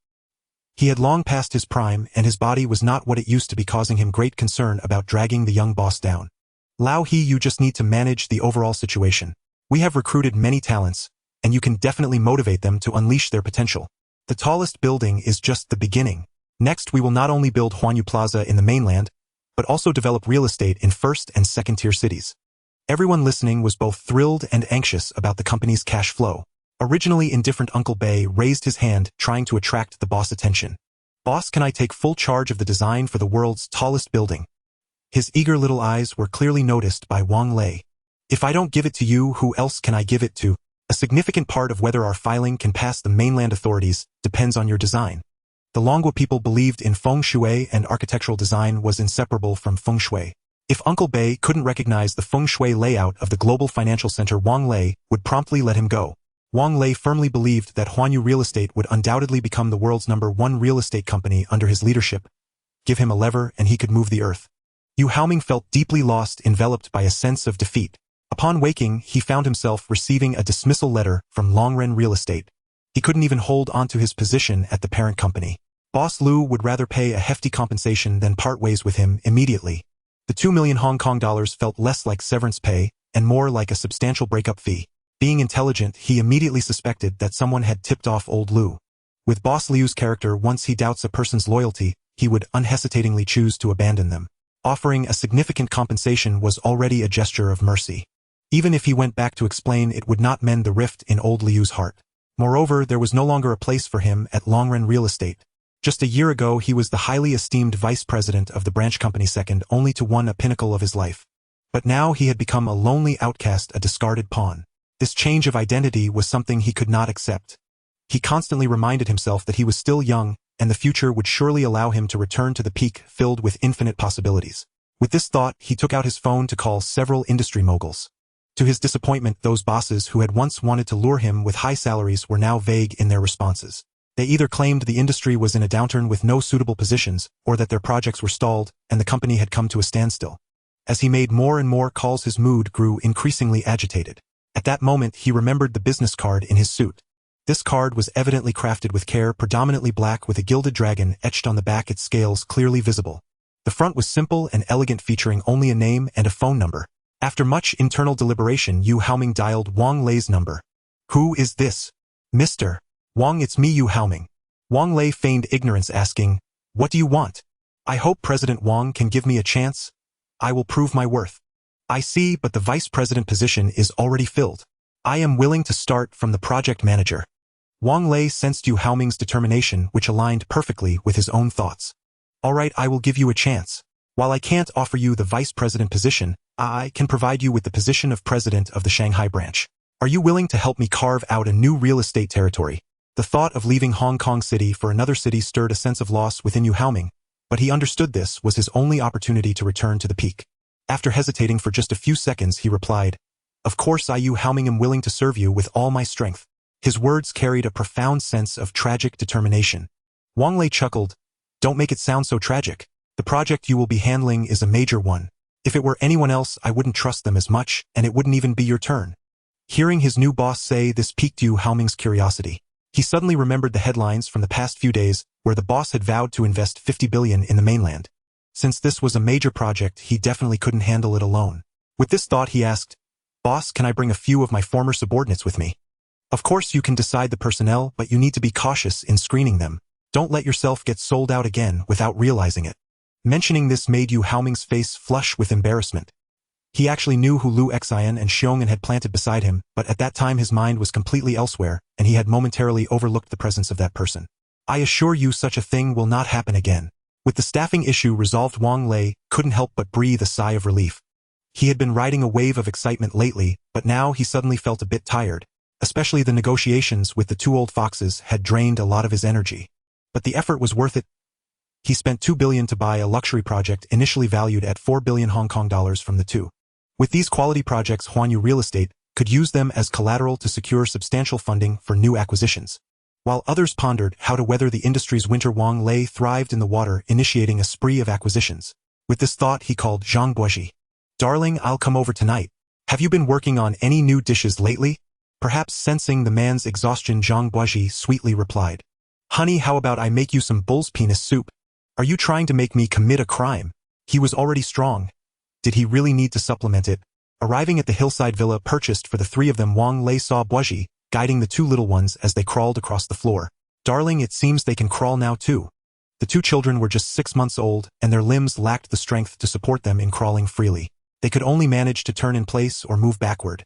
He had long passed his prime, and his body was not what it used to be, causing him great concern about dragging the young boss down. Lao He, you just need to manage the overall situation. We have recruited many talents, and you can definitely motivate them to unleash their potential. The tallest building is just the beginning. Next, we will not only build Huan Yu Plaza in the mainland, but also develop real estate in first and second-tier cities. Everyone listening was both thrilled and anxious about the company's cash flow. Originally indifferent Uncle Bei raised his hand, trying to attract the boss' attention. "Boss, can I take full charge of the design for the world's tallest building?" His eager little eyes were clearly noticed by Wang Lei. "If I don't give it to you, who else can I give it to? A significant part of whether our filing can pass the mainland authorities depends on your design." The Longhua people believed in feng shui, and architectural design was inseparable from feng shui. If Uncle Bei couldn't recognize the feng shui layout of the global financial center, Wang Lei would promptly let him go. Wang Lei firmly believed that Huan Yu Real Estate would undoubtedly become the world's #1 real estate company under his leadership. Give him a lever and he could move the earth. Yu Haoming felt deeply lost, enveloped by a sense of defeat. Upon waking, he found himself receiving a dismissal letter from Longren Real Estate. He couldn't even hold on to his position at the parent company. Boss Liu would rather pay a hefty compensation than part ways with him immediately. The 2 million Hong Kong dollars felt less like severance pay and more like a substantial breakup fee. Being intelligent, he immediately suspected that someone had tipped off old Liu. With Boss Liu's character, once he doubts a person's loyalty, he would unhesitatingly choose to abandon them. Offering a significant compensation was already a gesture of mercy. Even if he went back to explain, it would not mend the rift in old Liu's heart. Moreover, there was no longer a place for him at Longren Real Estate. Just a year ago, he was the highly esteemed vice president of the branch company, second only to one, a pinnacle of his life. But now he had become a lonely outcast, a discarded pawn. This change of identity was something he could not accept. He constantly reminded himself that he was still young, and the future would surely allow him to return to the peak filled with infinite possibilities. With this thought, he took out his phone to call several industry moguls. To his disappointment, those bosses who had once wanted to lure him with high salaries were now vague in their responses. They either claimed the industry was in a downturn with no suitable positions, or that their projects were stalled and the company had come to a standstill. As he made more and more calls, his mood grew increasingly agitated. At that moment, he remembered the business card in his suit. This card was evidently crafted with care, predominantly black with a gilded dragon etched on the back, its scales clearly visible. The front was simple and elegant, featuring only a name and a phone number. After much internal deliberation, Yu Haoming dialed Wang Lei's number. "Who is this?" "Mr. Wang, it's me, Yu Haoming." Wang Lei feigned ignorance, asking, "What do you want?" "I hope President Wang can give me a chance. I will prove my worth." "I see, but the vice president position is already filled. I am willing to start from the project manager." Wang Lei sensed Yu Haoming's determination, which aligned perfectly with his own thoughts. "All right, I will give you a chance. While I can't offer you the vice president position, I can provide you with the position of president of the Shanghai branch. Are you willing to help me carve out a new real estate territory?" The thought of leaving Hong Kong City for another city stirred a sense of loss within Yu Haoming, but he understood this was his only opportunity to return to the peak. After hesitating for just a few seconds, he replied, "Of course, I, Yu Haoming, am willing to serve you with all my strength." His words carried a profound sense of tragic determination. Wang Lei chuckled, "Don't make it sound so tragic. The project you will be handling is a major one. If it were anyone else, I wouldn't trust them as much, and it wouldn't even be your turn." Hearing his new boss say this piqued Yu Haoming's curiosity. He suddenly remembered the headlines from the past few days, where the boss had vowed to invest 50 billion in the mainland. Since this was a major project, he definitely couldn't handle it alone. With this thought, he asked, "Boss, can I bring a few of my former subordinates with me?" "Of course you can decide the personnel, but you need to be cautious in screening them. Don't let yourself get sold out again without realizing it." Mentioning this made Yu Haoming's face flush with embarrassment. He actually knew who Lu Xian and Xiong had planted beside him, but at that time his mind was completely elsewhere, and he had momentarily overlooked the presence of that person. "I assure you such a thing will not happen again." With the staffing issue resolved, Wang Lei couldn't help but breathe a sigh of relief. He had been riding a wave of excitement lately, but now he suddenly felt a bit tired. Especially the negotiations with the two old foxes had drained a lot of his energy. But the effort was worth it. He spent 2 billion to buy a luxury project initially valued at 4 billion Hong Kong dollars from the two. With these quality projects, Huanyu Real Estate could use them as collateral to secure substantial funding for new acquisitions. While others pondered how to weather the industry's winter, Wang Lei thrived in the water, initiating a spree of acquisitions. With this thought, he called Jeang Buozhi. "Darling, I'll come over tonight. Have you been working on any new dishes lately?" Perhaps sensing the man's exhaustion, Jeang Buozhi sweetly replied, "Honey, how about I make you some bull's penis soup? Are you trying to make me commit a crime?" He was already strong. Did he really need to supplement it? Arriving at the hillside villa purchased for the three of them, Wang Lei saw Buozhi guiding the two little ones as they crawled across the floor. "Darling, it seems they can crawl now too." The two children were just 6 months old, and their limbs lacked the strength to support them in crawling freely. They could only manage to turn in place or move backward.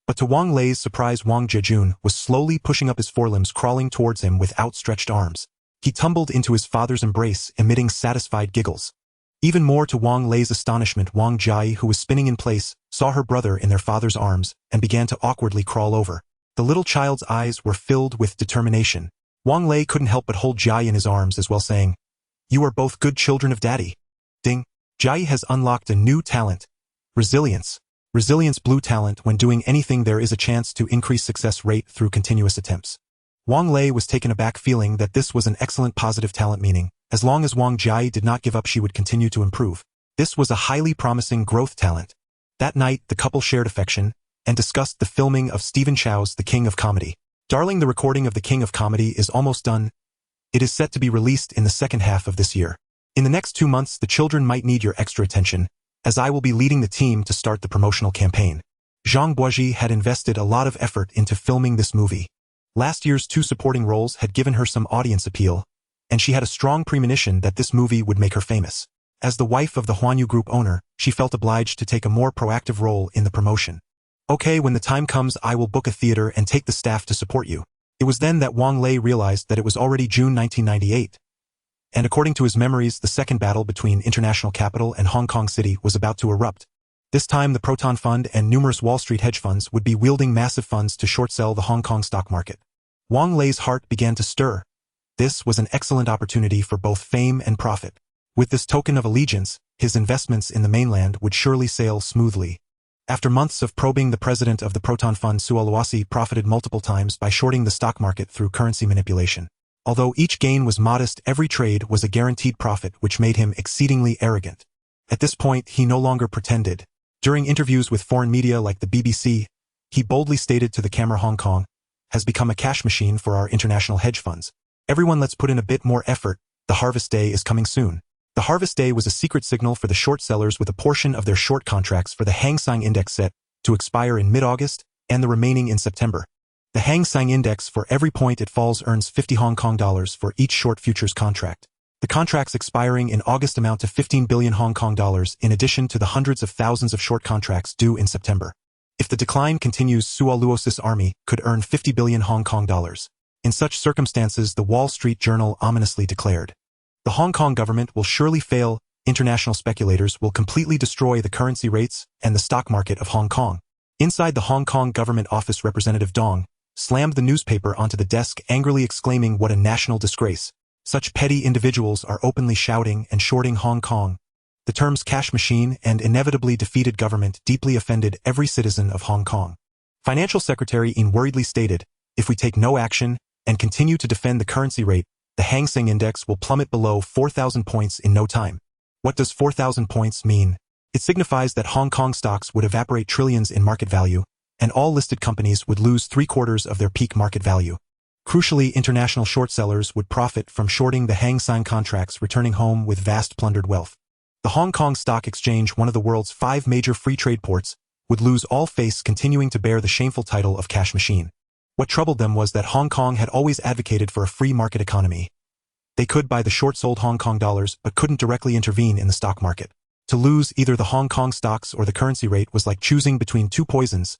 But to Wang Lei's surprise, Wang Jejun was slowly pushing up his forelimbs, crawling towards him with outstretched arms. He tumbled into his father's embrace, emitting satisfied giggles. Even more to Wang Lei's astonishment, Wang Jai, who was spinning in place, saw her brother in their father's arms and began to awkwardly crawl over. The little child's eyes were filled with determination. Wang Lei couldn't help but hold Jai in his arms as well, saying, "You are both good children of daddy." Ding! Jai has unlocked a new talent. Resilience. Resilience blue talent. When doing anything, there is a chance to increase success rate through continuous attempts. Wang Lei was taken aback, feeling that this was an excellent positive talent, meaning, as long as Wang Jai did not give up, she would continue to improve. This was a highly promising growth talent. That night, the couple shared affection and discussed the filming of Stephen Chow's The King of Comedy. "Darling, the recording of The King of Comedy is almost done. It is set to be released in the second half of this year. In the next 2 months, the children might need your extra attention, as I will be leading the team to start the promotional campaign." Jeang Buozhi had invested a lot of effort into filming this movie. Last year's 2 supporting roles had given her some audience appeal, and she had a strong premonition that this movie would make her famous. As the wife of the Huanyu Group owner, she felt obliged to take a more proactive role in the promotion. "Okay, when the time comes, I will book a theater and take the staff to support you." It was then that Wang Lei realized that it was already June 1998. And according to his memories, the second battle between international capital and Hong Kong City was about to erupt. This time, the Proton Fund and numerous Wall Street hedge funds would be wielding massive funds to short sell the Hong Kong stock market. Wang Lei's heart began to stir. This was an excellent opportunity for both fame and profit. With this token of allegiance, his investments in the mainland would surely sail smoothly. After months of probing, the president of the Proton Fund, Suoluasi, profited multiple times by shorting the stock market through currency manipulation. Although each gain was modest, every trade was a guaranteed profit, which made him exceedingly arrogant. At this point, he no longer pretended. During interviews with foreign media like the BBC, he boldly stated to the camera. Hong Kong has become a cash machine for our international hedge funds. Everyone, let's put in a bit more effort. The harvest day is coming soon. The harvest day was a secret signal for the short sellers, with a portion of their short contracts for the Hang Seng Index set to expire in mid-August and the remaining in September. The Hang Seng Index, for every point it falls, earns 50 Hong Kong dollars for each short futures contract. The contracts expiring in August amount to 15 billion Hong Kong dollars, in addition to the hundreds of thousands of short contracts due in September. If the decline continues, Sua Luosis army could earn 50 billion Hong Kong dollars. In such circumstances, the Wall Street Journal ominously declared, the Hong Kong government will surely fail. International speculators will completely destroy the currency rates and the stock market of Hong Kong. Inside the Hong Kong government office, Representative Dong slammed the newspaper onto the desk, angrily exclaiming, what a national disgrace. Such petty individuals are openly shouting and shorting Hong Kong. The terms cash machine and inevitably defeated government deeply offended every citizen of Hong Kong. Financial Secretary Yin worriedly stated, if we take no action and continue to defend the currency rate, the Hang Seng Index will plummet below 4,000 points in no time. What does 4,000 points mean? It signifies that Hong Kong stocks would evaporate trillions in market value, and all listed companies would lose 3/4 of their peak market value. Crucially, international short sellers would profit from shorting the Hang Seng contracts, returning home with vast plundered wealth. The Hong Kong Stock Exchange, one of the world's 5 major free trade ports, would lose all face, continuing to bear the shameful title of cash machine. What troubled them was that Hong Kong had always advocated for a free market economy. They could buy the short-sold Hong Kong dollars, but couldn't directly intervene in the stock market. To lose either the Hong Kong stocks or the currency rate was like choosing between 2 poisons.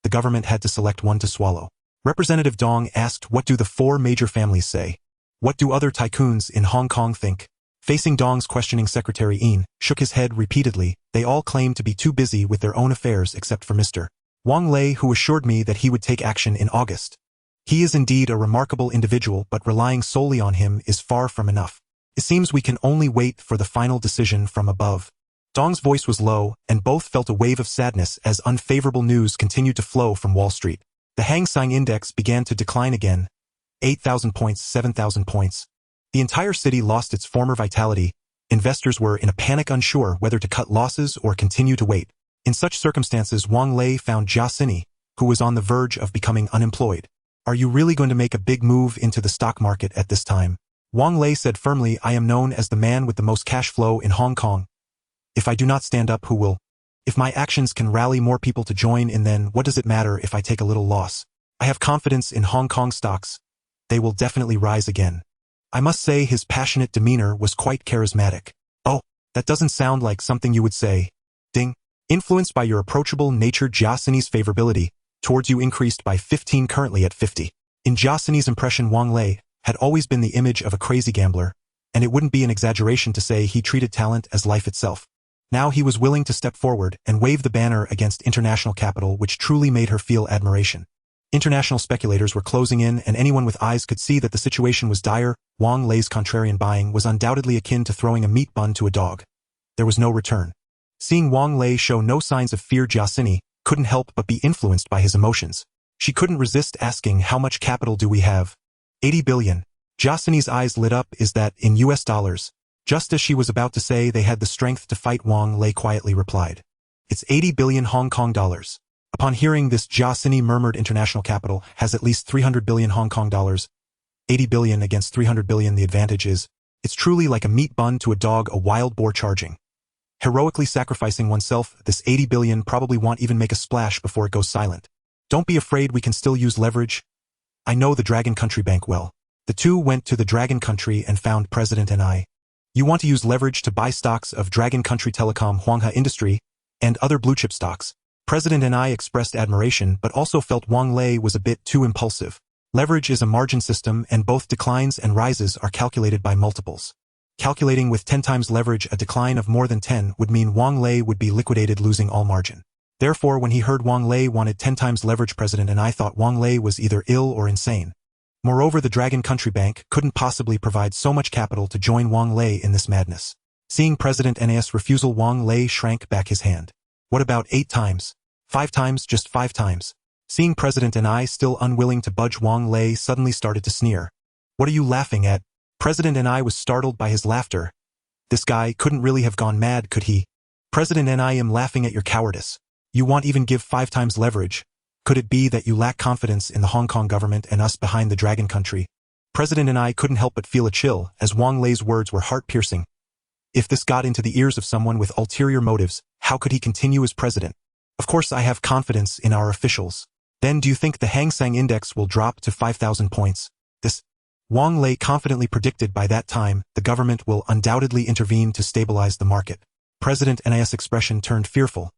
The government had to select one to swallow. Representative Dong asked, what do the 4 major families say? What do other tycoons in Hong Kong think? Facing Dong's questioning, Secretary Yin shook his head repeatedly. They all claim to be too busy with their own affairs, except for Mr. Wang Lei, who assured me that he would take action in August. He is indeed a remarkable individual, but relying solely on him is far from enough. It seems we can only wait for the final decision from above. Dong's voice was low, and both felt a wave of sadness as unfavorable news continued to flow from Wall Street. The Hang Seng Index began to decline again. 8,000 points, 7,000 points. The entire city lost its former vitality. Investors were in a panic, unsure whether to cut losses or continue to wait. In such circumstances, Wang Lei found Jia, who was on the verge of becoming unemployed. Are you really going to make a big move into the stock market at this time? Wang Lei said firmly, I am known as the man with the most cash flow in Hong Kong. If I do not stand up, who will? If my actions can rally more people to join in, then what does it matter if I take a little loss? I have confidence in Hong Kong stocks. They will definitely rise again. I must say his passionate demeanor was quite charismatic. Oh, that doesn't sound like something you would say. Ding. Influenced by your approachable nature, Jia's favorability towards you increased by 15, currently at 50. In Jia's impression, Wang Lei had always been the image of a crazy gambler, and it wouldn't be an exaggeration to say he treated talent as life itself. Now he was willing to step forward and wave the banner against international capital, which truly made her feel admiration. International speculators were closing in, and anyone with eyes could see that the situation was dire. Wang Lei's contrarian buying was undoubtedly akin to throwing a meat bun to a dog. There was no return. Seeing Wang Lei show no signs of fear, Jia couldn't help but be influenced by his emotions. She couldn't resist asking, how much capital do we have? 80 billion. Jia's eyes lit up. Is that in US dollars? Just as she was about to say they had the strength to fight, Wang Lei quietly replied, it's 80 billion Hong Kong dollars. Upon hearing this, Jia murmured, international capital has at least 300 billion Hong Kong dollars. 80 billion against 300 billion, the advantage is, it's truly like a meat bun to a dog, a wild boar charging. Heroically sacrificing oneself, this 80 billion probably won't even make a splash before it goes silent. Don't be afraid, we can still use leverage. I know the Dragon Country Bank well. The two went to the Dragon Country and found President Ni. You want to use leverage to buy stocks of Dragon Country Telecom, Huanghe Industry, and other blue-chip stocks. President Ni expressed admiration, but also felt Wang Lei was a bit too impulsive. Leverage is a margin system, and both declines and rises are calculated by multiples. Calculating with 10 times leverage, a decline of more than 10 would mean Wang Lei would be liquidated, losing all margin. Therefore, when he heard Wang Lei wanted 10 times leverage, President Ni thought Wang Lei was either ill or insane. Moreover, the Dragon Country Bank couldn't possibly provide so much capital to join Wang Lei in this madness. Seeing President Ni's refusal, Wang Lei shrank back his hand. What about 8 times? 5 times, just 5 times. Seeing President Ni still unwilling to budge, Wang Lei suddenly started to sneer. What are you laughing at? President Ni was startled by his laughter. This guy couldn't really have gone mad, could he? President Ni, am laughing at your cowardice. You won't even give 5 times leverage. Could it be that you lack confidence in the Hong Kong government and us behind the Dragon Country? President and I couldn't help but feel a chill as Wang Lei's words were heart-piercing. If this got into the ears of someone with ulterior motives, how could he continue as president? Of course I have confidence in our officials. Then do you think the Hang Seng Index will drop to 5,000 points? This Wang Lei confidently predicted by that time the government will undoubtedly intervene to stabilize the market. President Ni's expression turned fearful.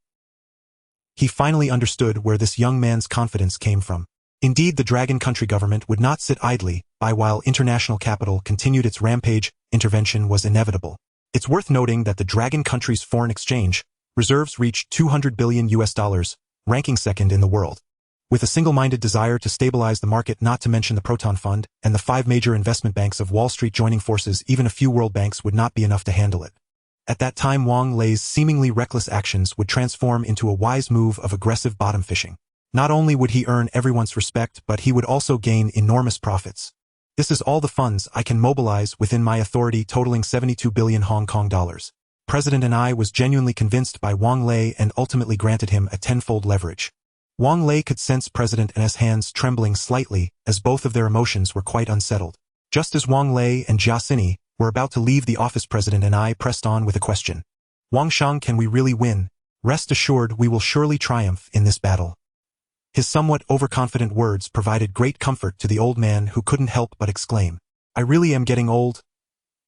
He finally understood where this young man's confidence came from. Indeed, the Dragon Country government would not sit idly by while international capital continued its rampage. Intervention was inevitable. It's worth noting that the Dragon Country's foreign exchange reserves reached $200 billion, ranking second in the world. With a single-minded desire to stabilize the market, not to mention the Proton Fund and the 5 major investment banks of Wall Street joining forces, even a few world banks would not be enough to handle it. At that time, Wang Lei's seemingly reckless actions would transform into a wise move of aggressive bottom fishing. Not only would he earn everyone's respect, but he would also gain enormous profits. This is all the funds I can mobilize within my authority, totaling 72 billion Hong Kong dollars. President and I was genuinely convinced by Wang Lei and ultimately granted him a tenfold leverage. Wang Lei could sense President N's hands trembling slightly as both of their emotions were quite unsettled. Just as Wang Lei and Jia Xini were about to leave the office, President and I pressed on with a question. Wang Shang, can we really win? Rest assured we will surely triumph in this battle. His somewhat overconfident words provided great comfort to the old man, who couldn't help but exclaim, I really am getting old.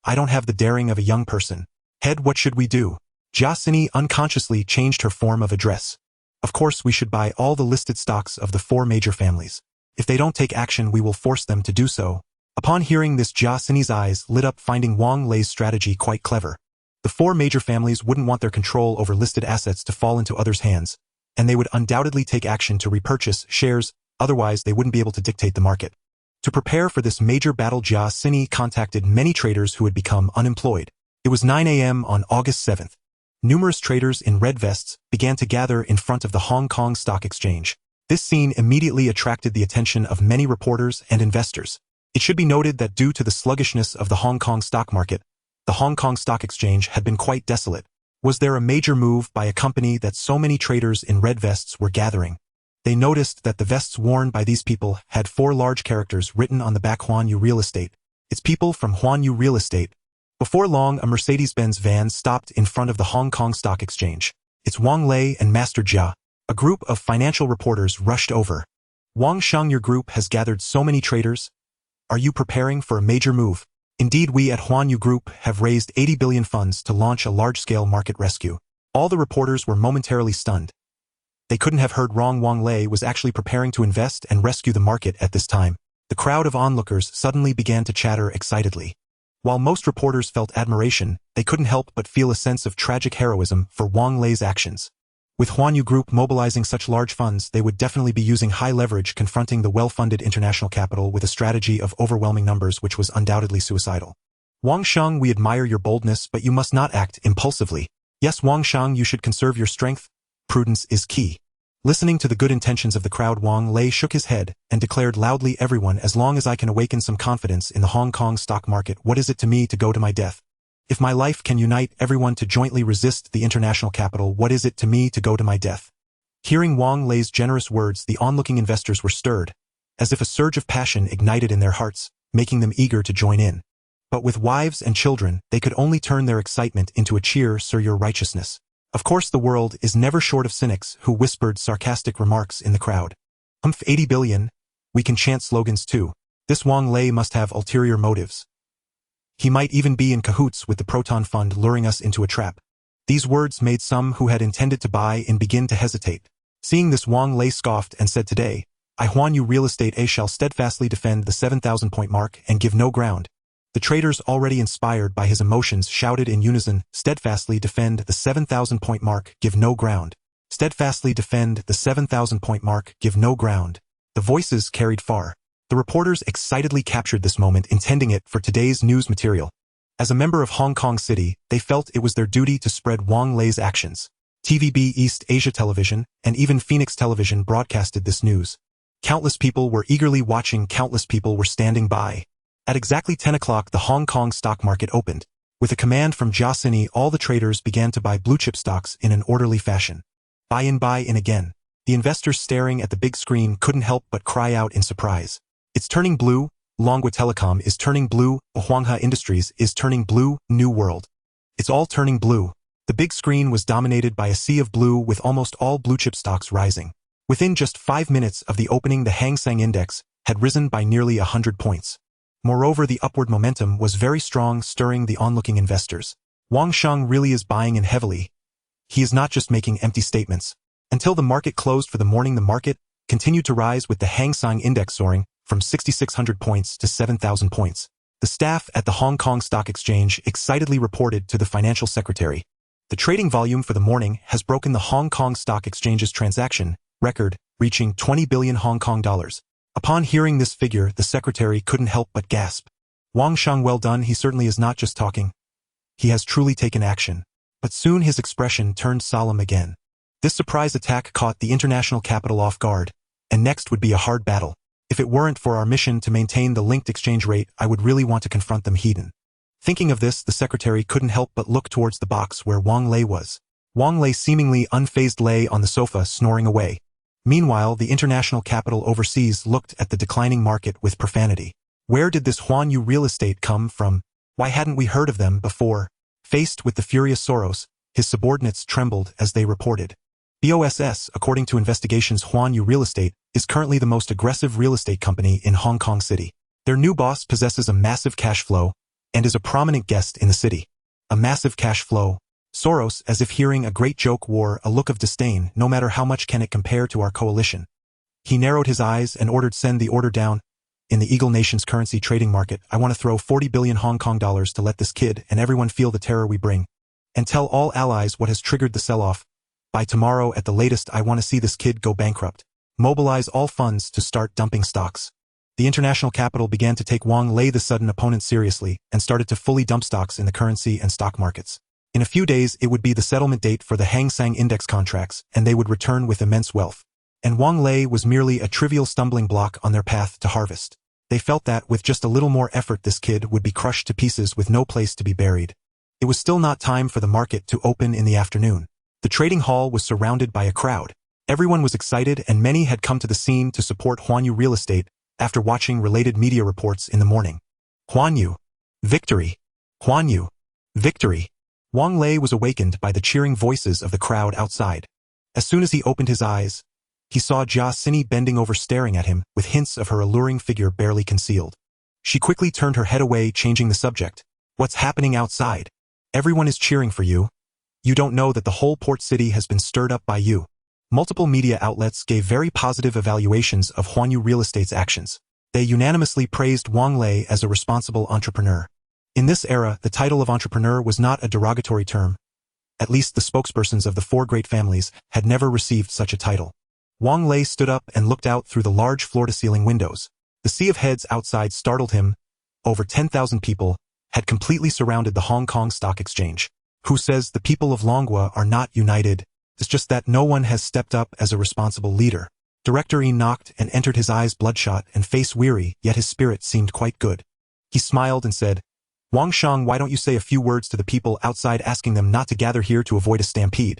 I don't have the daring of a young person. Head, what should we do? Jia Xini unconsciously changed her form of address. Of course we should buy all the listed stocks of the 4 major families. If they don't take action, we will force them to do so. Upon hearing this, Jia Xini's eyes lit up, finding Wang Lei's strategy quite clever. The 4 major families wouldn't want their control over listed assets to fall into others' hands, and they would undoubtedly take action to repurchase shares, otherwise they wouldn't be able to dictate the market. To prepare for this major battle, Jia Xini contacted many traders who had become unemployed. It was 9 a.m. on August 7th. Numerous traders in red vests began to gather in front of the Hong Kong Stock Exchange. This scene immediately attracted the attention of many reporters and investors. It should be noted that due to the sluggishness of the Hong Kong stock market, the Hong Kong Stock Exchange had been quite desolate. Was there a major move by a company that so many traders in red vests were gathering? They noticed that the vests worn by these people had 4 large characters written on the back: Huan Yu Real Estate. It's people from Huan Yu Real Estate. Before long, a Mercedes-Benz van stopped in front of the Hong Kong Stock Exchange. It's Wang Lei and Master Jia. A group of financial reporters rushed over. Wang Shang, your group has gathered so many traders. Are you preparing for a major move? Indeed, we at Huan Yu Group have raised 80 billion funds to launch a large-scale market rescue. All the reporters were momentarily stunned. They couldn't have heard wrong. Wang Lei was actually preparing to invest and rescue the market at this time. The crowd of onlookers suddenly began to chatter excitedly. While most reporters felt admiration, they couldn't help but feel a sense of tragic heroism for Wang Lei's actions. With Huan Yu Group mobilizing such large funds, they would definitely be using high leverage, confronting the well-funded international capital with a strategy of overwhelming numbers, which was undoubtedly suicidal. Wang Shang, we admire your boldness, but you must not act impulsively. Yes, Wang Shang, you should conserve your strength. Prudence is key. Listening to the good intentions of the crowd, Wang Lei shook his head and declared loudly, everyone, as long as I can awaken some confidence in the Hong Kong stock market, what is it to me to go to my death? If my life can unite everyone to jointly resist the international capital, what is it to me to go to my death? Hearing Wang Lei's generous words, the onlooking investors were stirred, as if a surge of passion ignited in their hearts, making them eager to join in. But with wives and children, they could only turn their excitement into a cheer. Sir, your righteousness. Of course, the world is never short of cynics who whispered sarcastic remarks in the crowd. 80 billion. We can chant slogans too. This Wang Lei must have ulterior motives. He might even be in cahoots with the Proton Fund, luring us into a trap. These words made some who had intended to buy in begin to hesitate. Seeing this, Wang Lei scoffed and said, today, I Huan Yu Real Estate A shall steadfastly defend the 7,000 point mark and give no ground. The traders, already inspired by his emotions, shouted in unison, steadfastly defend the 7,000 point mark, give no ground. Steadfastly defend the 7,000 point mark, give no ground. The voices carried far. The reporters excitedly captured this moment, intending it for today's news material. As a member of Hong Kong City, they felt it was their duty to spread Wang Lei's actions. TVB, East Asia Television, and even Phoenix Television broadcasted this news. Countless people were eagerly watching, countless people were standing by. At exactly 10 o'clock, the Hong Kong stock market opened. With a command from Jia Xini, all the traders began to buy blue-chip stocks in an orderly fashion. Buy in again. The investors staring at the big screen couldn't help but cry out in surprise. It's turning blue, Longhua Telecom is turning blue, Huanghe Industries is turning blue, New World. It's all turning blue. The big screen was dominated by a sea of blue with almost all blue-chip stocks rising. Within just 5 minutes of the opening, the Hang Seng Index had risen by nearly 100 points. Moreover, the upward momentum was very strong, stirring the onlooking investors. Wang Sheng really is buying in heavily. He is not just making empty statements. Until the market closed for the morning, the market continued to rise with the Hang Seng Index soaring from 6,600 points to 7,000 points. The staff at the Hong Kong Stock Exchange excitedly reported to the financial secretary. The trading volume for the morning has broken the Hong Kong Stock Exchange's transaction record, reaching 20 billion Hong Kong dollars. Upon hearing this figure, the secretary couldn't help but gasp. Wang Sheng, well done, he certainly is not just talking. He has truly taken action. But soon his expression turned solemn again. This surprise attack caught the international capital off guard, and next would be a hard battle. If it weren't for our mission to maintain the linked exchange rate, I would really want to confront them heathen. Thinking of this, the secretary couldn't help but look towards the box where Wang Lei was. Wang Lei seemingly unfazed lay on the sofa snoring away. Meanwhile, the international capital overseas looked at the declining market with profanity. Where did this Huanyu real estate come from? Why hadn't we heard of them before? Faced with the furious Soros, his subordinates trembled as they reported. BOSS, according to investigations, Huanyu Real Estate is currently the most aggressive real estate company in Hong Kong City. Their new boss possesses a massive cash flow and is a prominent guest in the city. A massive cash flow. Soros, as if hearing a great joke, wore a look of disdain. No matter how much can it compare to our coalition. He narrowed his eyes and ordered, send the order down. In the Eagle Nation's currency trading market, I want to throw 40 billion Hong Kong dollars to let this kid and everyone feel the terror we bring. And tell all allies what has triggered the sell-off. By tomorrow at the latest, I want to see this kid go bankrupt. Mobilize all funds to start dumping stocks. The international capital began to take Wang Lei, the sudden opponent, seriously and started to fully dump stocks in the currency and stock markets. In a few days, it would be the settlement date for the Hang Seng Index contracts, and they would return with immense wealth. And Wang Lei was merely a trivial stumbling block on their path to harvest. They felt that, with just a little more effort, this kid would be crushed to pieces with no place to be buried. It was still not time for the market to open in the afternoon. The trading hall was surrounded by a crowd. Everyone was excited, and many had come to the scene to support Huanyu Real Estate after watching related media reports in the morning. Huanyu. Victory. Huanyu. Victory. Wang Lei was awakened by the cheering voices of the crowd outside. As soon as he opened his eyes, he saw Jia Sini bending over staring at him with hints of her alluring figure barely concealed. She quickly turned her head away, changing the subject. What's happening outside? Everyone is cheering for you. You don't know that the whole port city has been stirred up by you. Multiple media outlets gave very positive evaluations of Huanyu Real Estate's actions. They unanimously praised Wang Lei as a responsible entrepreneur. In this era, the title of entrepreneur was not a derogatory term. At least the spokespersons of the four great families had never received such a title. Wang Lei stood up and looked out through the large floor-to-ceiling windows. The sea of heads outside startled him. Over 10,000 people had completely surrounded the Hong Kong Stock Exchange. Who says the people of Longhua are not united? It's just that no one has stepped up as a responsible leader. Director Yi knocked and entered, his eyes bloodshot and face weary, yet his spirit seemed quite good. He smiled and said, Wang Sheng, why don't you say a few words to the people outside, asking them not to gather here to avoid a stampede?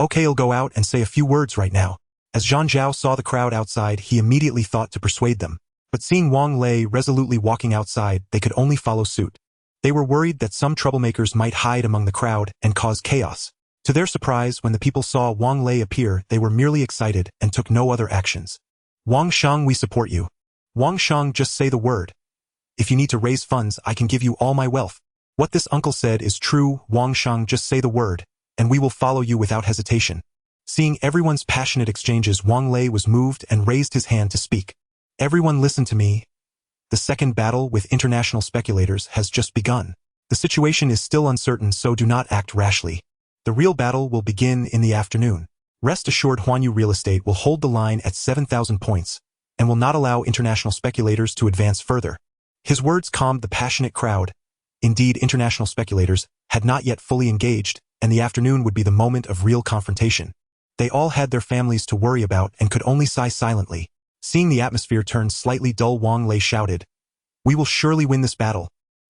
Okay, I'll go out and say a few words right now. As Zhang Zhao saw the crowd outside, he immediately thought to persuade them. But seeing Wang Lei resolutely walking outside, they could only follow suit. They were worried that some troublemakers might hide among the crowd and cause chaos. To their surprise, when the people saw Wang Lei appear, they were merely excited and took no other actions. Wang Sheng, we support you. Wang Sheng, just say the word. If you need to raise funds, I can give you all my wealth. What this uncle said is true. Wang Sheng, just say the word, and we will follow you without hesitation. Seeing everyone's passionate exchanges, Wang Lei was moved and raised his hand to speak. Everyone listen to me. The second battle with international speculators has just begun. The situation is still uncertain, so do not act rashly. The real battle will begin in the afternoon. Rest assured, Huanyu Real Estate will hold the line at 7,000 points and will not allow international speculators to advance further. His words calmed the passionate crowd. Indeed, international speculators had not yet fully engaged, and the afternoon would be the moment of real confrontation. They all had their families to worry about and could only sigh silently. Seeing the atmosphere turn slightly dull, Wang Lei shouted, We will surely win this battle.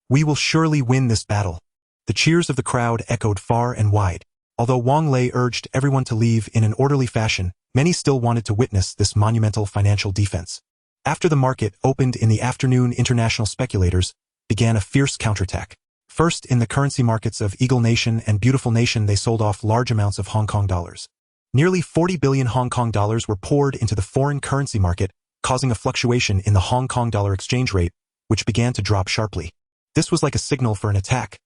We will surely win this battle. The cheers of the crowd echoed far and wide. Although Wang Lei urged everyone to leave in an orderly fashion, Many still wanted to witness this monumental financial defense. After the market opened in the afternoon, international speculators began a fierce counterattack. First, in the currency markets of Eagle Nation and Beautiful Nation, they sold off large amounts of Hong Kong dollars. Nearly 40 billion Hong Kong dollars were poured into the foreign currency market, causing a fluctuation in the Hong Kong dollar exchange rate, which began to drop sharply. This was like a signal for an attack.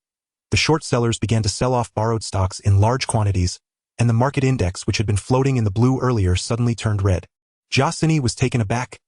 The short sellers began to sell off borrowed stocks in large quantities, and the market index, which had been floating in the blue earlier, suddenly turned red. Jeang was taken aback.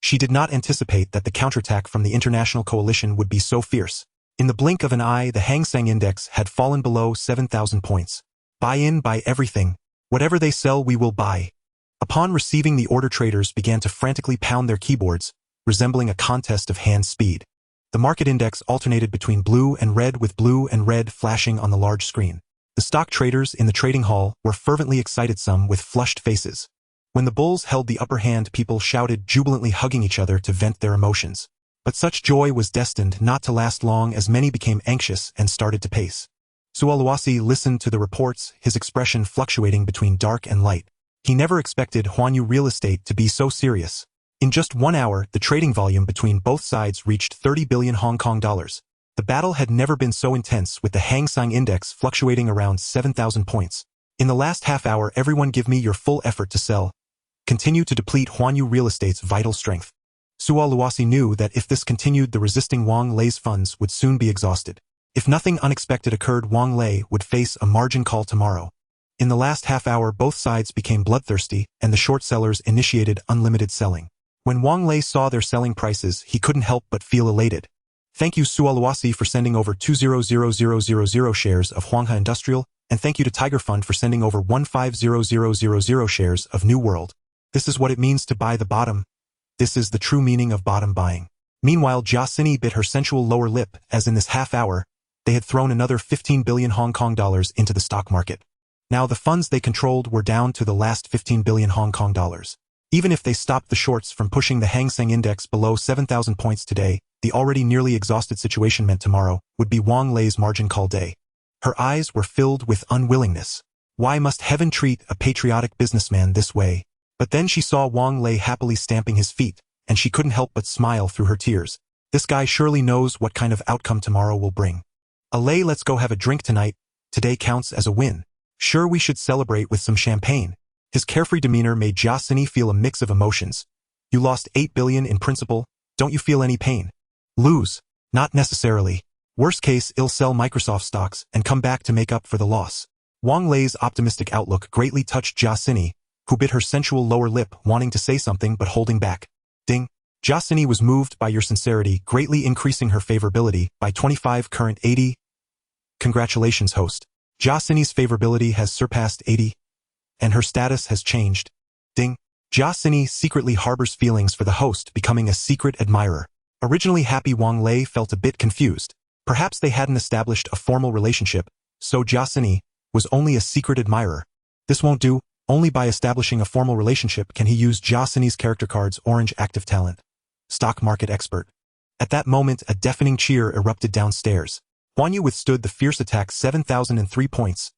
She did not anticipate that the counterattack from the international coalition would be so fierce. In the blink of an eye, the Hang Seng index had fallen below 7,000 points. Buy in, buy everything. Whatever they sell, we will buy. Upon receiving the order, traders began to frantically pound their keyboards, resembling a contest of hand speed. The market index alternated between blue and red, with blue and red flashing on the large screen. The stock traders in the trading hall were fervently excited, some with flushed faces. When the bulls held the upper hand, people shouted, jubilantly hugging each other to vent their emotions. But such joy was destined not to last long, as many became anxious and started to pace. Sualuasi listened to the reports, his expression fluctuating between dark and light. He never expected Huanyu real estate to be so serious. In just 1 hour, the trading volume between both sides reached 30 billion Hong Kong dollars. The battle had never been so intense, with the Hang Seng index fluctuating around 7,000 points. In the last half hour, everyone give me your full effort to sell. Continue to deplete Huanyu real estate's vital strength. Sualuasi knew that if this continued, the resisting Wang Lei's funds would soon be exhausted. If nothing unexpected occurred, Wang Lei would face a margin call tomorrow. In the last half hour, both sides became bloodthirsty, and the short sellers initiated unlimited selling. When Wang Lei saw their selling prices, he couldn't help but feel elated. Thank you, Sualuasi, for sending over 200,000 shares of Huanghe Industrial, and thank you to Tiger Fund for sending over 150,000 shares of New World. This is what it means to buy the bottom. This is the true meaning of bottom buying. Meanwhile, Jeang bit her sensual lower lip, as in this half hour, they had thrown another 15 billion Hong Kong dollars into the stock market. Now the funds they controlled were down to the last 15 billion Hong Kong dollars. Even if they stopped the shorts from pushing the Hang Seng index below 7,000 points today, the already nearly exhausted situation meant tomorrow would be Wang Lei's margin call day. Her eyes were filled with unwillingness. Why must heaven treat a patriotic businessman this way? But then she saw Wang Lei happily stamping his feet, and she couldn't help but smile through her tears. This guy surely knows what kind of outcome tomorrow will bring. Lei, let's go have a drink tonight. Today counts as a win. Sure, we should celebrate with some champagne. His carefree demeanor made Jeang feel a mix of emotions. You lost 8 billion in principal. Don't you feel any pain? Lose? Not necessarily. Worst case, he'll sell Microsoft stocks and come back to make up for the loss. Wang Lei's optimistic outlook greatly touched Jeang, who bit her sensual lower lip, wanting to say something but holding back. Ding. Jeang was moved by your sincerity, greatly increasing her favorability by 25 current 80. Congratulations, host. Jeang's favorability has surpassed 80. And her status has changed. Ding. Jeang secretly harbors feelings for the host, becoming a secret admirer. Originally happy, Wang Lei felt a bit confused. Perhaps they hadn't established a formal relationship, so Jeang was only a secret admirer. This won't do. Only by establishing a formal relationship can he use Jeang's character card's orange active talent. Stock market expert. At that moment, a deafening cheer erupted downstairs. Huanyu withstood the fierce attack. 7,003 points.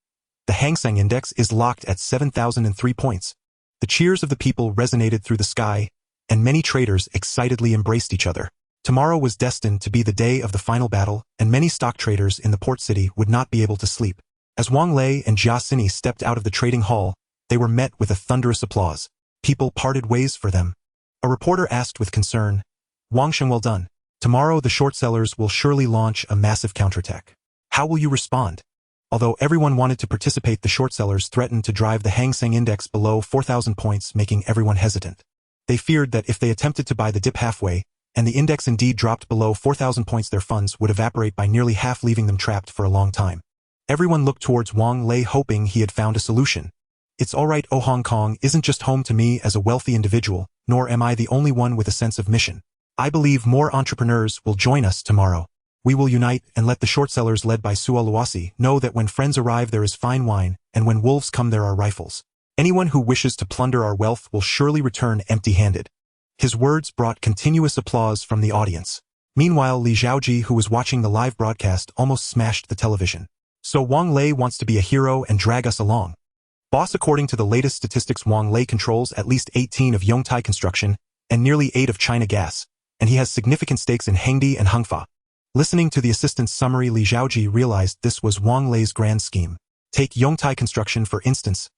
The Hang Seng index is locked at 7,003 points. The cheers of the people resonated through the sky, and many traders excitedly embraced each other. Tomorrow was destined to be the day of the final battle, and many stock traders in the port city would not be able to sleep. As Wang Lei and Jeang stepped out of the trading hall, they were met with a thunderous applause. People parted ways for them. A reporter asked with concern, Wang Sheng, well done. Tomorrow the short sellers will surely launch a massive counterattack. How will you respond? Although everyone wanted to participate, the short sellers threatened to drive the Hang Seng index below 4,000 points, making everyone hesitant. They feared that if they attempted to buy the dip halfway, and the index indeed dropped below 4,000 points, their funds would evaporate by nearly half, leaving them trapped for a long time. Everyone looked towards Wang Lei, hoping he had found a solution. It's all right, Hong Kong isn't just home to me as a wealthy individual, nor am I the only one with a sense of mission. I believe more entrepreneurs will join us tomorrow. We will unite and let the short sellers led by Sualuasi know that when friends arrive there is fine wine, and when wolves come there are rifles. Anyone who wishes to plunder our wealth will surely return empty-handed. His words brought continuous applause from the audience. Meanwhile, Li Zhaoji, who was watching the live broadcast, almost smashed the television. So Wang Lei wants to be a hero and drag us along. Boss, according to the latest statistics, Wang Lei controls at least 18 of Yongtai Construction and nearly 8 of China Gas, and he has significant stakes in Hengdi and Hengfa. Listening to the assistant's summary, Li Zhaoji realized this was Wang Lei's grand scheme. Take Yongtai Construction for instance.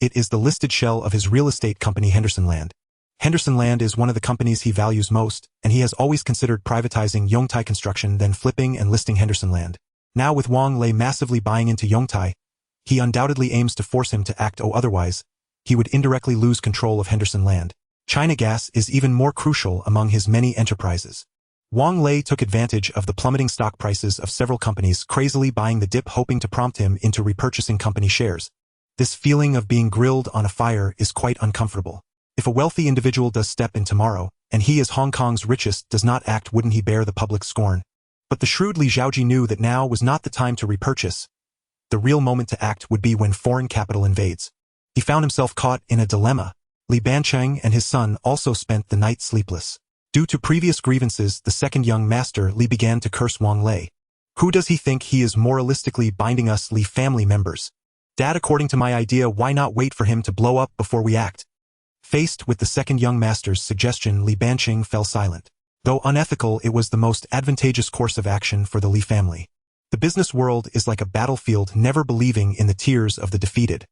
It is the listed shell of his real estate company Henderson Land. Henderson Land is one of the companies he values most, and he has always considered privatizing Yongtai Construction then flipping and listing Henderson Land. Now with Wang Lei massively buying into Yongtai, he undoubtedly aims to force him to act, otherwise, he would indirectly lose control of Henderson Land. China Gas is even more crucial among his many enterprises. Wang Lei took advantage of the plummeting stock prices of several companies, crazily buying the dip, hoping to prompt him into repurchasing company shares. This feeling of being grilled on a fire is quite uncomfortable. If a wealthy individual does step in tomorrow, and he is Hong Kong's richest, does not act, wouldn't he bear the public scorn? But the shrewd Li Zhaoji knew that now was not the time to repurchase. The real moment to act would be when foreign capital invades. He found himself caught in a dilemma. Li Bancheng and his son also spent the night sleepless. Due to previous grievances, the second young master, Li, began to curse Wang Lei. Who does he think he is, moralistically binding us Li family members? Dad, according to my idea, why not wait for him to blow up before we act? Faced with the second young master's suggestion, Li Bancheng fell silent. Though unethical, it was the most advantageous course of action for the Li family. The business world is like a battlefield, never believing in the tears of the defeated.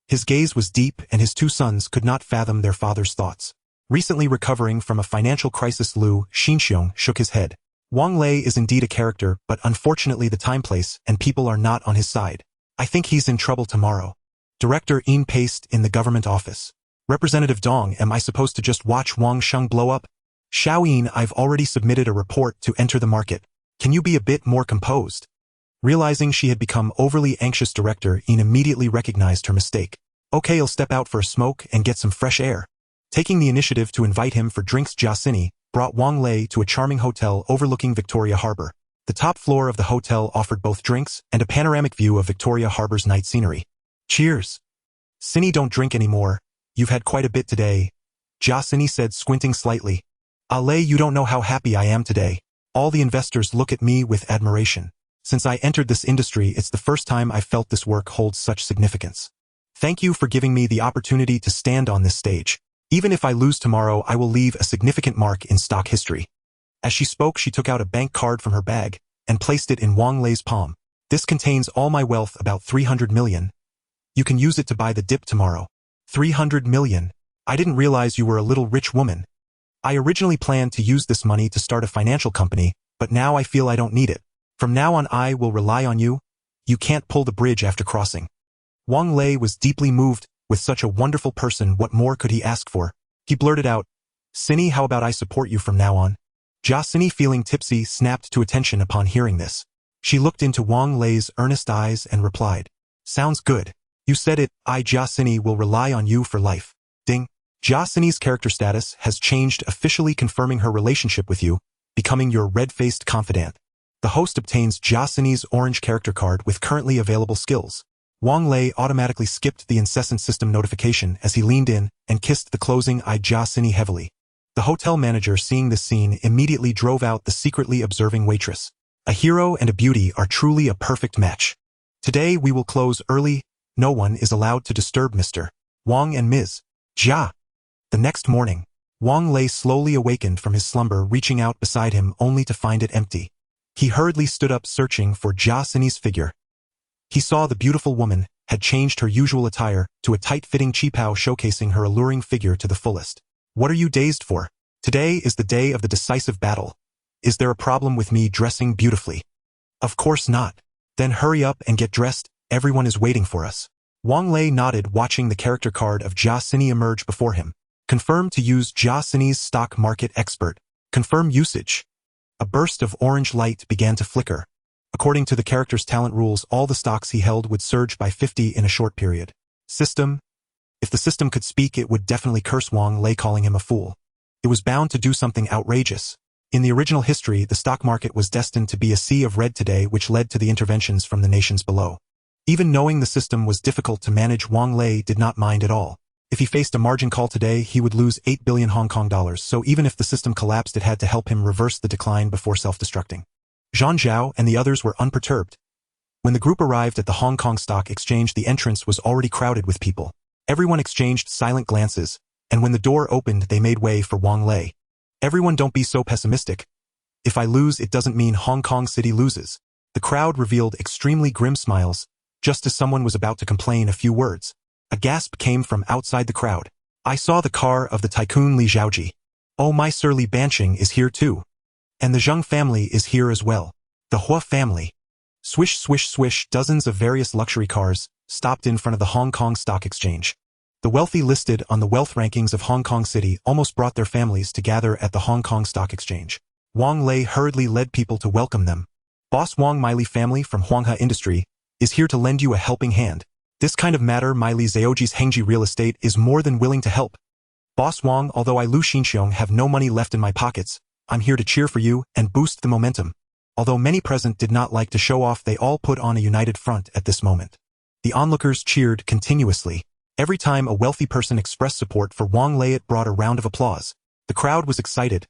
His gaze was deep, and his two sons could not fathom their father's thoughts. Recently recovering from a financial crisis, Lu Xinxiong shook his head. Wang Lei is indeed a character, but unfortunately the time, place, and people are not on his side. I think he's in trouble tomorrow. Director Yin paced in the government office. Representative Dong, am I supposed to just watch Wang Sheng blow up? Xiao Yin, I've already submitted a report to enter the market. Can you be a bit more composed? Realizing she had become overly anxious, Director Yin immediately recognized her mistake. Okay, I'll step out for a smoke and get some fresh air. Taking the initiative to invite him for drinks, Jia Sini brought Wang Lei to a charming hotel overlooking Victoria Harbor. The top floor of the hotel offered both drinks and a panoramic view of Victoria Harbor's night scenery. Cheers. Sini, don't drink anymore. You've had quite a bit today, Jia Sini said, squinting slightly. Lei, you don't know how happy I am today. All the investors look at me with admiration. Since I entered this industry, it's the first time I felt this work holds such significance. Thank you for giving me the opportunity to stand on this stage. Even if I lose tomorrow, I will leave a significant mark in stock history. As she spoke, she took out a bank card from her bag and placed it in Wang Lei's palm. This contains all my wealth, about 300 million. You can use it to buy the dip tomorrow. 300 million. I didn't realize you were a little rich woman. I originally planned to use this money to start a financial company, but now I feel I don't need it. From now on I will rely on you. You can't pull the bridge after crossing. Wang Lei was deeply moved. With such a wonderful person, what more could he ask for? He blurted out, Sini, how about I support you from now on? Jia Sini, feeling tipsy, snapped to attention upon hearing this. She looked into Wang Lei's earnest eyes and replied, sounds good. You said it, I, Jia Sini, will rely on you for life. Ding. Jia Sini's character status has changed, officially confirming her relationship with you, becoming your red-faced confidant. The host obtains Jia Sini's orange character card with currently available skills. Wang Lei automatically skipped the incessant system notification as he leaned in and kissed the closing-eyed Jia Sini heavily. The hotel manager, seeing this scene, immediately drove out the secretly observing waitress. A hero and a beauty are truly a perfect match. Today we will close early. No one is allowed to disturb Mr. Wang and Ms. Jia. The next morning, Wang Lei slowly awakened from his slumber, reaching out beside him only to find it empty. He hurriedly stood up, searching for Jia Sini's figure. He saw the beautiful woman had changed her usual attire to a tight-fitting qipao, showcasing her alluring figure to the fullest. What are you dazed for? Today is the day of the decisive battle. Is there a problem with me dressing beautifully? Of course not. Then hurry up and get dressed, everyone is waiting for us. Wang Lei nodded, watching the character card of Jia Sini emerge before him. Confirm to use Jia Sini's stock market expert. Confirm usage. A burst of orange light began to flicker. According to the character's talent rules, all the stocks he held would surge by 50 in a short period. System. If the system could speak, it would definitely curse Wang Lei, calling him a fool. It was bound to do something outrageous. In the original history, the stock market was destined to be a sea of red today, which led to the interventions from the nations below. Even knowing the system was difficult to manage, Wang Lei did not mind at all. If he faced a margin call today, he would lose 8 billion Hong Kong dollars, so even if the system collapsed, it had to help him reverse the decline before self-destructing. Zhang Zhao and the others were unperturbed. When the group arrived at the Hong Kong Stock Exchange, the entrance was already crowded with people. Everyone exchanged silent glances, and when the door opened, they made way for Wang Lei. Everyone, don't be so pessimistic. If I lose, it doesn't mean Hong Kong City loses. The crowd revealed extremely grim smiles, just as someone was about to complain a few words. A gasp came from outside the crowd. I saw the car of the tycoon Li Zhaoji. Oh, my Sir Li Banqing is here too. And the Jeang family is here as well. The Hua family. Swish, swish, swish, dozens of various luxury cars stopped in front of the Hong Kong Stock Exchange. The wealthy listed on the wealth rankings of Hong Kong City almost brought their families to gather at the Hong Kong Stock Exchange. Wang Lei hurriedly led people to welcome them. Boss Wang Miley family from Huanghe Industry is here to lend you a helping hand. This kind of matter, Miley Zhaoji's Hengji Real Estate is more than willing to help. Boss Wang, although I Lu Xinxiong have no money left in my pockets, I'm here to cheer for you and boost the momentum. Although many present did not like to show off, they all put on a united front at this moment. The onlookers cheered continuously. Every time a wealthy person expressed support for Wang Lei, it brought a round of applause. The crowd was excited.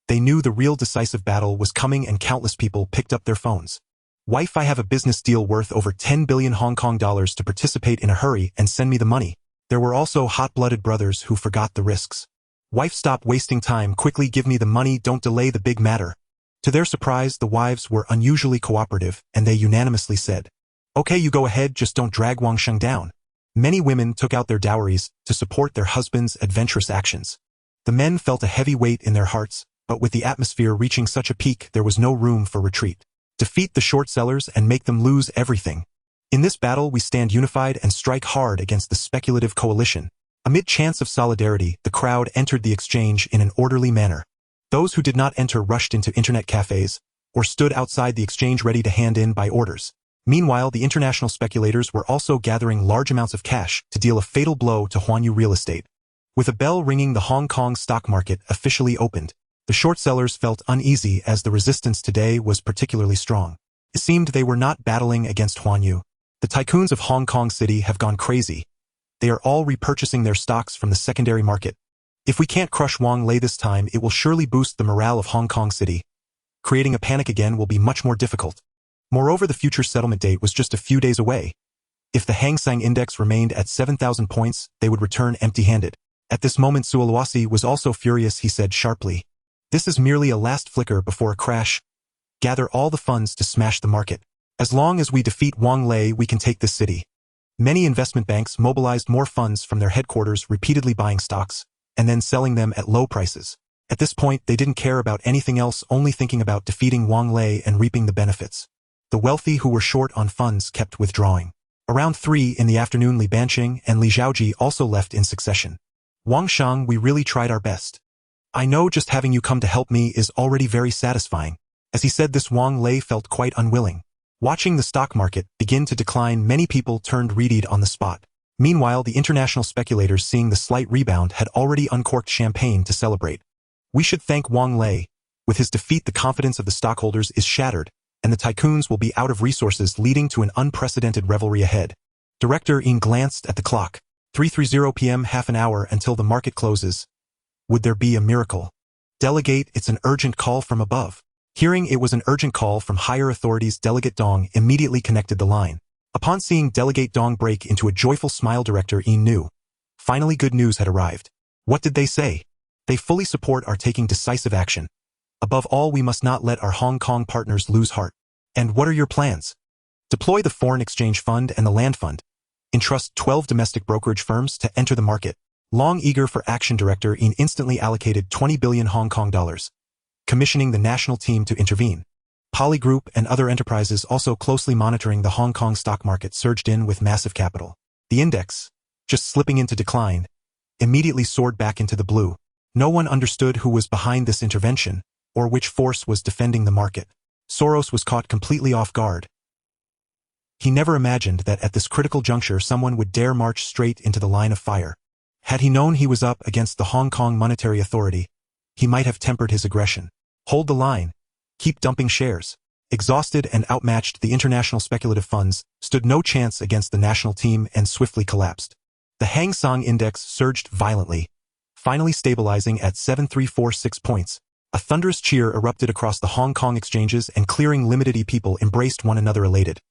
They knew the real decisive battle was coming, and countless people picked up their phones. Wife, I have a business deal worth over 10 billion Hong Kong dollars to participate in a hurry and send me the money. There were also hot-blooded brothers who forgot the risks. Wife, stop wasting time, quickly give me the money, don't delay the big matter. To their surprise, the wives were unusually cooperative, and they unanimously said, okay, you go ahead, just don't drag Wang Sheng down. Many women took out their dowries to support their husbands' adventurous actions. The men felt a heavy weight in their hearts, but with the atmosphere reaching such a peak, there was no room for retreat. Defeat the short sellers and make them lose everything. In this battle, we stand unified and strike hard against the speculative coalition. Amid chants of solidarity, the crowd entered the exchange in an orderly manner. Those who did not enter rushed into internet cafes or stood outside the exchange ready to hand in buy orders. Meanwhile, the international speculators were also gathering large amounts of cash to deal a fatal blow to Huanyu Real Estate. With a bell ringing, the Hong Kong stock market officially opened. The short sellers felt uneasy as the resistance today was particularly strong. It seemed they were not battling against Huanyu. The tycoons of Hong Kong City have gone crazy. They are all repurchasing their stocks from the secondary market. If we can't crush Wang Lei this time, it will surely boost the morale of Hong Kong City. Creating a panic again will be much more difficult. Moreover, the future settlement date was just a few days away. If the Hang Seng Index remained at 7,000 points, they would return empty-handed. At this moment, Suoluasi was also furious. He said sharply, "This is merely a last flicker before a crash. Gather all the funds to smash the market. As long as we defeat Wang Lei, we can take this city." Many investment banks mobilized more funds from their headquarters, repeatedly buying stocks and then selling them at low prices. At this point, they didn't care about anything else, only thinking about defeating Wang Lei and reaping the benefits. The wealthy who were short on funds kept withdrawing. Around 3 in the afternoon, Li Banqing and Li Zhaoji also left in succession. "Wang Shang, we really tried our best. I know just having you come to help me is already very satisfying." As he said this, Wang Lei felt quite unwilling. Watching the stock market begin to decline, many people turned readied on the spot. Meanwhile, the international speculators, seeing the slight rebound, had already uncorked champagne to celebrate. "We should thank Wang Lei. With his defeat, the confidence of the stockholders is shattered, and the tycoons will be out of resources, leading to an unprecedented revelry ahead." Director Yin glanced at the clock. 3:30 p.m., half an hour until the market closes. Would there be a miracle? "Delegate, it's an urgent call from above." Hearing it was an urgent call from higher authorities, Delegate Dong immediately connected the line. Upon seeing Delegate Dong break into a joyful smile, Director Yin knew. Finally, good news had arrived. What did they say? "They fully support our taking decisive action. Above all, we must not let our Hong Kong partners lose heart." "And what are your plans?" "Deploy the foreign exchange fund and the land fund. Entrust 12 domestic brokerage firms to enter the market." Long eager for action, Director Yin instantly allocated 20 billion Hong Kong dollars, commissioning the national team to intervene. Poly Group and other enterprises also closely monitoring the Hong Kong stock market surged in with massive capital. The index, just slipping into decline, immediately soared back into the blue. No one understood who was behind this intervention or which force was defending the market. Soros was caught completely off guard. He never imagined that at this critical juncture someone would dare march straight into the line of fire. Had he known he was up against the Hong Kong Monetary Authority, he might have tempered his aggression. Hold the line. Keep dumping shares. Exhausted and outmatched, the international speculative funds stood no chance against the national team and swiftly collapsed. The Hang Seng Index surged violently, finally stabilizing at 7,346 points. A thunderous cheer erupted across the Hong Kong exchanges, and clearing limited people embraced one another elated.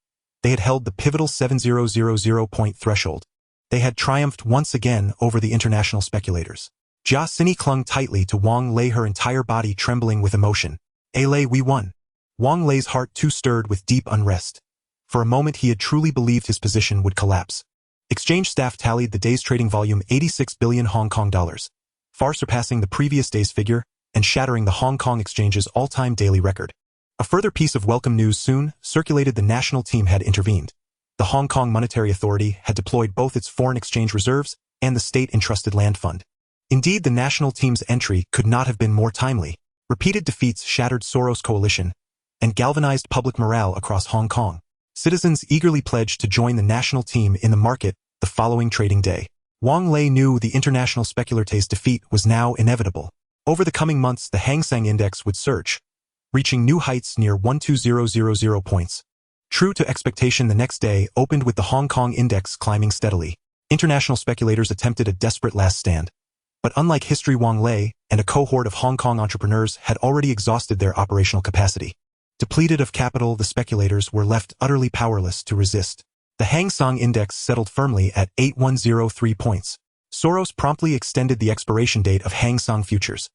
They had held the pivotal 7,000 point threshold. They had triumphed once again over the international speculators. Jia Xini clung tightly to Wang Lei, her entire body trembling with emotion. Lei, we won. Wang Lei's heart too stirred with deep unrest. For a moment he had truly believed his position would collapse. Exchange staff tallied the day's trading volume 86 billion Hong Kong dollars, far surpassing the previous day's figure and shattering the Hong Kong exchange's all-time daily record. A further piece of welcome news soon circulated: the national team had intervened. The Hong Kong Monetary Authority had deployed both its foreign exchange reserves and the state-entrusted land fund. Indeed, the national team's entry could not have been more timely. Repeated defeats shattered Soros' coalition and galvanized public morale across Hong Kong. Citizens eagerly pledged to join the national team in the market the following trading day. Wang Lei knew the international speculator's defeat was now inevitable. Over the coming months, the Hang Seng Index would surge, reaching new heights near 120,000 points. True to expectation, the next day opened with the Hong Kong Index climbing steadily. International speculators attempted a desperate last stand. But unlike history, Wang Lei and a cohort of Hong Kong entrepreneurs had already exhausted their operational capacity. Depleted of capital, the speculators were left utterly powerless to resist. The Hang Seng Index settled firmly at 8103 points. Soros promptly extended the expiration date of Hang Seng futures,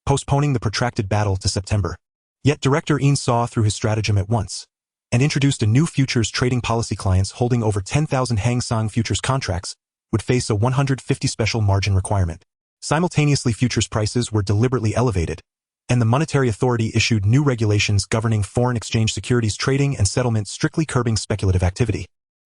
postponing the protracted battle to September. Yet Director Yin saw through his stratagem at once and introduced a new futures trading policy. Clients holding over 10,000 Hang Seng futures contracts would face a 150 special margin requirement. Simultaneously, futures prices were deliberately elevated, and the Monetary Authority issued new regulations governing foreign exchange securities trading and settlement, strictly curbing speculative activity.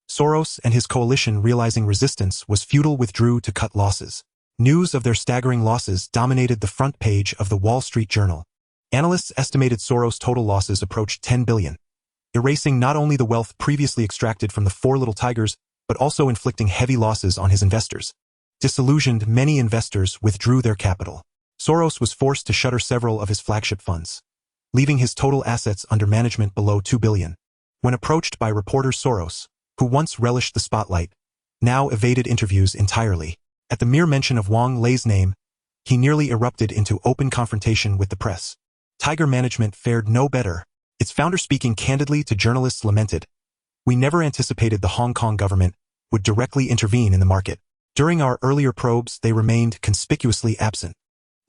Soros and his coalition, realizing resistance was futile, withdrew to cut losses. News of their staggering losses dominated the front page of the Wall Street Journal. Analysts estimated Soros' total losses approached 10 billion, erasing not only the wealth previously extracted from the four little tigers, but also inflicting heavy losses on his investors. Disillusioned, many investors withdrew their capital. Soros was forced to shutter several of his flagship funds, leaving his total assets under management below 2 billion. When approached by reporters, Soros, who once relished the spotlight, now evaded interviews entirely. At the mere mention of Wang Lei's name, he nearly erupted into open confrontation with the press. Tiger management fared no better. Its founder, speaking candidly to journalists, lamented, "We never anticipated the Hong Kong government would directly intervene in the market. During our earlier probes, they remained conspicuously absent."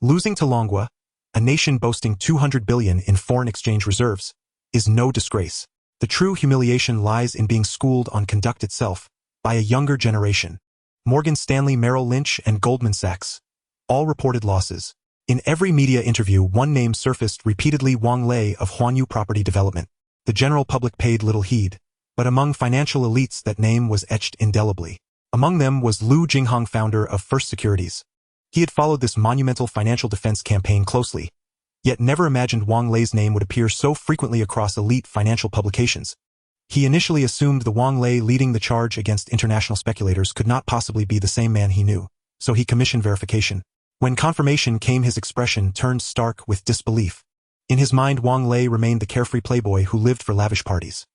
Losing to Longwa, a nation boasting 200 billion in foreign exchange reserves, is no disgrace. The true humiliation lies in being schooled on conduct itself by a younger generation. Morgan Stanley, Merrill Lynch, and Goldman Sachs all reported losses. In every media interview, one name surfaced repeatedly: Wang Lei of Huanyu Property Development. The general public paid little heed, but among financial elites that name was etched indelibly. Among them was Lu Jinghong, founder of First Securities. He had followed this monumental financial defense campaign closely, yet never imagined Wang Lei's name would appear so frequently across elite financial publications. He initially assumed the Wang Lei leading the charge against international speculators could not possibly be the same man he knew, so he commissioned verification. When confirmation came, his expression turned stark with disbelief. In his mind, Wang Lei remained the carefree playboy who lived for lavish parties.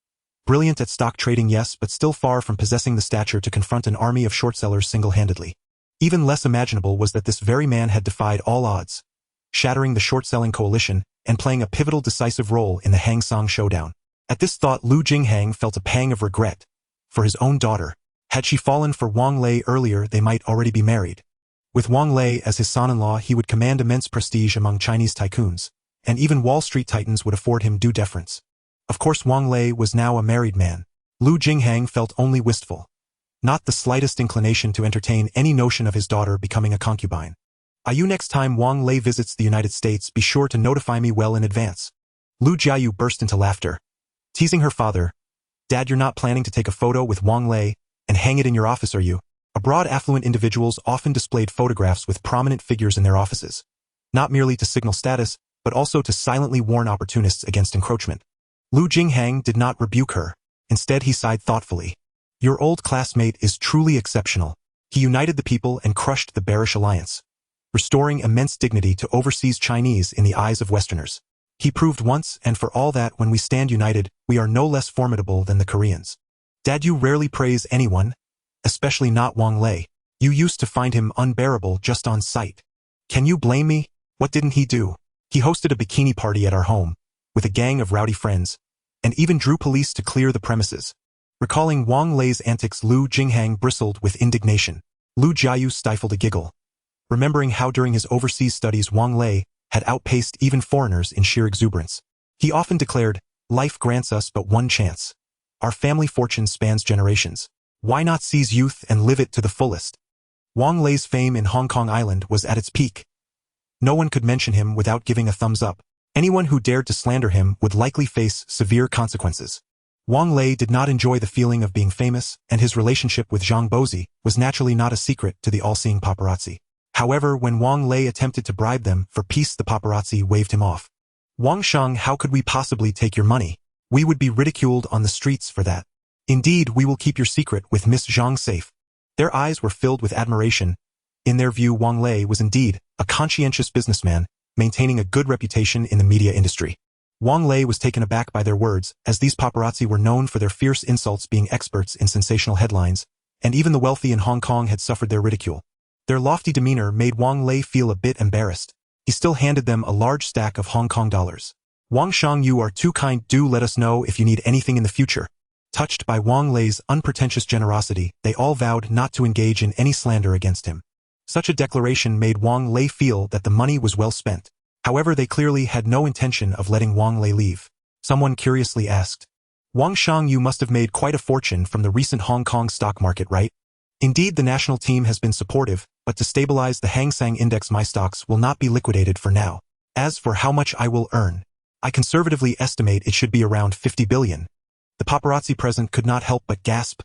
Brilliant at stock trading, yes, but still far from possessing the stature to confront an army of short sellers single-handedly. Even less imaginable was that this very man had defied all odds, shattering the short-selling coalition and playing a pivotal decisive role in the Hang Seng showdown. At this thought, Lu Jinghang felt a pang of regret for his own daughter. Had she fallen for Wang Lei earlier, they might already be married. With Wang Lei as his son-in-law, he would command immense prestige among Chinese tycoons, and even Wall Street titans would afford him due deference. Of course, Wang Lei was now a married man. Lu Jinghang felt only wistful, not the slightest inclination to entertain any notion of his daughter becoming a concubine. "Ayu, next time Wang Lei visits the United States, be sure to notify me well in advance." Lu Jiayu burst into laughter, teasing her father. "Dad, you're not planning to take a photo with Wang Lei and hang it in your office, are you?" Abroad, affluent individuals often displayed photographs with prominent figures in their offices, not merely to signal status, but also to silently warn opportunists against encroachment. Lu Jinghang did not rebuke her. Instead, he sighed thoughtfully. "Your old classmate is truly exceptional. He united the people and crushed the bearish alliance, restoring immense dignity to overseas Chinese in the eyes of Westerners. He proved once and for all that when we stand united, we are no less formidable than the Koreans. Dad, you rarely praise anyone, especially not Wang Lei. You used to find him unbearable just on sight. Can you blame me? What didn't he do? He hosted a bikini party at our home, with a gang of rowdy friends, and even drew police to clear the premises. Recalling Wang Lei's antics, Lu Jinghang bristled with indignation. Lu Jiayu stifled a giggle, remembering how during his overseas studies Wang Lei had outpaced even foreigners in sheer exuberance. He often declared, "Life grants us but one chance. Our family fortune spans generations. Why not seize youth and live it to the fullest?" Wang Lei's fame in Hong Kong Island was at its peak. No one could mention him without giving a thumbs up. Anyone who dared to slander him would likely face severe consequences. Wang Lei did not enjoy the feeling of being famous, and his relationship with Zhang Bozi was naturally not a secret to the all-seeing paparazzi. However, when Wang Lei attempted to bribe them for peace, the paparazzi waved him off. "Wang Shang, how could we possibly take your money? We would be ridiculed on the streets for that. Indeed, we will keep your secret with Miss Zhang safe." Their eyes were filled with admiration. In their view, Wang Lei was indeed a conscientious businessman, maintaining a good reputation in the media industry. Wang Lei was taken aback by their words, as these paparazzi were known for their fierce insults, being experts in sensational headlines, and even the wealthy in Hong Kong had suffered their ridicule. Their lofty demeanor made Wang Lei feel a bit embarrassed. He still handed them a large stack of Hong Kong dollars. "Wang Shang, you are too kind. Do let us know if you need anything in the future." Touched by Wang Lei's unpretentious generosity, they all vowed not to engage in any slander against him. Such a declaration made Wang Lei feel that the money was well spent. However, they clearly had no intention of letting Wang Lei leave. Someone curiously asked, "Wang Shang, you must have made quite a fortune from the recent Hong Kong stock market, right?" "Indeed, the national team has been supportive, but to stabilize the Hang Seng Index, my stocks will not be liquidated for now. As for how much I will earn, I conservatively estimate it should be around 50 billion. The paparazzi present could not help but gasp.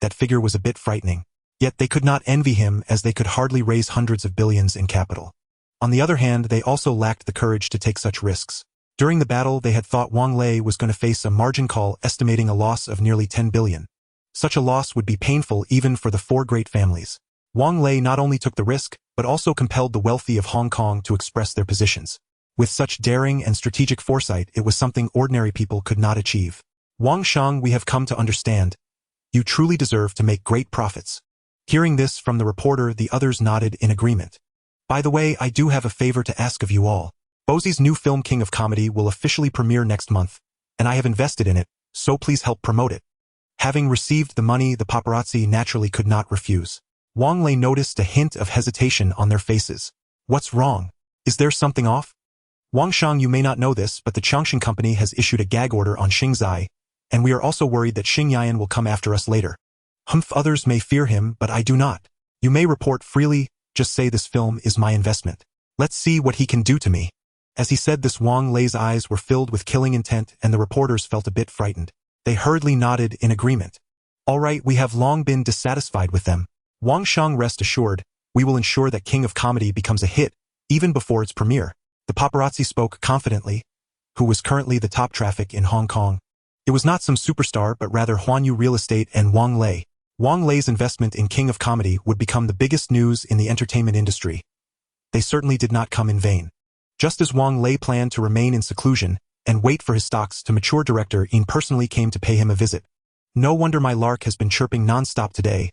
That figure was a bit frightening. Yet they could not envy him, as they could hardly raise hundreds of billions in capital. On the other hand, they also lacked the courage to take such risks. During the battle, they had thought Wang Lei was going to face a margin call estimating a loss of nearly 10 billion. Such a loss would be painful even for the four great families. Wang Lei not only took the risk, but also compelled the wealthy of Hong Kong to express their positions. With such daring and strategic foresight, it was something ordinary people could not achieve. "Wang Shang, we have come to understand. You truly deserve to make great profits." Hearing this from the reporter, the others nodded in agreement. "By the way, I do have a favor to ask of you all. Bozi's new film King of Comedy will officially premiere next month, and I have invested in it, so please help promote it." Having received the money, the paparazzi naturally could not refuse. Wang Lei noticed a hint of hesitation on their faces. "What's wrong? Is there something off?" "Wang Shang, you may not know this, but the Chongqing Company has issued a gag order on Xing Zai, and we are also worried that Xing Yan will come after us later. Humph, others may fear him, but I do not. You may report freely, just say this film is my investment. Let's see what he can do to me." As he said this, Wang Lei's eyes were filled with killing intent, and the reporters felt a bit frightened. They hurriedly nodded in agreement. "All right, we have long been dissatisfied with them. Wang Shang, rest assured, we will ensure that King of Comedy becomes a hit, even before its premiere." The paparazzi spoke confidently, who was currently the top traffic in Hong Kong. It was not some superstar, but rather Huanyu Real Estate and Wang Lei. Wang Lei's investment in King of Comedy would become the biggest news in the entertainment industry. They certainly did not come in vain. Just as Wang Lei planned to remain in seclusion and wait for his stocks to mature, director Ian personally came to pay him a visit. "No wonder my lark has been chirping non-stop today.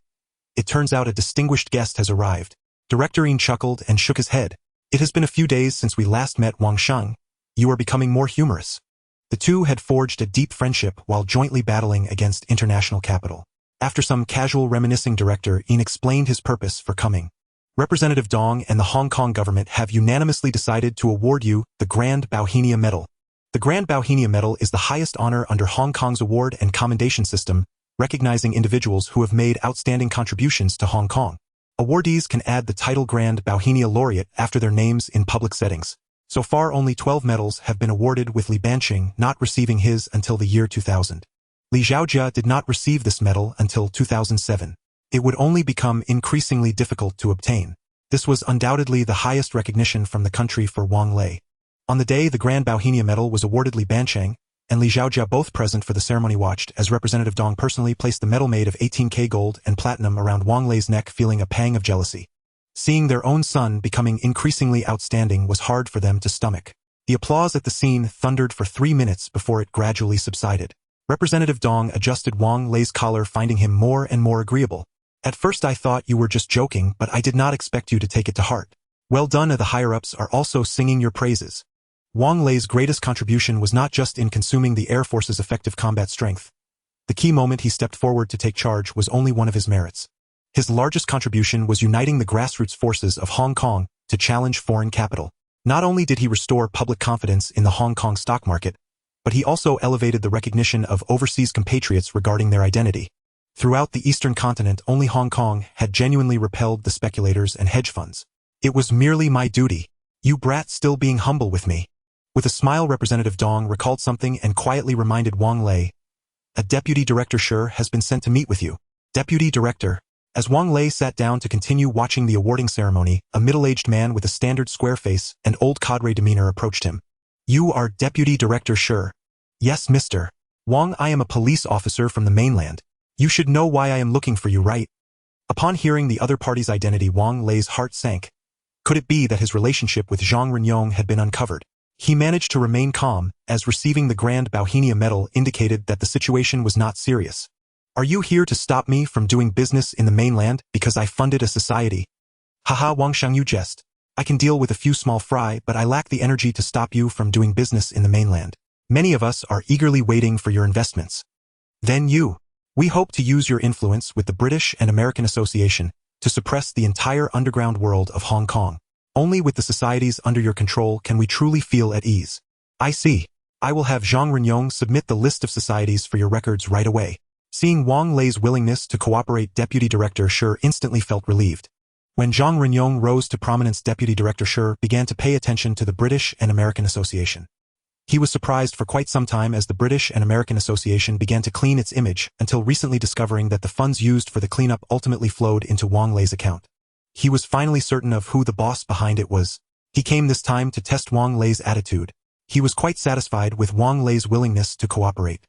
It turns out a distinguished guest has arrived." Director Ian chuckled and shook his head. "It has been a few days since we last met, Wang Shang. You are becoming more humorous." The two had forged a deep friendship while jointly battling against international capital. After some casual reminiscing, director Ian explained his purpose for coming. "Representative Dong and the Hong Kong government have unanimously decided to award you the Grand Bauhinia Medal. The Grand Bauhinia Medal is the highest honor under Hong Kong's award and commendation system, recognizing individuals who have made outstanding contributions to Hong Kong. Awardees can add the title Grand Bauhinia Laureate after their names in public settings. So far, only 12 medals have been awarded, with Li Banqing not receiving his until the year 2000. Li Zhaojia did not receive this medal until 2007. It would only become increasingly difficult to obtain. This was undoubtedly the highest recognition from the country for Wang Lei. On the day the Grand Bauhinia Medal was awarded, Li Banqing and Li Zhaojia, both present for the ceremony, watched as Representative Dong personally placed the medal made of 18K gold and platinum around Wang Lei's neck, feeling a pang of jealousy. Seeing their own son becoming increasingly outstanding was hard for them to stomach. The applause at the scene thundered for 3 minutes before it gradually subsided. Representative Dong adjusted Wang Lei's collar, finding him more and more agreeable. "At first I thought you were just joking, but I did not expect you to take it to heart. Well done." The higher-ups are also singing your praises. Wang Lei's greatest contribution was not just in consuming the Air Force's effective combat strength, The key moment he stepped forward to take charge was only one of his merits. His largest contribution was uniting the grassroots forces of Hong Kong to challenge foreign capital. Not only did he restore public confidence in the Hong Kong stock market, but he also elevated the recognition of overseas compatriots regarding their identity. Throughout the eastern continent, only Hong Kong had genuinely repelled the speculators and hedge funds. It was merely my duty. You brat still being humble with me. With a smile, Representative Dong recalled something and quietly reminded Wang Lei, a deputy director sure has been sent to meet with you. Deputy director. As Wang Lei sat down to continue watching the awarding ceremony, a middle-aged man with a standard square face and old cadre demeanor approached him. You are deputy director sure? Yes, Mr. Wang, I am a police officer from the mainland. You should know why I am looking for you, right? Upon hearing the other party's identity, Wang Lei's heart sank. Could it be that his relationship with Jeang Renyong had been uncovered? He managed to remain calm, as receiving the Grand Bauhinia Medal indicated that the situation was not serious. Are you here to stop me from doing business in the mainland because I funded a society? Haha, Wang Shang, you jest. I can deal with a few small fry, but I lack the energy to stop you from doing business in the mainland. Many of us are eagerly waiting for your investments. Then we hope to use your influence with the British and American Association to suppress the entire underground world of Hong Kong. Only with the societies under your control can we truly feel at ease. I see. I will have Jeang Renyong submit the list of societies for your records right away. Seeing Wang Lei's willingness to cooperate, Deputy Director Shi instantly felt relieved. When Jeang Renyong rose to prominence, Deputy Director Shi began to pay attention to the British and American Association. He was surprised for quite some time as the British and American Association began to clean its image, until recently discovering that the funds used for the cleanup ultimately flowed into Wang Lei's account. He was finally certain of who the boss behind it was. He came this time to test Wang Lei's attitude. He was quite satisfied with Wang Lei's willingness to cooperate.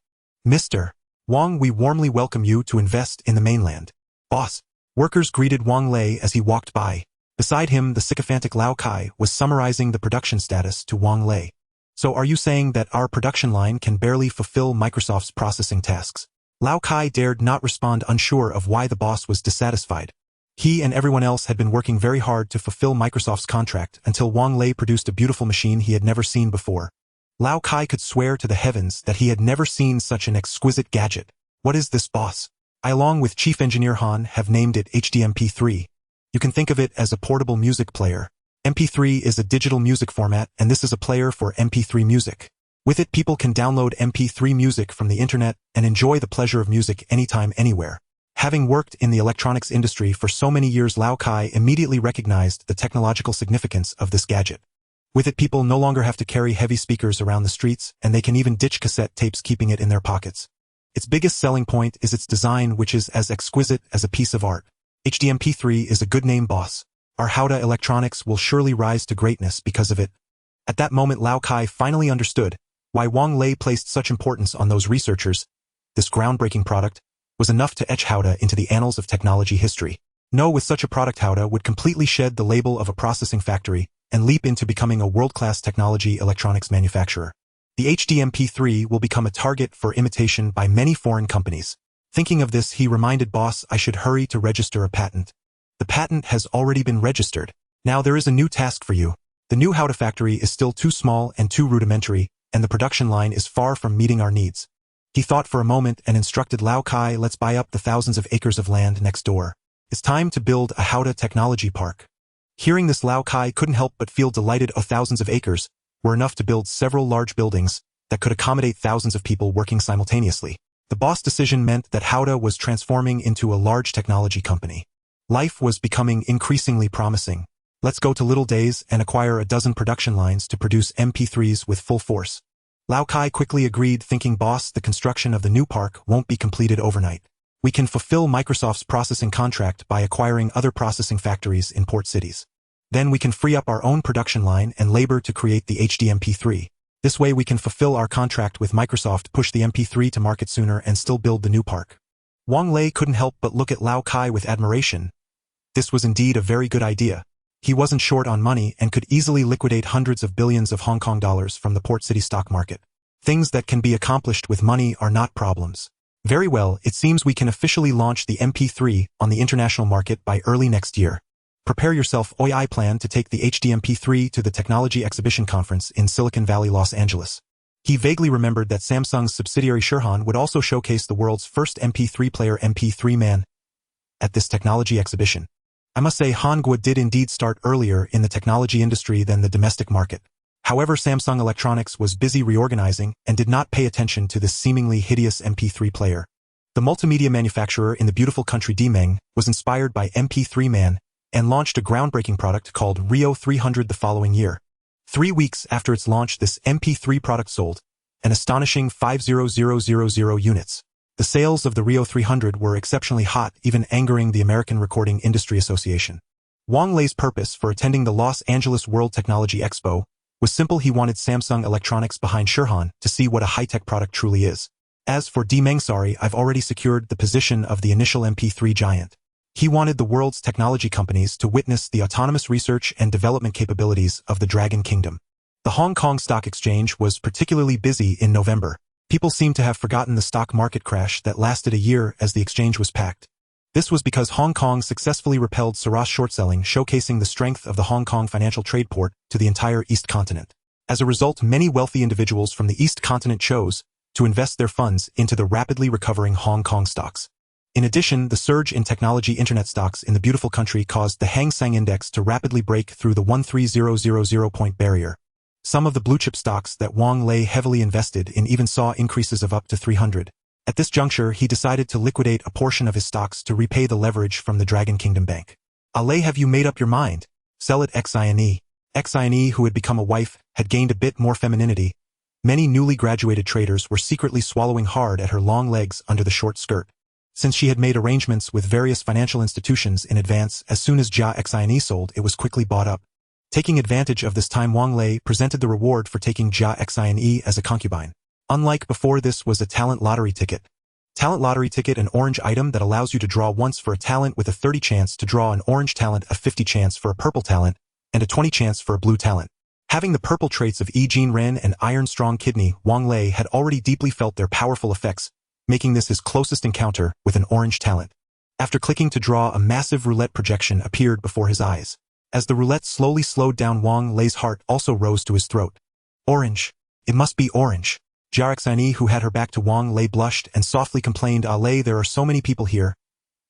Mr. Wang, we warmly welcome you to invest in the mainland. Boss. Workers greeted Wang Lei as he walked by. Beside him, the sycophantic Lau Kai was summarizing the production status to Wang Lei. So are you saying that our production line can barely fulfill Microsoft's processing tasks? Lau Kai dared not respond, unsure of why the boss was dissatisfied. He and everyone else had been working very hard to fulfill Microsoft's contract until Wang Lei produced a beautiful machine he had never seen before. Lau Kai could swear to the heavens that he had never seen such an exquisite gadget. What is this, boss? I, along with Chief Engineer Han, have named it HDMP3. You can think of it as a portable music player. MP3 is a digital music format, and this is a player for MP3 music. With it, people can download MP3 music from the internet and enjoy the pleasure of music anytime, anywhere. Having worked in the electronics industry for so many years, Lau Kai immediately recognized the technological significance of this gadget. With it, people no longer have to carry heavy speakers around the streets, and they can even ditch cassette tapes, keeping it in their pockets. Its biggest selling point is its design, which is as exquisite as a piece of art. HDMP3 is a good name, boss. Our Haode electronics will surely rise to greatness because of it. At that moment, Lau Kai finally understood why Wang Lei placed such importance on those researchers. This groundbreaking product was enough to etch Haode into the annals of technology history. No, with such a product, Haode would completely shed the label of a processing factory and leap into becoming a world-class technology electronics manufacturer. The HDMP3 will become a target for imitation by many foreign companies. Thinking of this, he reminded boss I should hurry to register a patent. The patent has already been registered. Now there is a new task for you. The new Haode factory is still too small and too rudimentary, and the production line is far from meeting our needs. He thought for a moment and instructed Lau Kai, let's buy up the thousands of acres of land next door. It's time to build a Haode technology park. Hearing this, Lau Kai couldn't help but feel delighted. Thousands of acres were enough to build several large buildings that could accommodate thousands of people working simultaneously. The boss decision meant that Haode was transforming into a large technology company. Life was becoming increasingly promising. Let's go to Little Days and acquire a dozen production lines to produce MP3s with full force. Lau Kai quickly agreed, thinking, boss, the construction of the new park won't be completed overnight. We can fulfill Microsoft's processing contract by acquiring other processing factories in port cities. Then we can free up our own production line and labor to create the HDMP3. This way we can fulfill our contract with Microsoft, push the MP3 to market sooner, and still build the new park. Wang Lei couldn't help but look at Lau Kai with admiration. This was indeed a very good idea. He wasn't short on money and could easily liquidate hundreds of billions of Hong Kong dollars from the port city stock market. Things that can be accomplished with money are not problems. Very well, it seems we can officially launch the MP3 on the international market by early next year. Prepare yourself. I plan to take the HDMP3 to the Technology Exhibition Conference in Silicon Valley, Los Angeles. He vaguely remembered that Samsung's subsidiary Shirhan would also showcase the world's first MP3 player MP3 Man at this technology exhibition. I must say Hongguo did indeed start earlier in the technology industry than the domestic market. However, Samsung Electronics was busy reorganizing and did not pay attention to this seemingly hideous MP3 player. The multimedia manufacturer in the beautiful country Demeng was inspired by MP3 Man and launched a groundbreaking product called Rio 300 the following year. 3 weeks after its launch, this MP3 product sold an astonishing 500,000 units. The sales of the Rio 300 were exceptionally hot, even angering the American Recording Industry Association. Wang Lei's purpose for attending the Los Angeles World Technology Expo was simple. He wanted Samsung Electronics behind Shirhan to see what a high-tech product truly is. As for Demeng, sorry, I've already secured the position of the initial MP3 giant. He wanted the world's technology companies to witness the autonomous research and development capabilities of the Dragon Kingdom. The Hong Kong Stock Exchange was particularly busy in November. People seemed to have forgotten the stock market crash that lasted a year as the exchange was packed. This was because Hong Kong successfully repelled Soros short-selling, showcasing the strength of the Hong Kong financial trade port to the entire East continent. As a result, many wealthy individuals from the East continent chose to invest their funds into the rapidly recovering Hong Kong stocks. In addition, the surge in technology internet stocks in the beautiful country caused the Hang Seng Index to rapidly break through the 13,000-point barrier. Some of the blue-chip stocks that Wang Lei heavily invested in even saw increases of up to 300. At this juncture, he decided to liquidate a portion of his stocks to repay the leverage from the Dragon Kingdom Bank. Lei, have you made up your mind? Sell it Xine. Xine, who had become a wife, had gained a bit more femininity. Many newly graduated traders were secretly swallowing hard at her long legs under the short skirt. Since she had made arrangements with various financial institutions in advance, as soon as Jia Xine sold, it was quickly bought up. Taking advantage of this time, Wang Lei presented the reward for taking Jia Xine as a concubine. Unlike before, this was a talent lottery ticket. Talent lottery ticket, an orange item that allows you to draw once for a talent with a 30 chance to draw an orange talent, a 50 chance for a purple talent, and a 20 chance for a blue talent. Having the purple traits of Jin Ren and Iron Strong Kidney, Wang Lei had already deeply felt their powerful effects, making this his closest encounter with an orange talent. After clicking to draw, a massive roulette projection appeared before his eyes. As the roulette slowly slowed down, Wang Lei's heart also rose to his throat. Orange. It must be orange. Jia Xine, who had her back to Wang Lei, blushed and softly complained, Lei, there are so many people here.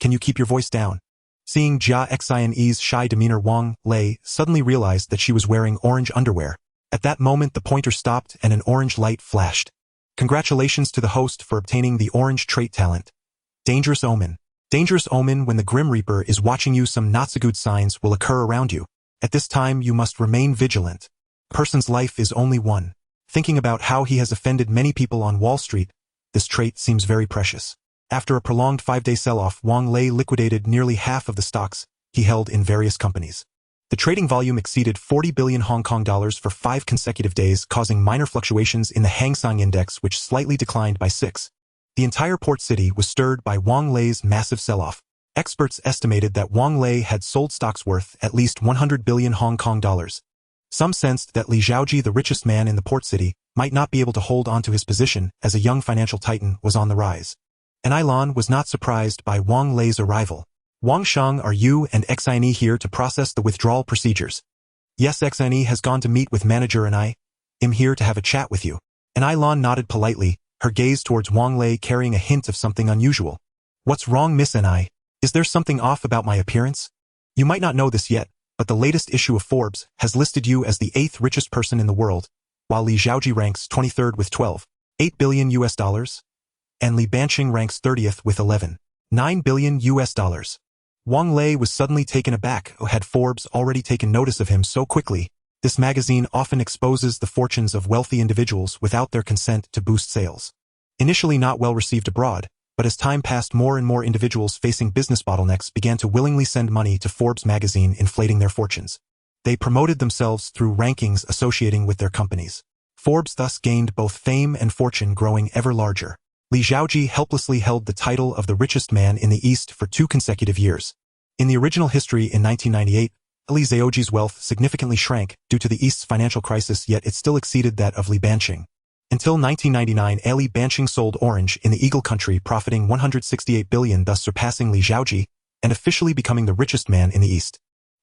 Can you keep your voice down? Seeing Jia Xine's shy demeanor, Wang Lei suddenly realized that she was wearing orange underwear. At that moment, the pointer stopped and an orange light flashed. Congratulations to the host for obtaining the orange trait talent. Dangerous omen. Dangerous omen. When the Grim Reaper is watching you, some not so good signs will occur around you. At this time, you must remain vigilant. A person's life is only one. Thinking about how he has offended many people on Wall Street, this trait seems very precious. After a prolonged 5-day sell-off, Wang Lei liquidated nearly half of the stocks he held in various companies. The trading volume exceeded 40 billion Hong Kong dollars for 5 consecutive days, causing minor fluctuations in the Hang Seng Index, which slightly declined by 6. The entire port city was stirred by Wang Lei's massive sell-off. Experts estimated that Wang Lei had sold stocks worth at least 100 billion Hong Kong dollars. Some sensed that Li Xiaoji, the richest man in the port city, might not be able to hold on to his position as a young financial titan was on the rise. And Ilan was not surprised by Wang Lei's arrival. Wang Shang, are you and Xine here to process the withdrawal procedures? Yes, Xine has gone to meet with manager and I am here to have a chat with you. And Ilan nodded politely, her gaze towards Wang Lei carrying a hint of something unusual. What's wrong, Miss Ni? Is there something off about my appearance? You might not know this yet, but the latest issue of Forbes has listed you as the 8th richest person in the world, while Li Xiaoji ranks 23rd with 12.8 billion US dollars, and Li Banqing ranks 30th with 11.9 billion US dollars. Wang Lei was suddenly taken aback. Had Forbes already taken notice of him so quickly? This magazine often exposes the fortunes of wealthy individuals without their consent to boost sales. Initially not well received abroad, but as time passed, more and more individuals facing business bottlenecks began to willingly send money to Forbes magazine, inflating their fortunes. They promoted themselves through rankings associating with their companies. Forbes thus gained both fame and fortune, growing ever larger. Li Xiaoji helplessly held the title of the richest man in the East for 2 consecutive years. In the original history in 1998, Li Xiaoji's wealth significantly shrank due to the East's financial crisis, yet it still exceeded that of Li Banqing. Until 1999, Li Banqing sold orange in the Eagle country, profiting 168 billion, thus surpassing Li Xiaoji and officially becoming the richest man in the East.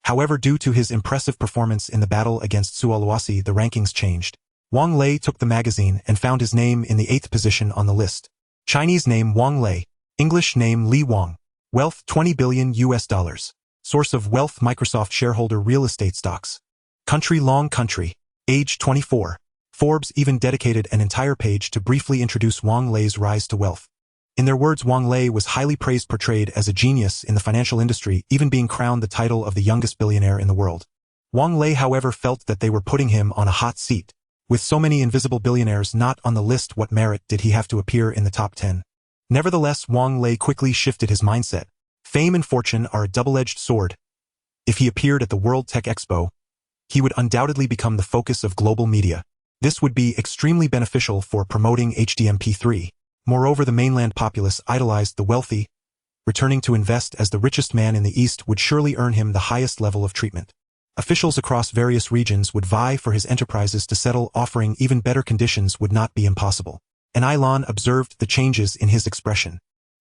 However, due to his impressive performance in the battle against Suoluasi, the rankings changed. Wang Lei took the magazine and found his name in the 8th position on the list. Chinese name Wang Lei. English name Li Wang. Wealth $20 billion US. Source of wealth Microsoft shareholder real estate stocks. Country long country. Age 24. Forbes even dedicated an entire page to briefly introduce Wang Lei's rise to wealth. In their words, Wang Lei was highly praised, portrayed as a genius in the financial industry, even being crowned the title of the youngest billionaire in the world. Wang Lei, however, felt that they were putting him on a hot seat. With so many invisible billionaires not on the list, what merit did he have to appear in the top 10? Nevertheless, Wang Lei quickly shifted his mindset. Fame and fortune are a double-edged sword. If he appeared at the World Tech Expo, he would undoubtedly become the focus of global media. This would be extremely beneficial for promoting HDMP3. Moreover, the mainland populace idolized the wealthy. Returning to invest as the richest man in the East would surely earn him the highest level of treatment. Officials across various regions would vie for his enterprises to settle, offering even better conditions would not be impossible. And Ailan observed the changes in his expression.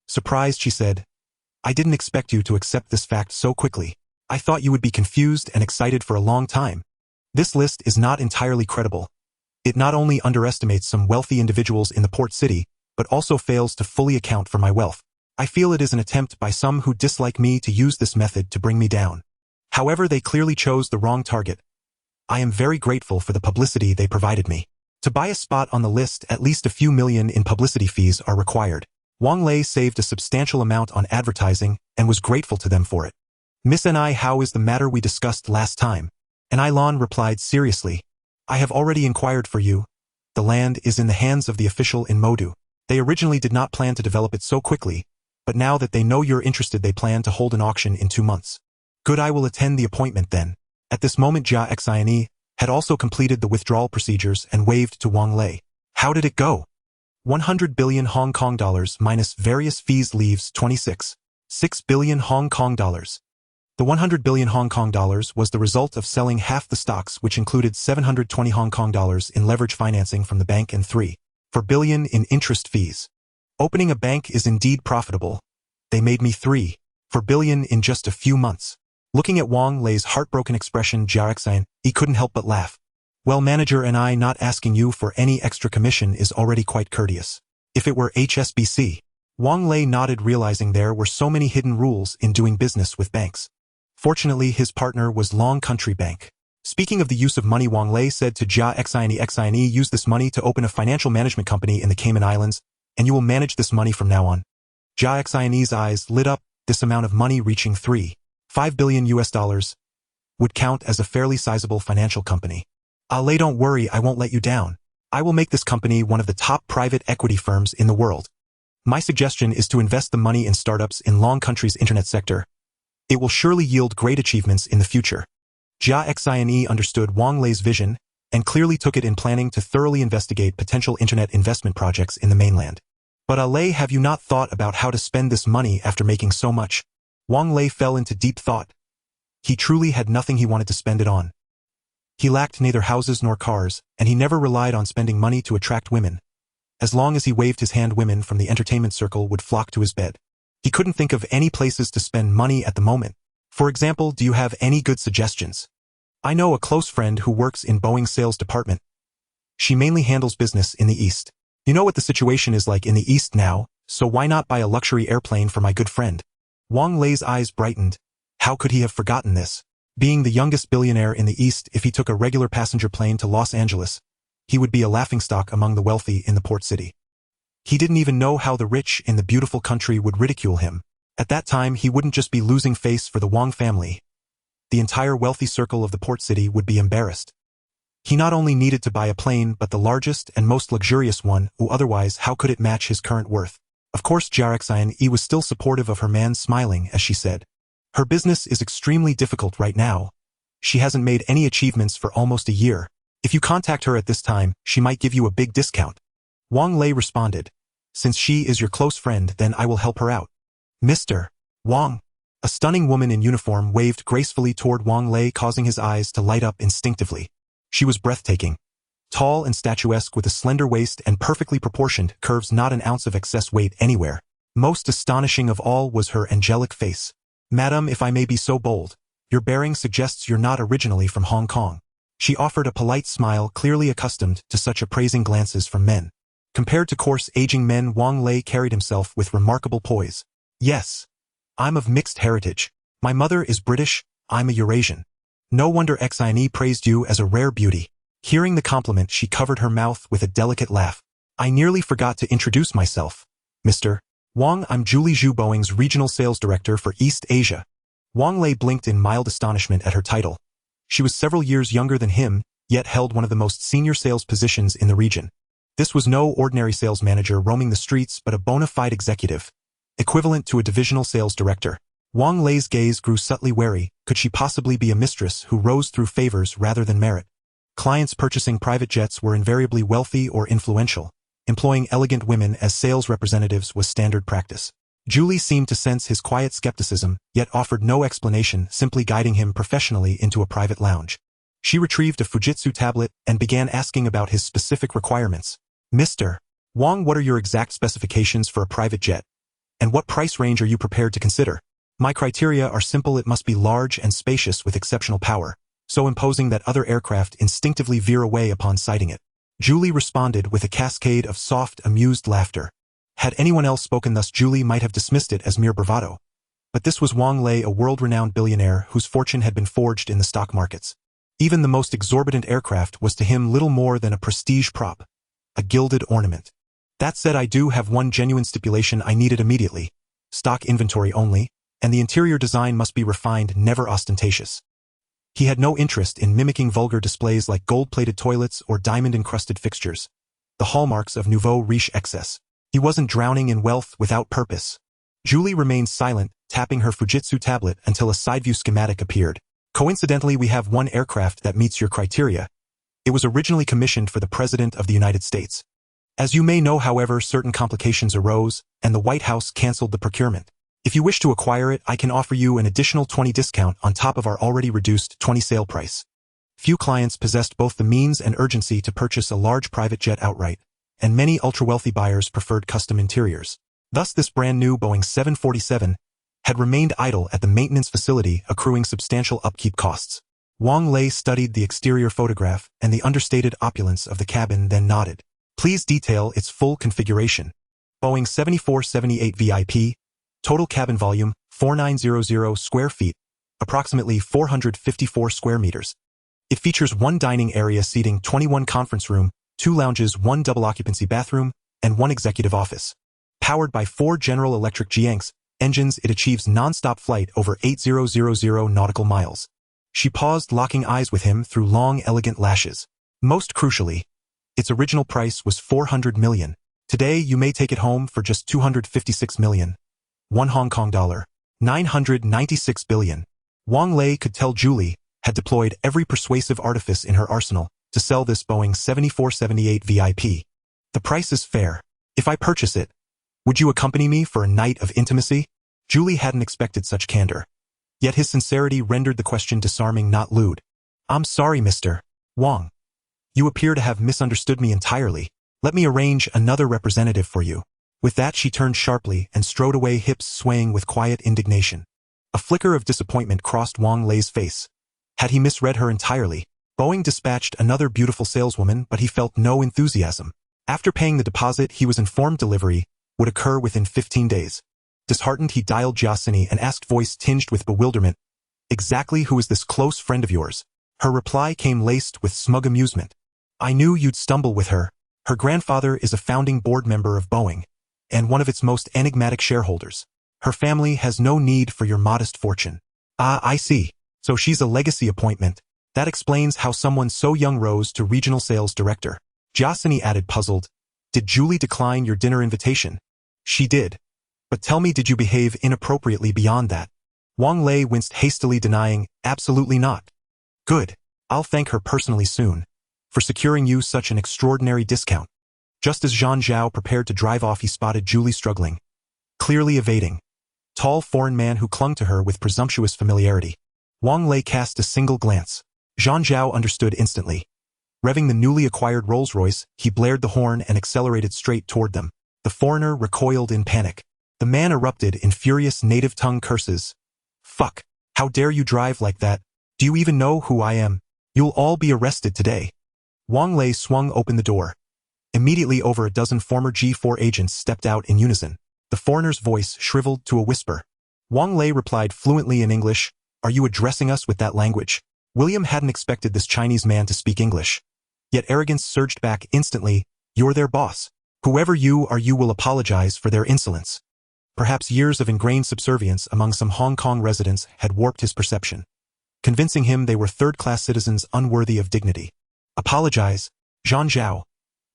Surprised, she said, "I didn't expect you to accept this fact so quickly. I thought you would be confused and excited for a long time. This list is not entirely credible. It not only underestimates some wealthy individuals in the port city, but also fails to fully account for my wealth. I feel it is an attempt by some who dislike me to use this method to bring me down. However, they clearly chose the wrong target. I am very grateful for the publicity they provided me. To buy a spot on the list, at least a few million in publicity fees are required." Wang Lei saved a substantial amount on advertising and was grateful to them for it. "Miss Ni, how is the matter we discussed last time?" And Ailan replied seriously, "I have already inquired for you. The land is in the hands of the official in Modu. They originally did not plan to develop it so quickly, but now that they know you're interested, they plan to hold an auction in 2 months. Good, I will attend the appointment then." At this moment, Jeang had also completed the withdrawal procedures and waved to Wang Lei. "How did it go?" 100 billion Hong Kong dollars minus various fees leaves 26.6 billion Hong Kong dollars. The 100 billion Hong Kong dollars was the result of selling half the stocks, which included 720 Hong Kong dollars in leverage financing from the bank and 3.4 billion in interest fees. Opening a bank is indeed profitable. They made me 3.4 billion in just a few months. Looking at Wang Lei's heartbroken expression, Jeang, he couldn't help but laugh. "Well, manager, and I not asking you for any extra commission is already quite courteous. If it were HSBC." Wang Lei nodded, realizing there were so many hidden rules in doing business with banks. Fortunately, his partner was Long Country Bank. Speaking of the use of money, Wang Lei said to Jeang, "Use this money to open a financial management company in the Cayman Islands, and you will manage this money from now on." Jeang's eyes lit up. This amount of money, reaching 3.5 billion US dollars, would count as a fairly sizable financial company. "Lei, don't worry, I won't let you down. I will make this company one of the top private equity firms in the world. My suggestion is to invest the money in startups in Long Country's internet sector. It will surely yield great achievements in the future." Jeang understood Wang Lei's vision and clearly took it in, planning to thoroughly investigate potential internet investment projects in the mainland. "But Lei, have you not thought about how to spend this money after making so much?" Wang Lei fell into deep thought. He truly had nothing he wanted to spend it on. He lacked neither houses nor cars, and he never relied on spending money to attract women. As long as he waved his hand, women from the entertainment circle would flock to his bed. He couldn't think of any places to spend money at the moment. "For example, do you have any good suggestions? I know a close friend who works in Boeing's sales department. She mainly handles business in the East. You know what the situation is like in the East now, so why not buy a luxury airplane for my good friend?" Wang Lei's eyes brightened. How could he have forgotten this? Being the youngest billionaire in the East, if he took a regular passenger plane to Los Angeles, he would be a laughingstock among the wealthy in the port city. He didn't even know how the rich in the beautiful country would ridicule him. At that time, he wouldn't just be losing face for the Wang family. The entire wealthy circle of the port city would be embarrassed. He not only needed to buy a plane, but the largest and most luxurious one, otherwise how could it match his current worth? Of course, Jeang was still supportive of her man, smiling as she said, "Her business is extremely difficult right now. She hasn't made any achievements for almost a year. If you contact her at this time, she might give you a big discount." Wang Lei responded, "Since she is your close friend, then I will help her out." "Mr. Wang." A stunning woman in uniform waved gracefully toward Wang Lei, causing his eyes to light up instinctively. She was breathtaking. Tall and statuesque, with a slender waist and perfectly proportioned curves, not an ounce of excess weight anywhere. Most astonishing of all was her angelic face. "Madam, if I may be so bold, your bearing suggests you're not originally from Hong Kong." She offered a polite smile, clearly accustomed to such appraising glances from men. Compared to coarse, aging men, Wang Lei carried himself with remarkable poise. Yes. I'm of mixed heritage. My mother is British, I'm a Eurasian. No wonder Xine praised you as a rare beauty. Hearing the compliment, she covered her mouth with a delicate laugh. I nearly forgot to introduce myself. Mr. Wang, I'm Julie Zhu, Boeing's regional sales director for East Asia. Wang Lei blinked in mild astonishment at her title. She was several years younger than him, yet held one of the most senior sales positions in the region. This was no ordinary sales manager roaming the streets, but a bona fide executive, equivalent to a divisional sales director. Wang Lei's gaze grew subtly wary. Could she possibly be a mistress who rose through favors rather than merit? Clients purchasing private jets were invariably wealthy or influential. Employing elegant women as sales representatives was standard practice. Julie seemed to sense his quiet skepticism, yet offered no explanation, simply guiding him professionally into a private lounge. She retrieved a Fujitsu tablet and began asking about his specific requirements. Mr. Wang, what are your exact specifications for a private jet? And what price range are you prepared to consider? My criteria are simple. It must be large and spacious with exceptional power, so imposing that other aircraft instinctively veer away upon sighting it. Julie responded with a cascade of soft, amused laughter. Had anyone else spoken thus, Julie might have dismissed it as mere bravado. But this was Wang Lei, a world-renowned billionaire whose fortune had been forged in the stock markets. Even the most exorbitant aircraft was to him little more than a prestige prop, a gilded ornament. That said, I do have one genuine stipulation I need it immediately. Stock inventory only, and the interior design must be refined, never ostentatious. He had no interest in mimicking vulgar displays like gold-plated toilets or diamond-encrusted fixtures, the hallmarks of nouveau riche excess. He wasn't drowning in wealth without purpose. Julie remained silent, tapping her Fujitsu tablet until a side-view schematic appeared. Coincidentally, we have one aircraft that meets your criteria. It was originally commissioned for the President of the United States. As you may know, however, certain complications arose, and the White House canceled the procurement. If you wish to acquire it, I can offer you an additional 20% discount on top of our already reduced 20% sale price. Few clients possessed both the means and urgency to purchase a large private jet outright, and many ultra-wealthy buyers preferred custom interiors. Thus, this brand-new Boeing 747 had remained idle at the maintenance facility, accruing substantial upkeep costs. Wang Lei studied the exterior photograph and the understated opulence of the cabin, then nodded. Please detail its full configuration. Boeing 7478 VIP, total cabin volume, 4900 square feet, approximately 454 square meters. It features one dining area seating 21 conference room, 2 lounges, 1 double-occupancy bathroom, and 1 executive office. Powered by 4 General Electric Jeang engines, it achieves non-stop flight over 8,000 nautical miles. She paused, locking eyes with him through long, elegant lashes. Most crucially, its original price was 400 million. Today, you may take it home for just 256 million. 1 Hong Kong dollar. 996 billion. Wang Lei could tell Julie had deployed every persuasive artifice in her arsenal to sell this Boeing 7478 VIP. The price is fair. If I purchase it, would you accompany me for a night of intimacy? Julie hadn't expected such candor. Yet his sincerity rendered the question disarming, not lewd. I'm sorry, Mr. Wang. You appear to have misunderstood me entirely. Let me arrange another representative for you. With that, she turned sharply and strode away, hips swaying with quiet indignation. A flicker of disappointment crossed Wang Lei's face. Had he misread her entirely? Boeing dispatched another beautiful saleswoman, but he felt no enthusiasm. After paying the deposit, he was informed delivery would occur within 15 days. Disheartened, he dialed Jiasini and asked, voice tinged with bewilderment, "Exactly who is this close friend of yours?" Her reply came laced with smug amusement. "I knew you'd stumble with her. Her grandfather is a founding board member of Boeing, and one of its most enigmatic shareholders. Her family has no need for your modest fortune." "Ah, I see. So she's a legacy appointment. That explains how someone so young rose to regional sales director." Jiasini added, puzzled. "Did Julie decline your dinner invitation?" "She did. But tell me, did you behave inappropriately beyond that?" Wang Lei winced, hastily denying, "Absolutely not." "Good. I'll thank her personally soon for securing you such an extraordinary discount." Just as Zhang Zhao prepared to drive off, he spotted Julie struggling, clearly evading. Tall foreign man who clung to her with presumptuous familiarity. Wang Lei cast a single glance. Zhang Zhao understood instantly. Revving the newly acquired Rolls-Royce, he blared the horn and accelerated straight toward them. The foreigner recoiled in panic. The man erupted in furious native-tongue curses. "Fuck! How dare you drive like that? Do you even know who I am? You'll all be arrested today. Wang Lei swung open the door. Immediately over a dozen former G4 agents stepped out in unison. The foreigner's voice shriveled to a whisper. Wang Lei replied fluently in English, "Are you addressing us with that language?" William hadn't expected this Chinese man to speak English. Yet arrogance surged back instantly. "You're their boss. Whoever you are, you will apologize for their insolence." Perhaps years of ingrained subservience among some Hong Kong residents had warped his perception, convincing him they were third-class citizens unworthy of dignity. Apologize, Zhang Zhao.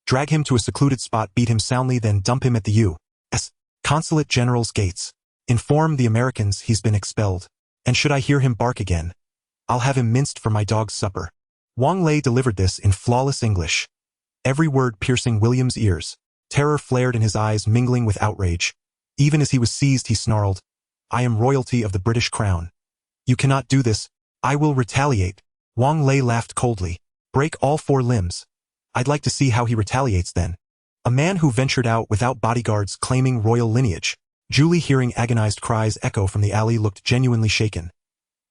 Drag him to a secluded spot, beat him soundly, then dump him at the U.S. Consulate General's gates. Inform the Americans he's been expelled. And should I hear him bark again, I'll have him minced for my dog's supper. Wang Lei delivered this in flawless English, every word piercing William's ears. Terror flared in his eyes, mingling with outrage. Even as he was seized, he snarled, "I am royalty of the British Crown. You cannot do this. I will retaliate." Wang Lei laughed coldly. "Break all 4 limbs. I'd like to see how he retaliates then." A man who ventured out without bodyguards claiming royal lineage. Julie, hearing agonized cries echo from the alley, looked genuinely shaken,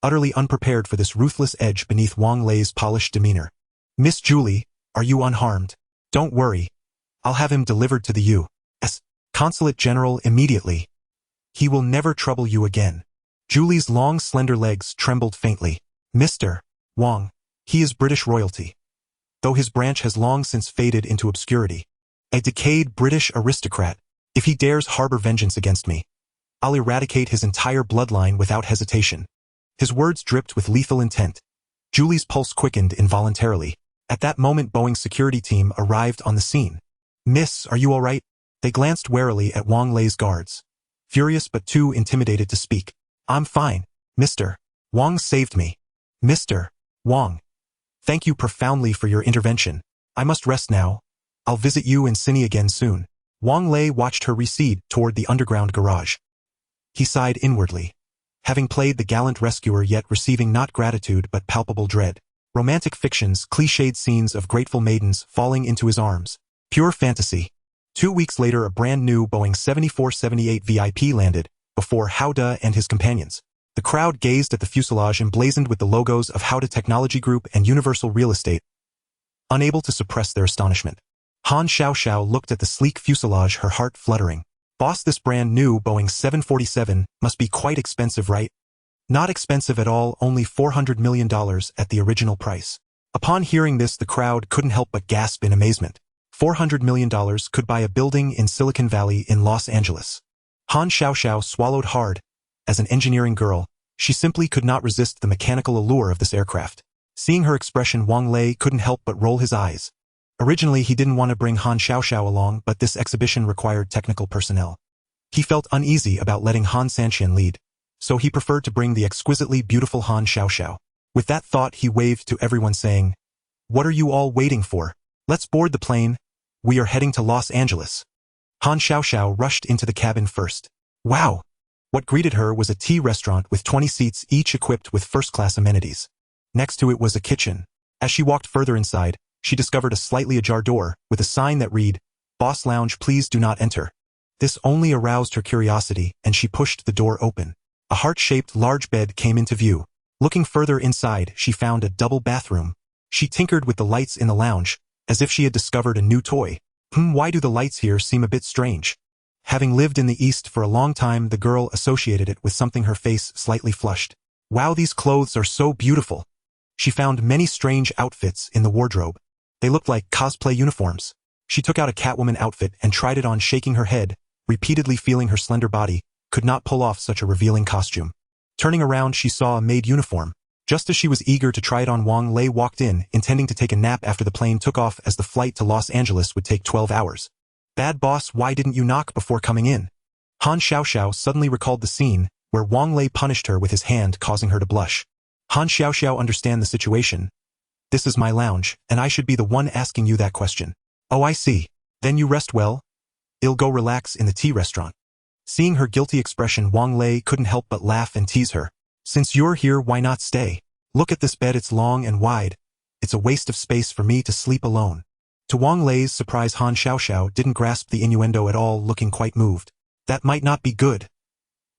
utterly unprepared for this ruthless edge beneath Wang Lei's polished demeanor. "Miss Julie, are you unharmed?" "Don't worry. I'll have him delivered to the U.S. Consulate General immediately. He will never trouble you again." Julie's long, slender legs trembled faintly. "Mr. Wang, he is British royalty, though his branch has long since faded into obscurity. A decayed British aristocrat. If he dares harbor vengeance against me, I'll eradicate his entire bloodline without hesitation." His words dripped with lethal intent. Julie's pulse quickened involuntarily. At that moment, Boeing's security team arrived on the scene. "Miss, are you all right?" They glanced warily at Wang Lei's guards, furious but too intimidated to speak. "I'm fine, Mr. Wang saved me." "Mr. Wang, thank you profoundly for your intervention. I must rest now. I'll visit you and Cindy again soon." Wang Lei watched her recede toward the underground garage. He sighed inwardly, having played the gallant rescuer yet receiving not gratitude but palpable dread. Romantic fictions, cliched scenes of grateful maidens falling into his arms. Pure fantasy. 2 weeks later, a brand new Boeing 7478 VIP landed before Haode and his companions. The crowd gazed at the fuselage emblazoned with the logos of Haode Technology Group and Universal Real Estate, unable to suppress their astonishment. Han Xiaoxiao looked at the sleek fuselage, her heart fluttering. "Boss, this brand new Boeing 747 must be quite expensive, right?" "Not expensive at all, only $400 million at the original price." Upon hearing this, the crowd couldn't help but gasp in amazement. $400 million could buy a building in Silicon Valley in Los Angeles. Han Xiaoxiao swallowed hard. As an engineering girl, she simply could not resist the mechanical allure of this aircraft. Seeing her expression, Wang Lei couldn't help but roll his eyes. Originally, he didn't want to bring Han Xiaoxiao along, but this exhibition required technical personnel. He felt uneasy about letting Han Sanxian lead, so he preferred to bring the exquisitely beautiful Han Xiaoxiao. With that thought, he waved to everyone saying, "What are you all waiting for? Let's board the plane. We are heading to Los Angeles." Han Xiaoxiao rushed into the cabin first. Wow! What greeted her was a tea restaurant with 20 seats, each equipped with first-class amenities. Next to it was a kitchen. As she walked further inside, she discovered a slightly ajar door with a sign that read, "Boss Lounge, please do not enter." This only aroused her curiosity, and she pushed the door open. A heart-shaped large bed came into view. Looking further inside, she found a double bathroom. She tinkered with the lights in the lounge, as if she had discovered a new toy. Why do the lights here seem a bit strange? Having lived in the East for a long time, the girl associated it with something, her face slightly flushed. Wow, these clothes are so beautiful. She found many strange outfits in the wardrobe. They looked like cosplay uniforms. She took out a Catwoman outfit and tried it on, shaking her head, repeatedly feeling her slender body, could not pull off such a revealing costume. Turning around, she saw a maid uniform. Just as she was eager to try it on, Wang Lei walked in, intending to take a nap after the plane took off, as the flight to Los Angeles would take 12 hours. "Bad boss, why didn't you knock before coming in?" Han Xiaoxiao suddenly recalled the scene where Wang Lei punished her with his hand, causing her to blush. Han Xiaoxiao, understand the situation. This is my lounge, and I should be the one asking you that question. Oh, I see. Then you rest well? I'll go relax in the tea restaurant. Seeing her guilty expression, Wang Lei couldn't help but laugh and tease her. Since you're here, why not stay? Look at this bed, it's long and wide. It's a waste of space for me to sleep alone. To Wang Lei's surprise, Han Xiaoxiao didn't grasp the innuendo at all, looking quite moved. That might not be good.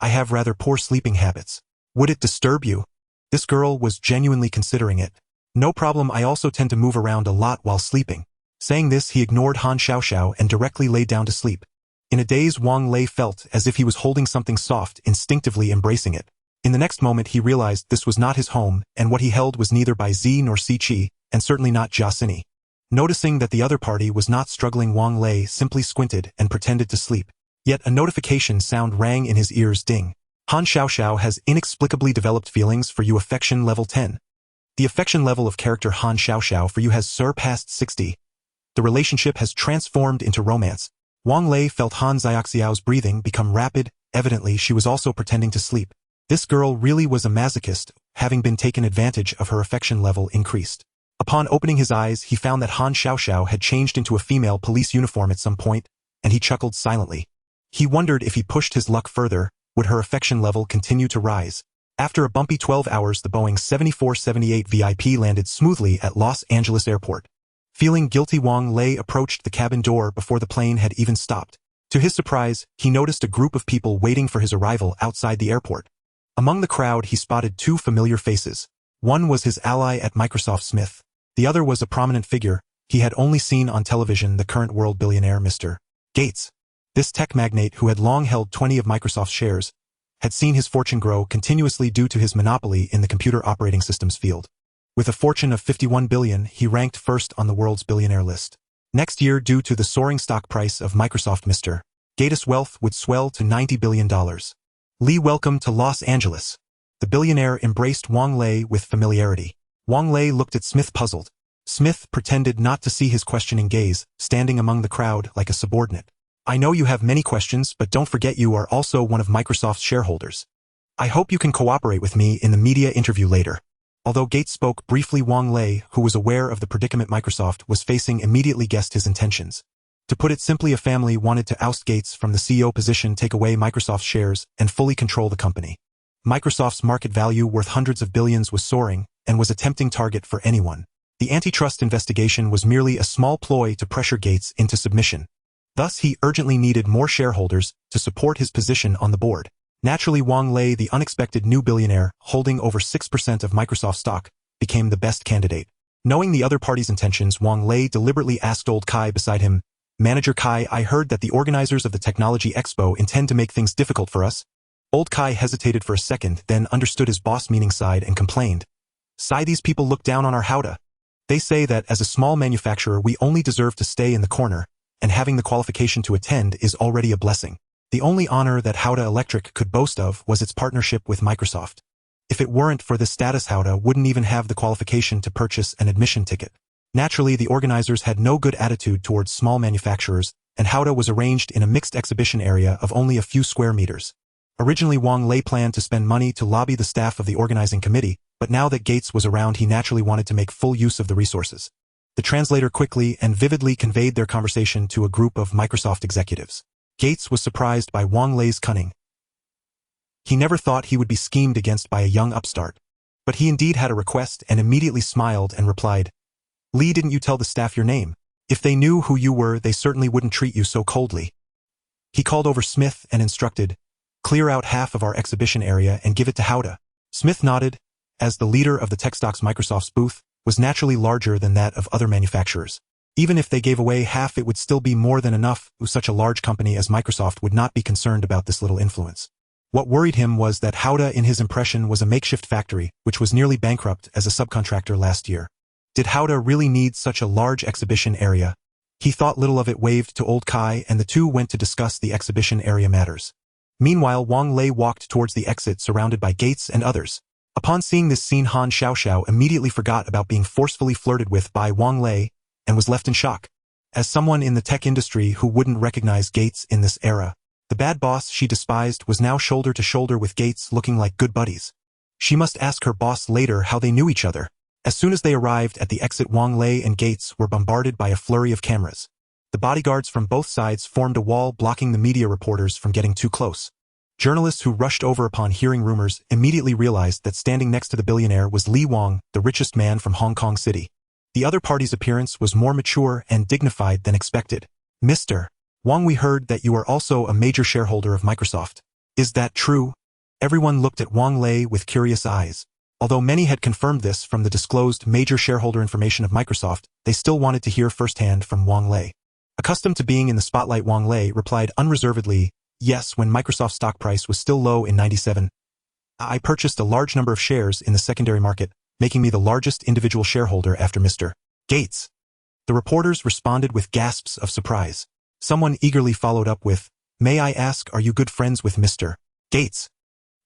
I have rather poor sleeping habits. Would it disturb you? This girl was genuinely considering it. No problem, I also tend to move around a lot while sleeping. Saying this, he ignored Han Xiaoxiao and directly lay down to sleep. In a daze, Wang Lei felt as if he was holding something soft, instinctively embracing it. In the next moment he realized this was not his home, and what he held was neither Bai Zi nor Si Qi, and certainly not Jia Sini. Noticing that the other party was not struggling, Wang Lei simply squinted and pretended to sleep. Yet a notification sound rang in his ears. Ding. Han Xiaoxiao has inexplicably developed feelings for you. Affection level 10. The affection level of character Han Xiaoxiao for you has surpassed 60. The relationship has transformed into romance. Wang Lei felt Han Xiaoxiao's breathing become rapid. Evidently she was also pretending to sleep. This girl really was a masochist, having been taken advantage of. Her affection level increased. Upon opening his eyes, he found that Han Xiaoxiao had changed into a female police uniform at some point, and he chuckled silently. He wondered if he pushed his luck further, would her affection level continue to rise. After a bumpy 12 hours, the Boeing 7478 VIP landed smoothly at Los Angeles Airport. Feeling guilty, Wang Lei approached the cabin door before the plane had even stopped. To his surprise, he noticed a group of people waiting for his arrival outside the airport. Among the crowd, he spotted two familiar faces. One was his ally at Microsoft, Smith. The other was a prominent figure he had only seen on television, the current world billionaire Mr. Gates. This tech magnate, who had long held 20 of Microsoft's shares, had seen his fortune grow continuously due to his monopoly in the computer operating systems field. With a fortune of 51 billion, he ranked first on the world's billionaire list. Next year, due to the soaring stock price of Microsoft, Mr. Gates' wealth would swell to $90 billion. Lee, welcome to Los Angeles. The billionaire embraced Wang Lei with familiarity. Wang Lei looked at Smith, puzzled. Smith pretended not to see his questioning gaze, standing among the crowd like a subordinate. I know you have many questions, but don't forget you are also one of Microsoft's shareholders. I hope you can cooperate with me in the media interview later. Although Gates spoke briefly, Wang Lei, who was aware of the predicament Microsoft was facing, immediately guessed his intentions. To put it simply, a family wanted to oust Gates from the CEO position, take away Microsoft's shares, and fully control the company. Microsoft's market value, worth hundreds of billions, was soaring, and was a tempting target for anyone. The antitrust investigation was merely a small ploy to pressure Gates into submission. Thus, he urgently needed more shareholders to support his position on the board. Naturally, Wang Lei, the unexpected new billionaire, holding over 6% of Microsoft stock, became the best candidate. Knowing the other party's intentions, Wang Lei deliberately asked Old Kai beside him, Manager Kai, I heard that the organizers of the Technology Expo intend to make things difficult for us. Old Kai hesitated for a second, then understood his boss meaning side and complained. Sigh, these people look down on our Haode. They say that as a small manufacturer we only deserve to stay in the corner, and having the qualification to attend is already a blessing. The only honor that Haode Electric could boast of was its partnership with Microsoft. If it weren't for this status, Haode wouldn't even have the qualification to purchase an admission ticket. Naturally, the organizers had no good attitude towards small manufacturers, and Haode was arranged in a mixed exhibition area of only a few square meters. Originally, Wang Lei planned to spend money to lobby the staff of the organizing committee, but now that Gates was around, he naturally wanted to make full use of the resources. The translator quickly and vividly conveyed their conversation to a group of Microsoft executives. Gates was surprised by Wang Lei's cunning. He never thought he would be schemed against by a young upstart. But he indeed had a request and immediately smiled and replied, Lee, didn't you tell the staff your name? If they knew who you were, they certainly wouldn't treat you so coldly. He called over Smith and instructed, clear out half of our exhibition area and give it to Haode. Smith nodded, as the leader of the tech stocks. Microsoft's booth was naturally larger than that of other manufacturers. Even if they gave away half, it would still be more than enough. Such a large company as Microsoft would not be concerned about this little influence. What worried him was that Haode, in his impression, was a makeshift factory, which was nearly bankrupt as a subcontractor last year. Did Haode really need such a large exhibition area? He thought little of it, waved to Old Kai, and the two went to discuss the exhibition area matters. Meanwhile, Wang Lei walked towards the exit, surrounded by Gates and others. Upon seeing this scene, Han Xiaoxiao immediately forgot about being forcefully flirted with by Wang Lei and was left in shock. As someone in the tech industry who wouldn't recognize Gates in this era, the bad boss she despised was now shoulder to shoulder with Gates, looking like good buddies. She must ask her boss later how they knew each other. As soon as they arrived at the exit, Wang Lei and Gates were bombarded by a flurry of cameras. The bodyguards from both sides formed a wall, blocking the media reporters from getting too close. Journalists who rushed over upon hearing rumors immediately realized that standing next to the billionaire was Li Wang, the richest man from Hong Kong City. The other party's appearance was more mature and dignified than expected. Mr. Wang, we heard that you are also a major shareholder of Microsoft. Is that true? Everyone looked at Wang Lei with curious eyes. Although many had confirmed this from the disclosed major shareholder information of Microsoft, they still wanted to hear firsthand from Wang Lei. Accustomed to being in the spotlight, Wang Lei replied unreservedly, yes, when Microsoft's stock price was still low in '97. I purchased a large number of shares in the secondary market, making me the largest individual shareholder after Mr. Gates. The reporters responded with gasps of surprise. Someone eagerly followed up with, may I ask, are you good friends with Mr. Gates?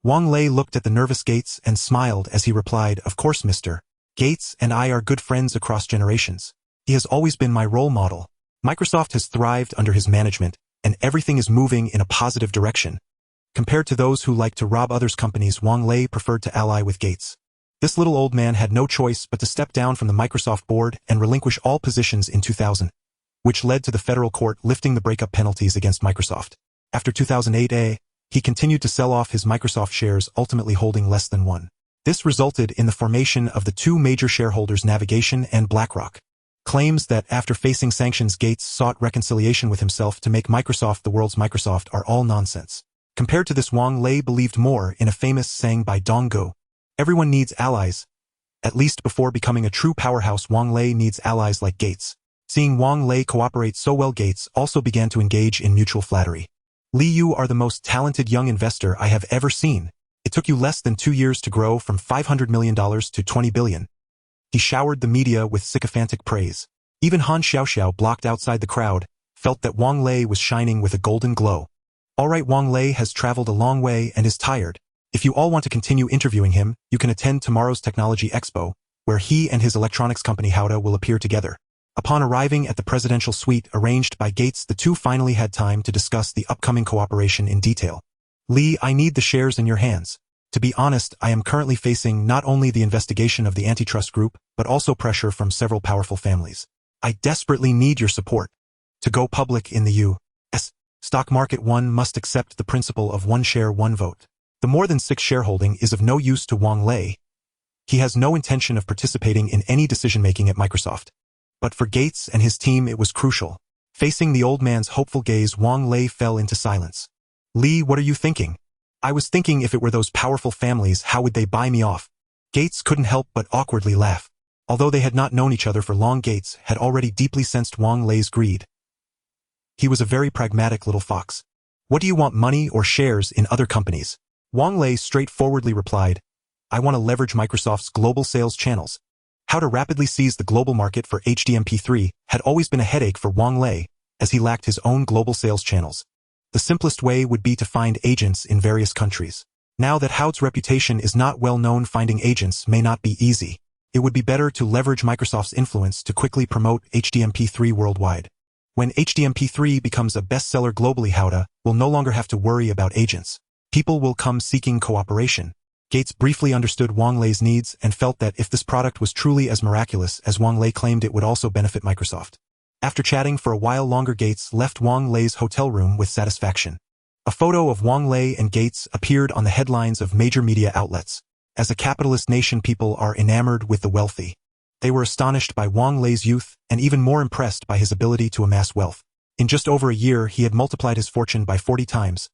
Wang Lei looked at the nervous Gates and smiled as he replied, of course, Mr. Gates and I are good friends across generations. He has always been my role model. Microsoft has thrived under his management, and everything is moving in a positive direction. Compared to those who like to rob others' companies, Wang Lei preferred to ally with Gates. This little old man had no choice but to step down from the Microsoft board and relinquish all positions in 2000, which led to the federal court lifting the breakup penalties against Microsoft. After 2008, he continued to sell off his Microsoft shares, ultimately holding less than one. This resulted in the formation of the two major shareholders, Navigation and BlackRock. Claims that after facing sanctions, Gates sought reconciliation with himself to make Microsoft the world's Microsoft are all nonsense. Compared to this, Wang Lei believed more in a famous saying by Dong Go. Everyone needs allies. At least before becoming a true powerhouse, Wang Lei needs allies like Gates. Seeing Wang Lei cooperate so well, Gates also began to engage in mutual flattery. Li, you are the most talented young investor I have ever seen. It took you less than 2 years to grow from $500 million to $20 billion. He showered the media with sycophantic praise. Even Han Xiaoxiao, blocked outside the crowd, felt that Wang Lei was shining with a golden glow. All right, Wang Lei has traveled a long way and is tired. If you all want to continue interviewing him, you can attend tomorrow's Technology Expo, where he and his electronics company Haode will appear together. Upon arriving at the presidential suite arranged by Gates, the two finally had time to discuss the upcoming cooperation in detail. Li, I need the shares in your hands. To be honest, I am currently facing not only the investigation of the antitrust group, but also pressure from several powerful families. I desperately need your support. To go public in the U.S. stock market, one must accept the principle of one share, one vote. The more than 6 shareholding is of no use to Wang Lei. He has no intention of participating in any decision-making at Microsoft. But for Gates and his team it was crucial. Facing the old man's hopeful gaze, Wang Lei fell into silence. Li, what are you thinking? I was thinking, if it were those powerful families, how would they buy me off? Gates couldn't help but awkwardly laugh. Although they had not known each other for long, Gates had already deeply sensed Wang Lei's greed. He was a very pragmatic little fox. What do you want, money or shares in other companies? Wang Lei straightforwardly replied, I want to leverage Microsoft's global sales channels. How to rapidly seize the global market for HDMP3 had always been a headache for Wang Lei, as he lacked his own global sales channels. The simplest way would be to find agents in various countries. Now that Haode's reputation is not well known, finding agents may not be easy. It would be better to leverage Microsoft's influence to quickly promote HDMP3 worldwide. When HDMP3 becomes a bestseller globally, Haode will no longer have to worry about agents. People will come seeking cooperation. Gates briefly understood Wang Lei's needs and felt that if this product was truly as miraculous as Wang Lei claimed, it would also benefit Microsoft. After chatting for a while longer, Gates left Wang Lei's hotel room with satisfaction. A photo of Wang Lei and Gates appeared on the headlines of major media outlets. As a capitalist nation, people are enamored with the wealthy. They were astonished by Wang Lei's youth and even more impressed by his ability to amass wealth. In just over a year, he had multiplied his fortune by 40 times.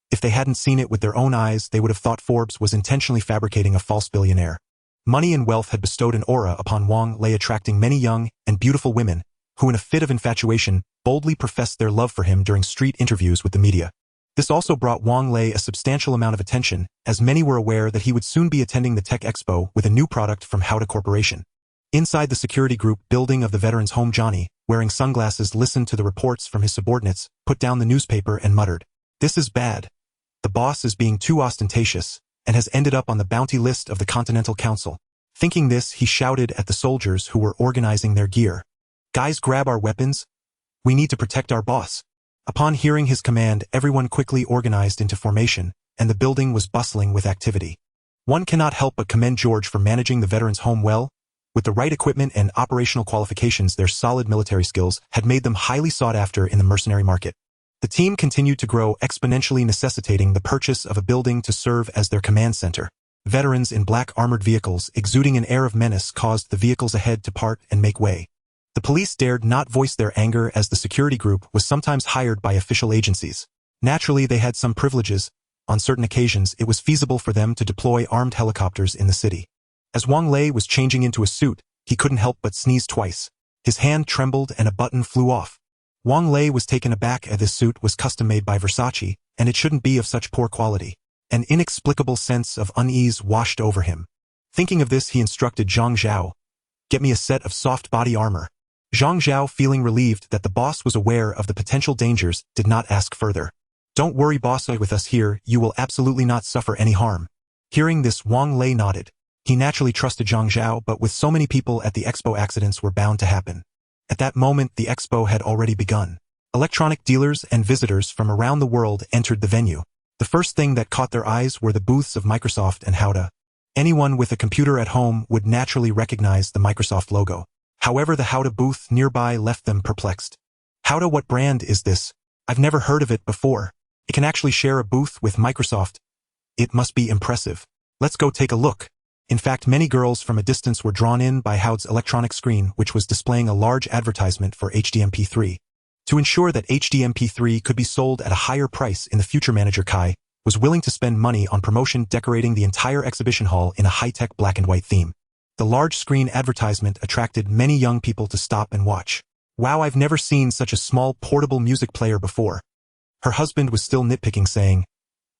If they hadn't seen it with their own eyes, they would have thought Forbes was intentionally fabricating a false billionaire. Money and wealth had bestowed an aura upon Wang Lei, attracting many young and beautiful women who, in a fit of infatuation, boldly professed their love for him during street interviews with the media. This also brought Wang Lei a substantial amount of attention, as many were aware that he would soon be attending the Tech Expo with a new product from Haode Corporation. Inside the security group building of the veteran's home, Johnny, wearing sunglasses, listened to the reports from his subordinates, put down the newspaper and muttered, "This is bad. The boss is being too ostentatious and has ended up on the bounty list of the Continental Council." Thinking this, he shouted at the soldiers who were organizing their gear, "Guys, grab our weapons. We need to protect our boss." Upon hearing his command, everyone quickly organized into formation, and the building was bustling with activity. One cannot help but commend George for managing the veterans' home well. With the right equipment and operational qualifications, their solid military skills had made them highly sought after in the mercenary market. The team continued to grow exponentially, necessitating the purchase of a building to serve as their command center. Veterans in black armored vehicles, exuding an air of menace, caused the vehicles ahead to part and make way. The police dared not voice their anger, as the security group was sometimes hired by official agencies. Naturally, they had some privileges. On certain occasions, it was feasible for them to deploy armed helicopters in the city. As Wang Lei was changing into a suit, he couldn't help but sneeze twice. His hand trembled and a button flew off. Wang Lei was taken aback as this suit was custom-made by Versace, and it shouldn't be of such poor quality. An inexplicable sense of unease washed over him. Thinking of this, he instructed Zhang Zhao, "Get me a set of soft body armor." Zhang Zhao, feeling relieved that the boss was aware of the potential dangers, did not ask further. "Don't worry, boss, with us here, you will absolutely not suffer any harm." Hearing this, Wang Lei nodded. He naturally trusted Zhang Zhao, but with so many people at the expo, accidents were bound to happen. At that moment, the expo had already begun. Electronic dealers and visitors from around the world entered the venue. The first thing that caught their eyes were the booths of Microsoft and Haode. Anyone with a computer at home would naturally recognize the Microsoft logo. However, the Haode booth nearby left them perplexed. "Haode, what brand is this? I've never heard of it before. It can actually share a booth with Microsoft. It must be impressive. Let's go take a look." In fact, many girls from a distance were drawn in by Haode's electronic screen, which was displaying a large advertisement for HDMP3. To ensure that HDMP3 could be sold at a higher price in the future, manager Kai was willing to spend money on promotion, decorating the entire exhibition hall in a high-tech black and white theme. The large screen advertisement attracted many young people to stop and watch. "Wow, I've never seen such a small portable music player before." Her husband was still nitpicking, saying,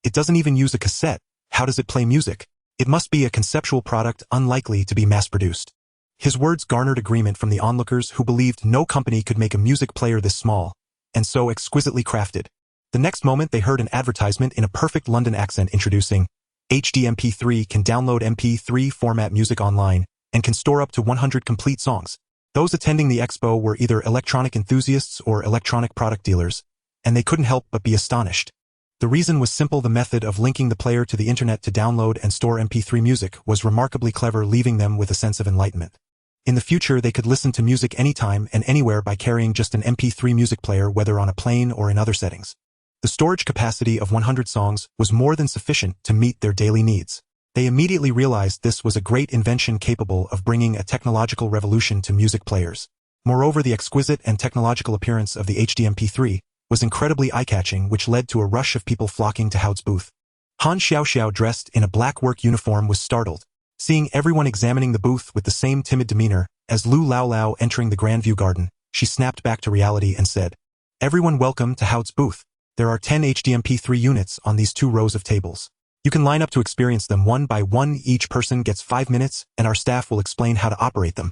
"It doesn't even use a cassette. How does it play music? It must be a conceptual product unlikely to be mass-produced." His words garnered agreement from the onlookers, who believed no company could make a music player this small and so exquisitely crafted. The next moment, they heard an advertisement in a perfect London accent introducing, "HDMP3 can download MP3 format music online and can store up to 100 complete songs." Those attending the expo were either electronic enthusiasts or electronic product dealers, and they couldn't help but be astonished. The reason was simple: the method of linking the player to the internet to download and store MP3 music was remarkably clever, leaving them with a sense of enlightenment. In the future, they could listen to music anytime and anywhere by carrying just an MP3 music player, whether on a plane or in other settings. The storage capacity of 100 songs was more than sufficient to meet their daily needs. They immediately realized this was a great invention capable of bringing a technological revolution to music players. Moreover, the exquisite and technological appearance of the HDMP3 was incredibly eye-catching, which led to a rush of people flocking to Haode's booth. Han Xiaoxiao, dressed in a black work uniform, was startled. Seeing everyone examining the booth with the same timid demeanor as Lu Laolao entering the Grand View Garden, she snapped back to reality and said, "Everyone, welcome to Haode's booth. There are 10 HDMP3 units on these 2 rows of tables. You can line up to experience them one by one. Each person gets 5 minutes, and our staff will explain how to operate them."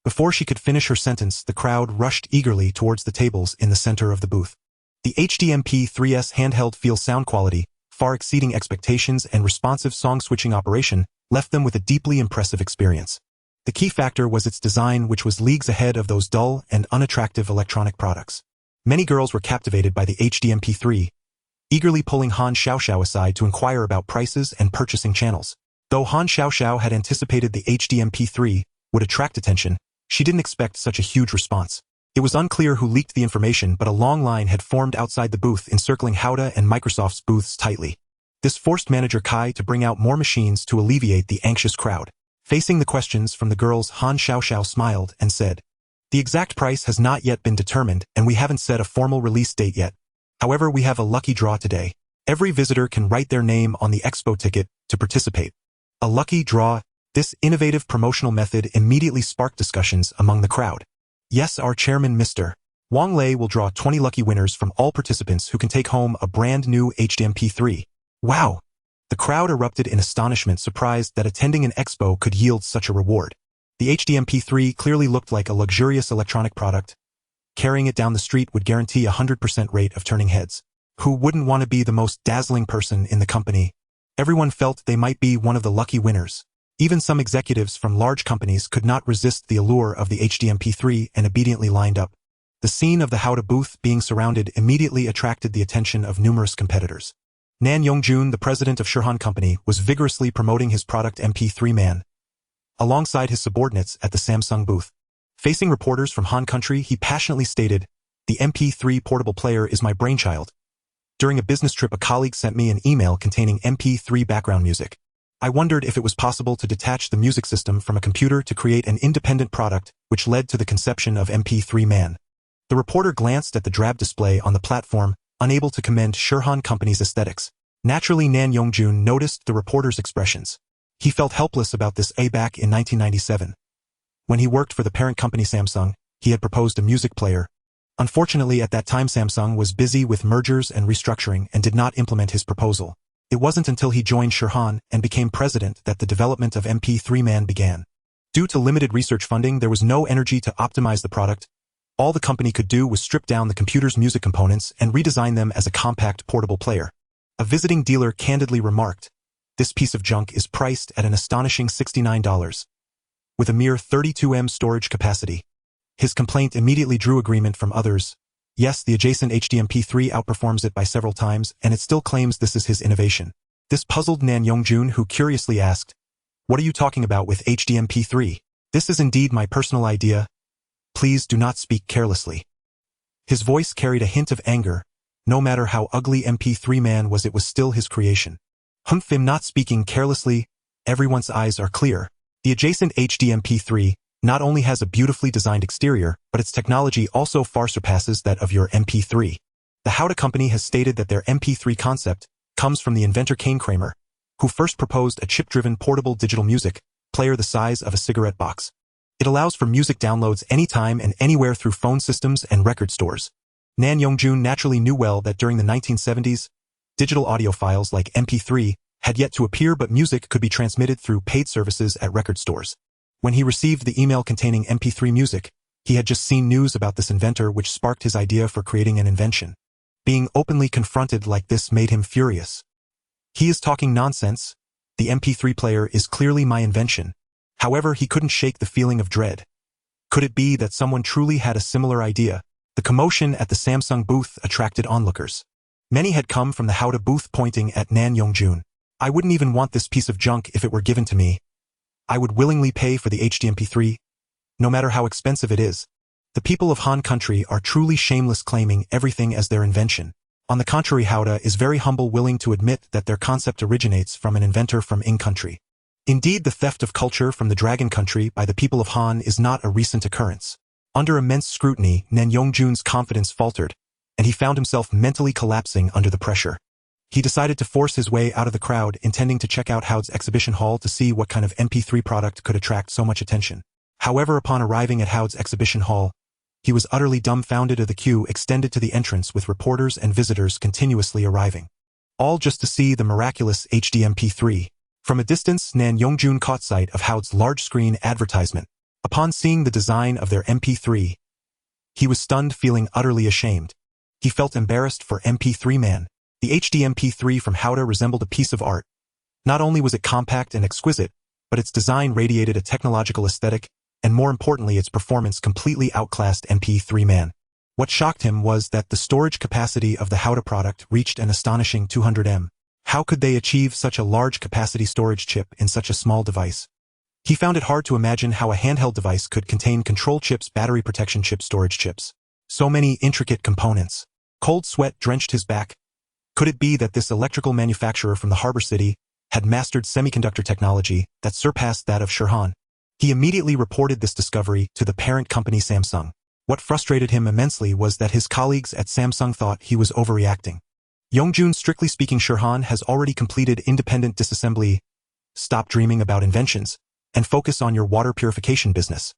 Before she could finish her sentence, the crowd rushed eagerly towards the tables in the center of the booth. The HDMP3's handheld feel sound quality, far exceeding expectations, and responsive song switching operation left them with a deeply impressive experience. The key factor was its design, which was leagues ahead of those dull and unattractive electronic products. Many girls were captivated by the HDMP3, eagerly pulling Han Xiaoxiao aside to inquire about prices and purchasing channels. Though Han Xiaoxiao had anticipated the HDMP3 would attract attention, she didn't expect such a huge response. It was unclear who leaked the information, but a long line had formed outside the booth, encircling Haode and Microsoft's booths tightly. This forced manager Kai to bring out more machines to alleviate the anxious crowd. Facing the questions from the girls, Han Xiaoxiao smiled and said, "The exact price has not yet been determined, and we haven't set a formal release date yet. However, we have a lucky draw today. Every visitor can write their name on the expo ticket to participate." A lucky draw? This innovative promotional method immediately sparked discussions among the crowd. "Yes, our chairman, Mr. Wang Lei, will draw 20 lucky winners from all participants who can take home a brand new HDMP3. Wow!" The crowd erupted in astonishment, surprised that attending an expo could yield such a reward. The HDMP3 clearly looked like a luxurious electronic product. Carrying it down the street would guarantee a 100% rate of turning heads. Who wouldn't want to be the most dazzling person in the company? Everyone felt they might be one of the lucky winners. Even some executives from large companies could not resist the allure of the HDMP3 and obediently lined up. The scene of the Haode booth being surrounded immediately attracted the attention of numerous competitors. Nan Yongjun, the president of Shirhan Company, was vigorously promoting his product MP3 Man, alongside his subordinates at the Samsung booth. Facing reporters from Han Country, he passionately stated, "The MP3 portable player is my brainchild. During a business trip, a colleague sent me an email containing MP3 background music. I wondered if it was possible to detach the music system from a computer to create an independent product, which led to the conception of MP3 Man." The reporter glanced at the drab display on the platform, unable to commend Shirhan Company's aesthetics. Naturally, Nan Yongjun noticed the reporter's expressions. He felt helpless about this back in 1997. When he worked for the parent company Samsung, he had proposed a music player. Unfortunately, at that time Samsung was busy with mergers and restructuring and did not implement his proposal. It wasn't until he joined Shirhan and became president that the development of MP3 Man began. Due to limited research funding, there was no energy to optimize the product. All the company could do was strip down the computer's music components and redesign them as a compact portable player. A visiting dealer candidly remarked, "This piece of junk is priced at an astonishing $69. With a mere 32 M storage capacity." His complaint immediately drew agreement from others. Yes, the adjacent HDMP3 outperforms it by several times, and it still claims this is his innovation. This puzzled Nan Yongjun, who curiously asked, "What are you talking about with HDMP3? This is indeed my personal idea. Please do not speak carelessly." His voice carried a hint of anger. No matter how ugly MP3 Man was, it was still his creation. "Humph, I'm not speaking carelessly. Everyone's eyes are clear. The adjacent HDMP3 not only has a beautifully designed exterior, but its technology also far surpasses that of your MP3. The Haode company has stated that their MP3 concept comes from the inventor Kane Kramer, who first proposed a chip-driven portable digital music player the size of a cigarette box. It allows for music downloads anytime and anywhere through phone systems and record stores. Nan Yongjun naturally knew well that during the 1970s, digital audio files like MP3 had yet to appear, but music could be transmitted through paid services at record stores. When he received the email containing MP3 music, he had just seen news about this inventor, which sparked his idea for creating an invention. Being openly confronted like this made him furious. "He is talking nonsense. The MP3 player is clearly my invention." However, he couldn't shake the feeling of dread. Could it be that someone truly had a similar idea? The commotion at the Samsung booth attracted onlookers. Many had come from the Haode booth, pointing at Nan Yongjun. "I wouldn't even want this piece of junk if it were given to me. I would willingly pay for the HDMP3, no matter how expensive it is." The people of Han country are truly shameless, claiming everything as their invention. On the contrary, Haode is very humble, willing to admit that their concept originates from an inventor from Ing country. Indeed, the theft of culture from the Dragon country by the people of Han is not a recent occurrence. Under immense scrutiny, Nan Yongjun's confidence faltered, and he found himself mentally collapsing under the pressure. He decided to force his way out of the crowd, intending to check out Haode's exhibition hall to see what kind of MP3 product could attract so much attention. However, upon arriving at Haode's exhibition hall, he was utterly dumbfounded at the queue extended to the entrance, with reporters and visitors continuously arriving. All just to see the miraculous HDMP3. From a distance, Nan Yongjun caught sight of Haode's large-screen advertisement. Upon seeing the design of their MP3, he was stunned, feeling utterly ashamed. He felt embarrassed for MP3 Man. The HDMP3 from Haode resembled a piece of art. Not only was it compact and exquisite, but its design radiated a technological aesthetic, and more importantly, its performance completely outclassed MP3 Man. What shocked him was that the storage capacity of the Haode product reached an astonishing 200 M. How could they achieve such a large capacity storage chip in such a small device? He found it hard to imagine how a handheld device could contain control chips, battery protection chips, storage chips. So many intricate components. Cold sweat drenched his back. Could it be that this electrical manufacturer from the harbor city had mastered semiconductor technology that surpassed that of Shirhan? He immediately reported this discovery to the parent company Samsung. What frustrated him immensely was that his colleagues at Samsung thought he was overreacting. "Yongjun, strictly speaking, Shirhan has already completed independent disassembly. Stop dreaming about inventions and focus on your water purification business."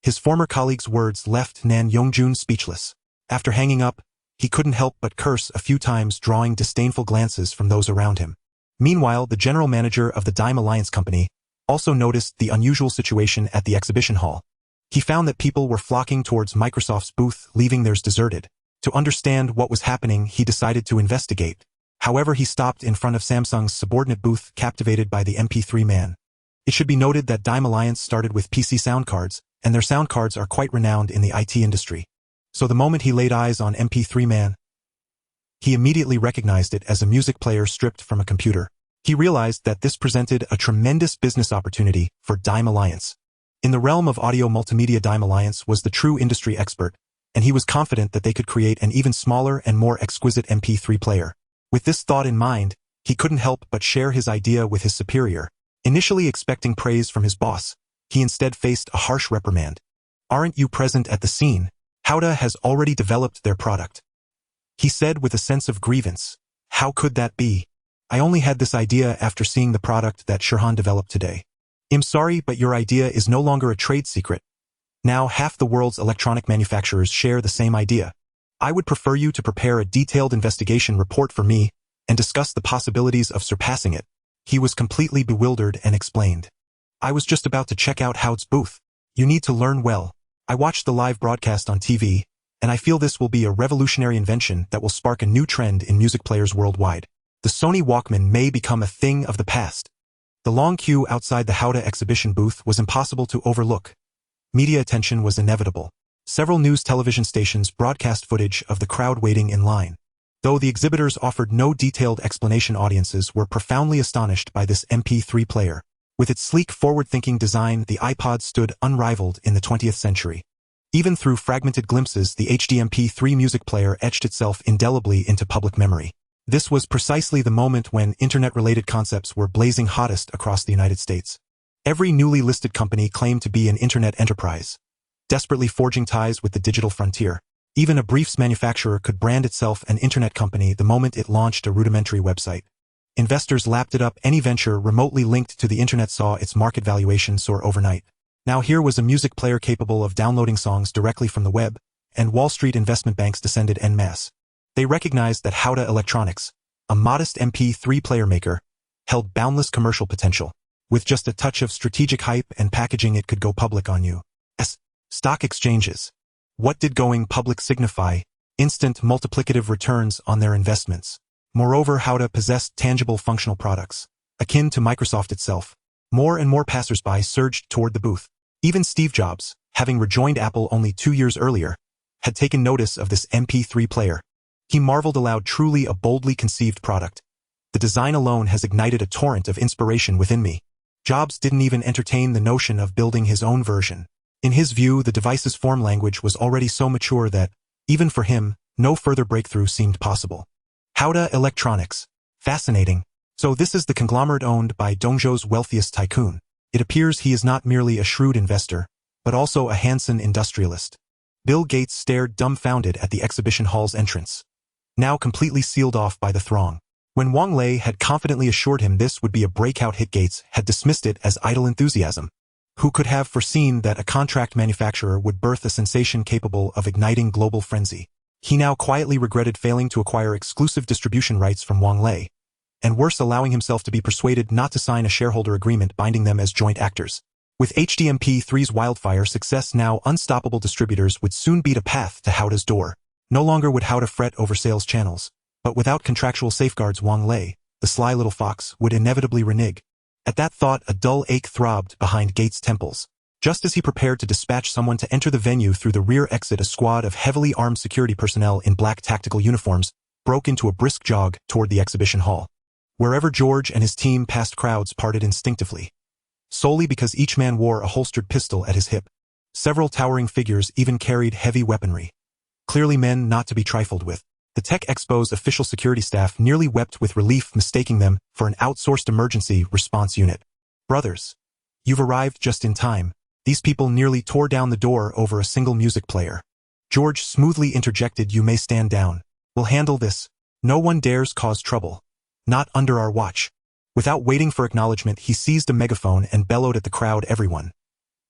His former colleague's words left Nan Yongjun speechless. After hanging up, he couldn't help but curse a few times, drawing disdainful glances from those around him. Meanwhile, the general manager of the Dime Alliance company also noticed the unusual situation at the exhibition hall. He found that people were flocking towards Microsoft's booth, leaving theirs deserted. To understand what was happening, he decided to investigate. However, he stopped in front of Samsung's subordinate booth, captivated by the MP3 Man. It should be noted that Dime Alliance started with PC sound cards, and their sound cards are quite renowned in the IT industry. So the moment he laid eyes on MP3 Man, he immediately recognized it as a music player stripped from a computer. He realized that this presented a tremendous business opportunity for Dime Alliance. In the realm of audio multimedia, Dime Alliance was the true industry expert, and he was confident that they could create an even smaller and more exquisite MP3 player. With this thought in mind, he couldn't help but share his idea with his superior. Initially expecting praise from his boss, he instead faced a harsh reprimand. "Aren't you present at the scene? Haode has already developed their product," he said with a sense of grievance. "How could that be? I only had this idea after seeing the product that Shirhan developed today. I'm sorry, but your idea is no longer a trade secret. Now half the world's electronic manufacturers share the same idea. I would prefer you to prepare a detailed investigation report for me and discuss the possibilities of surpassing it. He was completely bewildered and explained. I was just about to check out Haode's booth. You need to learn well. I watched the live broadcast on TV, and I feel this will be a revolutionary invention that will spark a new trend in music players worldwide. The Sony Walkman may become a thing of the past. The long queue outside the Haode exhibition booth was impossible to overlook. Media attention was inevitable. Several news television stations broadcast footage of the crowd waiting in line. Though the exhibitors offered no detailed explanation, audiences were profoundly astonished by this MP3 player. With its sleek, forward-thinking design, the iPod stood unrivaled in the 20th century. Even through fragmented glimpses, the HD MP3 music player etched itself indelibly into public memory. This was precisely the moment when internet-related concepts were blazing hottest across the United States. Every newly listed company claimed to be an internet enterprise, desperately forging ties with the digital frontier. Even a briefs manufacturer could brand itself an internet company the moment it launched a rudimentary website. Investors lapped it up. Any venture remotely linked to the internet saw its market valuation soar overnight. Now here was a music player capable of downloading songs directly from the web, and Wall Street investment banks descended en masse. They recognized that Haode Electronics, a modest MP3 player maker, held boundless commercial potential. With just a touch of strategic hype and packaging, it could go public on U.S. stock exchanges. What did going public signify? Instant multiplicative returns on their investments. Moreover, Haode possessed tangible functional products, akin to Microsoft itself. More and more passersby surged toward the booth. Even Steve Jobs, having rejoined Apple only 2 years earlier, had taken notice of this MP3 player. He marveled aloud. Truly a boldly conceived product. The design alone has ignited a torrent of inspiration within me. Jobs didn't even entertain the notion of building his own version. In his view, the device's form language was already so mature that, even for him, no further breakthrough seemed possible. Haode Electronics. Fascinating. So this is the conglomerate owned by Dongzhou's wealthiest tycoon. It appears he is not merely a shrewd investor, but also a handsome industrialist. Bill Gates stared dumbfounded at the exhibition hall's entrance, now completely sealed off by the throng. When Wang Lei had confidently assured him this would be a breakout hit, Gates had dismissed it as idle enthusiasm. Who could have foreseen that a contract manufacturer would birth a sensation capable of igniting global frenzy? He now quietly regretted failing to acquire exclusive distribution rights from Wang Lei, and worse, allowing himself to be persuaded not to sign a shareholder agreement binding them as joint actors. With HDMP3's wildfire success now unstoppable, distributors would soon beat a path to Haode's door. No longer would Haode fret over sales channels, but without contractual safeguards, Wang Lei, the sly little fox, would inevitably renege. At that thought, a dull ache throbbed behind Gates' temples. Just as he prepared to dispatch someone to enter the venue through the rear exit, a squad of heavily armed security personnel in black tactical uniforms broke into a brisk jog toward the exhibition hall. Wherever George and his team passed, crowds parted instinctively, solely because each man wore a holstered pistol at his hip. Several towering figures even carried heavy weaponry. Clearly men not to be trifled with. The Tech Expo's official security staff nearly wept with relief, mistaking them for an outsourced emergency response unit. Brothers, you've arrived just in time. These people nearly tore down the door over a single music player. George smoothly interjected, you may stand down. We'll handle this. No one dares cause trouble. Not under our watch. Without waiting for acknowledgement, he seized a megaphone and bellowed at the crowd, everyone.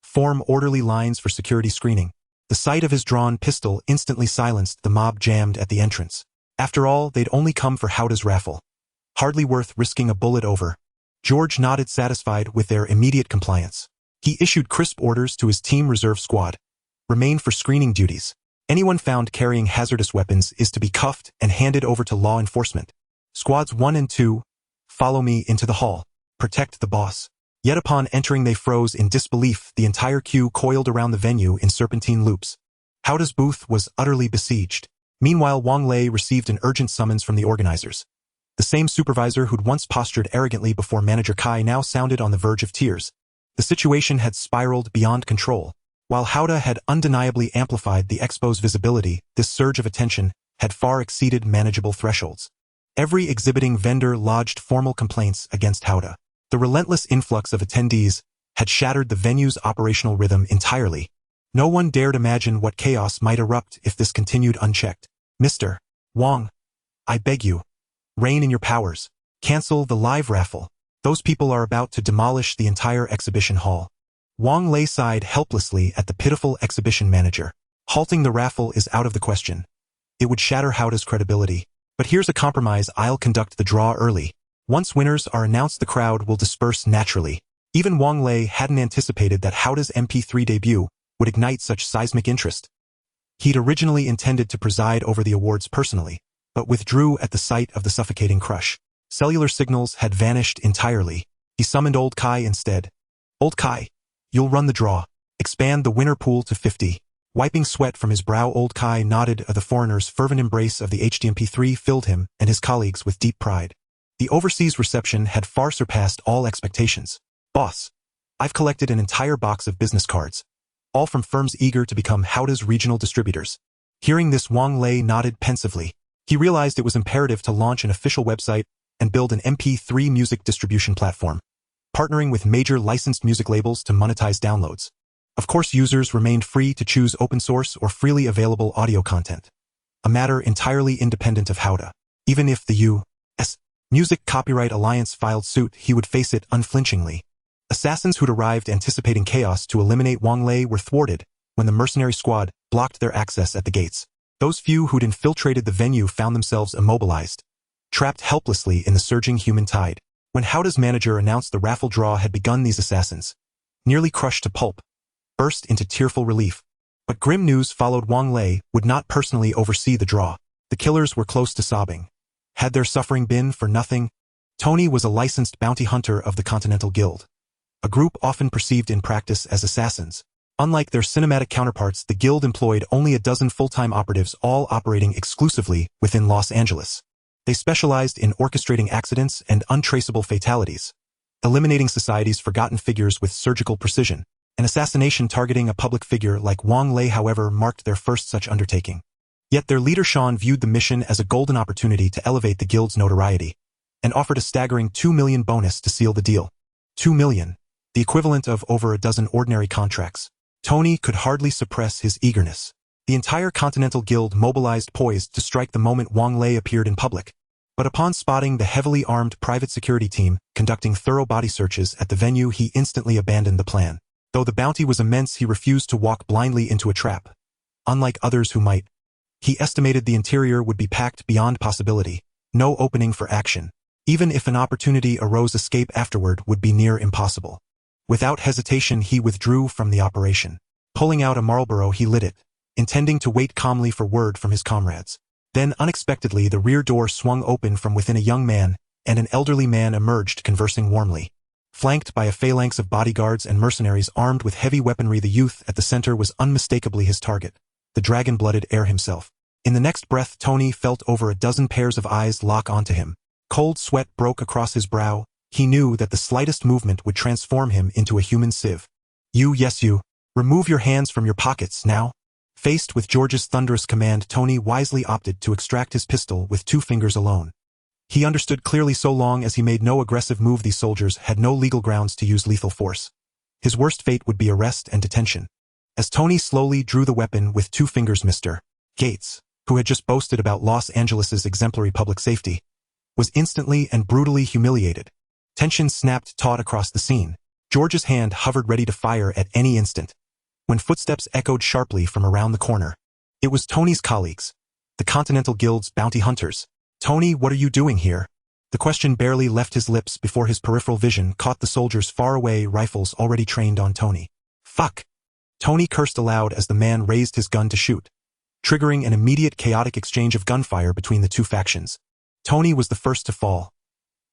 Form orderly lines for security screening. The sight of his drawn pistol instantly silenced the mob jammed at the entrance. After all, they'd only come for Haode's raffle. Hardly worth risking a bullet over. George nodded, satisfied with their immediate compliance. He issued crisp orders to his team reserve squad. Remain for screening duties. Anyone found carrying hazardous weapons is to be cuffed and handed over to law enforcement. Squads 1 and 2, follow me into the hall. Protect the boss. Yet upon entering they froze in disbelief. The entire queue coiled around the venue in serpentine loops. Haode's booth was utterly besieged. Meanwhile, Wang Lei received an urgent summons from the organizers. The same supervisor who'd once postured arrogantly before manager Kai now sounded on the verge of tears. The situation had spiraled beyond control. While Haode had undeniably amplified the expo's visibility, this surge of attention had far exceeded manageable thresholds. Every exhibiting vendor lodged formal complaints against Haode. The relentless influx of attendees had shattered the venue's operational rhythm entirely. No one dared imagine what chaos might erupt if this continued unchecked. Mr. Wang, I beg you, rein in your powers. Cancel the live raffle. Those people are about to demolish the entire exhibition hall. Wang Lei sighed helplessly at the pitiful exhibition manager. Halting the raffle is out of the question. It would shatter Haode's credibility. But here's a compromise: I'll conduct the draw early. Once winners are announced, the crowd will disperse naturally. Even Wang Lei hadn't anticipated that Haode's MP3 debut would ignite such seismic interest. He'd originally intended to preside over the awards personally, but withdrew at the sight of the suffocating crush. Cellular signals had vanished entirely. He summoned Old Kai instead. Old Kai, you'll run the draw. Expand the winner pool to 50. Wiping sweat from his brow, Old Kai nodded. The foreigner's fervent embrace of the HDMP3 filled him and his colleagues with deep pride. The overseas reception had far surpassed all expectations. Boss, I've collected an entire box of business cards, all from firms eager to become Haode's regional distributors. Hearing this, Wang Lei nodded pensively. He realized it was imperative to launch an official website and build an MP3 music distribution platform, partnering with major licensed music labels to monetize downloads. Of course, users remained free to choose open source or freely available audio content, a matter entirely independent of Haode. Even if the U.S. Music Copyright Alliance filed suit, he would face it unflinchingly. Assassins who'd arrived anticipating chaos to eliminate Wang Lei were thwarted when the mercenary squad blocked their access at the gates. Those few who'd infiltrated the venue found themselves immobilized, trapped helplessly in the surging human tide. When Haode's manager announced the raffle draw had begun, these assassins, nearly crushed to pulp, burst into tearful relief. But grim news followed. Wang Lei would not personally oversee the draw. The killers were close to sobbing. Had their suffering been for nothing? Tony was a licensed bounty hunter of the Continental Guild, a group often perceived in practice as assassins. Unlike their cinematic counterparts, the guild employed only a dozen full-time operatives, all operating exclusively within Los Angeles. They specialized in orchestrating accidents and untraceable fatalities, eliminating society's forgotten figures with surgical precision. An assassination targeting a public figure like Wang Lei, however, marked their first such undertaking. Yet their leader Sean viewed the mission as a golden opportunity to elevate the guild's notoriety, and offered a staggering $2 million bonus to seal the deal. $2 million, the equivalent of over a dozen ordinary contracts. Tony could hardly suppress his eagerness. The entire Continental Guild mobilized, poised to strike the moment Wang Lei appeared in public. But upon spotting the heavily armed private security team conducting thorough body searches at the venue, he instantly abandoned the plan. Though the bounty was immense, he refused to walk blindly into a trap. Unlike others who might, he estimated the interior would be packed beyond possibility, no opening for action. Even if an opportunity arose, escape afterward would be near impossible. Without hesitation, he withdrew from the operation. Pulling out a Marlboro, he lit it, intending to wait calmly for word from his comrades. Then, unexpectedly, the rear door swung open. From within, a young man and an elderly man emerged, conversing warmly. Flanked by a phalanx of bodyguards and mercenaries armed with heavy weaponry, the youth at the center was unmistakably his target, the dragon-blooded heir himself. In the next breath, Tony felt over a dozen pairs of eyes lock onto him. Cold sweat broke across his brow. He knew that the slightest movement would transform him into a human sieve. Yes, you. Remove your hands from your pockets, now. Faced with George's thunderous command, Tony wisely opted to extract his pistol with 2 fingers alone. He understood clearly, so long as he made no aggressive move, these soldiers had no legal grounds to use lethal force. His worst fate would be arrest and detention. As Tony slowly drew the weapon with 2 fingers, Mr. Gates, who had just boasted about Los Angeles's exemplary public safety, was instantly and brutally humiliated. Tension snapped taut across the scene. George's hand hovered ready to fire at any instant, when footsteps echoed sharply from around the corner. It was Tony's colleagues, the Continental Guild's bounty hunters. "Tony, what are you doing here?" The question barely left his lips before his peripheral vision caught the soldiers' faraway rifles already trained on Tony. "Fuck!" Tony cursed aloud as the man raised his gun to shoot, triggering an immediate chaotic exchange of gunfire between the two factions. Tony was the first to fall,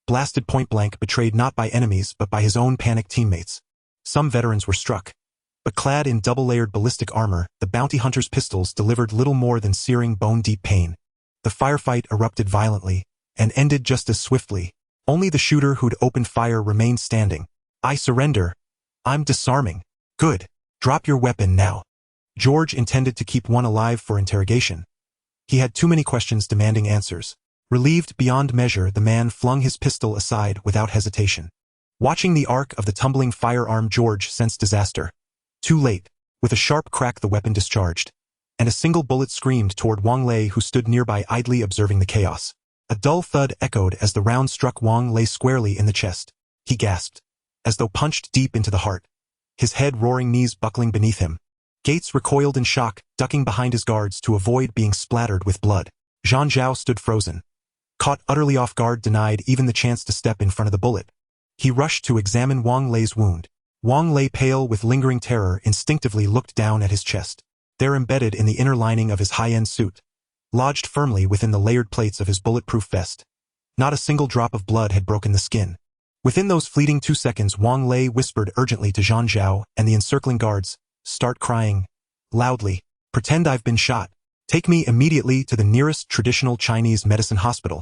blasted point-blank, betrayed not by enemies but by his own panicked teammates. Some veterans were struck, but clad in double-layered ballistic armor, the bounty hunter's pistols delivered little more than searing bone-deep pain. The firefight erupted violently, and ended just as swiftly. Only the shooter who'd opened fire remained standing. "I surrender. I'm disarming." "Good. Drop your weapon now." George intended to keep one alive for interrogation. He had too many questions demanding answers. Relieved beyond measure, the man flung his pistol aside without hesitation. Watching the arc of the tumbling firearm, George sensed disaster. Too late. With a sharp crack, the weapon discharged, and a single bullet screamed toward Wang Lei, who stood nearby idly observing the chaos. A dull thud echoed as the round struck Wang Lei squarely in the chest. He gasped, as though punched deep into the heart, his head roaring, knees buckling beneath him. Gates recoiled in shock, ducking behind his guards to avoid being splattered with blood. Zhang Zhao stood frozen, caught utterly off guard, denied even the chance to step in front of the bullet. He rushed to examine Wang Lei's wound. Wang Lei, pale with lingering terror, instinctively looked down at his chest. There, embedded in the inner lining of his high-end suit, lodged firmly within the layered plates of his bulletproof vest, not a single drop of blood had broken the skin. Within those fleeting 2 seconds, Wang Lei whispered urgently to Zhang Zhao and the encircling guards, "Start crying. Loudly. Pretend I've been shot. Take me immediately to the nearest traditional Chinese medicine hospital."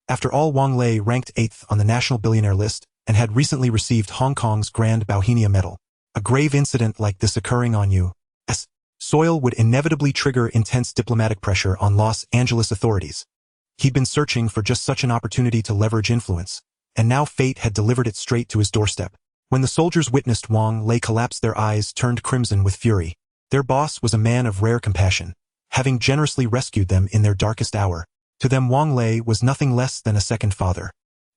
After all, Wang Lei ranked 8th on the national billionaire list and had recently received Hong Kong's Grand Bauhinia Medal. A grave incident like this occurring on U.S. soil would inevitably trigger intense diplomatic pressure on Los Angeles authorities. He'd been searching for just such an opportunity to leverage influence, and now fate had delivered it straight to his doorstep. When the soldiers witnessed Wang Lei collapse, their eyes turned crimson with fury. Their boss was a man of rare compassion, having generously rescued them in their darkest hour. To them, Wang Lei was nothing less than a second father.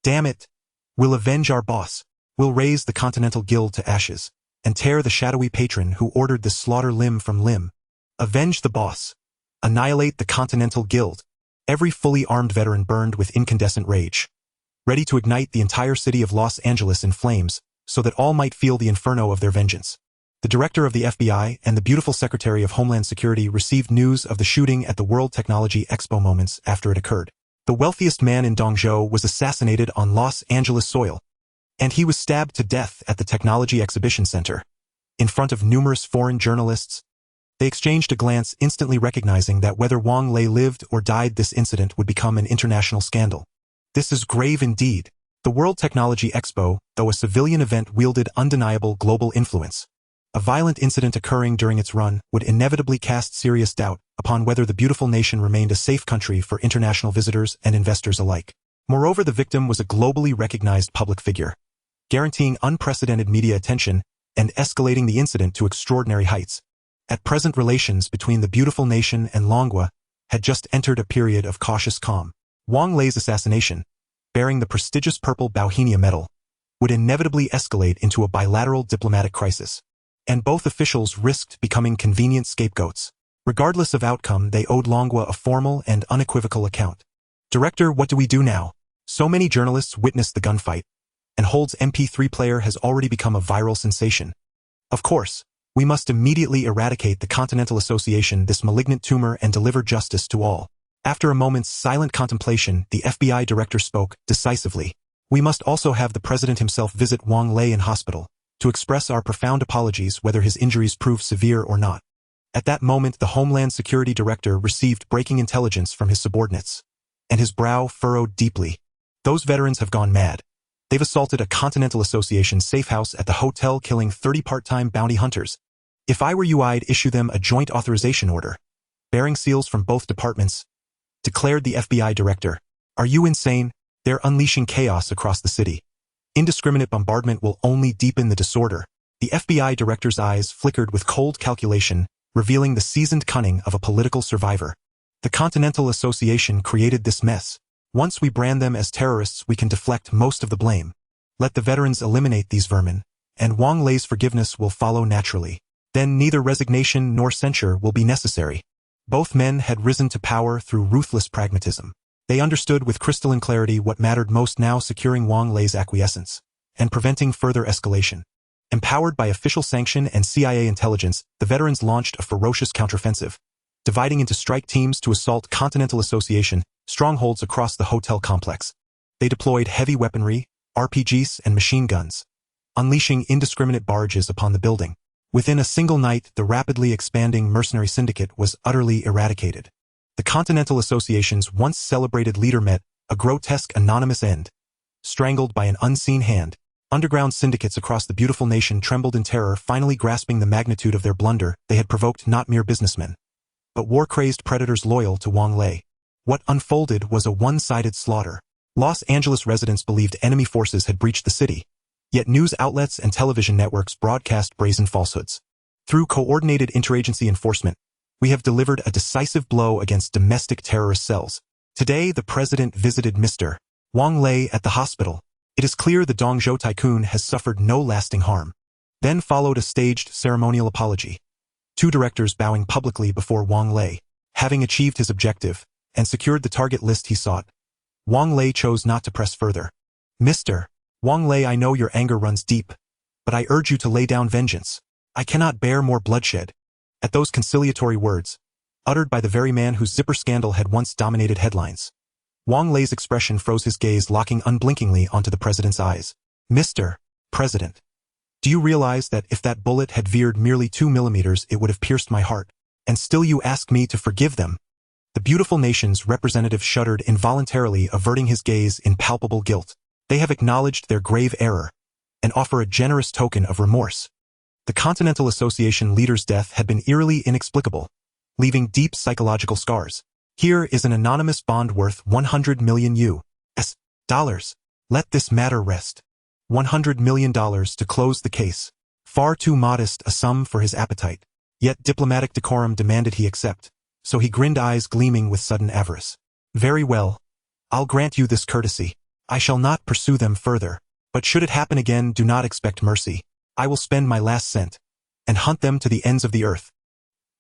"Damn it! We'll avenge our boss. We'll raise the Continental Guild to ashes, and tear the shadowy patron who ordered this slaughter limb from limb. Avenge the boss. Annihilate the Continental Guild." Every fully armed veteran burned with incandescent rage, ready to ignite the entire city of Los Angeles in flames, so that all might feel the inferno of their vengeance. The director of the FBI and the beautiful Secretary of Homeland Security received news of the shooting at the World Technology Expo moments after it occurred. The wealthiest man in Dongzhou was assassinated on Los Angeles soil, and he was stabbed to death at the Technology Exhibition Center. In front of numerous foreign journalists, they exchanged a glance, instantly recognizing that whether Wang Lei lived or died, this incident would become an international scandal. This is grave indeed. The World Technology Expo, though a civilian event, wielded undeniable global influence. A violent incident occurring during its run would inevitably cast serious doubt upon whether the beautiful nation remained a safe country for international visitors and investors alike. Moreover, the victim was a globally recognized public figure, guaranteeing unprecedented media attention and escalating the incident to extraordinary heights. At present, relations between the beautiful nation and Longwa had just entered a period of cautious calm. Wang Lei's assassination, bearing the prestigious Purple Bauhinia Medal, would inevitably escalate into a bilateral diplomatic crisis, and both officials risked becoming convenient scapegoats. Regardless of outcome, they owed Longwa a formal and unequivocal account. "Director, what do we do now? So many journalists witnessed the gunfight, and Holde's MP3 player has already become a viral sensation. Of course, we must immediately eradicate the Continental Association, this malignant tumor, and deliver justice to all." After a moment's silent contemplation, the FBI director spoke decisively. "We must also have the president himself visit Wang Lei in hospital, to express our profound apologies whether his injuries prove severe or not." At that moment, the Homeland Security Director received breaking intelligence from his subordinates, and his brow furrowed deeply. "Those veterans have gone mad. They've assaulted a Continental Association safe house at the hotel, killing 30 part-time bounty hunters. If I were you, I'd issue them a joint authorization order, bearing seals from both departments," declared the FBI director. "Are you insane? They're unleashing chaos across the city. Indiscriminate bombardment will only deepen the disorder." The FBI director's eyes flickered with cold calculation, revealing the seasoned cunning of a political survivor. "The Continental Association created this mess. Once we brand them as terrorists, we can deflect most of the blame. Let the veterans eliminate these vermin, and Wang Lei's forgiveness will follow naturally. Then neither resignation nor censure will be necessary." Both men had risen to power through ruthless pragmatism. They understood with crystalline clarity what mattered most now: securing Wang Lei's acquiescence and preventing further escalation. Empowered by official sanction and CIA intelligence, the veterans launched a ferocious counteroffensive, dividing into strike teams to assault Continental Association strongholds across the hotel complex. They deployed heavy weaponry, RPGs, and machine guns, unleashing indiscriminate barrages upon the building. Within a single night, the rapidly expanding mercenary syndicate was utterly eradicated. The Continental Association's once celebrated leader met a grotesque anonymous end. Strangled by an unseen hand, underground syndicates across the beautiful nation trembled in terror, finally grasping the magnitude of their blunder. They had provoked not mere businessmen, but war-crazed predators loyal to Wang Lei. What unfolded was a one-sided slaughter. Los Angeles residents believed enemy forces had breached the city, yet news outlets and television networks broadcast brazen falsehoods. "Through coordinated interagency enforcement, we have delivered a decisive blow against domestic terrorist cells," Today, the president visited Mr. Wang Lei at the hospital. It is clear the Dongzhou tycoon has suffered no lasting harm. Then followed a staged ceremonial apology. Two directors bowing publicly before Wang Lei. Having achieved his objective and secured the target list he sought, Wang Lei chose not to press further. Mr. Wang Lei, I know your anger runs deep, but I urge you to lay down vengeance. I cannot bear more bloodshed. At those conciliatory words, uttered by the very man whose zipper scandal had once dominated headlines, Wang Lei's expression froze, his gaze locking unblinkingly onto the president's eyes. Mr. President, do you realize that if that bullet had veered merely 2 millimeters, it would have pierced my heart? And still you ask me to forgive them? The beautiful nation's representative shuddered involuntarily, averting his gaze in palpable guilt. They have acknowledged their grave error and offer a generous token of remorse. The Continental Association leader's death had been eerily inexplicable, leaving deep psychological scars. Here is an anonymous bond worth 100 million US dollars. Let this matter rest. $100 million to close the case. Far too modest a sum for his appetite. Yet diplomatic decorum demanded he accept, so he grinned, eyes gleaming with sudden avarice. Very well. I'll grant you this courtesy. I shall not pursue them further, but should it happen again, do not expect mercy. I will spend my last cent and hunt them to the ends of the earth.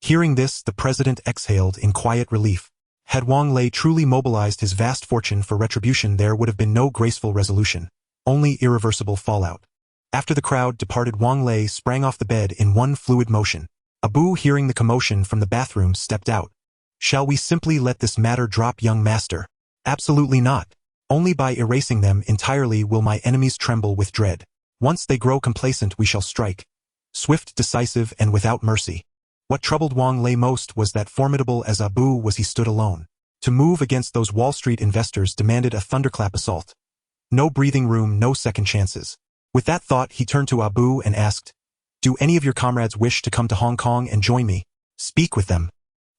Hearing this, the president exhaled in quiet relief. Had Wang Lei truly mobilized his vast fortune for retribution, there would have been no graceful resolution, only irreversible fallout. After the crowd departed, Wang Lei sprang off the bed in one fluid motion. Abu, hearing the commotion from the bathroom, stepped out. Shall we simply let this matter drop, young master? Absolutely not. Only by erasing them entirely will my enemies tremble with dread. Once they grow complacent, we shall strike. Swift, decisive, and without mercy. What troubled Wang Lei most was that, formidable as Abu was, he stood alone. To move against those Wall Street investors demanded a thunderclap assault. No breathing room, no second chances. With that thought, he turned to Abu and asked, "Do any of your comrades wish to come to Hong Kong and join me? Speak with them."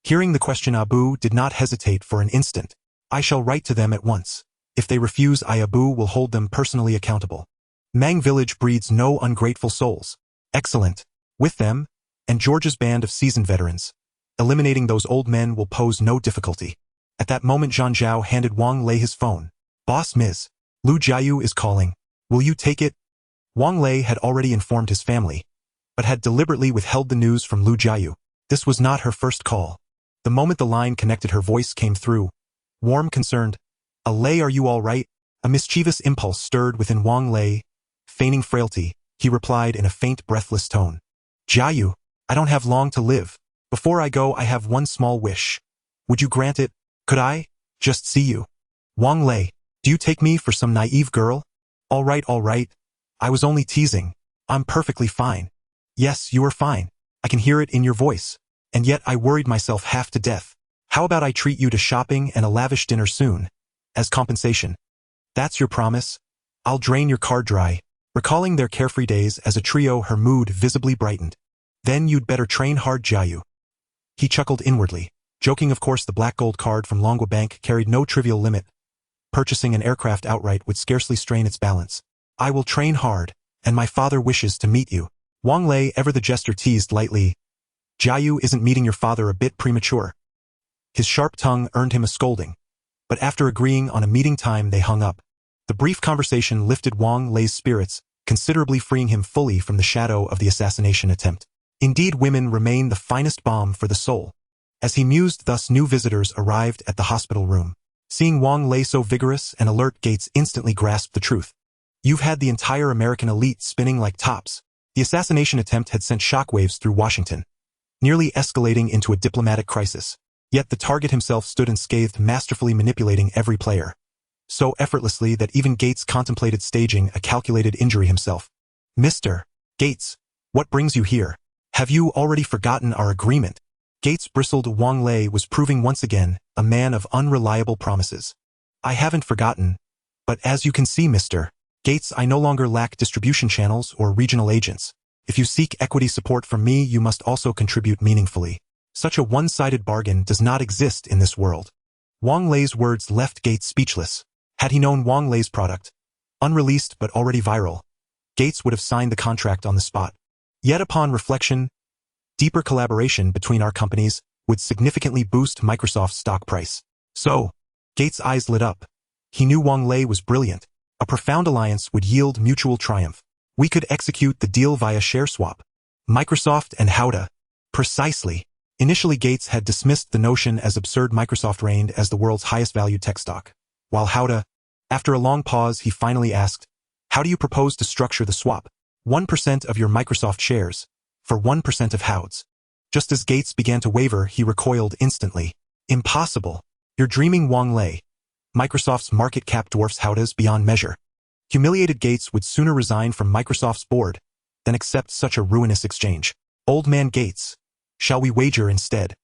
Hearing the question, Abu did not hesitate for an instant. "I shall write to them at once. If they refuse, Abu will hold them personally accountable. Mang Village breeds no ungrateful souls." "Excellent. With them, and George's band of seasoned veterans. Eliminating those old men will pose no difficulty." At that moment, Zhang Zhao handed Wang Lei his phone. "Boss, Ms. Lu Jiayu is calling. Will you take it?" Wang Lei had already informed his family, but had deliberately withheld the news from Lu Jiayu. This was not her first call. The moment the line connected, her voice came through, warm, concerned. "Lei, are you all right?" A mischievous impulse stirred within Wang Lei. Feigning frailty, he replied in a faint, breathless tone. "Jiayu, I don't have long to live. Before I go, I have one small wish. Would you grant it? Could I just see you?" "Wang Lei, do you take me for some naive girl?" All right. I was only teasing. I'm perfectly fine." "Yes, you are fine. I can hear it in your voice. And yet I worried myself half to death. How about I treat you to shopping and a lavish dinner soon, as compensation? That's your promise? I'll drain your card dry." Recalling their carefree days as a trio, her mood visibly brightened. "Then you'd better train hard, Jiayu." He chuckled inwardly, joking. Of course, the black gold card from Longwa Bank carried no trivial limit. Purchasing an aircraft outright would scarcely strain its balance. "I will train hard, and my father wishes to meet you." Wang Lei, ever the jester, teased lightly. "Jiayu, isn't meeting your father a bit premature?" His sharp tongue earned him a scolding, but after agreeing on a meeting time, they hung up. The brief conversation lifted Wang Lei's spirits, considerably freeing him fully from the shadow of the assassination attempt. Indeed, women remain the finest balm for the soul. As he mused thus, new visitors arrived at the hospital room. Seeing Wang Lei so vigorous and alert, Gates instantly grasped the truth. "You've had the entire American elite spinning like tops." The assassination attempt had sent shockwaves through Washington, nearly escalating into a diplomatic crisis. Yet the target himself stood unscathed, masterfully manipulating every player. So effortlessly that even Gates contemplated staging a calculated injury himself. "Mr. Gates, what brings you here? Have you already forgotten our agreement?" Gates bristled. Wang Lei was proving once again a man of unreliable promises. "I haven't forgotten, but as you can see, Mr. Gates, I no longer lack distribution channels or regional agents. If you seek equity support from me, you must also contribute meaningfully. Such a one-sided bargain does not exist in this world." Wang Lei's words left Gates speechless. Had he known Wang Lei's product, unreleased but already viral, Gates would have signed the contract on the spot. Yet upon reflection, deeper collaboration between our companies would significantly boost Microsoft's stock price. So, Gates' eyes lit up. He knew Wang Lei was brilliant. A profound alliance would yield mutual triumph. We could execute the deal via share swap. Microsoft and Haode. Precisely. Initially Gates had dismissed the notion as absurd. Microsoft reigned as the world's highest valued tech stock. While Haode, after a long pause, he finally asked, how do you propose to structure the swap? 1% of your Microsoft shares, for 1% of Haode's. Just as Gates began to waver, he recoiled instantly. Impossible. You're dreaming, Wang Lei. Microsoft's market cap dwarfs Haode's beyond measure. Humiliated Gates would sooner resign from Microsoft's board than accept such a ruinous exchange. Old man Gates, shall we wager instead?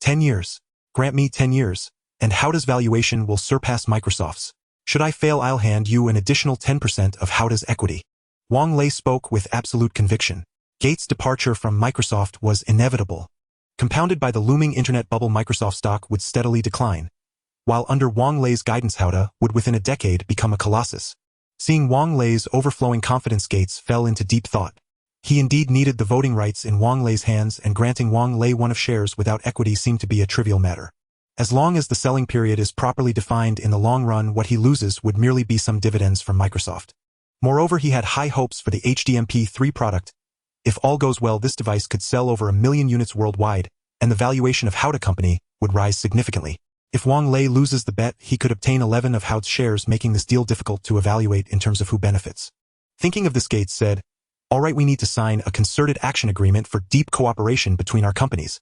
10 years. Grant me 10 years, and Haode's valuation will surpass Microsoft's. Should I fail, I'll hand you an additional 10% of Haode's equity. Wang Lei spoke with absolute conviction. Gates' departure from Microsoft was inevitable. Compounded by the looming internet bubble, Microsoft stock would steadily decline, while under Wang Lei's guidance Haode would within a decade become a colossus. Seeing Wang Lei's overflowing confidence, Gates fell into deep thought. He indeed needed the voting rights in Wang Lei's hands, and granting Wang Lei one of shares without equity seemed to be a trivial matter. As long as the selling period is properly defined, in the long run what he loses would merely be some dividends from Microsoft. Moreover, he had high hopes for the HDMP3 product. If all goes well, this device could sell over 1 million units worldwide, and the valuation of Haode Company would rise significantly. If Wang Lei loses the bet, he could obtain 11 of Haode's shares, making this deal difficult to evaluate in terms of who benefits. Thinking of this, Gates said, all right, we need to sign a concerted action agreement for deep cooperation between our companies.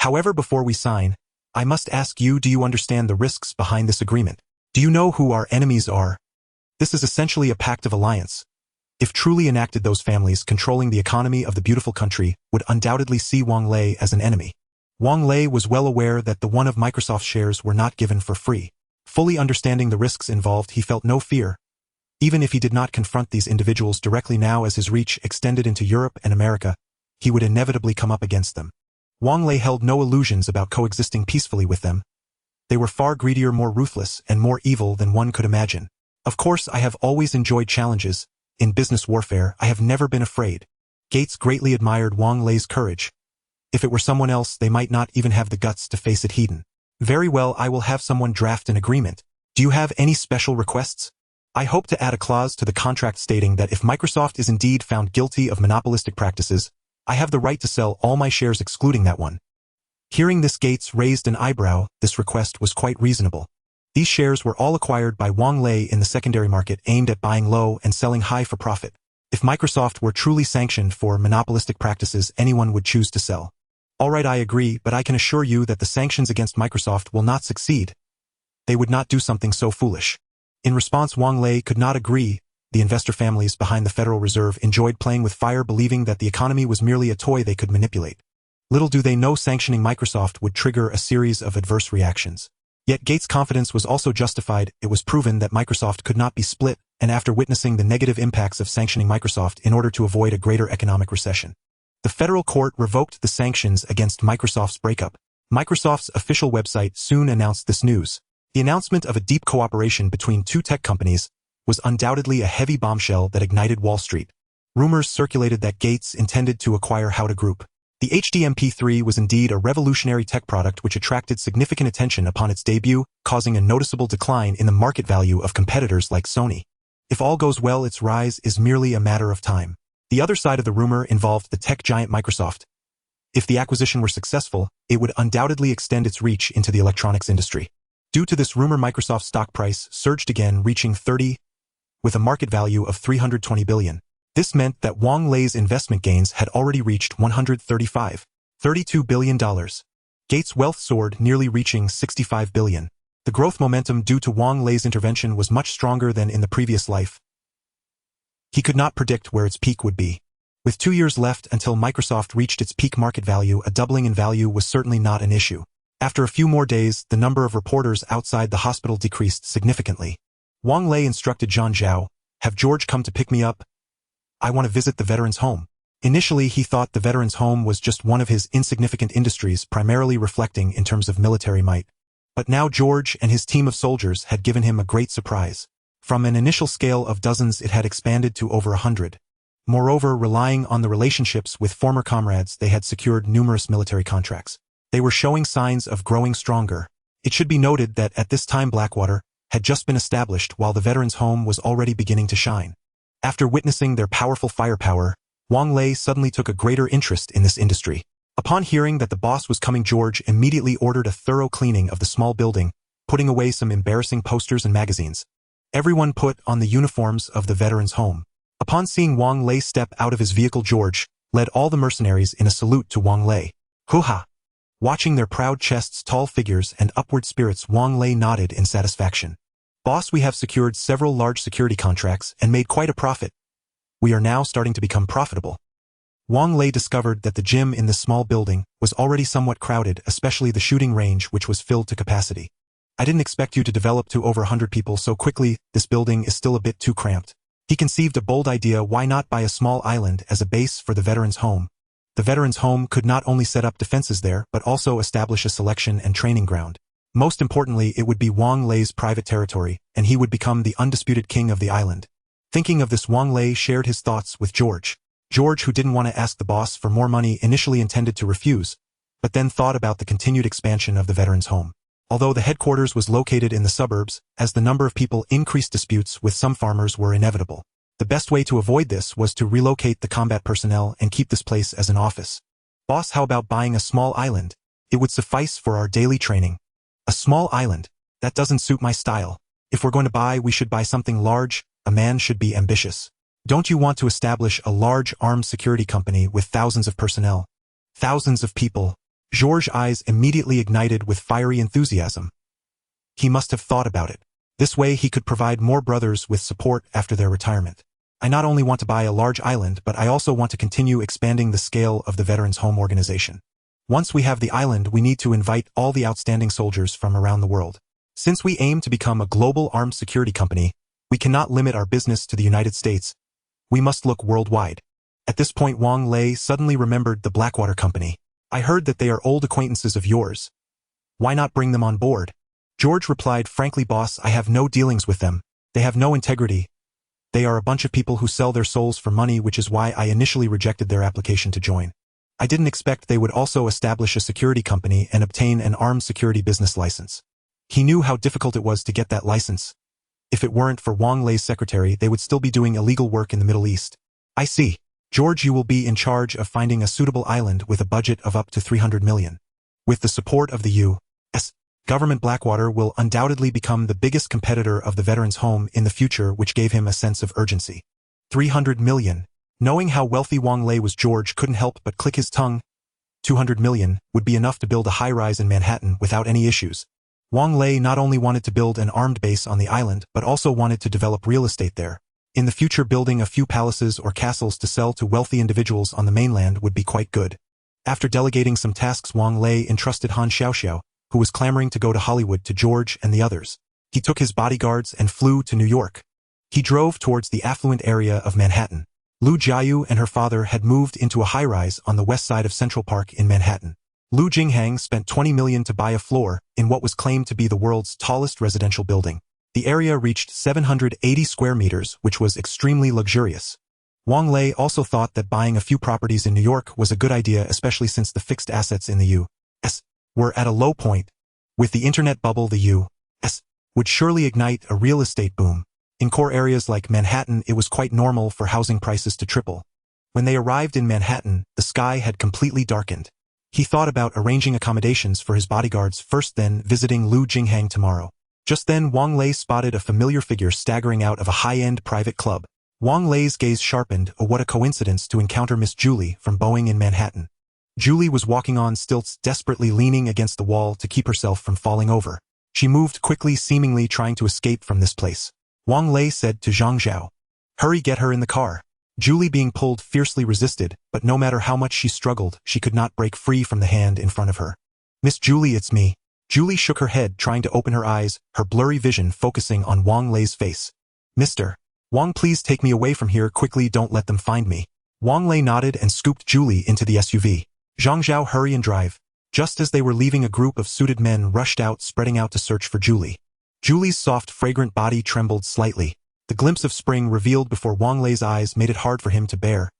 However, before we sign, I must ask you, do you understand the risks behind this agreement? Do you know who our enemies are? This is essentially a pact of alliance. If truly enacted, those families controlling the economy of the beautiful country would undoubtedly see Wang Lei as an enemy. Wang Lei was well aware that the one of Microsoft's shares were not given for free. Fully understanding the risks involved, he felt no fear. Even if he did not confront these individuals directly now, as his reach extended into Europe and America, he would inevitably come up against them. Wang Lei held no illusions about coexisting peacefully with them. They were far greedier, more ruthless, and more evil than one could imagine. Of course, I have always enjoyed challenges. In business warfare, I have never been afraid. Gates greatly admired Wang Lei's courage. If it were someone else, they might not even have the guts to face it head-on. Very well, I will have someone draft an agreement. Do you have any special requests? I hope to add a clause to the contract stating that if Microsoft is indeed found guilty of monopolistic practices, I have the right to sell all my shares excluding that one. Hearing this, Gates raised an eyebrow. This request was quite reasonable. These shares were all acquired by Wang Lei in the secondary market, aimed at buying low and selling high for profit. If Microsoft were truly sanctioned for monopolistic practices, anyone would choose to sell. All right, I agree, but I can assure you that the sanctions against Microsoft will not succeed. They would not do something so foolish. In response, Wang Lei could not agree. The investor families behind the Federal Reserve enjoyed playing with fire, believing that the economy was merely a toy they could manipulate. Little do they know sanctioning Microsoft would trigger a series of adverse reactions. Yet Gates' confidence was also justified. It was proven that Microsoft could not be split, and after witnessing the negative impacts of sanctioning Microsoft in order to avoid a greater economic recession, the federal court revoked the sanctions against Microsoft's breakup. Microsoft's official website soon announced this news. The announcement of a deep cooperation between two tech companies was undoubtedly a heavy bombshell that ignited Wall Street. Rumors circulated that Gates intended to acquire Haode Group. The HDMP3 was indeed a revolutionary tech product which attracted significant attention upon its debut, causing a noticeable decline in the market value of competitors like Sony. If all goes well, its rise is merely a matter of time. The other side of the rumor involved the tech giant Microsoft. If the acquisition were successful, it would undoubtedly extend its reach into the electronics industry. Due to this rumor, Microsoft's stock price surged again, reaching 30, with a market value of $320 billion. This meant that Wang Lei's investment gains had already reached $32 billion. Gates' wealth soared, nearly reaching $65 billion. The growth momentum due to Wang Lei's intervention was much stronger than in the previous life. He could not predict where its peak would be. With 2 years left until Microsoft reached its peak market value, a doubling in value was certainly not an issue. After a few more days, the number of reporters outside the hospital decreased significantly. Wang Lei instructed Zhao, have George come to pick me up. I want to visit the veterans' home. Initially, he thought the veterans' home was just one of his insignificant industries, primarily reflecting in terms of military might. But now George and his team of soldiers had given him a great surprise. From an initial scale of dozens, it had expanded to over 100. Moreover, relying on the relationships with former comrades, they had secured numerous military contracts. They were showing signs of growing stronger. It should be noted that at this time Blackwater had just been established while the veterans' home was already beginning to shine. After witnessing their powerful firepower, Wang Lei suddenly took a greater interest in this industry. Upon hearing that the boss was coming, George immediately ordered a thorough cleaning of the small building, putting away some embarrassing posters and magazines. Everyone put on the uniforms of the veterans' home. Upon seeing Wang Lei step out of his vehicle, George led all the mercenaries in a salute to Wang Lei. Hoo-ha! Watching their proud chests, tall figures, and upward spirits, Wang Lei nodded in satisfaction. Boss, we have secured several large security contracts and made quite a profit. We are now starting to become profitable. Wang Lei discovered that the gym in this small building was already somewhat crowded, especially the shooting range, which was filled to capacity. I didn't expect you to develop to over 100 people so quickly. This building is still a bit too cramped. He conceived a bold idea: why not buy a small island as a base for the veterans' home? The veterans' home could not only set up defenses there, but also establish a selection and training ground. Most importantly, it would be Wang Lei's private territory, and he would become the undisputed king of the island. Thinking of this, Wang Lei shared his thoughts with George. George, who didn't want to ask the boss for more money, initially intended to refuse, but then thought about the continued expansion of the veterans' home. Although the headquarters was located in the suburbs, as the number of people increased, disputes with some farmers were inevitable. The best way to avoid this was to relocate the combat personnel and keep this place as an office. Boss, how about buying a small island? It would suffice for our daily training. A small island? That doesn't suit my style. If we're going to buy, we should buy something large. A man should be ambitious. Don't you want to establish a large armed security company with thousands of personnel? Thousands of people? George's eyes immediately ignited with fiery enthusiasm. He must have thought about it. This way he could provide more brothers with support after their retirement. I not only want to buy a large island, but I also want to continue expanding the scale of the veterans' home organization. Once we have the island, we need to invite all the outstanding soldiers from around the world. Since we aim to become a global armed security company, we cannot limit our business to the United States. We must look worldwide. At this point, Wang Lei suddenly remembered the Blackwater Company. I heard that they are old acquaintances of yours. Why not bring them on board? George replied, frankly, boss, I have no dealings with them. They have no integrity. They are a bunch of people who sell their souls for money, which is why I initially rejected their application to join. I didn't expect they would also establish a security company and obtain an armed security business license. He knew how difficult it was to get that license. If it weren't for Wang Lei's secretary, they would still be doing illegal work in the Middle East. I see. George, you will be in charge of finding a suitable island with a budget of up to 300 million. With the support of the U.S. government, Blackwater will undoubtedly become the biggest competitor of the veterans' home in the future, which gave him a sense of urgency. 300 million. Knowing how wealthy Wang Lei was, George couldn't help but click his tongue. 200 million would be enough to build a high-rise in Manhattan without any issues. Wang Lei not only wanted to build an armed base on the island, but also wanted to develop real estate there. In the future, building a few palaces or castles to sell to wealthy individuals on the mainland would be quite good. After delegating some tasks, Wang Lei entrusted Han Xiaoxiao, who was clamoring to go to Hollywood, to George and the others. He took his bodyguards and flew to New York. He drove towards the affluent area of Manhattan. Lu Jiayu and her father had moved into a high-rise on the west side of Central Park in Manhattan. Lu Jinghang spent 20 million to buy a floor in what was claimed to be the world's tallest residential building. The area reached 780 square meters, which was extremely luxurious. Wang Lei also thought that buying a few properties in New York was a good idea, especially since the fixed assets in the U.S. were at a low point. With the internet bubble, the U.S. would surely ignite a real estate boom. In core areas like Manhattan, it was quite normal for housing prices to triple. When they arrived in Manhattan, the sky had completely darkened. He thought about arranging accommodations for his bodyguards first, then visiting Lu Jinghang tomorrow. Just then, Wang Lei spotted a familiar figure staggering out of a high-end private club. Wang Lei's gaze sharpened. Oh, what a coincidence to encounter Miss Julie from Boeing in Manhattan. Julie was walking on stilts, desperately leaning against the wall to keep herself from falling over. She moved quickly, seemingly trying to escape from this place. Wang Lei said to Zhang Zhao, "Hurry, get her in the car." Julie, being pulled, fiercely resisted, but no matter how much she struggled, she could not break free from the hand in front of her. "Miss Julie, it's me." Julie shook her head, trying to open her eyes, her blurry vision focusing on Wang Lei's face. "Mr. Wang, please take me away from here quickly, don't let them find me." Wang Lei nodded and scooped Julie into the SUV. Zhang Zhao, hurry and drive. Just as they were leaving, a group of suited men rushed out, spreading out to search for Julie. Julie's soft, fragrant body trembled slightly. The glimpse of spring revealed before Wang Lei's eyes made it hard for him to bear.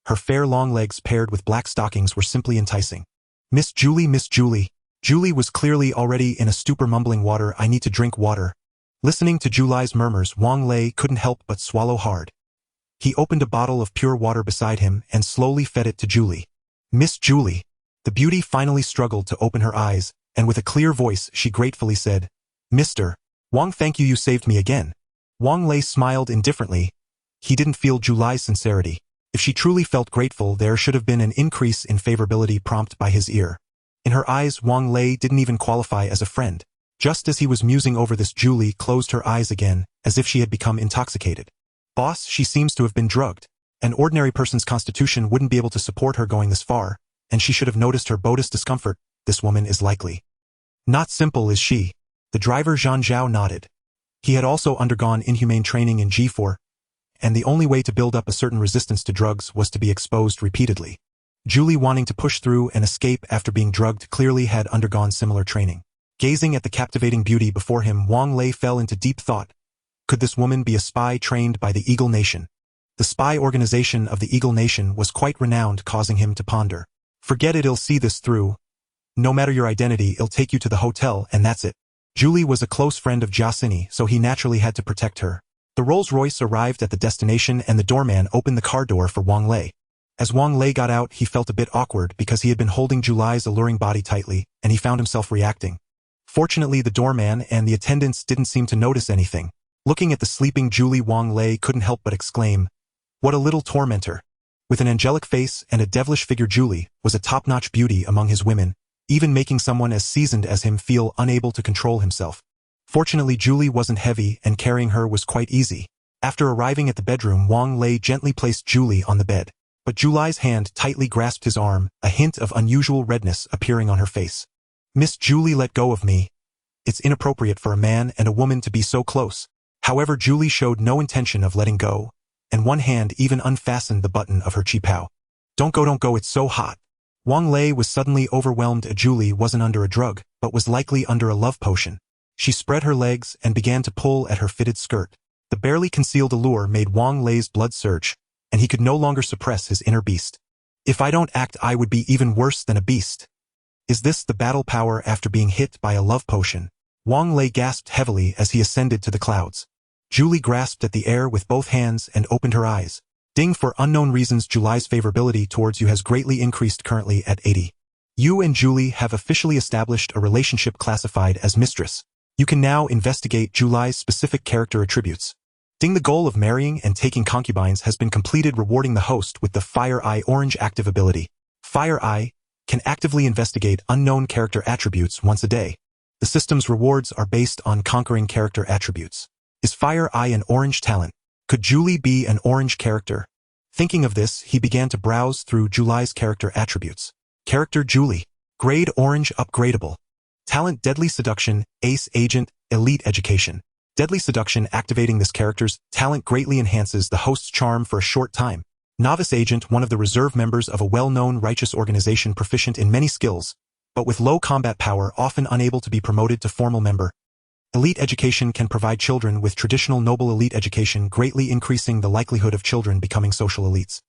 Her fair long legs paired with black stockings were simply enticing. Miss Julie, Julie was clearly already in a stupor, mumbling, "Water, I need to drink water." Listening to Julie's murmurs, Wang Lei couldn't help but swallow hard. He opened a bottle of pure water beside him and slowly fed it to Julie. "Miss Julie." The beauty finally struggled to open her eyes, and with a clear voice she gratefully said, "Mr. Wang, thank you, you saved me again." Wang Lei smiled indifferently. He didn't feel Julie's sincerity. If she truly felt grateful, there should have been an increase in favorability prompted by his ear. In her eyes, Wang Lei didn't even qualify as a friend. Just as he was musing over this, Julie closed her eyes again, as if she had become intoxicated. "Boss, she seems to have been drugged. An ordinary person's constitution wouldn't be able to support her going this far, and she should have noticed her bodily discomfort. This woman is likely not simple, is she?" The driver Zhang Zhao nodded. He had also undergone inhumane training in G4, and the only way to build up a certain resistance to drugs was to be exposed repeatedly. Julie, wanting to push through and escape after being drugged, clearly had undergone similar training. Gazing at the captivating beauty before him, Wang Lei fell into deep thought. Could this woman be a spy trained by the Eagle Nation? The spy organization of the Eagle Nation was quite renowned, causing him to ponder. "Forget it, I'll see this through. No matter your identity, I'll take you to the hotel and that's it." Julie was a close friend of Jiaxini, so he naturally had to protect her. The Rolls-Royce arrived at the destination and the doorman opened the car door for Wang Lei. As Wang Lei got out, he felt a bit awkward because he had been holding Julie's alluring body tightly, and he found himself reacting. Fortunately, the doorman and the attendants didn't seem to notice anything. Looking at the sleeping Julie, Wang Lei couldn't help but exclaim, "What a little tormentor." With an angelic face and a devilish figure, Julie was a top-notch beauty among his women, even making someone as seasoned as him feel unable to control himself. Fortunately, Julie wasn't heavy and carrying her was quite easy. After arriving at the bedroom, Wang Lei gently placed Julie on the bed. But Julie's hand tightly grasped his arm, a hint of unusual redness appearing on her face. "Miss Julie, let go of me. It's inappropriate for a man and a woman to be so close." However, Julie showed no intention of letting go, and one hand even unfastened the button of her qipao. Don't go, it's so hot." Wang Lei was suddenly overwhelmed. Julie wasn't under a drug, but was likely under a love potion. She spread her legs and began to pull at her fitted skirt. The barely concealed allure made Wang Lei's blood surge, and he could no longer suppress his inner beast. "If I don't act, I would be even worse than a beast." Is this the battle power after being hit by a love potion? Wang Lei gasped heavily as he ascended to the clouds. Julie grasped at the air with both hands and opened her eyes. "Ding, for unknown reasons, Julie's favorability towards you has greatly increased, currently at 80. You and Julie have officially established a relationship classified as mistress. You can now investigate Julie's specific character attributes. Ding, the goal of marrying and taking concubines has been completed, rewarding the host with the Fire Eye Orange active ability. Fire Eye can actively investigate unknown character attributes once a day. The system's rewards are based on conquering character attributes. Is Fire Eye an orange talent? Could Julie be an orange character? Thinking of this, he began to browse through Julie's character attributes. Character Julie. Grade orange, upgradable. Talent Deadly Seduction, Ace Agent, Elite Education. Deadly Seduction, activating this character's talent greatly enhances the host's charm for a short time. Novice Agent, one of the reserve members of a well-known righteous organization, proficient in many skills, but with low combat power, often unable to be promoted to formal member. Elite Education can provide children with traditional noble elite education, greatly increasing the likelihood of children becoming social elites.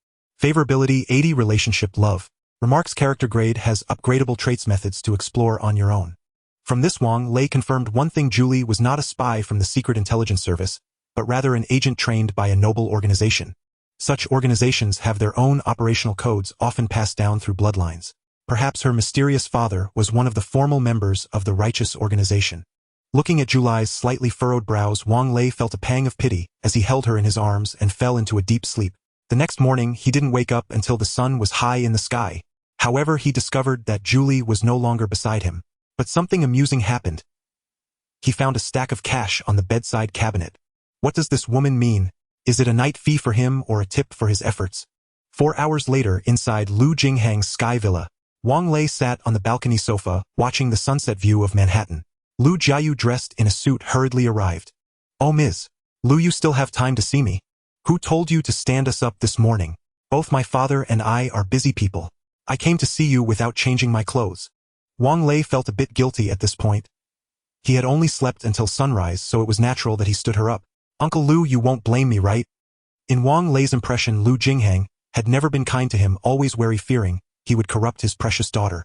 Favorability 80. Relationship Love. Remarks Character Grade has upgradable traits, methods to explore on your own. From this, Wang Lei confirmed one thing: Julie was not a spy from the Secret Intelligence Service, but rather an agent trained by a noble organization. Such organizations have their own operational codes, often passed down through bloodlines. Perhaps her mysterious father was one of the formal members of the righteous organization. Looking at Julie's slightly furrowed brows, Wang Lei felt a pang of pity as he held her in his arms and fell into a deep sleep. The next morning, he didn't wake up until the sun was high in the sky. However, he discovered that Julie was no longer beside him. But something amusing happened. He found a stack of cash on the bedside cabinet. What does this woman mean? Is it a night fee for him or a tip for his efforts? 4 hours later, inside Lu Jinghang's sky villa, Wang Lei sat on the balcony sofa, watching the sunset view of Manhattan. Lu Jiayu, dressed in a suit, hurriedly arrived. "Oh, Ms. Lu, you still have time to see me. Who told you to stand us up this morning? Both my father and I are busy people. I came to see you without changing my clothes." Wang Lei felt a bit guilty at this point. He had only slept until sunrise, so it was natural that he stood her up. "Uncle Lu, you won't blame me, right?" In Wang Lei's impression, Lu Jinghang had never been kind to him, always wary, fearing he would corrupt his precious daughter.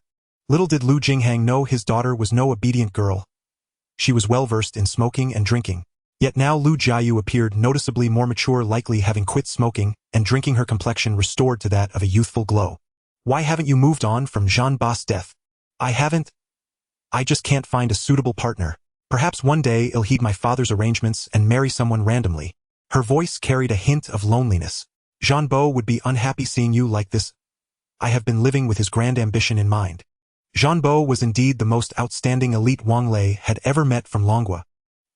Little did Lu Jinghang know his daughter was no obedient girl. She was well versed in smoking and drinking. Yet now Lu Jiayu appeared noticeably more mature, likely having quit smoking and drinking, her complexion restored to that of a youthful glow. Why haven't you moved on from Jean Boss' death? I haven't. I just can't find a suitable partner. Perhaps one day I'll heed my father's arrangements and marry someone randomly. Her voice carried a hint of loneliness. Jean Bo would be unhappy seeing you like this. I have been living with his grand ambition in mind. Jean Bo was indeed the most outstanding elite Wang Lei had ever met from Longhua.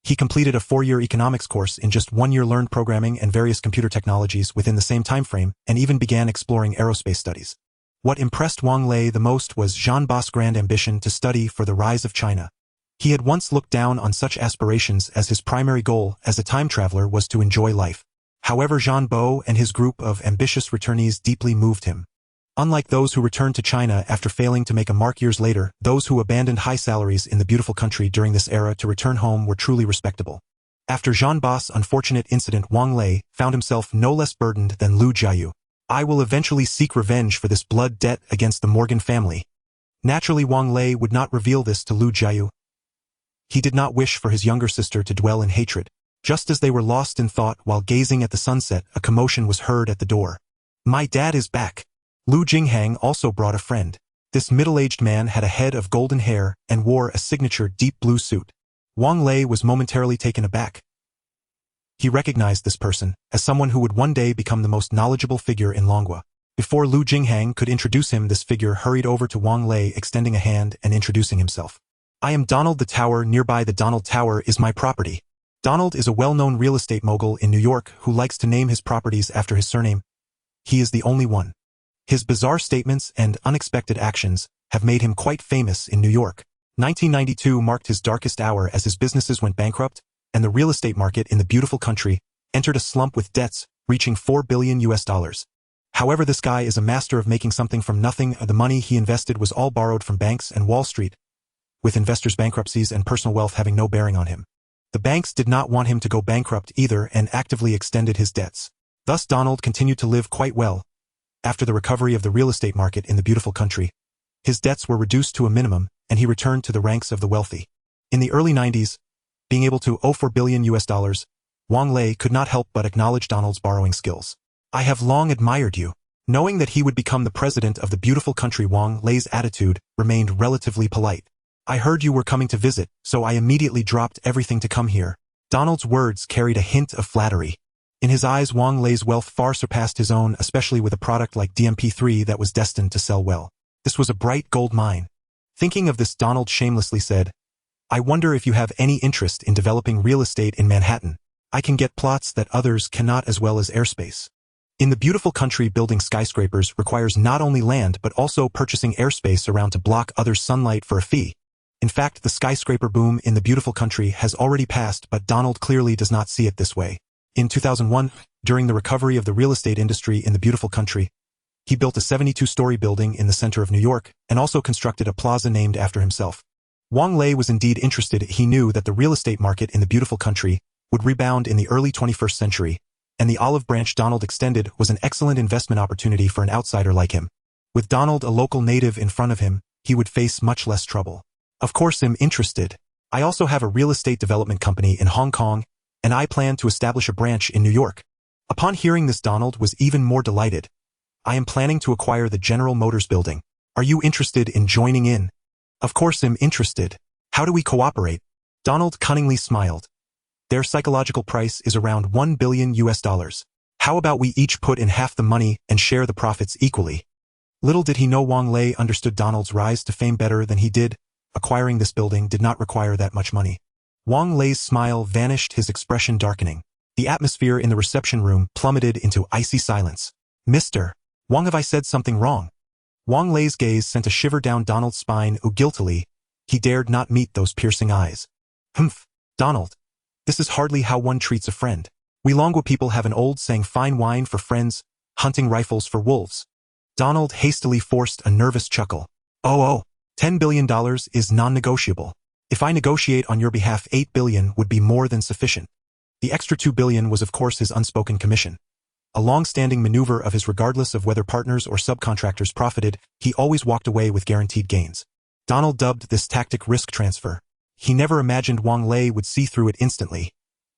He completed a 4-year economics course in just 1 year, learned programming and various computer technologies within the same time frame, and even began exploring aerospace studies. What impressed Wang Lei the most was Jean Boss' grand ambition to study for the rise of China. He had once looked down on such aspirations, as his primary goal as a time traveler was to enjoy life. However, Jean Bo and his group of ambitious returnees deeply moved him. Unlike those who returned to China after failing to make a mark years later, those who abandoned high salaries in the beautiful country during this era to return home were truly respectable. After Jean Boss' unfortunate incident, Wang Lei found himself no less burdened than Lu Jiayu. I will eventually seek revenge for this blood debt against the Morgan family. Naturally, Wang Lei would not reveal this to Lu Jiayu. He did not wish for his younger sister to dwell in hatred. Just as they were lost in thought while gazing at the sunset, a commotion was heard at the door. My dad is back. Lu Jinghang also brought a friend. This middle-aged man had a head of golden hair and wore a signature deep blue suit. Wang Lei was momentarily taken aback. He recognized this person as someone who would one day become the most knowledgeable figure in Longhua. Before Lu Jinghang could introduce him, this figure hurried over to Wang Lei, extending a hand and introducing himself. I am Donald. The tower nearby, the Donald Tower, is my property. Donald is a well-known real estate mogul in New York who likes to name his properties after his surname. He is the only one. His bizarre statements and unexpected actions have made him quite famous in New York. 1992 marked his darkest hour as his businesses went bankrupt, and the real estate market in the beautiful country entered a slump with debts reaching $4 billion. However, this guy is a master of making something from nothing. The money he invested was all borrowed from banks and Wall Street, with investors' bankruptcies and personal wealth having no bearing on him. The banks did not want him to go bankrupt either and actively extended his debts. Thus, Donald continued to live quite well. After the recovery of the real estate market in the beautiful country, his debts were reduced to a minimum, and he returned to the ranks of the wealthy. In the early 90s, being able to owe $4 billion, Wang Lei could not help but acknowledge Donald's borrowing skills. I have long admired you. Knowing that he would become the president of the beautiful country, Wang Lei's attitude remained relatively polite. I heard you were coming to visit, so I immediately dropped everything to come here. Donald's words carried a hint of flattery. In his eyes, Wang Lei's wealth far surpassed his own, especially with a product like DMP3 that was destined to sell well. This was a bright gold mine. Thinking of this, Donald shamelessly said, I wonder if you have any interest in developing real estate in Manhattan. I can get plots that others cannot, as well as airspace. In the beautiful country, building skyscrapers requires not only land but also purchasing airspace around to block others' sunlight for a fee. In fact, the skyscraper boom in the beautiful country has already passed, but Donald clearly does not see it this way. In 2001, during the recovery of the real estate industry in the beautiful country, he built a 72-story building in the center of New York and also constructed a plaza named after himself. Wang Lei was indeed interested. He knew that the real estate market in the beautiful country would rebound in the early 21st century, and the olive branch Donald extended was an excellent investment opportunity for an outsider like him. With Donald, a local native, in front of him, he would face much less trouble. Of course, I'm interested. I also have a real estate development company in Hong Kong, and I plan to establish a branch in New York. Upon hearing this, Donald was even more delighted. I am planning to acquire the General Motors building. Are you interested in joining in? Of course I'm interested. How do we cooperate? Donald cunningly smiled. Their psychological price is around $1 billion. How about we each put in half the money and share the profits equally? Little did he know Wang Lei understood Donald's rise to fame better than he did. Acquiring this building did not require that much money. Wang Lei's smile vanished, his expression darkening. The atmosphere in the reception room plummeted into icy silence. Mr. Wang, have I said something wrong? Wang Lei's gaze sent a shiver down Donald's spine. Guiltily, he dared not meet those piercing eyes. Humph, Donald. This is hardly how one treats a friend. We Longhua people have an old saying, fine wine for friends, hunting rifles for wolves. Donald hastily forced a nervous chuckle. Oh, $10 billion is non-negotiable. If I negotiate on your behalf, $8 billion would be more than sufficient. The extra $2 billion was of course his unspoken commission. A long-standing maneuver of his, regardless of whether partners or subcontractors profited, he always walked away with guaranteed gains. Donald dubbed this tactic risk transfer. He never imagined Wang Lei would see through it instantly.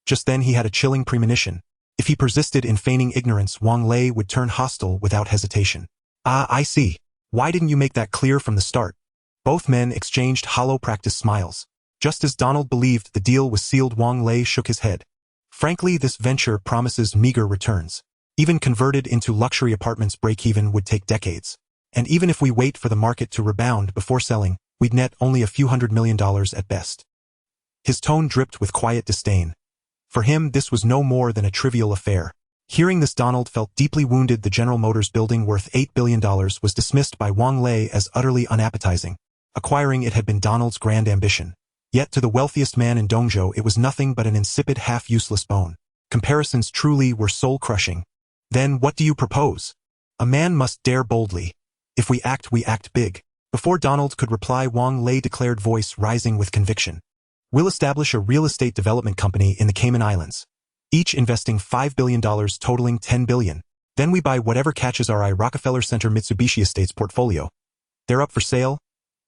Just then he had a chilling premonition. If he persisted in feigning ignorance, Wang Lei would turn hostile without hesitation. Ah, I see. Why didn't you make that clear from the start? Both men exchanged hollow practice smiles. Just as Donald believed the deal was sealed, Wang Lei shook his head. Frankly, this venture promises meager returns. Even converted into luxury apartments, break-even would take decades. And even if we wait for the market to rebound before selling, we'd net only a few $100 million at best. His tone dripped with quiet disdain. For him, this was no more than a trivial affair. Hearing this, Donald felt deeply wounded. The General Motors building worth $8 billion was dismissed by Wang Lei as utterly unappetizing. Acquiring it had been Donald's grand ambition. Yet to the wealthiest man in Dongzhou, it was nothing but an insipid, half-useless bone. Comparisons truly were soul-crushing. Then what do you propose? A man must dare boldly. If we act big. Before Donald could reply, Wang Lei declared, voice rising with conviction. We'll establish a real estate development company in the Cayman Islands, each investing $5 billion, totaling $10 billion. Then we buy whatever catches our eye. Rockefeller Center Mitsubishi Estates portfolio. They're up for sale.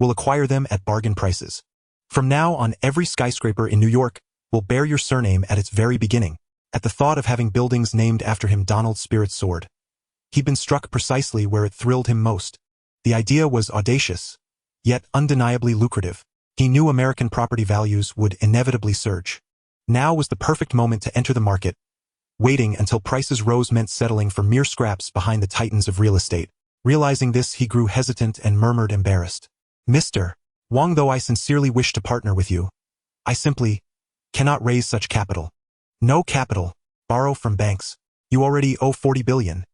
We'll acquire them at bargain prices. From now on, every skyscraper in New York will bear your surname at its very beginning. At the thought of having buildings named after him, Donald's spirits soared. He'd been struck precisely where it thrilled him most. The idea was audacious, yet undeniably lucrative. He knew American property values would inevitably surge. Now was the perfect moment to enter the market. Waiting until prices rose meant settling for mere scraps behind the titans of real estate. Realizing this, he grew hesitant and murmured, embarrassed. Mr. Wang, though I sincerely wish to partner with you, I simply cannot raise such capital. No capital. Borrow from banks. You already owe $40 billion.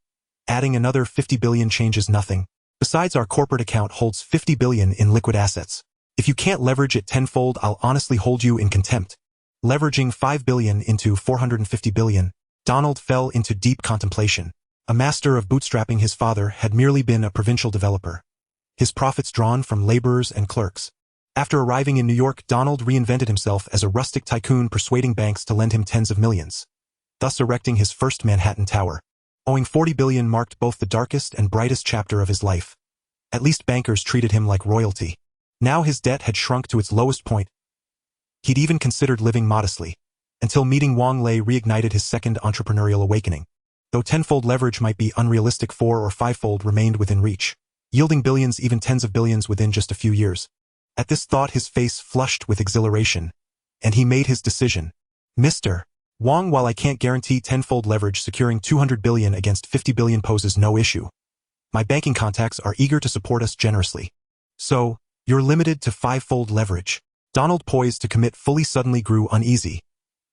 Adding another $50 billion changes nothing. Besides, our corporate account holds $50 billion in liquid assets. If you can't leverage it tenfold, I'll honestly hold you in contempt. Leveraging $5 billion into $450 billion, Donald fell into deep contemplation. A master of bootstrapping, his father had merely been a provincial developer. His profits drawn from laborers and clerks. After arriving in New York, Donald reinvented himself as a rustic tycoon, persuading banks to lend him tens of millions, thus erecting his first Manhattan Tower. Owing $40 billion marked both the darkest and brightest chapter of his life. At least bankers treated him like royalty. Now his debt had shrunk to its lowest point. He'd even considered living modestly, until meeting Wang Lei reignited his second entrepreneurial awakening. Though tenfold leverage might be unrealistic, 4- or 5-fold remained within reach, yielding billions, even tens of billions within just a few years. At this thought, his face flushed with exhilaration, and he made his decision. Mr. Wang, while I can't guarantee tenfold leverage, securing $200 billion against $50 billion poses no issue. My banking contacts are eager to support us generously. So, you're limited to 5-fold leverage. Donald, poised to commit fully, suddenly grew uneasy.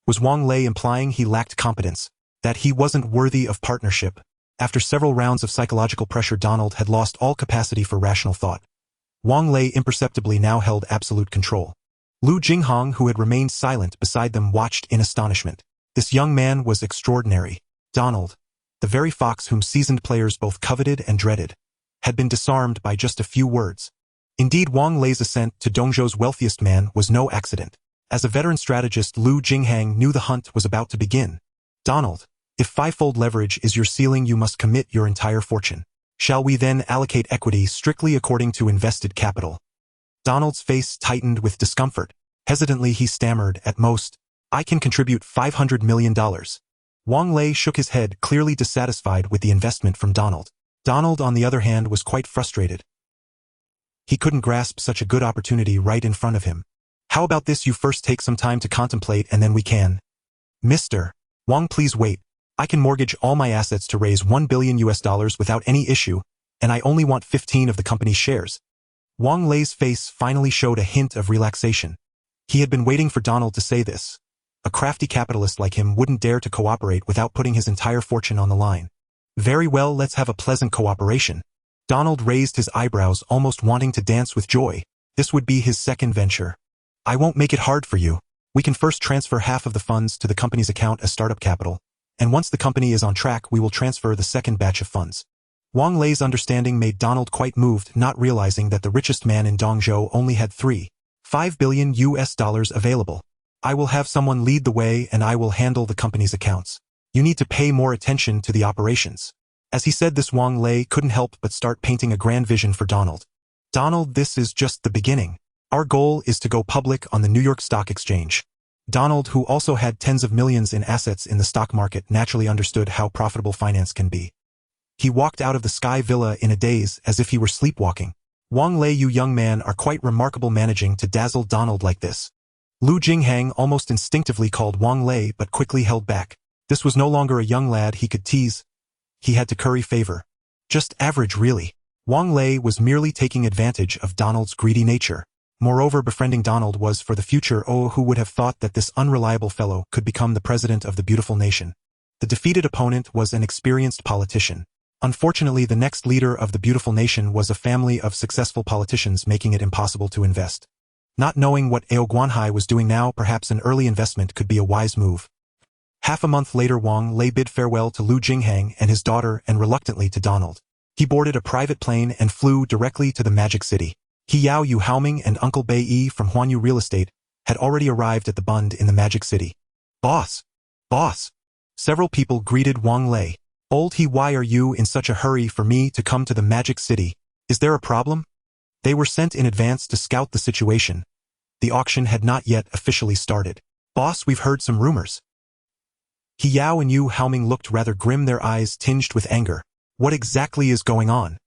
Was Wang Lei implying he lacked competence? That he wasn't worthy of partnership? After several rounds of psychological pressure, Donald had lost all capacity for rational thought. Wang Lei imperceptibly now held absolute control. Lu Jinghong, who had remained silent beside them, watched in astonishment. This young man was extraordinary. Donald, the very fox whom seasoned players both coveted and dreaded, had been disarmed by just a few words. Indeed, Wang Lei's ascent to Dongzhou's wealthiest man was no accident. As a veteran strategist, Lu Jinghong knew the hunt was about to begin. Donald, if 5-fold leverage is your ceiling, you must commit your entire fortune. Shall we then allocate equity strictly according to invested capital? Donald's face tightened with discomfort. Hesitantly, he stammered, at most, I can contribute $500 million. Wang Lei shook his head, clearly dissatisfied with the investment from Donald. Donald, on the other hand, was quite frustrated. He couldn't grasp such a good opportunity right in front of him. How about this? You first take some time to contemplate, and then we can. Mr. Wang, please wait. I can mortgage all my assets to raise $1 billion without any issue, and I only want 15 of the company's shares. Wang Lei's face finally showed a hint of relaxation. He had been waiting for Donald to say this. A crafty capitalist like him wouldn't dare to cooperate without putting his entire fortune on the line. Very well, let's have a pleasant cooperation. Donald raised his eyebrows, almost wanting to dance with joy. This would be his second venture. I won't make it hard for you. We can first transfer half of the funds to the company's account as startup capital, and once the company is on track, we will transfer the second batch of funds. Wang Lei's understanding made Donald quite moved, not realizing that the richest man in Dongzhou only had $5 billion available. I will have someone lead the way, and I will handle the company's accounts. You need to pay more attention to the operations. As he said this, Wang Lei couldn't help but start painting a grand vision for Donald. Donald, this is just the beginning. Our goal is to go public on the New York Stock Exchange. Donald, who also had tens of millions in assets in the stock market, naturally understood how profitable finance can be. He walked out of the Sky Villa in a daze as if he were sleepwalking. Wang Lei, you young man are quite remarkable, managing to dazzle Donald like this. Lu Jinghang almost instinctively called Wang Lei but quickly held back. This was no longer a young lad he could tease. He had to curry favor. Just average, really. Wang Lei was merely taking advantage of Donald's greedy nature. Moreover, befriending Donald was for the future. Oh, who would have thought that this unreliable fellow could become the president of the beautiful nation? The defeated opponent was an experienced politician. Unfortunately, the next leader of the beautiful nation was a family of successful politicians, making it impossible to invest. Not knowing what Ao Guanhai was doing now, perhaps an early investment could be a wise move. Half a month later, Wang Lei bid farewell to Lu Jinghang and his daughter and reluctantly to Donald. He boarded a private plane and flew directly to the Magic City. He Yao Yu Haoming and Uncle Bei Yi from Huanyu Real Estate had already arrived at the Bund in the Magic City. Boss! Boss! Several people greeted Wang Lei. Old he, why are you in such a hurry for me to come to the Magic City? Is there a problem? They were sent in advance to scout the situation. The auction had not yet officially started. Boss, we've heard some rumors. He Yao and Yu Haoming looked rather grim, their eyes tinged with anger. What exactly is going on?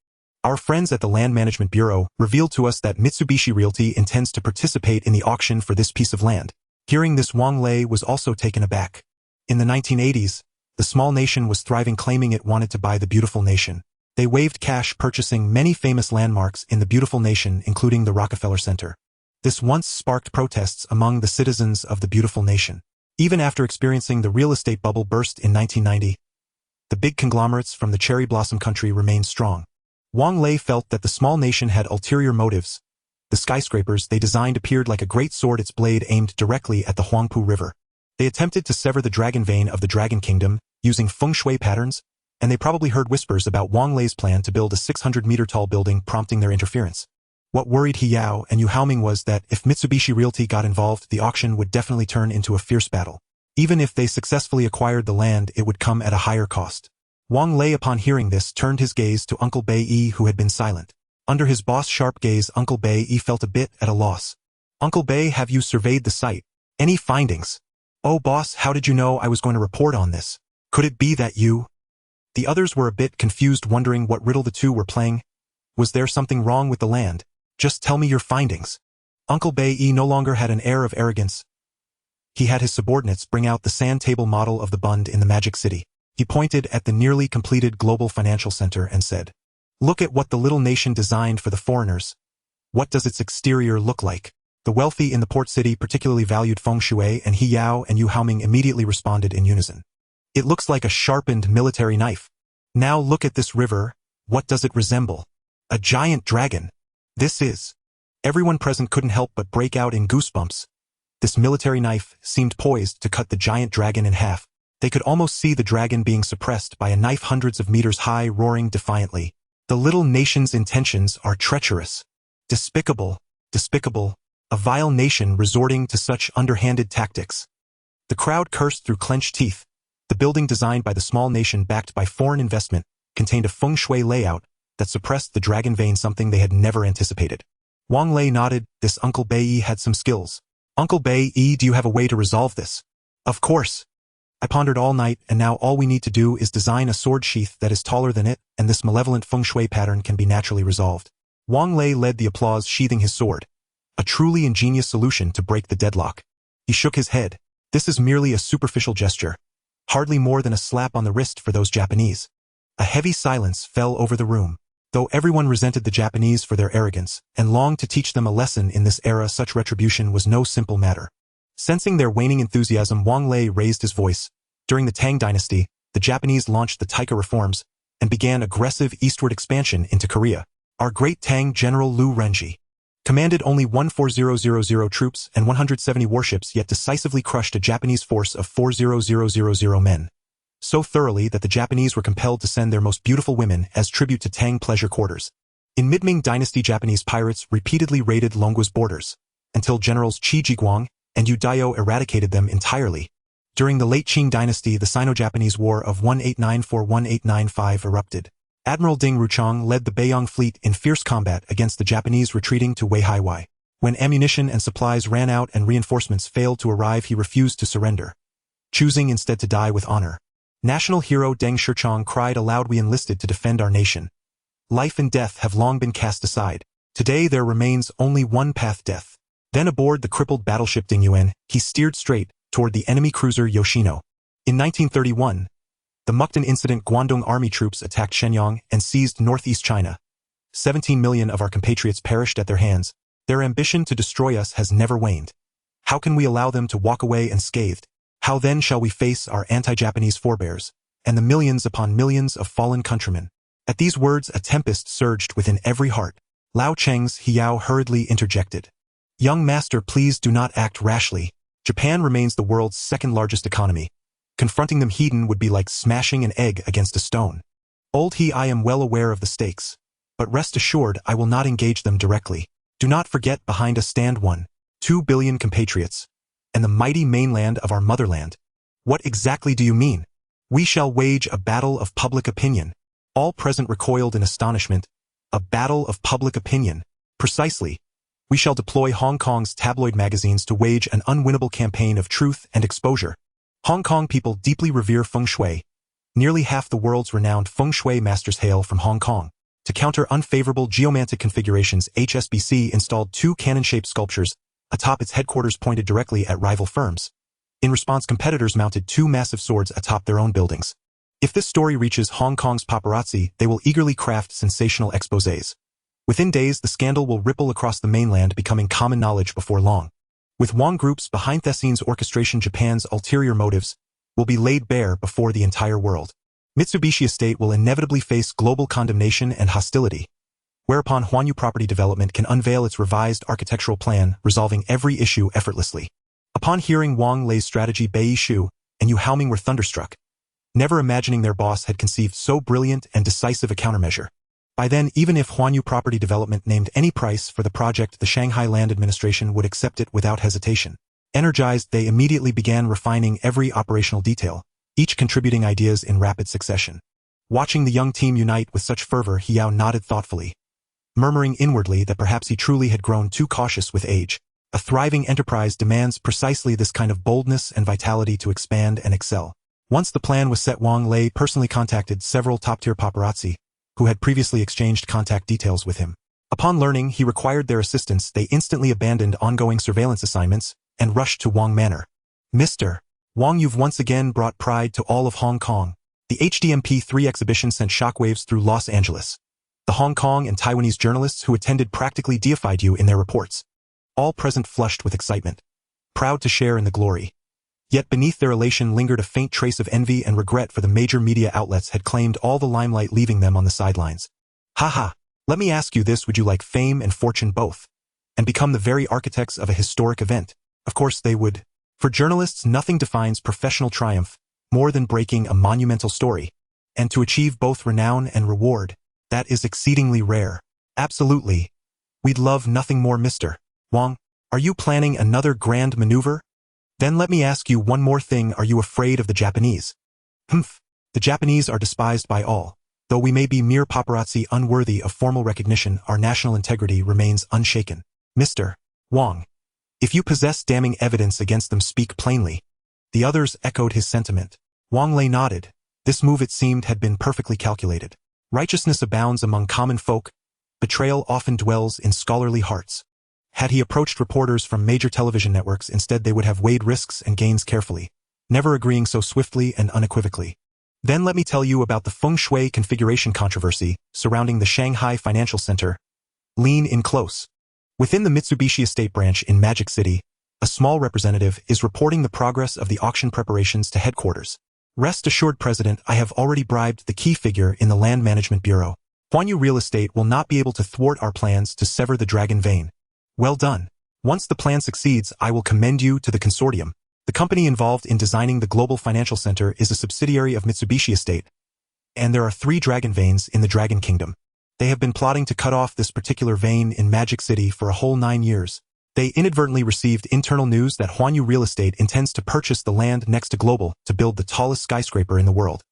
Our friends at the Land Management Bureau revealed to us that Mitsubishi Realty intends to participate in the auction for this piece of land. Hearing this, Wang Lei was also taken aback. In the 1980s, the small nation was thriving, claiming it wanted to buy the beautiful nation. They waved cash, purchasing many famous landmarks in the beautiful nation, including the Rockefeller Center. This once sparked protests among the citizens of the beautiful nation. Even after experiencing the real estate bubble burst in 1990, the big conglomerates from the cherry blossom country remained strong. Wang Lei felt that the small nation had ulterior motives. The skyscrapers they designed appeared like a great sword, its blade aimed directly at the Huangpu River. They attempted to sever the dragon vein of the Dragon Kingdom using feng shui patterns, and they probably heard whispers about Wang Lei's plan to build a 600-meter-tall building, prompting their interference. What worried He Yao and Yu Haoming was that if Mitsubishi Realty got involved, the auction would definitely turn into a fierce battle. Even if they successfully acquired the land, it would come at a higher cost. Wang Lei, upon hearing this, turned his gaze to Uncle Bei Yi, who had been silent. Under his boss' sharp gaze, Uncle Bei Yi felt a bit at a loss. Uncle Bei, have you surveyed the site? Any findings? Oh boss, how did you know I was going to report on this? Could it be that you? The others were a bit confused, wondering what riddle the two were playing. Was there something wrong with the land? Just tell me your findings. Uncle Bei Yi no longer had an air of arrogance. He had his subordinates bring out the sand table model of the Bund in the Magic City. He pointed at the nearly completed global financial center and said, "Look at what the little nation designed for the foreigners. What does its exterior look like?" The wealthy in the port city particularly valued feng shui, and He Yao and Yu Haoming immediately responded in unison. It looks like a sharpened military knife. Now look at this river. What does it resemble? A giant dragon. This is. Everyone present couldn't help but break out in goosebumps. This military knife seemed poised to cut the giant dragon in half. They could almost see the dragon being suppressed by a knife hundreds of meters high, roaring defiantly. The little nation's intentions are treacherous. Despicable. Despicable. A vile nation resorting to such underhanded tactics. The crowd cursed through clenched teeth. The building, designed by the small nation backed by foreign investment, contained a feng shui layout that suppressed the dragon vein, something they had never anticipated. Wang Lei nodded. This Uncle Bei Yi had some skills. Uncle Bei Yi, do you have a way to resolve this? Of course. I pondered all night, and now all we need to do is design a sword sheath that is taller than it, and this malevolent feng shui pattern can be naturally resolved. Wang Lei led the applause, sheathing his sword. A truly ingenious solution to break the deadlock. He shook his head. This is merely a superficial gesture. Hardly more than a slap on the wrist for those Japanese. A heavy silence fell over the room. Though everyone resented the Japanese for their arrogance and longed to teach them a lesson in this era, such retribution was no simple matter. Sensing their waning enthusiasm, Wang Lei raised his voice. During the Tang dynasty, the Japanese launched the Taika reforms and began aggressive eastward expansion into Korea. Our great Tang general Liu Renji commanded only 140,000 troops and 170 warships, yet decisively crushed a Japanese force of 40,000 men. So thoroughly that the Japanese were compelled to send their most beautiful women as tribute to Tang pleasure quarters. In mid-Ming dynasty, Japanese pirates repeatedly raided Longgua's borders, until generals Qi Jiguang and Yu Daiyou eradicated them entirely. During the late Qing dynasty, the Sino-Japanese War of 1894-1895 erupted. Admiral Ding Ruchang led the Beiyang fleet in fierce combat against the Japanese retreating to Weihaiwei. When ammunition and supplies ran out and reinforcements failed to arrive, he refused to surrender, choosing instead to die with honor. National hero Deng Shichang cried aloud, "We enlisted to defend our nation. Life and death have long been cast aside. Today there remains only one path, death." Then aboard the crippled battleship Dingyuan, he steered straight toward the enemy cruiser Yoshino. In 1931, the Mukden incident, Guangdong army troops attacked Shenyang and seized northeast China. 17 million of our compatriots perished at their hands. Their ambition to destroy us has never waned. How can we allow them to walk away unscathed? How then shall we face our anti-Japanese forebears, and the millions upon millions of fallen countrymen? At these words a tempest surged within every heart. Lao Cheng's Hiao hurriedly interjected. "Young master, please do not act rashly. Japan remains the world's second-largest economy. Confronting them heathen would be like smashing an egg against a stone. Old he, I am well aware of the stakes, but rest assured I will not engage them directly. Do not forget behind us stand 1.2 billion compatriots, and the mighty mainland of our motherland." "What exactly do you mean?" "We shall wage a battle of public opinion." All present recoiled in astonishment. A battle of public opinion. Precisely. We shall deploy Hong Kong's tabloid magazines to wage an unwinnable campaign of truth and exposure. Hong Kong people deeply revere feng shui. Nearly half the world's renowned feng shui masters hail from Hong Kong. To counter unfavorable geomantic configurations, HSBC installed 2 cannon-shaped sculptures atop its headquarters pointed directly at rival firms. In response, competitors mounted 2 massive swords atop their own buildings. If this story reaches Hong Kong's paparazzi, they will eagerly craft sensational exposés. Within days, the scandal will ripple across the mainland, becoming common knowledge before long. With Wang Group's behind-the-scenes orchestration, Japan's ulterior motives will be laid bare before the entire world. Mitsubishi Estate will inevitably face global condemnation and hostility, whereupon Huanyu Property Development can unveil its revised architectural plan, resolving every issue effortlessly. Upon hearing Wang Lei's strategy, Bei Shu and Yu Haoming were thunderstruck, never imagining their boss had conceived so brilliant and decisive a countermeasure. By then, even if Huanyu Property Development named any price for the project, the Shanghai Land Administration would accept it without hesitation. Energized, they immediately began refining every operational detail, each contributing ideas in rapid succession. Watching the young team unite with such fervor, Hiao nodded thoughtfully, murmuring inwardly that perhaps he truly had grown too cautious with age. A thriving enterprise demands precisely this kind of boldness and vitality to expand and excel. Once the plan was set, Wang Lei personally contacted several top-tier paparazzi who had previously exchanged contact details with him. Upon learning he required their assistance, they instantly abandoned ongoing surveillance assignments and rushed to Wang Manor. "Mr. Wang, you've once again brought pride to all of Hong Kong." The HDMP3 exhibition sent shockwaves through Los Angeles. The Hong Kong and Taiwanese journalists who attended practically deified you in their reports. All present flushed with excitement, proud to share in the glory. Yet beneath their elation lingered a faint trace of envy and regret, for the major media outlets had claimed all the limelight, leaving them on the sidelines. "Haha, let me ask you this, would you like fame and fortune both, and become the very architects of a historic event?" Of course they would. For journalists, nothing defines professional triumph more than breaking a monumental story, and to achieve both renown and reward, that is exceedingly rare. "Absolutely. We'd love nothing more, Mr. Wang. Are you planning another grand maneuver? Then let me ask you one more thing, are you afraid of the Japanese?" "Humph. The Japanese are despised by all. Though we may be mere paparazzi unworthy of formal recognition, our national integrity remains unshaken. Mr. Wang, if you possess damning evidence against them, speak plainly." The others echoed his sentiment. Wang Lei nodded. This move, it seemed, had been perfectly calculated. Righteousness abounds among common folk. Betrayal often dwells in scholarly hearts. Had he approached reporters from major television networks, instead they would have weighed risks and gains carefully, never agreeing so swiftly and unequivocally. Then let me tell you about the feng shui configuration controversy surrounding the Shanghai Financial Center. Lean in close. Within the Mitsubishi Estate branch in Magic City, a small representative is reporting the progress of the auction preparations to headquarters. "Rest assured, President, I have already bribed the key figure in the Land Management Bureau. Huanyu Real Estate will not be able to thwart our plans to sever the dragon vein." "Well done. Once the plan succeeds, I will commend you to the consortium." The company involved in designing the Global Financial Center is a subsidiary of Mitsubishi Estate, and there are 3 dragon veins in the Dragon Kingdom. They have been plotting to cut off this particular vein in Magic City for a whole 9 years. They inadvertently received internal news that Huanyu Real Estate intends to purchase the land next to Global to build the tallest skyscraper in the world.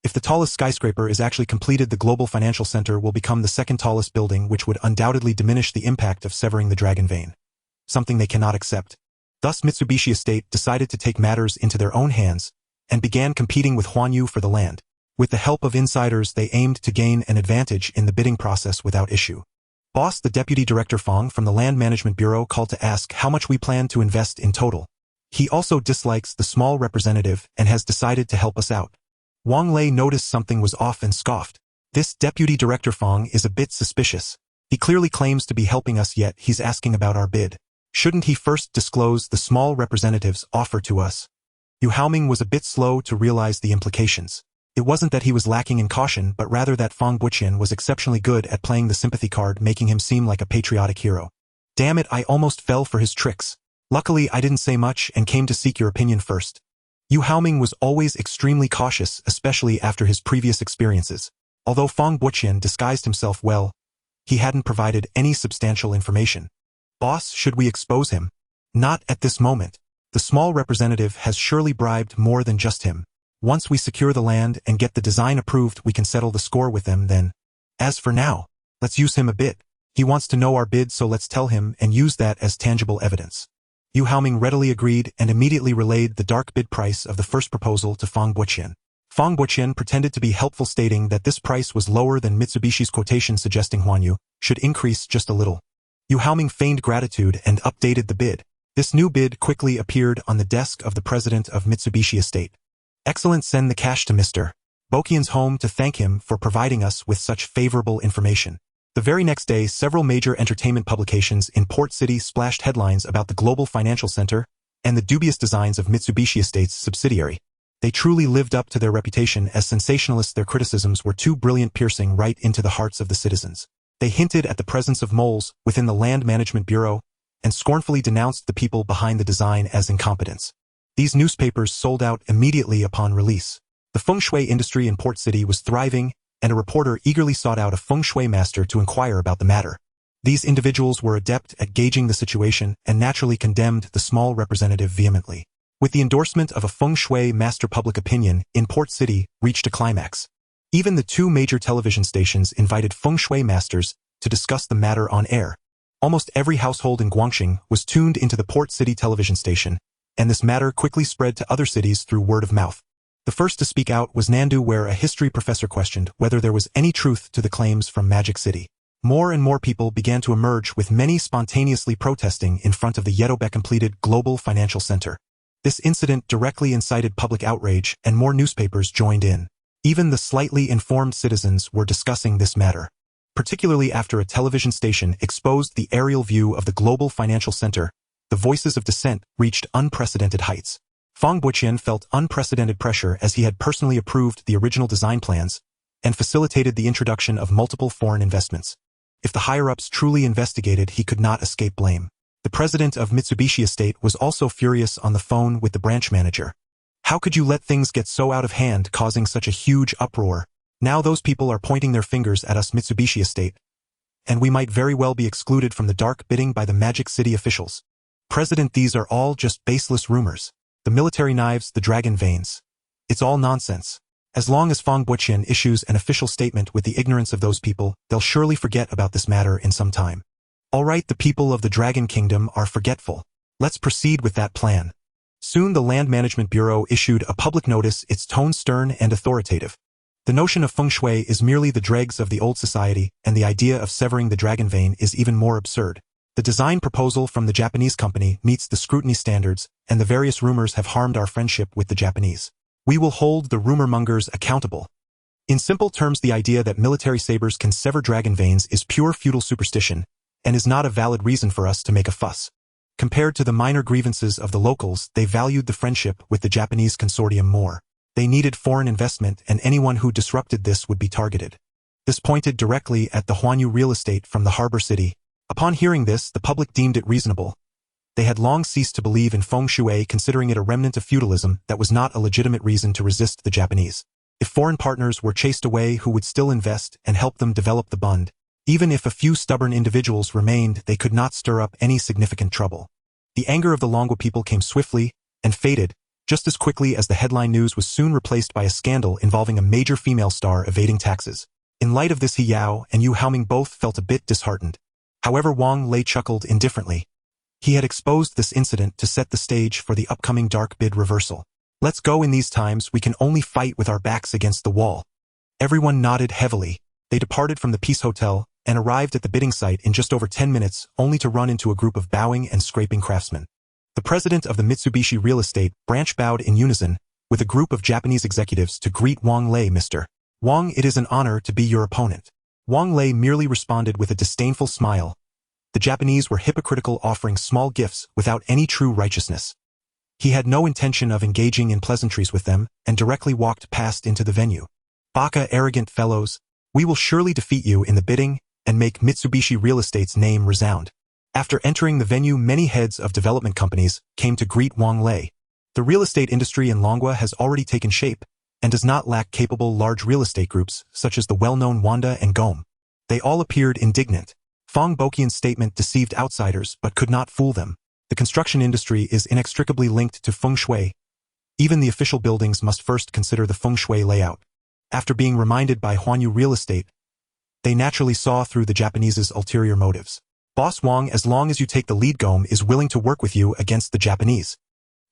If the tallest skyscraper is actually completed, the global financial center will become the second tallest building, which would undoubtedly diminish the impact of severing the dragon vein. Something they cannot accept. Thus Mitsubishi Estate decided to take matters into their own hands and began competing with Huanyu for the land. With the help of insiders, they aimed to gain an advantage in the bidding process without issue. Boss, the Deputy Director Fong from the Land Management Bureau, called to ask how much we plan to invest in total. He also dislikes the small representative and has decided to help us out. Wang Lei noticed something was off and scoffed. This Deputy Director Fong is a bit suspicious. He clearly claims to be helping us, yet he's asking about our bid. Shouldn't he first disclose the small representative's offer to us? Yu Haoming was a bit slow to realize the implications. It wasn't that he was lacking in caution, but rather that Fong Buqian was exceptionally good at playing the sympathy card, making him seem like a patriotic hero. Damn it, I almost fell for his tricks. Luckily, I didn't say much and came to seek your opinion first. Yu Haoming was always extremely cautious, especially after his previous experiences. Although Fong Buqian disguised himself well, he hadn't provided any substantial information. Boss, should we expose him? Not at this moment. The small representative has surely bribed more than just him. Once we secure the land and get the design approved, we can settle the score with them then. As for now, let's use him a bit. He wants to know our bid, so let's tell him and use that as tangible evidence. Yu Haoming readily agreed and immediately relayed the dark bid price of the first proposal to Fong Buqian. Fong Buqian pretended to be helpful, stating that this price was lower than Mitsubishi's quotation, suggesting Huanyu should increase just a little. Yu Haoming feigned gratitude and updated the bid. This new bid quickly appeared on the desk of the president of Mitsubishi Estate. Excellent, send the cash to Mr. Buqian's home to thank him for providing us with such favorable information. The very next day, several major entertainment publications in Port City splashed headlines about the global financial center and the dubious designs of Mitsubishi Estate's subsidiary. They truly lived up to their reputation as sensationalists. Their criticisms were too brilliant, piercing right into the hearts of the citizens. They hinted at the presence of moles within the Land Management Bureau and scornfully denounced the people behind the design as incompetents. These newspapers sold out immediately upon release. The feng shui industry in Port City was thriving, and a reporter eagerly sought out a feng shui master to inquire about the matter. These individuals were adept at gauging the situation and naturally condemned the small representative vehemently. With the endorsement of a feng shui master, public opinion in Port City reached a climax. Even the two major television stations invited feng shui masters to discuss the matter on air. Almost every household in Guangxing was tuned into the Port City television station, and this matter quickly spread to other cities through word of mouth. The first to speak out was Nandu, where a history professor questioned whether there was any truth to the claims from Magic City. More and more people began to emerge, with many spontaneously protesting in front of the Haode-completed global financial center. This incident directly incited public outrage, and more newspapers joined in. Even the slightly informed citizens were discussing this matter, particularly after a television station exposed the aerial view of the global financial center. The voices of dissent reached unprecedented heights. Fong Buqian felt unprecedented pressure, as he had personally approved the original design plans and facilitated the introduction of multiple foreign investments. If the higher-ups truly investigated, he could not escape blame. The president of Mitsubishi Estate was also furious on the phone with the branch manager. How could you let things get so out of hand, causing such a huge uproar? Now those people are pointing their fingers at us, Mitsubishi Estate, and we might very well be excluded from the dark bidding by the Magic City officials. President, these are all just baseless rumors. The military knives, the dragon veins. It's all nonsense. As long as Fong Buqian issues an official statement with the ignorance of those people, they'll surely forget about this matter in some time. All right, the people of the Dragon Kingdom are forgetful. Let's proceed with that plan. Soon the Land Management Bureau issued a public notice, its tone stern and authoritative. The notion of feng shui is merely the dregs of the old society, and the idea of severing the dragon vein is even more absurd. The design proposal from the Japanese company meets the scrutiny standards, and the various rumors have harmed our friendship with the Japanese. We will hold the rumor mongers accountable. In simple terms, the idea that military sabers can sever dragon veins is pure feudal superstition, and is not a valid reason for us to make a fuss. Compared to the minor grievances of the locals, they valued the friendship with the Japanese consortium more. They needed foreign investment, and anyone who disrupted this would be targeted. This pointed directly at the Huanyu real estate from the harbor city. Upon hearing this, the public deemed it reasonable. They had long ceased to believe in feng shui, considering it a remnant of feudalism that was not a legitimate reason to resist the Japanese. If foreign partners were chased away, who would still invest and help them develop the bund? Even if a few stubborn individuals remained, they could not stir up any significant trouble. The anger of the Longwa people came swiftly and faded, just as quickly as the headline news was soon replaced by a scandal involving a major female star evading taxes. In light of this, He Yao and Yu Haoming both felt a bit disheartened. However, Wang Lei chuckled indifferently. He had exposed this incident to set the stage for the upcoming dark bid reversal. Let's go. In these times, we can only fight with our backs against the wall. Everyone nodded heavily. They departed from the Peace Hotel and arrived at the bidding site in just over 10 minutes, only to run into a group of bowing and scraping craftsmen. The president of the Mitsubishi Real Estate branch bowed in unison with a group of Japanese executives to greet Wang Lei. Mr. Wang, it is an honor to be your opponent. Wang Lei merely responded with a disdainful smile. The Japanese were hypocritical, offering small gifts without any true righteousness. He had no intention of engaging in pleasantries with them and directly walked past into the venue. Baka, arrogant fellows, we will surely defeat you in the bidding and make Mitsubishi Real Estate's name resound. After entering the venue, many heads of development companies came to greet Wang Lei. The real estate industry in Longwa has already taken shape and does not lack capable large real estate groups such as the well-known Wanda and Gome. They all appeared indignant. Fong Boqian's statement deceived outsiders but could not fool them. The construction industry is inextricably linked to feng shui. Even the official buildings must first consider the feng shui layout. After being reminded by Huanyu Real Estate, they naturally saw through the Japanese's ulterior motives. Boss Wang, as long as you take the lead, Gome is willing to work with you against the Japanese.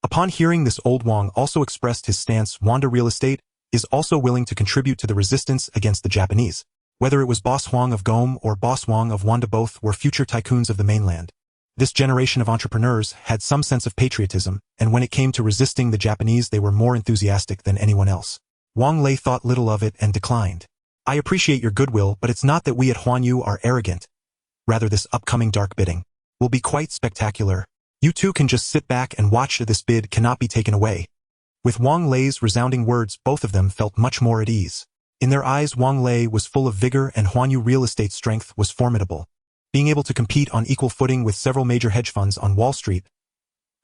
Upon hearing this, old Wang also expressed his stance. Wanda Real Estate is also willing to contribute to the resistance against the Japanese. Whether it was Boss Huang of Gome or Boss Wang of Wanda, both were future tycoons of the mainland. This generation of entrepreneurs had some sense of patriotism, and when it came to resisting the Japanese, they were more enthusiastic than anyone else. Wang Lei thought little of it and declined. I appreciate your goodwill, but it's not that we at Huanyu are arrogant. Rather, this upcoming dark bidding will be quite spectacular. You two can just sit back and watch. This bid cannot be taken away. With Wang Lei's resounding words, both of them felt much more at ease. In their eyes, Wang Lei was full of vigor and Huanyu Real Estate's strength was formidable. Being able to compete on equal footing with several major hedge funds on Wall Street,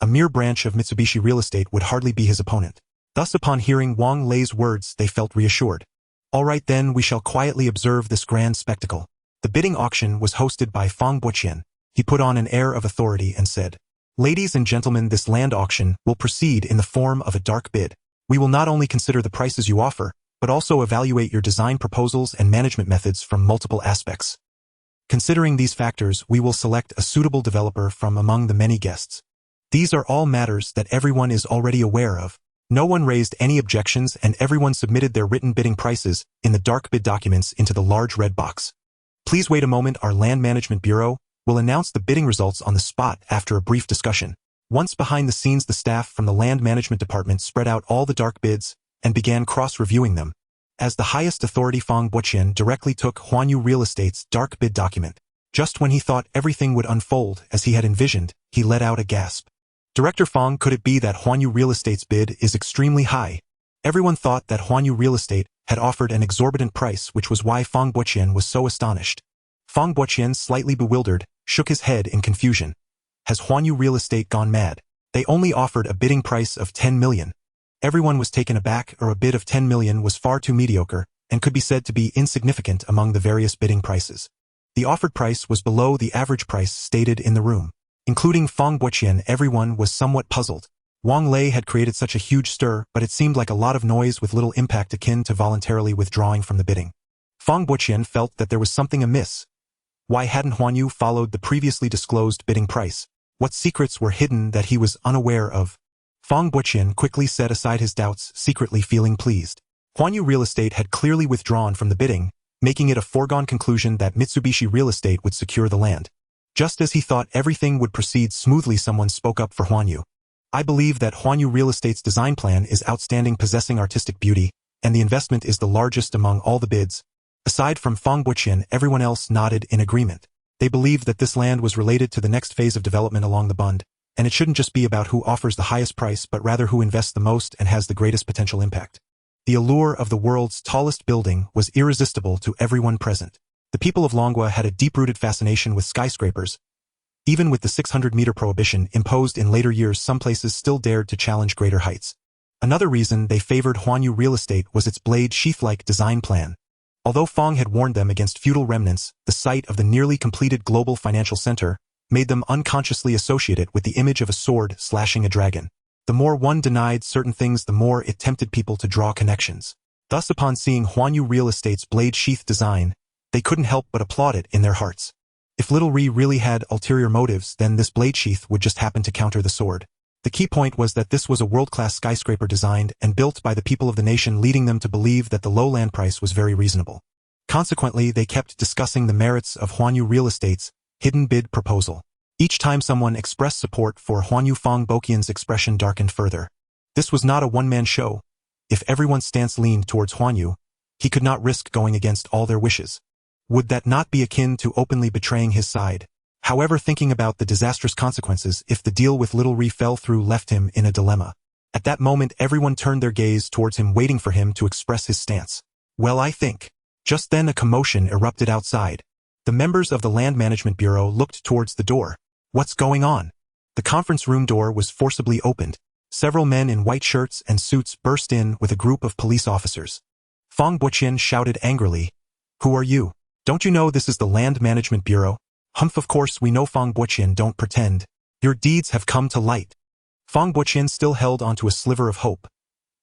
a mere branch of Mitsubishi Real Estate would hardly be his opponent. Thus, upon hearing Wang Lei's words, they felt reassured. All right then, we shall quietly observe this grand spectacle. The bidding auction was hosted by Fong Boqian. He put on an air of authority and said, Ladies and gentlemen, this land auction will proceed in the form of a dark bid. We will not only consider the prices you offer, but also evaluate your design proposals and management methods from multiple aspects. Considering these factors, we will select a suitable developer from among the many guests. These are all matters that everyone is already aware of. No one raised any objections and everyone submitted their written bidding prices in the dark bid documents into the large red box. Please wait a moment. Our Land Management Bureau will announce the bidding results on the spot after a brief discussion. Once behind the scenes, the staff from the Land Management Department spread out all the dark bids and began cross-reviewing them. As the highest authority, Fong Boqian directly took Huanyu Real Estate's dark bid document. Just when he thought everything would unfold as he had envisioned, he let out a gasp. Director Fong, could it be that Huanyu Real Estate's bid is extremely high? Everyone thought that Huanyu Real Estate had offered an exorbitant price, which was why Fong Boqian was so astonished. Fong Boqian, slightly bewildered, shook his head in confusion. Has Huanyu Real Estate gone mad? They only offered a bidding price of 10 million. Everyone was taken aback, or a bid of 10 million was far too mediocre and could be said to be insignificant among the various bidding prices. The offered price was below the average price stated in the room. Including Fong Boqian, everyone was somewhat puzzled. Wang Lei had created such a huge stir, but it seemed like a lot of noise with little impact, akin to voluntarily withdrawing from the bidding. Fong Boqian felt that there was something amiss. Why hadn't Huanyu followed the previously disclosed bidding price? What secrets were hidden that he was unaware of? Fong Boqian quickly set aside his doubts, secretly feeling pleased. Huanyu Real Estate had clearly withdrawn from the bidding, making it a foregone conclusion that Mitsubishi Real Estate would secure the land. Just as he thought everything would proceed smoothly, someone spoke up for Huanyu. I believe that Huanyu Real Estate's design plan is outstanding, possessing artistic beauty, and the investment is the largest among all the bids. Aside from Fong Boqian, everyone else nodded in agreement. They believed that this land was related to the next phase of development along the Bund, and it shouldn't just be about who offers the highest price, but rather who invests the most and has the greatest potential impact. The allure of the world's tallest building was irresistible to everyone present. The people of Longwa had a deep-rooted fascination with skyscrapers. Even with the 600-meter prohibition imposed in later years, some places still dared to challenge greater heights. Another reason they favored Huanyu Real Estate was its blade sheath-like design plan. Although Fong had warned them against feudal remnants, the sight of the nearly completed global financial center made them unconsciously associate it with the image of a sword slashing a dragon. The more one denied certain things, the more it tempted people to draw connections. Thus, upon seeing Huanyu Real Estate's blade sheath design, they couldn't help but applaud it in their hearts. If Little Ri really had ulterior motives, then this blade sheath would just happen to counter the sword. The key point was that this was a world-class skyscraper designed and built by the people of the nation, leading them to believe that the low land price was very reasonable. Consequently, they kept discussing the merits of Huanyu Real Estate's hidden bid proposal. Each time someone expressed support for Huanyu, Fong Boqian's expression darkened further. This was not a one-man show. If everyone's stance leaned towards Huanyu, he could not risk going against all their wishes. Would that not be akin to openly betraying his side? However, thinking about the disastrous consequences if the deal with Little Ri fell through left him in a dilemma. At that moment, everyone turned their gaze towards him, waiting for him to express his stance. Well, I think. Just then a commotion erupted outside. The members of the Land Management Bureau looked towards the door. What's going on? The conference room door was forcibly opened. Several men in white shirts and suits burst in with a group of police officers. Fong Boqian shouted angrily, "Who are you? Don't you know this is the Land Management Bureau?" "Humph, of course we know, Fong Boqian, don't pretend. Your deeds have come to light." Fong Boqian still held onto a sliver of hope.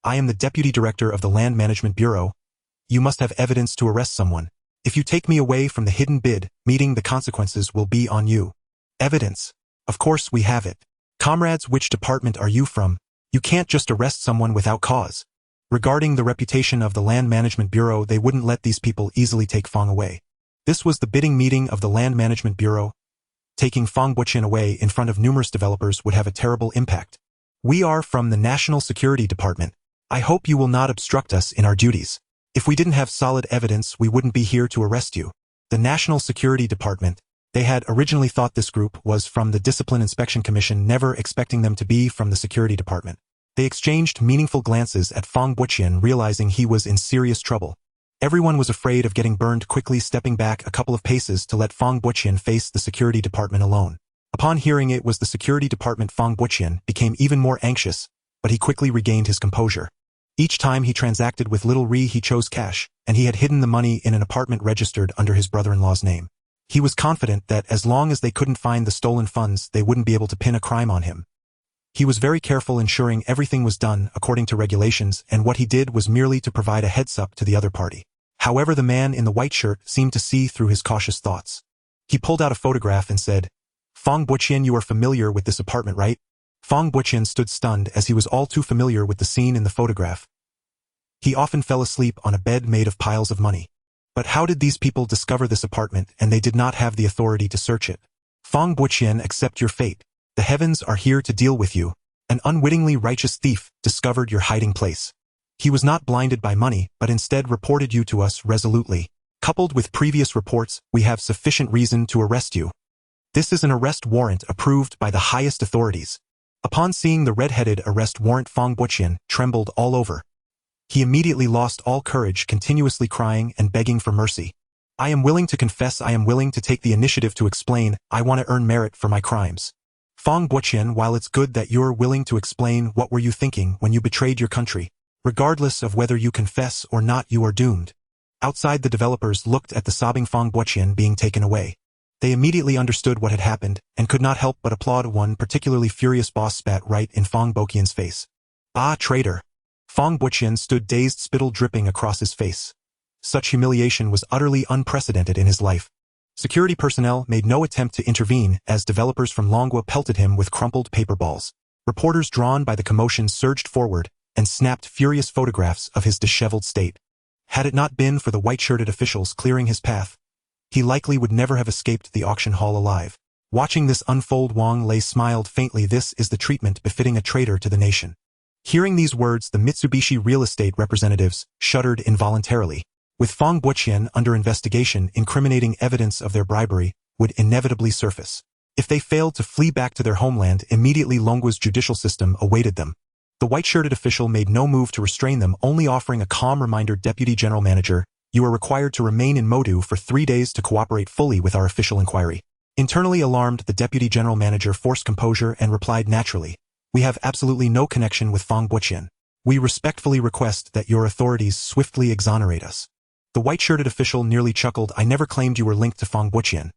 "I am the Deputy Director of the Land Management Bureau. You must have evidence to arrest someone. If you take me away from the hidden bid meeting, the consequences will be on you." "Evidence? Of course we have it. Comrades, which department are you from? You can't just arrest someone without cause." Regarding the reputation of the Land Management Bureau, they wouldn't let these people easily take Fong away. This was the bidding meeting of the Land Management Bureau. Taking Fong Boqian away in front of numerous developers would have a terrible impact. "We are from the National Security Department. I hope you will not obstruct us in our duties. If we didn't have solid evidence, we wouldn't be here to arrest you." The National Security Department. They had originally thought this group was from the Discipline Inspection Commission, never expecting them to be from the Security Department. They exchanged meaningful glances at Fong Boqian, realizing he was in serious trouble. Everyone was afraid of getting burned, quickly stepping back a couple of paces to let Fong Boqian face the Security Department alone. Upon hearing it was the Security Department, Fong Boqian became even more anxious, but he quickly regained his composure. Each time he transacted with Little Ri, he chose cash, and he had hidden the money in an apartment registered under his brother-in-law's name. He was confident that as long as they couldn't find the stolen funds, they wouldn't be able to pin a crime on him. He was very careful, ensuring everything was done according to regulations, and what he did was merely to provide a heads-up to the other party. However, the man in the white shirt seemed to see through his cautious thoughts. He pulled out a photograph and said, "Fong Boqian, you are familiar with this apartment, right?" Fong Boqian stood stunned, as he was all too familiar with the scene in the photograph. He often fell asleep on a bed made of piles of money. But how did these people discover this apartment, and they did not have the authority to search it? "Fong Boqian, accept your fate. The heavens are here to deal with you. An unwittingly righteous thief discovered your hiding place. He was not blinded by money, but instead reported you to us resolutely. Coupled with previous reports, we have sufficient reason to arrest you. This is an arrest warrant approved by the highest authorities." Upon seeing the red-headed arrest warrant, Fong Boqian trembled all over. He immediately lost all courage, continuously crying and begging for mercy. "I am willing to confess. I am willing to take the initiative to explain. I want to earn merit for my crimes." "Fong Boqian, while it's good that you're willing to explain, what were you thinking when you betrayed your country? Regardless of whether you confess or not, you are doomed." Outside, the developers looked at the sobbing Fong Boqian being taken away. They immediately understood what had happened, and could not help but applaud. One particularly furious boss spat right in Fong Boqian's face. "Ah, traitor!" Fong Boqian stood dazed, spittle dripping across his face. Such humiliation was utterly unprecedented in his life. Security personnel made no attempt to intervene as developers from Longua pelted him with crumpled paper balls. Reporters drawn by the commotion surged forward and snapped furious photographs of his disheveled state. Had it not been for the white-shirted officials clearing his path, he likely would never have escaped the auction hall alive. Watching this unfold, Wang Lei smiled faintly. "This is the treatment befitting a traitor to the nation." Hearing these words, the Mitsubishi real estate representatives shuddered involuntarily. With Fong Boqian under investigation, incriminating evidence of their bribery would inevitably surface. If they failed to flee back to their homeland, immediately Longua's judicial system awaited them. The white-shirted official made no move to restrain them, only offering a calm reminder. "Deputy General Manager, you are required to remain in Modu for 3 days to cooperate fully with our official inquiry." Internally alarmed, the Deputy General Manager forced composure and replied naturally, "We have absolutely no connection with Fong Boqian. We respectfully request that your authorities swiftly exonerate us." The white-shirted official nearly chuckled. "I never claimed you were linked to Fong Boqian.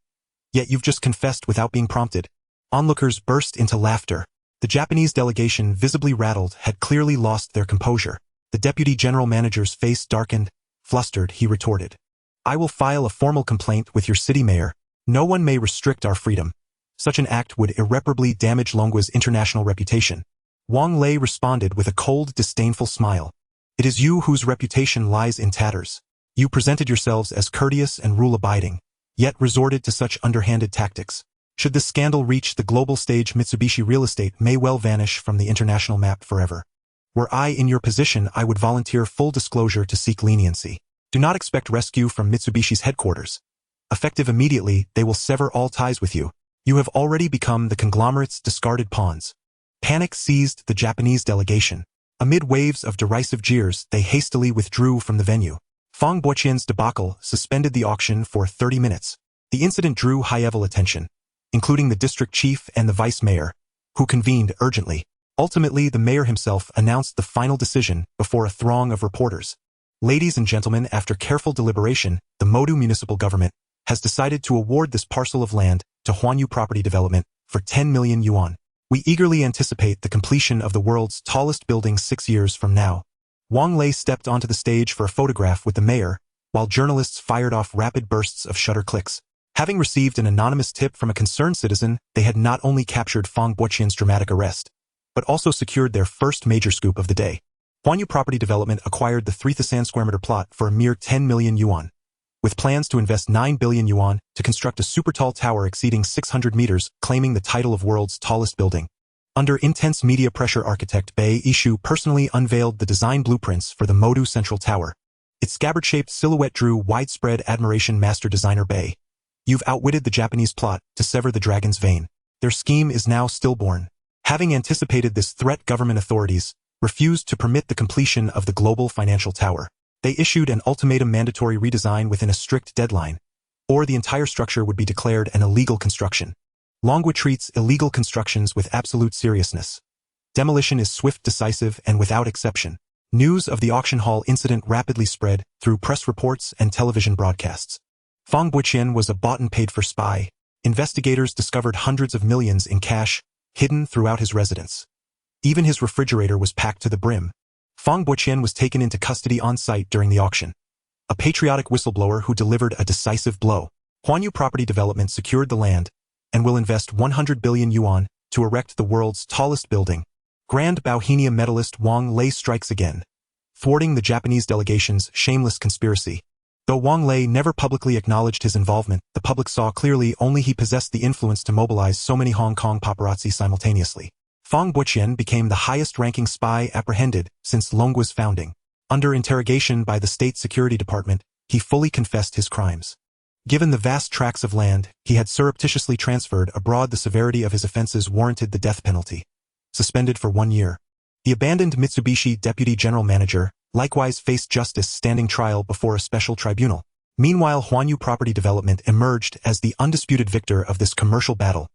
Yet you've just confessed without being prompted." Onlookers burst into laughter. The Japanese delegation, visibly rattled, had clearly lost their composure. The deputy general manager's face darkened. Flustered, he retorted, "I will file a formal complaint with your city mayor. No one may restrict our freedom. Such an act would irreparably damage Longgua's international reputation." Wang Lei responded with a cold, disdainful smile. "It is you whose reputation lies in tatters. You presented yourselves as courteous and rule-abiding, yet resorted to such underhanded tactics. Should this scandal reach the global stage, Mitsubishi Real Estate may well vanish from the international map forever. Were I in your position, I would volunteer full disclosure to seek leniency. Do not expect rescue from Mitsubishi's headquarters. Effective immediately, they will sever all ties with you. You have already become the conglomerate's discarded pawns." Panic seized the Japanese delegation. Amid waves of derisive jeers, they hastily withdrew from the venue. Fang Buoqian's debacle suspended the auction for 30 minutes. The incident drew high-level attention, including the district chief and the vice mayor, who convened urgently. Ultimately, the mayor himself announced the final decision before a throng of reporters. "Ladies and gentlemen, after careful deliberation, the Haode municipal government has decided to award this parcel of land to Huanyu Property Development for 10 million yuan. We eagerly anticipate the completion of the world's tallest building 6 years from now." Wang Lei stepped onto the stage for a photograph with the mayor, while journalists fired off rapid bursts of shutter clicks. Having received an anonymous tip from a concerned citizen, they had not only captured Fang Buoqian's dramatic arrest, but also secured their first major scoop of the day. Huanyu Property Development acquired the 3,000 square meter plot for a mere 10 million yuan, with plans to invest 9 billion yuan to construct a super-tall tower exceeding 600 meters, claiming the title of world's tallest building. Under intense media pressure, architect Bai Yishu personally unveiled the design blueprints for the Haode Central Tower. Its scabbard-shaped silhouette drew widespread admiration. Master designer Bai, you've outwitted the Japanese plot to sever the dragon's vein. Their scheme is now stillborn. Having anticipated this threat, government authorities refused to permit the completion of the global financial tower. They issued an ultimatum: mandatory redesign within a strict deadline, or the entire structure would be declared an illegal construction. Longgu treats illegal constructions with absolute seriousness. Demolition is swift, decisive, and without exception. News of the auction hall incident rapidly spread through press reports and television broadcasts. Fang Buoqian was a bought and paid for spy. Investigators discovered hundreds of millions in cash hidden throughout his residence. Even his refrigerator was packed to the brim. Fang Buoqian was taken into custody on site during the auction. A patriotic whistleblower who delivered a decisive blow. Huanyu Property Development secured the land and will invest 100 billion yuan to erect the world's tallest building. Grand Bauhinia medalist Wang Lei strikes again, thwarting the Japanese delegation's shameless conspiracy. Though Wang Lei never publicly acknowledged his involvement, the public saw clearly only he possessed the influence to mobilize so many Hong Kong paparazzi simultaneously. Fang Buoqian became the highest-ranking spy apprehended since Longgua's founding. Under interrogation by the State Security Department, he fully confessed his crimes. Given the vast tracts of land he had surreptitiously transferred abroad, the severity of his offenses warranted the death penalty. Suspended for 1 year. The abandoned Mitsubishi deputy general manager likewise faced justice, standing trial before a special tribunal. Meanwhile, Huanyu Property Development emerged as the undisputed victor of this commercial battle,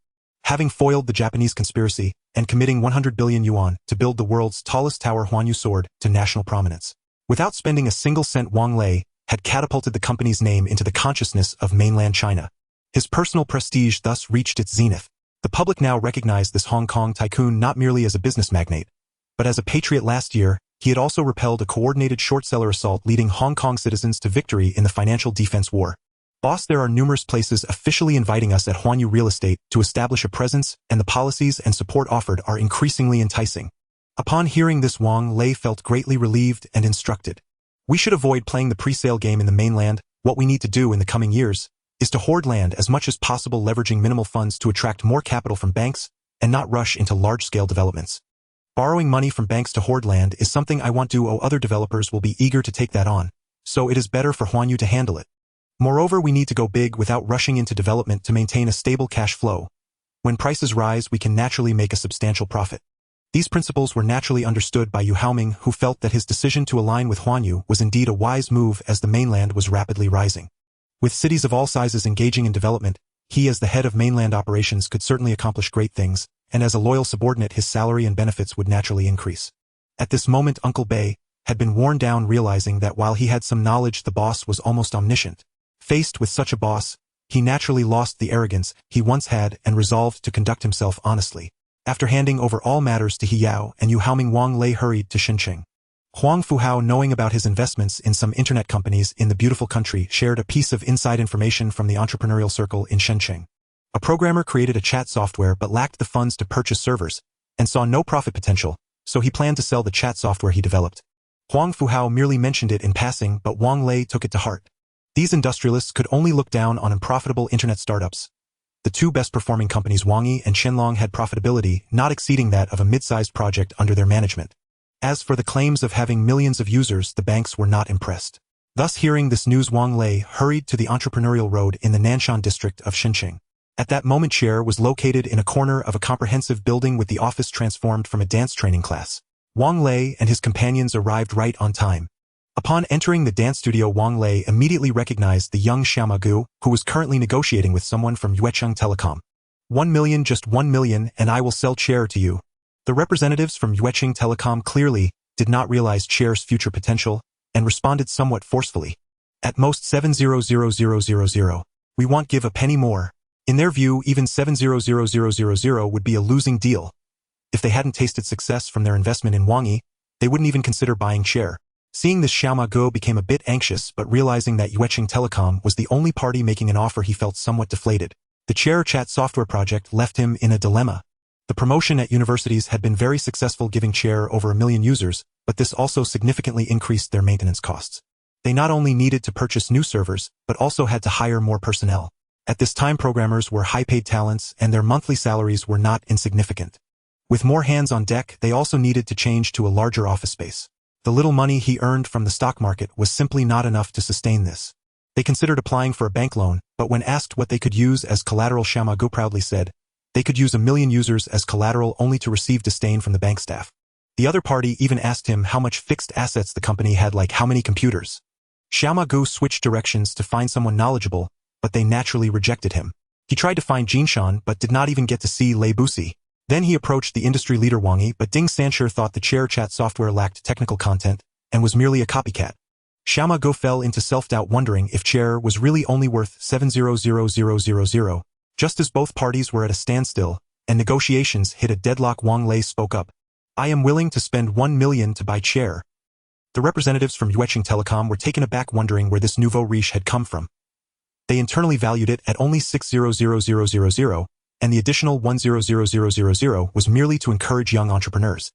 having foiled the Japanese conspiracy and committing 100 billion yuan to build the world's tallest tower. Huanyu soared to national prominence. Without spending a single cent, Wang Lei had catapulted the company's name into the consciousness of mainland China. His personal prestige thus reached its zenith. The public now recognized this Hong Kong tycoon not merely as a business magnate, but as a patriot. Last year, he had also repelled a coordinated short-seller assault, leading Hong Kong citizens to victory in the financial defense war. Boss, there are numerous places officially inviting us at Huanyu Real Estate to establish a presence, and the policies and support offered are increasingly enticing. Upon hearing this, Wang Lei felt greatly relieved and instructed. We should avoid playing the pre-sale game in the mainland. What we need to do in the coming years is to hoard land as much as possible, leveraging minimal funds to attract more capital from banks and not rush into large-scale developments. Borrowing money from banks to hoard land is something I want to do. Other developers will be eager to take that on, so it is better for Huanyu to handle it. Moreover, we need to go big without rushing into development to maintain a stable cash flow. When prices rise, we can naturally make a substantial profit. These principles were naturally understood by Yu Haoming, who felt that his decision to align with Huanyu was indeed a wise move, as the mainland was rapidly rising. With cities of all sizes engaging in development, he, as the head of mainland operations, could certainly accomplish great things, and as a loyal subordinate, his salary and benefits would naturally increase. At this moment, Uncle Bei had been worn down, realizing that while he had some knowledge, the boss was almost omniscient. Faced with such a boss, he naturally lost the arrogance he once had and resolved to conduct himself honestly. After handing over all matters to He Yao and Yu Haoming, Wang Lei hurried to Xinqing. Huang Fuhao, knowing about his investments in some internet companies in the beautiful country, shared a piece of inside information from the entrepreneurial circle in Xinqing. A programmer created a chat software but lacked the funds to purchase servers, and saw no profit potential, so he planned to sell the chat software he developed. Huang Fuhao merely mentioned it in passing, but Wang Lei took it to heart. These industrialists could only look down on unprofitable internet startups. The two best-performing companies, Wang Yi and Qianlong, had profitability not exceeding that of a mid-sized project under their management. As for the claims of having millions of users, the banks were not impressed. Thus, hearing this news, Wang Lei hurried to the entrepreneurial road in the Nanshan district of Xinqing. At that moment, Chair was located in a corner of a comprehensive building with the office transformed from a dance training class. Wang Lei and his companions arrived right on time. Upon entering the dance studio, Wang Lei immediately recognized the young Xiao Magu, who was currently negotiating with someone from Yuecheng Telecom. 1 million, just 1 million, and I will sell Chair to you. The representatives from Yuecheng Telecom clearly did not realize Chair's future potential and responded somewhat forcefully. At most 700,000. We won't give a penny more. In their view, even 700,000 would be a losing deal. If they hadn't tasted success from their investment in Wang Yi, they wouldn't even consider buying Chair. Seeing this, Xiao Magu became a bit anxious, but realizing that Yuecheng Telecom was the only party making an offer, he felt somewhat deflated. The Chair chat software project left him in a dilemma. The promotion at universities had been very successful, giving Chair over 1 million users, but this also significantly increased their maintenance costs. They not only needed to purchase new servers, but also had to hire more personnel. At this time, programmers were high-paid talents, and their monthly salaries were not insignificant. With more hands on deck, they also needed to change to a larger office space. The little money he earned from the stock market was simply not enough to sustain this. They considered applying for a bank loan, but when asked what they could use as collateral, Xiao Magu proudly said they could use 1 million users as collateral, only to receive disdain from the bank staff. The other party even asked him how much fixed assets the company had, like how many computers. Xiao Magu switched directions to find someone knowledgeable, but they naturally rejected him. He tried to find Jinshan, but did not even get to see Lei Busi. Then he approached the industry leader Wang Yi, but Ding Sancher thought the Chair chat software lacked technical content and was merely a copycat. Xiao Magu fell into self-doubt, wondering if Chair was really only worth 700,000. Just as both parties were at a standstill and negotiations hit a deadlock, Wang Lei spoke up. I am willing to spend 1 million to buy Chair. The representatives from Yuecheng Telecom were taken aback, wondering where this nouveau riche had come from. They internally valued it at only 600,000, and the additional 100,000 was merely to encourage young entrepreneurs.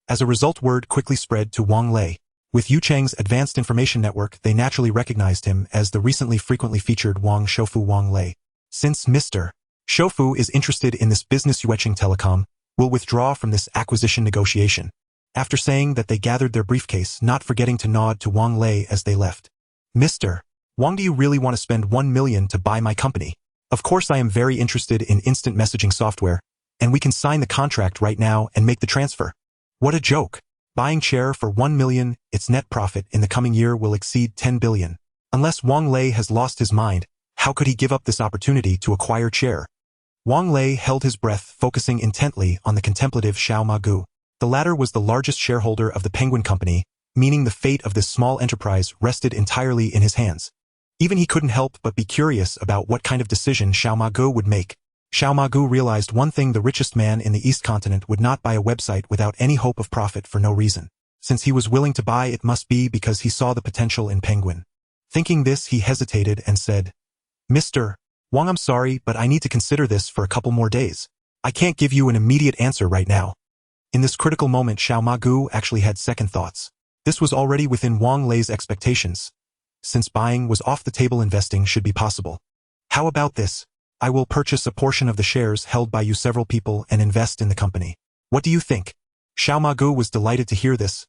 As a result, word quickly spread to Wang Lei. With Yucheng's advanced information network, they naturally recognized him as the recently frequently featured Wang Shoufu Wang Lei. Since Mr. Shoufu is interested in this business, Yuecheng Telecom will withdraw from this acquisition negotiation. After saying that, they gathered their briefcase, not forgetting to nod to Wang Lei as they left. Mr. Wang, do you really want to spend 1 million to buy my company? Of course, I am very interested in instant messaging software, and we can sign the contract right now and make the transfer. What a joke. Buying Chair for 1 million, its net profit in the coming year will exceed 10 billion. Unless Wang Lei has lost his mind, how could he give up this opportunity to acquire Chair? Wang Lei held his breath, focusing intently on the contemplative Xiao Magu. The latter was the largest shareholder of the Penguin Company, meaning the fate of this small enterprise rested entirely in his hands. Even he couldn't help but be curious about what kind of decision Xiao Magu would make. Xiao Magu realized one thing: the richest man in the East Continent would not buy a website without any hope of profit for no reason. Since he was willing to buy, it must be because he saw the potential in Penguin. Thinking this, he hesitated and said, Mr. Wang, I'm sorry, but I need to consider this for a couple more days. I can't give you an immediate answer right now. In this critical moment, Xiao Magu actually had second thoughts. This was already within Wang Lei's expectations. Since buying was off the table, investing should be possible. How about this? I will purchase a portion of the shares held by you several people and invest in the company. What do you think? Xiao Magu was delighted to hear this.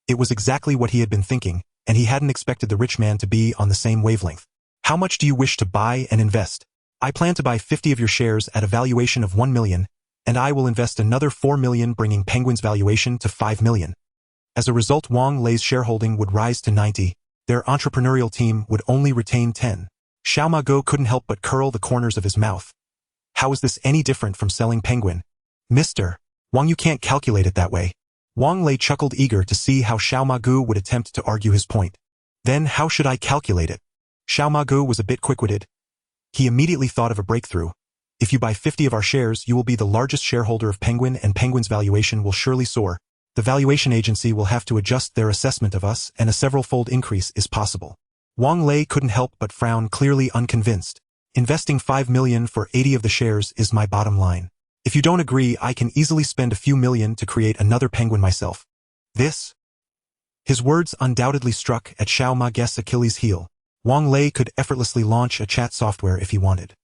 It was exactly what he had been thinking, and he hadn't expected the rich man to be on the same wavelength. How much do you wish to buy and invest? I plan to buy 50 of your shares at a valuation of 1 million, and I will invest another 4 million, bringing Penguin's valuation to 5 million. As a result, Wang Lei's shareholding would rise to 90. Their entrepreneurial team would only retain 10. Xiao Magu couldn't help but curl the corners of his mouth. How is this any different from selling Penguin? Mr. Wang, you can't calculate it that way. Wang Lei chuckled, eager to see how Xiao Magu would attempt to argue his point. Then how should I calculate it? Xiao Magu was a bit quick-witted. He immediately thought of a breakthrough. If you buy 50 of our shares, you will be the largest shareholder of Penguin and Penguin's valuation will surely soar. The valuation agency will have to adjust their assessment of us and a several-fold increase is possible. Wang Lei couldn't help but frown, clearly unconvinced. Investing 5 million for 80 of the shares is my bottom line. If you don't agree, I can easily spend a few million to create another Penguin myself. This? His words undoubtedly struck at Xiao Ma Gu's Achilles' heel. Wang Lei could effortlessly launch a chat software if he wanted.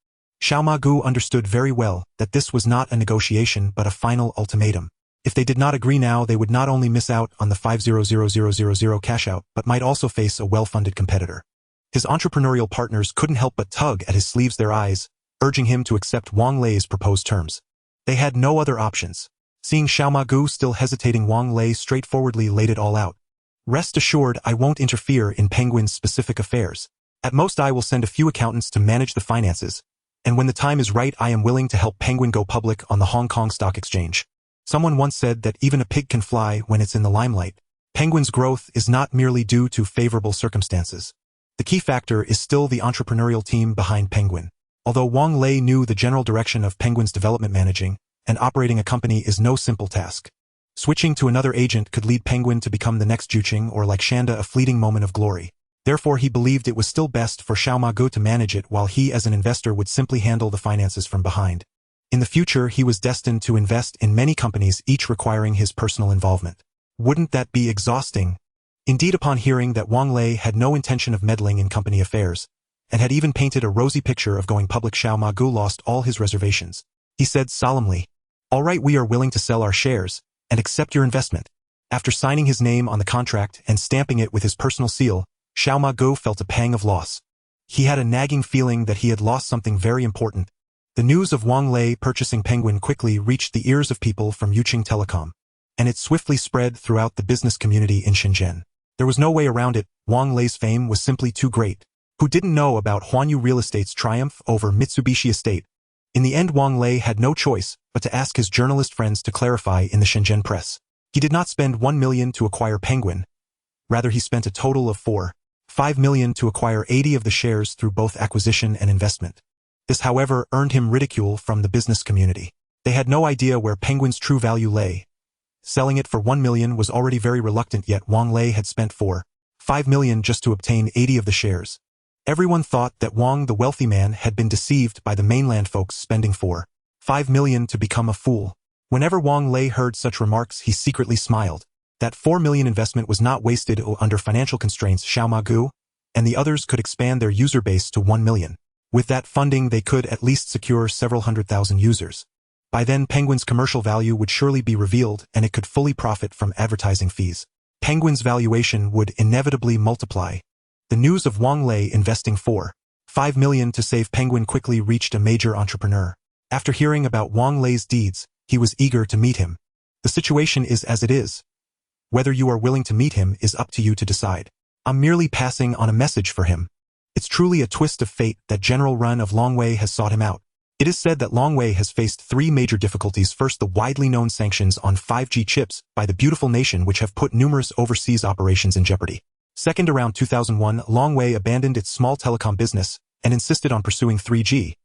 Xiao Ma Gu understood very well that this was not a negotiation but a final ultimatum. If they did not agree now, they would not only miss out on the 500,000 cash out, but might also face a well-funded competitor. His entrepreneurial partners couldn't help but tug at his sleeves, their eyes, urging him to accept Wang Lei's proposed terms. They had no other options. Seeing Xiao Ma Gu still hesitating, Wang Lei straightforwardly laid it all out. Rest assured, I won't interfere in Penguin's specific affairs. At most, I will send a few accountants to manage the finances, and when the time is right, I am willing to help Penguin go public on the Hong Kong Stock Exchange. Someone once said that even a pig can fly when it's in the limelight. Penguin's growth is not merely due to favorable circumstances. The key factor is still the entrepreneurial team behind Penguin. Although Wang Lei knew the general direction of Penguin's development, managing and operating a company is no simple task. Switching to another agent could lead Penguin to become the next Jeang or, like Shanda, a fleeting moment of glory. Therefore, he believed it was still best for Xiao Ma Gu to manage it, while he as an investor would simply handle the finances from behind. In the future, he was destined to invest in many companies, each requiring his personal involvement. Wouldn't that be exhausting? Indeed, upon hearing that Wang Lei had no intention of meddling in company affairs, and had even painted a rosy picture of going public, Xiao Ma Gu lost all his reservations. He said solemnly, "All right, we are willing to sell our shares and accept your investment." After signing his name on the contract and stamping it with his personal seal, Xiao Ma Gu felt a pang of loss. He had a nagging feeling that he had lost something very important. The news of Wang Lei purchasing Penguin quickly reached the ears of people from Yuqing Telecom, and it swiftly spread throughout the business community in Shenzhen. There was no way around it. Wang Lei's fame was simply too great. Who didn't know about Huanyu Real Estate's triumph over Mitsubishi Estate? In the end, Wang Lei had no choice but to ask his journalist friends to clarify in the Shenzhen press. He did not spend 1 million to acquire Penguin. Rather, he spent a total of 5 million to acquire 80 of the shares through both acquisition and investment. This, however, earned him ridicule from the business community. They had no idea where Penguin's true value lay. Selling it for 1 million was already very reluctant, yet Wang Lei had spent 5 million just to obtain 80 of the shares. Everyone thought that Wang, the wealthy man, had been deceived by the mainland folks spending 5 million to become a fool. Whenever Wang Lei heard such remarks, he secretly smiled. That 4 million investment was not wasted under financial constraints. Xiao Ma Gu and the others could expand their user base to 1 million. With that funding, they could at least secure several 100,000 users. By then, Penguin's commercial value would surely be revealed, and it could fully profit from advertising fees. Penguin's valuation would inevitably multiply. The news of Wang Lei investing 5 million to save Penguin quickly reached a major entrepreneur. After hearing about Wang Lei's deeds, he was eager to meet him. The situation is as it is. Whether you are willing to meet him is up to you to decide. I'm merely passing on a message for him. It's truly a twist of fate that General Run of Longwei has sought him out. It is said that Longwei has faced 3 major difficulties. First, the widely known sanctions on 5G chips by the beautiful nation, which have put numerous overseas operations in jeopardy. Second, around 2001, Longwei abandoned its small telecom business and insisted on pursuing 3G,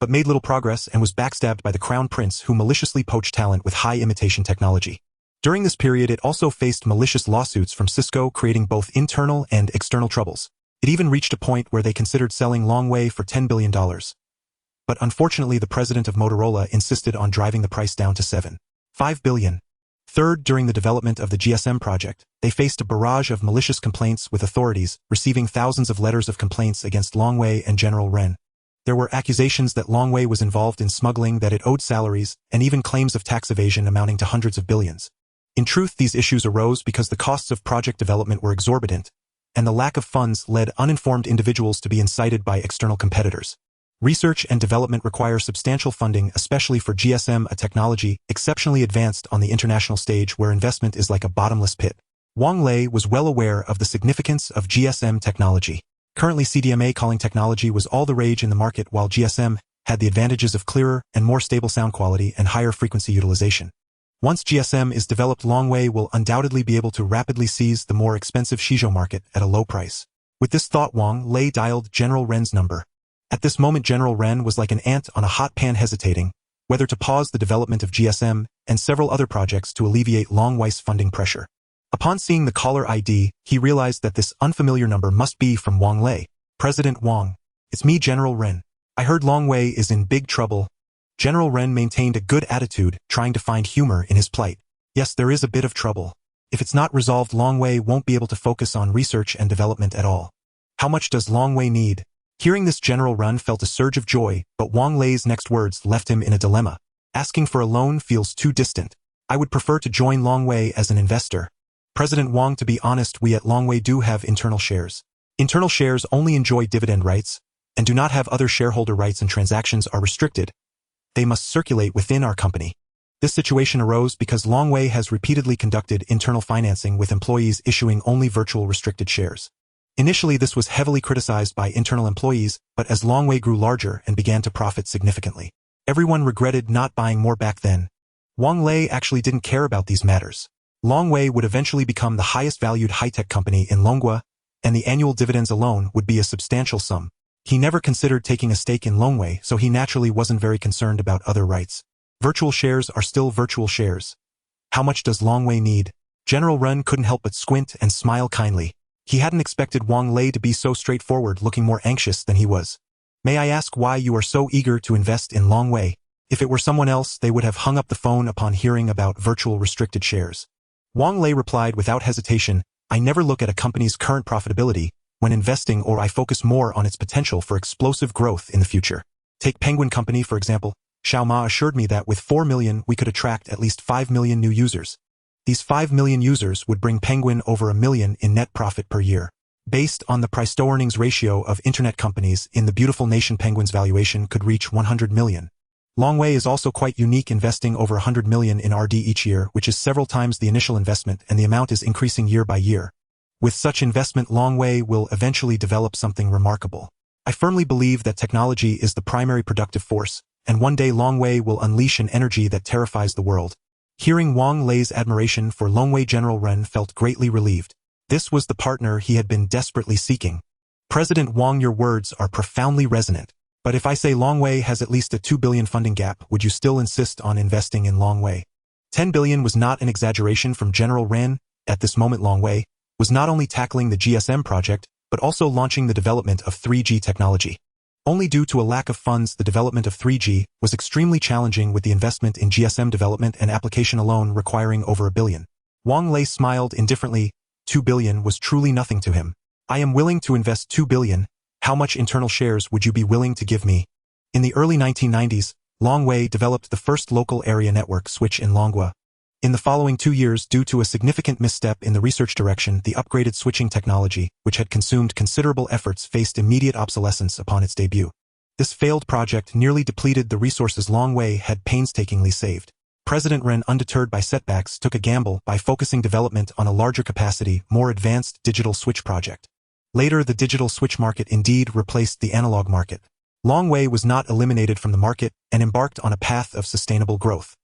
but made little progress and was backstabbed by the Crown Prince, who maliciously poached talent with high imitation technology. During this period, it also faced malicious lawsuits from Cisco, creating both internal and external troubles. It even reached a point where they considered selling Longwei for $10 billion. But unfortunately, the president of Motorola insisted on driving the price down to $5 billion. Third, during the development of the GSM project, they faced a barrage of malicious complaints with authorities, receiving thousands of letters of complaints against Longwei and General Ren. There were accusations that Longwei was involved in smuggling, that it owed salaries, and even claims of tax evasion amounting to hundreds of billions. In truth, these issues arose because the costs of project development were exorbitant, and the lack of funds led uninformed individuals to be incited by external competitors. Research and development require substantial funding, especially for GSM, a technology exceptionally advanced on the international stage where investment is like a bottomless pit. Wang Lei was well aware of the significance of GSM technology. Currently, CDMA calling technology was all the rage in the market, while GSM had the advantages of clearer and more stable sound quality and higher frequency utilization. Once GSM is developed, Longwei will undoubtedly be able to rapidly seize the more expensive Shizhou market at a low price. With this thought, Wang Lei dialed General Ren's number. At this moment General Ren was like an ant on a hot pan hesitating whether to pause the development of GSM and several other projects to alleviate Long Wei's funding pressure. Upon seeing the caller ID, he realized that this unfamiliar number must be from Wang Lei. President Wang. It's me, General Ren. I heard Long Wei is in big trouble. General Ren maintained a good attitude, trying to find humor in his plight. Yes, there is a bit of trouble. If it's not resolved, Long Wei won't be able to focus on research and development at all. How much does Long Wei need? Hearing this, General Ren felt a surge of joy, but Wang Lei's next words left him in a dilemma. Asking for a loan feels too distant. I would prefer to join Long Wei as an investor. President Wang, to be honest, we at Long Wei do have internal shares. Internal shares only enjoy dividend rights and do not have other shareholder rights, and transactions are restricted. They must circulate within our company. This situation arose because Long Wei has repeatedly conducted internal financing with employees issuing only virtual restricted shares. Initially, this was heavily criticized by internal employees, but as Long Wei grew larger and began to profit significantly, everyone regretted not buying more back then. Wang Lei actually didn't care about these matters. Long Wei would eventually become the highest valued high-tech company in Longhua, and the annual dividends alone would be a substantial sum. He never considered taking a stake in Long Wei, so he naturally wasn't very concerned about other rights. Virtual shares are still virtual shares. How much does Long Wei need? General Ren couldn't help but squint and smile kindly. He hadn't expected Wang Lei to be so straightforward, looking more anxious than he was. May I ask why you are so eager to invest in Long Wei? If it were someone else, they would have hung up the phone upon hearing about virtual restricted shares. Wang Lei replied without hesitation, I never look at a company's current profitability when investing, or I focus more on its potential for explosive growth in the future. Take Penguin Company, for example. Xiao Ma assured me that with 4 million we could attract at least 5 million new users. These 5 million users would bring Penguin over 1 million in net profit per year. Based on the price-to-earnings ratio of internet companies in the beautiful nation, Penguin's valuation could reach 100 million. Long Wei is also quite unique, investing over 100 million in RD each year, which is several times the initial investment, and the amount is increasing year by year. With such investment, Long Wei will eventually develop something remarkable. I firmly believe that technology is the primary productive force, and one day Long Wei will unleash an energy that terrifies the world. Hearing Wang Lei's admiration for Long Wei, General Ren felt greatly relieved. This was the partner he had been desperately seeking. President Wang, your words are profoundly resonant. But if I say Long Wei has at least a 2 billion funding gap, would you still insist on investing in Long Wei? 10 billion was not an exaggeration from General Ren. At this moment, Long Wei was not only tackling the GSM project, but also launching the development of 3G technology. Only due to a lack of funds, the development of 3G was extremely challenging, with the investment in GSM development and application alone requiring over 1 billion. Wang Lei smiled indifferently. 2 billion was truly nothing to him. I am willing to invest 2 billion. How much internal shares would you be willing to give me? In the early 1990s, Long Wei developed the first local area network switch in Longhua. In the following 2 years, due to a significant misstep in the research direction, the upgraded switching technology, which had consumed considerable efforts, faced immediate obsolescence upon its debut. This failed project nearly depleted the resources Long Wei had painstakingly saved. President Ren, undeterred by setbacks, took a gamble by focusing development on a larger capacity, more advanced digital switch project. Later, the digital switch market indeed replaced the analog market. Long Wei was not eliminated from the market and embarked on a path of sustainable growth.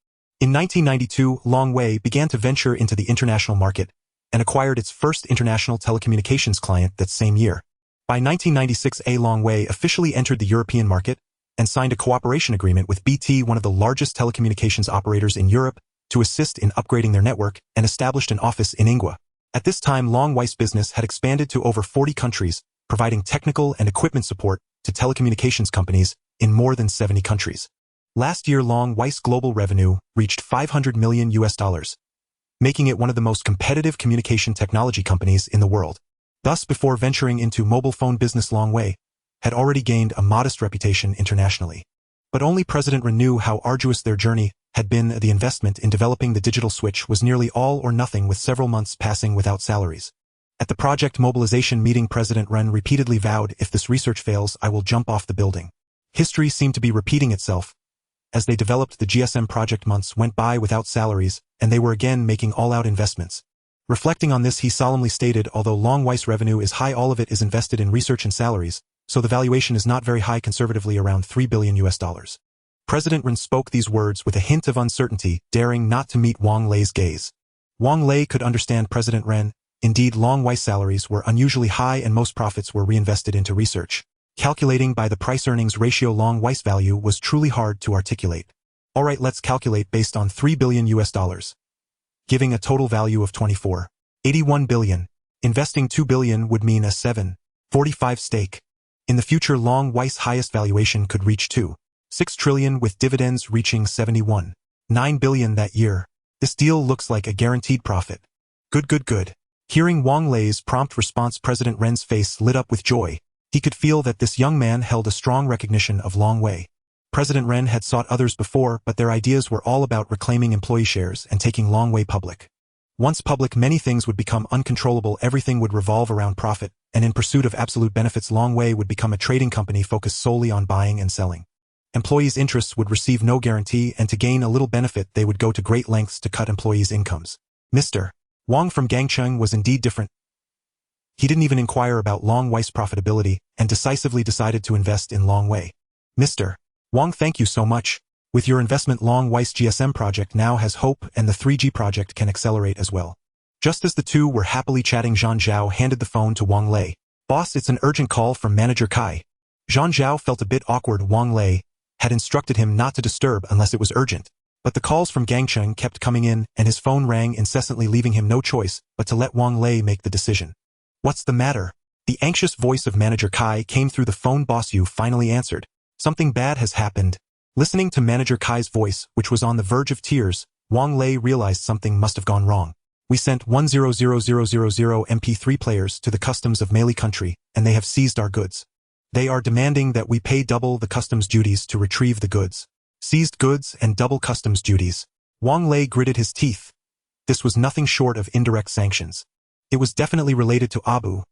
In 1992, Long Wei began to venture into the international market and acquired its first international telecommunications client that same year. By 1996, Long Wei officially entered the European market and signed a cooperation agreement with BT, one of the largest telecommunications operators in Europe, to assist in upgrading their network, and established an office in Ingwa. At this time, Long Wei's business had expanded to over 40 countries, providing technical and equipment support to telecommunications companies in more than 70 countries. Last year, Long Wei's global revenue reached $500 million, making it one of the most competitive communication technology companies in the world. Thus, before venturing into mobile phone business, Long Wei had already gained a modest reputation internationally. But only President Ren knew how arduous their journey had been. The investment in developing the digital switch was nearly all or nothing, with several months passing without salaries. At the project mobilization meeting, President Ren repeatedly vowed, if this research fails, I will jump off the building. History seemed to be repeating itself. As they developed the GSM project, months went by without salaries, and they were again making all-out investments. Reflecting on this, he solemnly stated, although Long Wei's revenue is high, all of it is invested in research and salaries, so the valuation is not very high, conservatively around $3 billion. President Ren spoke these words with a hint of uncertainty, daring not to meet Wang Lei's gaze. Wang Lei could understand President Ren. Indeed, Long Wei's salaries were unusually high and most profits were reinvested into research. Calculating by the price-earnings ratio Long Wei's value was truly hard to articulate. Alright, let's calculate based on $3 billion US, giving a total value of 24.81 billion. Investing 2 billion would mean a 7.45 stake. In the future, Long Wei's highest valuation could reach 2.6 trillion, with dividends reaching 71.9 billion that year. This deal looks like a guaranteed profit. Good. Hearing Wang Lei's prompt response, President Ren's face lit up with joy. He could feel that this young man held a strong recognition of Long Wei. President Ren had sought others before, but their ideas were all about reclaiming employee shares and taking Long Wei public. Once public, many things would become uncontrollable, everything would revolve around profit, and in pursuit of absolute benefits, Long Wei would become a trading company focused solely on buying and selling. Employees' interests would receive no guarantee, and to gain a little benefit, they would go to great lengths to cut employees' incomes. Mr. Wang from Gangcheng was indeed different. He didn't even inquire about Long Wei's profitability, and decisively decided to invest in Long Wei. Mr. Wang, thank you so much. With your investment, Long Wei's GSM project now has hope, and the 3G project can accelerate as well. Just as the two were happily chatting, Zhang Zhao handed the phone to Wang Lei. Boss, it's an urgent call from Manager Kai. Zhang Zhao felt a bit awkward. Wang Lei had instructed him not to disturb unless it was urgent. But the calls from Gangcheng kept coming in, and his phone rang incessantly, leaving him no choice but to let Wang Lei make the decision. What's the matter? The anxious voice of Manager Kai came through the phone. Boss, you finally answered. Something bad has happened. Listening to Manager Kai's voice, which was on the verge of tears, Wang Lei realized something must have gone wrong. We sent 100,000 MP3 players to the customs of Melee country, and they have seized our goods. They are demanding that we pay double the customs duties to retrieve the goods. Seized goods and double customs duties. Wang Lei gritted his teeth. This was nothing short of indirect sanctions. It was definitely related to Abu.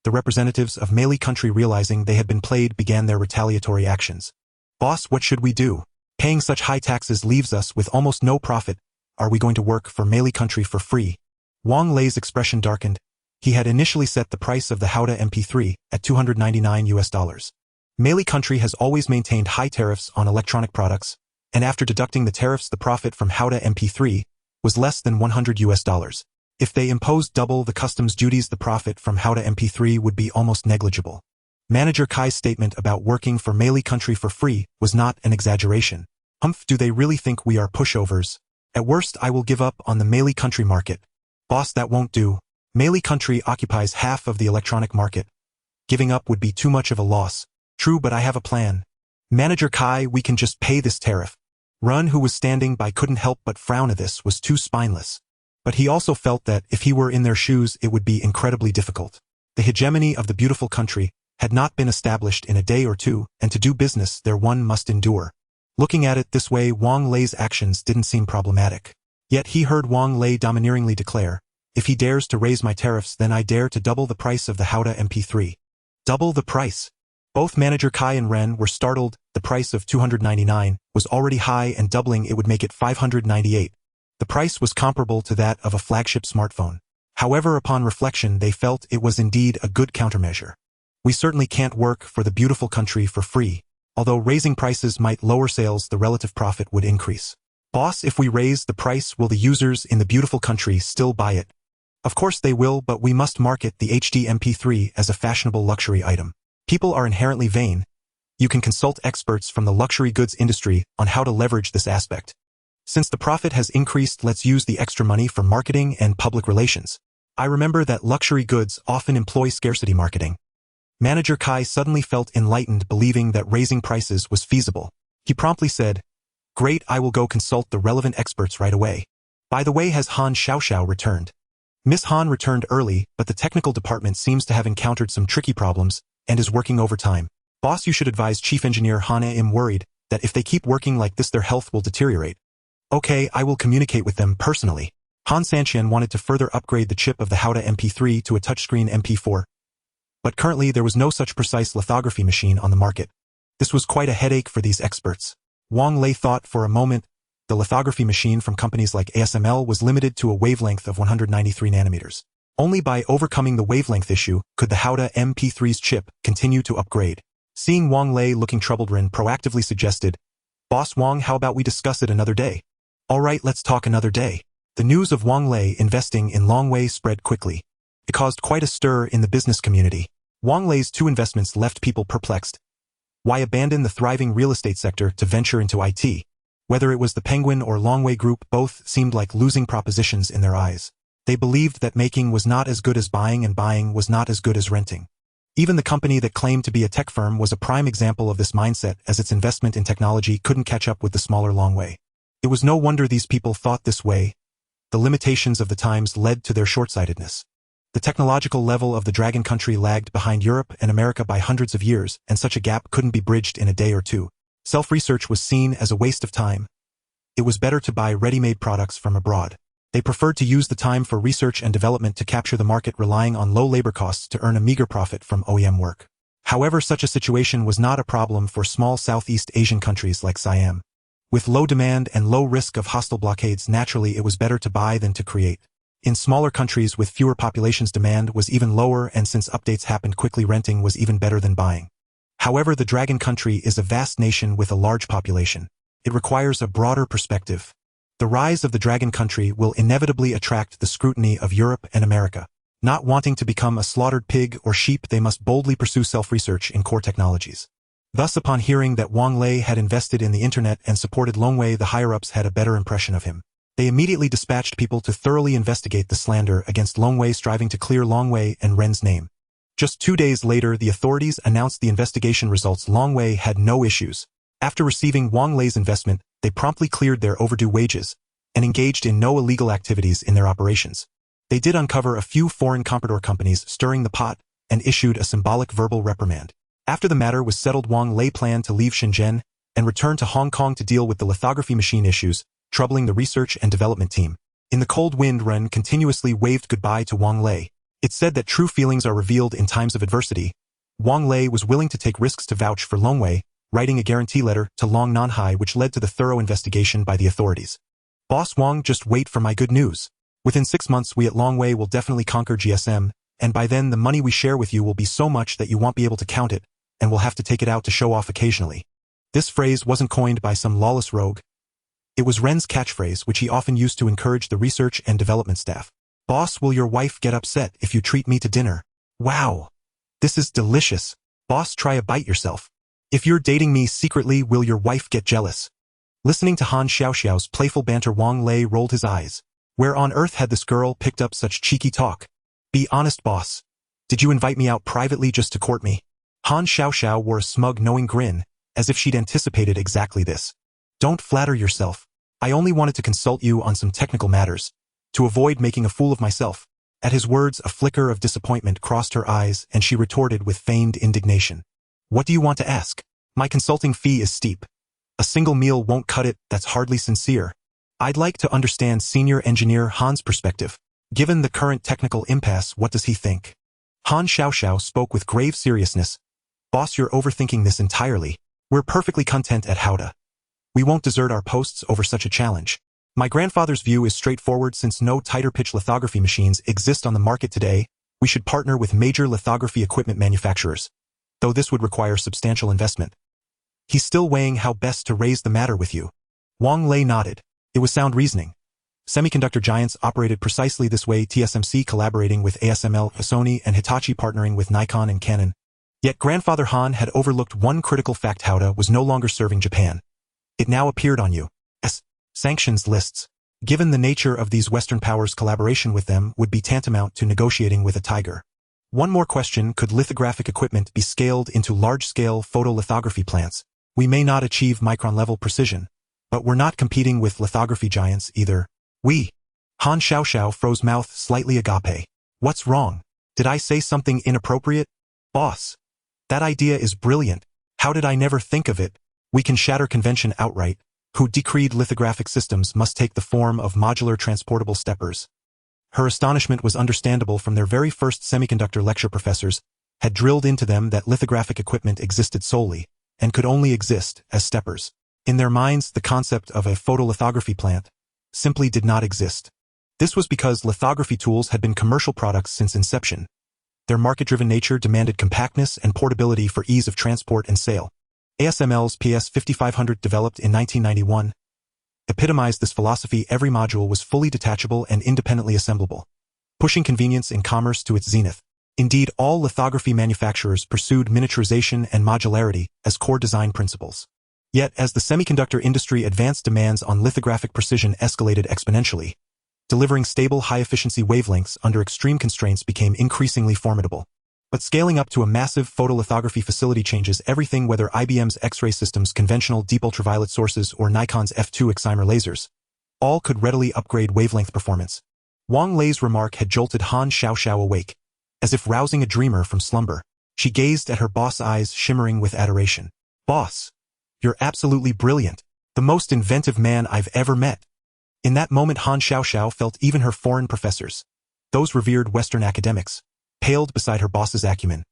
The representatives of Melee country, realizing they had been played, began their retaliatory actions. Boss, what should we do? Paying such high taxes leaves us with almost no profit. Are we going to work for Melee country for free? Wang Lei's expression darkened. He had initially set the price of the Haode MP3 at $299. Melee country has always maintained high tariffs on electronic products, and after deducting the tariffs, the profit from Haode MP3 was less than $100. If they imposed double the customs duties, the profit from Haode MP3 would be almost negligible. Manager Kai's statement about working for Melee country for free was not an exaggeration. Humph, do they really think we are pushovers? At worst, I will give up on the Melee country market. Boss, that won't do. Melee country occupies half of the electronic market. Giving up would be too much of a loss. True, but I have a plan. Manager Kai, we can just pay this tariff. Run, who was standing by, couldn't help but frown at this. Was too spineless. But he also felt that if he were in their shoes, it would be incredibly difficult. The hegemony of the beautiful country had not been established in a day or two, and to do business there one must endure. Looking at it this way, Wang Lei's actions didn't seem problematic. Yet he heard Wang Lei domineeringly declare, if he dares to raise my tariffs, then I dare to double the price of the Haode MP3. Double the price? Both Manager Kai and Ren were startled. The price of $299 was already high, and doubling it would make it $598. The price was comparable to that of a flagship smartphone. However, upon reflection, they felt it was indeed a good countermeasure. We certainly can't work for the beautiful country for free. Although raising prices might lower sales, the relative profit would increase. Boss, if we raise the price, will the users in the beautiful country still buy it? Of course they will, but we must market the HD MP3 as a fashionable luxury item. People are inherently vain. You can consult experts from the luxury goods industry on how to leverage this aspect. Since the profit has increased, let's use the extra money for marketing and public relations. I remember that luxury goods often employ scarcity marketing. Manager Kai suddenly felt enlightened, believing that raising prices was feasible. He promptly said, Great, I will go consult the relevant experts right away. By the way, has Han Xiaoxiao returned? Miss Han returned early, but the technical department seems to have encountered some tricky problems and is working overtime. Boss, you should advise Chief Engineer Han. I am worried that if they keep working like this, their health will deteriorate. Okay, I will communicate with them personally. Han Sanqian wanted to further upgrade the chip of the Haode MP3 to a touchscreen MP4. But currently there was no such precise lithography machine on the market. This was quite a headache for these experts. Wang Lei thought for a moment. The lithography machine from companies like ASML was limited to a wavelength of 193 nanometers. Only by overcoming the wavelength issue could the Haode MP3's chip continue to upgrade. Seeing Wang Lei looking troubled, Ren proactively suggested, Boss Wang, how about we discuss it another day? Alright, let's talk another day. The news of Wang Lei investing in Long Wei spread quickly. It caused quite a stir in the business community. Wang Lei's two investments left people perplexed. Why abandon the thriving real estate sector to venture into IT? Whether it was the Penguin or Longwei Group, both seemed like losing propositions in their eyes. They believed that making was not as good as buying and buying was not as good as renting. Even the company that claimed to be a tech firm was a prime example of this mindset, as its investment in technology couldn't catch up with the smaller Longwei. It was no wonder these people thought this way. The limitations of the times led to their short-sightedness. The technological level of the Dragon Country lagged behind Europe and America by hundreds of years, and such a gap couldn't be bridged in a day or two. Self-research was seen as a waste of time. It was better to buy ready-made products from abroad. They preferred to use the time for research and development to capture the market, relying on low labor costs to earn a meager profit from OEM work. However, such a situation was not a problem for small Southeast Asian countries like Siam. With low demand and low risk of hostile blockades, naturally it was better to buy than to create. In smaller countries with fewer populations, demand was even lower, and since updates happened quickly, renting was even better than buying. However, the Dragon Country is a vast nation with a large population. It requires a broader perspective. The rise of the Dragon Country will inevitably attract the scrutiny of Europe and America. Not wanting to become a slaughtered pig or sheep, they must boldly pursue self-research in core technologies. Thus, upon hearing that Wang Lei had invested in the internet and supported Longwei, the higher-ups had a better impression of him. They immediately dispatched people to thoroughly investigate the slander against Longwei, striving to clear Longwei and Ren's name. Just 2 days later, the authorities announced the investigation results. Longwei had no issues. After receiving Wang Lei's investment, they promptly cleared their overdue wages and engaged in no illegal activities in their operations. They did uncover a few foreign comprador companies stirring the pot and issued a symbolic verbal reprimand. After the matter was settled, Wang Lei planned to leave Shenzhen and return to Hong Kong to deal with the lithography machine issues troubling the research and development team. In the cold wind, Ren continuously waved goodbye to Wang Lei. It said that true feelings are revealed in times of adversity. Wang Lei was willing to take risks to vouch for Longwei, writing a guarantee letter to Long Nanhai, which led to the thorough investigation by the authorities. Boss Wang, just wait for my good news. Within 6 months, we at Longwei will definitely conquer GSM, and by then the money we share with you will be so much that you won't be able to count it, and we'll have to take it out to show off occasionally. This phrase wasn't coined by some lawless rogue. It was Ren's catchphrase, which he often used to encourage the research and development staff. Boss, will your wife get upset if you treat me to dinner? Wow! This is delicious. Boss, try a bite yourself. If you're dating me secretly, will your wife get jealous? Listening to Han Xiaoxiao's playful banter, Wang Lei rolled his eyes. Where on earth had this girl picked up such cheeky talk? Be honest, boss. Did you invite me out privately just to court me? Han Xiaoxiao wore a smug, knowing grin, as if she'd anticipated exactly this. Don't flatter yourself. I only wanted to consult you on some technical matters, to avoid making a fool of myself. At his words, a flicker of disappointment crossed her eyes, and she retorted with feigned indignation. What do you want to ask? My consulting fee is steep. A single meal won't cut it, that's hardly sincere. I'd like to understand Senior Engineer Han's perspective. Given the current technical impasse, what does he think? Han Xiaoxiao spoke with grave seriousness. Boss, you're overthinking this entirely. We're perfectly content at Haode. We won't desert our posts over such a challenge. My grandfather's view is straightforward. Since no tighter pitch lithography machines exist on the market today, we should partner with major lithography equipment manufacturers, though this would require substantial investment. He's still weighing how best to raise the matter with you. Wang Lei nodded. It was sound reasoning. Semiconductor giants operated precisely this way, TSMC collaborating with ASML, Sony, and Hitachi partnering with Nikon and Canon. Yet grandfather Han had overlooked one critical fact: Haode was no longer serving Japan. It now appeared on U.S. sanctions lists. Given the nature of these Western powers, collaboration with them would be tantamount to negotiating with a tiger. One more question: could lithographic equipment be scaled into large-scale photolithography plants? We may not achieve micron-level precision, but we're not competing with lithography giants either. Han Xiaoxiao froze, mouth slightly agape. What's wrong? Did I say something inappropriate? Boss, that idea is brilliant. How did I never think of it? We can shatter convention outright. Who decreed lithographic systems must take the form of modular transportable steppers. Her astonishment was understandable. From their very first semiconductor lecture, professors had drilled into them that lithographic equipment existed solely, and could only exist as steppers. In their minds, the concept of a photolithography plant simply did not exist. This was because lithography tools had been commercial products since inception. Their market-driven nature demanded compactness and portability for ease of transport and sale. ASML's PS5500, developed in 1991, epitomized this philosophy. Every module was fully detachable and independently assemblable, pushing convenience in commerce to its zenith. Indeed, all lithography manufacturers pursued miniaturization and modularity as core design principles. Yet, as the semiconductor industry advanced, demands on lithographic precision escalated exponentially. Delivering stable, high-efficiency wavelengths under extreme constraints became increasingly formidable. But scaling up to a massive photolithography facility changes everything, whether IBM's X-ray systems, conventional deep ultraviolet sources, or Nikon's F2 excimer lasers. All could readily upgrade wavelength performance. Wang Lei's remark had jolted Han Xiaoxiao awake. As if rousing a dreamer from slumber, she gazed at her boss, eyes shimmering with adoration. "Boss, you're absolutely brilliant. The most inventive man I've ever met." In that moment, Han Xiaoxiao felt even her foreign professors, those revered Western academics, paled beside her boss's acumen.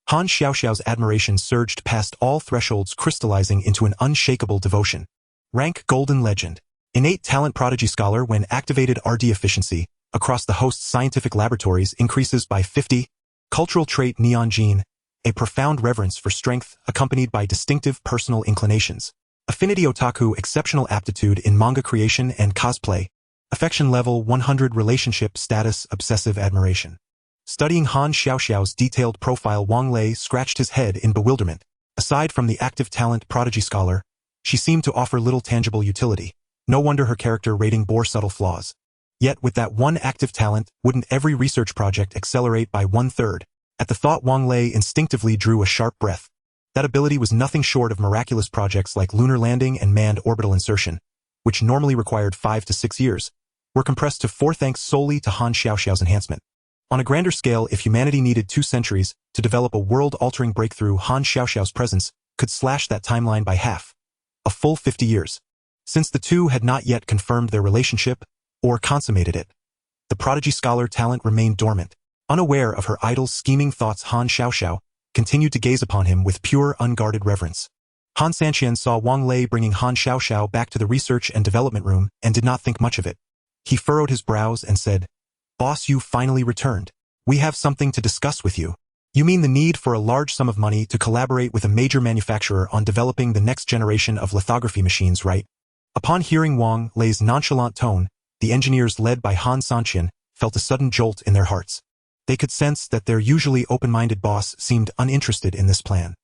Han Xiaoxiao's admiration surged past all thresholds, crystallizing into an unshakable devotion. Rank Golden Legend. Innate talent prodigy scholar. When activated, RD efficiency across the host's scientific laboratories increases by 50. Cultural trait Neon Gene. A profound reverence for strength accompanied by distinctive personal inclinations. Affinity Otaku. Exceptional aptitude in manga creation and cosplay. Affection level 100. Relationship status obsessive admiration. Studying Han Xiaoxiao's detailed profile, Wang Lei scratched his head in bewilderment. Aside from the active talent prodigy scholar, she seemed to offer little tangible utility. No wonder her character rating bore subtle flaws. Yet with that one active talent, wouldn't every research project accelerate by 1/3? At the thought, Wang Lei instinctively drew a sharp breath. That ability was nothing short of miraculous. Projects like lunar landing and manned orbital insertion, which normally required 5 to 6 years, were compressed to 4 thanks solely to Han Xiaoxiao's enhancement. On a grander scale, if humanity needed 2 centuries to develop a world-altering breakthrough, Han Xiaoxiao's presence could slash that timeline by half. A full 50 years. Since the two had not yet confirmed their relationship or consummated it, the prodigy scholar talent remained dormant. Unaware of her idol's scheming thoughts, Han Xiaoxiao continued to gaze upon him with pure, unguarded reverence. Han Sanqian saw Wang Lei bringing Han Xiaoxiao back to the research and development room and did not think much of it. He furrowed his brows and said, "Boss, you finally returned. We have something to discuss with you." "You mean the need for a large sum of money to collaborate with a major manufacturer on developing the next generation of lithography machines, right?" Upon hearing Wang Lei's nonchalant tone, the engineers led by Han Sanqian felt a sudden jolt in their hearts. They could sense that their usually open-minded boss seemed uninterested in this plan.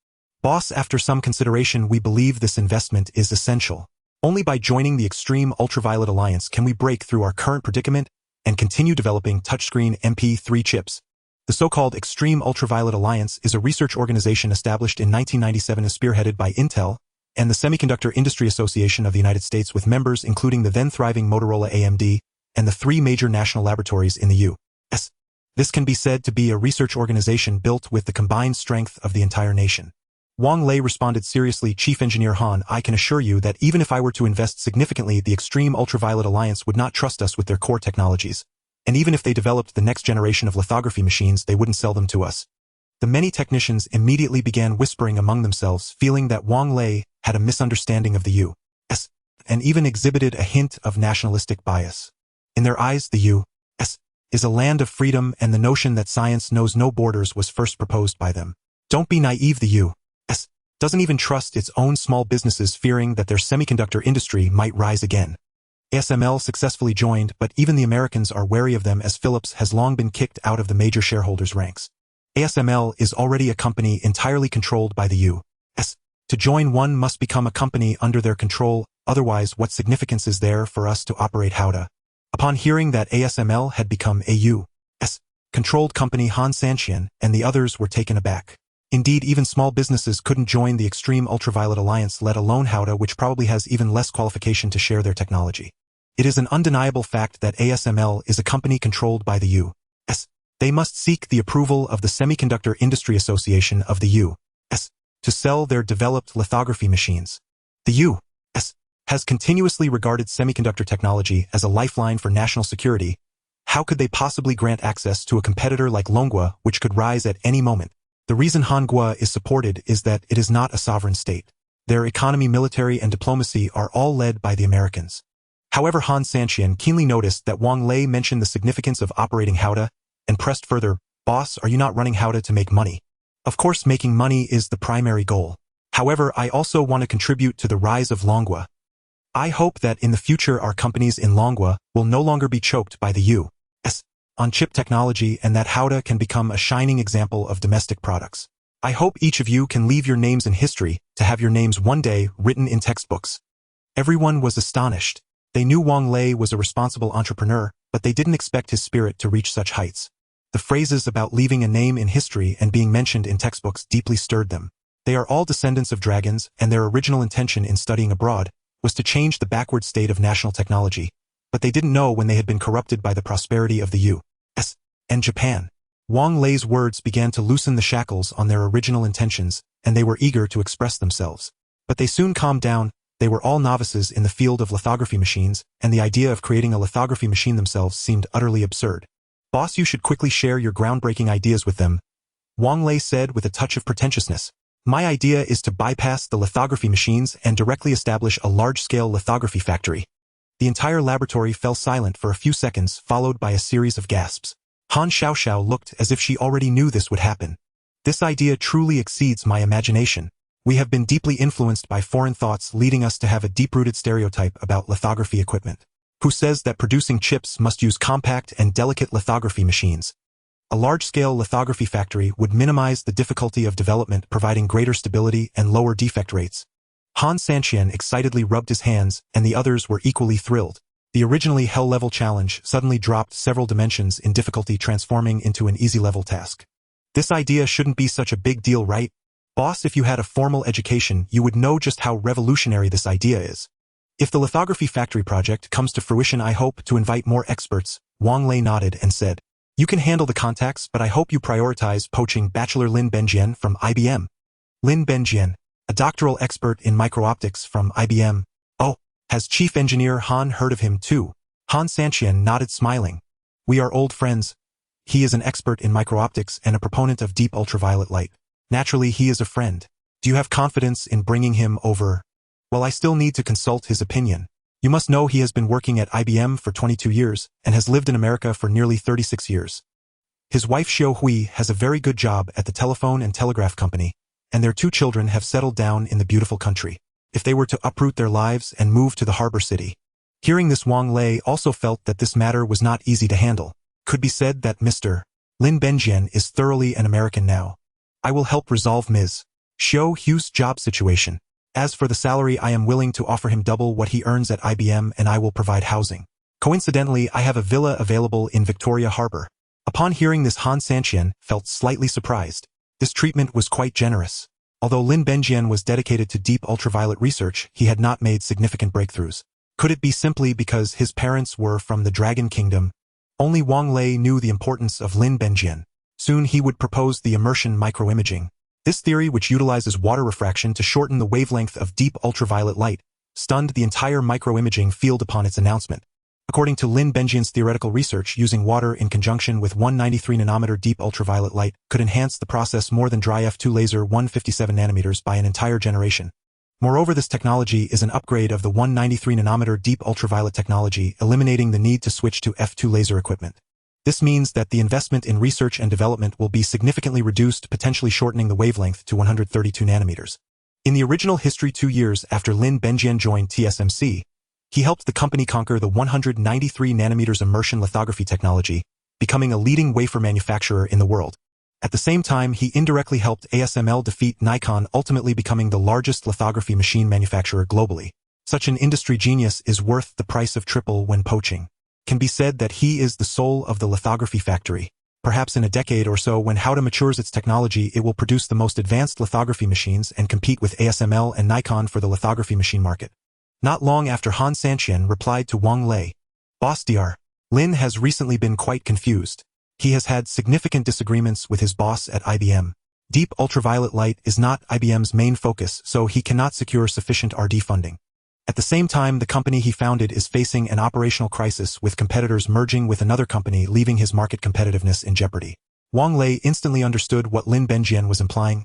"Boss, after some consideration, we believe this investment is essential. Only by joining the Extreme Ultraviolet Alliance can we break through our current predicament and continue developing touchscreen MP3 chips." The so-called Extreme Ultraviolet Alliance is a research organization established in 1997 and spearheaded by Intel and the Semiconductor Industry Association of the United States, with members including the then-thriving Motorola AMD and the 3 major national laboratories in the U.S. This can be said to be a research organization built with the combined strength of the entire nation. Wang Lei responded seriously, "Chief Engineer Han, I can assure you that even if I were to invest significantly, the Extreme Ultraviolet Alliance would not trust us with their core technologies. And even if they developed the next generation of lithography machines, they wouldn't sell them to us." The many technicians immediately began whispering among themselves, feeling that Wang Lei had a misunderstanding of the U.S. and even exhibited a hint of nationalistic bias. In their eyes, the U.S. is a land of freedom, and the notion that science knows no borders was first proposed by them. Don't be naive, the U.S. doesn't even trust its own small businesses, fearing that their semiconductor industry might rise again. ASML successfully joined, but even the Americans are wary of them, as Philips has long been kicked out of the major shareholders' ranks. ASML is already a company entirely controlled by the U.S. To join, one must become a company under their control, otherwise what significance is there for us to operate Haode? Upon hearing that ASML had become a U.S.-controlled company, Han Sanqian and the others were taken aback. Indeed, even small businesses couldn't join the Extreme Ultraviolet Alliance, let alone Haode, which probably has even less qualification to share their technology. It is an undeniable fact that ASML is a company controlled by the U.S. They must seek the approval of the Semiconductor Industry Association of the U.S. to sell their developed lithography machines. The U.S. has continuously regarded semiconductor technology as a lifeline for national security. How could they possibly grant access to a competitor like Longhua, which could rise at any moment? The reason Hongua is supported is that it is not a sovereign state. Their economy, military, and diplomacy are all led by the Americans. However, Han Sanqian keenly noticed that Wang Lei mentioned the significance of operating Haode and pressed further, "Boss, are you not running Haode to make money?" "Of course, making money is the primary goal. However, I also want to contribute to the rise of Longhua. I hope that in the future our companies in Longhua will no longer be choked by the U.S. on chip technology and that Haode can become a shining example of domestic products. I hope each of you can leave your names in history to have your names one day written in textbooks. Everyone was astonished. They knew Wang Lei was a responsible entrepreneur, but they didn't expect his spirit to reach such heights. The phrases about leaving a name in history and being mentioned in textbooks deeply stirred them. They are all descendants of dragons, and their original intention in studying abroad was to change the backward state of national technology, but they didn't know when they had been corrupted by the prosperity of the U.S. and Japan. Wang Lei's words began to loosen the shackles on their original intentions, and they were eager to express themselves. But they soon calmed down. They were all novices in the field of lithography machines, and the idea of creating a lithography machine themselves seemed utterly absurd. Boss, you should quickly share your groundbreaking ideas with them, Wang Lei said with a touch of pretentiousness. My idea is to bypass the lithography machines and directly establish a large-scale lithography factory. The entire laboratory fell silent for a few seconds, followed by a series of gasps. Han Xiaoxiao looked as if she already knew this would happen. This idea truly exceeds my imagination. We have been deeply influenced by foreign thoughts, leading us to have a deep-rooted stereotype about lithography equipment. Who says that producing chips must use compact and delicate lithography machines? A large-scale lithography factory would minimize the difficulty of development, providing greater stability and lower defect rates. Han Sanqian excitedly rubbed his hands, and the others were equally thrilled. The originally hell-level challenge suddenly dropped several dimensions in difficulty, transforming into an easy-level task. This idea shouldn't be such a big deal, right? Boss, if you had a formal education, you would know just how revolutionary this idea is. If the lithography factory project comes to fruition, I hope to invite more experts. Wang Lei nodded and said, You can handle the contacts, but I hope you prioritize poaching Bachelor Lin Benjian from IBM. Lin Benjian, a doctoral expert in micro-optics from IBM. Oh, has Chief Engineer Han heard of him too? Han Sanqian nodded, smiling. We are old friends. He is an expert in micro-optics and a proponent of deep ultraviolet light. Naturally, he is a friend. Do you have confidence in bringing him over? Well, I still need to consult his opinion. You must know he has been working at IBM for 22 years and has lived in America for nearly 36 years. His wife Xiao Hui has a very good job at the telephone and telegraph company, and their 2 children have settled down in the beautiful country. If they were to uproot their lives and move to the harbor city. Hearing this, Wang Lei also felt that this matter was not easy to handle. Could be said that Mr. Lin Benjian is thoroughly an American now. I will help resolve Ms. Xiao Hu's job situation. As for the salary, I am willing to offer him double what he earns at IBM, and I will provide housing. Coincidentally, I have a villa available in Victoria Harbor. Upon hearing this, Han Sanqian felt slightly surprised. This treatment was quite generous. Although Lin Benjian was dedicated to deep ultraviolet research, he had not made significant breakthroughs. Could it be simply because his parents were from the Dragon Kingdom? Only Wang Lei knew the importance of Lin Benjian. Soon he would propose the immersion microimaging. This theory, which utilizes water refraction to shorten the wavelength of deep ultraviolet light, stunned the entire microimaging field upon its announcement. According to Lin Benjian's theoretical research, using water in conjunction with 193 nanometer deep ultraviolet light could enhance the process more than dry f2 laser 157 nanometers by an entire generation. Moreover, this technology is an upgrade of the 193 nanometer deep ultraviolet technology, eliminating the need to switch to f2 laser equipment. This means that the investment in research and development will be significantly reduced, potentially shortening the wavelength to 132 nanometers. In the original history, 2 years after Lin Benjian joined TSMC, he helped the company conquer the 193 nanometers immersion lithography technology, becoming a leading wafer manufacturer in the world. At the same time, he indirectly helped ASML defeat Nikon, ultimately becoming the largest lithography machine manufacturer globally. Such an industry genius is worth the price of triple when poaching. Can be said that he is the soul of the lithography factory. Perhaps in a decade or so, when Haode matures its technology, it will produce the most advanced lithography machines and compete with ASML and Nikon for the lithography machine market. Not long after, Han Sanqian replied to Wang Lei, Boss Dr. Lin has recently been quite confused. He has had significant disagreements with his boss at IBM. Deep ultraviolet light is not IBM's main focus, so he cannot secure sufficient R&D funding. At the same time, the company he founded is facing an operational crisis, with competitors merging with another company, leaving his market competitiveness in jeopardy. Wang Lei instantly understood what Lin Benjian was implying.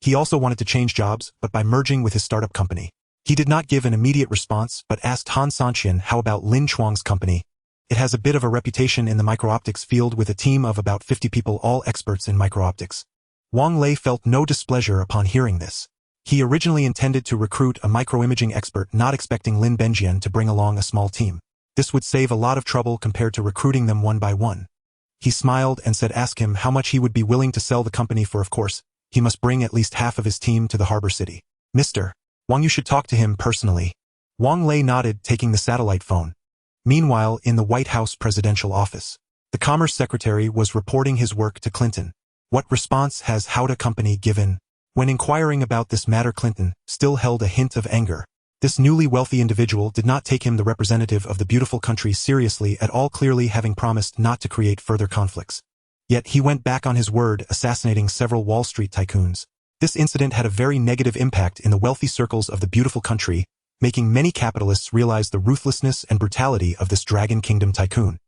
He also wanted to change jobs, but by merging with his startup company. He did not give an immediate response, but asked Han Sanqian how about Lin Chuang's company. It has a bit of a reputation in the micro-optics field, with a team of about 50 people, all experts in micro-optics. Wang Lei felt no displeasure upon hearing this. He originally intended to recruit a microimaging expert, not expecting Lin Benjian to bring along a small team. This would save a lot of trouble compared to recruiting them one by one. He smiled and said ask him how much he would be willing to sell the company for. Of course, he must bring at least half of his team to the harbor city. Mr. Wang, you should talk to him personally. Wang Lei nodded, taking the satellite phone. Meanwhile, in the White House presidential office, the Commerce Secretary was reporting his work to Clinton. What response has Haode Company given? When inquiring about this matter, Clinton still held a hint of anger. This newly wealthy individual did not take him, the representative of the beautiful country, seriously at all, clearly having promised not to create further conflicts. Yet he went back on his word, assassinating several Wall Street tycoons. This incident had a very negative impact in the wealthy circles of the beautiful country, making many capitalists realize the ruthlessness and brutality of this Dragon Kingdom tycoon.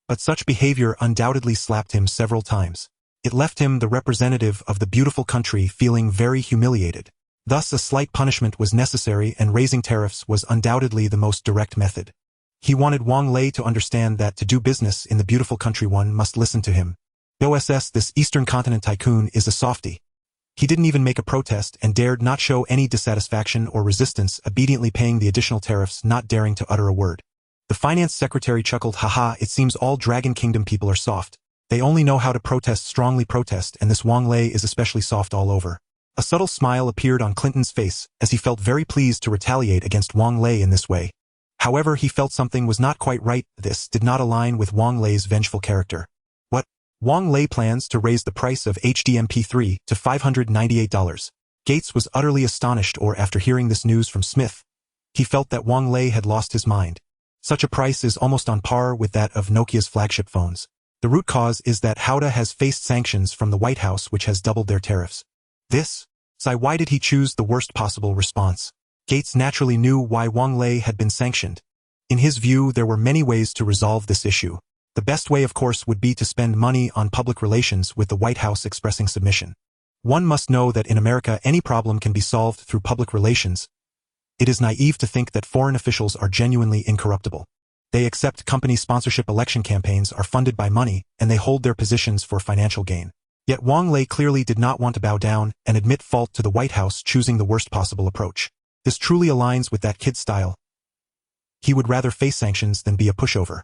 But such behavior undoubtedly slapped him several times. It left him, the representative of the beautiful country, feeling very humiliated. Thus a slight punishment was necessary, and raising tariffs was undoubtedly the most direct method. He wanted Wang Lei to understand that to do business in the beautiful country one must listen to him. OSS, this Eastern Continent tycoon, is a softie. He didn't even make a protest and dared not show any dissatisfaction or resistance, obediently paying the additional tariffs, not daring to utter a word. The finance secretary chuckled, haha, it seems all Dragon Kingdom people are soft. They only know how to protest, strongly protest, and this Wang Lei is especially soft all over. A subtle smile appeared on Clinton's face, as he felt very pleased to retaliate against Wang Lei in this way. However, he felt something was not quite right. This did not align with Wang Lei's vengeful character. What? Wang Lei plans to raise the price of HDMP3 to $598. Gates was utterly astonished, or after hearing this news from Smith, he felt that Wang Lei had lost his mind. Such a price is almost on par with that of Nokia's flagship phones. The root cause is that Haode has faced sanctions from the White House, which has doubled their tariffs. Why did he choose the worst possible response? Gates naturally knew why Wang Lei had been sanctioned. In his view, there were many ways to resolve this issue. The best way, of course, would be to spend money on public relations, with the White House expressing submission. One must know that in America any problem can be solved through public relations. It is naive to think that foreign officials are genuinely incorruptible. They accept company sponsorship, election campaigns are funded by money, and they hold their positions for financial gain. Yet Wang Lei clearly did not want to bow down and admit fault to the White House, choosing the worst possible approach. This truly aligns with that kid style. He would rather face sanctions than be a pushover.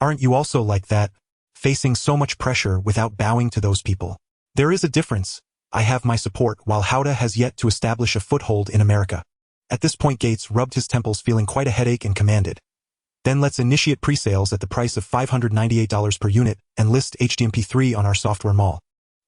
Aren't you also like that, facing so much pressure without bowing to those people? There is a difference. I have my support, while Haode has yet to establish a foothold in America. At this point Gates rubbed his temples, feeling quite a headache, and commanded, then let's initiate pre-sales at the price of $598 per unit and list HDMP3 on our software mall.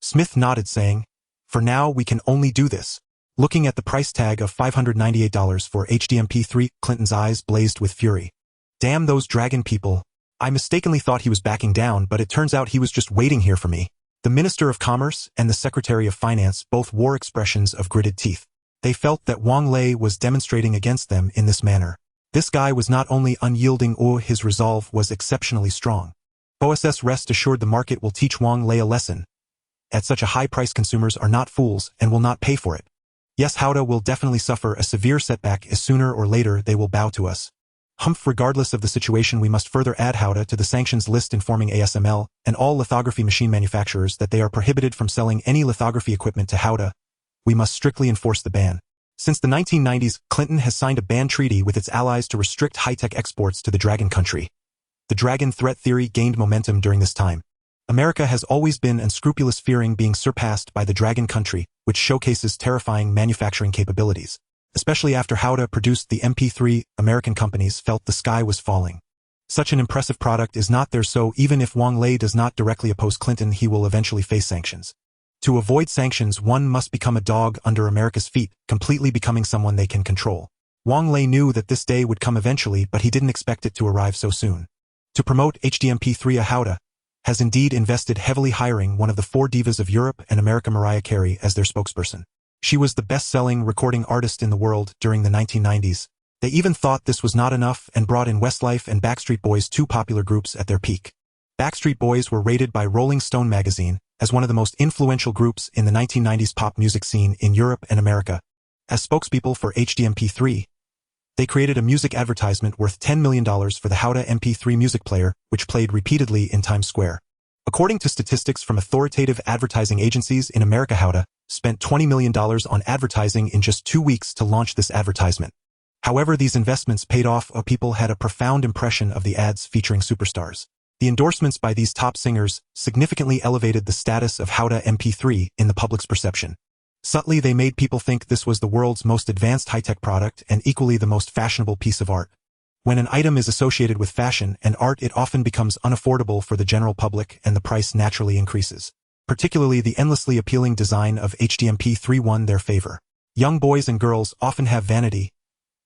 Smith nodded, saying, for now we can only do this. Looking at the price tag of $598 for HDMP3, Clinton's eyes blazed with fury. Damn those Dragon people. I mistakenly thought he was backing down, but it turns out he was just waiting here for me. The Minister of Commerce and the Secretary of Finance both wore expressions of gritted teeth. They felt that Wang Lei was demonstrating against them in this manner. This guy was not only unyielding, his resolve was exceptionally strong. OSS, rest assured the market will teach Wang Lei a lesson. At such a high price, consumers are not fools and will not pay for it. Yes, Haode will definitely suffer a severe setback, as sooner or later they will bow to us. Regardless of the situation, we must further add Haode to the sanctions list, informing ASML and all lithography machine manufacturers that they are prohibited from selling any lithography equipment to Haode. We must strictly enforce the ban. Since the 1990s, Clinton has signed a ban treaty with its allies to restrict high-tech exports to the Dragon country. The Dragon threat theory gained momentum during this time. America has always been unscrupulous, fearing being surpassed by the Dragon country, which showcases terrifying manufacturing capabilities. Especially after Haode produced the MP3, American companies felt the sky was falling. Such an impressive product is not theirs, so even if Wang Lei does not directly oppose Clinton, he will eventually face sanctions. To avoid sanctions, one must become a dog under America's feet, completely becoming someone they can control. Wang Lei knew that this day would come eventually, but he didn't expect it to arrive so soon. To promote HDMP3, Haode has indeed invested heavily, hiring one of the 4 divas of Europe and America, Mariah Carey, as their spokesperson. She was the best-selling recording artist in the world during the 1990s. They even thought this was not enough and brought in Westlife and Backstreet Boys, 2 popular groups at their peak. Backstreet Boys were rated by Rolling Stone magazine as one of the most influential groups in the 1990s pop music scene in Europe and America. As spokespeople for HDMP3, they created a music advertisement worth $10 million for the Haode MP3 music player, which played repeatedly in Times Square. According to statistics from authoritative advertising agencies in America, Haode spent $20 million on advertising in just 2 weeks to launch this advertisement. However, these investments paid off as people had a profound impression of the ads featuring superstars. The endorsements by these top singers significantly elevated the status of Haode MP3 in the public's perception. Subtly, they made people think this was the world's most advanced high-tech product and equally the most fashionable piece of art. When an item is associated with fashion and art, it often becomes unaffordable for the general public and the price naturally increases. Particularly, the endlessly appealing design of HDMP3 won their favor. Young boys and girls often have vanity.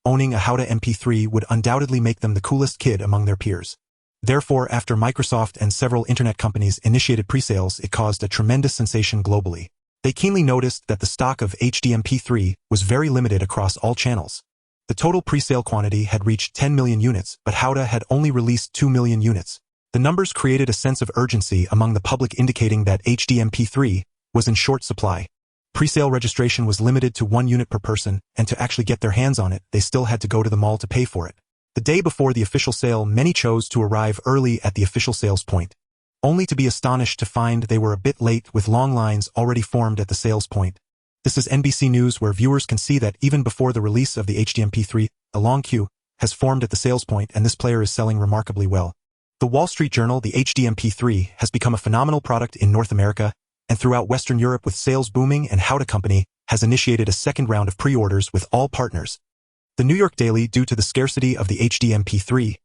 Owning a Haode MP3 would undoubtedly make them the coolest kid among their peers. Therefore, after Microsoft and several internet companies initiated pre-sales, it caused a tremendous sensation globally. They keenly noticed that the stock of HDMP3 was very limited across all channels. The total pre-sale quantity had reached 10 million units, but Haode had only released 2 million units. The numbers created a sense of urgency among the public, indicating that HDMP3 was in short supply. Pre-sale registration was limited to 1 unit per person, and to actually get their hands on it, they still had to go to the mall to pay for it. The day before the official sale, many chose to arrive early at the official sales point, only to be astonished to find they were a bit late with long lines already formed at the sales point. This is NBC News, where viewers can see that even before the release of the HDMP3, a long queue has formed at the sales point, and this player is selling remarkably well. The Wall Street Journal, the HDMP3 has become a phenomenal product in North America and throughout Western Europe, with sales booming, and Haode Company has initiated a second round of pre-orders with all partners. The New York Daily, due to the scarcity of the HDMP3,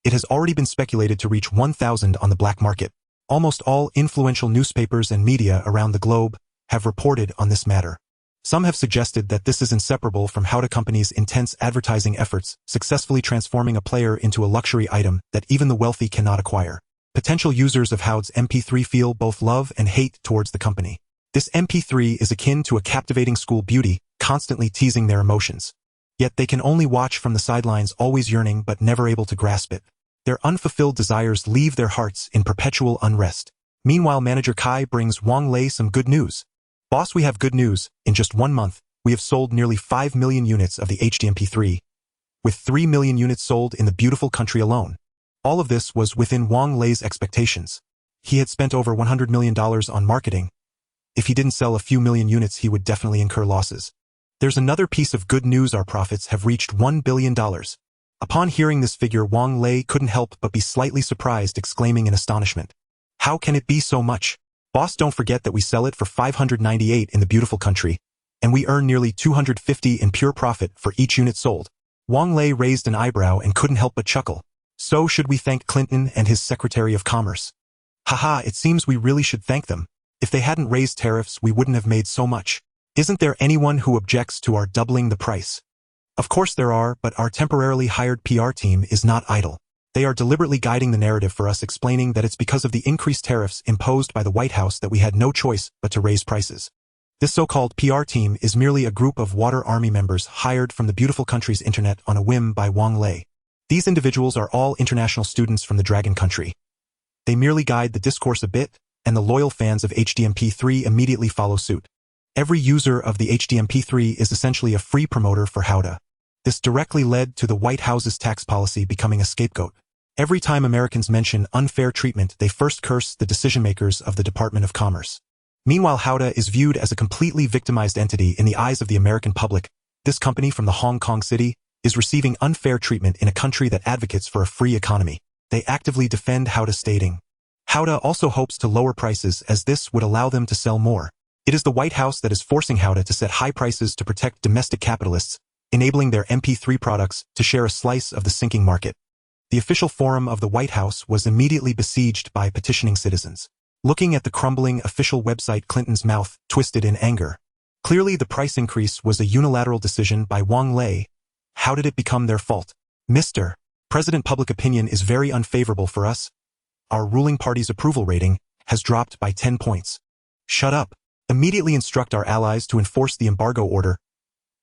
it has already been speculated to reach 1,000 on the black market. Almost all influential newspapers and media around the globe have reported on this matter. Some have suggested that this is inseparable from Haode Company's intense advertising efforts, successfully transforming a player into a luxury item that even the wealthy cannot acquire. Potential users of Haode's MP3 feel both love and hate towards the company. This MP3 is akin to a captivating school beauty, constantly teasing their emotions. Yet they can only watch from the sidelines, always yearning but never able to grasp it. Their unfulfilled desires leave their hearts in perpetual unrest. Meanwhile, manager Kai brings Wang Lei some good news. Boss, we have good news. In just 1 month, we have sold nearly 5 million units of the HDMP3, with 3 million units sold in the beautiful country alone. All of this was within Wang Lei's expectations. He had spent over $100 million on marketing. If he didn't sell a few million units, he would definitely incur losses. There's another piece of good news. Our profits have reached $1 billion. Upon hearing this figure, Wang Lei couldn't help but be slightly surprised, exclaiming in astonishment, "How can it be so much? Boss, don't forget that we sell it for $598 in the beautiful country, and we earn nearly $250 in pure profit for each unit sold." Wang Lei raised an eyebrow and couldn't help but chuckle. "So should we thank Clinton and his Secretary of Commerce?" "Haha, it seems we really should thank them. If they hadn't raised tariffs, we wouldn't have made so much. Isn't there anyone who objects to our doubling the price?" "Of course there are, but our temporarily hired PR team is not idle. They are deliberately guiding the narrative for us, explaining that it's because of the increased tariffs imposed by the White House that we had no choice but to raise prices." This so-called PR team is merely a group of water army members hired from the beautiful country's internet on a whim by Wang Lei. These individuals are all international students from the Dragon Country. They merely guide the discourse a bit, and the loyal fans of HDMP3 immediately follow suit. Every user of the HDMP3 is essentially a free promoter for Haode. This directly led to the White House's tax policy becoming a scapegoat. Every time Americans mention unfair treatment, they first curse the decision-makers of the Department of Commerce. Meanwhile, Haode is viewed as a completely victimized entity in the eyes of the American public. This company from the Hong Kong city is receiving unfair treatment in a country that advocates for a free economy. They actively defend Haode, stating, "Haode also hopes to lower prices as this would allow them to sell more." It is the White House that is forcing Haode to set high prices to protect domestic capitalists, enabling their MP3 products to share a slice of the sinking market. The official forum of the White House was immediately besieged by petitioning citizens. Looking at the crumbling official website, Clinton's mouth twisted in anger. Clearly, the price increase was a unilateral decision by Wang Lei. How did it become their fault? "Mr. President, public opinion is very unfavorable for us. Our ruling party's approval rating has dropped by 10 points. Shut up. Immediately instruct our allies to enforce the embargo order.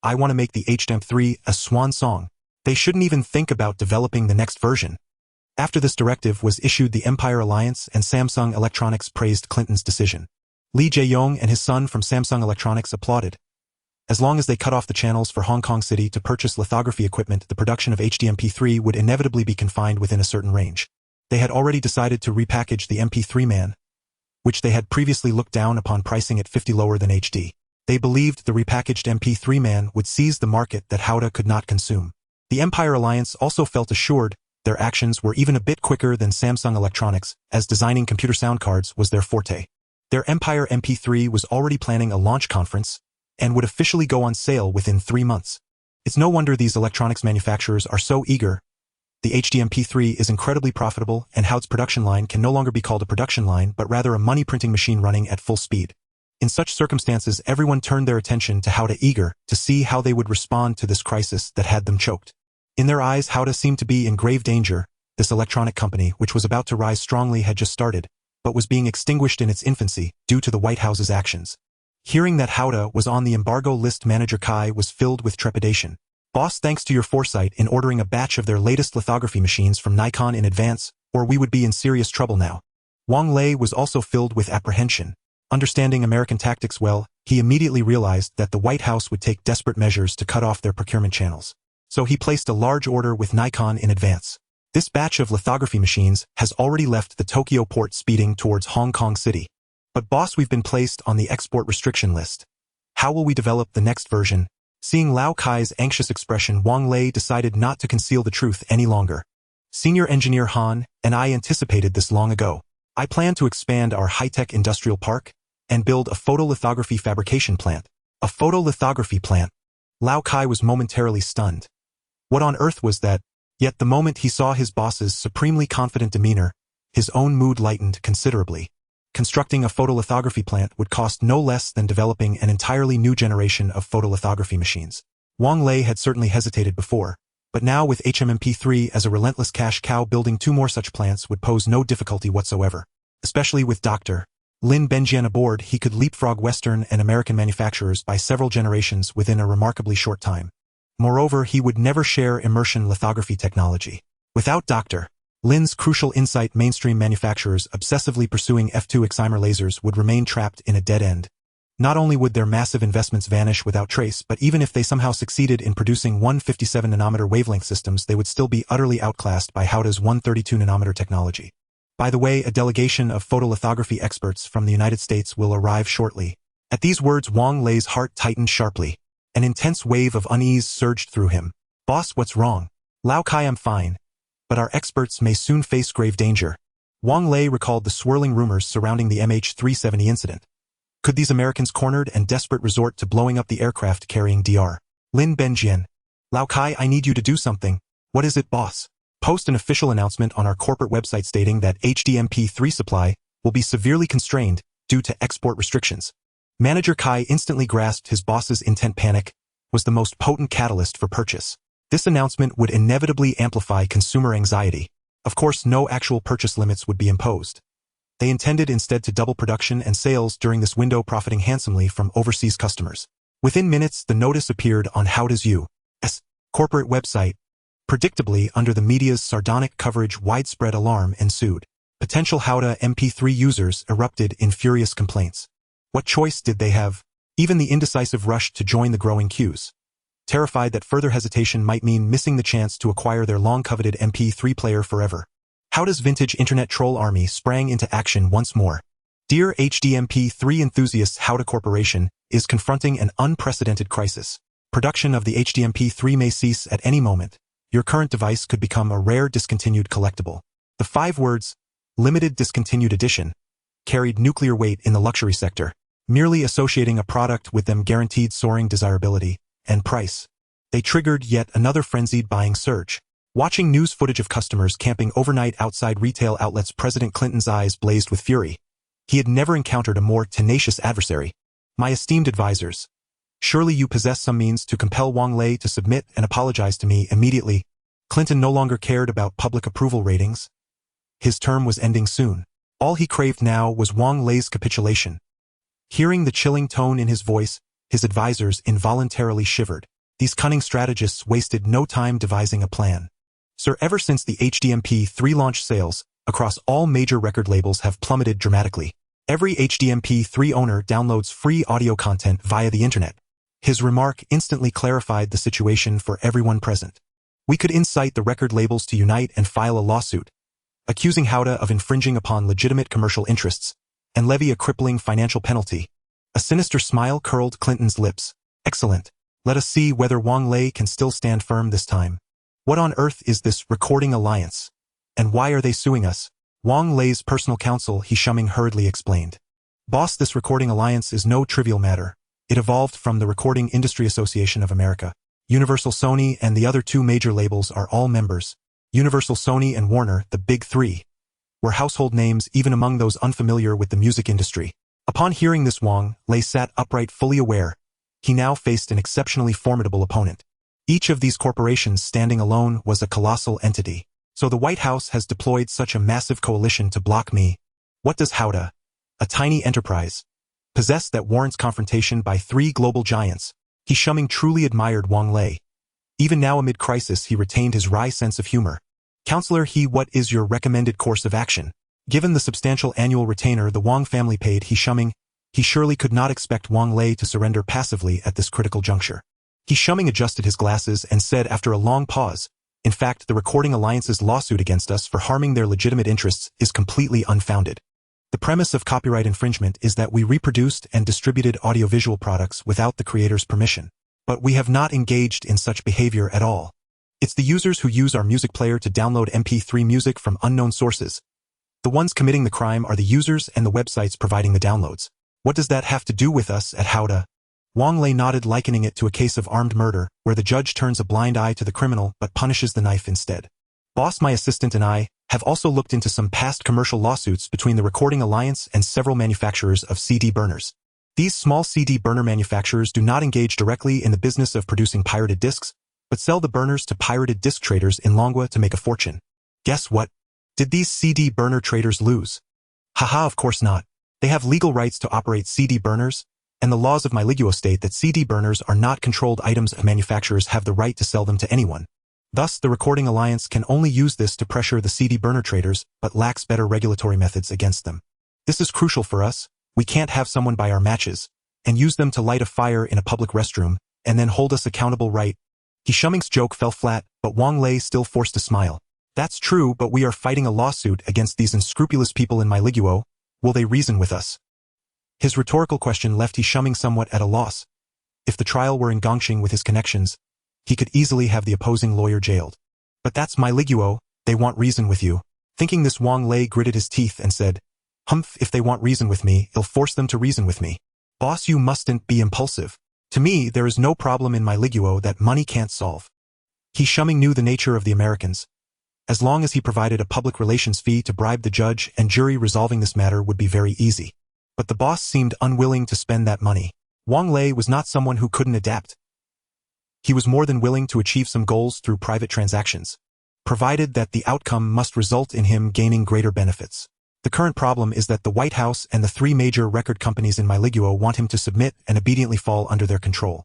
I want to make the HDMP3 a swan song. They shouldn't even think about developing the next version." After this directive was issued, the Empire Alliance and Samsung Electronics praised Clinton's decision. Lee Jae-yong and his son from Samsung Electronics applauded. As long as they cut off the channels for Hong Kong City to purchase lithography equipment, the production of HDMP3 would inevitably be confined within a certain range. They had already decided to repackage the MP3 Man, which they had previously looked down upon, pricing it 50 lower than HD. They believed the repackaged MP3 Man would seize the market that Haode could not consume. The Empire Alliance also felt assured their actions were even a bit quicker than Samsung Electronics, as designing computer sound cards was their forte. Their Empire MP3 was already planning a launch conference and would officially go on sale within 3 months. It's no wonder these electronics manufacturers are so eager. The HD MP3 is incredibly profitable, and Haode's production line can no longer be called a production line but rather a money-printing machine running at full speed. In such circumstances, everyone turned their attention to Haode, eager to see how they would respond to this crisis that had them choked. In their eyes, Haode seemed to be in grave danger. This electronic company, which was about to rise strongly, had just started, but was being extinguished in its infancy due to the White House's actions. Hearing that Haode was on the embargo list, Manager Kai was filled with trepidation. Boss, thanks to your foresight in ordering a batch of their latest lithography machines from Nikon in advance, or we would be in serious trouble now. Wang Lei was also filled with apprehension. Understanding American tactics well, he immediately realized that the White House would take desperate measures to cut off their procurement channels. So he placed a large order with Nikon in advance. This batch of lithography machines has already left the Tokyo port speeding towards Hong Kong City. But boss, we've been placed on the export restriction list. How will we develop the next version? Seeing Lao Kai's anxious expression, Wang Lei decided not to conceal the truth any longer. Senior Engineer Han and I anticipated this long ago. I plan to expand our high-tech industrial park and build a photolithography fabrication plant. A photolithography plant? Lao Kai was momentarily stunned. What on earth was that? Yet the moment he saw his boss's supremely confident demeanor, his own mood lightened considerably. Constructing a photolithography plant would cost no less than developing an entirely new generation of photolithography machines. Wang Lei had certainly hesitated before, but now with HMMP3 as a relentless cash cow, building 2 more such plants would pose no difficulty whatsoever. Especially with Dr. Lin Benjian aboard, he could leapfrog Western and American manufacturers by several generations within a remarkably short time. Moreover, he would never share immersion lithography technology. Without Dr. Lin's crucial insight, mainstream manufacturers obsessively pursuing F2 excimer lasers would remain trapped in a dead end. Not only would their massive investments vanish without trace, but even if they somehow succeeded in producing 157-nanometer wavelength systems, they would still be utterly outclassed by Haode's 132-nanometer technology. By the way, a delegation of photolithography experts from the United States will arrive shortly. At these words, Wang Lei's heart tightened sharply. An intense wave of unease surged through him. Boss, what's wrong? Lao Kai, I'm fine, but our experts may soon face grave danger. Wang Lei recalled the swirling rumors surrounding the MH370 incident. Could these Americans, cornered and desperate, resort to blowing up the aircraft carrying Dr. Lin Benjian? Lao Kai, I need you to do something. What is it, boss? Post an official announcement on our corporate website stating that HDMP3 supply will be severely constrained due to export restrictions. Manager Kai instantly grasped his boss's intent. Panic was the most potent catalyst for purchase. This announcement would inevitably amplify consumer anxiety. Of course, no actual purchase limits would be imposed. They intended instead to double production and sales during this window, profiting handsomely from overseas customers. Within minutes, the notice appeared on Haode's U.S. corporate website. Predictably, under the media's sardonic coverage, widespread alarm ensued. Potential Haode MP3 users erupted in furious complaints. What choice did they have? Even the indecisive rushed to join the growing queues, terrified that further hesitation might mean missing the chance to acquire their long-coveted MP3 player forever. Haode's vintage internet troll army sprang into action once more. Dear HDMP3 enthusiasts, Haode Corporation is confronting an unprecedented crisis. Production of the HDMP3 may cease at any moment. Your current device could become a rare discontinued collectible. The 5 words, limited discontinued edition, carried nuclear weight in the luxury sector. Merely associating a product with them guaranteed soaring desirability and price. They triggered yet another frenzied buying surge. Watching news footage of customers camping overnight outside retail outlets, President Clinton's eyes blazed with fury. He had never encountered a more tenacious adversary. My esteemed advisors, surely you possess some means to compel Wang Lei to submit and apologize to me immediately. Clinton no longer cared about public approval ratings. His term was ending soon. All he craved now was Wang Lei's capitulation. Hearing the chilling tone in his voice, his advisors involuntarily shivered. These cunning strategists wasted no time devising a plan. Sir, ever since the HDMP3 launch, sales across all major record labels have plummeted dramatically. Every HDMP3 owner downloads free audio content via the internet. His remark instantly clarified the situation for everyone present. We could incite the record labels to unite and file a lawsuit, accusing Haode of infringing upon legitimate commercial interests, and levy a crippling financial penalty. A sinister smile curled Clinton's lips. Excellent. Let us see whether Wang Lei can still stand firm this time. What on earth is this recording alliance? And why are they suing us? Wang Lei's personal counsel, He Shuming, hurriedly explained. Boss, this recording alliance is no trivial matter. It evolved from the Recording Industry Association of America. Universal, Sony, and the other two major labels are all members. Universal, Sony, and Warner, the big three, were household names even among those unfamiliar with the music industry. Upon hearing this, Wang Lei sat upright, fully aware. He now faced an exceptionally formidable opponent. Each of these corporations standing alone was a colossal entity. So the White House has deployed such a massive coalition to block me. What does Haode, a tiny enterprise, possess that warrants confrontation by three global giants? He Shuming truly admired Wang Lei. Even now amid crisis, he retained his wry sense of humor. Counselor He, what is your recommended course of action? Given the substantial annual retainer the Wang family paid He Shuming, he surely could not expect Wang Lei to surrender passively at this critical juncture. He Shuming adjusted his glasses and said after a long pause, in fact, the Recording Alliance's lawsuit against us for harming their legitimate interests is completely unfounded. The premise of copyright infringement is that we reproduced and distributed audiovisual products without the creator's permission. But we have not engaged in such behavior at all. It's the users who use our music player to download MP3 music from unknown sources. The ones committing the crime are the users and the websites providing the downloads. What does that have to do with us at Haode? Wang Lei nodded, likening it to a case of armed murder, where the judge turns a blind eye to the criminal but punishes the knife instead. Boss, my assistant and I have also looked into some past commercial lawsuits between the Recording Alliance and several manufacturers of CD burners. These small CD burner manufacturers do not engage directly in the business of producing pirated discs, but sell the burners to pirated disc traders in Longwa to make a fortune. Guess what? Did these CD burner traders lose? Haha, of course not. They have legal rights to operate CD burners, and the laws of my Liguo state that CD burners are not controlled items and manufacturers have the right to sell them to anyone. Thus, the Recording Alliance can only use this to pressure the CD burner traders, but lacks better regulatory methods against them. This is crucial for us. We can't have someone buy our matches, and use them to light a fire in a public restroom, and then hold us accountable, right? He Shuming's joke fell flat, but Wang Lei still forced a smile. That's true, but we are fighting a lawsuit against these unscrupulous people in my Liguo. Will they reason with us? His rhetorical question left He Shuming somewhat at a loss. If the trial were in Gongqing with his connections, he could easily have the opposing lawyer jailed. But that's my Liguo, they want reason with you. Thinking this, Wang Lei gritted his teeth and said, Humph, if they want reason with me, I'll force them to reason with me. Boss, you mustn't be impulsive. To me, there is no problem in my Liguo that money can't solve. He Shuming knew the nature of the Americans. As long as he provided a public relations fee to bribe the judge and jury, resolving this matter would be very easy. But the boss seemed unwilling to spend that money. Wang Lei was not someone who couldn't adapt. He was more than willing to achieve some goals through private transactions, provided that the outcome must result in him gaining greater benefits. The current problem is that the White House and the three major record companies in my Liguo want him to submit and obediently fall under their control.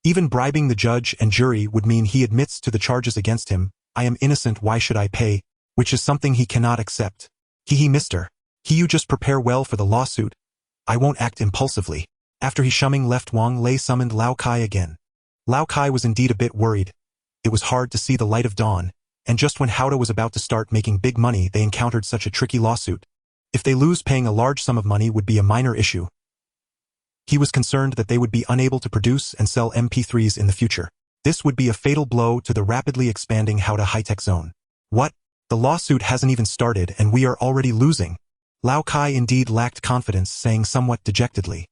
Even bribing the judge and jury would mean he admits to the charges against him. I am innocent, why should I pay? Which is something he cannot accept. Mister. You just prepare well for the lawsuit. I won't act impulsively. After He Shuming left, Wang Lei summoned Lao Kai again. Lao Kai was indeed a bit worried. It was hard to see the light of dawn, and just when Haode was about to start making big money, they encountered such a tricky lawsuit. If they lose, paying a large sum of money would be a minor issue. He was concerned that they would be unable to produce and sell MP3s in the future. This would be a fatal blow to the rapidly expanding Haode high-tech zone. What? The lawsuit hasn't even started and we are already losing. Lao Kai indeed lacked confidence, saying somewhat dejectedly.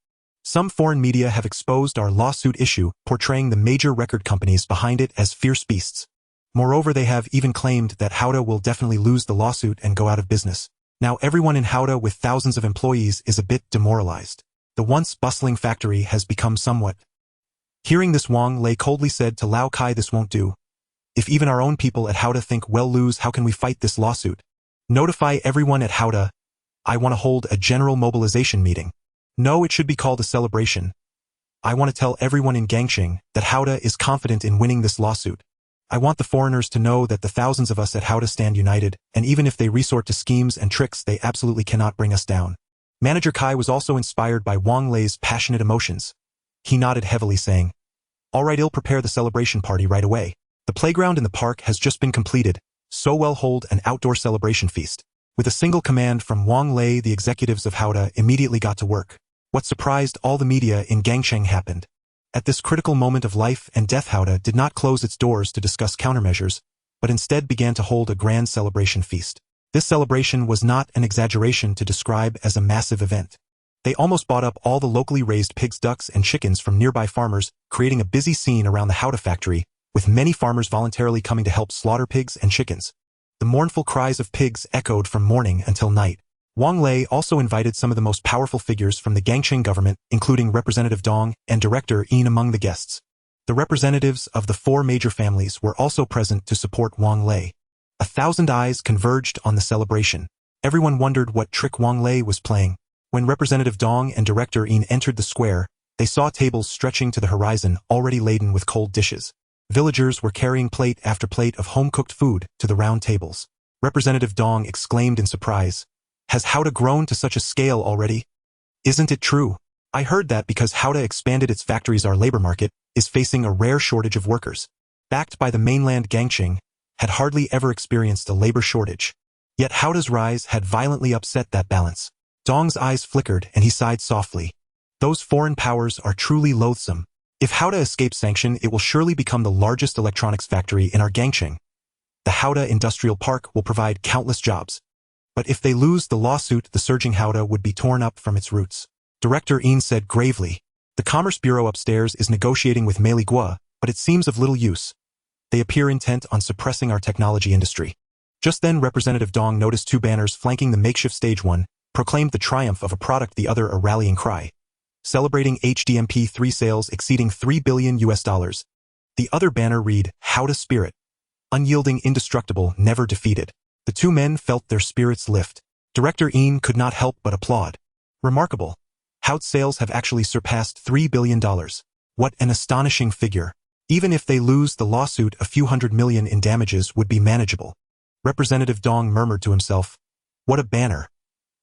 Some foreign media have exposed our lawsuit issue, portraying the major record companies behind it as fierce beasts. Moreover, they have even claimed that Haode will definitely lose the lawsuit and go out of business. Now everyone in Haode with thousands of employees is a bit demoralized. The once bustling factory has become somewhat. Hearing this, Wang Lei coldly said to Lao Kai, this won't do. If even our own people at Haode think we'll lose, how can we fight this lawsuit? Notify everyone at Haode. I want to hold a general mobilization meeting. No, it should be called a celebration. I want to tell everyone in Gangqing that Haode is confident in winning this lawsuit. I want the foreigners to know that the thousands of us at Haode stand united, and even if they resort to schemes and tricks, they absolutely cannot bring us down. Manager Kai was also inspired by Wang Lei's passionate emotions. He nodded heavily, saying, All right, I'll prepare the celebration party right away. The playground in the park has just been completed, so we'll hold an outdoor celebration feast. With a single command from Wang Lei, the executives of Haode immediately got to work. What surprised all the media in Gangqing happened. At this critical moment of life and death, Haode did not close its doors to discuss countermeasures. but instead began to hold a grand celebration feast. This celebration was not an exaggeration to describe as a massive event. They almost bought up all the locally raised pigs, ducks, and chickens from nearby farmers, creating a busy scene around the Haode factory, with many farmers voluntarily coming to help slaughter pigs and chickens. The mournful cries of pigs echoed from morning until night. Wang Lei also invited some of the most powerful figures from the Gangcheng government, including Representative Dong and Director Yin among the guests. The representatives of the 4 major families were also present to support Wang Lei. 1,000 eyes converged on the celebration. Everyone wondered what trick Wang Lei was playing. When Representative Dong and Director Yin entered the square, they saw tables stretching to the horizon already laden with cold dishes. Villagers were carrying plate after plate of home-cooked food to the round tables. Representative Dong exclaimed in surprise, "Has Haode grown to such a scale already? Isn't it true? I heard that because Haode expanded its factories, our labor market is facing a rare shortage of workers. Backed by the mainland, Gangcheng had hardly ever experienced a labor shortage. Yet Haode's rise had violently upset that balance." Dong's eyes flickered and he sighed softly. "Those foreign powers are truly loathsome. If Haode escapes sanction, it will surely become the largest electronics factory in our Gangcheng. The Haode Industrial Park will provide countless jobs. But if they lose the lawsuit, the surging Haode would be torn up from its roots." Director Yin said gravely, "The Commerce Bureau upstairs is negotiating with Mei Guo, but it seems of little use. They appear intent on suppressing our technology industry." Just then Representative Dong noticed 2 banners flanking the makeshift stage. One proclaimed the triumph of a product, the other a rallying cry, celebrating HDMP3 sales exceeding $3 billion. The other banner read, "Haode Spirit, unyielding, indestructible, never defeated." The 2 men felt their spirits lift. Director Yin could not help but applaud. "Remarkable. Haode sales have actually surpassed $3 billion. What an astonishing figure. Even if they lose the lawsuit, a few $100 million in damages would be manageable." Representative Dong murmured to himself, "What a banner.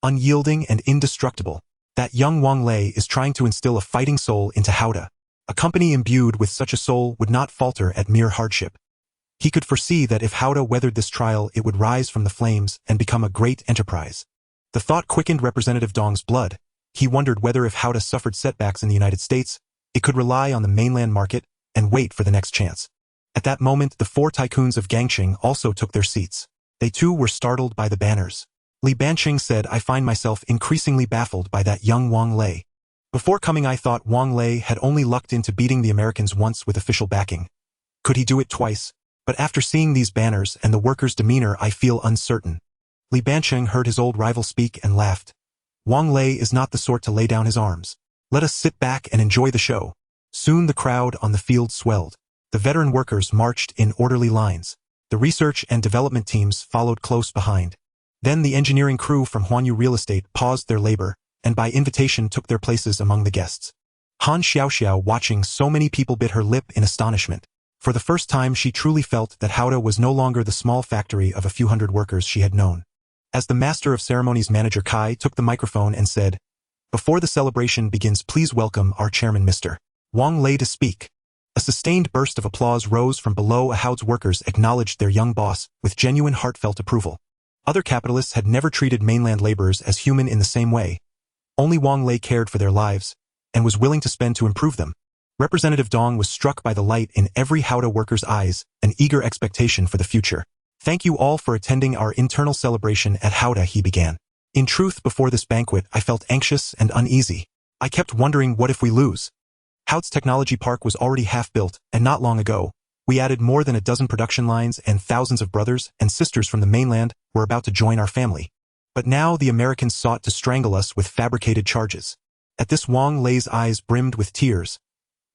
Unyielding and indestructible. That young Wang Lei is trying to instill a fighting soul into Haode. A company imbued with such a soul would not falter at mere hardship." He could foresee that if Haode weathered this trial, it would rise from the flames and become a great enterprise. The thought quickened Representative Dong's blood. He wondered whether if Haode suffered setbacks in the United States, it could rely on the mainland market and wait for the next chance. At that moment, the 4 tycoons of Gangcheng also took their seats. They too were startled by the banners. Li Banqing said, "I find myself increasingly baffled by that young Wang Lei. Before coming, I thought Wang Lei had only lucked into beating the Americans once with official backing. Could he do it twice? But after seeing these banners and the workers' demeanor, I feel uncertain." Li Banqing heard his old rival speak and laughed. "Wang Lei is not the sort to lay down his arms. Let us sit back and enjoy the show." Soon the crowd on the field swelled. The veteran workers marched in orderly lines. The research and development teams followed close behind. Then the engineering crew from Huanyu Real Estate paused their labor and by invitation took their places among the guests. Han Xiaoxiao, watching so many people, bit her lip in astonishment. For the first time she truly felt that Haode was no longer the small factory of a few hundred workers she had known. As the Master of Ceremonies Manager Kai took the microphone and said, "Before the celebration begins, please welcome our chairman Mr. Wang Lei to speak." A sustained burst of applause rose from below. Haode's workers acknowledged their young boss with genuine heartfelt approval. Other capitalists had never treated mainland laborers as human in the same way. Only Wang Lei cared for their lives and was willing to spend to improve them. Representative Dong was struck by the light in every Haode worker's eyes, an eager expectation for the future. "Thank you all for attending our internal celebration at Haode," he began. "In truth, before this banquet, I felt anxious and uneasy. I kept wondering, what if we lose? Haode's technology park was already half built, and not long ago, we added more than a dozen production lines, and thousands of brothers and sisters from the mainland were about to join our family. But now the Americans sought to strangle us with fabricated charges." At this, Wang Lei's eyes brimmed with tears.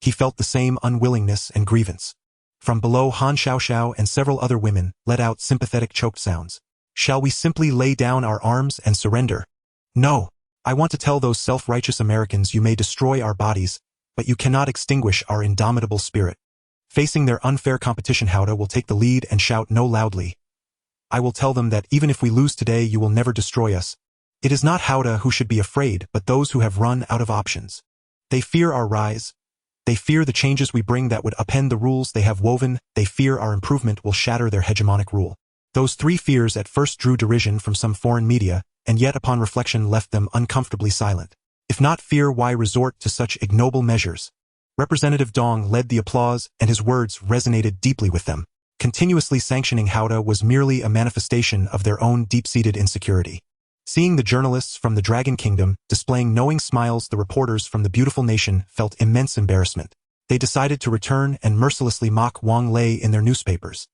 He felt the same unwillingness and grievance. From below, Han Xiaoxiao and several other women let out sympathetic choked sounds. "Shall we simply lay down our arms and surrender? No. I want to tell those self-righteous Americans, you may destroy our bodies, but you cannot extinguish our indomitable spirit." Facing their unfair competition, Haode will take the lead and shout no loudly. "I will tell them that even if we lose today, you will never destroy us. It is not Haode who should be afraid, but those who have run out of options. They fear our rise. They fear the changes we bring that would upend the rules they have woven. They fear our improvement will shatter their hegemonic rule." Those 3 fears at first drew derision from some foreign media, and yet upon reflection left them uncomfortably silent. If not fear, why resort to such ignoble measures? Representative Dong led the applause, and his words resonated deeply with them. Continuously sanctioning Haode was merely a manifestation of their own deep-seated insecurity. Seeing the journalists from the Dragon Kingdom displaying knowing smiles, the reporters from the beautiful nation felt immense embarrassment. They decided to return and mercilessly mock Wang Lei in their newspapers.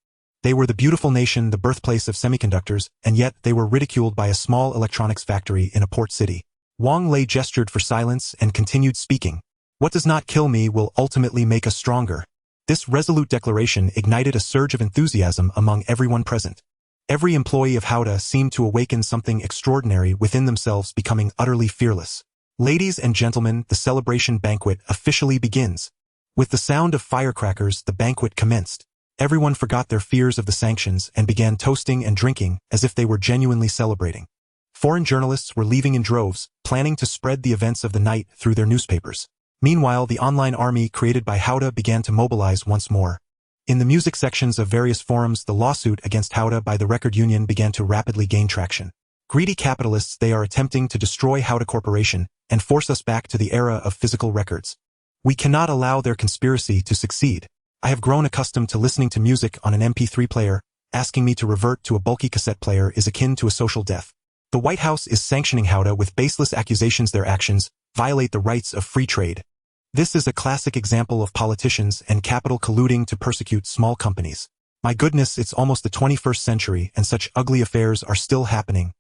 They were the beautiful nation, the birthplace of semiconductors, and yet they were ridiculed by a small electronics factory in a port city. Wang Lei gestured for silence and continued speaking. What does not kill me will ultimately make us stronger. This resolute declaration ignited a surge of enthusiasm among everyone present. Every employee of Haode seemed to awaken something extraordinary within themselves, becoming utterly fearless. Ladies and gentlemen, the celebration banquet officially begins. With the sound of firecrackers, the banquet commenced. Everyone forgot their fears of the sanctions and began toasting and drinking as if they were genuinely celebrating. Foreign journalists were leaving in droves, planning to spread the events of the night through their newspapers. Meanwhile, the online army created by Haode began to mobilize once more. In the music sections of various forums, the lawsuit against Haode by the record union began to rapidly gain traction. Greedy capitalists, they are attempting to destroy Haode Corporation and force us back to the era of physical records. We cannot allow their conspiracy to succeed. I have grown accustomed to listening to music on an MP3 player. Asking me to revert to a bulky cassette player is akin to a social death. The White House is sanctioning Haode with baseless accusations. Their actions violate the rights of free trade. This is a classic example of politicians and capital colluding to persecute small companies. My goodness, it's almost the 21st century and such ugly affairs are still happening.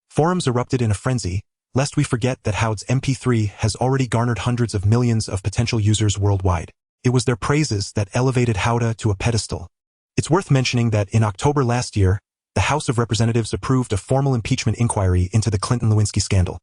Forums erupted in a frenzy, lest we forget that Haode's MP3 has already garnered hundreds of millions of potential users worldwide. It was their praises that elevated Haode to a pedestal. It's worth mentioning that in October last year, the House of Representatives approved a formal impeachment inquiry into the Clinton-Lewinsky scandal.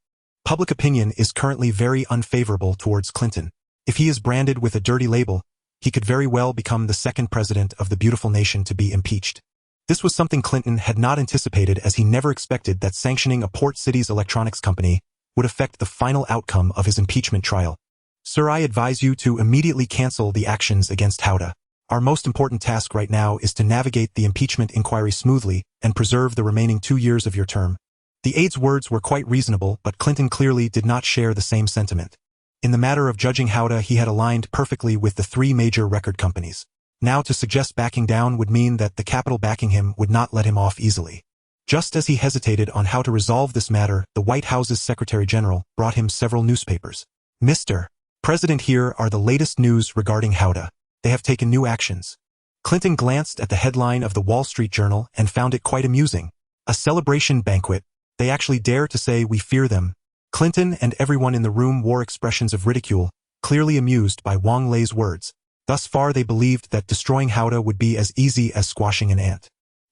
Public opinion is currently very unfavorable towards Clinton. If he is branded with a dirty label, he could very well become the second president of the beautiful nation to be impeached. This was something Clinton had not anticipated, as he never expected that sanctioning a port city's electronics company would affect the final outcome of his impeachment trial. Sir, I advise you to immediately cancel the actions against Haode. Our most important task right now is to navigate the impeachment inquiry smoothly and preserve the remaining 2 years of your term. The aide's words were quite reasonable, but Clinton clearly did not share the same sentiment. In the matter of judging Haode, he had aligned perfectly with the 3 major record companies. Now to suggest backing down would mean that the capital backing him would not let him off easily. Just as he hesitated on how to resolve this matter, the White House's Secretary General brought him several newspapers. Mr. President, here are the latest news regarding Haode. They have taken new actions. Clinton glanced at the headline of the Wall Street Journal and found it quite amusing. A celebration banquet. They actually dare to say we fear them. Clinton and everyone in the room wore expressions of ridicule, clearly amused by Wang Lei's words. Thus far they believed that destroying Haode would be as easy as squashing an ant.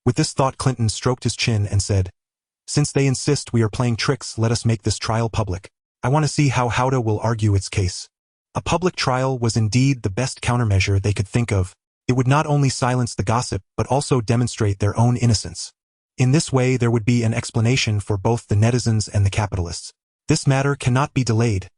With this thought, Clinton stroked his chin and said, "Since they insist we are playing tricks, let us make this trial public. I want to see how Haode will argue its case." A public trial was indeed the best countermeasure they could think of. It would not only silence the gossip but also demonstrate their own innocence. In this way there would be an explanation for both the netizens and the capitalists. This matter cannot be delayed.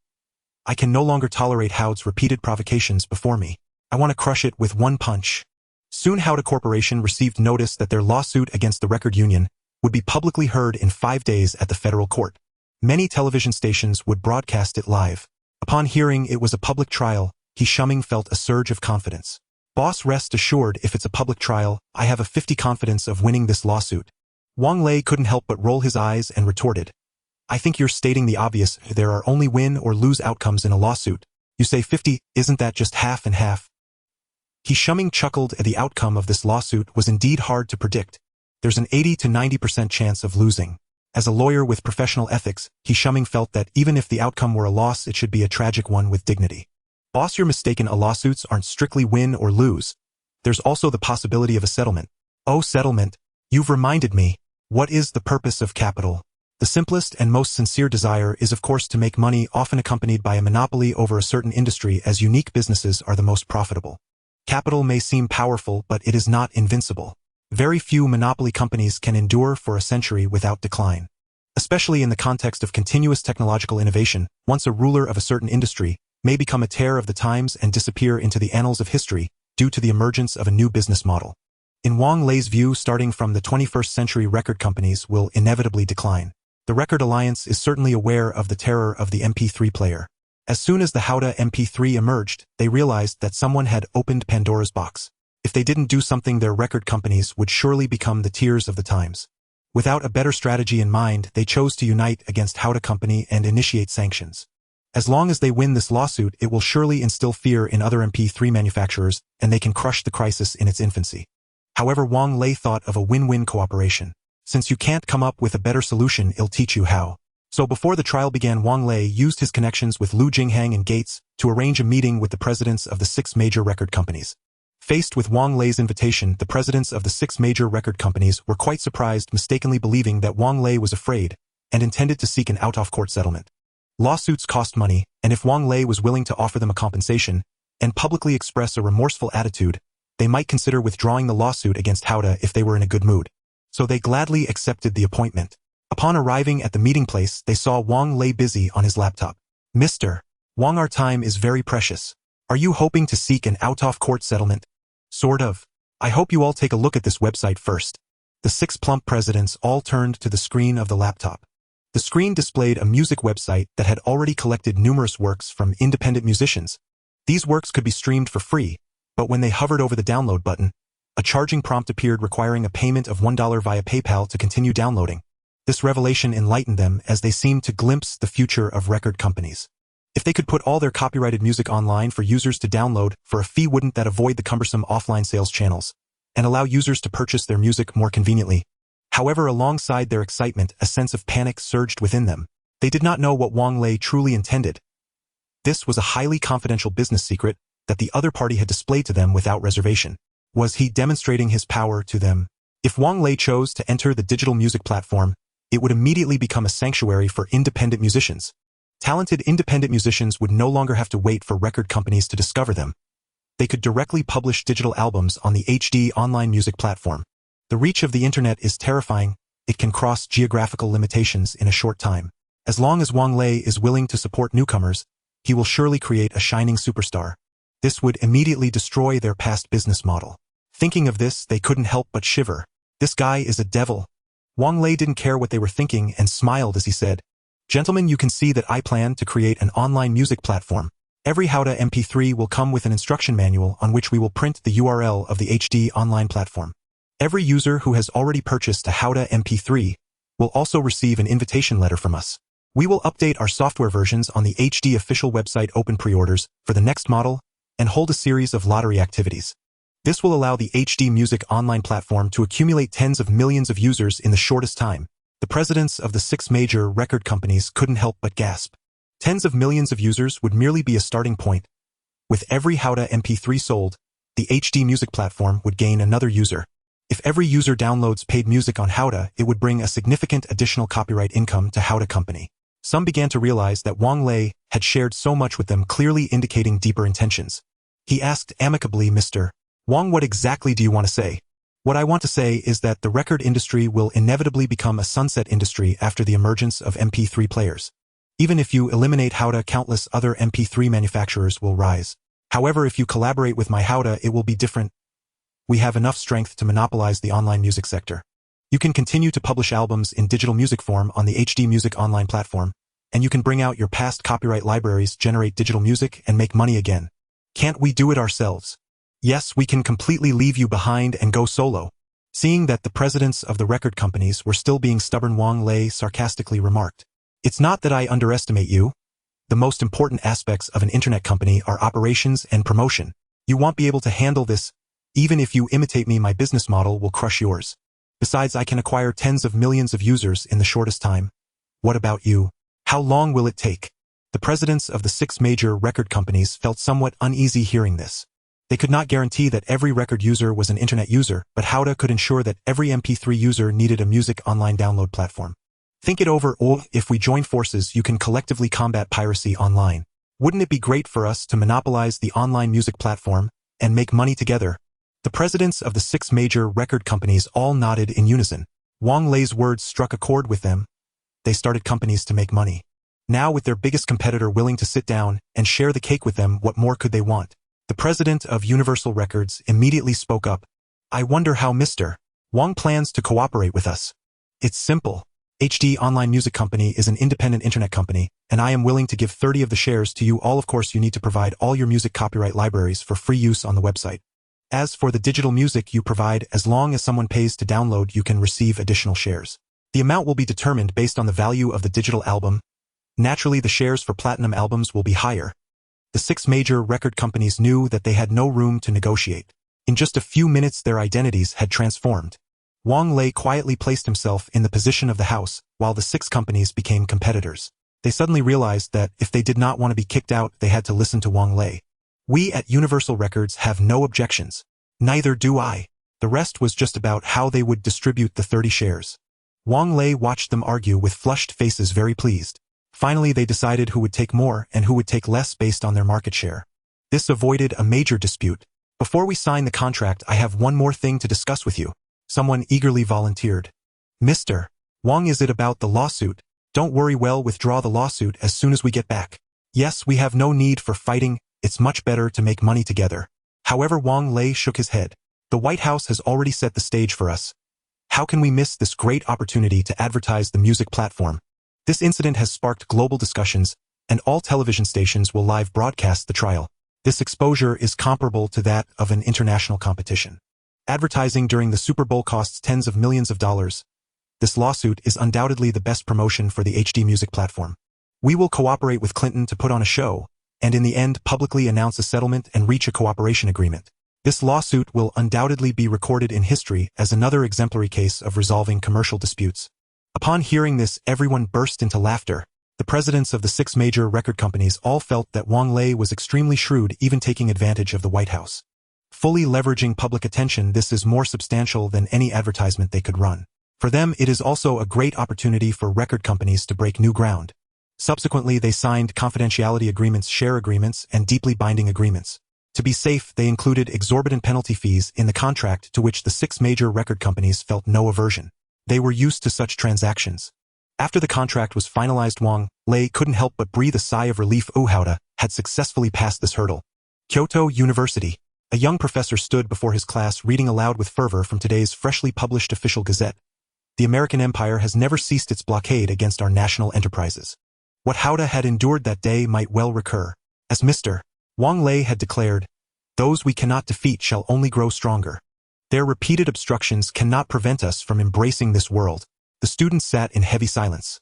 I can no longer tolerate Haode's repeated provocations before me. I want to crush it with one punch. Soon Haode Corporation received notice that their lawsuit against the record union would be publicly heard in 5 days at the federal court. Many television stations would broadcast it live. Upon hearing it was a public trial, Jeang felt a surge of confidence. "Boss, rest assured, if it's a public trial, I have a 50 confidence of winning this lawsuit." Wang Lei couldn't help but roll his eyes and retorted, "I think you're stating the obvious. There are only win or lose outcomes in a lawsuit. You say 50, isn't that just half and half?" Jeang chuckled. The outcome of this lawsuit was indeed hard to predict. There's an 80 to 90% chance of losing. As a lawyer with professional ethics, Jeang felt that even if the outcome were a loss, it should be a tragic one with dignity. "Boss, you're mistaken. Lawsuits aren't strictly win or lose. There's also the possibility of a settlement." "Oh, settlement. You've reminded me. What is the purpose of capital? The simplest and most sincere desire is of course to make money, often accompanied by a monopoly over a certain industry, as unique businesses are the most profitable. Capital may seem powerful, but it is not invincible. Very few monopoly companies can endure for a century without decline. Especially in the context of continuous technological innovation, once a ruler of a certain industry may become a terror of the times and disappear into the annals of history due to the emergence of a new business model. In Wang Lei's view, starting from the 21st century, record companies will inevitably decline. The Record Alliance is certainly aware of the terror of the MP3 player. As soon as the Haode MP3 emerged, they realized that someone had opened Pandora's box. If they didn't do something, their record companies would surely become the tears of the times. Without a better strategy in mind, they chose to unite against Haode Company and initiate sanctions. As long as they win this lawsuit, it will surely instill fear in other MP3 manufacturers, and they can crush the crisis in its infancy. However, Wang Lei thought of a win-win cooperation. Since you can't come up with a better solution, I'll teach you how. So before the trial began, Wang Lei used his connections with Lu Jinghang and Gates to arrange a meeting with the presidents of the 6 major record companies. Faced with Wang Lei's invitation, the presidents of the 6 major record companies were quite surprised, mistakenly believing that Wang Lei was afraid and intended to seek an out-of-court settlement. Lawsuits cost money, and if Wang Lei was willing to offer them a compensation and publicly express a remorseful attitude, they might consider withdrawing the lawsuit against Haode if they were in a good mood. So they gladly accepted the appointment. Upon arriving at the meeting place, they saw Wang Lei busy on his laptop. Mr. Wang, our time is very precious. Are you hoping to seek an out-of-court settlement? Sort of. I hope you all take a look at this website first. The 6 plump presidents all turned to the screen of the laptop. The screen displayed a music website that had already collected numerous works from independent musicians. These works could be streamed for free, but when they hovered over the download button, a charging prompt appeared requiring a payment of $1 via PayPal to continue downloading. This revelation enlightened them as they seemed to glimpse the future of record companies. If they could put all their copyrighted music online for users to download for a fee, wouldn't that avoid the cumbersome offline sales channels and allow users to purchase their music more conveniently? However, alongside their excitement, a sense of panic surged within them. They did not know what Wang Lei truly intended. This was a highly confidential business secret that the other party had displayed to them without reservation. Was he demonstrating his power to them? If Wang Lei chose to enter the digital music platform, it would immediately become a sanctuary for independent musicians. Talented independent musicians would no longer have to wait for record companies to discover them. They could directly publish digital albums on the HD online music platform. The reach of the internet is terrifying. It can cross geographical limitations in a short time. As long as Wang Lei is willing to support newcomers, he will surely create a shining superstar. This would immediately destroy their past business model. Thinking of this, they couldn't help but shiver. This guy is a devil. Wang Lei didn't care what they were thinking and smiled as he said, "Gentlemen, you can see that I plan to create an online music platform. Every Haode MP3 will come with an instruction manual on which we will print the URL of the HD online platform. Every user who has already purchased a Haode MP3 will also receive an invitation letter from us. We will update our software versions on the HD official website, open pre-orders for the next model, and hold a series of lottery activities. This will allow the HD music online platform to accumulate tens of millions of users in the shortest time." The presidents of the 6 major record companies couldn't help but gasp. Tens of millions of users would merely be a starting point. With every Haode MP3 sold, the HD music platform would gain another user. If every user downloads paid music on Haode, it would bring a significant additional copyright income to Haode Company. Some began to realize that Wang Lei had shared so much with them, clearly indicating deeper intentions. He asked amicably, "Mr. Wang, what exactly do you want to say?" "What I want to say is that the record industry will inevitably become a sunset industry after the emergence of MP3 players. Even if you eliminate Haode, countless other MP3 manufacturers will rise. However, if you collaborate with my Haode, it will be different. We have enough strength to monopolize the online music sector. You can continue to publish albums in digital music form on the HD music online platform, and you can bring out your past copyright libraries, generate digital music, and make money again. Can't we do it ourselves? Yes, we can completely leave you behind and go solo." Seeing that the presidents of the record companies were still being stubborn, Wang Lei sarcastically remarked, "It's not that I underestimate you. The most important aspects of an internet company are operations and promotion. You won't be able to handle this. Even if you imitate me, my business model will crush yours. Besides, I can acquire tens of millions of users in the shortest time. What about you? How long will it take?" The presidents of the 6 major record companies felt somewhat uneasy hearing this. They could not guarantee that every record user was an internet user, but Haode could ensure that every MP3 user needed a music online download platform. "Think it over, or if we join forces, you can collectively combat piracy online. Wouldn't it be great for us to monopolize the online music platform and make money together?" The presidents of the 6 major record companies all nodded in unison. Wang Lei's words struck a chord with them. They started companies to make money. Now, with their biggest competitor willing to sit down and share the cake with them, what more could they want? The president of Universal Records immediately spoke up. "I wonder how Mr. Wang plans to cooperate with us." "It's simple. HD Online Music Company is an independent internet company, and I am willing to give 30 of the shares to you all. Of course, you need to provide all your music copyright libraries for free use on the website. As for the digital music you provide, as long as someone pays to download, you can receive additional shares. The amount will be determined based on the value of the digital album. Naturally, the shares for platinum albums will be higher. The 6 major record companies knew that they had no room to negotiate. In just a few minutes their identities had transformed. Wang Lei quietly placed himself in the position of the house, while the 6 companies became competitors. They suddenly realized that if they did not want to be kicked out, they had to listen to Wang Lei. We at Universal Records have no objections. Neither do I. The rest was just about how they would distribute the 30 shares. Wang Lei watched them argue with flushed faces, very pleased. Finally they decided who would take more and who would take less based on their market share. This avoided a major dispute. Before we sign the contract, I have one more thing to discuss with you. Someone eagerly volunteered. Mr. Wang, is it about the lawsuit? Don't worry, we'll withdraw the lawsuit as soon as we get back. Yes, we have no need for fighting, it's much better to make money together. However, Wang Lei shook his head. The White House has already set the stage for us. How can we miss this great opportunity to advertise the music platform? This incident has sparked global discussions, and all television stations will live broadcast the trial. This exposure is comparable to that of an international competition. Advertising during the Super Bowl costs tens of millions of dollars. This lawsuit is undoubtedly the best promotion for the HD music platform. We will cooperate with Clinton to put on a show, and in the end publicly announce a settlement and reach a cooperation agreement. This lawsuit will undoubtedly be recorded in history as another exemplary case of resolving commercial disputes. Upon hearing this, everyone burst into laughter. The presidents of the 6 major record companies all felt that Wang Lei was extremely shrewd, even taking advantage of the White House. Fully leveraging public attention, this is more substantial than any advertisement they could run. For them, it is also a great opportunity for record companies to break new ground. Subsequently, they signed confidentiality agreements, share agreements, and deeply binding agreements. To be safe, they included exorbitant penalty fees in the contract, to which the 6 major record companies felt no aversion. They were used to such transactions. After the contract was finalized, Wang Lei couldn't help but breathe a sigh of relief. Haode had successfully passed this hurdle. Kyoto University. A young professor stood before his class, reading aloud with fervor from today's freshly published official gazette. The American Empire has never ceased its blockade against our national enterprises. What Haode had endured that day might well recur. As Mr. Wang Lei had declared, those we cannot defeat shall only grow stronger. Their repeated obstructions cannot prevent us from embracing this world. The students sat in heavy silence,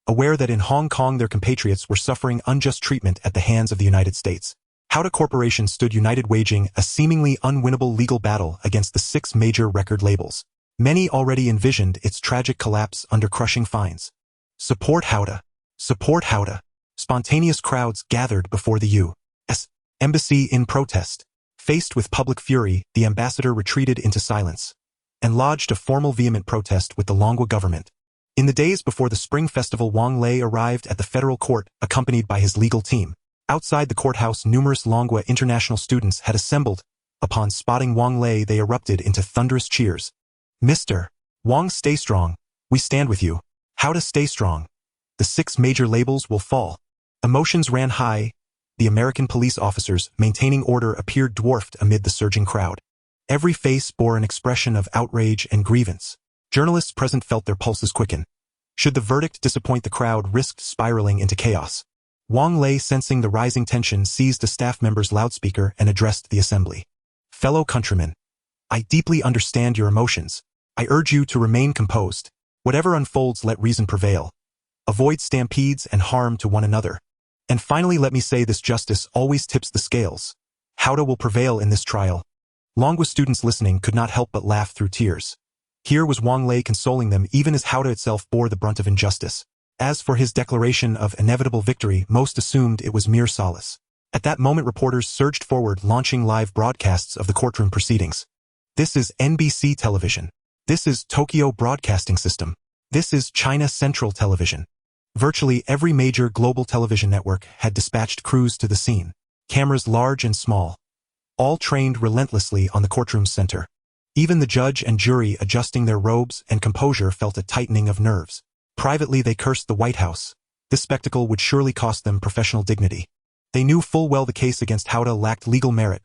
aware that in Hong Kong their compatriots were suffering unjust treatment at the hands of the United States. Haode Corporation stood united, waging a seemingly unwinnable legal battle against the 6 major record labels. Many already envisioned its tragic collapse under crushing fines. Support Haode! Support Haode! Spontaneous crowds gathered before the U.S. Embassy in protest. Faced with public fury, the ambassador retreated into silence and lodged a formal vehement protest with the Longwa government. In the days before the Spring Festival, Wang Lei arrived at the federal court, accompanied by his legal team. Outside the courthouse, numerous Longwa international students had assembled. Upon spotting Wang Lei, they erupted into thunderous cheers. Mr. Wang, stay strong. We stand with you. Haode, stay strong. The 6 major labels will fall. Emotions ran high. The American police officers maintaining order appeared dwarfed amid the surging crowd. Every face bore an expression of outrage and grievance. Journalists present felt their pulses quicken. Should the verdict disappoint, the crowd risked spiraling into chaos. Wang Lei, sensing the rising tension, seized a staff member's loudspeaker and addressed the assembly. Fellow countrymen, I deeply understand your emotions. I urge you to remain composed. Whatever unfolds, let reason prevail. Avoid stampedes and harm to one another. And finally, let me say this: justice always tips the scales. Haode will prevail in this trial. Longwa students listening could not help but laugh through tears. Here was Wang Lei consoling them, even as Haode itself bore the brunt of injustice. As for his declaration of inevitable victory, most assumed it was mere solace. At that moment, reporters surged forward, launching live broadcasts of the courtroom proceedings. This is NBC Television. This is Tokyo Broadcasting System. This is China Central Television. Virtually every major global television network had dispatched crews to the scene. Cameras large and small, all trained relentlessly on the courtroom's center. Even the judge and jury, adjusting their robes and composure, felt a tightening of nerves. Privately, they cursed the White House. This spectacle would surely cost them professional dignity. They knew full well the case against Haode lacked legal merit.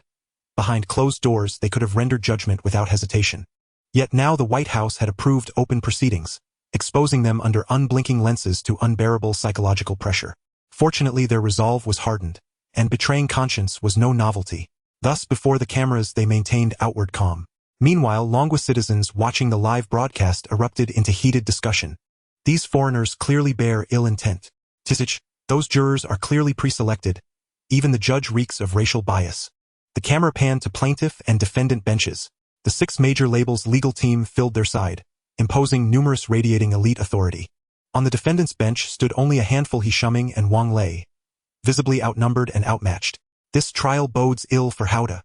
Behind closed doors, they could have rendered judgment without hesitation. Yet now the White House had approved open proceedings, exposing them under unblinking lenses to unbearable psychological pressure. Fortunately, their resolve was hardened, and betraying conscience was no novelty. Thus, before the cameras they maintained outward calm. Meanwhile, Longwa citizens watching the live broadcast erupted into heated discussion. These foreigners clearly bear ill intent. Tisich, those jurors are clearly pre-selected. Even the judge reeks of racial bias. The camera panned to plaintiff and defendant benches. The 6 major labels' legal team filled their side, imposing numerous radiating elite authority. On the defendant's bench stood only a handful, Heir and Wang Lei, visibly outnumbered and outmatched. This trial bodes ill for Haode.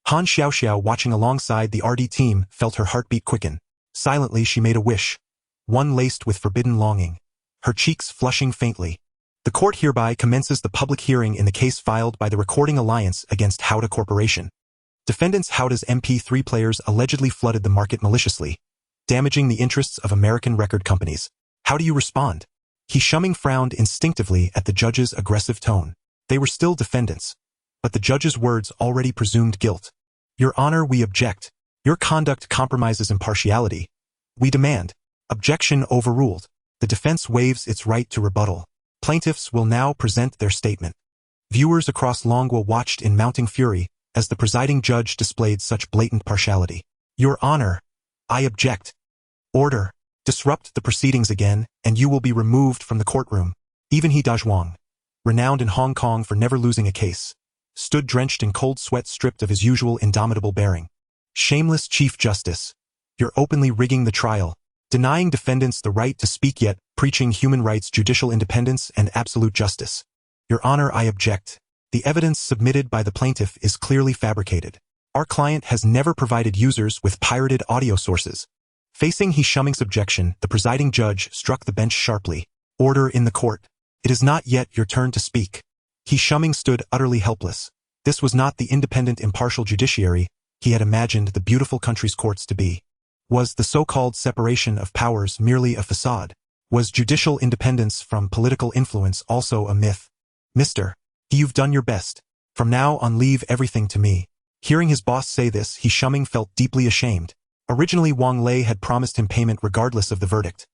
Han Xiaoxiao, watching alongside the RD team, felt her heartbeat quicken. Silently she made a wish, one laced with forbidden longing, her cheeks flushing faintly. The court hereby commences the public hearing in the case filed by the Recording Alliance against Haode Corporation. Defendants Haude's MP3 players allegedly flooded the market maliciously, damaging the interests of American record companies. How do you respond? Heir frowned instinctively at the judge's aggressive tone. They were still defendants, but the judge's words already presumed guilt. Your Honor, we object. Your conduct compromises impartiality. We demand. Objection overruled. The defense waives its right to rebuttal. Plaintiffs will now present their statement. Viewers across Longwa watched in mounting fury as the presiding judge displayed such blatant partiality. Your Honor, I object. Order. Disrupt the proceedings again, and you will be removed from the courtroom. Even He Dazhuang, renowned in Hong Kong for never losing a case, stood drenched in cold sweat, stripped of his usual indomitable bearing. Shameless Chief Justice, you're openly rigging the trial, denying defendants the right to speak, yet preaching human rights, judicial independence, and absolute justice. Your Honor, I object. The evidence submitted by the plaintiff is clearly fabricated. Our client has never provided users with pirated audio sources. Facing Heir's objection, the presiding judge struck the bench sharply. Order in the court. It is not yet your turn to speak. Heir stood utterly helpless. This was not the independent, impartial judiciary he had imagined the beautiful country's courts to be. Was the so-called separation of powers merely a facade? Was judicial independence from political influence also a myth? Mister, you've done your best. From now on, leave everything to me. Hearing his boss say this, Heir felt deeply ashamed. Originally, Wang Lei had promised him payment regardless of the verdict.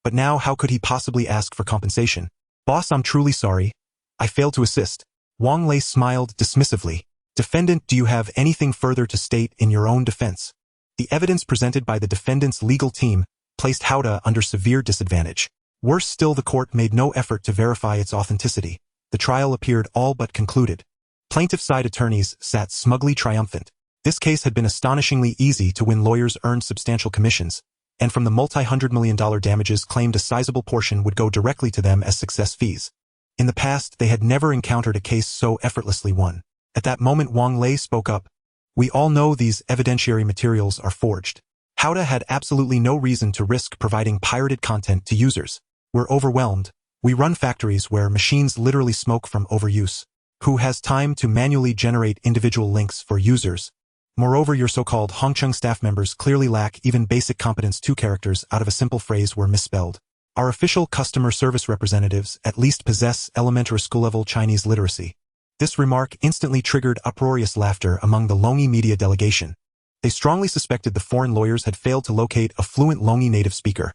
But now, how could he possibly ask for compensation? Boss, I'm truly sorry. I failed to assist. Wang Lei smiled dismissively. Defendant, do you have anything further to state in your own defense? The evidence presented by the defendant's legal team placed Haode under severe disadvantage. Worse still, the court made no effort to verify its authenticity. The trial appeared all but concluded. Plaintiff side attorneys sat smugly triumphant. This case had been astonishingly easy to win. Lawyers earned substantial commissions, and from the multi-hundred-million-dollar damages claimed, a sizable portion would go directly to them as success fees. In the past, they had never encountered a case so effortlessly won. At that moment, Wang Lei spoke up. We all know these evidentiary materials are forged. Haode had absolutely no reason to risk providing pirated content to users. We're overwhelmed. We run factories where machines literally smoke from overuse. Who has time to manually generate individual links for users? Moreover, your so-called Hongcheng staff members clearly lack even basic competence. 2 characters out of a simple phrase were misspelled. Our official customer service representatives at least possess elementary school-level Chinese literacy. This remark instantly triggered uproarious laughter among the Longi media delegation. They strongly suspected the foreign lawyers had failed to locate a fluent Longi native speaker,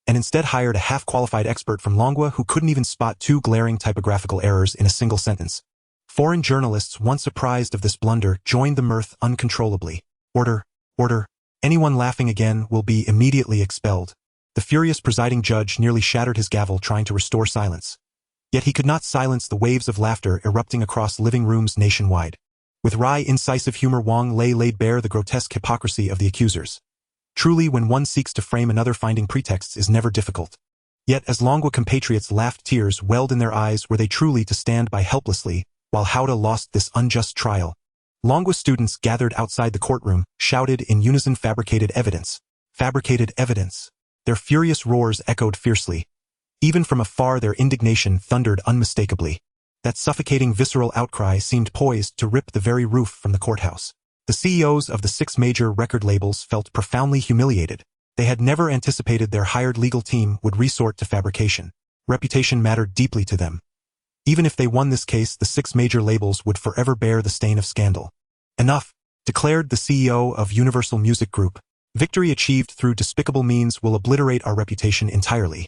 and instead hired a half-qualified expert from Longwa who couldn't even spot 2 glaring typographical errors in a single sentence. Foreign journalists, once apprised of this blunder, joined the mirth uncontrollably. Order, order. Anyone laughing again will be immediately expelled. The furious presiding judge nearly shattered his gavel trying to restore silence. Yet he could not silence the waves of laughter erupting across living rooms nationwide. With wry, incisive humor, Wang Lei laid bare the grotesque hypocrisy of the accusers. Truly, when one seeks to frame another, finding pretexts is never difficult. Yet as Longwa compatriots laughed, tears welled in their eyes. Were they truly to stand by helplessly while Haode lost this unjust trial? Longwa students gathered outside the courtroom shouted in unison, fabricated evidence. Fabricated evidence. Their furious roars echoed fiercely. Even from afar, their indignation thundered unmistakably. That suffocating, visceral outcry seemed poised to rip the very roof from the courthouse. The CEOs of the 6 major record labels felt profoundly humiliated. They had never anticipated their hired legal team would resort to fabrication. Reputation mattered deeply to them. Even if they won this case, the 6 major labels would forever bear the stain of scandal. Enough, declared the CEO of Universal Music Group. Victory achieved through despicable means will obliterate our reputation entirely.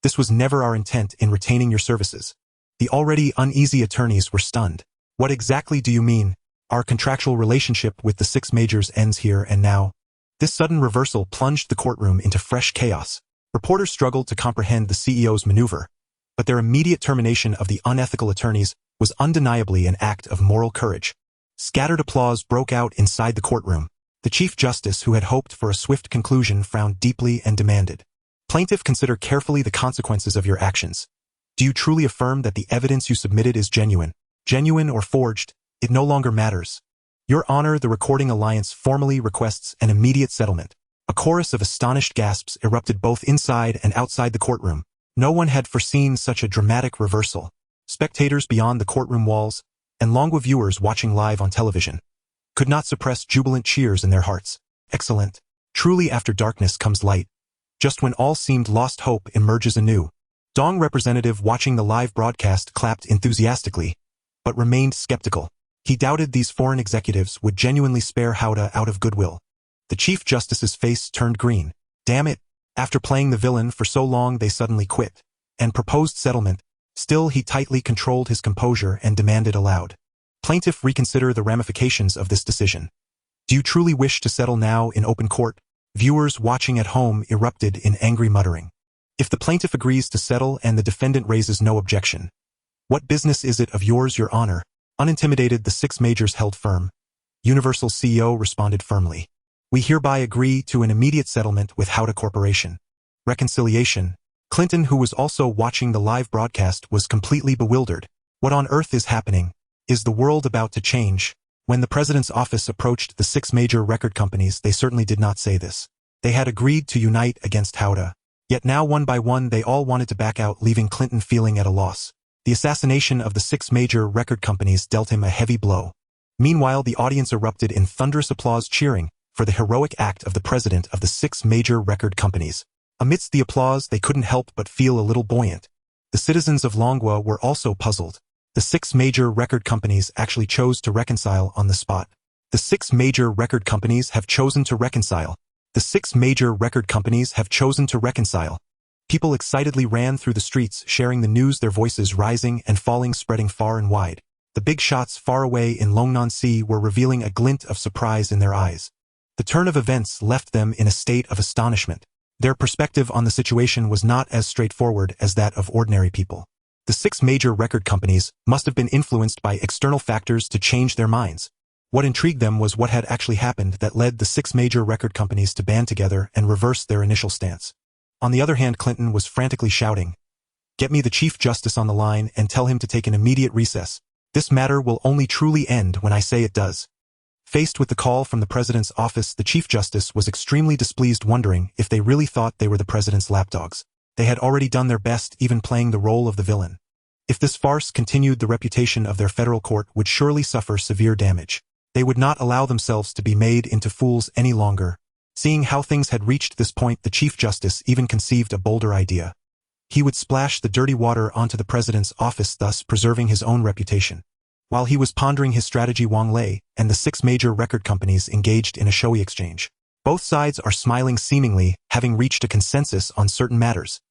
This was never our intent in retaining your services. The already uneasy attorneys were stunned. What exactly do you mean? Our contractual relationship with the six majors ends here and now. This sudden reversal plunged the courtroom into fresh chaos. Reporters struggled to comprehend the CEO's maneuver, but their immediate termination of the unethical attorneys was undeniably an act of moral courage. Scattered applause broke out inside the courtroom. The Chief Justice, who had hoped for a swift conclusion, frowned deeply and demanded, "Plaintiff, consider carefully the consequences of your actions. Do you truly affirm that the evidence you submitted is genuine? Genuine or forged, it no longer matters. Your Honor, the Recording Alliance formally requests an immediate settlement." A chorus of astonished gasps erupted both inside and outside the courtroom. No one had foreseen such a dramatic reversal. Spectators beyond the courtroom walls, and Longwa viewers watching live on television, could not suppress jubilant cheers in their hearts. Excellent. Truly, after darkness comes light. Just when all seemed lost, hope emerges anew. Dong representative watching the live broadcast clapped enthusiastically, but remained skeptical. He doubted these foreign executives would genuinely spare Haode out of goodwill. The Chief Justice's face turned green. Damn it. After playing the villain for so long, they suddenly quit and proposed settlement. Still, he tightly controlled his composure and demanded aloud, "Plaintiff, reconsider the ramifications of this decision. Do you truly wish to settle now in open court?" Viewers watching at home erupted in angry muttering. "If the plaintiff agrees to settle and the defendant raises no objection, what business is it of yours, Your Honor?" Unintimidated, the six majors held firm. Universal CEO responded firmly, "We hereby agree to an immediate settlement with Haode Corporation." Reconciliation. Clinton, who was also watching the live broadcast, was completely bewildered. What on earth is happening? Is the world about to change? When the president's office approached the six major record companies, they certainly did not say this. They had agreed to unite against Haode. Yet now, one by one, they all wanted to back out, leaving Clinton feeling at a loss. The assassination of the six major record companies dealt him a heavy blow. Meanwhile, the audience erupted in thunderous applause, cheering for the heroic act of the president of the six major record companies. Amidst the applause, they couldn't help but feel a little buoyant. The citizens of Longwa were also puzzled. The six major record companies actually chose to reconcile on the spot. The six major record companies have chosen to reconcile. The six major record companies have chosen to reconcile. People excitedly ran through the streets, sharing the news, their voices rising and falling, spreading far and wide. The big shots far away in Longnansi were revealing a glint of surprise in their eyes. The turn of events left them in a state of astonishment. Their perspective on the situation was not as straightforward as that of ordinary people. The six major record companies must have been influenced by external factors to change their minds. What intrigued them was what had actually happened that led the six major record companies to band together and reverse their initial stance. On the other hand, Clinton was frantically shouting, "Get me the Chief Justice on the line and tell him to take an immediate recess. This matter will only truly end when I say it does." Faced with the call from the president's office, the Chief Justice was extremely displeased, wondering if they really thought they were the president's lapdogs. They had already done their best, even playing the role of the villain. If this farce continued, the reputation of their federal court would surely suffer severe damage. They would not allow themselves to be made into fools any longer. Seeing how things had reached this point, the Chief Justice even conceived a bolder idea. He would splash the dirty water onto the president's office, thus preserving his own reputation. While he was pondering his strategy, Wang Lei and the six major record companies engaged in a showy exchange. Both sides are smiling, seemingly having reached a consensus on certain matters.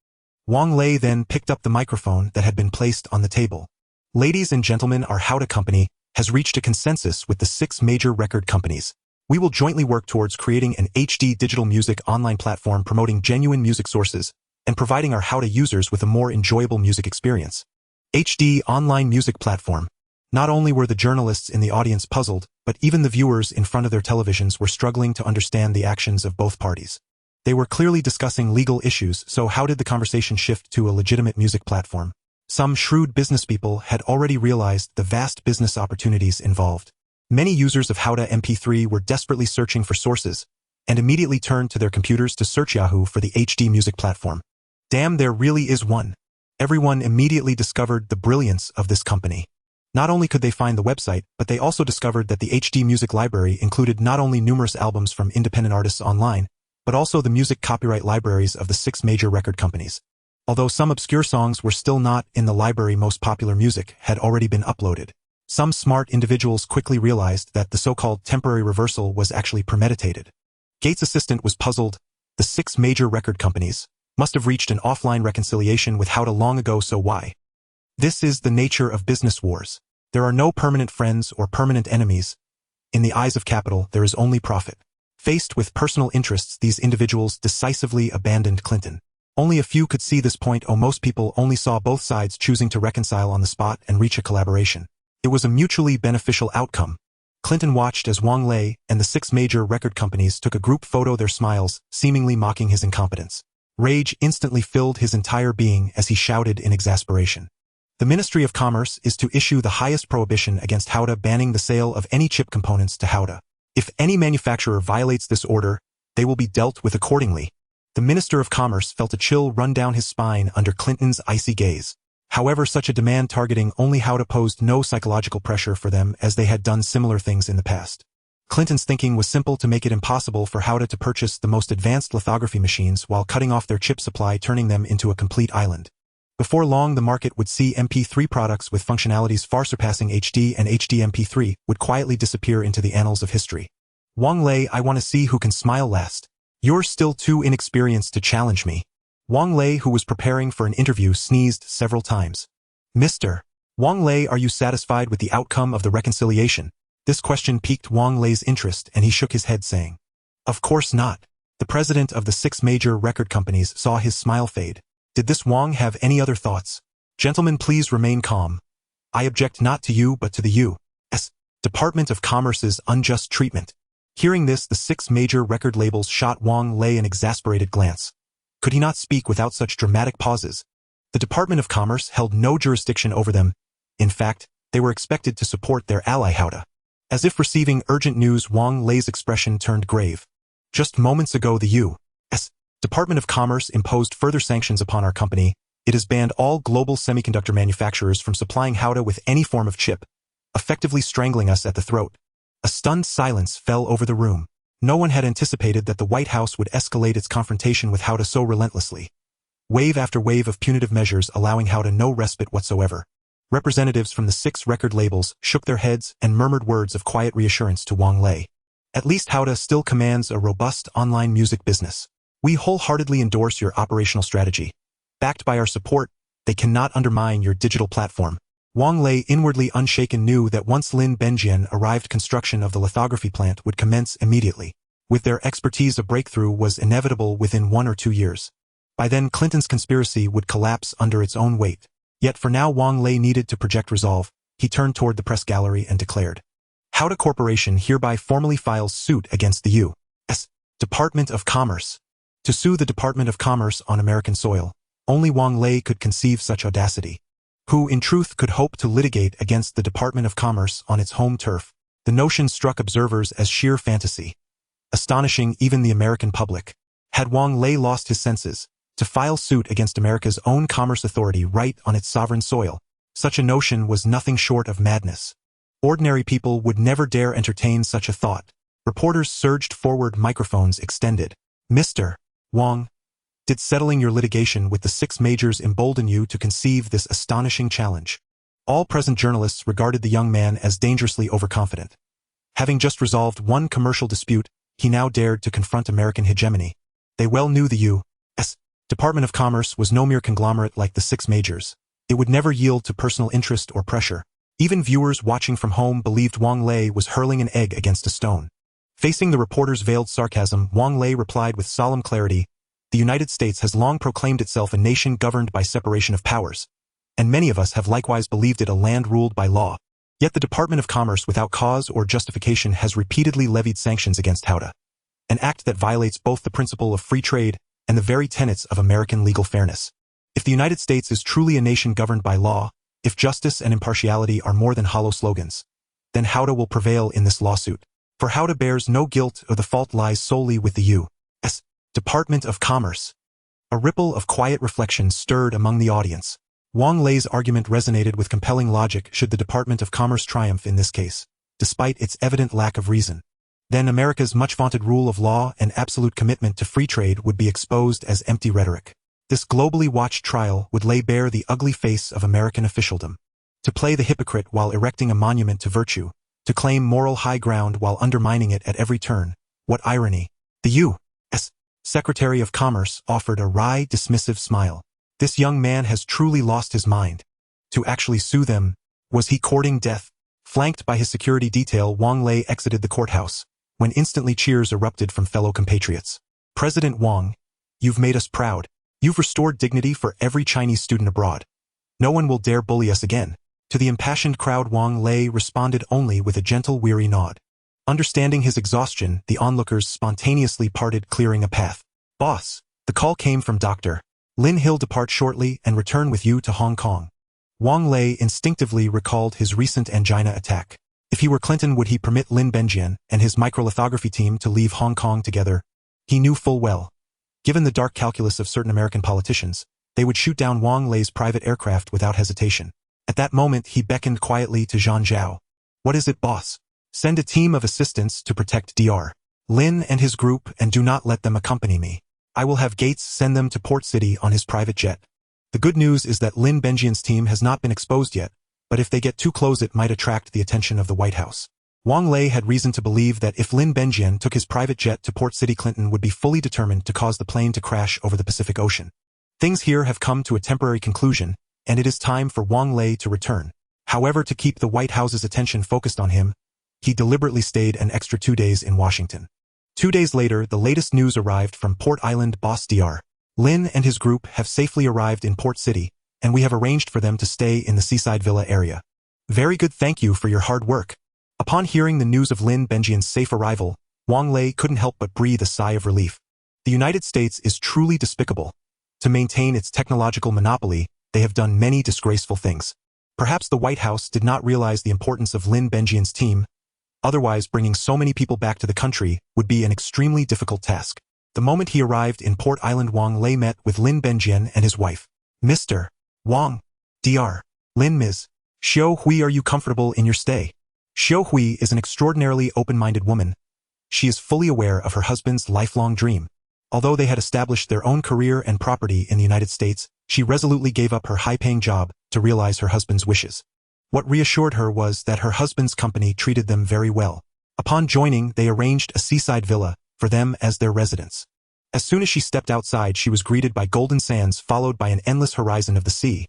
Wang Lei then picked up the microphone that had been placed on the table. "Ladies and gentlemen, our Haode company has reached a consensus with the six major record companies. We will jointly work towards creating an HD digital music online platform promoting genuine music sources and providing our Haode users with a more enjoyable music experience." HD online music platform. Not only were the journalists in the audience puzzled, but even the viewers in front of their televisions were struggling to understand the actions of both parties. They were clearly discussing legal issues, so how did the conversation shift to a legitimate music platform? Some shrewd businesspeople had already realized the vast business opportunities involved. Many users of Haode MP3 were desperately searching for sources, and immediately turned to their computers to search Yahoo for the HD music platform. Damn, there really is one. Everyone immediately discovered the brilliance of this company. Not only could they find the website, but they also discovered that the HD music library included not only numerous albums from independent artists online, but also the music copyright libraries of the six major record companies. Although some obscure songs were still not in the library, most popular music had already been uploaded. Some smart individuals quickly realized that the so-called temporary reversal was actually premeditated. Gates' assistant was puzzled. The six major record companies must have reached an offline reconciliation with Haode long ago, so why? This is the nature of business wars. There are no permanent friends or permanent enemies, In the eyes of capital, there is only profit. Faced with personal interests, these individuals decisively abandoned Clinton. Only a few could see this point. Most people only saw both sides choosing to reconcile on the spot and reach a collaboration. It was a mutually beneficial outcome. Clinton watched as Wang Lei and the 6 major record companies took a group photo, their smiles seemingly mocking his incompetence. Rage instantly filled his entire being as he shouted in exasperation. The Ministry of Commerce is to issue the highest prohibition against Haode, banning the sale of any chip components to Haode. If any manufacturer violates this order, they will be dealt with accordingly. The Minister of Commerce felt a chill run down his spine under Clinton's icy gaze. However, such a demand targeting only Haode posed no psychological pressure for them, as they had done similar things in the past. Clinton's thinking was simple: to make it impossible for Haode to purchase the most advanced lithography machines while cutting off their chip supply, turning them into a complete island. Before long, the market would see MP3 products with functionalities far surpassing HD, and HD MP3 would quietly disappear into the annals of history. Wang Lei, I want to see who can smile last. You're still too inexperienced to challenge me. Wang Lei, who was preparing for an interview, sneezed several times. Mr. Wang Lei, are you satisfied with the outcome of the reconciliation? This question piqued Wang Lei's interest, and he shook his head, saying, Of course not. The president of the 6 major record companies saw his smile fade. Did this Wang have any other thoughts? Gentlemen, please remain calm. I object not to you but to the U.S. Department of Commerce's unjust treatment. Hearing this, the 6 major record labels shot Wang Lei an exasperated glance. Could he not speak without such dramatic pauses? The Department of Commerce held no jurisdiction over them. In fact, they were expected to support their ally Haode. As if receiving urgent news, Wang Lei's expression turned grave. Just moments ago, the U.S. Department of Commerce imposed further sanctions upon our company. It has banned all global semiconductor manufacturers from supplying Haode with any form of chip, effectively strangling us at the throat. A stunned silence fell over the room. No one had anticipated that the White House would escalate its confrontation with Haode so relentlessly. Wave after wave of punitive measures allowing Haode no respite whatsoever. Representatives from the 6 record labels shook their heads and murmured words of quiet reassurance to Wang Lei. At least Haode still commands a robust online music business. We wholeheartedly endorse your operational strategy. Backed by our support, they cannot undermine your digital platform. Wang Lei, inwardly unshaken, knew that once Lin Benjian arrived, construction of the lithography plant would commence immediately. With their expertise, a breakthrough was inevitable within 1 or 2 years. By then, Clinton's conspiracy would collapse under its own weight. Yet for now, Wang Lei needed to project resolve. He turned toward the press gallery and declared, Haode Corporation hereby formally files suit against the U.S. Department of Commerce. To sue the Department of Commerce on American soil. Only Wang Lei could conceive such audacity. Who, in truth, could hope to litigate against the Department of Commerce on its home turf? The notion struck observers as sheer fantasy, astonishing even the American public. Had Wang Lei lost his senses? To file suit against America's own commerce authority right on its sovereign soil? Such a notion was nothing short of madness. Ordinary people would never dare entertain such a thought. Reporters surged forward, microphones extended. Mr. Wang, did settling your litigation with the 6 majors embolden you to conceive this astonishing challenge? All present journalists regarded the young man as dangerously overconfident. Having just resolved one commercial dispute, he now dared to confront American hegemony. They well knew the U.S. Department of Commerce was no mere conglomerate like the 6 majors. It would never yield to personal interest or pressure. Even viewers watching from home believed Wang Lei was hurling an egg against a stone. Facing the reporter's veiled sarcasm, Wang Lei replied with solemn clarity, The United States has long proclaimed itself a nation governed by separation of powers, and many of us have likewise believed it a land ruled by law. Yet the Department of Commerce, without cause or justification, has repeatedly levied sanctions against Haode, an act that violates both the principle of free trade and the very tenets of American legal fairness. If the United States is truly a nation governed by law, if justice and impartiality are more than hollow slogans, then Haode will prevail in this lawsuit. For Haode bears no guilt, or the fault lies solely with the U.S. Department of Commerce. A ripple of quiet reflection stirred among the audience. Wang Lei's argument resonated with compelling logic. Should the Department of Commerce triumph in this case, despite its evident lack of reason, then America's much-vaunted rule of law and absolute commitment to free trade would be exposed as empty rhetoric. This globally watched trial would lay bare the ugly face of American officialdom. To play the hypocrite while erecting a monument to virtue, to claim moral high ground while undermining it at every turn. What irony! The U.S. Secretary of Commerce offered a wry, dismissive smile. This young man has truly lost his mind. To actually sue them, was he courting death? Flanked by his security detail, Wang Lei exited the courthouse, when instantly cheers erupted from fellow compatriots. President Wang, you've made us proud. You've restored dignity for every Chinese student abroad. No one will dare bully us again. To the impassioned crowd, Wang Lei responded only with a gentle, weary nod. Understanding his exhaustion, the onlookers spontaneously parted, clearing a path. Boss, the call came from Dr. Lin. He'll depart shortly and return with you to Hong Kong. Wang Lei instinctively recalled his recent angina attack. If he were Clinton, would he permit Lin Benjian and his microlithography team to leave Hong Kong together? He knew full well, given the dark calculus of certain American politicians, they would shoot down Wang Lei's private aircraft without hesitation. At that moment, he beckoned quietly to Zhang Zhao. What is it, boss? Send a team of assistants to protect Dr. Lin and his group, and do not let them accompany me. I will have Gates send them to Port City on his private jet. The good news is that Lin Benjian's team has not been exposed yet, but if they get too close it might attract the attention of the White House. Wang Lei had reason to believe that if Lin Benjian took his private jet to Port City, Clinton would be fully determined to cause the plane to crash over the Pacific Ocean. Things here have come to a temporary conclusion, and it is time for Wang Lei to return. However, to keep the White House's attention focused on him, he deliberately stayed an extra 2 days in Washington. 2 days later, the latest news arrived from Port Island. Boss, Dr. Lin and his group have safely arrived in Port City, and we have arranged for them to stay in the seaside villa area. Very good, thank you for your hard work. Upon hearing the news of Lin Benjian's safe arrival, Wang Lei couldn't help but breathe a sigh of relief. The United States is truly despicable. To maintain its technological monopoly, they have done many disgraceful things. Perhaps the White House did not realize the importance of Lin Benjian's team. Otherwise, bringing so many people back to the country would be an extremely difficult task. The moment he arrived in Port Island, Wang Lei met with Lin Benjian and his wife. Mr. Wang. Dr. Lin. Ms. Xiao Hui, are you comfortable in your stay? Xiao Hui is an extraordinarily open-minded woman. She is fully aware of her husband's lifelong dream. Although they had established their own career and property in the United States, she resolutely gave up her high-paying job to realize her husband's wishes. What reassured her was that her husband's company treated them very well. Upon joining, they arranged a seaside villa for them as their residence. As soon as she stepped outside, she was greeted by golden sands followed by an endless horizon of the sea.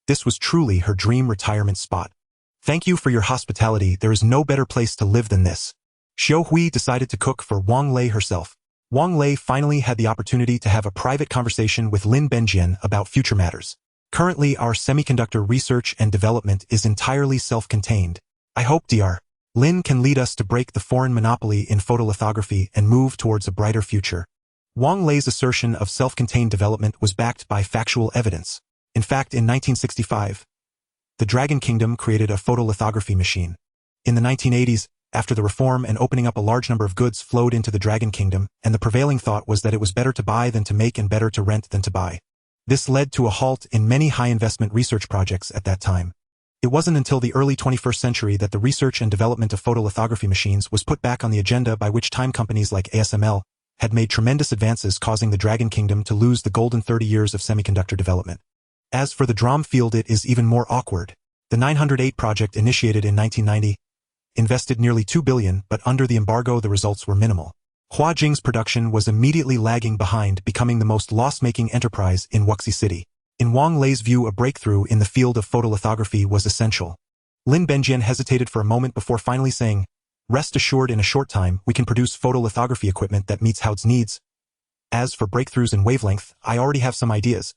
This was truly her dream retirement spot. Thank you for your hospitality. There is no better place to live than this. Xiao Hui decided to cook for Wang Lei herself. Wang Lei finally had the opportunity to have a private conversation with Lin Benjian about future matters. Currently, our semiconductor research and development is entirely self-contained. I hope Dr. Lin can lead us to break the foreign monopoly in photolithography and move towards a brighter future. Wang Lei's assertion of self-contained development was backed by factual evidence. In fact, in 1965, the Dragon Kingdom created a photolithography machine. In the 1980s, after the reform and opening up, a large number of goods flowed into the Dragon Kingdom, and the prevailing thought was that it was better to buy than to make and better to rent than to buy. This led to a halt in many high-investment research projects at that time. It wasn't until the early 21st century that the research and development of photolithography machines was put back on the agenda, by which time companies like ASML had made tremendous advances, causing the Dragon Kingdom to lose the golden 30 years of semiconductor development. As for the DRAM field, it is even more awkward. The 908 project, initiated in 1990, invested nearly $2 billion, but under the embargo the results were minimal. Hua Jing's production was immediately lagging behind, becoming the most loss-making enterprise in Wuxi City. In Wang Lei's view, a breakthrough in the field of photolithography was essential. Lin Benjian hesitated for a moment before finally saying, "Rest assured, in a short time, we can produce photolithography equipment that meets Haode's needs. As for breakthroughs in wavelength, I already have some ideas."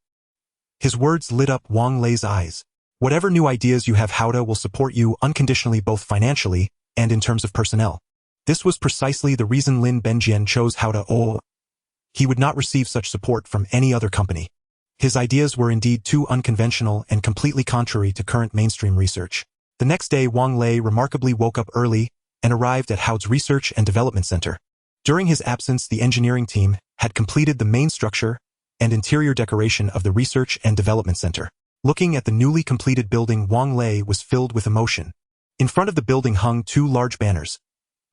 His words lit up Wang Lei's eyes. "Whatever new ideas you have, Haode will support you unconditionally, both financially and in terms of personnel." This was precisely the reason Lin Benjian chose Haode. He would not receive such support from any other company. His ideas were indeed too unconventional and completely contrary to current mainstream research. The next day, Wang Lei remarkably woke up early and arrived at Haode's Research and Development Center. During his absence, the engineering team had completed the main structure and interior decoration of the Research and Development Center. Looking at the newly completed building, Wang Lei was filled with emotion. In front of the building hung 2 large banners.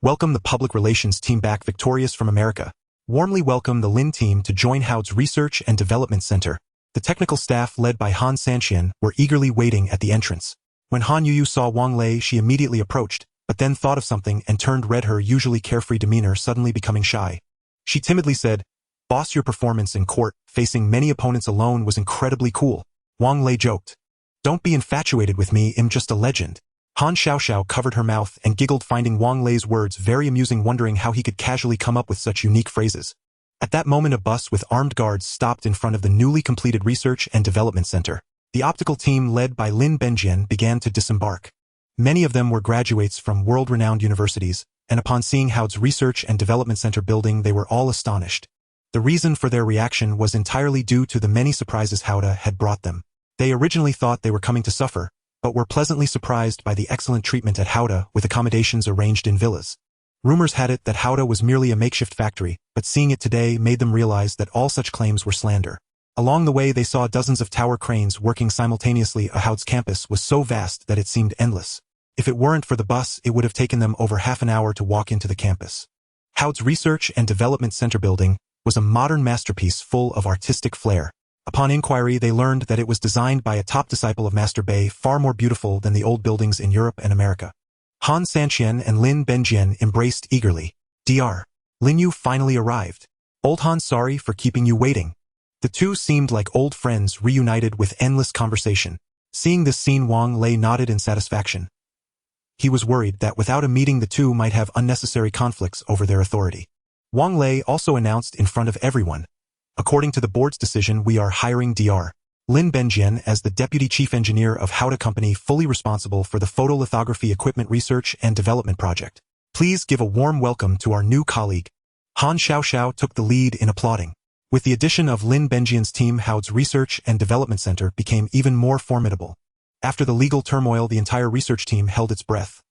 "Welcome the public relations team back victorious from America. Warmly welcome the Lin team to join Haode's Research and Development Center." The technical staff, led by Han Sanxian, were eagerly waiting at the entrance. When Han Yuyu saw Wang Lei, she immediately approached, but then thought of something and turned red, her usually carefree demeanor suddenly becoming shy. She timidly said, "Boss, your performance in court, facing many opponents alone, was incredibly cool." Wang Lei joked, "Don't be infatuated with me, I'm just a legend." Han Xiaoxiao covered her mouth and giggled, finding Wang Lei's words very amusing, wondering how he could casually come up with such unique phrases. At that moment, a bus with armed guards stopped in front of the newly completed Research and Development Center. The optical team led by Lin Benjian began to disembark. Many of them were graduates from world-renowned universities, and upon seeing Haode's Research and Development Center building, they were all astonished. The reason for their reaction was entirely due to the many surprises Haode had brought them. They originally thought they were coming to suffer, but were pleasantly surprised by the excellent treatment at Haode, with accommodations arranged in villas. Rumors had it that Haode was merely a makeshift factory, but seeing it today made them realize that all such claims were slander. Along the way, they saw dozens of tower cranes working simultaneously. Haode's campus was so vast that it seemed endless. If it weren't for the bus, it would have taken them over half an hour to walk into the campus. Haode's Research and Development Center building was a modern masterpiece full of artistic flair. Upon inquiry, they learned that it was designed by a top disciple of Master Bei, far more beautiful than the old buildings in Europe and America. Han Sanqian and Lin Benjian embraced eagerly. Dr. Lin, you finally arrived. Old Han, sorry for keeping you waiting. The two seemed like old friends reunited with endless conversation. Seeing this scene, Wang Lei nodded in satisfaction. He was worried that without a meeting the two might have unnecessary conflicts over their authority. Wang Lei also announced in front of everyone, according to the board's decision, we are hiring Dr. Lin Benjian as the Deputy Chief Engineer of Haode Company, fully responsible for the photolithography equipment research and development project. Please give a warm welcome to our new colleague. Han Xiaoxiao took the lead in applauding. With the addition of Lin Benjian's team, Haode's Research and Development Center became even more formidable. After the legal turmoil, the entire research team held its breath.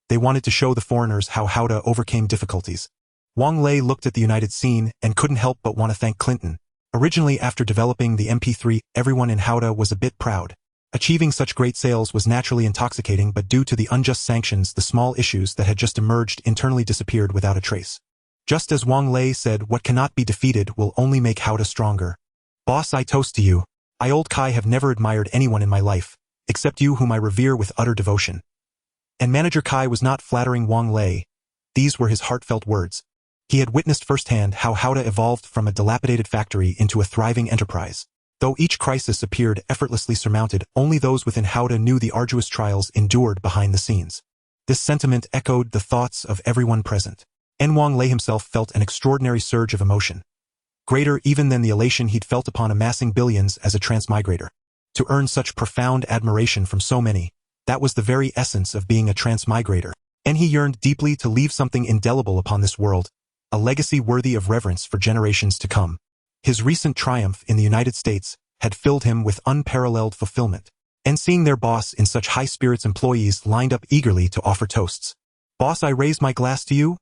They wanted to show the foreigners how Haode overcame difficulties. Wang Lei looked at the united scene and couldn't help but want to thank Clinton. Originally, after developing the MP3, everyone in Haode was a bit proud. Achieving such great sales was naturally intoxicating, but due to the unjust sanctions, the small issues that had just emerged internally disappeared without a trace. Just as Wang Lei said, what cannot be defeated will only make Haode stronger. Boss, I toast to you. I, Old Kai, have never admired anyone in my life, except you, whom I revere with utter devotion. And Manager Kai was not flattering Wang Lei. These were his heartfelt words. He had witnessed firsthand how Haode evolved from a dilapidated factory into a thriving enterprise. Though each crisis appeared effortlessly surmounted, only those within Haode knew the arduous trials endured behind the scenes. This sentiment echoed the thoughts of everyone present. And Wang Lei himself felt an extraordinary surge of emotion. Greater even than the elation he'd felt upon amassing billions as a transmigrator. To earn such profound admiration from so many, that was the very essence of being a transmigrator. And he yearned deeply to leave something indelible upon this world, a legacy worthy of reverence for generations to come. His recent triumph in the United States had filled him with unparalleled fulfillment. And seeing their boss in such high spirits, employees lined up eagerly to offer toasts. Boss, I raise my glass to you.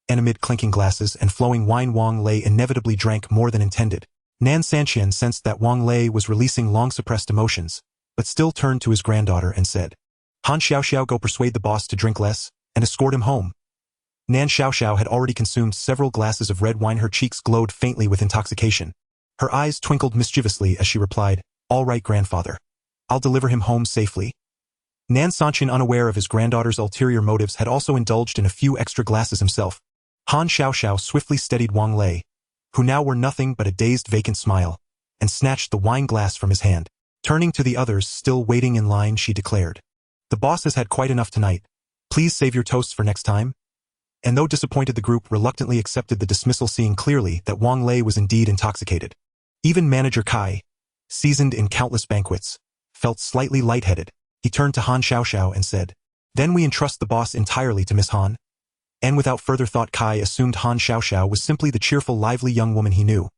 And amid clinking glasses and flowing wine, Wang Lei inevitably drank more than intended. Nan Sanqian sensed that Wang Lei was releasing long-suppressed emotions, but still turned to his granddaughter and said, Han Xiaoxiao, go persuade the boss to drink less, and escort him home. Nan Xiaoxiao had already consumed several glasses of red wine. Her cheeks glowed faintly with intoxication. Her eyes twinkled mischievously as she replied, all right, grandfather. I'll deliver him home safely. Nan Sanqian, unaware of his granddaughter's ulterior motives, had also indulged in a few extra glasses himself. Han Xiaoxiao swiftly steadied Wang Lei, who now wore nothing but a dazed, vacant smile, and snatched the wine glass from his hand. Turning to the others still waiting in line, she declared, the boss has had quite enough tonight. Please save your toasts for next time. And though disappointed, the group reluctantly accepted the dismissal, seeing clearly that Wang Lei was indeed intoxicated. Even Manager Kai, seasoned in countless banquets, felt slightly lightheaded. He turned to Han Xiaoxiao and said, then we entrust the boss entirely to Miss Han. And without further thought, Kai assumed Han Xiaoxiao was simply the cheerful, lively young woman he knew,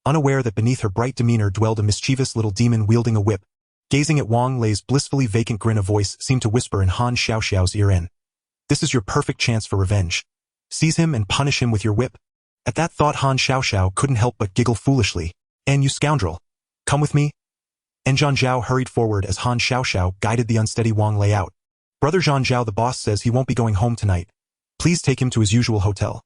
unaware that beneath her bright demeanor dwelled a mischievous little demon wielding a whip. Gazing at Wang Lei's blissfully vacant grin, a voice seemed to whisper in Han Xiaoxiao's ear, this is your perfect chance for revenge. Seize him and punish him with your whip. At that thought, Han Xiaoxiao couldn't help but giggle foolishly. And you scoundrel, come with me. And Zhang Zhao hurried forward as Han Xiaoxiao guided the unsteady Wang Lei out. Brother Zhang Zhao, the boss says he won't be going home tonight. Please take him to his usual hotel.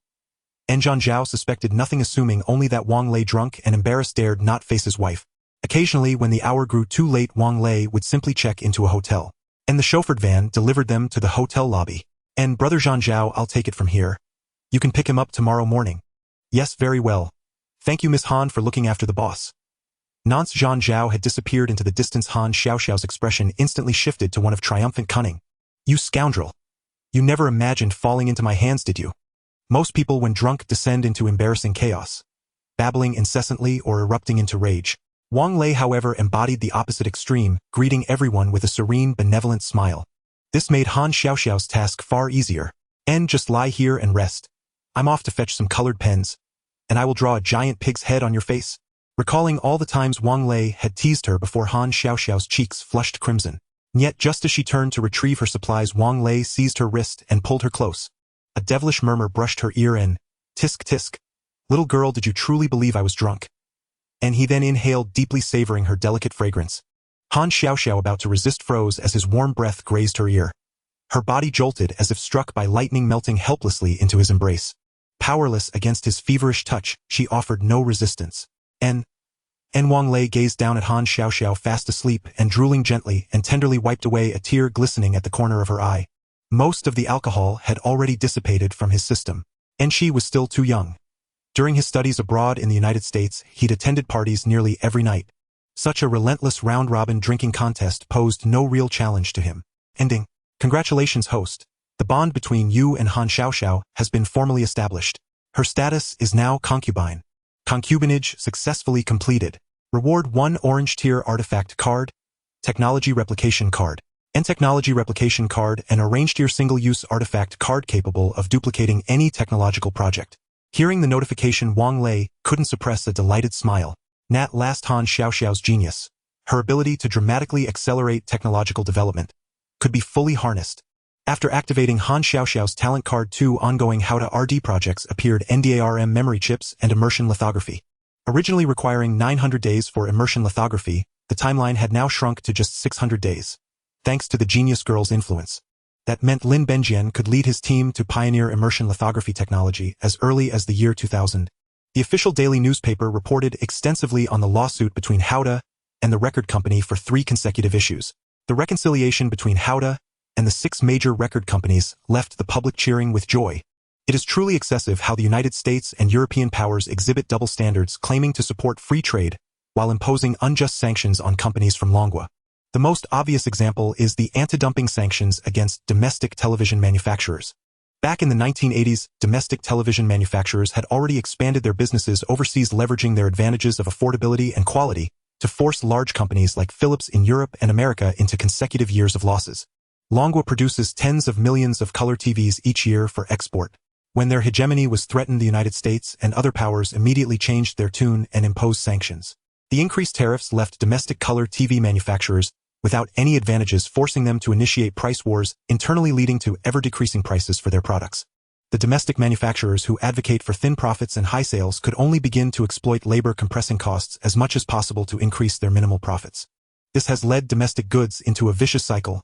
And Zhang Zhao suspected nothing, assuming only that Wang Lei, drunk and embarrassed, dared not face his wife. Occasionally, when the hour grew too late, Wang Lei would simply check into a hotel, and the chauffeured van delivered them to the hotel lobby. And Brother Zhang Zhao, I'll take it from here. You can pick him up tomorrow morning. Yes, very well. Thank you, Miss Han, for looking after the boss. Nonce Zhang Zhao had disappeared into the distance. Han Xiaoxiao's expression instantly shifted to one of triumphant cunning. You scoundrel. You never imagined falling into my hands, did you? Most people when drunk descend into embarrassing chaos, babbling incessantly or erupting into rage. Wang Lei, however, embodied the opposite extreme, greeting everyone with a serene, benevolent smile. This made Han Xiaoxiao's task far easier. Just lie here and rest. I'm off to fetch some colored pens, and I will draw a giant pig's head on your face. Recalling all the times Wang Lei had teased her before, Han Xiaoxiao's cheeks flushed crimson. Yet just as she turned to retrieve her supplies, Wang Lei seized her wrist and pulled her close. A devilish murmur brushed her ear and, tisk tisk. Little girl, did you truly believe I was drunk? And he then inhaled deeply, savoring her delicate fragrance. Han Xiaoxiao, about to resist, froze as his warm breath grazed her ear. Her body jolted as if struck by lightning, melting helplessly into his embrace. Powerless against his feverish touch, she offered no resistance. Wang Lei gazed down at Han Xiaoxiao, fast asleep and drooling gently, and tenderly wiped away a tear glistening at the corner of her eye. Most of the alcohol had already dissipated from his system, and she was still too young. During his studies abroad in the United States, he'd attended parties nearly every night. Such a relentless round-robin drinking contest posed no real challenge to him. Ending. Congratulations, host. The bond between you and Han Xiaoxiao has been formally established. Her status is now concubine. Concubinage successfully completed. Reward 1 orange tier artifact card, technology replication card, and technology replication card, an orange tier single-use artifact card capable of duplicating any technological project. Hearing the notification, Wang Lei couldn't suppress a delighted smile. At last, Han Xiaoxiao's genius, her ability to dramatically accelerate technological development, could be fully harnessed. After activating Han Xiaoxiao's talent card, 2 ongoing Haode RD projects appeared: NDARM memory chips and immersion lithography. Originally requiring 900 days for immersion lithography, the timeline had now shrunk to just 600 days. Thanks to the genius girl's influence. That meant Lin Benjian could lead his team to pioneer immersion lithography technology as early as the year 2000. The official daily newspaper reported extensively on the lawsuit between Haode and the record company for 3 consecutive issues. The reconciliation between Haode and the 6 major record companies left the public cheering with joy. It is truly excessive how the United States and European powers exhibit double standards, claiming to support free trade while imposing unjust sanctions on companies from Longwa. The most obvious example is the anti-dumping sanctions against domestic television manufacturers. Back in the 1980s, domestic television manufacturers had already expanded their businesses overseas, leveraging their advantages of affordability and quality to force large companies like Philips in Europe and America into consecutive years of losses. Longwa produces tens of millions of color TVs each year for export. When their hegemony was threatened, the United States and other powers immediately changed their tune and imposed sanctions. The increased tariffs left domestic color TV manufacturers without any advantages, forcing them to initiate price wars, internally leading to ever-decreasing prices for their products. The domestic manufacturers who advocate for thin profits and high sales could only begin to exploit labor, compressing costs as much as possible to increase their minimal profits. This has led domestic goods into a vicious cycle.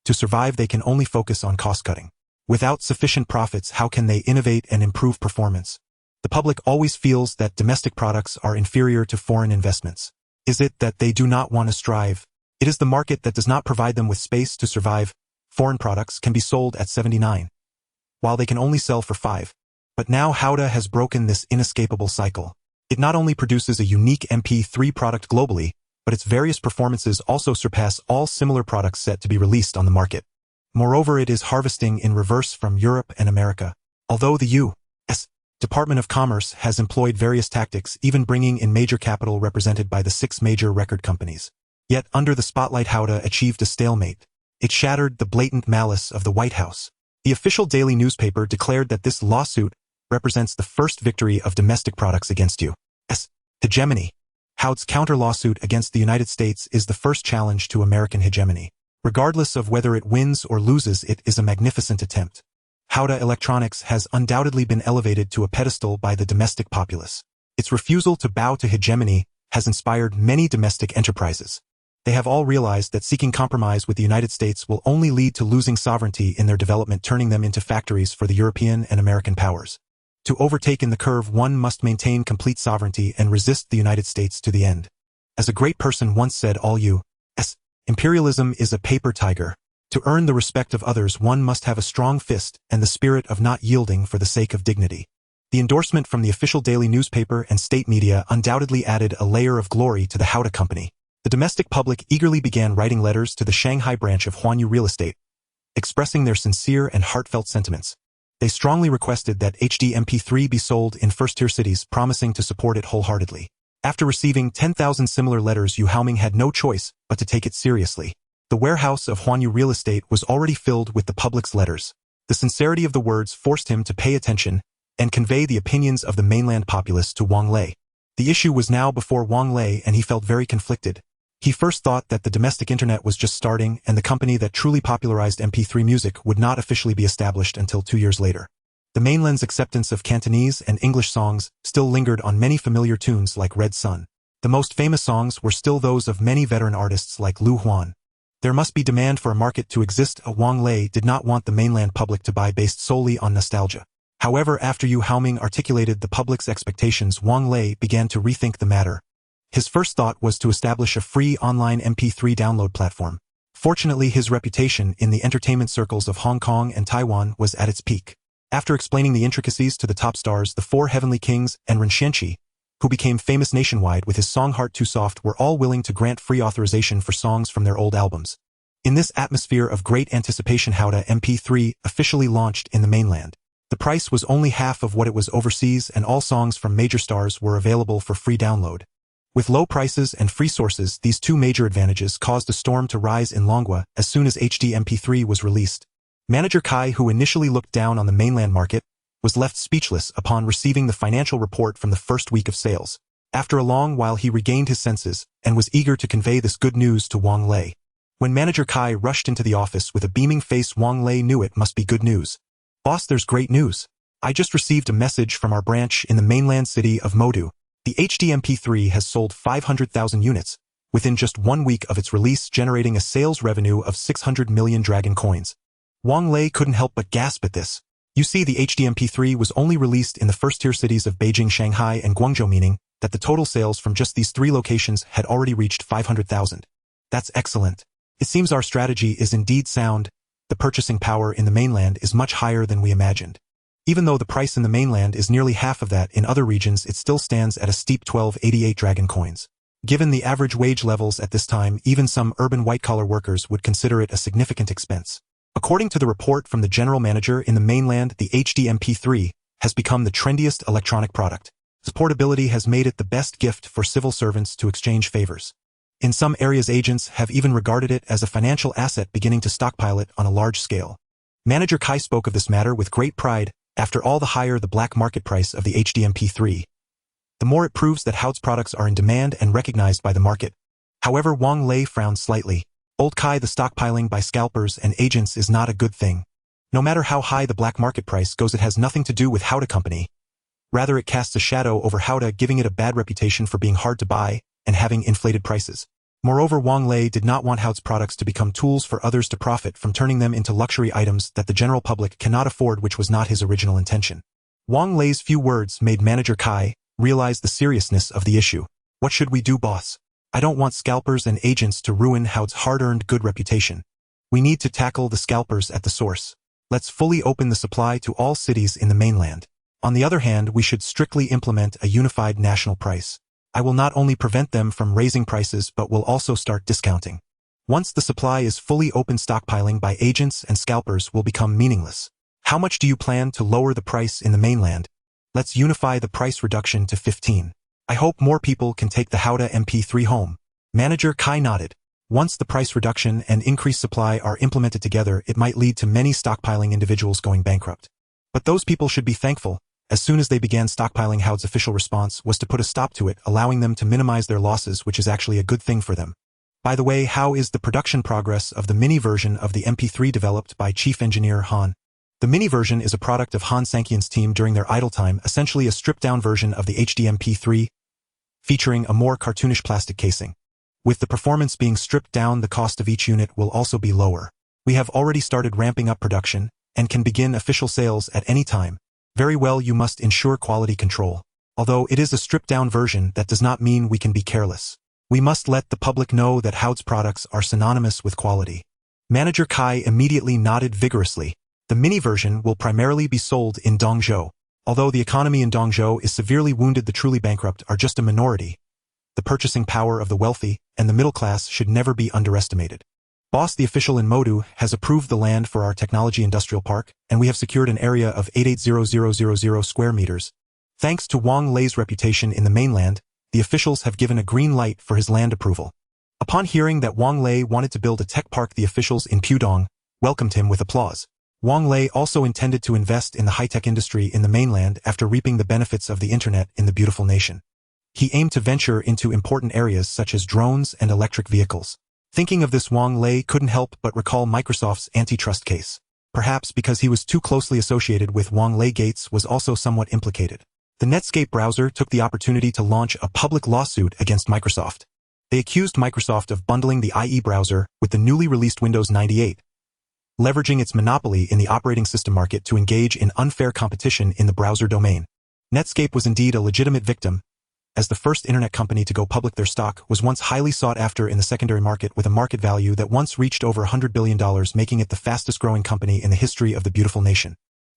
To survive, they can only focus on cost-cutting. Without sufficient profits, how can they innovate and improve performance? The public always feels that domestic products are inferior to foreign investments. Is it that they do not want to strive? It is the market that does not provide them with space to survive. Foreign products can be sold at 79, while they can only sell for 5. But now Haode has broken this inescapable cycle. It not only produces a unique MP3 product globally, but its various performances also surpass all similar products set to be released on the market. Moreover, it is harvesting in reverse from Europe and America. Although the U.S. Department of Commerce has employed various tactics, even bringing in major capital represented by the 6 major record companies. Yet under the spotlight, Haode achieved a stalemate. It shattered the blatant malice of the White House. The official daily newspaper declared that this lawsuit represents the first victory of domestic products against U.S. hegemony. Haode's counter-lawsuit against the United States is the first challenge to American hegemony. Regardless of whether it wins or loses, it is a magnificent attempt. Haode Electronics has undoubtedly been elevated to a pedestal by the domestic populace. Its refusal to bow to hegemony has inspired many domestic enterprises. They have all realized that seeking compromise with the United States will only lead to losing sovereignty in their development, turning them into factories for the European and American powers. To overtake in the curve, one must maintain complete sovereignty and resist the United States to the end. As a great person once said, all U.S. imperialism is a paper tiger. To earn the respect of others, one must have a strong fist and the spirit of not yielding for the sake of dignity. The endorsement from the official daily newspaper and state media undoubtedly added a layer of glory to the Haode company. The domestic public eagerly began writing letters to the Shanghai branch of Huanyu Real Estate, expressing their sincere and heartfelt sentiments. They strongly requested that HD MP3 be sold in first-tier cities, promising to support it wholeheartedly. After receiving 10,000 similar letters, Yu Haoming had no choice but to take it seriously. The warehouse of Huanyu Real Estate was already filled with the public's letters. The sincerity of the words forced him to pay attention and convey the opinions of the mainland populace to Wang Lei. The issue was now before Wang Lei, and he felt very conflicted. He first thought that the domestic internet was just starting and the company that truly popularized MP3 music would not officially be established until 2 years later. The mainland's acceptance of Cantonese and English songs still lingered on many familiar tunes like Red Sun. The most famous songs were still those of many veteran artists like Lu Huan. There must be demand for a market to exist. Wang Lei did not want the mainland public to buy based solely on nostalgia. However, after Yu Haoming articulated the public's expectations, Wang Lei began to rethink the matter. His first thought was to establish a free online MP3 download platform. Fortunately, his reputation in the entertainment circles of Hong Kong and Taiwan was at its peak. After explaining the intricacies to the top stars, the Four Heavenly Kings and Ren Xianqi, who became famous nationwide with his song Heart Too Soft, were all willing to grant free authorization for songs from their old albums. In this atmosphere of great anticipation, Haode MP3 officially launched in the mainland. The price was only half of what it was overseas, and all songs from major stars were available for free download. With low prices and free sources, these two major advantages caused a storm to rise in Longwa as soon as HD MP3 was released. Manager Kai, who initially looked down on the mainland market, was left speechless upon receiving the financial report from the first week of sales. After a long while, he regained his senses and was eager to convey this good news to Wang Lei. When Manager Kai rushed into the office with a beaming face, Wang Lei knew it must be good news. "Boss, there's great news. I just received a message from our branch in the mainland city of Modu. The HD MP3 has sold 500,000 units, within just 1 week of its release, generating a sales revenue of 600 million dragon coins." Wang Lei couldn't help but gasp at this. You see, the HD MP3 was only released in the first-tier cities of Beijing, Shanghai, and Guangzhou, meaning that the total sales from just these 3 locations had already reached 500,000. That's excellent. It seems our strategy is indeed sound. The purchasing power in the mainland is much higher than we imagined. Even though the price in the mainland is nearly half of that in other regions, it still stands at a steep 1288 dragon coins. Given the average wage levels at this time, even some urban white-collar workers would consider it a significant expense. According to the report from the general manager in the mainland, the HD MP3 has become the trendiest electronic product. Its portability has made it the best gift for civil servants to exchange favors. In some areas, agents have even regarded it as a financial asset, beginning to stockpile it on a large scale. Manager Kai spoke of this matter with great pride. After all, the higher the black market price of the HD MP3, the more it proves that Haode's products are in demand and recognized by the market. However, Wang Lei frowned slightly. Old Kai, the stockpiling by scalpers and agents is not a good thing. No matter how high the black market price goes, it has nothing to do with Haode Company. Rather, it casts a shadow over Haode, giving it a bad reputation for being hard to buy and having inflated prices. Moreover, Wang Lei did not want Haode's products to become tools for others to profit from, turning them into luxury items that the general public cannot afford, which was not his original intention. Wang Lei's few words made Manager Kai realize the seriousness of the issue. "What should we do, boss? I don't want scalpers and agents to ruin Haode's hard-earned good reputation. We need to tackle the scalpers at the source. Let's fully open the supply to all cities in the mainland. On the other hand, we should strictly implement a unified national price. I will not only prevent them from raising prices, but will also start discounting. Once the supply is fully open, stockpiling by agents and scalpers will become meaningless. How much do you plan to lower the price in the mainland? Let's unify the price reduction to 15. I hope more people can take the Haode MP3 home." Manager Kai nodded. Once the price reduction and increased supply are implemented together, it might lead to many stockpiling individuals going bankrupt. But those people should be thankful. As soon as they began stockpiling, Haode's official response was to put a stop to it, allowing them to minimize their losses, which is actually a good thing for them. By the way, how is the production progress of the mini version of the MP3 developed by Chief Engineer Han? The mini version is a product of Han Sankian's team during their idle time, essentially a stripped-down version of the HD MP3, featuring a more cartoonish plastic casing. With the performance being stripped down, the cost of each unit will also be lower. We have already started ramping up production and can begin official sales at any time. Very well, you must ensure quality control. Although it is a stripped-down version, that does not mean we can be careless. We must let the public know that Haode's products are synonymous with quality. Manager Kai immediately nodded vigorously. The mini version will primarily be sold in Dongzhou. Although the economy in Dongzhou is severely wounded, the truly bankrupt are just a minority. The purchasing power of the wealthy and the middle class should never be underestimated. Boss, the official in Modu, has approved the land for our technology industrial park, and we have secured an area of 880000 square meters. Thanks to Wang Lei's reputation in the mainland, the officials have given a green light for his land approval. Upon hearing that Wang Lei wanted to build a tech park, the officials in Pudong welcomed him with applause. Wang Lei also intended to invest in the high-tech industry in the mainland after reaping the benefits of the internet in the beautiful nation. He aimed to venture into important areas such as drones and electric vehicles. Thinking of this, Wang Lei couldn't help but recall Microsoft's antitrust case. Perhaps because he was too closely associated with Wang Lei, Gates was also somewhat implicated. The Netscape browser took the opportunity to launch a public lawsuit against Microsoft. They accused Microsoft of bundling the IE browser with the newly released Windows 98, leveraging its monopoly in the operating system market to engage in unfair competition in the browser domain. Netscape was indeed a legitimate victim. As the first internet company to go public, their stock was once highly sought after in the secondary market with a market value that once reached over $100 billion, making it the fastest growing company in the history of the beautiful nation.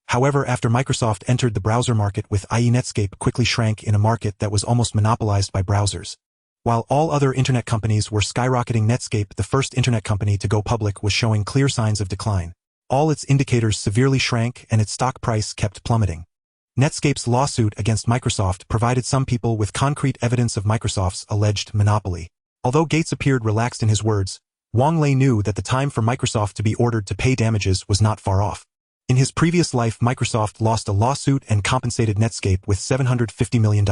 However, after Microsoft entered the browser market with IE, Netscape quickly shrank in a market that was almost monopolized by browsers. While all other internet companies were skyrocketing, Netscape, the first internet company to go public, was showing clear signs of decline. All its indicators severely shrank and its stock price kept plummeting. Netscape's lawsuit against Microsoft provided some people with concrete evidence of Microsoft's alleged monopoly. Although Gates appeared relaxed in his words, Wang Lei knew that the time for Microsoft to be ordered to pay damages was not far off. In his previous life, Microsoft lost a lawsuit and compensated Netscape with $750 million.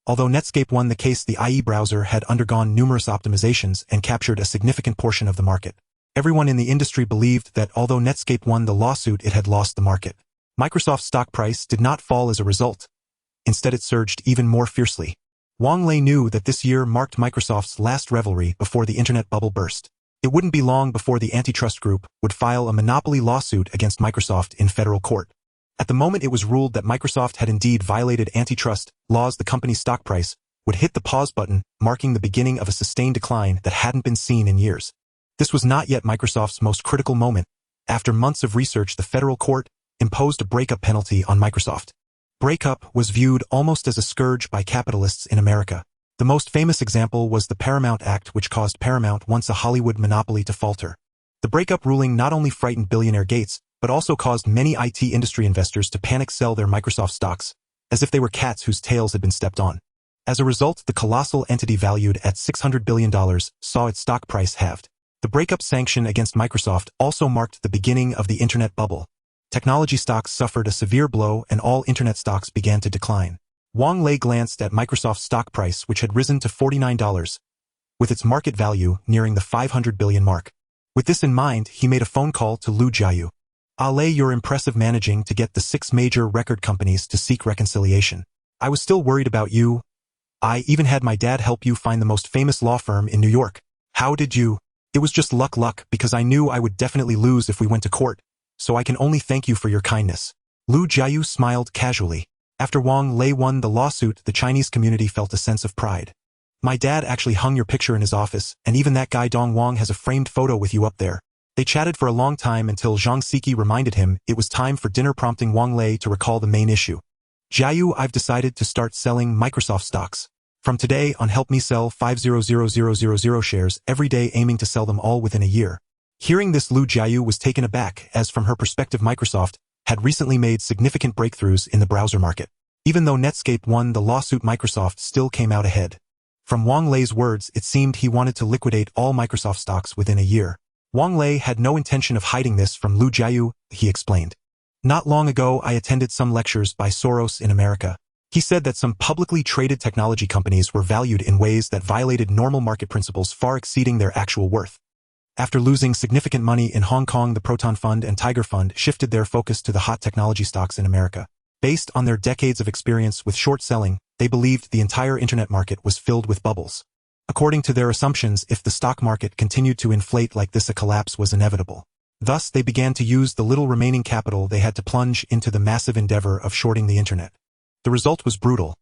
Although Netscape won the case, the IE browser had undergone numerous optimizations and captured a significant portion of the market. Everyone in the industry believed that although Netscape won the lawsuit, it had lost the market. Microsoft's stock price did not fall as a result. Instead, it surged even more fiercely. Wang Lei knew that this year marked Microsoft's last revelry before the internet bubble burst. It wouldn't be long before the antitrust group would file a monopoly lawsuit against Microsoft in federal court. At the moment it was ruled that Microsoft had indeed violated antitrust laws, the company's stock price would hit the pause button, marking the beginning of a sustained decline that hadn't been seen in years. This was not yet Microsoft's most critical moment. After months of research, the federal court imposed a breakup penalty on Microsoft. Breakup was viewed almost as a scourge by capitalists in America. The most famous example was the Paramount Act, which caused Paramount, once a Hollywood monopoly, to falter. The breakup ruling not only frightened billionaire Gates, but also caused many IT industry investors to panic sell their Microsoft stocks, as if they were cats whose tails had been stepped on. As a result, the colossal entity, valued at $600 billion, saw its stock price halved. The breakup sanction against Microsoft also marked the beginning of the internet bubble. Technology stocks suffered a severe blow and all internet stocks began to decline. Wang Lei glanced at Microsoft's stock price, which had risen to $49, with its market value nearing the $500 billion mark. With this in mind, he made a phone call to Lu Jiayu. "Lei, you're impressive, managing to get the 6 major record companies to seek reconciliation. I was still worried about you. I even had my dad help you find the most famous law firm in New York. How did you?" "It was just luck, because I knew I would definitely lose if we went to court. So I can only thank you for your kindness." Lu Jiayu smiled casually. After Wang Lei won the lawsuit, the Chinese community felt a sense of pride. "My dad actually hung your picture in his office, and even that guy Dong Wang has a framed photo with you up there." They chatted for a long time until Zhang Siki reminded him it was time for dinner, prompting Wang Lei to recall the main issue. "Jiayu, I've decided to start selling Microsoft stocks. From today on, help me sell 500,000 shares every day, aiming to sell them all within a year." Hearing this, Lu Jiayu was taken aback, as from her perspective Microsoft had recently made significant breakthroughs in the browser market. Even though Netscape won the lawsuit, Microsoft still came out ahead. From Wang Lei's words, it seemed he wanted to liquidate all Microsoft stocks within a year. Wang Lei had no intention of hiding this from Lu Jiayu, he explained. "Not long ago I attended some lectures by Soros in America. He said that some publicly traded technology companies were valued in ways that violated normal market principles, far exceeding their actual worth. After losing significant money in Hong Kong, the Proton Fund and Tiger Fund shifted their focus to the hot technology stocks in America. Based on their decades of experience with short selling, they believed the entire internet market was filled with bubbles. According to their assumptions, if the stock market continued to inflate like this, a collapse was inevitable. Thus, they began to use the little remaining capital they had to plunge into the massive endeavor of shorting the internet. The result was brutal.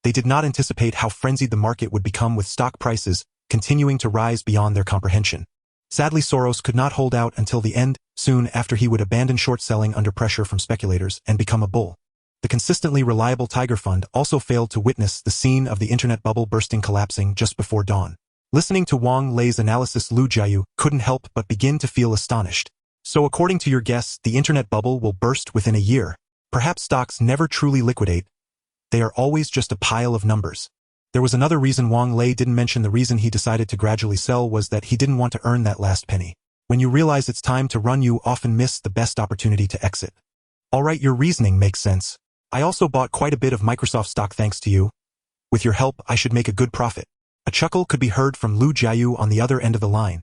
They did not anticipate how frenzied the market would become, with stock prices continuing to rise beyond their comprehension. Sadly, Soros could not hold out until the end. Soon after, he would abandon short selling under pressure from speculators and become a bull. The consistently reliable Tiger Fund also failed to witness the scene of the internet bubble bursting, collapsing just before dawn. Listening to Wang Lei's analysis, Lu Jiayu couldn't help but begin to feel astonished. So according to your guess, the internet bubble will burst within a year. Perhaps stocks never truly liquidate. They are always just a pile of numbers. There was another reason Wang Lei didn't mention. The reason he decided to gradually sell was that he didn't want to earn that last penny. When you realize it's time to run, you often miss the best opportunity to exit. Alright, your reasoning makes sense. I also bought quite a bit of Microsoft stock thanks to you. With your help, I should make a good profit. A chuckle could be heard from Lu Jiayu on the other end of the line.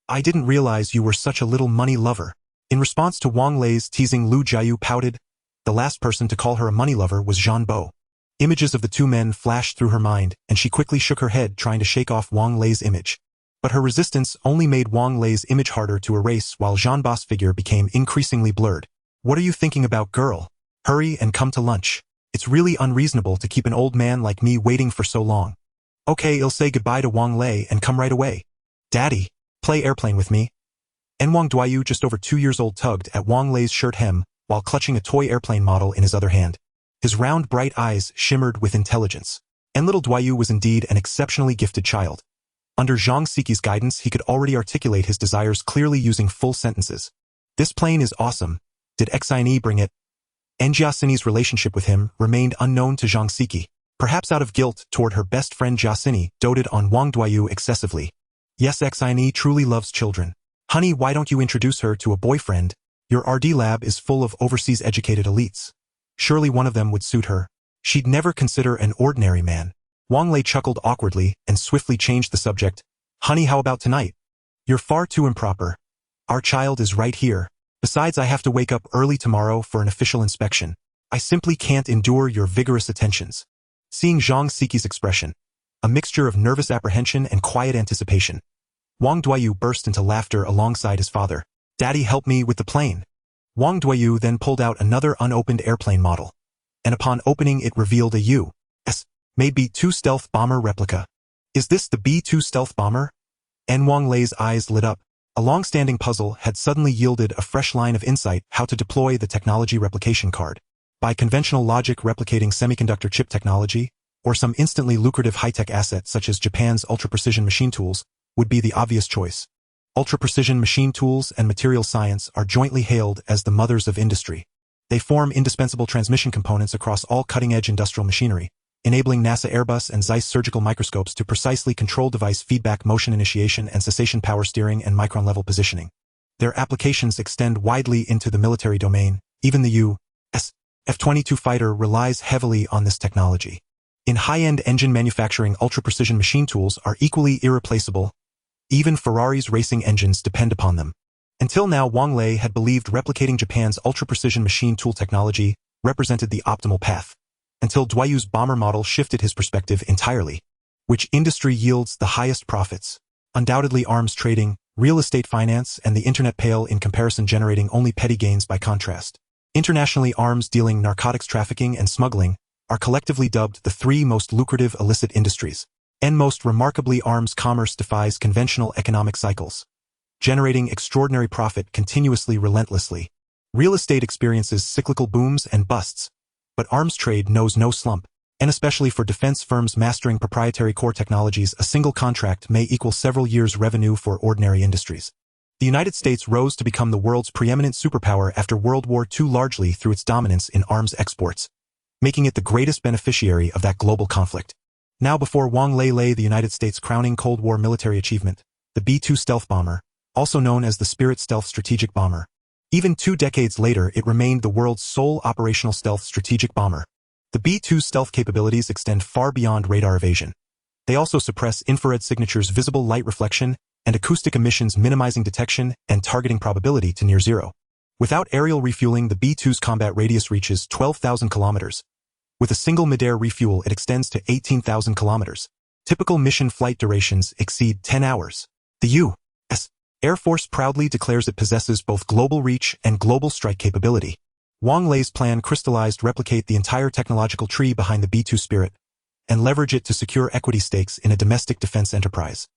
I didn't realize you were such a little money lover. In response to Wang Lei's teasing, Lu Jiayu pouted. The last person to call her a money lover was Zhan Bo. Images of the two men flashed through her mind, and she quickly shook her head trying to shake off Wang Lei's image. But her resistance only made Wang Lei's image harder to erase while Zhan Bo's figure became increasingly blurred. What are you thinking about, girl? Hurry and come to lunch. It's really unreasonable to keep an old man like me waiting for so long. Okay, I'll say goodbye to Wang Lei and come right away. Daddy, play airplane with me. And Wang Duayu, just over 2 years old, tugged at Wang Lei's shirt hem while clutching a toy airplane model in his other hand. His round, bright eyes shimmered with intelligence. And little Duayu was indeed an exceptionally gifted child. Under Zhang Siqi's guidance, he could already articulate his desires clearly using full sentences. This plane is awesome. Did Xine bring it? And Jiaxini's relationship with him remained unknown to Zhang Siqi. Perhaps out of guilt toward her best friend Jiaxini, doted on Wang Duayu excessively. Yes, Xine truly loves children. Honey, why don't you introduce her to a boyfriend? Your RD lab is full of overseas educated elites. Surely one of them would suit her. She'd never consider an ordinary man. Wang Lei chuckled awkwardly and swiftly changed the subject. Honey, how about tonight? You're far too improper. Our child is right here. Besides, I have to wake up early tomorrow for an official inspection. I simply can't endure your vigorous attentions. Seeing Zhang Siqi's expression, a mixture of nervous apprehension and quiet anticipation, Wang Duayu burst into laughter alongside his father. Daddy, help me with the plane. Wang Duayu then pulled out another unopened airplane model, and upon opening it revealed a U.S.-made B-2 stealth bomber replica. Is this the B-2 stealth bomber? And Wang Lei's eyes lit up. A long-standing puzzle had suddenly yielded a fresh line of insight: how to deploy the technology replication card. By conventional logic, replicating semiconductor chip technology, or some instantly lucrative high-tech asset such as Japan's ultra-precision machine tools, would be the obvious choice. Ultra-precision machine tools and material science are jointly hailed as the mothers of industry. They form indispensable transmission components across all cutting-edge industrial machinery, enabling NASA Airbus and Zeiss surgical microscopes to precisely control device feedback, motion initiation and cessation, power steering, and micron-level positioning. Their applications extend widely into the military domain. Even the U.S. F-22 fighter relies heavily on this technology. In high-end engine manufacturing, ultra-precision machine tools are equally irreplaceable. Even Ferrari's racing engines depend upon them. Until now, Wang Lei had believed replicating Japan's ultra-precision machine tool technology represented the optimal path, until Duayu's bomber model shifted his perspective entirely. Which industry yields the highest profits? Undoubtedly arms trading, real estate finance, and the internet pale in comparison, generating only petty gains by contrast. Internationally, arms dealing, narcotics trafficking, and smuggling are collectively dubbed the 3 most lucrative illicit industries. And most remarkably, arms commerce defies conventional economic cycles, generating extraordinary profit continuously, relentlessly. Real estate experiences cyclical booms and busts, but arms trade knows no slump. And especially for defense firms mastering proprietary core technologies, a single contract may equal several years' revenue for ordinary industries. The United States rose to become the world's preeminent superpower after World War II, largely through its dominance in arms exports, making it the greatest beneficiary of that global conflict. Now, before Wang Lei lay the United States' crowning Cold War military achievement, the B-2 stealth bomber, also known as the Spirit stealth strategic bomber. Even 2 decades later, it remained the world's sole operational stealth strategic bomber. The B-2 stealth capabilities extend far beyond radar evasion. They also suppress infrared signatures, visible light reflection, and acoustic emissions, minimizing detection and targeting probability to near zero. Without aerial refueling, the B-2's combat radius reaches 12,000 kilometers. With a single mid-air refuel, it extends to 18,000 kilometers. Typical mission flight durations exceed 10 hours. The U.S. Air Force proudly declares it possesses both global reach and global strike capability. Wang Lei's plan crystallized: replicate the entire technological tree behind the B-2 Spirit and leverage it to secure equity stakes in a domestic defense enterprise.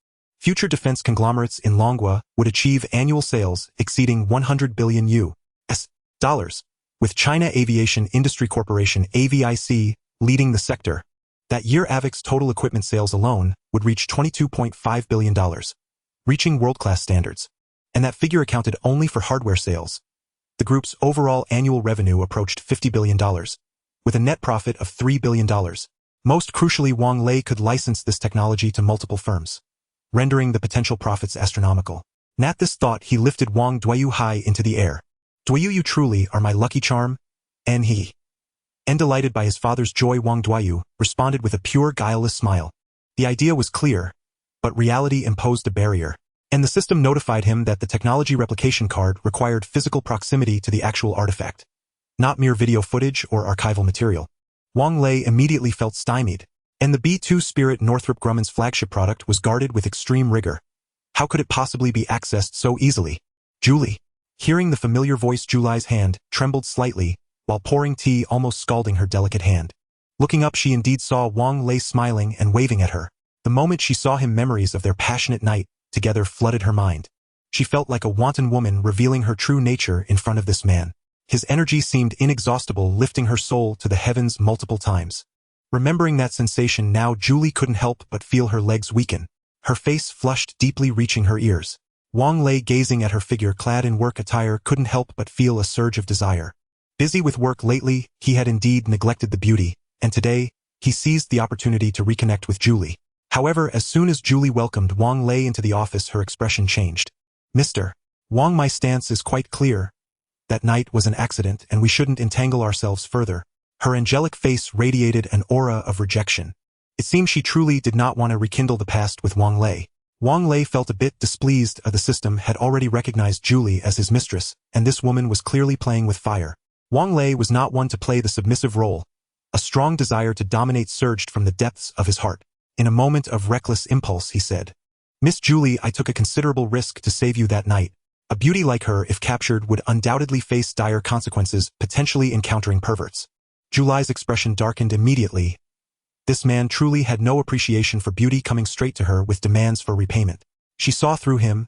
Future defense conglomerates in Longwa would achieve annual sales exceeding 100 billion U.S. dollars, with China Aviation Industry Corporation (AVIC) leading the sector. That year AVIC's total equipment sales alone would reach $22.5 billion, reaching world-class standards. And that figure accounted only for hardware sales. The group's overall annual revenue approached $50 billion, with a net profit of $3 billion. Most crucially, Wang Lei could license this technology to multiple firms, rendering the potential profits astronomical. And at this thought, he lifted Wang Duyu high into the air. "Duyu, you truly are my lucky charm," and he, delighted by his father's joy, Wang Duyu responded with a pure, guileless smile. The idea was clear, but reality imposed a barrier, and the system notified him that the technology replication card required physical proximity to the actual artifact, not mere video footage or archival material. Wang Lei immediately felt stymied, and the B2 Spirit Northrop Grumman's flagship product was guarded with extreme rigor. How could it possibly be accessed so easily? "Julie." Hearing the familiar voice, Julai's hand trembled slightly, while pouring tea, almost scalding her delicate hand. Looking up, she indeed saw Wang Lei smiling and waving at her. The moment she saw him, memories of their passionate night together flooded her mind. She felt like a wanton woman revealing her true nature in front of this man. His energy seemed inexhaustible, lifting her soul to the heavens multiple times. Remembering that sensation now, Julie couldn't help but feel her legs weaken. Her face flushed deeply, reaching her ears. Wang Lei, gazing at her figure clad in work attire, couldn't help but feel a surge of desire. Busy with work lately, he had indeed neglected the beauty, and today, he seized the opportunity to reconnect with Julie. However, as soon as Julie welcomed Wang Lei into the office, her expression changed. "Mr. Wang, my stance is quite clear. That night was an accident, and we shouldn't entangle ourselves further." Her angelic face radiated an aura of rejection. It seemed she truly did not want to rekindle the past with Wang Lei. Wang Lei felt a bit displeased. The system had already recognized Julie as his mistress, and this woman was clearly playing with fire. Wang Lei was not one to play the submissive role. A strong desire to dominate surged from the depths of his heart. In a moment of reckless impulse, he said, "Miss Julie, I took a considerable risk to save you that night. A beauty like her, if captured, would undoubtedly face dire consequences, potentially encountering perverts." Julai's expression darkened immediately. This man truly had no appreciation for beauty, coming straight to her with demands for repayment. She saw through him.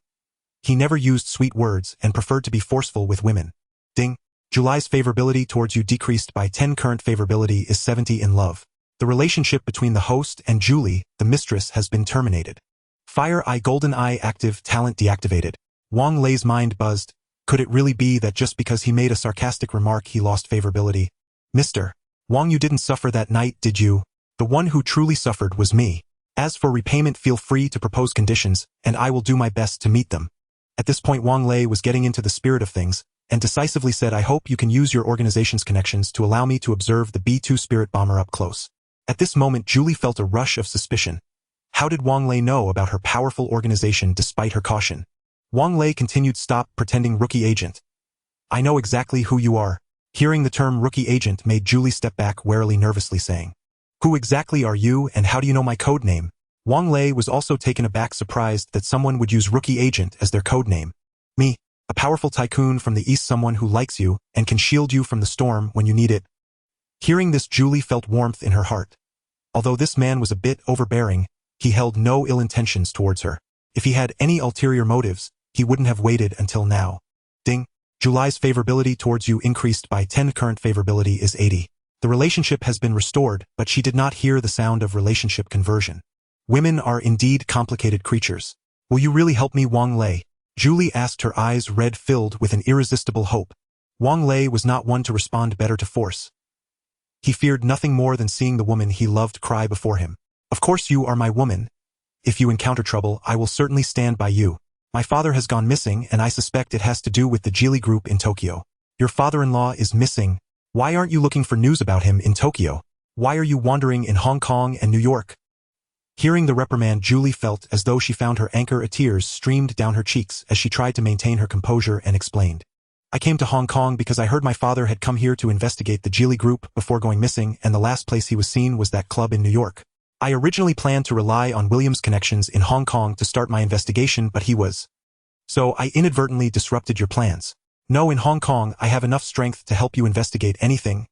He never used sweet words and preferred to be forceful with women. Ding. Julai's favorability towards you decreased by 10. Current favorability is 70 in love. The relationship between the host and Julie, the mistress, has been terminated. Fire Eye Golden Eye active, talent deactivated. Wang Lei's mind buzzed. Could it really be that just because he made a sarcastic remark he lost favorability? "Mr. Wang, you didn't suffer that night, did you? The one who truly suffered was me. As for repayment, feel free to propose conditions, and I will do my best to meet them." At this point, Wang Lei was getting into the spirit of things, and decisively said, "I hope you can use your organization's connections to allow me to observe the B2 Spirit Bomber up close." At this moment, Julie felt a rush of suspicion. How did Wang Lei know about her powerful organization despite her caution? Wang Lei continued, "Stop pretending, rookie agent. I know exactly who you are." Hearing the term rookie agent made Julie step back warily, nervously saying, "Who exactly are you, and how do you know my code name?" Wang Lei was also taken aback, surprised that someone would use rookie agent as their code name. "Me, a powerful tycoon from the east, someone who likes you and can shield you from the storm when you need it." Hearing this, Julie felt warmth in her heart. Although this man was a bit overbearing, he held no ill intentions towards her. If he had any ulterior motives, he wouldn't have waited until now. Ding. Julai's favorability towards you increased by 10. Current favorability is 80. The relationship has been restored, but she did not hear the sound of relationship conversion. Women are indeed complicated creatures. "Will you really help me, Wang Lei?" Julie asked, her eyes red, filled with an irresistible hope. Wang Lei was not one to respond better to force. He feared nothing more than seeing the woman he loved cry before him. "Of course you are my woman. If you encounter trouble, I will certainly stand by you. My father has gone missing, and I suspect it has to do with the Geely group in Tokyo. Your father-in-law is missing. Why aren't you looking for news about him in Tokyo? Why are you wandering in Hong Kong and New York?" Hearing the reprimand, Julie felt as though she found her anchor. Tears streamed down her cheeks as she tried to maintain her composure and explained. "I came to Hong Kong because I heard my father had come here to investigate the Geely group before going missing, and the last place he was seen was that club in New York. I originally planned to rely on William's connections in Hong Kong to start my investigation, but he was. So I inadvertently disrupted your plans. No, in Hong Kong, I have enough strength to help you investigate anything.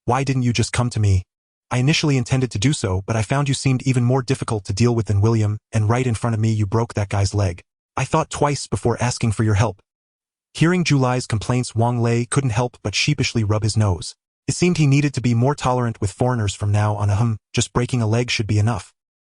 Why didn't you just come to me? I initially intended to do so, but I found you seemed even more difficult to deal with than William, and right in front of me you broke that guy's leg. I thought twice before asking for your help." Hearing Julai's complaints, Wang Lei couldn't help but sheepishly rub his nose. It seemed he needed to be more tolerant with foreigners from now on. Just breaking a leg should be enough.